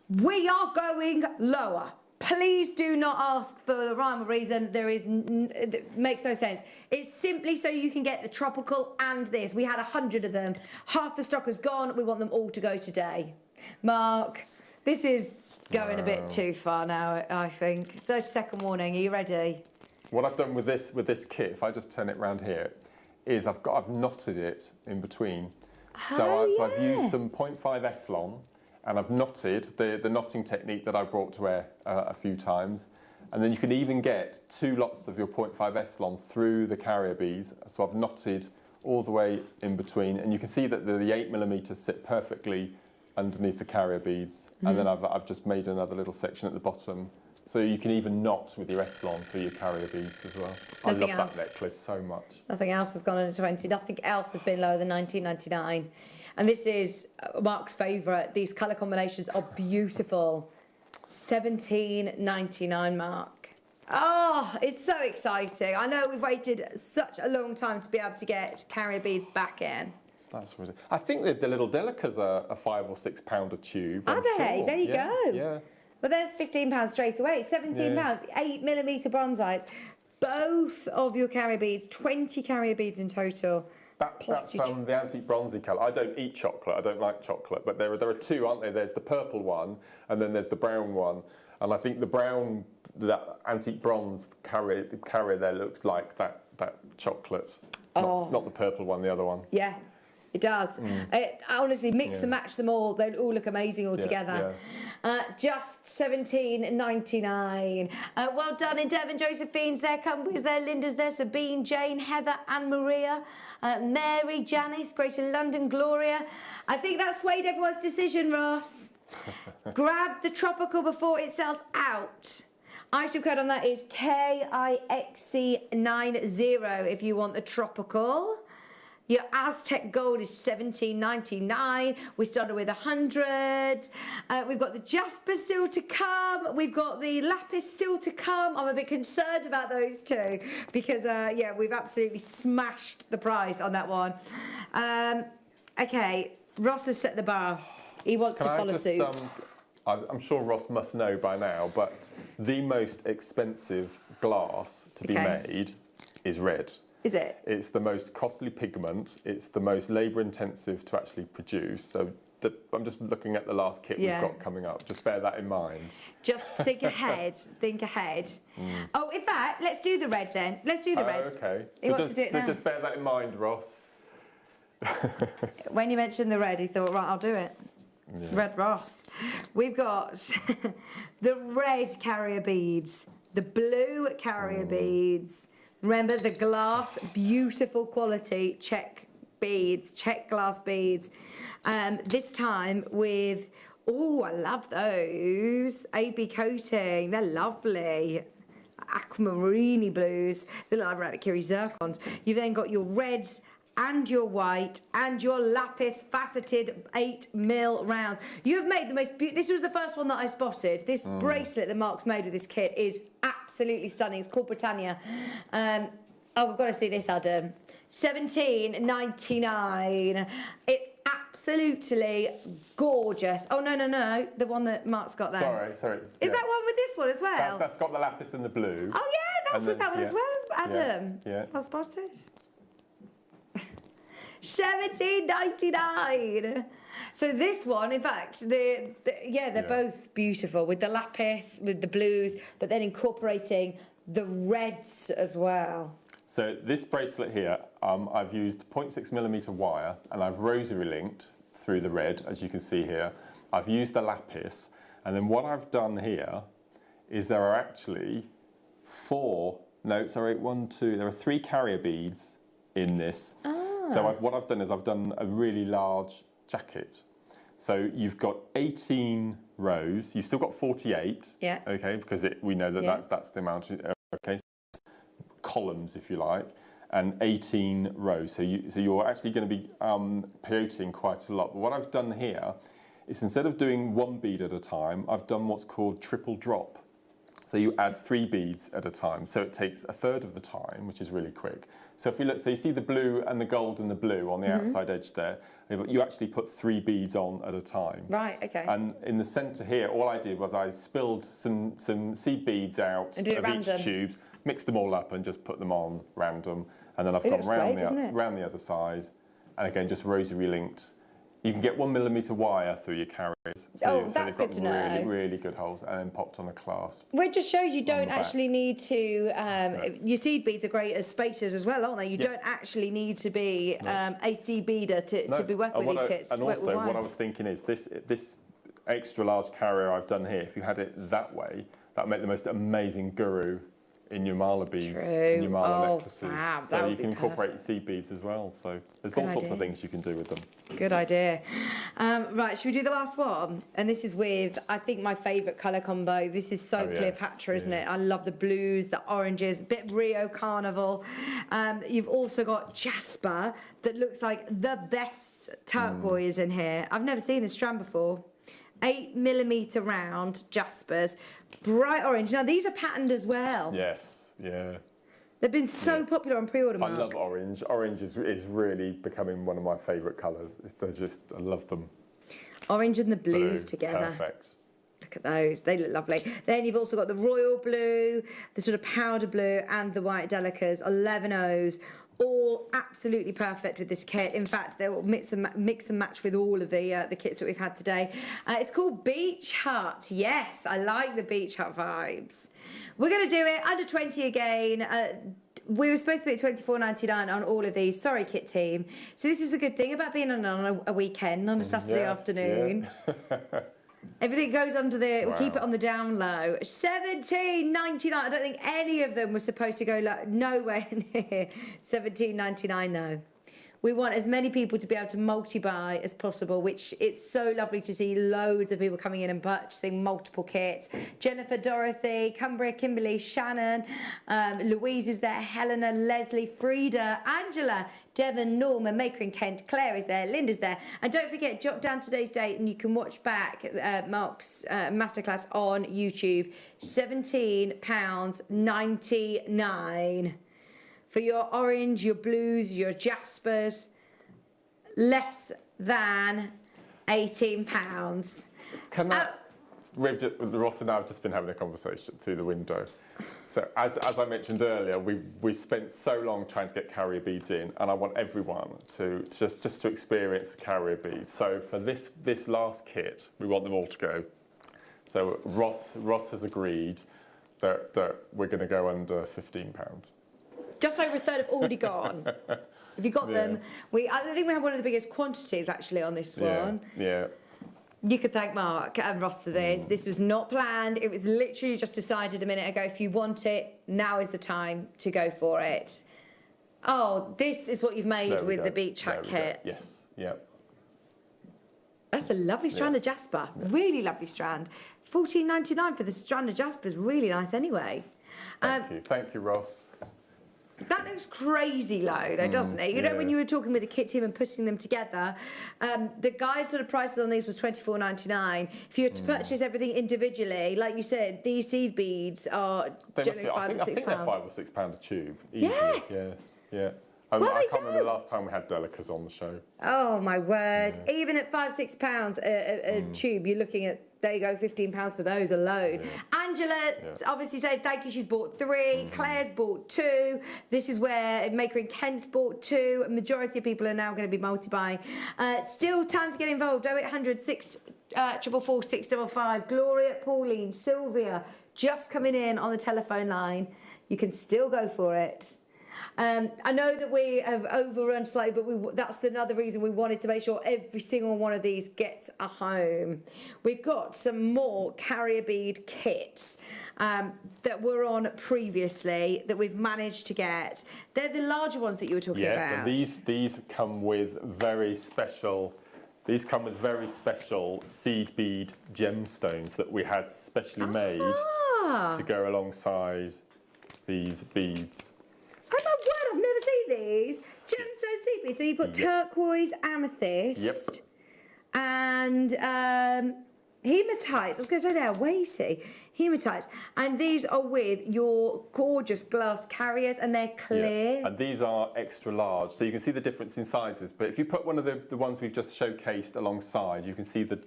we are going lower. Please do not ask for the rhyme or reason. It makes no sense. It's simply so you can get the tropical and this. We had 100 of them. Half the stock is gone. We want them all to go today. Mark, this is going a bit too far now, I think. 30-second warning. Are you ready? What I've done with this kit, if I just turn it around here, is I've knotted it in between. So I've used some 0.5 Eslon, and I've knotted the knotting technique that I brought to air a few times. And then you can even get 2 lots of your 0.5 Eslon through the carrier beads. So I've knotted all the way in between, and you can see that the 8mm sit perfectly underneath the carrier beads. And then I've just made another little section at the bottom So you can even knot with your Eslon through your carrier beads as well. I love that necklace so much. Nothing else has gone under 20. Nothing else has been lower than 19.99. And this is Mark's favourite. These colour combinations are beautiful. 17.99, Mark. Oh, it's so exciting. I know we've waited such a long time to be able to get carrier beads back in. That's really, I think the little Delicas are a £5 or £6 a tube. Are they? Sure. There you go. Yeah. Well, there's £15 straight away. £17, 8mm bronzites. Both of your carrier beads, 20 carrier beads in total. That's the antique bronzy colour. I don't eat chocolate. I don't like chocolate. But there are two, aren't there? There's the purple one, and then there's the brown one. And I think the brown, that antique bronze carrier there looks like that chocolate. Oh. Not the purple one, the other one. Yeah. It does. Honestly, mix and match them all. They all look amazing all together. Just £17.99. Well done in Devon. Josephine's there, Cumbers there, Linda's there, Sabine, Jane, Heather, Anne Maria, Mary, Janice, Greater London, Gloria. I think that swayed everyone's decision, Ross. Grab the tropical before it sells out. Item code on that is KIXC90 if you want the tropical. Your Aztec Gold is $17.99. We started with 100. We've got the Jasper still to come. We've got the Lapis still to come. I'm a bit concerned about those two because, yeah, we've absolutely smashed the price on that one. Okay, Ross has set the bar. He wants to follow suit. I'm sure Ross must know by now, but the most expensive glass to be made is red. Is it? It's the most costly pigment. It's the most labour intensive to actually produce. So I'm just looking at the last kit we've got coming up. Just bear that in mind. Just think ahead. Think ahead. Oh, in fact, let's do the red then. Let's do the red. Okay. He wants to do it now. Just bear that in mind, Ross. When you mentioned the red, he thought, right, I'll do it. Yeah. Red Ross. We've got the red carrier beads, the blue carrier beads. Remember the glass, beautiful quality check beads, check glass beads. This time with, oh, I love those. AB coating, they're lovely. Aquamarine blues, they look like Rabbit-Curie zircons. You've then got your reds and your white and your lapis faceted 8mm rounds. You have made the most this was the first one that I spotted. This bracelet that Mark's made with this kit is absolutely stunning. It's called Britannia. Oh, we've got to see this, Adam. $17.99. It's absolutely gorgeous. Oh, no, the one that Mark's got there. Sorry. Is that one with this one as well? That's got the lapis and the blue. Oh, yeah, that's with that one as well, Adam. Yeah. I spotted. $17.99. So this one, in fact, they're both beautiful with the lapis, with the blues, but then incorporating the reds as well. So this bracelet here, I've used 0.6mm wire and I've rosary linked through the red, as you can see here. I've used the lapis, and then what I've done here is there are actually there are 3 carrier beads in this. So what I've done is I've done a really large jacket. So you've got 18 rows. You've still got 48. Yeah. Okay, because we know that that's the amount. Okay, columns if you like, and 18 rows. So you're actually going to be peyoting quite a lot. But what I've done here is instead of doing 1 bead at a time, I've done what's called triple drop. So you add 3 beads at a time. So it takes a third of the time, which is really quick. So if you look, so you see the blue and the gold and the blue on the outside edge there. You actually put 3 beads on at a time. Right, okay. And in the centre here, all I did was I spilled some seed beads out of each tube, mixed them all up and just put them on random. And then I've gone round the other side. And again, just rosary linked. You can get 1mm wire through your carriers. So that's good to know. Really good holes, and then popped on a clasp. Well, it just shows you don't actually need to. Your seed beads are great as spacers as well, aren't they? You don't actually need to be a seed beader to be working with these kits. And also, what I was thinking is this extra large carrier I've done here. If you had it that way, that would make the most amazing guru in your mala beads, True. in your mala Oh, necklaces. fab. So That you would can be incorporate your seed beads as well. So there's Good all sorts of idea. things you can do with them. Good idea. Right, should we do the last one? And this is with, I think, my favourite colour combo. This is so Oh, yes. Cleopatra, isn't Yeah. it? I love the blues, the oranges, a bit of Rio Carnival. You've also got Jasper that looks like the best turquoise in here. I've never seen this strand before. 8mm round Jaspers, bright orange. Now, these are patterned as well. Yes, yeah. They've been so popular on pre-order, I Mark. love orange. Orange is really becoming one of my favourite colours. They're just, I love them. Orange and the blues Blue, together. Perfect. Look at those, they look lovely. Then you've also got the royal blue, the sort of powder blue, and the white delicas, 11Os, all absolutely perfect with this kit. In fact, they will mix and match with all of the kits that we've had today. It's called Beach Hut. Yes, I like the Beach Hut vibes. We're going to do it under 20 again. We were supposed to be at $24.99 on all of these. Sorry, kit team. So this is the good thing about being on a weekend, on a Saturday afternoon. Yeah. Everything goes under the, we keep Wow. it on the down low. $17.99. I don't think any of them were supposed to go nowhere near $17.99 though. We want as many people to be able to multi-buy as possible, which it's so lovely to see loads of people coming in and purchasing multiple kits. Jennifer, Dorothy, Cumbria, Kimberly, Shannon, Louise is there, Helena, Leslie, Frida, Angela, Devon, Norma, Maker and Kent, Claire is there, Linda's there. And don't forget, jot down today's date and you can watch back Mark's masterclass on YouTube. £17.99. For your orange, your blues, your Jaspers, less than £18. Can I, Ross and I have just been having a conversation through the window. So as I mentioned earlier, we spent so long trying to get carrier beads in, and I want everyone to just to experience the carrier beads. So for this last kit, we want them all to go. So Ross has agreed that we're going to go under £15. Just over a third have already gone. If you got them, I think we have one of the biggest quantities actually on this one. Yeah. You could thank Mark and Ross for this. This was not planned. It was literally just decided a minute ago. If you want it, now is the time to go for it. Oh, this is what you've made with the Beach Hut kit. Yes. Yeah. That's a lovely strand of Jasper. Really lovely strand. $14.99 for the strand of Jasper is really nice anyway. Thank you, Ross. That looks crazy low though, doesn't it? You know, when you were talking with the kit team and putting them together, the guide sort of prices on these was $24.99. If you were to purchase everything individually, like you said, these seed beads are generally £5 or £6. I think they're £5 or £6 a tube. Easily. Yeah. Yes. Yeah. I can't remember the last time we had delicas on the show. Oh my word! Yeah. Even at £5-6 a tube, you're looking at, there you go, £15 for those alone. Yeah. Angela obviously said thank you. She's bought 3. Claire's bought 2. This is where Maker and Kent's bought 2. A majority of people are now going to be multi-buying. Still time to get involved. 0800 644 655. Gloria, Pauline, Sylvia, just coming in on the telephone line. You can still go for it. I know that we have overrun slightly, but that's another reason we wanted to make sure every single one of these gets a home. We've got some more carrier bead kits that were on previously that we've managed to get. They're the larger ones that you were talking about. Yes, and these come with very special. These come with very special seed bead gemstones that we had specially made to go alongside these beads. Oh my word, I've never seen these. Gemstone seed beads. So you've got turquoise, amethyst, and hematite. I was going to say they're weighty. Hematites. And these are with your gorgeous glass carriers, and they're clear. Yeah. And these are extra large, so you can see the difference in sizes. But if you put one of the ones we've just showcased alongside, you can see the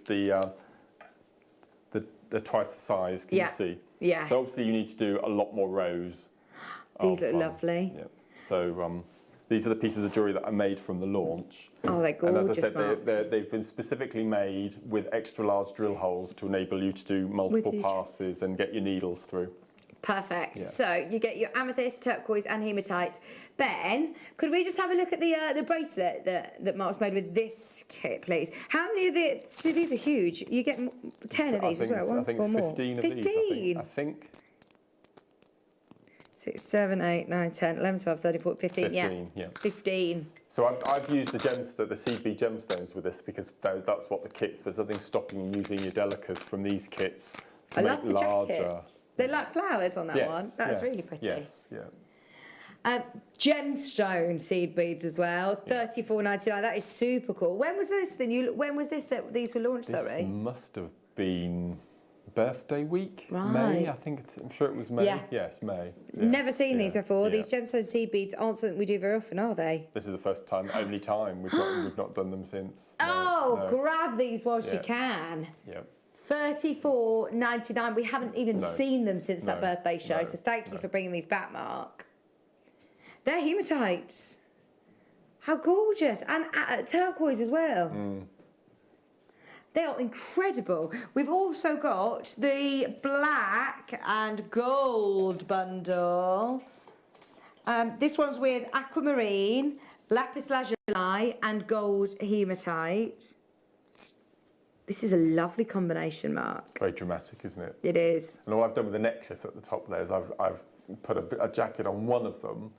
twice the size. Can you see? Yeah. So obviously you need to do a lot more rows. These look lovely. Yeah. So these are the pieces of jewellery that I made from the launch. Oh, they're gorgeous. And as I said, they've been specifically made with extra large drill holes to enable you to do multiple passes and get your needles through. Perfect. Yeah. So you get your amethyst, turquoise and hematite. Ben, could we just have a look at the bracelet that Mark's made with this kit, please? How many of the... See, these are huge. You get 10 of these as well, I think it's 15 of these. I think. 6, 7, 8, 9, 10, 11, 12, 13, 14, 15, yeah. 15. So I've used the seed bead gemstones with this because that's what the kits, there's nothing stopping you using your delicas from these kits to I make love the larger. jackets. They're like flowers on that one. That's really pretty. Yes, yeah. Gemstone seed beads as well, $34.99. That is super cool. When was this? When was this that these were launched? This must have been birthday week, right. May. I'm sure it was May. Yeah. Yes, May. Yes. Never seen these before. Yeah. These gemstone seed beads aren't something we do very often, are they? This is the first time, only time we've not done them since. No. Grab these whilst you Yeah. can. Yeah. $34.99. We haven't even seen them since that birthday show, so thank you for bringing these back, Mark. They're hematites. How gorgeous. And turquoise as well. They are incredible. We've also got the black and gold bundle. This one's with aquamarine, lapis lazuli and gold hematite. This is a lovely combination, Mark. Very dramatic, isn't it? It is. And all I've done with the necklace at the top there is I've put a jacket on one of them,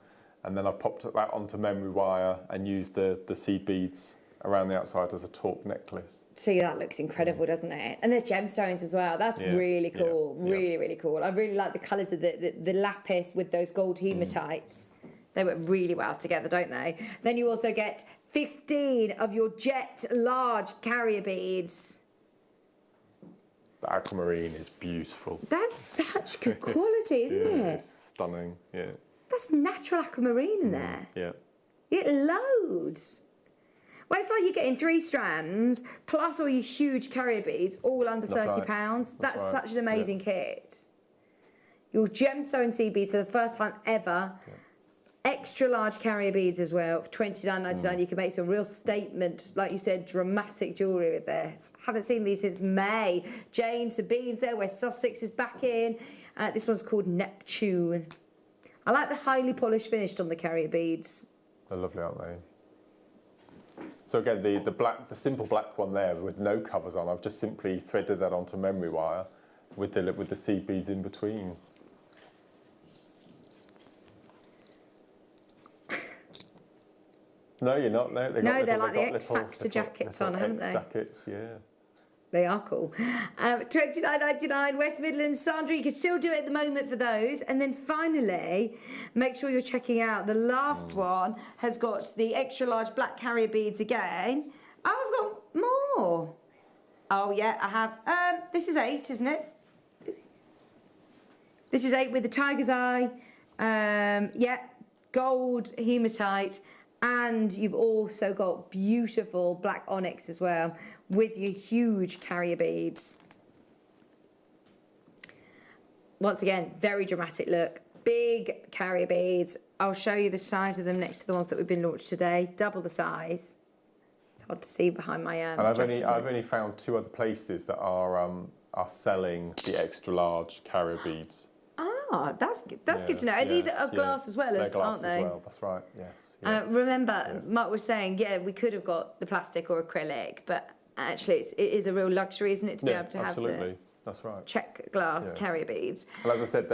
and then I've popped that onto memory wire and used the seed beads around the outside as a taupe necklace. See, that looks incredible, doesn't it? And the gemstones as well. That's really cool. Really, really cool. I really like the colours of the lapis with those gold hematites. They work really well together, don't they? Then you also get 15 of your jet large carrier beads. The aquamarine is beautiful. That's such good quality, isn't it? It's stunning, yeah. That's natural aquamarine in there. Yeah. You get loads. Well, it's like you're getting 3 strands plus all your huge carrier beads, all under £30. That's such an amazing kit. Your gemstone seed beads for the first time ever. Extra large carrier beads as well for $29.99. You can make some real statement, like you said, dramatic jewellery with this. Haven't seen these since May. James, the beads there, where Sussex is back in. This one's called Neptune. I like the highly polished finish on the carrier beads. They're lovely, aren't they? So again, the simple black one there with no covers on, I've just simply threaded that onto memory wire with the seed beads in between. No, you're not. No, they're like the X-Factor jackets on, haven't they? Jackets, yeah. They are cool. $29.99 West Midlands. Sandra, you can still do it at the moment for those. And then finally, make sure you're checking out the last one has got the extra large black carrier beads again. Oh, I've got more. Oh, yeah, I have. This is 8, isn't it? This is 8 with the tiger's eye. Yeah, gold hematite. And you've also got beautiful black onyx as well with your huge carrier beads. Once again, very dramatic look. Big carrier beads. I'll show you the size of them next to the ones that we've been launched today. Double the size. It's hard to see behind my and I've only found 2 other places that are selling the extra large carrier beads. Ah, that's good to know. And these are glass as well, aren't they? As well. That's right. Yes. Remember, Mark was saying, we could have got the plastic or acrylic, but actually, it is a real luxury, isn't it, to be able to have the that's right. check glass carrier beads. Well, as I said,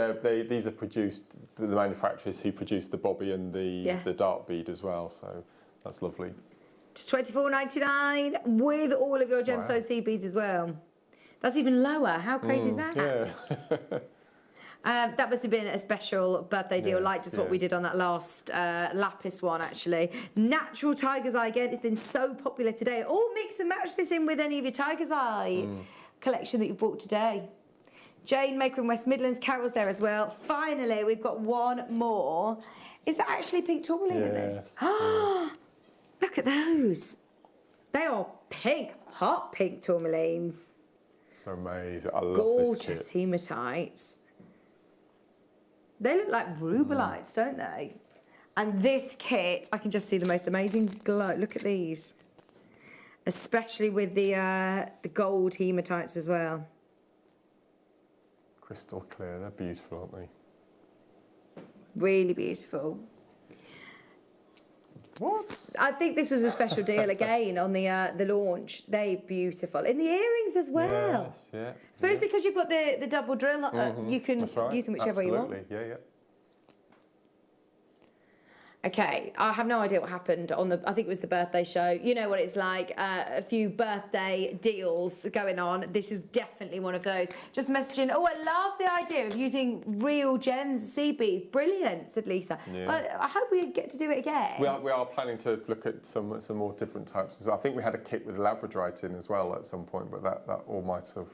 these are produced the manufacturers who produce the bobby and the dart bead as well. So that's lovely. Just $24.99 with all of your gemstone seed beads as well. That's even lower. How crazy is that? Yeah. That must have been a special birthday deal, like just what we did on that last lapis one, actually. Natural tiger's eye again. It's been so popular today. All mix and match this in with any of your tiger's eye collection that you've bought today. Jane Maker in West Midlands. Carol's there as well. Finally, we've got one more. Is that actually pink tourmaline in this? Look at those. They are pink, hot pink tourmalines. Amazing. I love gorgeous this kit. hematites. They look like rubelites, don't they? And this kit, I can just see the most amazing glow. Look at these. Especially with the gold hematites as well. Crystal clear. They're beautiful, aren't they? Really beautiful. What? I think this was a special deal again on the launch. They're beautiful. In the earrings as well. Yes, yeah. I suppose because you've got the double drill, you can use them whichever way you want. Yeah. Okay, I have no idea what happened on I think it was the birthday show. You know what it's like, a few birthday deals going on. This is definitely one of those. Just messaging, oh, I love the idea of using real gems, sea beads. Brilliant, said Lisa. Yeah. I hope we get to do it again. We are planning to look at some more different types. So I think we had a kit with labradorite in as well at some point, but that all might have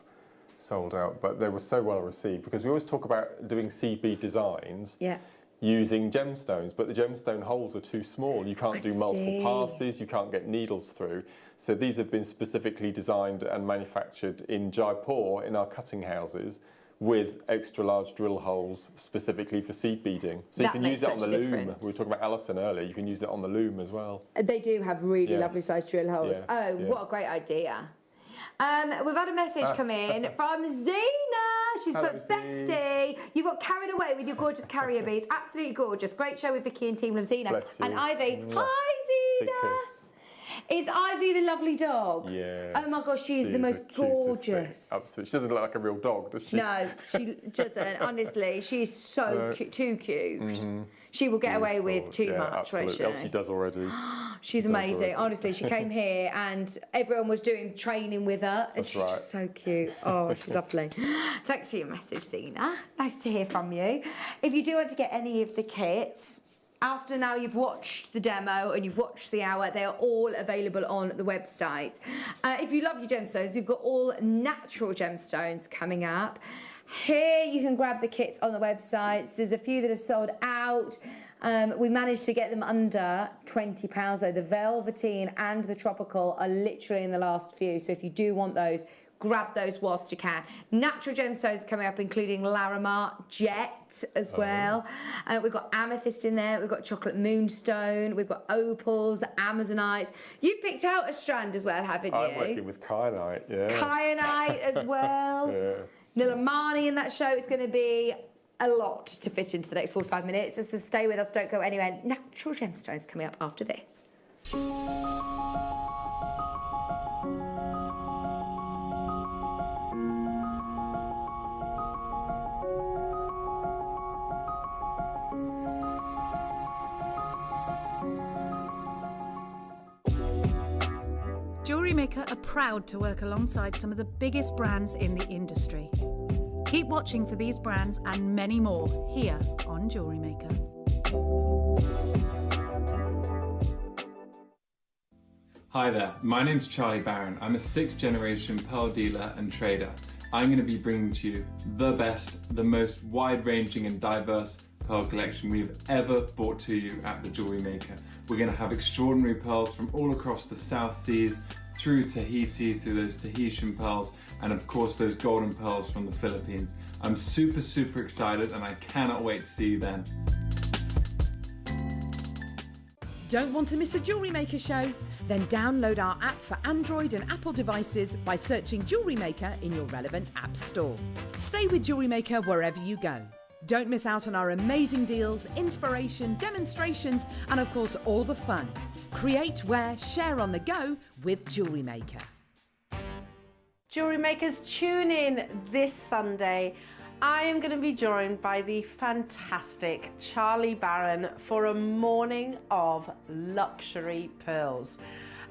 sold out. But they were so well received because we always talk about doing sea bead designs. Yeah. Using gemstones, but the gemstone holes are too small. You can't do multiple passes, you can't get needles through. So these have been specifically designed and manufactured in Jaipur in our cutting houses with extra large drill holes specifically for seed beading. So you can use it on the loom. We were talking about Alison earlier, you can use it on the loom as well. They do have really lovely sized drill holes. Yes. What a great idea. We've had a message come in from Zena. She's put, bestie, you got carried away with your gorgeous carrier beads. Absolutely gorgeous. Great show with Vicky and team. Love Zena. Bless you. And Ivy. Hi, Zena. Is Ivy the lovely dog? Yeah. Oh my gosh, she's the most gorgeous. Absolutely. She doesn't look like a real dog, does she? No, she doesn't. Honestly, she's so too cute. Mm-hmm. She will get away with too much, won't she? She does already. She's amazing. Honestly, she came here and everyone was doing training with her. And she's just so cute. Oh, she's lovely. Thanks for your message, Zena. Nice to hear from you. If you do want to get any of the kits, after now you've watched the demo and you've watched the hour, they are all available on the website. If you love your gemstones, we've got all natural gemstones coming up. Here you can grab the kits on the website. There's a few that are sold out. We managed to get them under £20 though. The velveteen and the tropical are literally in the last few. So if you do want those, grab those whilst you can. Natural gemstones coming up, including Larimar Jet as well. We've got amethyst in there. We've got chocolate moonstone. We've got opals, amazonites. You've picked out a strand as well, haven't you? I'm working with kyanite, yeah. Kyanite as well. Yeah. Nilamani in that show. It's going to be a lot to fit into the next 45 minutes. So stay with us, don't go anywhere. Natural gemstones coming up after this. Jewellery Maker are proud to work alongside some of the biggest brands in the industry. Keep watching for these brands and many more here on Jewellery Maker. Hi there, my name's Charlie Barron. I'm a 6th generation pearl dealer and trader. I'm going to be bringing to you the best, the most wide-ranging and diverse pearl collection we've ever brought to you at the Jewellery Maker. We're going to have extraordinary pearls from all across the South Seas, through Tahiti, through those Tahitian pearls, and of course those golden pearls from the Philippines. I'm super excited and I cannot wait to see you then. Don't want to miss a Jewellery Maker show? Then download our app for Android and Apple devices by searching Jewellery Maker in your relevant app store. Stay with Jewellery Maker wherever you go. Don't miss out on our amazing deals, inspiration, demonstrations, and of course all the fun. Create, wear, share on the go with Jewellery Maker. Jewellery Makers, tune in this Sunday. I am going to be joined by the fantastic Charlie Barron for a morning of luxury pearls.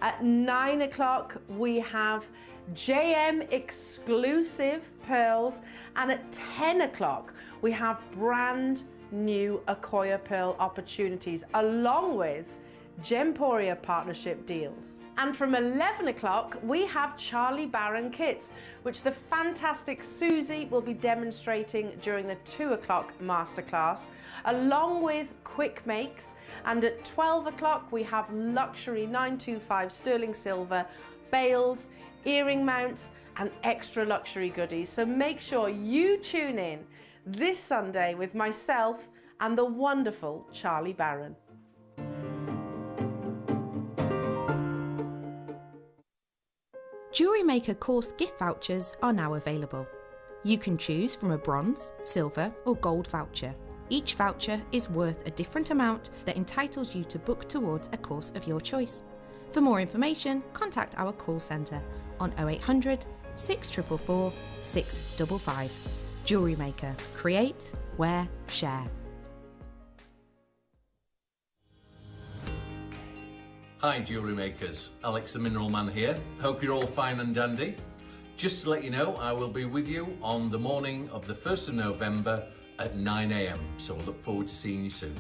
At 9 o'clock we have JM exclusive pearls, and at 10 o'clock we have brand new Akoya pearl opportunities along with Gemporia partnership deals. And from 11 o'clock we have Charlie Barron kits, which the fantastic Susie will be demonstrating during the 2 o'clock masterclass, along with quick makes. And at 12 o'clock we have luxury 925 sterling silver bales, earring mounts and extra luxury goodies. So make sure you tune in this Sunday with myself and the wonderful Charlie Barron. Jewellery Maker course gift vouchers are now available. You can choose from a bronze, silver or gold voucher. Each voucher is worth a different amount that entitles you to book towards a course of your choice. For more information, contact our call centre on 0800 644 655. Jewellery Maker. Create, wear, share. Hi Jewellery Makers, Alex the Mineral Man here. Hope you're all fine and dandy. Just to let you know, I will be with you on the morning of the 1st of November at 9 AM, so I look forward to seeing you soon.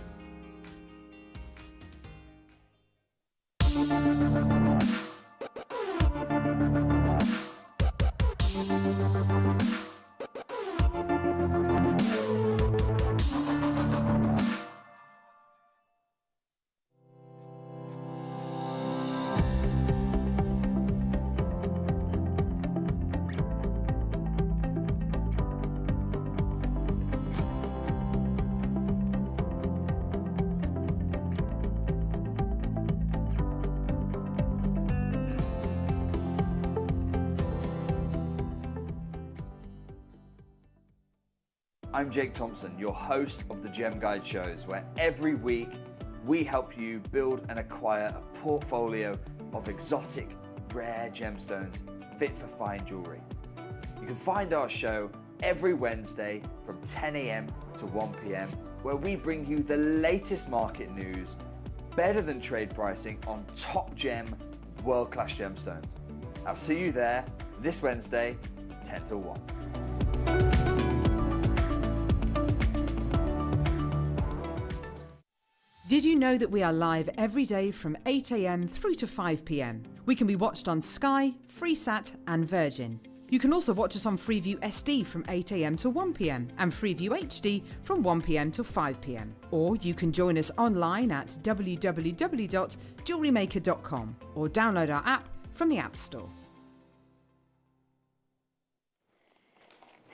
I'm Jake Thompson, your host of the Gem Guide shows, where every week we help you build and acquire a portfolio of exotic, rare gemstones fit for fine jewellery. You can find our show every Wednesday from 10 AM to 1 PM, where we bring you the latest market news, better than trade pricing on top gem, world-class gemstones. I'll see you there this Wednesday, 10 till 1. Did you know that we are live every day from 8 AM through to 5 PM? We can be watched on Sky, Freesat and Virgin. You can also watch us on Freeview SD from 8 AM to 1 PM and Freeview HD from 1 PM to 5 PM. Or you can join us online at www.jewellerymaker.com or download our app from the App Store.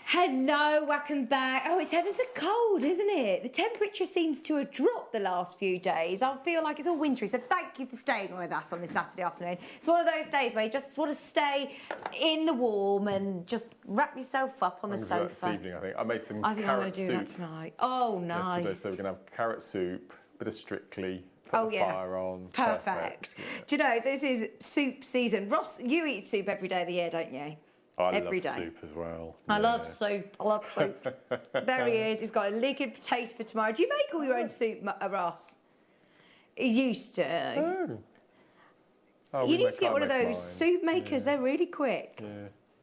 Hello, welcome back. Oh, it's ever so cold, isn't it? The temperature seems to have dropped the last few days. I feel like it's all wintry, so thank you for staying with us on this Saturday afternoon. It's one of those days where you just want to stay in the warm and just wrap yourself up on the sofa. This evening, I think. I made some I think I'm going carrot to do soup that tonight. Oh, nice. yesterday, so we're going to have carrot soup, bit of Strictly, put the fire on. Perfect. Yeah. Do you know, this is soup season. Ross, you eat soup every day of the year, don't you? Every day. Soup as well. I love soup. I love soup. There he is. He's got a liquid potato for tomorrow. Do you make all your own soup, Ross? You used to. Oh, you need to get one of those soup makers. They're really quick.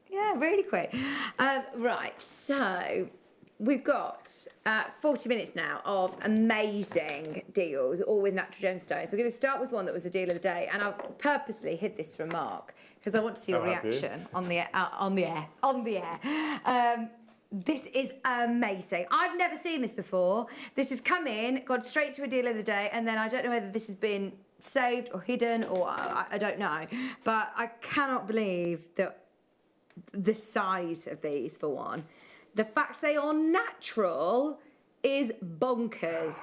Yeah, really quick. Right, so we've got 40 minutes now of amazing deals, all with natural gemstones. We're going to start with one that was a deal of the day, and I've purposely hid this from Mark because I want to see your reaction on the air. This is amazing. I've never seen this before. This has come in, gone straight to a deal of the day, and then I don't know whether this has been saved or hidden, or I don't know. But I cannot believe that the size of these, for one. The fact they are natural is bonkers.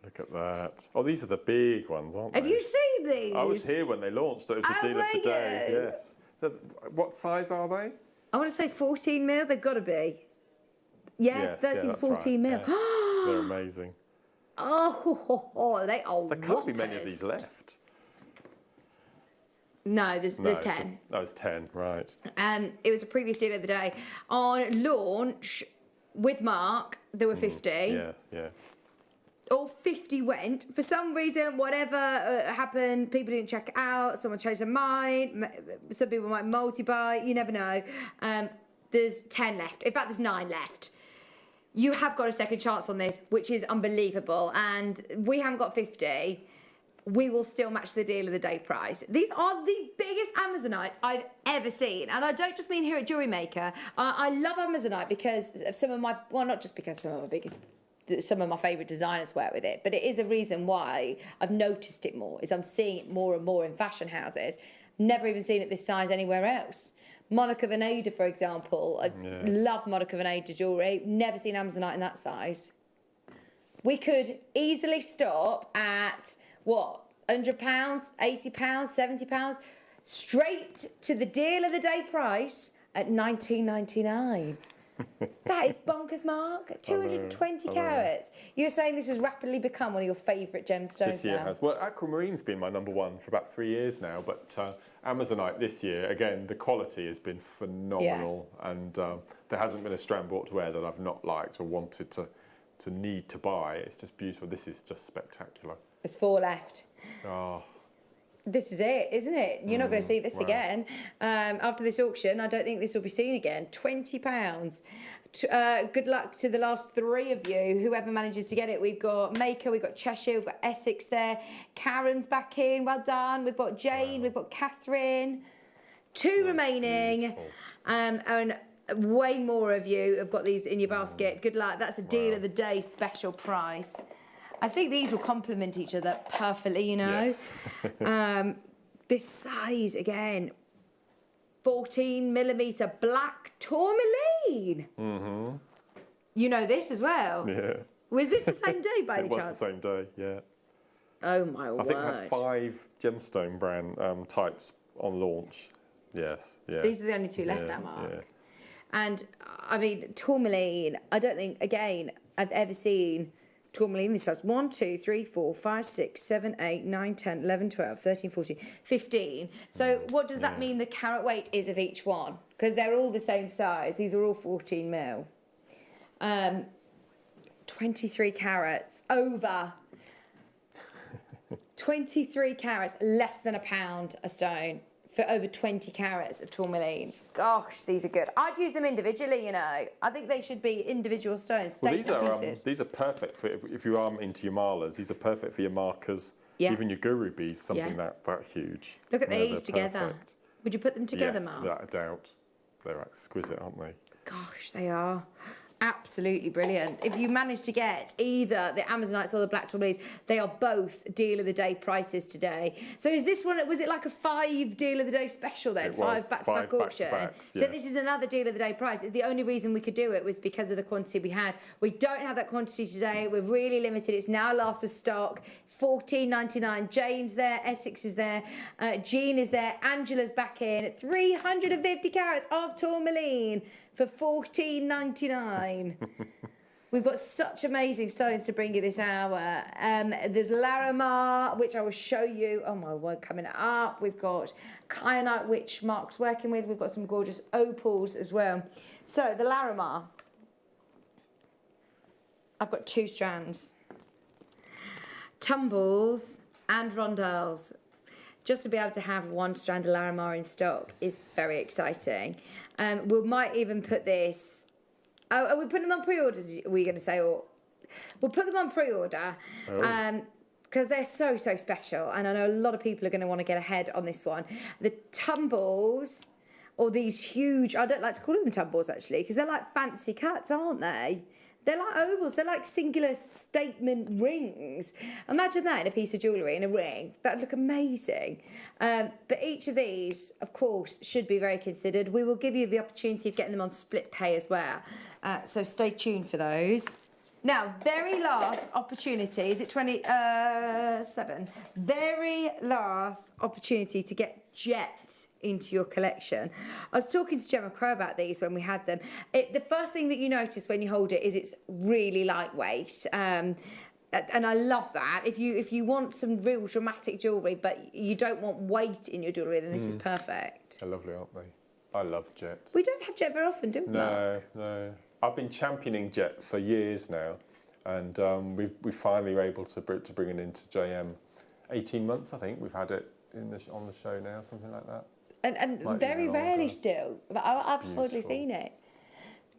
Look at that. Oh, these are the big ones, aren't they? Have you seen these? I was here when they launched. It was the deal of the day. Yes. What size are they? I want to say 14 mil. They've got to be. Yeah, yes, 13 to 14 mil. Yes. They're amazing. Oh, they are. There can't be many of these left. No, there's 10. There's 10, right. It was a previous deal of the day. On launch with Mark, there were 50. Yeah. All 50 went. For some reason, whatever happened, people didn't check it out. Someone changed their mind. Some people might multi-buy. You never know. There's 10 left. In fact, there's 9 left. You have got a second chance on this, which is unbelievable. And we haven't got 50. We will still match the deal of the day price. These are the biggest Amazonites I've ever seen. And I don't just mean here at Jewellery Maker. I love Amazonite because of some of my, well, not just because some of my favourite designers work with it, but it is a reason why I've noticed it more, is I'm seeing it more and more in fashion houses. Never even seen it this size anywhere else. Monica Veneda, for example. I love Monica Veneda jewellery. Never seen Amazonite in that size. We could easily stop at, what, £100, £80, £70, straight to the deal of the day price at $19.99. That is bonkers, Mark. 220 carats. You're saying this has rapidly become one of your favourite gemstones this year now? Has. Well, aquamarine's been my #1 for about 3 years now, but Amazonite this year, again, the quality has been phenomenal, and there hasn't been a strand brought to wear that I've not liked or wanted to need to buy. It's just beautiful. This is just spectacular. There's 4 left. Oh. this is it, isn't it? You're not going to see this again. After this auction, I don't think this will be seen again. £20. Good luck to the last 3 of you, whoever manages to get it. We've got Maker, we've got Cheshire, we've got Essex there. Karen's back in, well done. We've got Jane, we've got Catherine. 2 remaining. And way more of you have got these in your basket. Good luck. That's a deal of the day special price. I think these will complement each other perfectly, you know. Yes. This size again, 14mm black tourmaline. You know this as well. Yeah. Was this the same day by any chance? It was the same day, yeah. Oh my word. I think we had 5 gemstone brand types on launch. Yes, yeah. These are the only 2 left now, Mark. Yeah. And I mean, tourmaline, I don't think, again, I've ever seen tourmaline this size. 1, 2, 3, 4, 5, 6, 7, 8, 9, 10, 11, 12, 13, 14, 15. So what does that mean the carat weight is of each one? Because they're all the same size. These are all 14 mil. 23 carats over. 23 carats, less than £1 a stone for over 20 carats of tourmaline. Gosh, these are good. I'd use them individually, you know. I think they should be individual stones, statement these are perfect for if you are into your marlers. These are perfect for your markers, even your guru beads, something that huge. Look at these together. Perfect. Would you put them together, Mark? Without a doubt. They're exquisite, aren't they? Gosh, they are. Absolutely brilliant. If you manage to get either the Amazonites or the black tourmalines, they are both deal of the day prices today. So is this one, was it like a 5 deal of the day special then? It was 5 back-to-back auction? back-to-backs, So this is another deal of the day price. The only reason we could do it was because of the quantity we had. We don't have that quantity today. We're really limited. It's now last of stock. $14.99. Jane's there, Essex is there, Jean is there, Angela's back in. 350 carats of tourmaline for $14.99. We've got such amazing stones to bring you this hour. There's Larimar, which I will show you. Oh my word, coming up. We've got Kyanite, which Mark's working with. We've got some gorgeous opals as well. So the Larimar, I've got 2 strands. Tumbles and rondelles. Just to be able to have 1 strand of Larimar in stock is very exciting. We might even put this. Oh, are we putting them on pre-order? Are we going to say, or we'll put them on pre-order because they're so special, and I know a lot of people are going to want to get ahead on this one. The tumbles, or these huge. I don't like to call them tumbles actually, because they're like fancy cuts, aren't they? They're like ovals. They're like singular statement rings. Imagine that in a piece of jewellery, in a ring. That would look amazing. But each of these, of course, should be very considered. We will give you the opportunity of getting them on split pay as well. So stay tuned for those. Now, very last opportunity. Is it 27? Very last opportunity to get jet into your collection. I was talking to Gemma Crow about these when we had them. The first thing that you notice when you hold it is it's really lightweight. And I love that. If you want some real dramatic jewellery, but you don't want weight in your jewellery, then this is perfect. They're lovely, aren't they? I love jet. We don't have jet very often, do we? No. I've been championing jet for years now, and we finally were able to bring it into JM. 18 months, I think, we've had it on the show now, something like that. And very rarely still, but I've hardly seen it.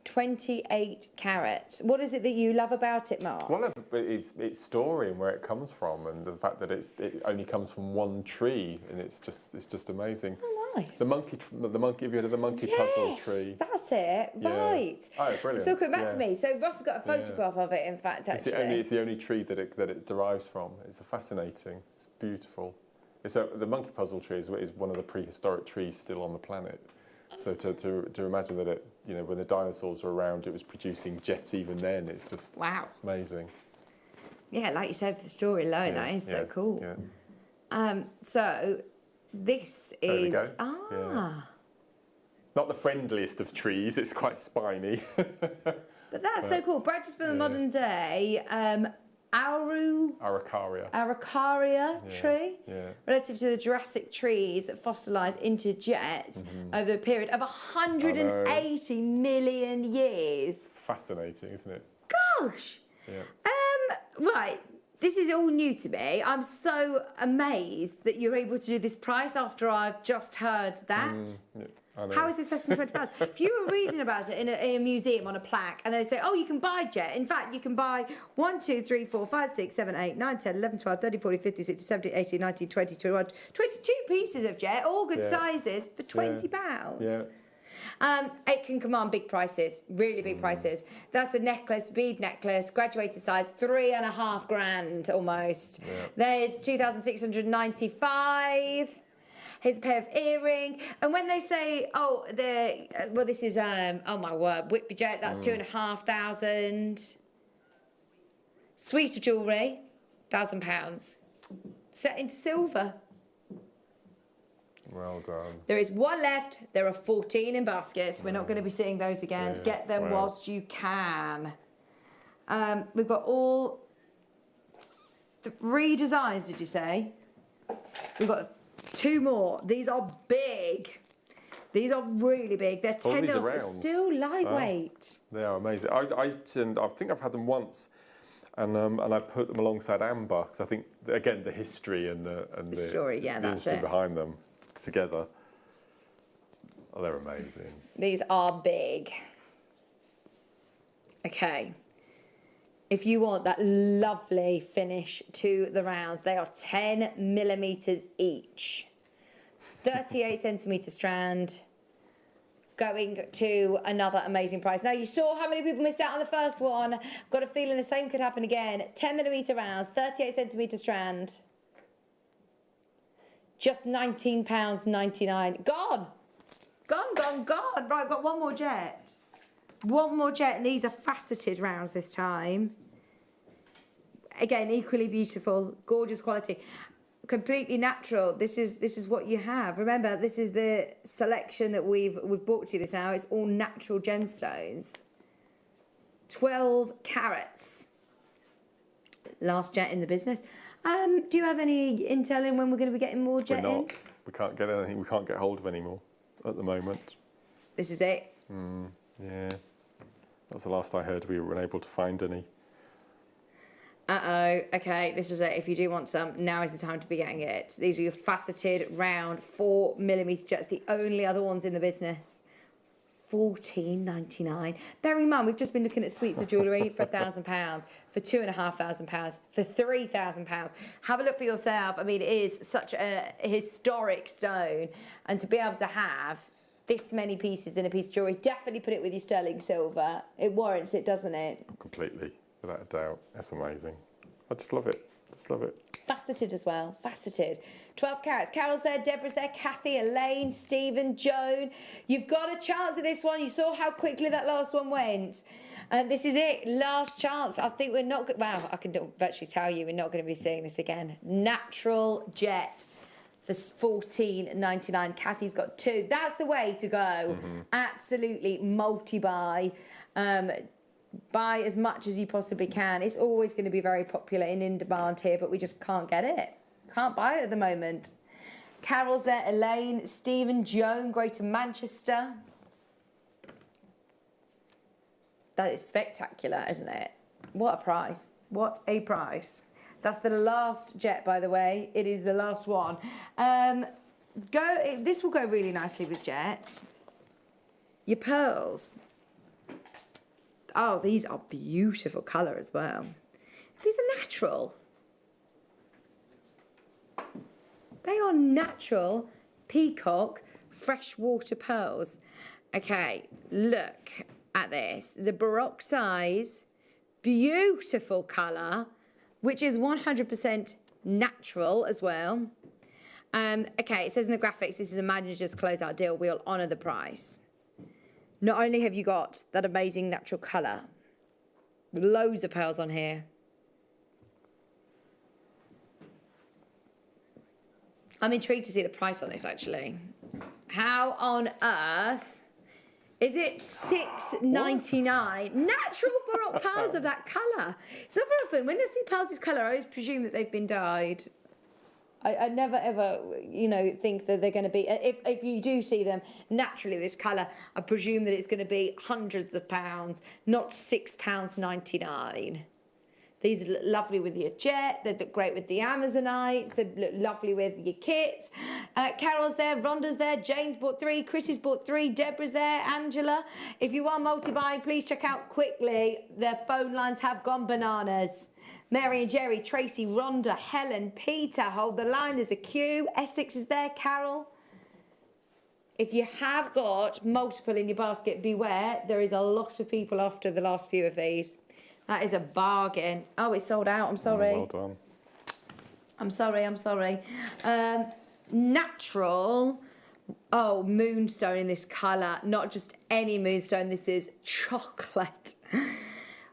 28 carats. What is it that you love about it, Mark? Well, its story and where it comes from, and the fact that it only comes from 1 tree, and it's just amazing. Oh, nice. The monkey. Have you heard of the monkey puzzle tree? That's it. Yeah. Right. Oh, brilliant. It's all coming back to me. So Ross has got a photograph of it, in fact, actually. It's the only tree that it derives from. It's fascinating. It's beautiful. The monkey puzzle tree is one of the prehistoric trees still on the planet. So to imagine that it, when the dinosaurs were around, it was producing jet even then. It's just amazing. Yeah, like you said, for the story alone, that is so cool. Yeah. So this there is we go. Not the friendliest of trees. It's quite spiny. But that's so cool. Branches from the modern day. Araucaria tree, relative to the Jurassic trees that fossilise into jets over a period of 180 million years. It's fascinating, isn't it? Gosh. Yeah. Right. This is all new to me. I'm so amazed that you're able to do this price after I've just heard that. Yeah, I know. How is this less than £20? If you were reading about it in a museum on a plaque and they say, oh, you can buy jet. In fact, you can buy 1, 2, 3, 4, 5, 6, 7, 8, 9, 10, 11, 12, 13, 14, 15, 16, 17, 18, 19, 20, 21, 22 pieces of jet, all good sizes for £20. Yeah. It can command big prices, really big prices. That's a necklace, bead necklace, graduated size, 3.5 grand almost. Yeah. There's 2,695. Here's a pair of earring. And when they say, oh, well, this is, oh my word, Whitby Jet, that's 2,500. Suite of jewellery, £1,000. Set into silver. Well done. There is one left. There are 14 in baskets. We're not going to be seeing those again. Yeah. Get them whilst you can. We've got all 3 designs, did you say? We've got 2 more. These are big. These are really big. They're 10 mils, but still lightweight. They are amazing. I think I've had them once, and I put them alongside amber because I think again the history and the story, yeah, the that's history it. behind them together. Oh, they're amazing. These are big. Okay. If you want that lovely finish to the rounds, they are 10 millimeters each. 38 centimetre strand, going to another amazing price. Now, you saw how many people missed out on the first one. Got a feeling the same could happen again. 10 millimetre rounds, 38 centimetre strand. Just £19.99. Gone. Gone, gone, gone. Right, I've got one more jet. One more jet, and these are faceted rounds this time. Again, equally beautiful, gorgeous quality. Completely natural. This is what you have. Remember, this is the selection that we've brought to you this hour. It's all natural gemstones. 12 carats. Last jet in the business. Do you have any intel in when we're going to be getting more jet We're not. in? We can't get anything. We can't get hold of any more at the moment. This is it. Yeah. That's the last I heard. We were unable to find any. Uh-oh, okay, this is it. If you do want some, now is the time to be getting it. These are your faceted, round, 4 millimetre jets, the only other ones in the business. £14.99. Bearing in mind, we've just been looking at suites of jewellery for £1,000, for £2,500, for £3,000. Have a look for yourself. I mean, it is such a historic stone, and to be able to have this many pieces in a piece of jewellery, definitely put it with your sterling silver. It warrants it, doesn't it? Completely, without a doubt. That's amazing. I just love it. Just love it. Faceted as well, faceted. 12 carats. Carol's there, Deborah's there, Kathy, Elaine, Stephen, Joan. You've got a chance at this one. You saw how quickly that last one went. And this is it, last chance. I think we're not, well, I can virtually tell you we're not going to be seeing this again. Natural jet for £14.99. Kathy's got 2. That's the way to go. Absolutely multi-buy. Buy as much as you possibly can. It's always going to be very popular and in demand here, but we just can't get it. Can't buy it at the moment. Carol's there, Elaine, Stephen, Joan, Greater Manchester. That is spectacular, isn't it? What a price. What a price. That's the last jet, by the way. It is the last one. This will go really nicely with jet. Your pearls. Oh, these are beautiful colour as well. These are natural. They are natural peacock freshwater pearls. Okay, look at this. The Baroque size, beautiful colour, which is 100% natural as well. Okay, it says in the graphics, this is a manager's closeout deal. We'll honour the price. Not only have you got that amazing natural colour, loads of pearls on here. I'm intrigued to see the price on this, actually. How on earth is it $6.99? Natural Baroque pearls of that colour. It's not very often. When I see pearls this colour, I always presume that they've been dyed. I never ever, you know, think that they're going to be, if you do see them naturally this colour, I presume that it's going to be hundreds of pounds, not £6.99. These look lovely with your jet. They look great with the Amazonites. They look lovely with your kits. Carol's there, Rhonda's there, Jane's bought 3, Chrissy's bought 3, Deborah's there, Angela. If you are multi-buying, please check out quickly. Their phone lines have gone bananas. Mary and Jerry, Tracy, Rhonda, Helen, Peter, hold the line. There's a queue. Essex is there, Carol. If you have got multiple in your basket, beware. There is a lot of people after the last few of these. That is a bargain. Oh, it's sold out. I'm sorry. Oh, well done. I'm sorry. Natural. Oh, moonstone in this colour. Not just any moonstone. This is chocolate.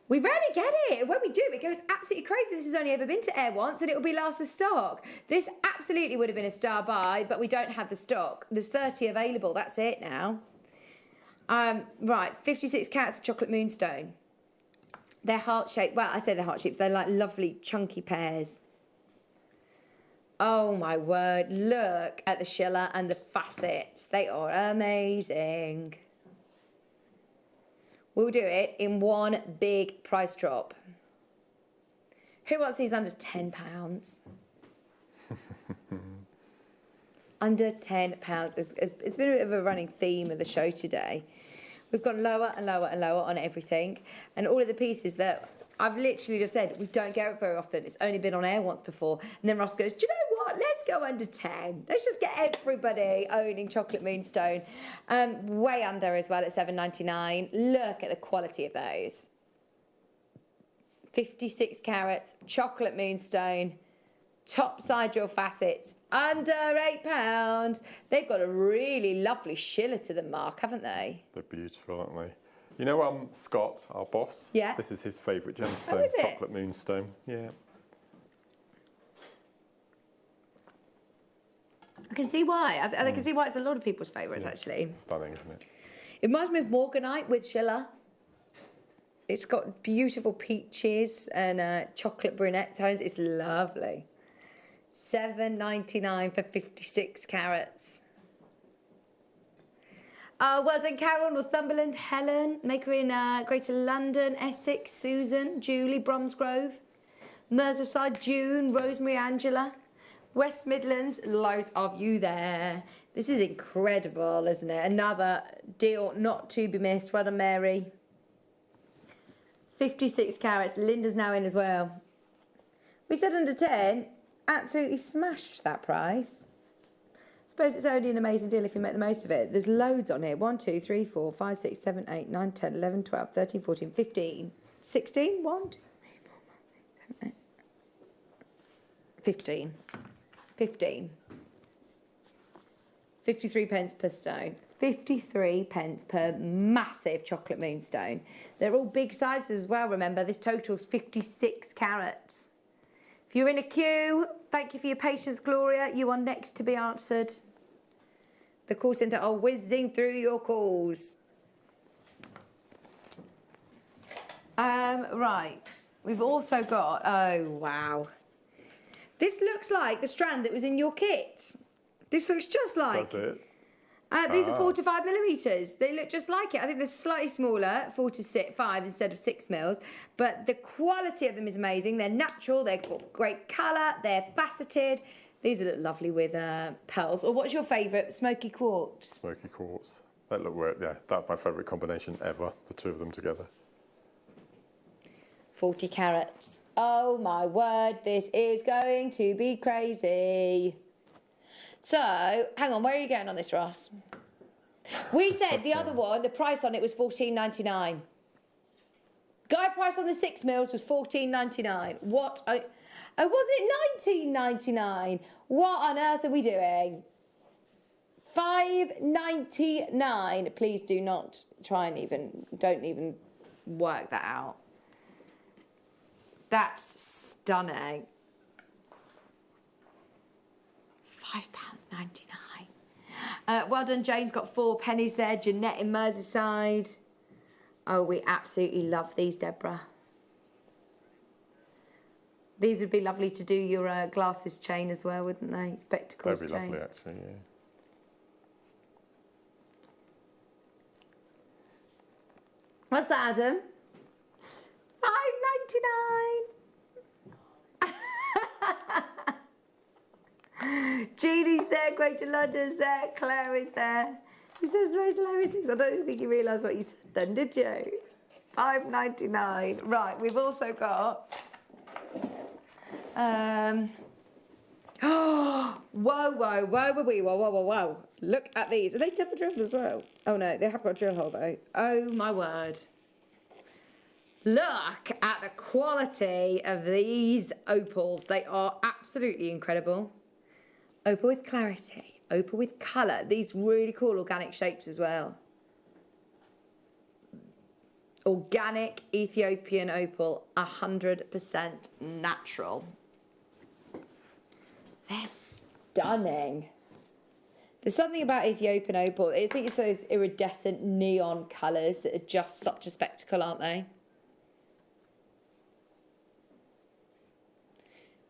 We rarely get it. When we do, it goes absolutely crazy. This has only ever been to Air once, and it will be last of stock. This absolutely would have been a star buy, but we don't have the stock. There's 30 available. That's it now. Right, 56 carats of chocolate moonstone. They're heart-shaped. Well, I say they're heart-shaped. They're like lovely chunky pears. Oh, my word. Look at the schiller and the facets. They are amazing. We'll do it in one big price drop. Who wants these under £10? Under £10. It's been a bit of a running theme of the show today. We've gone lower and lower and lower on everything. And all of the pieces that I've literally just said, we don't get it very often. It's only been on air once before. And then Ross goes, do you know what? Let's go under 10. Let's just get everybody owning chocolate moonstone. Way under as well at $7.99. Look at the quality of those. 56 carats, chocolate moonstone. Top side your facets, under £8. They've got a really lovely schiller to them, Mark, haven't they? They're beautiful, aren't they? You know, Scott, our boss. Yeah. This is his favourite gemstone, chocolate moonstone. Yeah. I can see why. I can see why it's a lot of people's favourites, actually. It's stunning, isn't it? It reminds me of Morganite with schiller. It's got beautiful peaches and chocolate brunette tones. It's lovely. $7.99 for 56 carats. Well done, Carol, Northumberland, Helen, Maker in Greater London, Essex, Susan, Julie, Bromsgrove, Merseyside, June, Rosemary, Angela, West Midlands, loads of you there. This is incredible, isn't it? Another deal not to be missed. Well done, Mary. 56 carats. Linda's now in as well. We said under 10. Absolutely smashed that price. I suppose it's only an amazing deal if you make the most of it. There's loads on here. 1, 2, 3, 4, 5, 6, 7, 8, 9, 10, 11, 12, 13, 14, 15, 16. 1, 2, 3, 4, 5, 6, 7, 8. 15. 15. 53 pence per stone. 53 pence per massive chocolate moonstone. They're all big sizes as well, remember. This totals 56 carats. If you're in a queue, thank you for your patience, Gloria. You are next to be answered. The call centre are whizzing through your calls. Right. We've also got, oh, wow. This looks like the strand that was in your kit. This looks just like. Does it? These are 4 to 5 millimetres. They look just like it. I think they're slightly smaller, 4 to 5 instead of 6 mils. But the quality of them is amazing. They're natural. They've got great colour. They're faceted. These look lovely with pearls. Or what's your favourite? Smoky quartz? Smoky quartz. That look weird. Yeah, that's my favourite combination ever. The two of them together. 40 carats. Oh my word, this is going to be crazy. So, hang on, where are you going on this, Ross? We said the other one, the price on it was $14.99. Guide price on the 6 mils was $14.99. What? Oh, was it $19.99? What on earth are we doing? $5.99. Please do not try and don't even work that out. That's stunning. £5.99. Well done, Jane's got 4 pennies there. Jeanette in Merseyside. Oh, we absolutely love these, Deborah. These would be lovely to do your glasses chain as well, wouldn't they? Spectacles chain. That'd be lovely, actually, yeah. What's that, Adam? $5.99. Jeannie's there, Greater London's there, Claire is there. He says the most hilarious things. I don't think you realised what you said then, did you? £5.99. Right, we've also got... Whoa. Look at these. Are they double drilled as well? Oh no, they have got a drill hole though. Oh my word. Look at the quality of these opals. They are absolutely incredible. Opal with clarity, opal with colour. These really cool organic shapes as well. Organic Ethiopian opal, 100% natural. They're stunning. There's something about Ethiopian opal. I think it's those iridescent neon colours that are just such a spectacle, aren't they?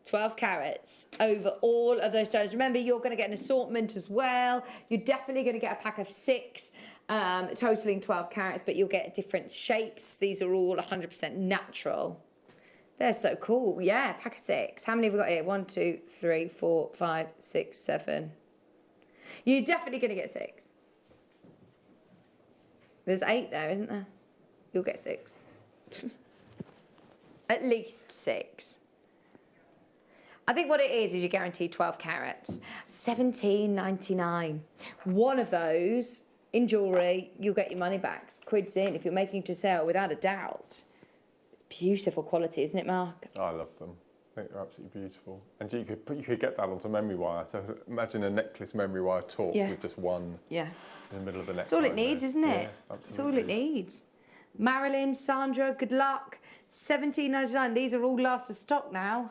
12 carats over all of those stones. Remember, you're going to get an assortment as well. You're definitely going to get a pack of 6, totaling 12 carats, but you'll get different shapes. These are all 100% natural. They're so cool. Yeah, pack of 6. How many have we got here? 1, 2, 3, 4, 5, 6, 7. You're definitely going to get 6. There's 8 there, isn't there? You'll get 6. At least 6. I think what it is you're guaranteed 12 carats. $17.99. One of those in jewellery, you'll get your money back. Quids in if you're making to sell, without a doubt. It's beautiful quality, isn't it, Mark? I love them. I think they're absolutely beautiful. And you could get that onto memory wire. So imagine a necklace memory wire top with just one in the middle of the neck. That's all it needs, isn't it? Yeah, that's all it needs. Marilyn, Sandra, good luck. $17.99. These are all last of stock now.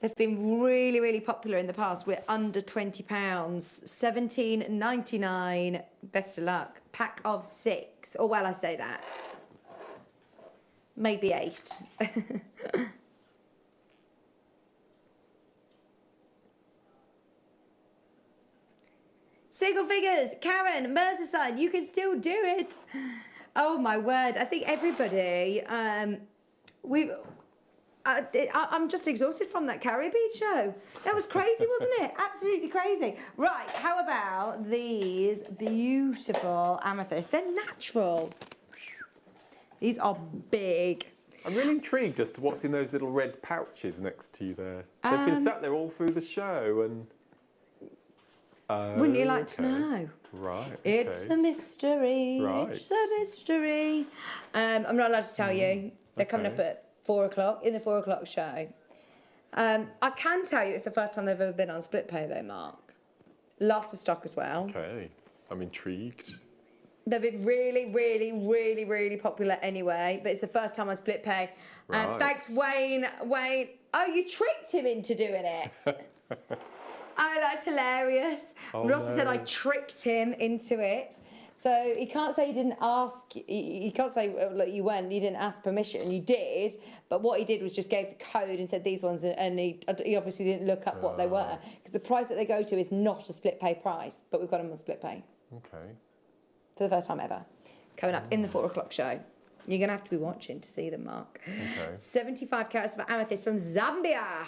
They've been really, really popular in the past. We're under £20. $17.99. Best of luck. Pack of 6. Or, well, I say that. Maybe 8. Single figures. Karen, Merseyside, you can still do it. Oh, my word. I think everybody... I'm just exhausted from that Caribbean show. That was crazy, wasn't it? Absolutely crazy. Right, how about these beautiful amethysts? They're natural. These are big. I'm really intrigued as to what's in those little red pouches next to you there. They've been sat there all through the show and... wouldn't you like to know? Right. Okay. It's a mystery. Right. It's a mystery. I'm not allowed to tell you. They're coming up at 4 o'clock, in the 4 o'clock show. I can tell you it's the first time they've ever been on split pay though, Mark. Lots of stock as well. Okay, I'm intrigued. They've been really, really, really, really popular anyway, but it's the first time on split pay. Right. Thanks, Wayne. Oh, you tricked him into doing it. Oh, that's hilarious. Oh, Ross no. said I tricked him into it. So he can't say he didn't ask, he can't say, look, you didn't ask permission, you did, but what he did was just gave the code and said these ones, and he obviously didn't look up what they were, because the price that they go to is not a split pay price, but we've got them on split pay. Okay. For the first time ever. Coming up in the 4 o'clock show. You're going to have to be watching to see them, Mark. Okay. 75 carats of amethyst from Zambia.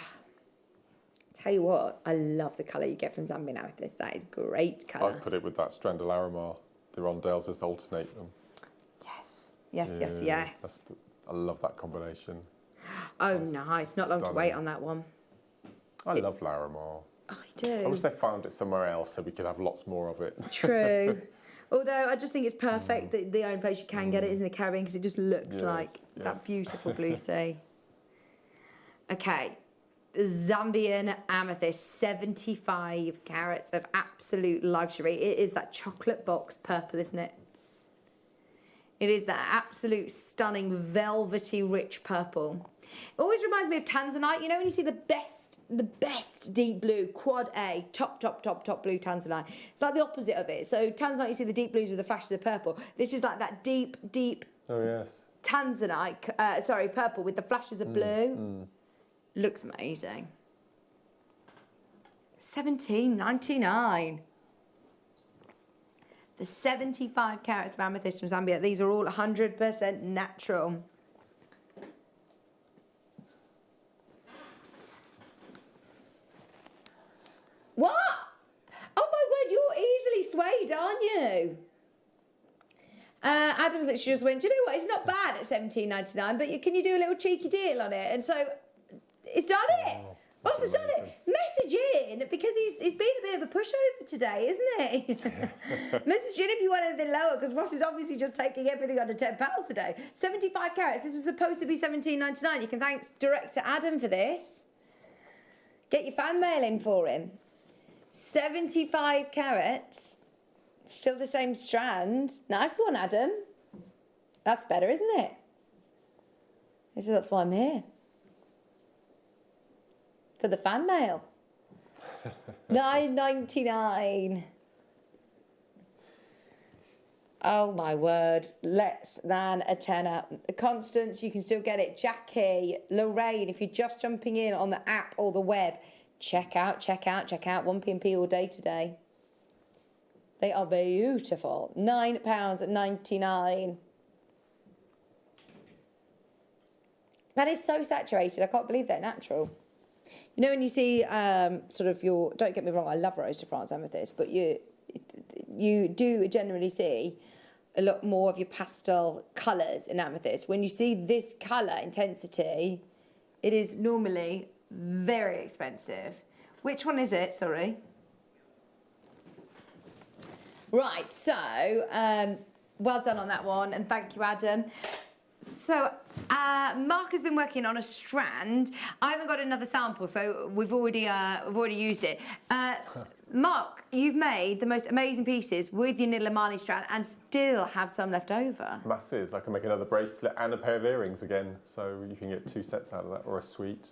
Tell you what, I love the colour you get from Zambian amethyst. That is great colour. I'd put it with that strand of Larimar. The rondelles, just alternate them. Yes. Yes. I love that combination. Oh, nice. Not long to wait on that one. I love Larimar. I do. I wish they found it somewhere else so we could have lots more of it. True. Although I just think it's perfect that the only place you can get it is in the Caribbean, because it just looks like that beautiful blue sea. Okay. Zambian amethyst, 75 carats of absolute luxury. It is that chocolate box purple, isn't it? It is that absolute stunning velvety rich purple. It always reminds me of tanzanite. You know when you see the best deep blue, quad A, top blue tanzanite. It's like the opposite of it. So tanzanite, you see the deep blues with the flashes of purple. This is like that deep oh yes, tanzanite, purple with the flashes of blue. Looks amazing. $17.99. The 75 carats of amethyst from Zambia. These are all 100% natural. swayed, aren't you? Adam's literally just went, do you know what? It's not bad at $17.99, but can you do a little cheeky deal on it? And so it's done it. Ross has done it. Message in, because he's been a bit of a pushover today, isn't he? Message in if you want anything lower, because Ross is obviously just taking everything under £10 today. 75 carats. This was supposed to be $17.99. You can thank director Adam for this. Get your fan mail in for him. 75 carats. Still the same strand. Nice one, Adam. That's better, isn't it? That's why I'm here. For the fan mail. $9.99. Oh my word. Less than a tenner. Constance, you can still get it. Jackie, Lorraine, if you're just jumping in on the app or the web, check out 1P&P all day today. They are beautiful. £9.99. That is so saturated. I can't believe they're natural. You know, when you see sort of your, don't get me wrong, I love Rose de France amethyst, but you do generally see a lot more of your pastel colours in amethyst. When you see this colour intensity, it is normally very expensive. Which one is it? Sorry. Right, so well done on that one, and thank you, Adam. So Mark has been working on a strand. I haven't got another sample, so we've already used it. Mark, you've made the most amazing pieces with your Nilamani strand and still have some left over. Masses. I can make another bracelet and a pair of earrings again, so you can get 2 sets out of that, or a suite.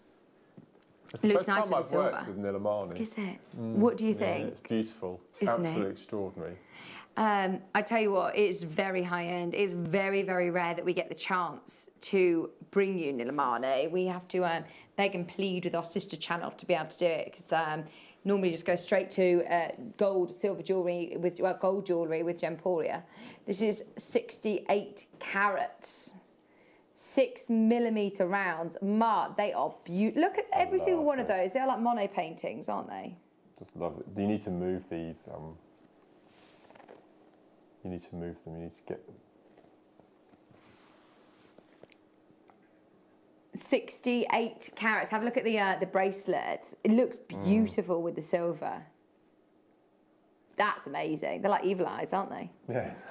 It's the first time I've worked with Nilamani. Is it? What do you think? It's beautiful. Isn't Absolutely it? Extraordinary. I tell you what, it's very high end. It's very, very rare that we get the chance to bring you Nilamani. We have to beg and plead with our sister channel to be able to do it, because normally just go straight to gold, silver jewellery with gold jewellery with Gemporia. This is 68 carats. 6mm rounds. Mark, they are beautiful. Look at every single one of those. They're like Monet paintings, aren't they? Just love it. You need to move these. You need to move them. You need to get them. 68 carats. Have a look at the bracelet. It looks beautiful with the silver. That's amazing. They're like evil eyes, aren't they? Yes.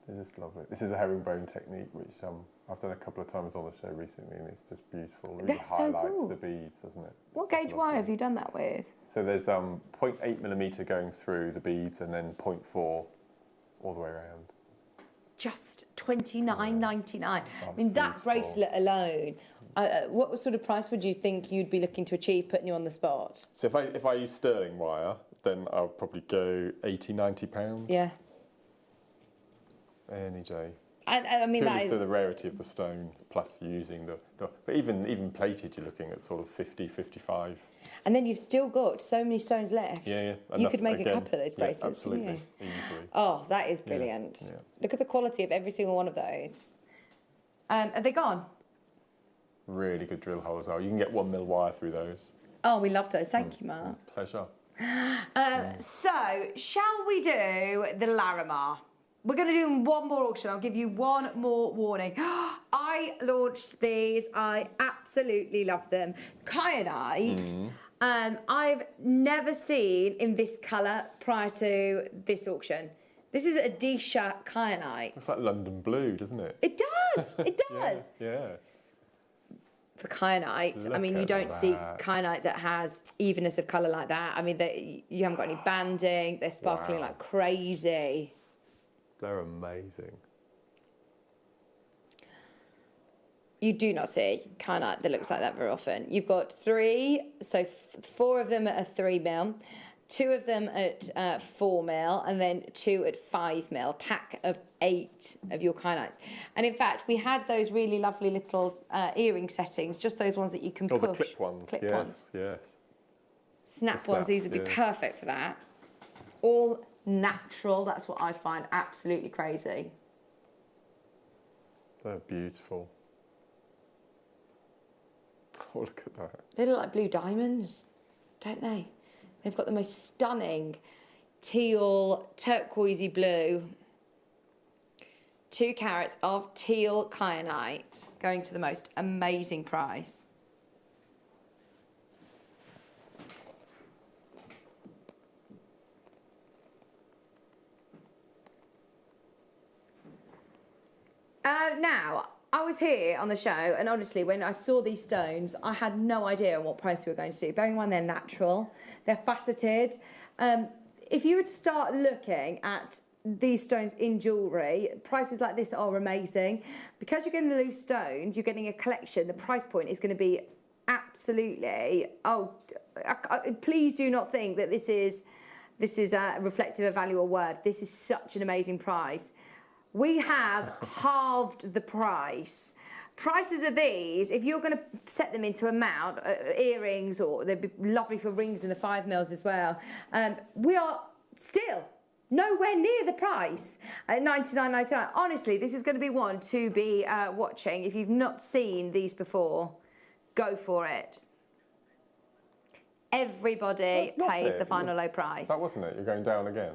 They're just lovely. This is a herringbone technique, which I've done a couple of times on the show recently, and it's just beautiful. It really highlights the beads, doesn't it? What gauge wire have you done that with? So there's 0.8mm going through the beads, and then 0.4 all the way around. Just $29.99. I mean, that bracelet alone. What sort of price would you think you'd be looking to achieve putting you on the spot? So if I use sterling wire, then I'll probably go £80–90. Yeah. Any day. I mean, that is for the rarity of the stone, plus using the but even plated, you're looking at sort of 50–55. And then you've still got so many stones left. Yeah. You could make a couple of those bracelets. Yeah, absolutely, couldn't you? easily. Oh, that is brilliant. Yeah. Look at the quality of every single one of those. Are they gone? Really good drill holes are. You can get 1mm wire through those. Oh, we love those. Thank you, Mark. Pleasure. So, shall we do the Larimar? We're going to do one more auction. I'll give you one more warning. I launched these. I absolutely love them. Kyanite. I've never seen in this colour prior to this auction. This is a Disha Kyanite. It's like London blue, doesn't it? It does. It does. Yeah. For kyanite, I mean, you don't see kyanite that has evenness of colour like that. I mean, you haven't got any banding. They're sparkling like crazy. They're amazing. You do not see kyanite that looks like that very often. You've got 3, so 4 of them at 3mm, 2 of them at 4mm, and then 2 at 5mm, a pack of 8 of your kyanites. And in fact, we had those really lovely little earring settings, just those ones that you can push. The clip ones. Yes. Snap ones, these would be perfect for that. All natural, that's what I find absolutely crazy. They're beautiful. Oh, look at that. They look like blue diamonds, don't they? They've got the most stunning teal turquoisey blue. 2 carats of teal kyanite, going to the most amazing price. Now, I was here on the show, and honestly, when I saw these stones, I had no idea what price we were going to do. Bearing in mind they're natural, they're faceted. If you were to start looking at these stones in jewellery, prices like this are amazing. Because you're getting the loose stones, you're getting a collection, the price point is going to be absolutely, please do not think that this is reflective of value or worth. This is such an amazing price. We have halved the price. Prices of these, if you're going to set them into amount, earrings, or they'd be lovely for rings in the 5 mils as well, we are still nowhere near the price at $99.99. Honestly, this is going to be one to be watching. If you've not seen these before, go for it. Everybody pays the final low price. That wasn't it? You're going down again.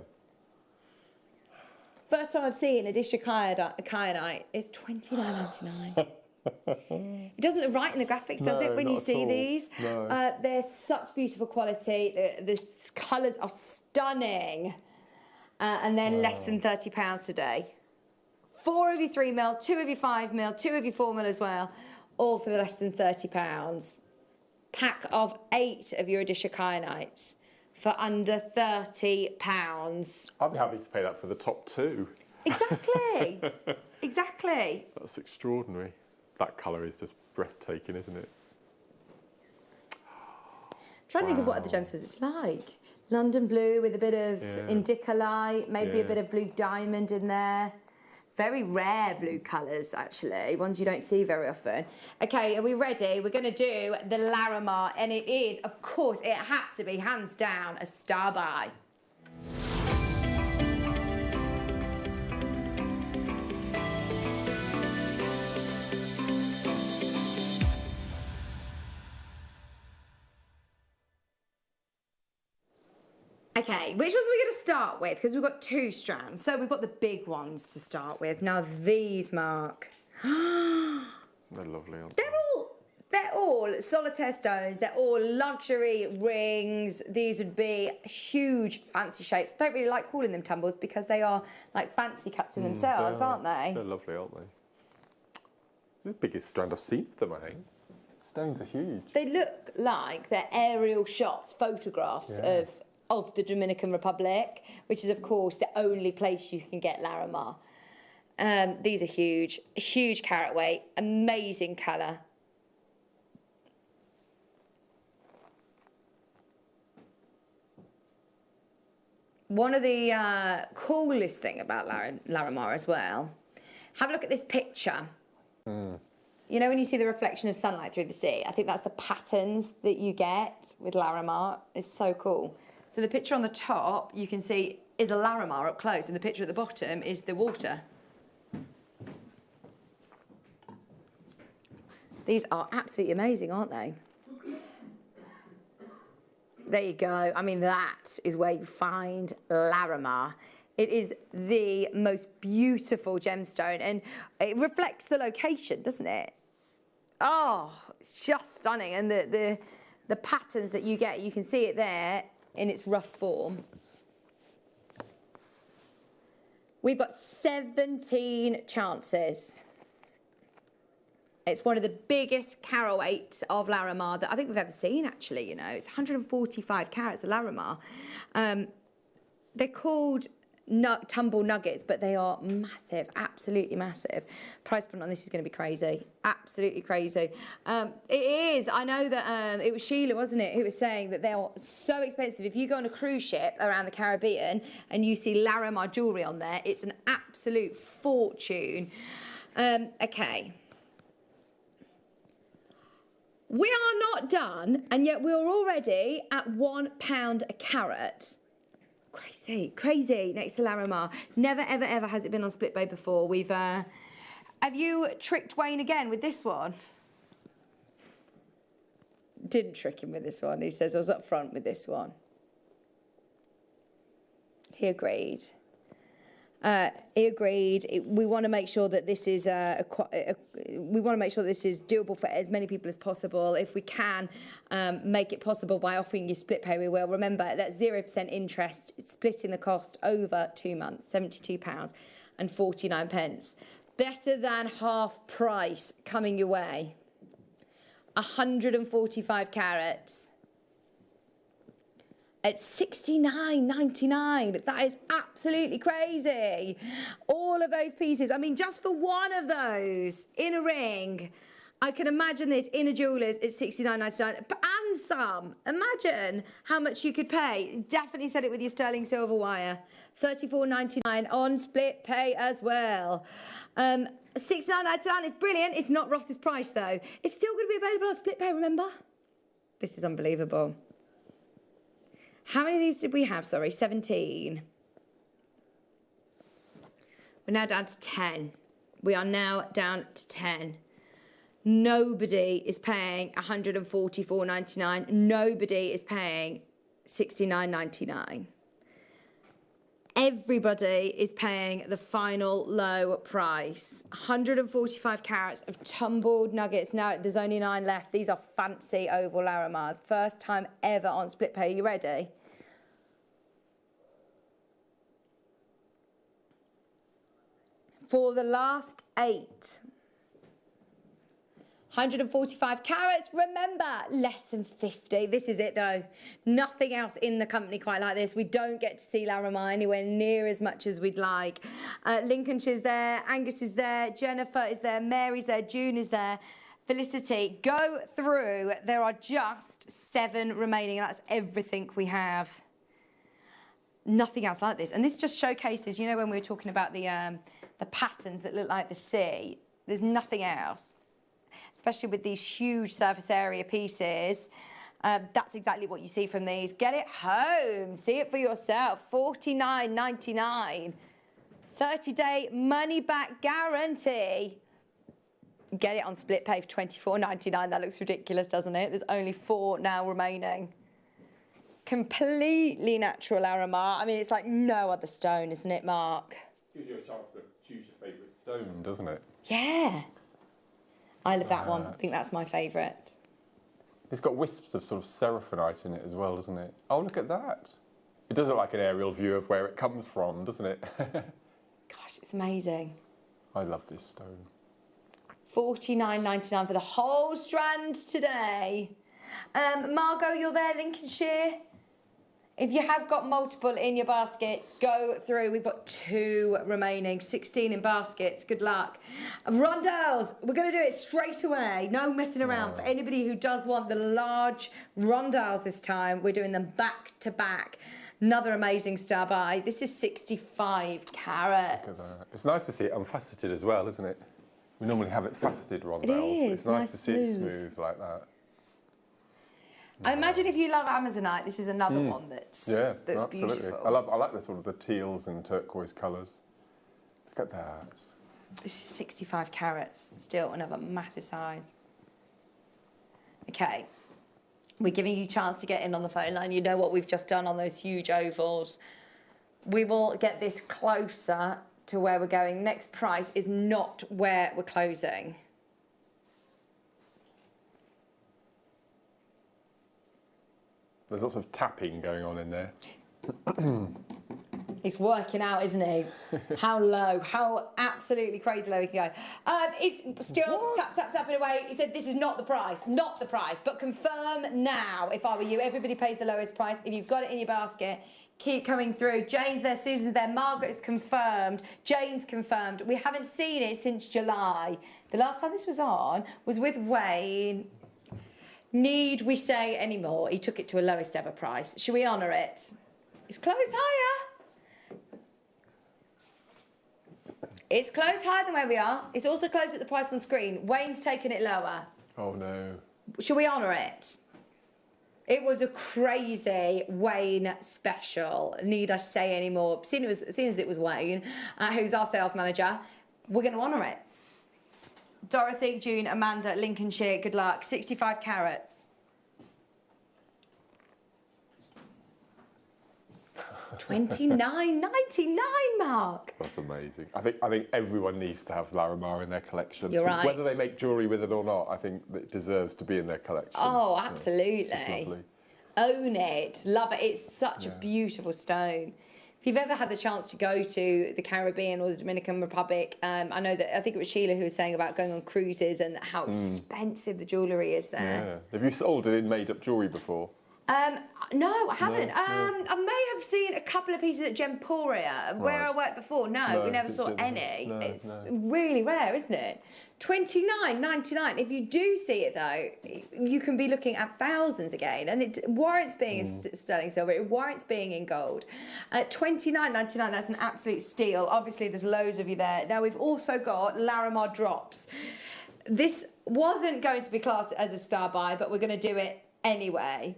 First time I've seen a dish of kyanite is $29.99. It doesn't look right in the graphics, does it, when you see these? No. They're such beautiful quality. The colours are stunning. And they're less than £30 today. 4 of your 3 mil, 2 of your 5 mil, 2 of your 4 mil as well, all for less than £30. Pack of 8 of your Odisha kyanites for under £30. I'd be happy to pay that for the top 2. Exactly. Exactly. That's extraordinary. That colour is just breathtaking, isn't it? Trying to think of what other gemstones it's like. London blue with a bit of indicolite, maybe a bit of blue diamond in there. Very rare blue colours, actually, ones you don't see very often. Okay, are we ready? We're going to do the Larimar, and it is, of course, it has to be, hands down, a star buy. Okay, which ones are we going to start with? Because we've got 2 strands. So we've got the big ones to start with. Now these, Mark. They're lovely, aren't they? They're all solitaire stones. They're all luxury rings. These would be huge, fancy shapes. I don't really like calling them tumbles because they are like fancy cuts in themselves, aren't they? They're lovely, aren't they? This is the biggest strand I've seen of them, I think. Stones are huge. They look like they're aerial shots, photographs of the Dominican Republic, which is, of course, the only place you can get Larimar. These are huge, huge carat weight, amazing colour. One of the coolest thing about Larimar as well, have a look at this picture. You know when you see the reflection of sunlight through the sea? I think that's the patterns that you get with Larimar. It's so cool. So the picture on the top, you can see, is a Larimar up close, and the picture at the bottom is the water. These are absolutely amazing, aren't they? There you go. I mean, that is where you find Larimar. It is the most beautiful gemstone, and it reflects the location, doesn't it? Oh, it's just stunning. And the patterns that you get, you can see it there in its rough form. We've got 17 chances. It's one of the biggest carat weights of Larimar that I think we've ever seen, actually, you know. It's 145 carats of Larimar. They're called tumble nuggets, but they are massive, absolutely massive. Price point on this is going to be crazy, absolutely crazy. It is. I know that it was Sheila, wasn't it, who was saying that they are so expensive. If you go on a cruise ship around the Caribbean and you see Larimar jewellery on there, it's an absolute fortune. Okay. We are not done, and yet we're already at £1 a carat. Crazy, crazy, next to Larimar. Never, ever, ever has it been on split bow before. We've, have you tricked Wayne again with this one? Didn't trick him with this one. He says I was up front with this one. He agreed. He agreed. We want to make sure that this is doable for as many people as possible. If we can make it possible by offering you split pay, we will. Remember, that's 0% interest, it's splitting the cost over 2 months, £72.49. Better than half price coming your way. 145 carats. At $69.99. That is absolutely crazy. All of those pieces. I mean, just for one of those in a ring, I can imagine this in a jeweller's at $69.99 and some. Imagine how much you could pay. Definitely said it with your sterling silver wire. $34.99 on split pay as well. $69.99 is brilliant. It's not Ross's price though. It's still going to be available on split pay, remember? This is unbelievable. How many of these did we have? Sorry, 17. We're now down to 10. We are now down to 10. Nobody is paying $144.99. Nobody is paying $69.99. Everybody is paying the final low price. 145 carats of tumbled nuggets. Now there's only 9 left. These are fancy oval Larimars. First time ever on split pay. Are you ready? For the last 8. 145 carats, remember, less than 50. This is it though. Nothing else in the company quite like this. We don't get to see Larimar anywhere near as much as we'd like. Lincolnshire's there, Angus is there, Jennifer is there, Mary's there, June is there, Felicity. Go through, there are just 7 remaining. That's everything we have. Nothing else like this. And this just showcases, you know, when we were talking about the patterns that look like the sea, there's nothing else. Especially with these huge surface area pieces. That's exactly what you see from these. Get it home, see it for yourself. $49.99. 30-day money back guarantee. Get it on split pay for $24.99. That looks ridiculous, doesn't it? There's only 4 now remaining. Completely natural Larimar. I mean, it's like no other stone, isn't it, Mark? Gives you a chance to choose your favourite stone, doesn't it? Yeah. I love that one. I think that's my favourite. It's got wisps of sort of seraphonite in it as well, doesn't it? Oh, look at that. It does look like an aerial view of where it comes from, doesn't it? Gosh, it's amazing. I love this stone. $49.99 for the whole strand today. Margot, you're there, Lincolnshire. If you have got multiple in your basket, go through. We've got 2 remaining, 16 in baskets. Good luck. Rondelles, we're going to do it straight away. No messing around. For anybody who does want the large rondelles this time, we're doing them back to back. Another amazing star buy. This is 65 carats. Look at that. It's nice to see it unfaceted as well, isn't it? We normally have it faceted rondelles, but it's nice to see it smooth like that. I imagine if you love Amazonite, this is another one that's beautiful. I like the sort of the teals and turquoise colours. Look at that. This is 65 carats, still another massive size. Okay, we're giving you a chance to get in on the phone line. You know what we've just done on those huge ovals. We will get this closer to where we're going. Next price is not where we're closing. There's lots of tapping going on in there. He's working out, isn't he? How low, how absolutely crazy low he can go. It's still tapping away. He said this is not the price, but confirm now. If I were you, everybody pays the lowest price. If you've got it in your basket, keep coming through. Jane's there, Susan's there, Margaret is confirmed, Jane's confirmed. We haven't seen it since July. The last time this was on was with Wayne. Need we say any more? He took it to a lowest ever price. Should we honour it? It's closed higher. It's closed higher than where we are. It's also closed at the price on screen. Wayne's taken it lower. Oh no. Should we honour it? It was a crazy Wayne special. Need I say any more? Seeing as it was Wayne, who's our sales manager, we're going to honour it. Dorothy, June, Amanda, Lincolnshire, good luck. 65 carats. $29.99, Mark. That's amazing. I think everyone needs to have Larimar in their collection. You're right. Whether they make jewellery with it or not, I think it deserves to be in their collection. Oh, absolutely. Yeah, it's just lovely. Own it. Love it. It's such a beautiful stone. If you've ever had the chance to go to the Caribbean or the Dominican Republic, I think it was Sheila who was saying about going on cruises and how expensive the jewellery is there. Yeah. Have you sold it in made-up jewellery before? No, I haven't. No. I may have seen a couple of pieces at Gemporia where I worked before. No, we never saw any. No, it's really rare, isn't it? $29.99. If you do see it though, you can be looking at thousands again, and it warrants being in sterling silver. It warrants being in gold. At $29.99, that's an absolute steal. Obviously, there's loads of you there. Now we've also got Larimar drops. This wasn't going to be classed as a star buy, but we're going to do it anyway.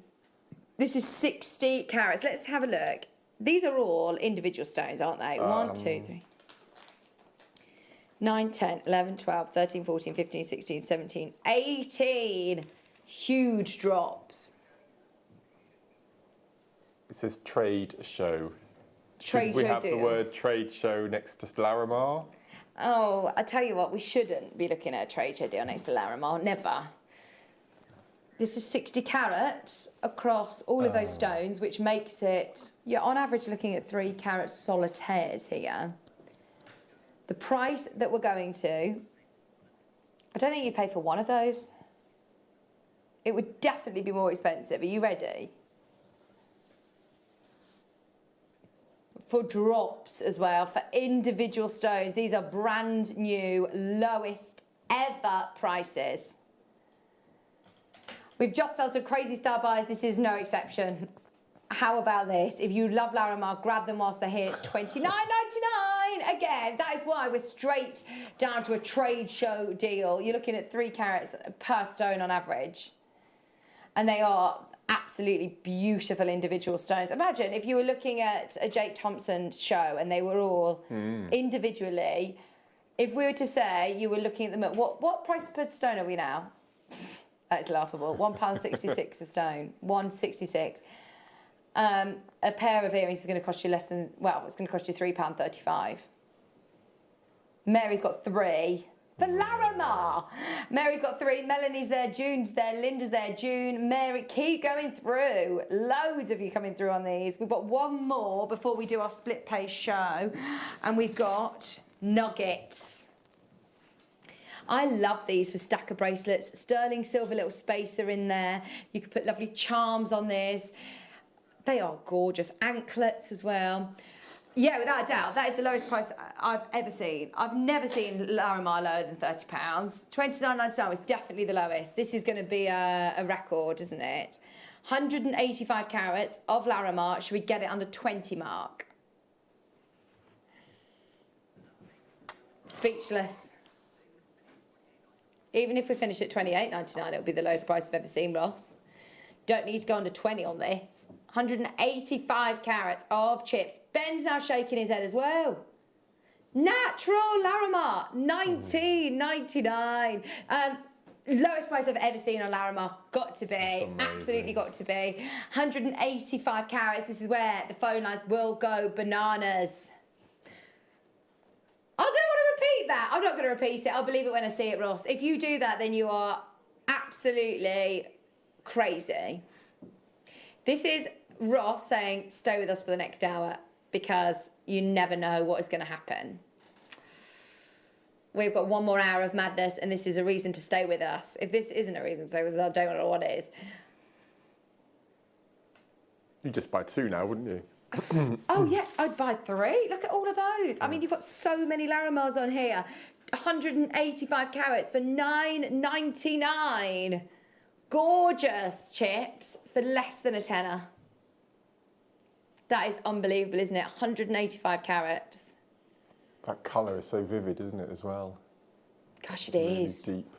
This is 60 carats. Let's have a look. These are all individual stones, aren't they? 1, 2, 3. 9, 10, 11, 12, 13, 14, 15, 16, 17, 18. Huge drops. It says trade show. Trade show, we have do the word trade show next to Larimar? Oh, I tell you what, we shouldn't be looking at a trade show deal next to Larimar. Never. This is 60 carats across all of those stones, which makes it, you're on average looking at 3 carat solitaires here. The price that we're going to, I don't think you pay for one of those. It would definitely be more expensive. Are you ready? For drops as well, for individual stones. These are brand new, lowest ever prices. We've just done some crazy star buys. This is no exception. How about this? If you love Larimar, grab them whilst they're here. It's $29.99. Again, that is why we're straight down to a trade show deal. You're looking at 3 carats per stone on average. And they are absolutely beautiful individual stones. Imagine if you were looking at a Jake Thompson show and they were all individually. If we were to say you were looking at them at what price per stone are we now? That is laughable. £1.66 a stone. £1.66. A pair of earrings is going to cost you less than, well, it's going to cost you £3.35. Mary's got 3 for Larimar. Mary's got 3. Melanie's there. June's there. Linda's there. June. Mary, keep going through. Loads of you coming through on these. We've got one more before we do our split pay show, and we've got nuggets. I love these for stacker bracelets. Sterling silver little spacer in there. You could put lovely charms on this. They are gorgeous. Anklets as well. Yeah, without a doubt, that is the lowest price I've ever seen. I've never seen Larimar lower than £30. $29.99 was definitely the lowest. This is going to be a record, isn't it? 185 carats of Larimar. Should we get it under 20, Mark? Speechless. Even if we finish at $28.99, it'll be the lowest price I've ever seen, Ross. Don't need to go under 20 on this. 185 carats of chips. Ben's now shaking his head as well. Natural Larimar, $19.99. Lowest price I've ever seen on Larimar. Got to be. Absolutely got to be. 185 carats. This is where the phone lines will go bananas. I don't want to repeat that. I'm not going to repeat it. I'll believe it when I see it, Ross. If you do that, then you are absolutely crazy. This is Ross saying, stay with us for the next hour because you never know what is going to happen. We've got one more hour of madness and this is a reason to stay with us. If this isn't a reason to stay with us, I don't know what is. You'd just buy 2 now, wouldn't you? Oh yeah, I'd buy 3. Look at all of those. I mean, you've got so many Larimars on here. 185 carats for $9.99. Gorgeous chips for less than a tenner. That is unbelievable, isn't it? 185 carats. That colour is so vivid, isn't it, as well? Gosh, it is. Really deep.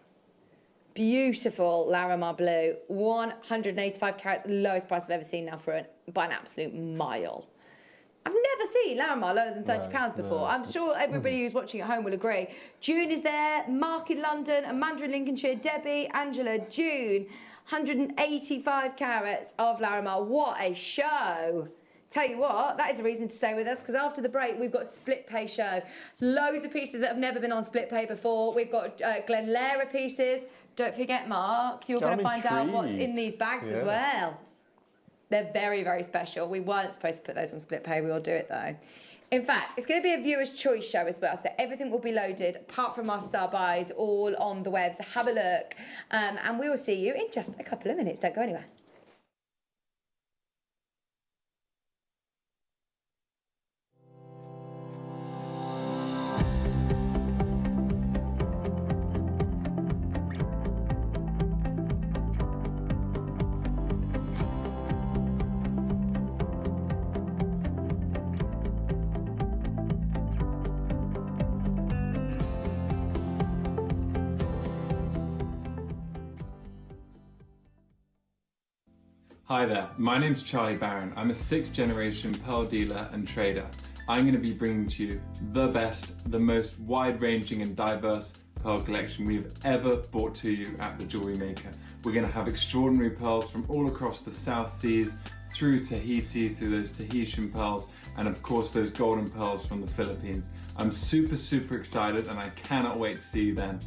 Beautiful Larimar blue. 185 carats, lowest price I've ever seen now for by an absolute mile. I've never seen Larimar lower than £30 before. No. I'm sure everybody who's watching at home will agree. June is there, Mark in London, Amanda in Lincolnshire, Debbie, Angela, June. 185 carats of Larimar. What a show. Tell you what, that is a reason to stay with us, because after the break we've got split pay show. Loads of pieces that have never been on split pay before. We've got Glenlara pieces. Don't forget, Mark, you're going to find out what's in these bags as well. They're very, very special. We weren't supposed to put those on split pay. We will do it though. In fact, it's going to be a viewer's choice show as well, so everything will be loaded, apart from our star buys, all on the web. So have a look, and we will see you in just a couple of minutes. Don't go anywhere. Hi there, my name's Charlie Barron. I'm a 6th generation pearl dealer and trader. I'm going to be bringing to you the best, the most wide-ranging and diverse pearl collection we've ever brought to you at the Jewellery Maker. We're going to have extraordinary pearls from all across the South Seas, through Tahiti, through those Tahitian pearls, and of course those golden pearls from the Philippines. I'm super, super excited and I cannot wait to see you then.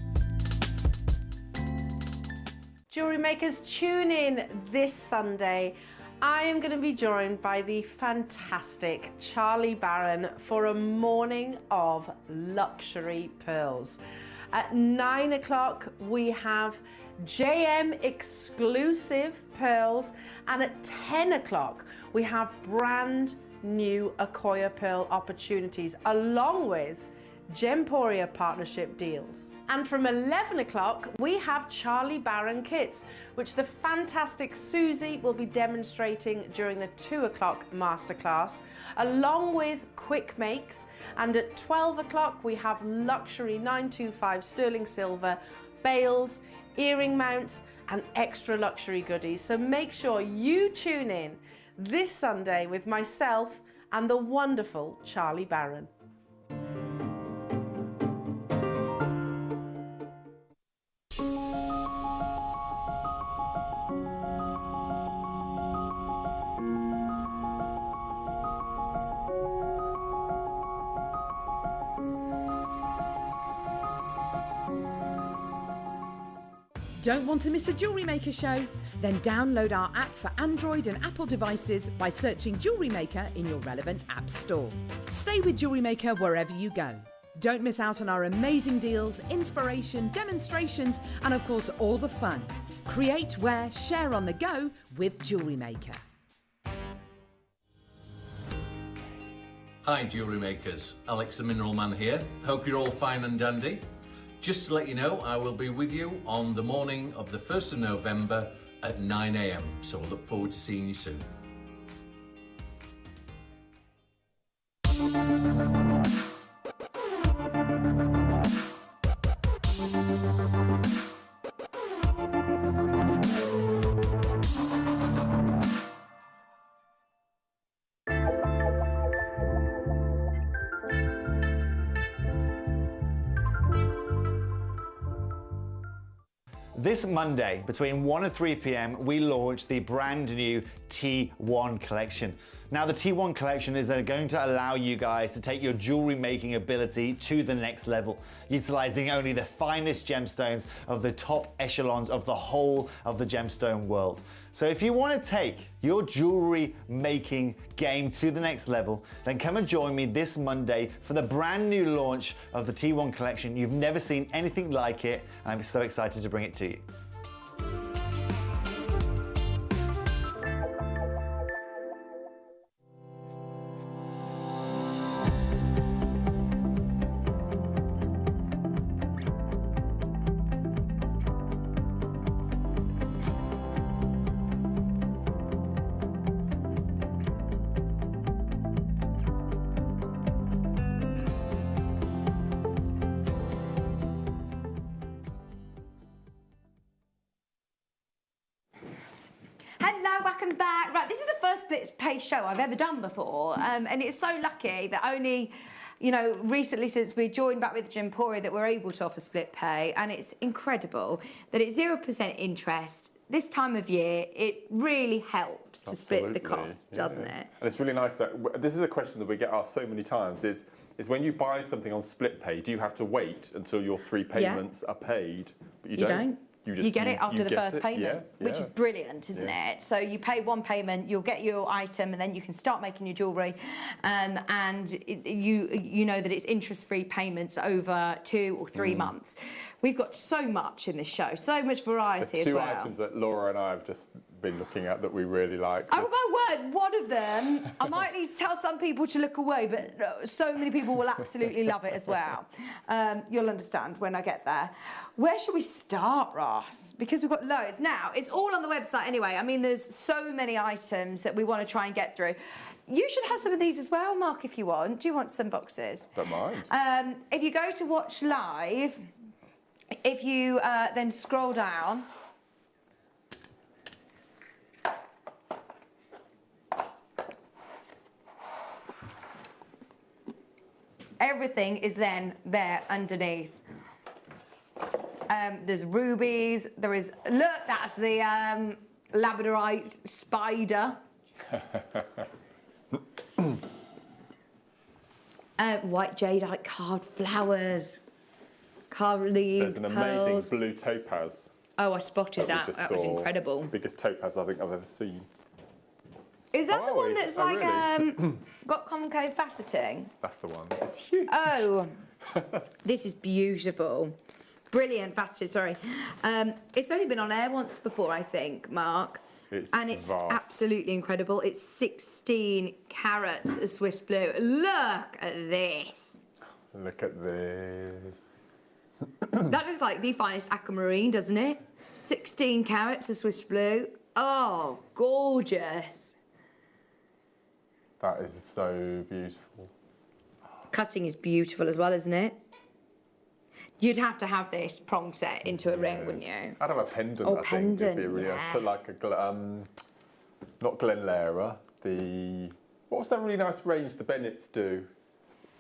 Jewellery Makers, tune in this Sunday. I am going to be joined by the fantastic Charlie Barron for a morning of luxury pearls. At 9 o'clock we have JM exclusive pearls, and at 10 o'clock we have brand new Accoya pearl opportunities along with Gemporia partnership deals. And from 11 o'clock we have Charlie Barron kits, which the fantastic Susie will be demonstrating during the 2 o'clock masterclass, along with quick makes. And at 12 o'clock we have luxury 925 sterling silver bales, earring mounts and extra luxury goodies. So make sure you tune in this Sunday with myself and the wonderful Charlie Barron. Don't want to miss a Jewellery Maker show? Then download our app for Android and Apple devices by searching Jewellery Maker in your relevant app store. Stay with Jewellery Maker wherever you go. Don't miss out on our amazing deals, inspiration, demonstrations, and of course all the fun. Create, wear, share on the go with Jewellery Maker. Hi Jewellery Makers, Alex the Mineral Man here. Hope you're all fine and dandy. Just to let you know, I will be with you on the morning of the 1st of November at 9 AM, so I look forward to seeing you soon. This Monday, between 1 and 3 p.m, we launch the brand new T1 collection. Now, the T1 collection is going to allow you guys to take your jewelry making ability to the next level, utilizing only the finest gemstones of the top echelons of the whole of the gemstone world. So if you want to take your jewelry making game to the next level, then come and join me this Monday for the brand new launch of the T1 collection. You've never seen anything like it, and I'm so excited to bring it to you. Welcome back. Right, this is the first split pay show I've ever done before, and it's so lucky that only, you know, recently since we joined back with Gemporia that we're able to offer split pay, and it's incredible that it's 0% interest, this time of year, it really helps to split the cost, doesn't it? And it's really nice that, this is a question that we get asked so many times, is when you buy something on split pay, do you have to wait until your 3 payments are paid? But you don't. You get it after the first payment, which is brilliant, isn't it? So you pay 1 payment, you'll get your item, and then you can start making your jewellery, and you know that it's interest-free payments over 2 or 3 months. We've got so much in this show, so much variety as well. 2 items that Laura and I have just been looking at that we really like. Oh my word, one of them, I might need to tell some people to look away, but so many people will absolutely love it as well. You'll understand when I get there. Where should we start, Ross? Because we've got loads. Now, it's all on the website anyway. I mean, there's so many items that we want to try and get through. You should have some of these as well, Mark, if you want. Do you want some boxes? Don't mind. If you go to watch live, if you then scroll down, everything is then there underneath. There's rubies, there is, look, that's the labradorite spider. White jadeite carved flowers, carved leaves, There's an pearls. amazing blue topaz. Oh, I spotted that. That was incredible. Biggest topaz I think I've ever seen. Is that the one that's like really? got concave faceting? That's the one. It's huge. Oh, this is beautiful. Brilliant faceted, sorry. It's only been on air once before, I think, Mark. It's vast. Absolutely incredible. It's 16 carats of Swiss blue. Look at this. Look at this. That looks like the finest aquamarine, doesn't it? 16 carats of Swiss blue. Oh, gorgeous. That is so beautiful. Cutting is beautiful as well, isn't it? You'd have to have this prong set into a ring, wouldn't you? I'd have a pendant, I think. It'd be really to like a, not Glenlara, what was that really nice range the Bennetts do?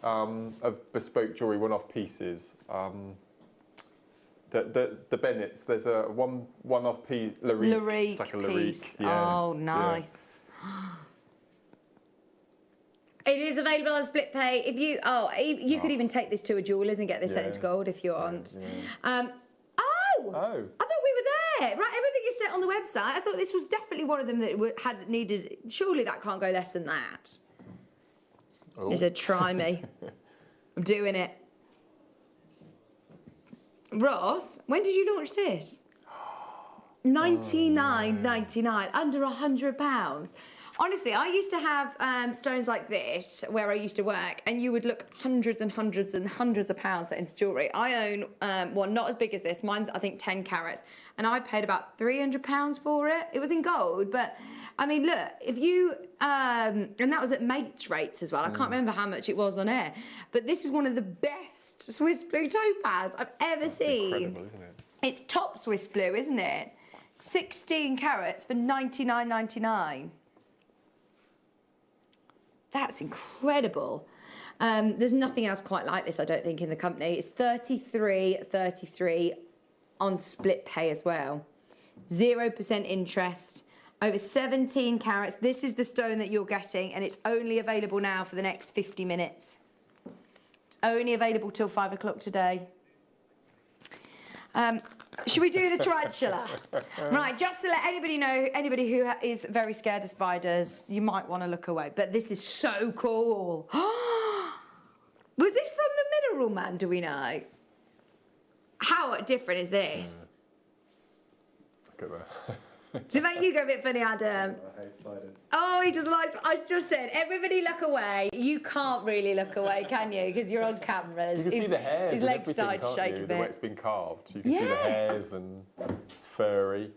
Of bespoke jewellery, one-off pieces. The Bennetts, there's a one-off piece, Larique. It's like a Larique. Piece. Yes, oh, nice. Yeah. It is available on split pay. If you could even take this to a jeweller's and get this set into gold if you want. I thought we were there. Right, everything is set on the website. I thought this was definitely one of them that had needed. Surely that can't go less than that. Oh. He said, "Try me." I'm doing it. Ross, when did you launch this? $99.99, under £100. Honestly, I used to have stones like this where I used to work, and you would look hundreds and hundreds and hundreds of pounds into jewellery. I own one not as big as this. Mine's, I think, 10 carats, and I paid about £300 for it. It was in gold, but I mean, look, if you and that was at mates rates as well. I can't remember how much it was on air, but this is one of the best Swiss blue topaz I've ever seen. Incredible, isn't it? It's top Swiss blue, isn't it? 16 carats for $99.99. That's incredible. There's nothing else quite like this, I don't think, in the company. It's $33.33 on split pay as well. 0% interest, over 17 carats. This is the stone that you're getting, and it's only available now for the next 50 minutes. It's only available till 5 o'clock today. Should we do the tarantula? Right, just to let anybody know, anybody who is very scared of spiders, you might want to look away. But this is so cool. Was this from the Mineral Man, do we know? How different is this? Look at that. To make you go a bit funny, Adam. I hate spiders. Oh, he does like. I just said, everybody look away. You can't really look away, can you? Because you're on cameras. You can see the hairs. His legs started to shake a bit. The way it's been carved. You can see the hairs and it's furry.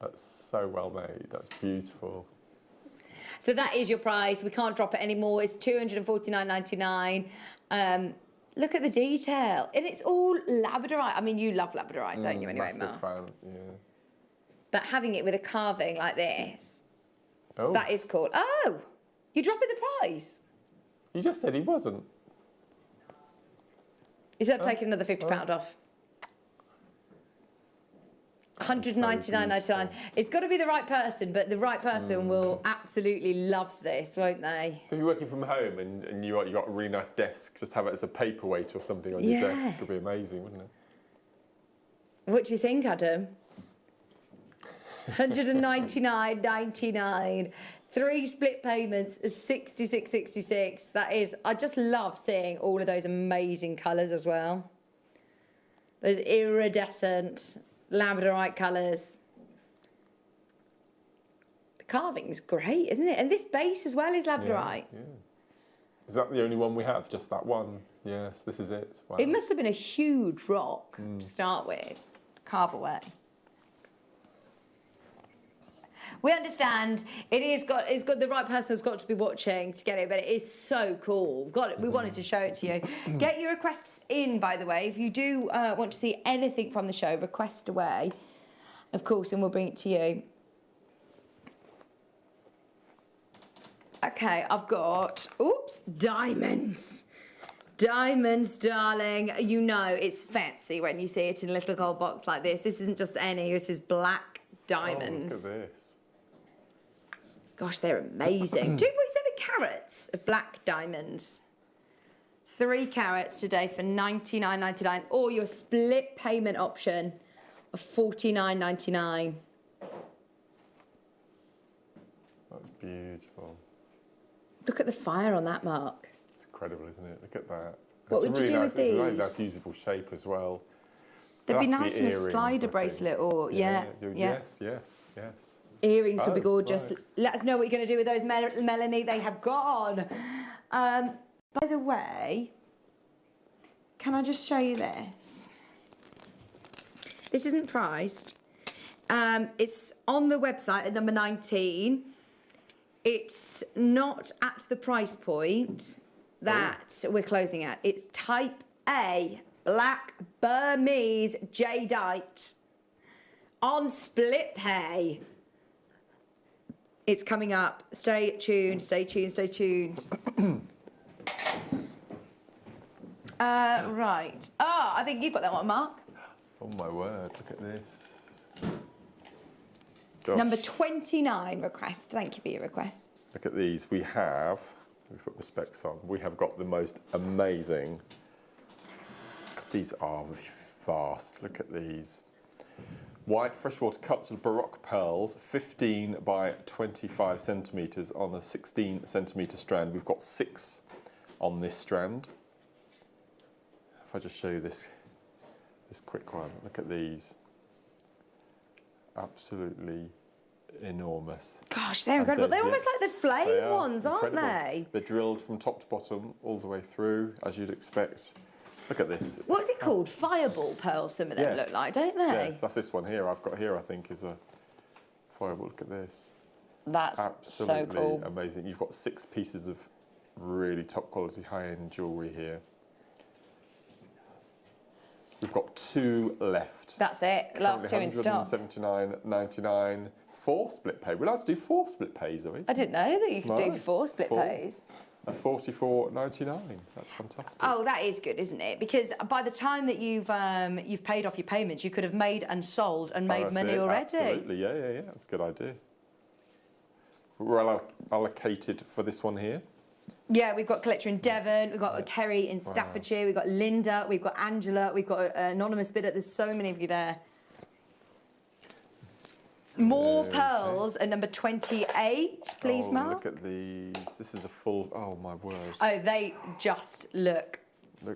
That's so well made. That's beautiful. So that is your price. We can't drop it anymore. It's $249.99. Look at the detail. And it's all labradorite. I mean, you love labradorite, don't you, anyway, Mark? Fan, yeah. But having it with a carving like this, that is cool. Oh, you're dropping the price. You just said he wasn't. He said I'm taking another £50 off. 199.99. It's got to be the right person, but the right person will absolutely love this, won't they? If you're working from home and you got a really nice desk, just have it as a paperweight or something on your desk. It would be amazing, wouldn't it? What do you think, Adam? 199.99. 3 split payments is 66.66. That is, I just love seeing all of those amazing colours as well. Those iridescent labradorite colours. The carving's great, isn't it? And this base as well is labradorite. Yeah. Is that the only one we have? Just that one? Yes, this is it. Wow. It must have been a huge rock to start with. Carve away. We understand it's got the right person has got to be watching to get it, but it is so cool. We wanted to show it to you. Get your requests in, by the way. If you do want to see anything from the show, request away, of course, and we'll bring it to you. Okay, I've got, diamonds. Diamonds, darling. You know it's fancy when you see it in a little gold box like this. This isn't just any, this is black diamonds. Oh, look at this. Gosh, they're amazing. 2.7 carats of black diamonds. 3 carats today for $99.99, or your split payment option of $49.99. That's beautiful. Look at the fire on that, Mark. It's incredible, isn't it? Look at that. What would you do with these? It's a really nice, usable shape as well. They'd be nice in a slider bracelet, or Yes. Earrings would be gorgeous. Right. Let us know what you're going to do with those, Melanie. They have gone. By the way, can I just show you this? This isn't priced. It's on the website at number 19. It's not at the price point that we're closing at. It's type A, black Burmese jadeite on split pay. It's coming up. Stay tuned, stay tuned, stay tuned. Right. I think you've got that one, Mark. Oh my word, look at this. Gosh. Number 29 request. Thank you for your requests. Look at these. We've put the specs on. We have got the most amazing, these are vast. Look at these. White freshwater cups of Baroque pearls, 15 by 25 centimetres on a 16 centimetre strand. We've got 6 on this strand. If I just show you this quick one, look at these. Absolutely enormous. Gosh, they're incredible. They're almost like the flame ones, aren't they? They're drilled from top to bottom, all the way through, as you'd expect. Look at this. What's it called? Fireball pearls, some of them look like, don't they? Yes, that's this one here. I've got here, I think, is a fireball. Look at this. That's absolutely so cool. Amazing. You've got 6 pieces of really top quality high-end jewellery here. We've got 2 left. That's it. Last 2 in stock. $179.99. 4 split pay. We're allowed to do 4 split pays, are we? I didn't know that you could do 4 split pays. At $44.99. That's fantastic. Oh, that is good, isn't it? Because by the time that you've paid off your payments, you could have made and sold and made money already. Absolutely, yeah. That's a good idea. We're allocated for this one here. Yeah, we've got Collector in Devon, we've got Kerry in Staffordshire, we've got Linda, we've got Angela, we've got an anonymous bidder. There's so many of you there. More pearls at number 28, please, Mark. Look at these. This is a full, oh my word. Oh, they just look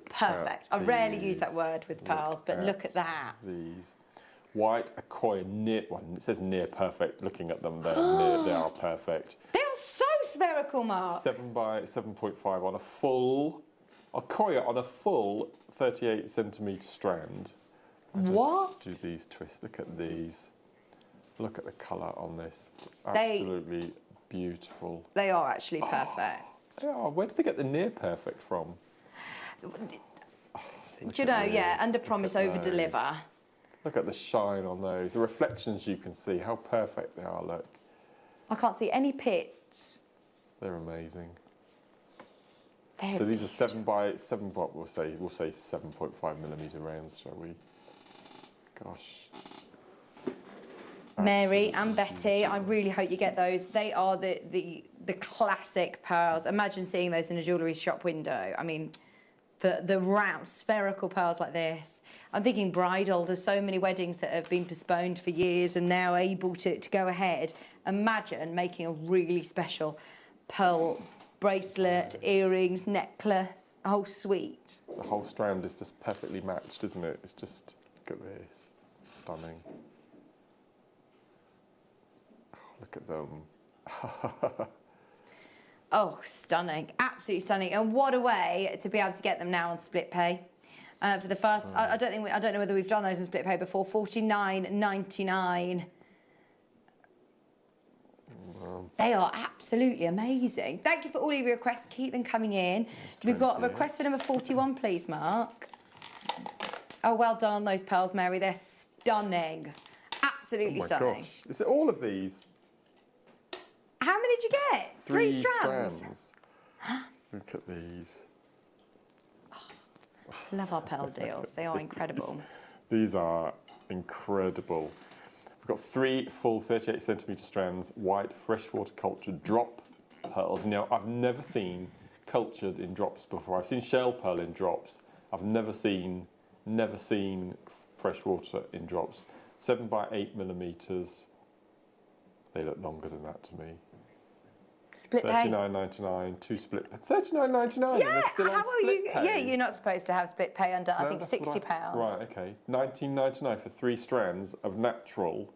perfect. I rarely use that word with pearls, but look at that. These. White Accoya near, well, it says near perfect. Looking at them, they are perfect. They are so spherical, Mark. 7 by 7.5 on a full, Accoya on a full 38 centimetre strand. What? Do these twists. Look at these. Look at the colour on this. Absolutely beautiful. They are actually perfect. Oh, where did they get the near perfect from? Do you know, under promise, over deliver. Look at the shine on those. The reflections you can see, how perfect they are, look. I can't see any pits. They're amazing. So these are 7 by 7, what we'll say 7.5 millimetre rounds, shall we? Gosh. Mary and Betty, I really hope you get those. They are the classic pearls. Imagine seeing those in a jewellery shop window. I mean, the round spherical pearls like this. I'm thinking bridal. There's so many weddings that have been postponed for years and now able to go ahead. Imagine making a really special pearl bracelet, earrings, necklace, a whole suite. The whole strand is just perfectly matched, isn't it? It's just, look at this, stunning. Oh, look at them. Oh, stunning, absolutely stunning. And what a way to be able to get them now on split pay. For the first, I don't know whether we've done those in split pay before, $49.99. They are absolutely amazing. Thank you for all of your requests. Keep them coming in. We've got a request for number 41, please, Mark. Oh, well done on those pearls, Mary. They're stunning. Absolutely stunning. Gosh. Is it all of these? How many did you get? 3 strands. Look at these. Love our pearl deals. They are incredible. These are incredible. We've got 3 full 38cm strands, white freshwater cultured drop pearls. You know, I've never seen cultured in drops before. I've seen shell pearl in drops. I've never seen freshwater in drops. 7 by 8 millimeters. They look longer than that to me. Split pay. $39.99, 2 split. $39.99. Yeah, and they're still on split pay. Yeah, you're not supposed to have split pay under, I think, that's £60. Right, okay. $19.99 for 3 strands of natural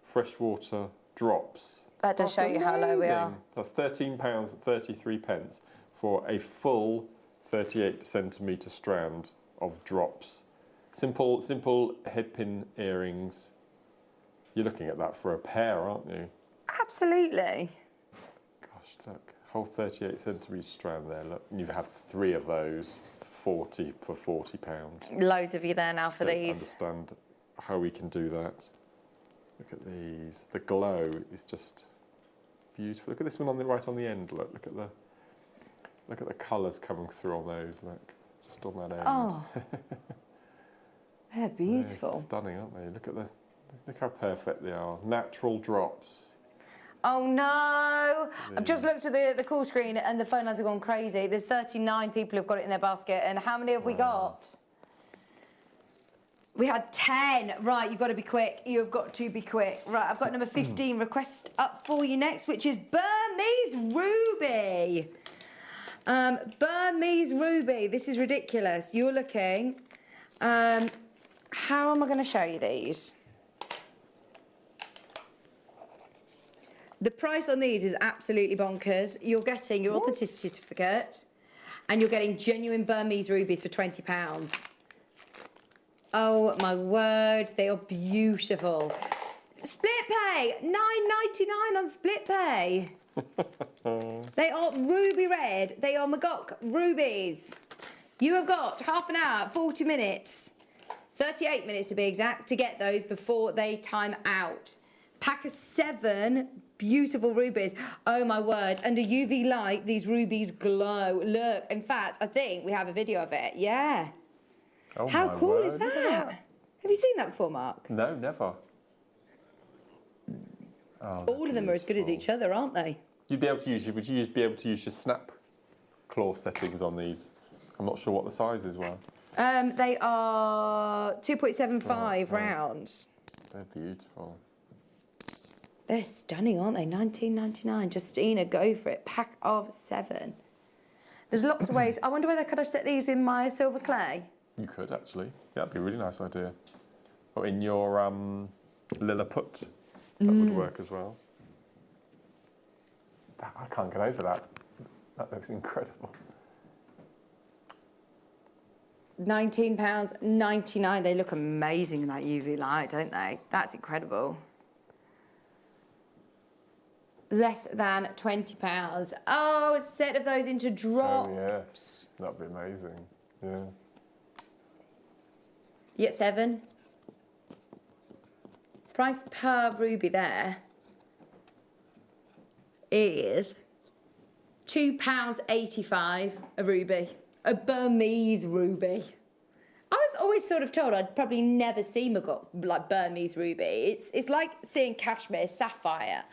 freshwater drops. That does show you how low we are. That's £13.33 for a full 38cm strand of drops. Simple headpin earrings. You're looking at that for a pair, aren't you? Absolutely. Gosh, look, whole 38cm strand there. Look, you have 3 of those for £40. Loads of you there now for Don't these. Understand how we can do that. Look at these. The glow is just beautiful. Look at this one on the right on the end. Look at the colours coming through on those. Look, just on that end. Oh, they're beautiful. They're stunning, aren't they? Look how perfect they are. Natural drops. Oh no! I've just looked at the call screen and the phone lines have gone crazy. There's 39 people who've got it in their basket, and how many have we got? We had 10. Right, you've got to be quick. You have got to be quick. Right, I've got number 15 request up for you next, which is Burmese Ruby. Burmese Ruby. This is ridiculous. You're looking. How am I going to show you these? The price on these is absolutely bonkers. You're getting your authenticity certificate and you're getting genuine Burmese rubies for £20. Oh my word, they are beautiful. Split pay, $9.99 on split pay. They are ruby red, they are Magok rubies. You have got half an hour, 40 minutes, 38 minutes to be exact, to get those before they time out. Pack of 7 beautiful rubies. Oh my word, under UV light, these rubies glow. Look, in fact, I think we have a video of it. Yeah. Oh how my cool word. is that? Have you seen that before, Mark? No, never. Oh, all of them are as good as each other, aren't they? Would you be able to use your snap claw settings on these? I'm not sure what the sizes were. They are 2.75 rounds. They're beautiful. They're stunning, aren't they? $19.99. Justina, go for it. Pack of 7. There's lots of ways. I wonder whether could I set these in my silver clay? You could actually. Yeah, that'd be a really nice idea. Or in your Lilliput, that would work as well. I can't get over that. That looks incredible. £19.99. They look amazing in that UV light, don't they? That's incredible. Less than £20. Oh, a set of those into drops. Oh, yes. That'd be amazing. Yeah. You get 7. Price per ruby there is £2.85 a ruby. A Burmese ruby. I was always sort of told I'd probably never see like Burmese ruby. It's like seeing cashmere sapphire.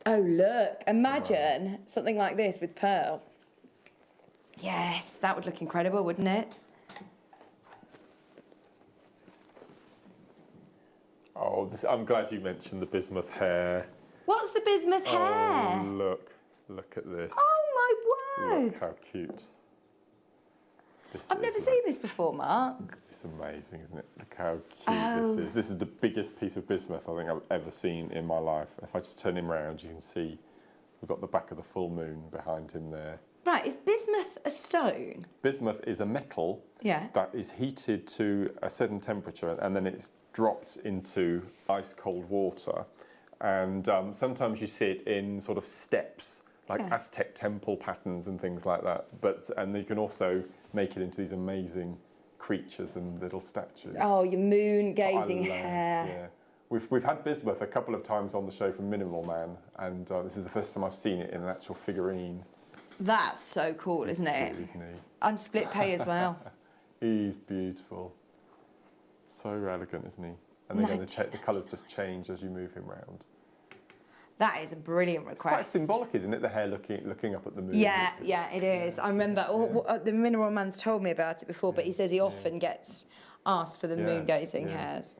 Oh, look, imagine something like this with pearl. Yes, that would look incredible, wouldn't it? Oh, I'm glad you mentioned the bismuth hair. What's the bismuth hair? Oh, look at this. Oh, my word. Look how cute. I've never seen this before, Mark. It's amazing, isn't it? Look how cute this is. This is the biggest piece of bismuth I think I've ever seen in my life. If I just turn him around, you can see we've got the back of the full moon behind him there. Right, is bismuth a stone? Bismuth is a metal that is heated to a certain temperature and then it's dropped into ice cold water. And sometimes you see it in sort of steps, like Aztec temple patterns and things like that. And you can also make it into these amazing creatures and little statues. Oh, your moon gazing hair. Yeah. We've had bismuth a couple of times on the show from Minimal Man, and this is the first time I've seen it in an actual figurine. That's so cool, isn't it? Cute, isn't he? And split pay as well. He's beautiful. So elegant, isn't he? And then the colours just change as you move him round. That is a brilliant request. It's quite symbolic, isn't it? The hair looking up at the moon. Yeah, it is. I remember the Mineral Man's told me about it before, but he says he often gets asked for the moon gazing hairs.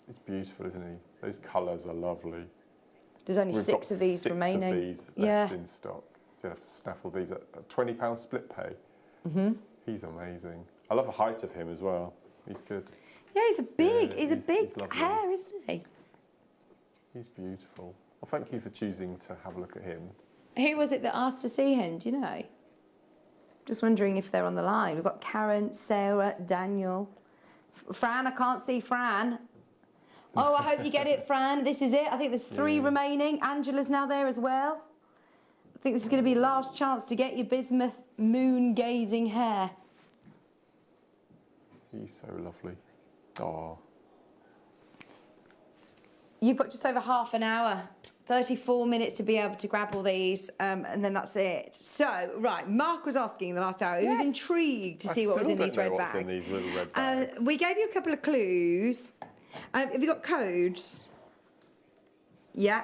It's beautiful, isn't he? Those colours are lovely. There's only We've 6 of these remaining. Of these left in stock. So you have to snaffle these at £20 split pay. He's amazing. I love the height of him as well. He's good. Yeah, he's a big hair, isn't he? He's beautiful. Well, thank you for choosing to have a look at him. Who was it that asked to see him? Do you know? Just wondering if they're on the line. We've got Karen, Sarah, Daniel. Fran, I can't see Fran. Oh, I hope you get it, Fran. This is it. I think there's 3 remaining. Angela's now there as well. I think this is going to be last chance to get your bismuth moon-gazing hair. He's so lovely. Oh. You've got just over half an hour, 34 minutes to be able to grab all these, and then that's it. So, right, Mark was asking in the last hour, he was intrigued to see what was in these red bags. In these little red bags. We gave you a couple of clues. Have you got codes? Yeah.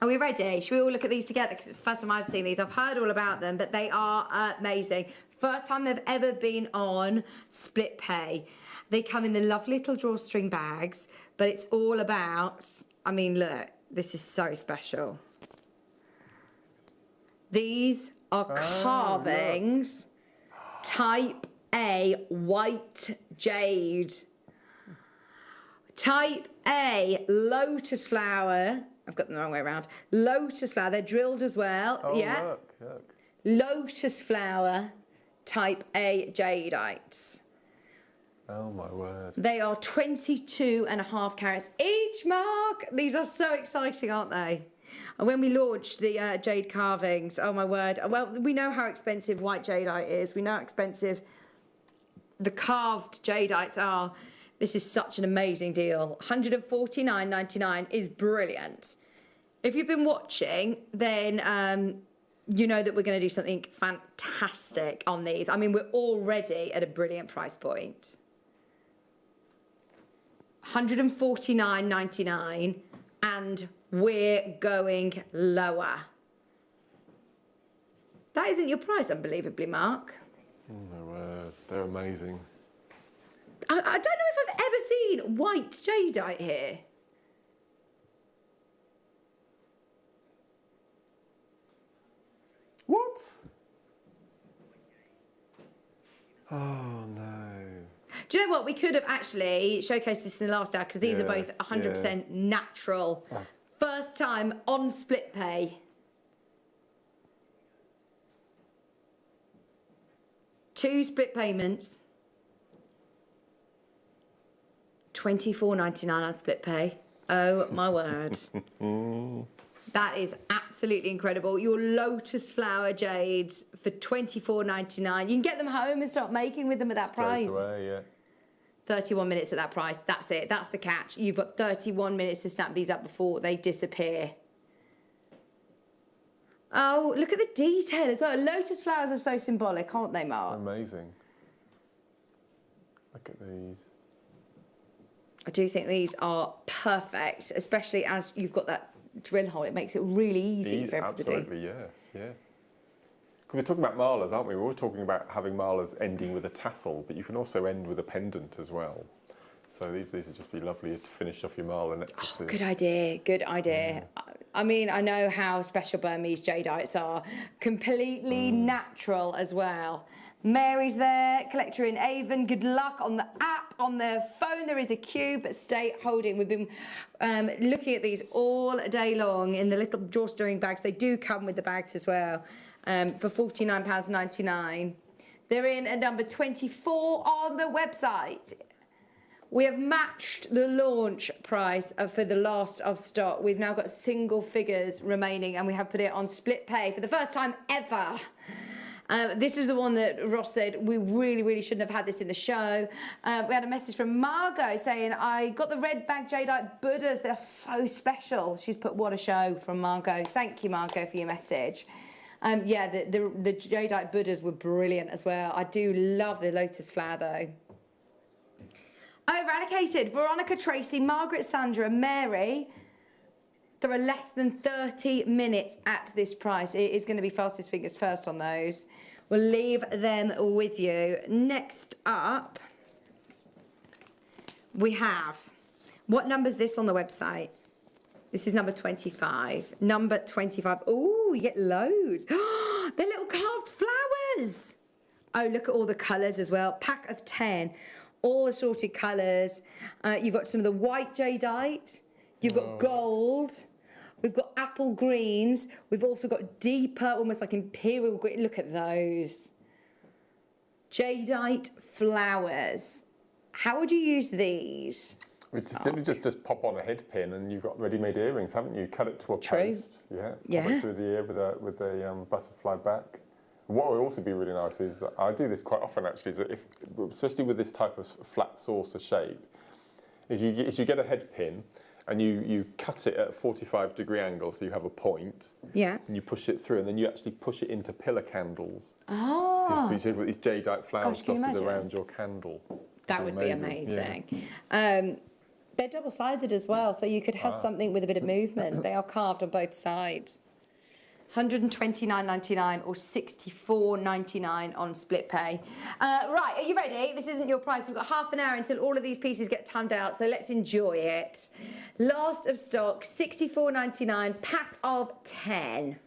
Are we ready? Should we all look at these together? Because it's the first time I've seen these. I've heard all about them, but they are amazing. First time they've ever been on split pay. They come in the lovely little drawstring bags, but it's all about, I mean, look, this is so special. These are carvings, type A, white jade. Type A, lotus flower. I've got them the wrong way around. Lotus flower, they're drilled as well. Oh, yeah. look. Lotus flower, type A jadeites. Oh my word. They are 22.5 carats each, Mark. These are so exciting, aren't they? And when we launched the jade carvings, oh my word. Well, we know how expensive white jadeite is. We know how expensive the carved jadeites are. This is such an amazing deal. $149.99 is brilliant. If you've been watching, then you know that we're going to do something fantastic on these. I mean, we're already at a brilliant price point. $149.99, and we're going lower. That isn't your price, unbelievably, Mark. Oh my word, they're amazing. I don't know if I've ever seen white jadeite here. What? Oh no. Do you know what? We could have actually showcased this in the last hour because these are both 100% natural. Oh. First time on split pay. Two split payments. $24.99 on split pay. Oh my word. That is absolutely incredible. Your lotus flower jades for $24.99. You can get them home and start making with them at that price. Straight away, yeah. 31 minutes at that price. That's it. That's the catch. You've got 31 minutes to snap these up before they disappear. Oh, look at the detail as well. Lotus flowers are so symbolic, aren't they, Mark? Amazing. Look at these. I do think these are perfect, especially as you've got that drill hole. It makes it really easy for everybody. Absolutely, yes, yeah. We're talking about malas, aren't we? We're all talking about having malas ending with a tassel, but you can also end with a pendant as well. So these would just be lovely to finish off your mala necklaces. Oh, good idea, good idea. I mean, I know how special Burmese jadeite are. Completely natural as well. Mary's there, collector in Avon. Good luck on the app, on the phone. There is a queue, but stay holding. We've been looking at these all day long in the little drawstring bags. They do come with the bags as well for £49.99. They're in at number 24 on the website. We have matched the launch price for the last of stock. We've now got single figures remaining, and we have put it on split pay for the first time ever. This is the one that Ross said we really shouldn't have had this in the show. We had a message from Margot saying, I got the red bag jadeite Buddhas. They're so special. She's put what a show from Margot. Thank you, Margot, for your message. Yeah, the jadeite Buddhas were brilliant as well. I do love the lotus flower though. Over allocated, Veronica, Tracy, Margaret, Sandra, Mary. There are less than 30 minutes at this price. It is going to be fastest fingers first on those. We'll leave them with you. Next up, we have, what number is this on the website? This is number 25. Number 25. Oh, you get loads. They're little carved flowers. Oh, look at all the colours as well. Pack of 10. All assorted colours. You've got some of the white jadeite. You've got gold. We've got apple greens. We've also got deeper, almost like imperial green. Look at those. Jadeite flowers. How would you use these? It's simply just pop on a head pin and you've got ready-made earrings, haven't you? Cut it to a post. Yeah. Pop it through the ear with a butterfly back. What would also be really nice is, I do this quite often actually, is that especially with this type of flat saucer shape, is you get a head pin and you cut it at a 45-degree angle so you have a point. Yeah. And you push it through and then you actually push it into pillar candles. Oh. So you've got these jadeite flowers dotted around your candle. That would be amazing. Yeah. They're double-sided as well, so you could have something with a bit of movement. They are carved on both sides. £129.99 or £64.99 on split pay. Right, are you ready? This isn't your price. We've got half an hour until all of these pieces get timed out, so let's enjoy it. Last of stock, £64.99, pack of 10.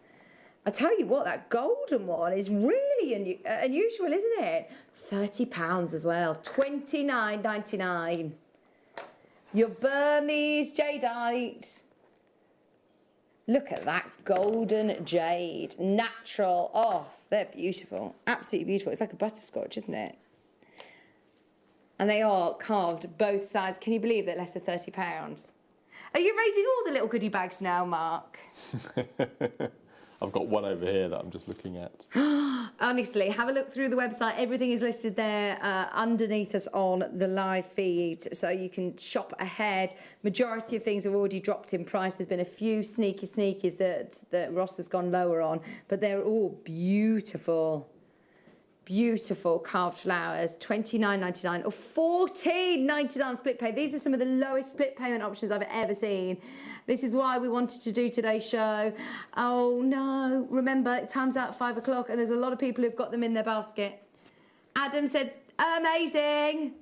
I tell you what, that golden one is really unusual, isn't it? £30 as well, £29.99. Your Burmese jadeite. Look at that golden jade, natural. Oh, they're beautiful, absolutely beautiful. It's like a butterscotch, isn't it? And they are carved both sides. Can you believe that less than £30? Are you rating all the little goodie bags now, Mark? I've got one over here that I'm just looking at. Honestly, have a look through the website. Everything is listed there underneath us on the live feed, so you can shop ahead. Majority of things have already dropped in price. There's been a few sneakies that Ross has gone lower on, but they're all beautiful. Beautiful carved flowers, £29.99 or £14.99 split pay. These are some of the lowest split payment options I've ever seen. This is why we wanted to do today's show. Oh no, remember, time's out at 5 o'clock and there's a lot of people who've got them in their basket. Adam said, amazing.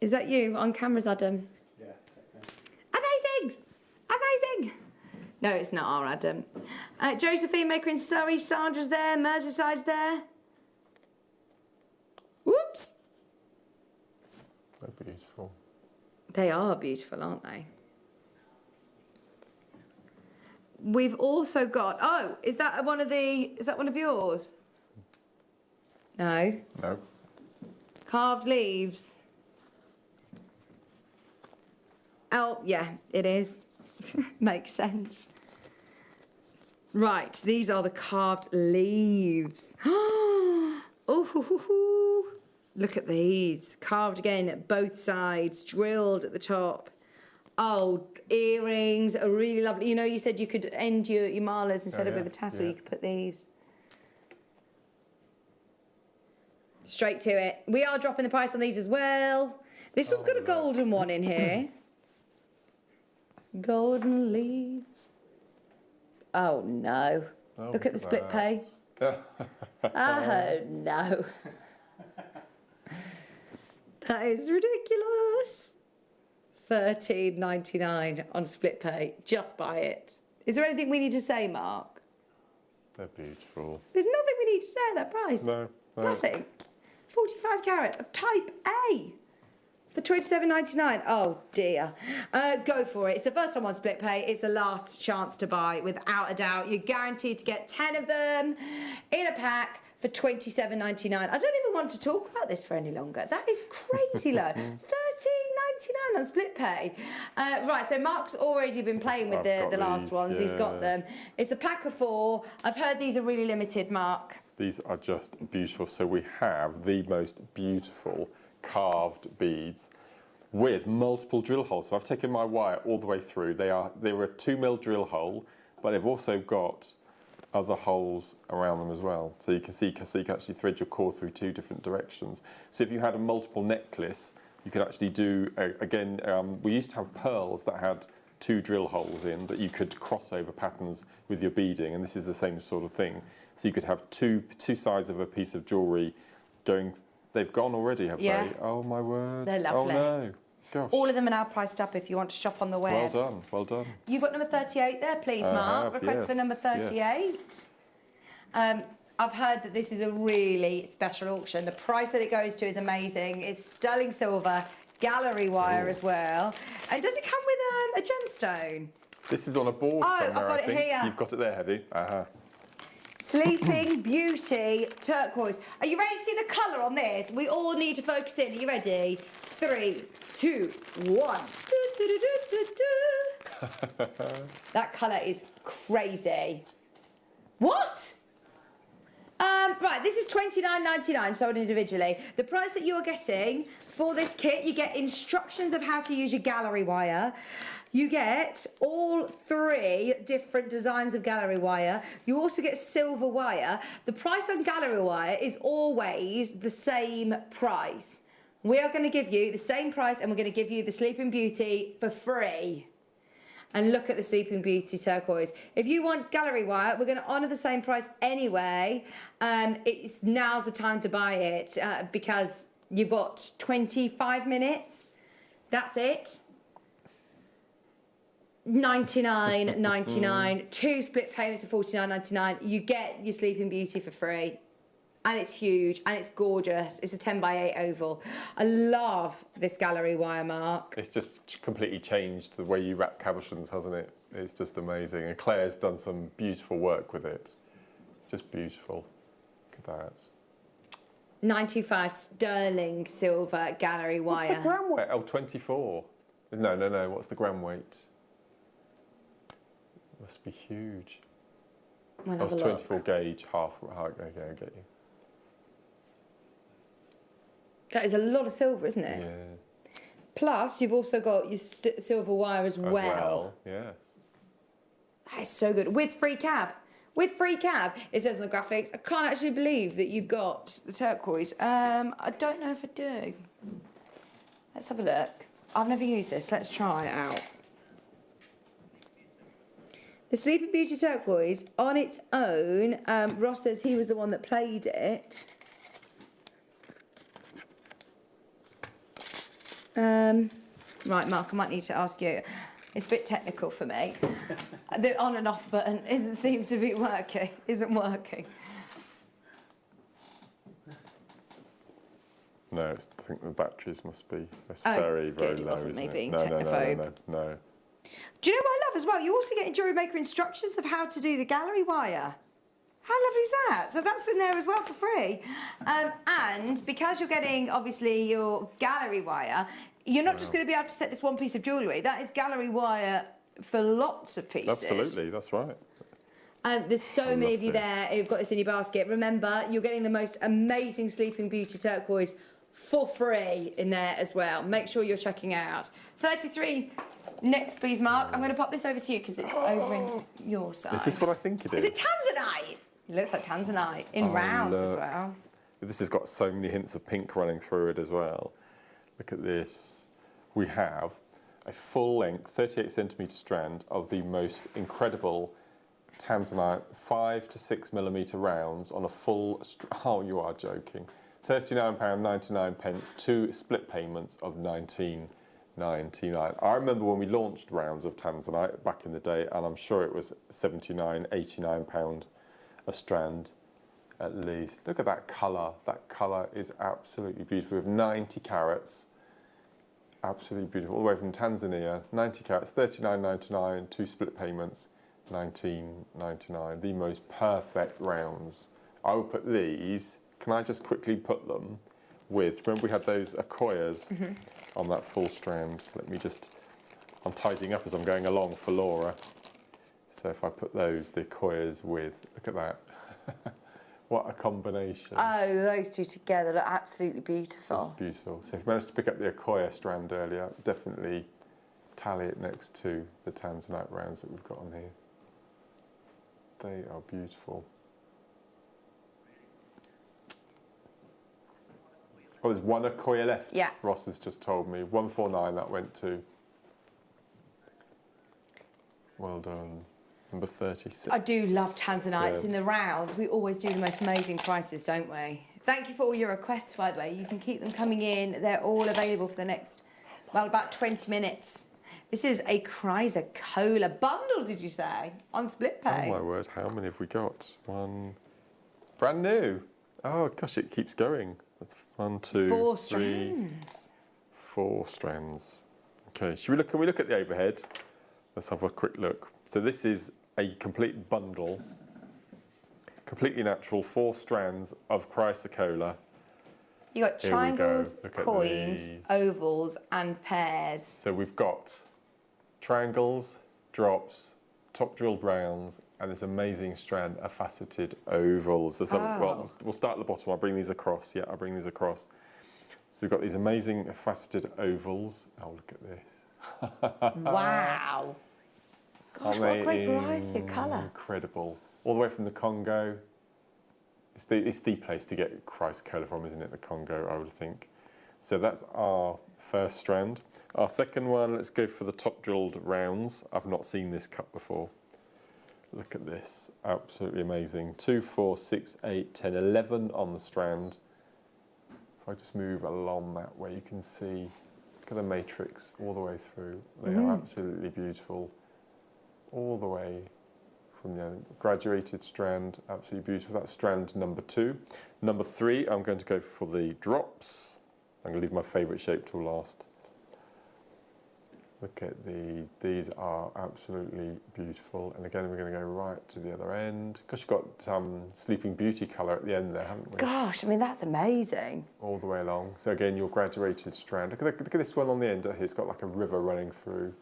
Is that you on cameras, Adam? Yeah. Amazing, amazing. No, it's not our Adam. Josephine Maker in Surrey, Sandra's there, Merseyside's there. Whoops. They're beautiful. They are beautiful, aren't they? We've also got, is that one of yours? No. No. Carved leaves. Oh, yeah, it is. Makes sense. Right, these are the carved leaves. Oh, look at these. Carved again at both sides, drilled at the top. Oh, earrings are really lovely. You know, you said you could end your malas instead of with a tassel, you could put these. Straight to it. We are dropping the price on these as well. This one's got a golden one in here. Golden leaves. Oh no. Oh, look at the split pay. Oh no. That is ridiculous. $13.99 on split pay. Just buy it. Is there anything we need to say, Mark? They're beautiful. There's nothing we need to say at that price. No. Nothing. 45 carat of type A for $27.99. Oh dear. Go for it. It's the first time on split pay. It's the last chance to buy, without a doubt. You're guaranteed to get 10 of them in a pack for $27.99. I don't even want to talk about this for any longer. That is crazy low. $13.99 on split pay. Right, so Mark's already been playing with the last ones. He's got them. It's a pack of 4. I've heard these are really limited, Mark. These are just beautiful. So we have the most beautiful carved beads with multiple drill holes. So I've taken my wire all the way through. They were a 2mm drill hole, but they've also got other holes around them as well. So you can see, so you can actually thread your cord through 2 different directions. So if you had a multiple necklace, you could actually do, we used to have pearls that had 2 drill holes in that you could cross over patterns with your beading, and this is the same sort of thing. So you could have two sides of a piece of jewellery going. They've gone already, have they? Oh my word. They're lovely. Oh no. Gosh. All of them are now priced up if you want to shop on the web. Well done, well done. You've got number 38 there, please, Mark. Request for number 38. Yes. I've heard that this is a really special auction. The price that it goes to is amazing. It's sterling silver, gallery wire as well. And does it come with a gemstone? This is on a board somewhere, I've got I think. it here. You've got it there, have you? Sleeping Beauty turquoise. Are you ready to see the colour on this? We all need to focus in. Are you ready? 3, 2, 1. That colour is crazy. What? Right, this is $29.99 sold individually. The price that you're getting for this kit, you get instructions of how to use your gallery wire. You get all 3 different designs of gallery wire. You also get silver wire. The price on gallery wire is always the same price. We are going to give you the same price, and we're going to give you the Sleeping Beauty for free. And look at the Sleeping Beauty turquoise. If you want gallery wire, we're going to honour the same price anyway. Now's the time to buy it because you've got 25 minutes. That's it. $99.99. 2 split payments of $49.99. You get your Sleeping Beauty for free. And it's huge and it's gorgeous. It's a 10x8 oval. I love this gallery wire, Mark. It's just completely changed the way you wrap cabochons, hasn't it? It's just amazing. And Claire's done some beautiful work with it. It's just beautiful. Look at that. 925 sterling silver gallery wire. What's the gram weight? Oh, 24. No. What's the gram weight? It must be huge. We'll That was 24 gauge, half. Okay, I get you. That is a lot of silver, isn't it? Yeah. Plus, you've also got your silver wire as well. Yes. That is so good. With free cab. With free cab. It says on the graphics. I can't actually believe that you've got the turquoise. I don't know if I do. Let's have a look. I've never used this. Let's try it out. The Sleeping Beauty turquoise on its own, Ross says he was the one that played it. Right, Mark, I might need to ask you. It's a bit technical for me. The on and off button isn't working. No, I think the batteries must be very, very low, Wasn't isn't me it? being No. Do you know what I love as well? You also get in Jewellery Maker instructions of how to do the gallery wire. How lovely is that? So that's in there as well for free. And because you're getting, obviously, your gallery wire, you're not just going to be able to set this one piece of jewellery. That is gallery wire for lots of pieces. Absolutely, that's right. There's so many of you there who've got this in your basket. Remember, you're getting the most amazing Sleeping Beauty turquoise for free in there as well. Make sure you're checking out. 33 next, please, Mark. I'm going to pop this over to you because it's over in your side. Is this what I think it is? Is it tanzanite? It looks like tanzanite in rounds as well. This has got so many hints of pink running through it as well. Look at this. We have a full-length 38 centimetre strand of the most incredible Tanzanite 5 to 6 millimetre rounds on a full, oh, you are joking. £39.99, 2 split payments of £19.99. I remember when we launched rounds of Tanzanite back in the day, and I'm sure it was £79, £89 a strand at least. Look at that colour. That colour is absolutely beautiful. We have 90 carats. Absolutely beautiful. All the way from Tanzania. 90 carats, £39.99, 2 split payments, £19.99. The most perfect rounds. I will put these, can I just quickly put them with, remember we had those Akoyas on that full strand. Let me just, I'm tidying up as I'm going along for Laura. So if I put those, the Akoyas with, look at that. What a combination. Oh, those two together look absolutely beautiful. It's beautiful. So if you managed to pick up the Akoya strand earlier, definitely tally it next to the Tanzanite rounds that we've got on here. They are beautiful. Oh, there's one Akoya left. Yeah. Ross has just told me. 149 that went to. Well done. Number 36. I do love Tanzanites in the round. We always do the most amazing prices, don't we? Thank you for all your requests, by the way. You can keep them coming in. They're all available for the next, well, about 20 minutes. This is a Chrysocolla bundle, did you say? On split pay. Oh my word, how many have we got? One. Brand new. Oh gosh, it keeps going. That's 1, 2, 4 3, strands. 4 strands. Okay, can we look at the overhead? Let's have a quick look. So this is a complete bundle, completely natural, 4 strands of Chrysocolla. You got triangles, coins, ovals, and pairs. So we've got triangles, drops, top drilled rounds, and this amazing strand of faceted ovals. Well, we'll start at the bottom. I'll bring these across. Yeah, I'll bring these across. So we've got these amazing faceted ovals. Oh, look at this. Wow. Gosh, what a great variety of colour. Incredible. All the way from the Congo. It's the place to get Chrysocolla from, isn't it? The Congo, I would think. So that's our first strand. Our second one, let's go for the top drilled rounds. I've not seen this cut before. Look at this, absolutely amazing. 2, 4, 6, 8, 10, 11 on the strand. If I just move along that way, you can see, look at the matrix all the way through. They are absolutely beautiful. All the way from the graduated strand, absolutely beautiful. That's strand number 2. Number 3, I'm going to go for the drops. I'm going to leave my favourite shape till last. Look at these are absolutely beautiful. And again, we're going to go right to the other end. Because you've got Sleeping Beauty colour at the end there, haven't we? Gosh, I mean, that's amazing. All the way along. So again, your graduated strand. Look at this one on the end here. It's got like a river running through.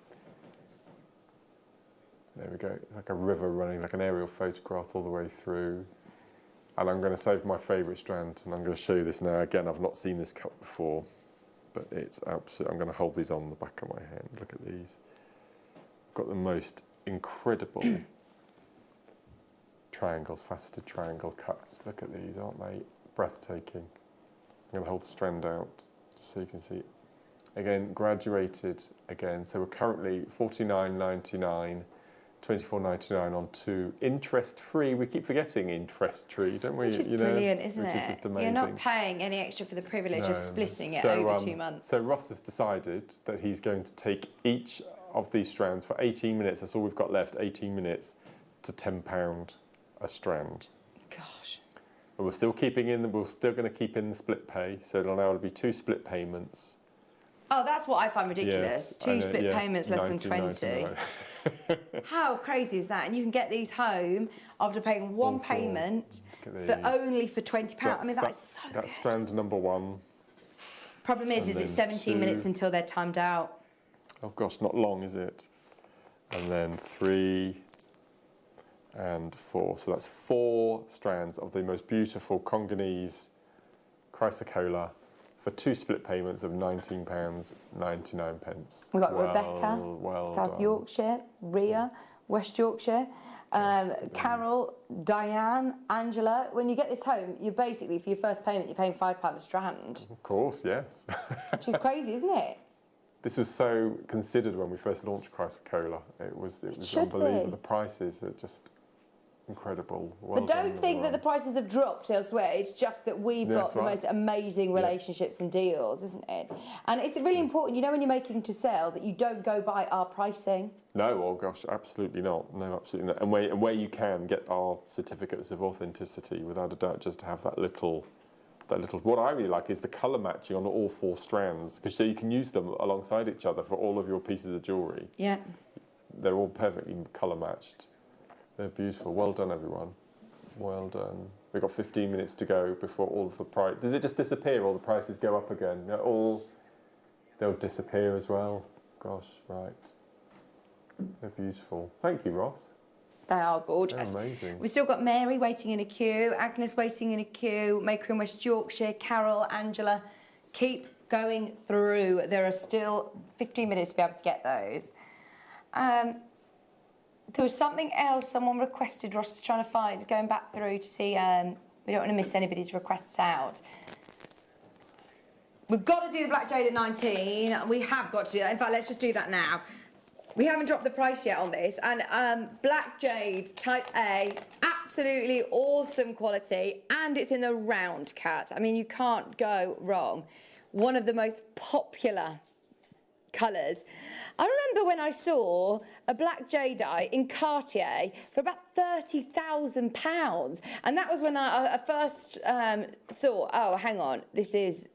There we go. It's like a river running, like an aerial photograph all the way through. And I'm going to save my favourite strand, and I'm going to show you this now. Again, I've not seen this cut before. But it's absolutely, I'm going to hold these on the back of my hand. Look at these. I've got the most incredible triangles, faceted triangle cuts. Look at these, aren't they? Breathtaking. I'm going to hold the strand out so you can see it. Again, graduated again. So we're currently $49.99, $24.99 on 2. Interest-free. We keep forgetting interest-free, don't we? Which is brilliant, isn't it? Which is just amazing. You're not paying any extra for the privilege of splitting it over 2 months. So Ross has decided that he's going to take each of these strands for 18 minutes. That's all we've got left, 18 minutes to £10 a strand. Gosh. But we're still going to keep in the split pay. So it'll now be 2 split payments. Oh, that's what I find ridiculous. Yes, 2 split payments, less than 20. How crazy is that? And you can get these home after paying one payment for only for £20. So I mean, that's so good. That's strand number 1. Problem is it's 17 minutes until they're timed out. Oh gosh, not long, is it? And then 3 and 4. So that's 4 strands of the most beautiful Congolese Chrysocolla for 2 split payments of £19.99. We've got Rebecca, South Yorkshire, Ria, West Yorkshire. Carol, Diane, Angela, when you get this home, you're basically, for your first payment, you're paying £5 a strand. Of course, yes. Which is crazy, isn't it? This was so considered when we first launched Chrysocolla. It was unbelievable. The prices are just incredible. Well but don't think that the prices have dropped elsewhere. It's just that we've got the most amazing relationships and deals, isn't it? And it's really important, you know, when you're making to sell, that you don't go by our pricing. No, oh gosh, absolutely not. No, absolutely not. And where you can get our certificates of authenticity, without a doubt, just to have that little. What I really like is the colour matching on all 4 strands, because so you can use them alongside each other for all of your pieces of jewellery. Yeah. They're all perfectly colour matched. They're beautiful. Well done, everyone. Well done. We've got 15 minutes to go before all of the price. Does it just disappear or the prices go up again? They'll disappear as well. Gosh, right. They're beautiful. Thank you, Ross. They are gorgeous. They're amazing. We've still got Mary waiting in a queue, Agnes waiting in a queue, Maker in West Yorkshire, Carol, Angela. Keep going through. There are still 15 minutes to be able to get those. There was something else someone requested. Ross is trying to find, going back through to see. We don't want to miss anybody's requests out. We've got to do the Black Jade at 19. We have got to do that. In fact, let's just do that now. We haven't dropped the price yet on this. And Black Jade Type A, absolutely awesome quality. And it's in the round cut. I mean, you can't go wrong. One of the most popular colours. I remember when I saw a black jadeite in Cartier for about £30,000, and that was when I first thought, oh, hang on, this is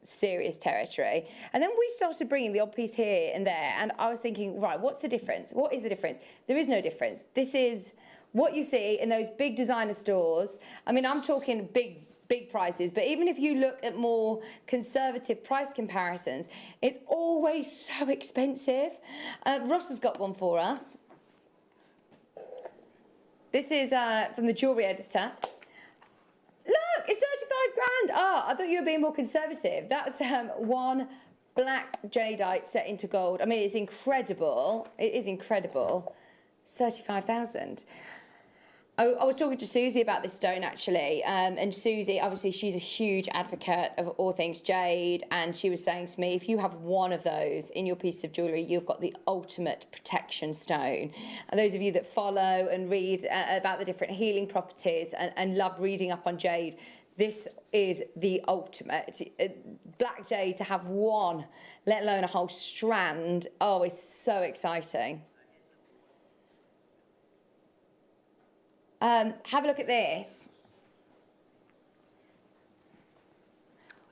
serious territory. And then we started bringing the odd piece here and there, and I was thinking, right, what's the difference? What is the difference? There is no difference. This is what you see in those big designer stores. I mean, I'm talking big prices, but even if you look at more conservative price comparisons, it's always so expensive. Ross has got one for us. This is from the Jewellery Editor. Look, it's 35 grand. Oh, I thought you were being more conservative. That's one black jadeite set into gold. I mean, it's incredible. It is incredible. It's 35,000. I was talking to Susie about this stone, actually, and Susie, obviously, she's a huge advocate of all things jade, and she was saying to me, if you have one of those in your piece of jewellery, you've got the ultimate protection stone. And those of you that follow and read about the different healing properties and love reading up on jade, this is the ultimate. Black jade, to have one, let alone a whole strand, oh, it's so exciting. Have a look at this.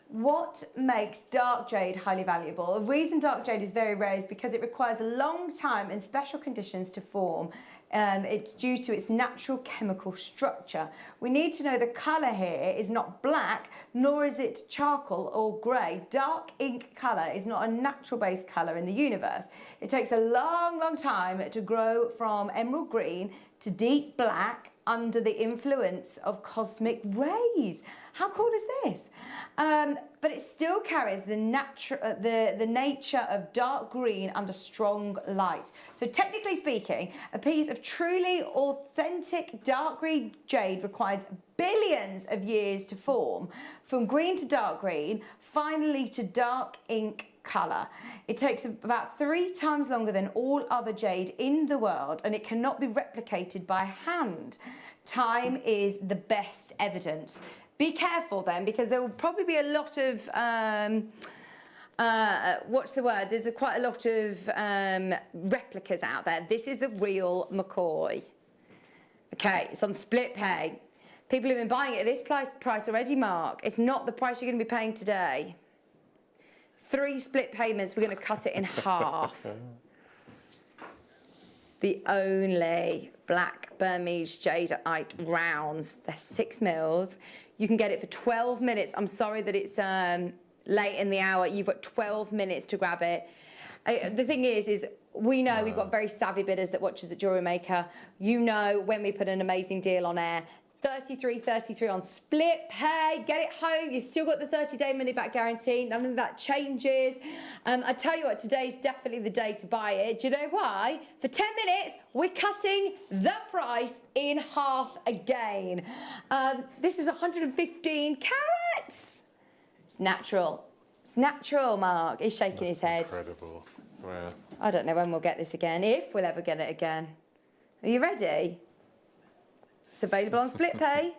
What makes dark jade highly valuable? The reason dark jade is very rare is because it requires a long time and special conditions to form. It's due to its natural chemical structure. We need to know the colour here is not black, nor is it charcoal or grey. Dark ink colour is not a natural base colour in the universe. It takes a long, long time to grow from emerald green to deep black under the influence of cosmic rays. How cool is this? But it still carries the nature of dark green under strong light. So technically speaking, a piece of truly authentic dark green jade requires billions of years to form, from green to dark green, finally to dark ink colour. It takes about 3 times longer than all other jade in the world, and it cannot be replicated by hand. Time is the best evidence. Be careful then, because there will probably be a lot of what's the word? There's quite a lot of replicas out there. This is the real McCoy. Okay, it's on split pay. People have been buying it at this price already, Mark. It's not the price you're going to be paying today. 3 split payments, we're going to cut it in half. The only black Burmese jadeite rounds. They're 6 mils. You can get it for 12 minutes. I'm sorry that it's late in the hour. You've got 12 minutes to grab it. The thing is we know we've got very savvy bidders that watch us at Jewellery Maker. You know when we put an amazing deal on air, 33 on split pay. Get it home. You've still got the 30-day money-back guarantee. None of that changes. I tell you what, today's definitely the day to buy it. Do you know why? For 10 minutes, we're cutting the price in half again. This is 115 carats. It's natural. It's natural, Mark. He's shaking his head. Incredible. Wow. I don't know when we'll get this again, if we'll ever get it again. Are you ready? It's available on split pay.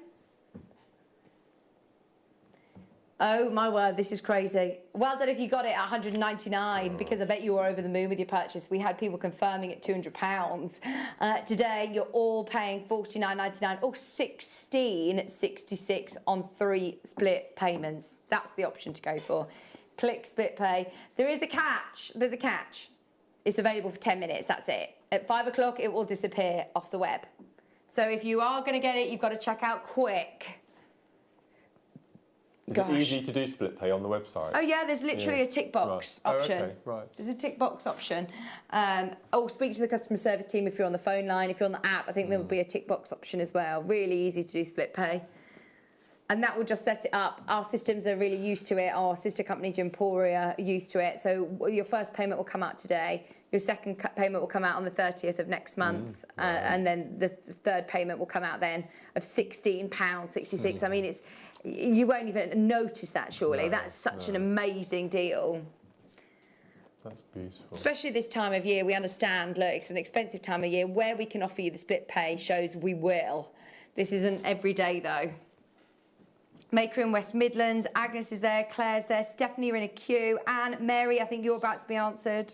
Oh my word, this is crazy. Well done if you got it at 199, because I bet you were over the moon with your purchase. We had people confirming at £200. Today, you're all paying £49.99 or £16.66 on 3 split payments. That's the option to go for. Click split pay. There is a catch. There's a catch. It's available for 10 minutes. That's it. At 5 o'clock, it will disappear off the web. So if you are going to get it, you've got to check out quick. Is it easy to do split pay on the website? Oh yeah, there's literally a tick box option. Oh, okay, right. There's a tick box option. Or speak to the customer service team if you're on the phone line. If you're on the app, I think there will be a tick box option as well. Really easy to do split pay. And that will just set it up. Our systems are really used to it. Our sister company, Jemporia, are used to it. So your first payment will come out today. Your second payment will come out on the 30th of next month. And then the third payment will come out then of £16.66. I mean, you won't even notice that, surely. That's such an amazing deal. That's beautiful. Especially this time of year, we understand, look, it's an expensive time of year. Where we can offer you the split pay shows we will. This isn't every day, though. Maker in West Midlands, Agnes is there, Claire's there, Stephanie, you're in a queue, Anne, Mary, I think you're about to be answered.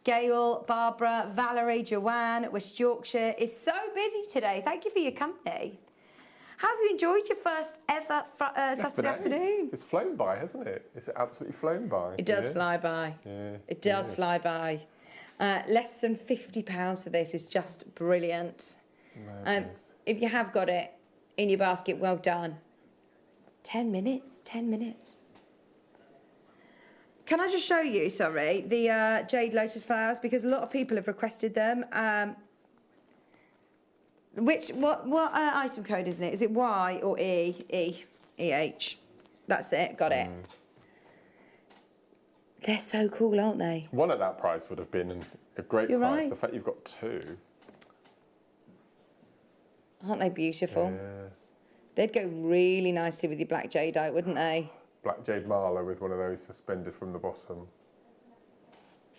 Gail, Barbara, Valerie, Joanne, West Yorkshire is so busy today. Thank you for your company. How have you enjoyed your first ever Saturday afternoon? It's flown by, hasn't it? It's absolutely flown by. It does fly by. Yeah. It does fly by. Less than £50 for this is just brilliant. If you have got it in your basket, well done. 10 minutes, 10 minutes. Can I just show you, sorry, the Jade Lotus flowers, because a lot of people have requested them. What item code isn't it? Is it Y or E? E-H. That's it, got it. They're so cool, aren't they? One at that price would have been a great price. Right. The fact you've got 2. Aren't they beautiful? Yeah. They'd go really nicely with your black jadeite, wouldn't they? Black jade mala with one of those suspended from the bottom.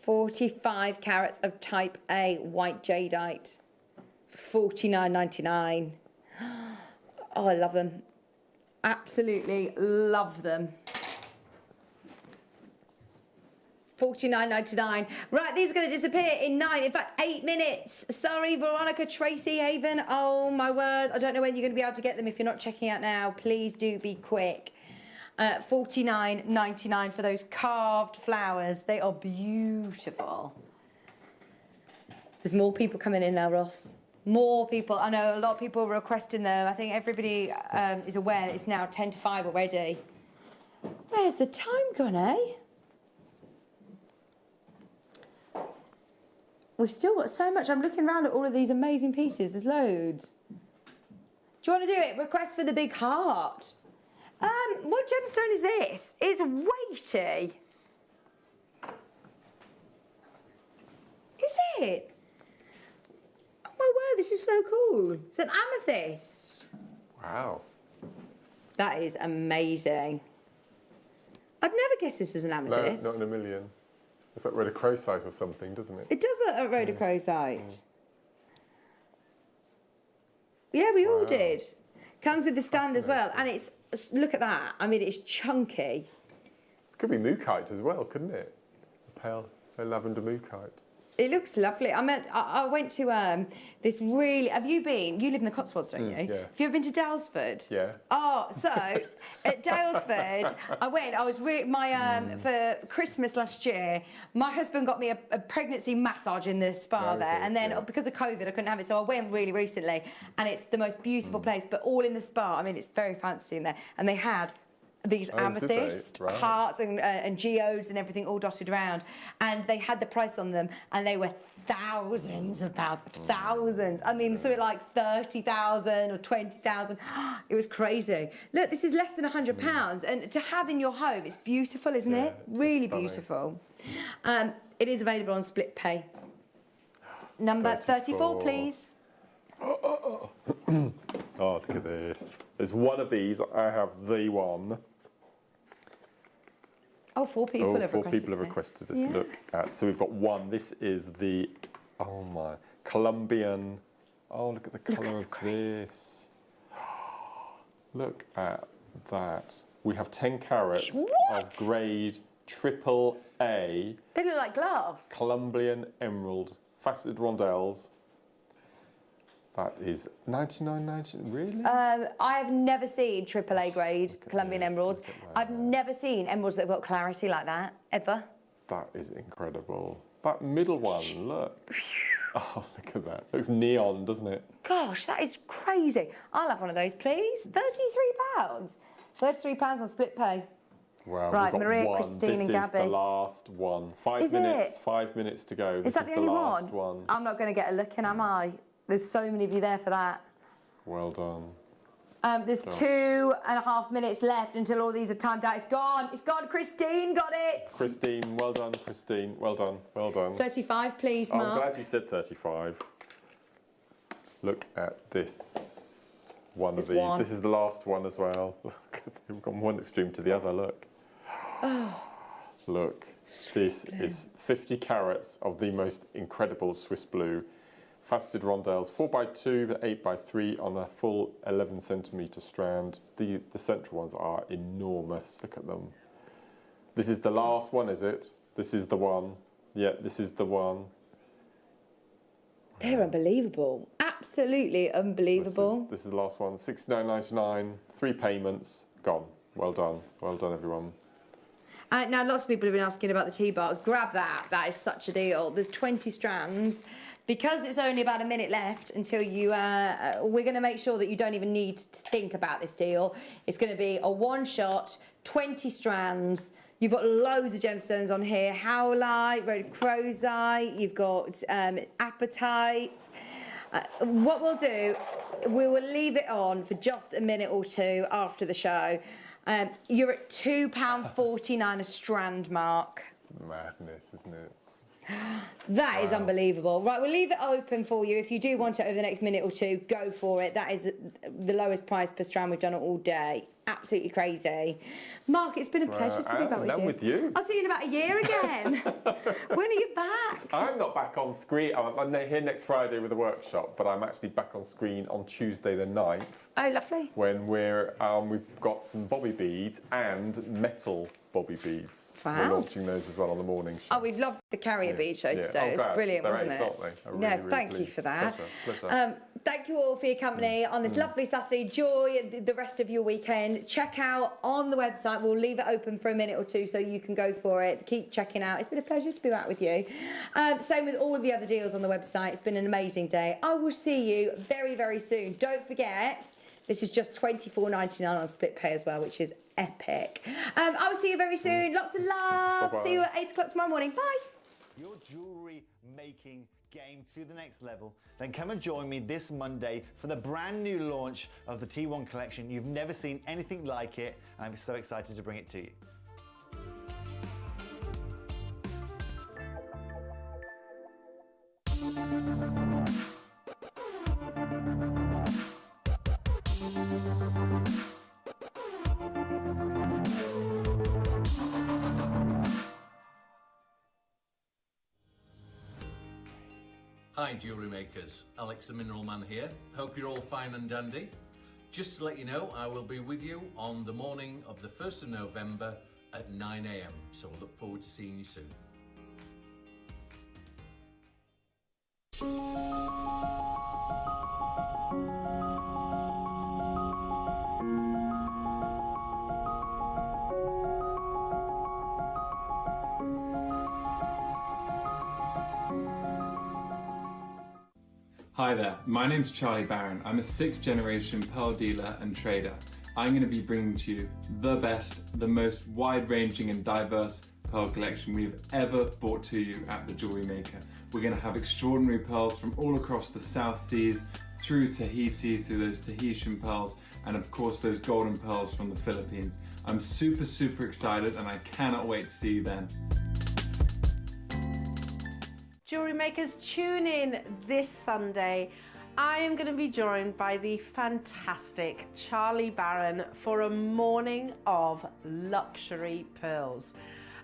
45 carats of type A white jadeite. $49.99. Oh, I love them. Absolutely love them. $49.99. Right, these are going to disappear in 9, in fact 8 minutes. Sorry, Veronica, Tracy, Haven. Oh my word, I don't know when you're going to be able to get them if you're not checking out now. Please do be quick. $49.99 for those carved flowers. They are beautiful. There's more people coming in now, Ross. More people. I know a lot of people are requesting them. I think everybody is aware that it's now 10 to 5 already. Where's the time gone, eh? We've still got so much. I'm looking around at all of these amazing pieces. There's loads. Do you want to do it? Request for the big heart. What gemstone is this? It's weighty. Is it? Oh my word, this is so cool. It's an amethyst. Wow. That is amazing. I'd never guess this is an amethyst. No, not in a million. It's like rhodochrosite or something, doesn't it? It does look like rhodochrosite. Yeah, we all did. Comes with the stand as well, and it's, look at that. I mean, it's chunky. Could be mookaite as well, couldn't it? Pale lavender mookaite. It looks lovely. I went to this really. Have you been? You live in the Cotswolds, don't you? Yeah. Have you ever been to Dalesford? Yeah. Oh, so at Dalesford, I went. I was for Christmas last year. My husband got me a pregnancy massage in the spa there, and then because of COVID, I couldn't have it. So I went really recently, and it's the most beautiful place, but all in the spa. I mean, it's very fancy in there, and they had these amethyst hearts and geodes and everything all dotted around, and they had the price on them, and they were thousands of pounds, thousands. I mean, something like 30,000 or 20,000. It was crazy. Look, this is less than £100, and to have in your home, it's beautiful, isn't it? Really beautiful. It is available on split pay. Number 34, please. Oh, look at this. There's one of these. I have the one. Oh, four people have requested this. Yeah. Look at, so we've got one. This is the, oh my, Colombian. Oh, look at the colour of this. Look at that. We have 10 carats of grade AAA. They look like glass. Colombian emerald, faceted rondelles. That is $99.90, really? I have never seen AAA grade Colombian emeralds. I've never seen emeralds that have got clarity like that, ever. That is incredible. That middle one, look. Oh, look at that. Looks neon, doesn't it? Gosh, that is crazy. I'll have one of those, please. £33. £33 on split pay. Wow, right, we've got Maria, one. Christine and Gabby. This is the last one. 5 minutes. 5 minutes to go. Is that the only one? I'm not going to get a look in, am I? There's so many of you there for that. Well done. There's 2.5 minutes left until all these are timed out. It's gone. It's gone. Christine got it. Christine, well done, Christine. Well done. Well done. 35, please, Mark. I'm glad you said 35. Look at this. One of these. This is the last one as well. Look, we've gone one extreme to the other. Look. Oh. Look. This is 50 carats of the most incredible Swiss blue. Faceted rondelles, 4x2, 8x3 on a full 11 centimetre strand. The central ones are enormous. Look at them. This is the last one, is it? This is the one. Yeah, this is the one. They're unbelievable. Absolutely unbelievable. This is the last one. $69.99, 3 payments, gone. Well done. Well done, everyone. Now, lots of people have been asking about the T-bar. Grab that. That is such a deal. There's 20 strands. Because it's only about a minute left until you... we're going to make sure that you don't even need to think about this deal. It's going to be a one-shot, 20 strands. You've got loads of gemstones on here. Howlite, red crow's eye. You've got apatite. What we'll do, we will leave it on for just a minute or two after the show. You're at £2.49 a strand, Mark. Madness, isn't it? That is unbelievable. Right, we'll leave it open for you. If you do want it over the next minute or two, go for it. That is the lowest price per strand we've done it all day. Absolutely crazy. Mark, it's been a pleasure to be back with you. I'll see you in about a year again. When are you back? I'm not back on screen. I'm here next Friday with a workshop, but I'm actually back on screen on Tuesday the 9th. Oh, lovely. When we've got some bobby beads and metal bobby beads. Wow. We're launching those as well on the morning show. Oh, we've loved the carrier bead show today. It was brilliant, wasn't it? Really, thank you for that. Pleasure. Thank you all for your company on this lovely Saturday. Enjoy the rest of your weekend. Check out on the website. We'll leave it open for a minute or two so you can go for it. Keep checking out. It's been a pleasure to be back with you. Same with all of the other deals on the website. It's been an amazing day. I will see you very, very soon. Don't forget, this is just $24.99 on split pay as well, which is epic. I will see you very soon. Lots of love. Bye-bye. See you at 8 o'clock tomorrow morning. Bye. Your jewellery making game to the next level, then come and join me this Monday for the brand new launch of the T1 collection. You've never seen anything like it, and I'm so excited to bring it to you. Hi Jewellery Makers, Alex the Mineral Man here. Hope you're all fine and dandy. Just to let you know, I will be with you on the morning of the 1st of November at 9 AM, so I look forward to seeing you soon. Hi there, my name's Charlie Barron. I'm a 6th generation pearl dealer and trader. I'm going to be bringing to you the best, the most wide-ranging and diverse pearl collection we've ever brought to you at the Jewellery Maker. We're going to have extraordinary pearls from all across the South Seas, through Tahiti, through those Tahitian pearls, and of course those golden pearls from the Philippines. I'm super, super excited and I cannot wait to see you then. Jewellery Makers, tune in this Sunday. I am going to be joined by the fantastic Charlie Barron for a morning of luxury pearls.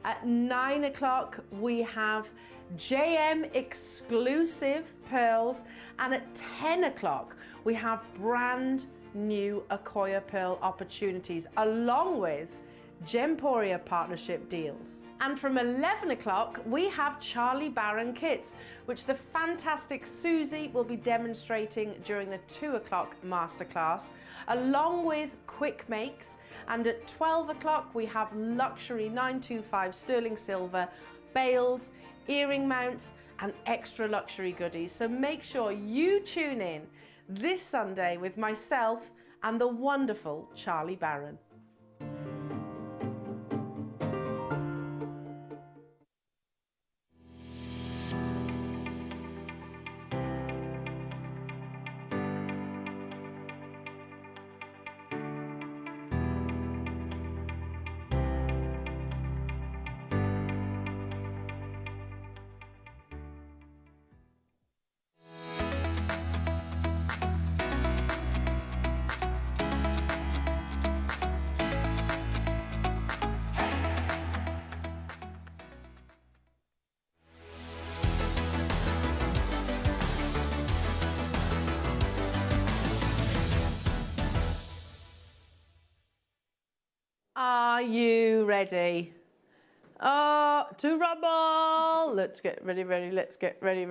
At 9 o'clock, we have JM exclusive pearls, and at 10 o'clock, we have brand new Acquoia pearl opportunities, along with Gemporia partnership deals. And from 11 o'clock, we have Charlie Barron kits, which the fantastic Susie will be demonstrating during the 2 o'clock masterclass, along with quick makes. And at 12 o'clock, we have luxury 925 sterling silver, bales, earring mounts, and extra luxury goodies. So make sure you tune in this Sunday with myself and the wonderful Charlie Barron. Are you ready? To rumble! Let's get ready, let's get ready.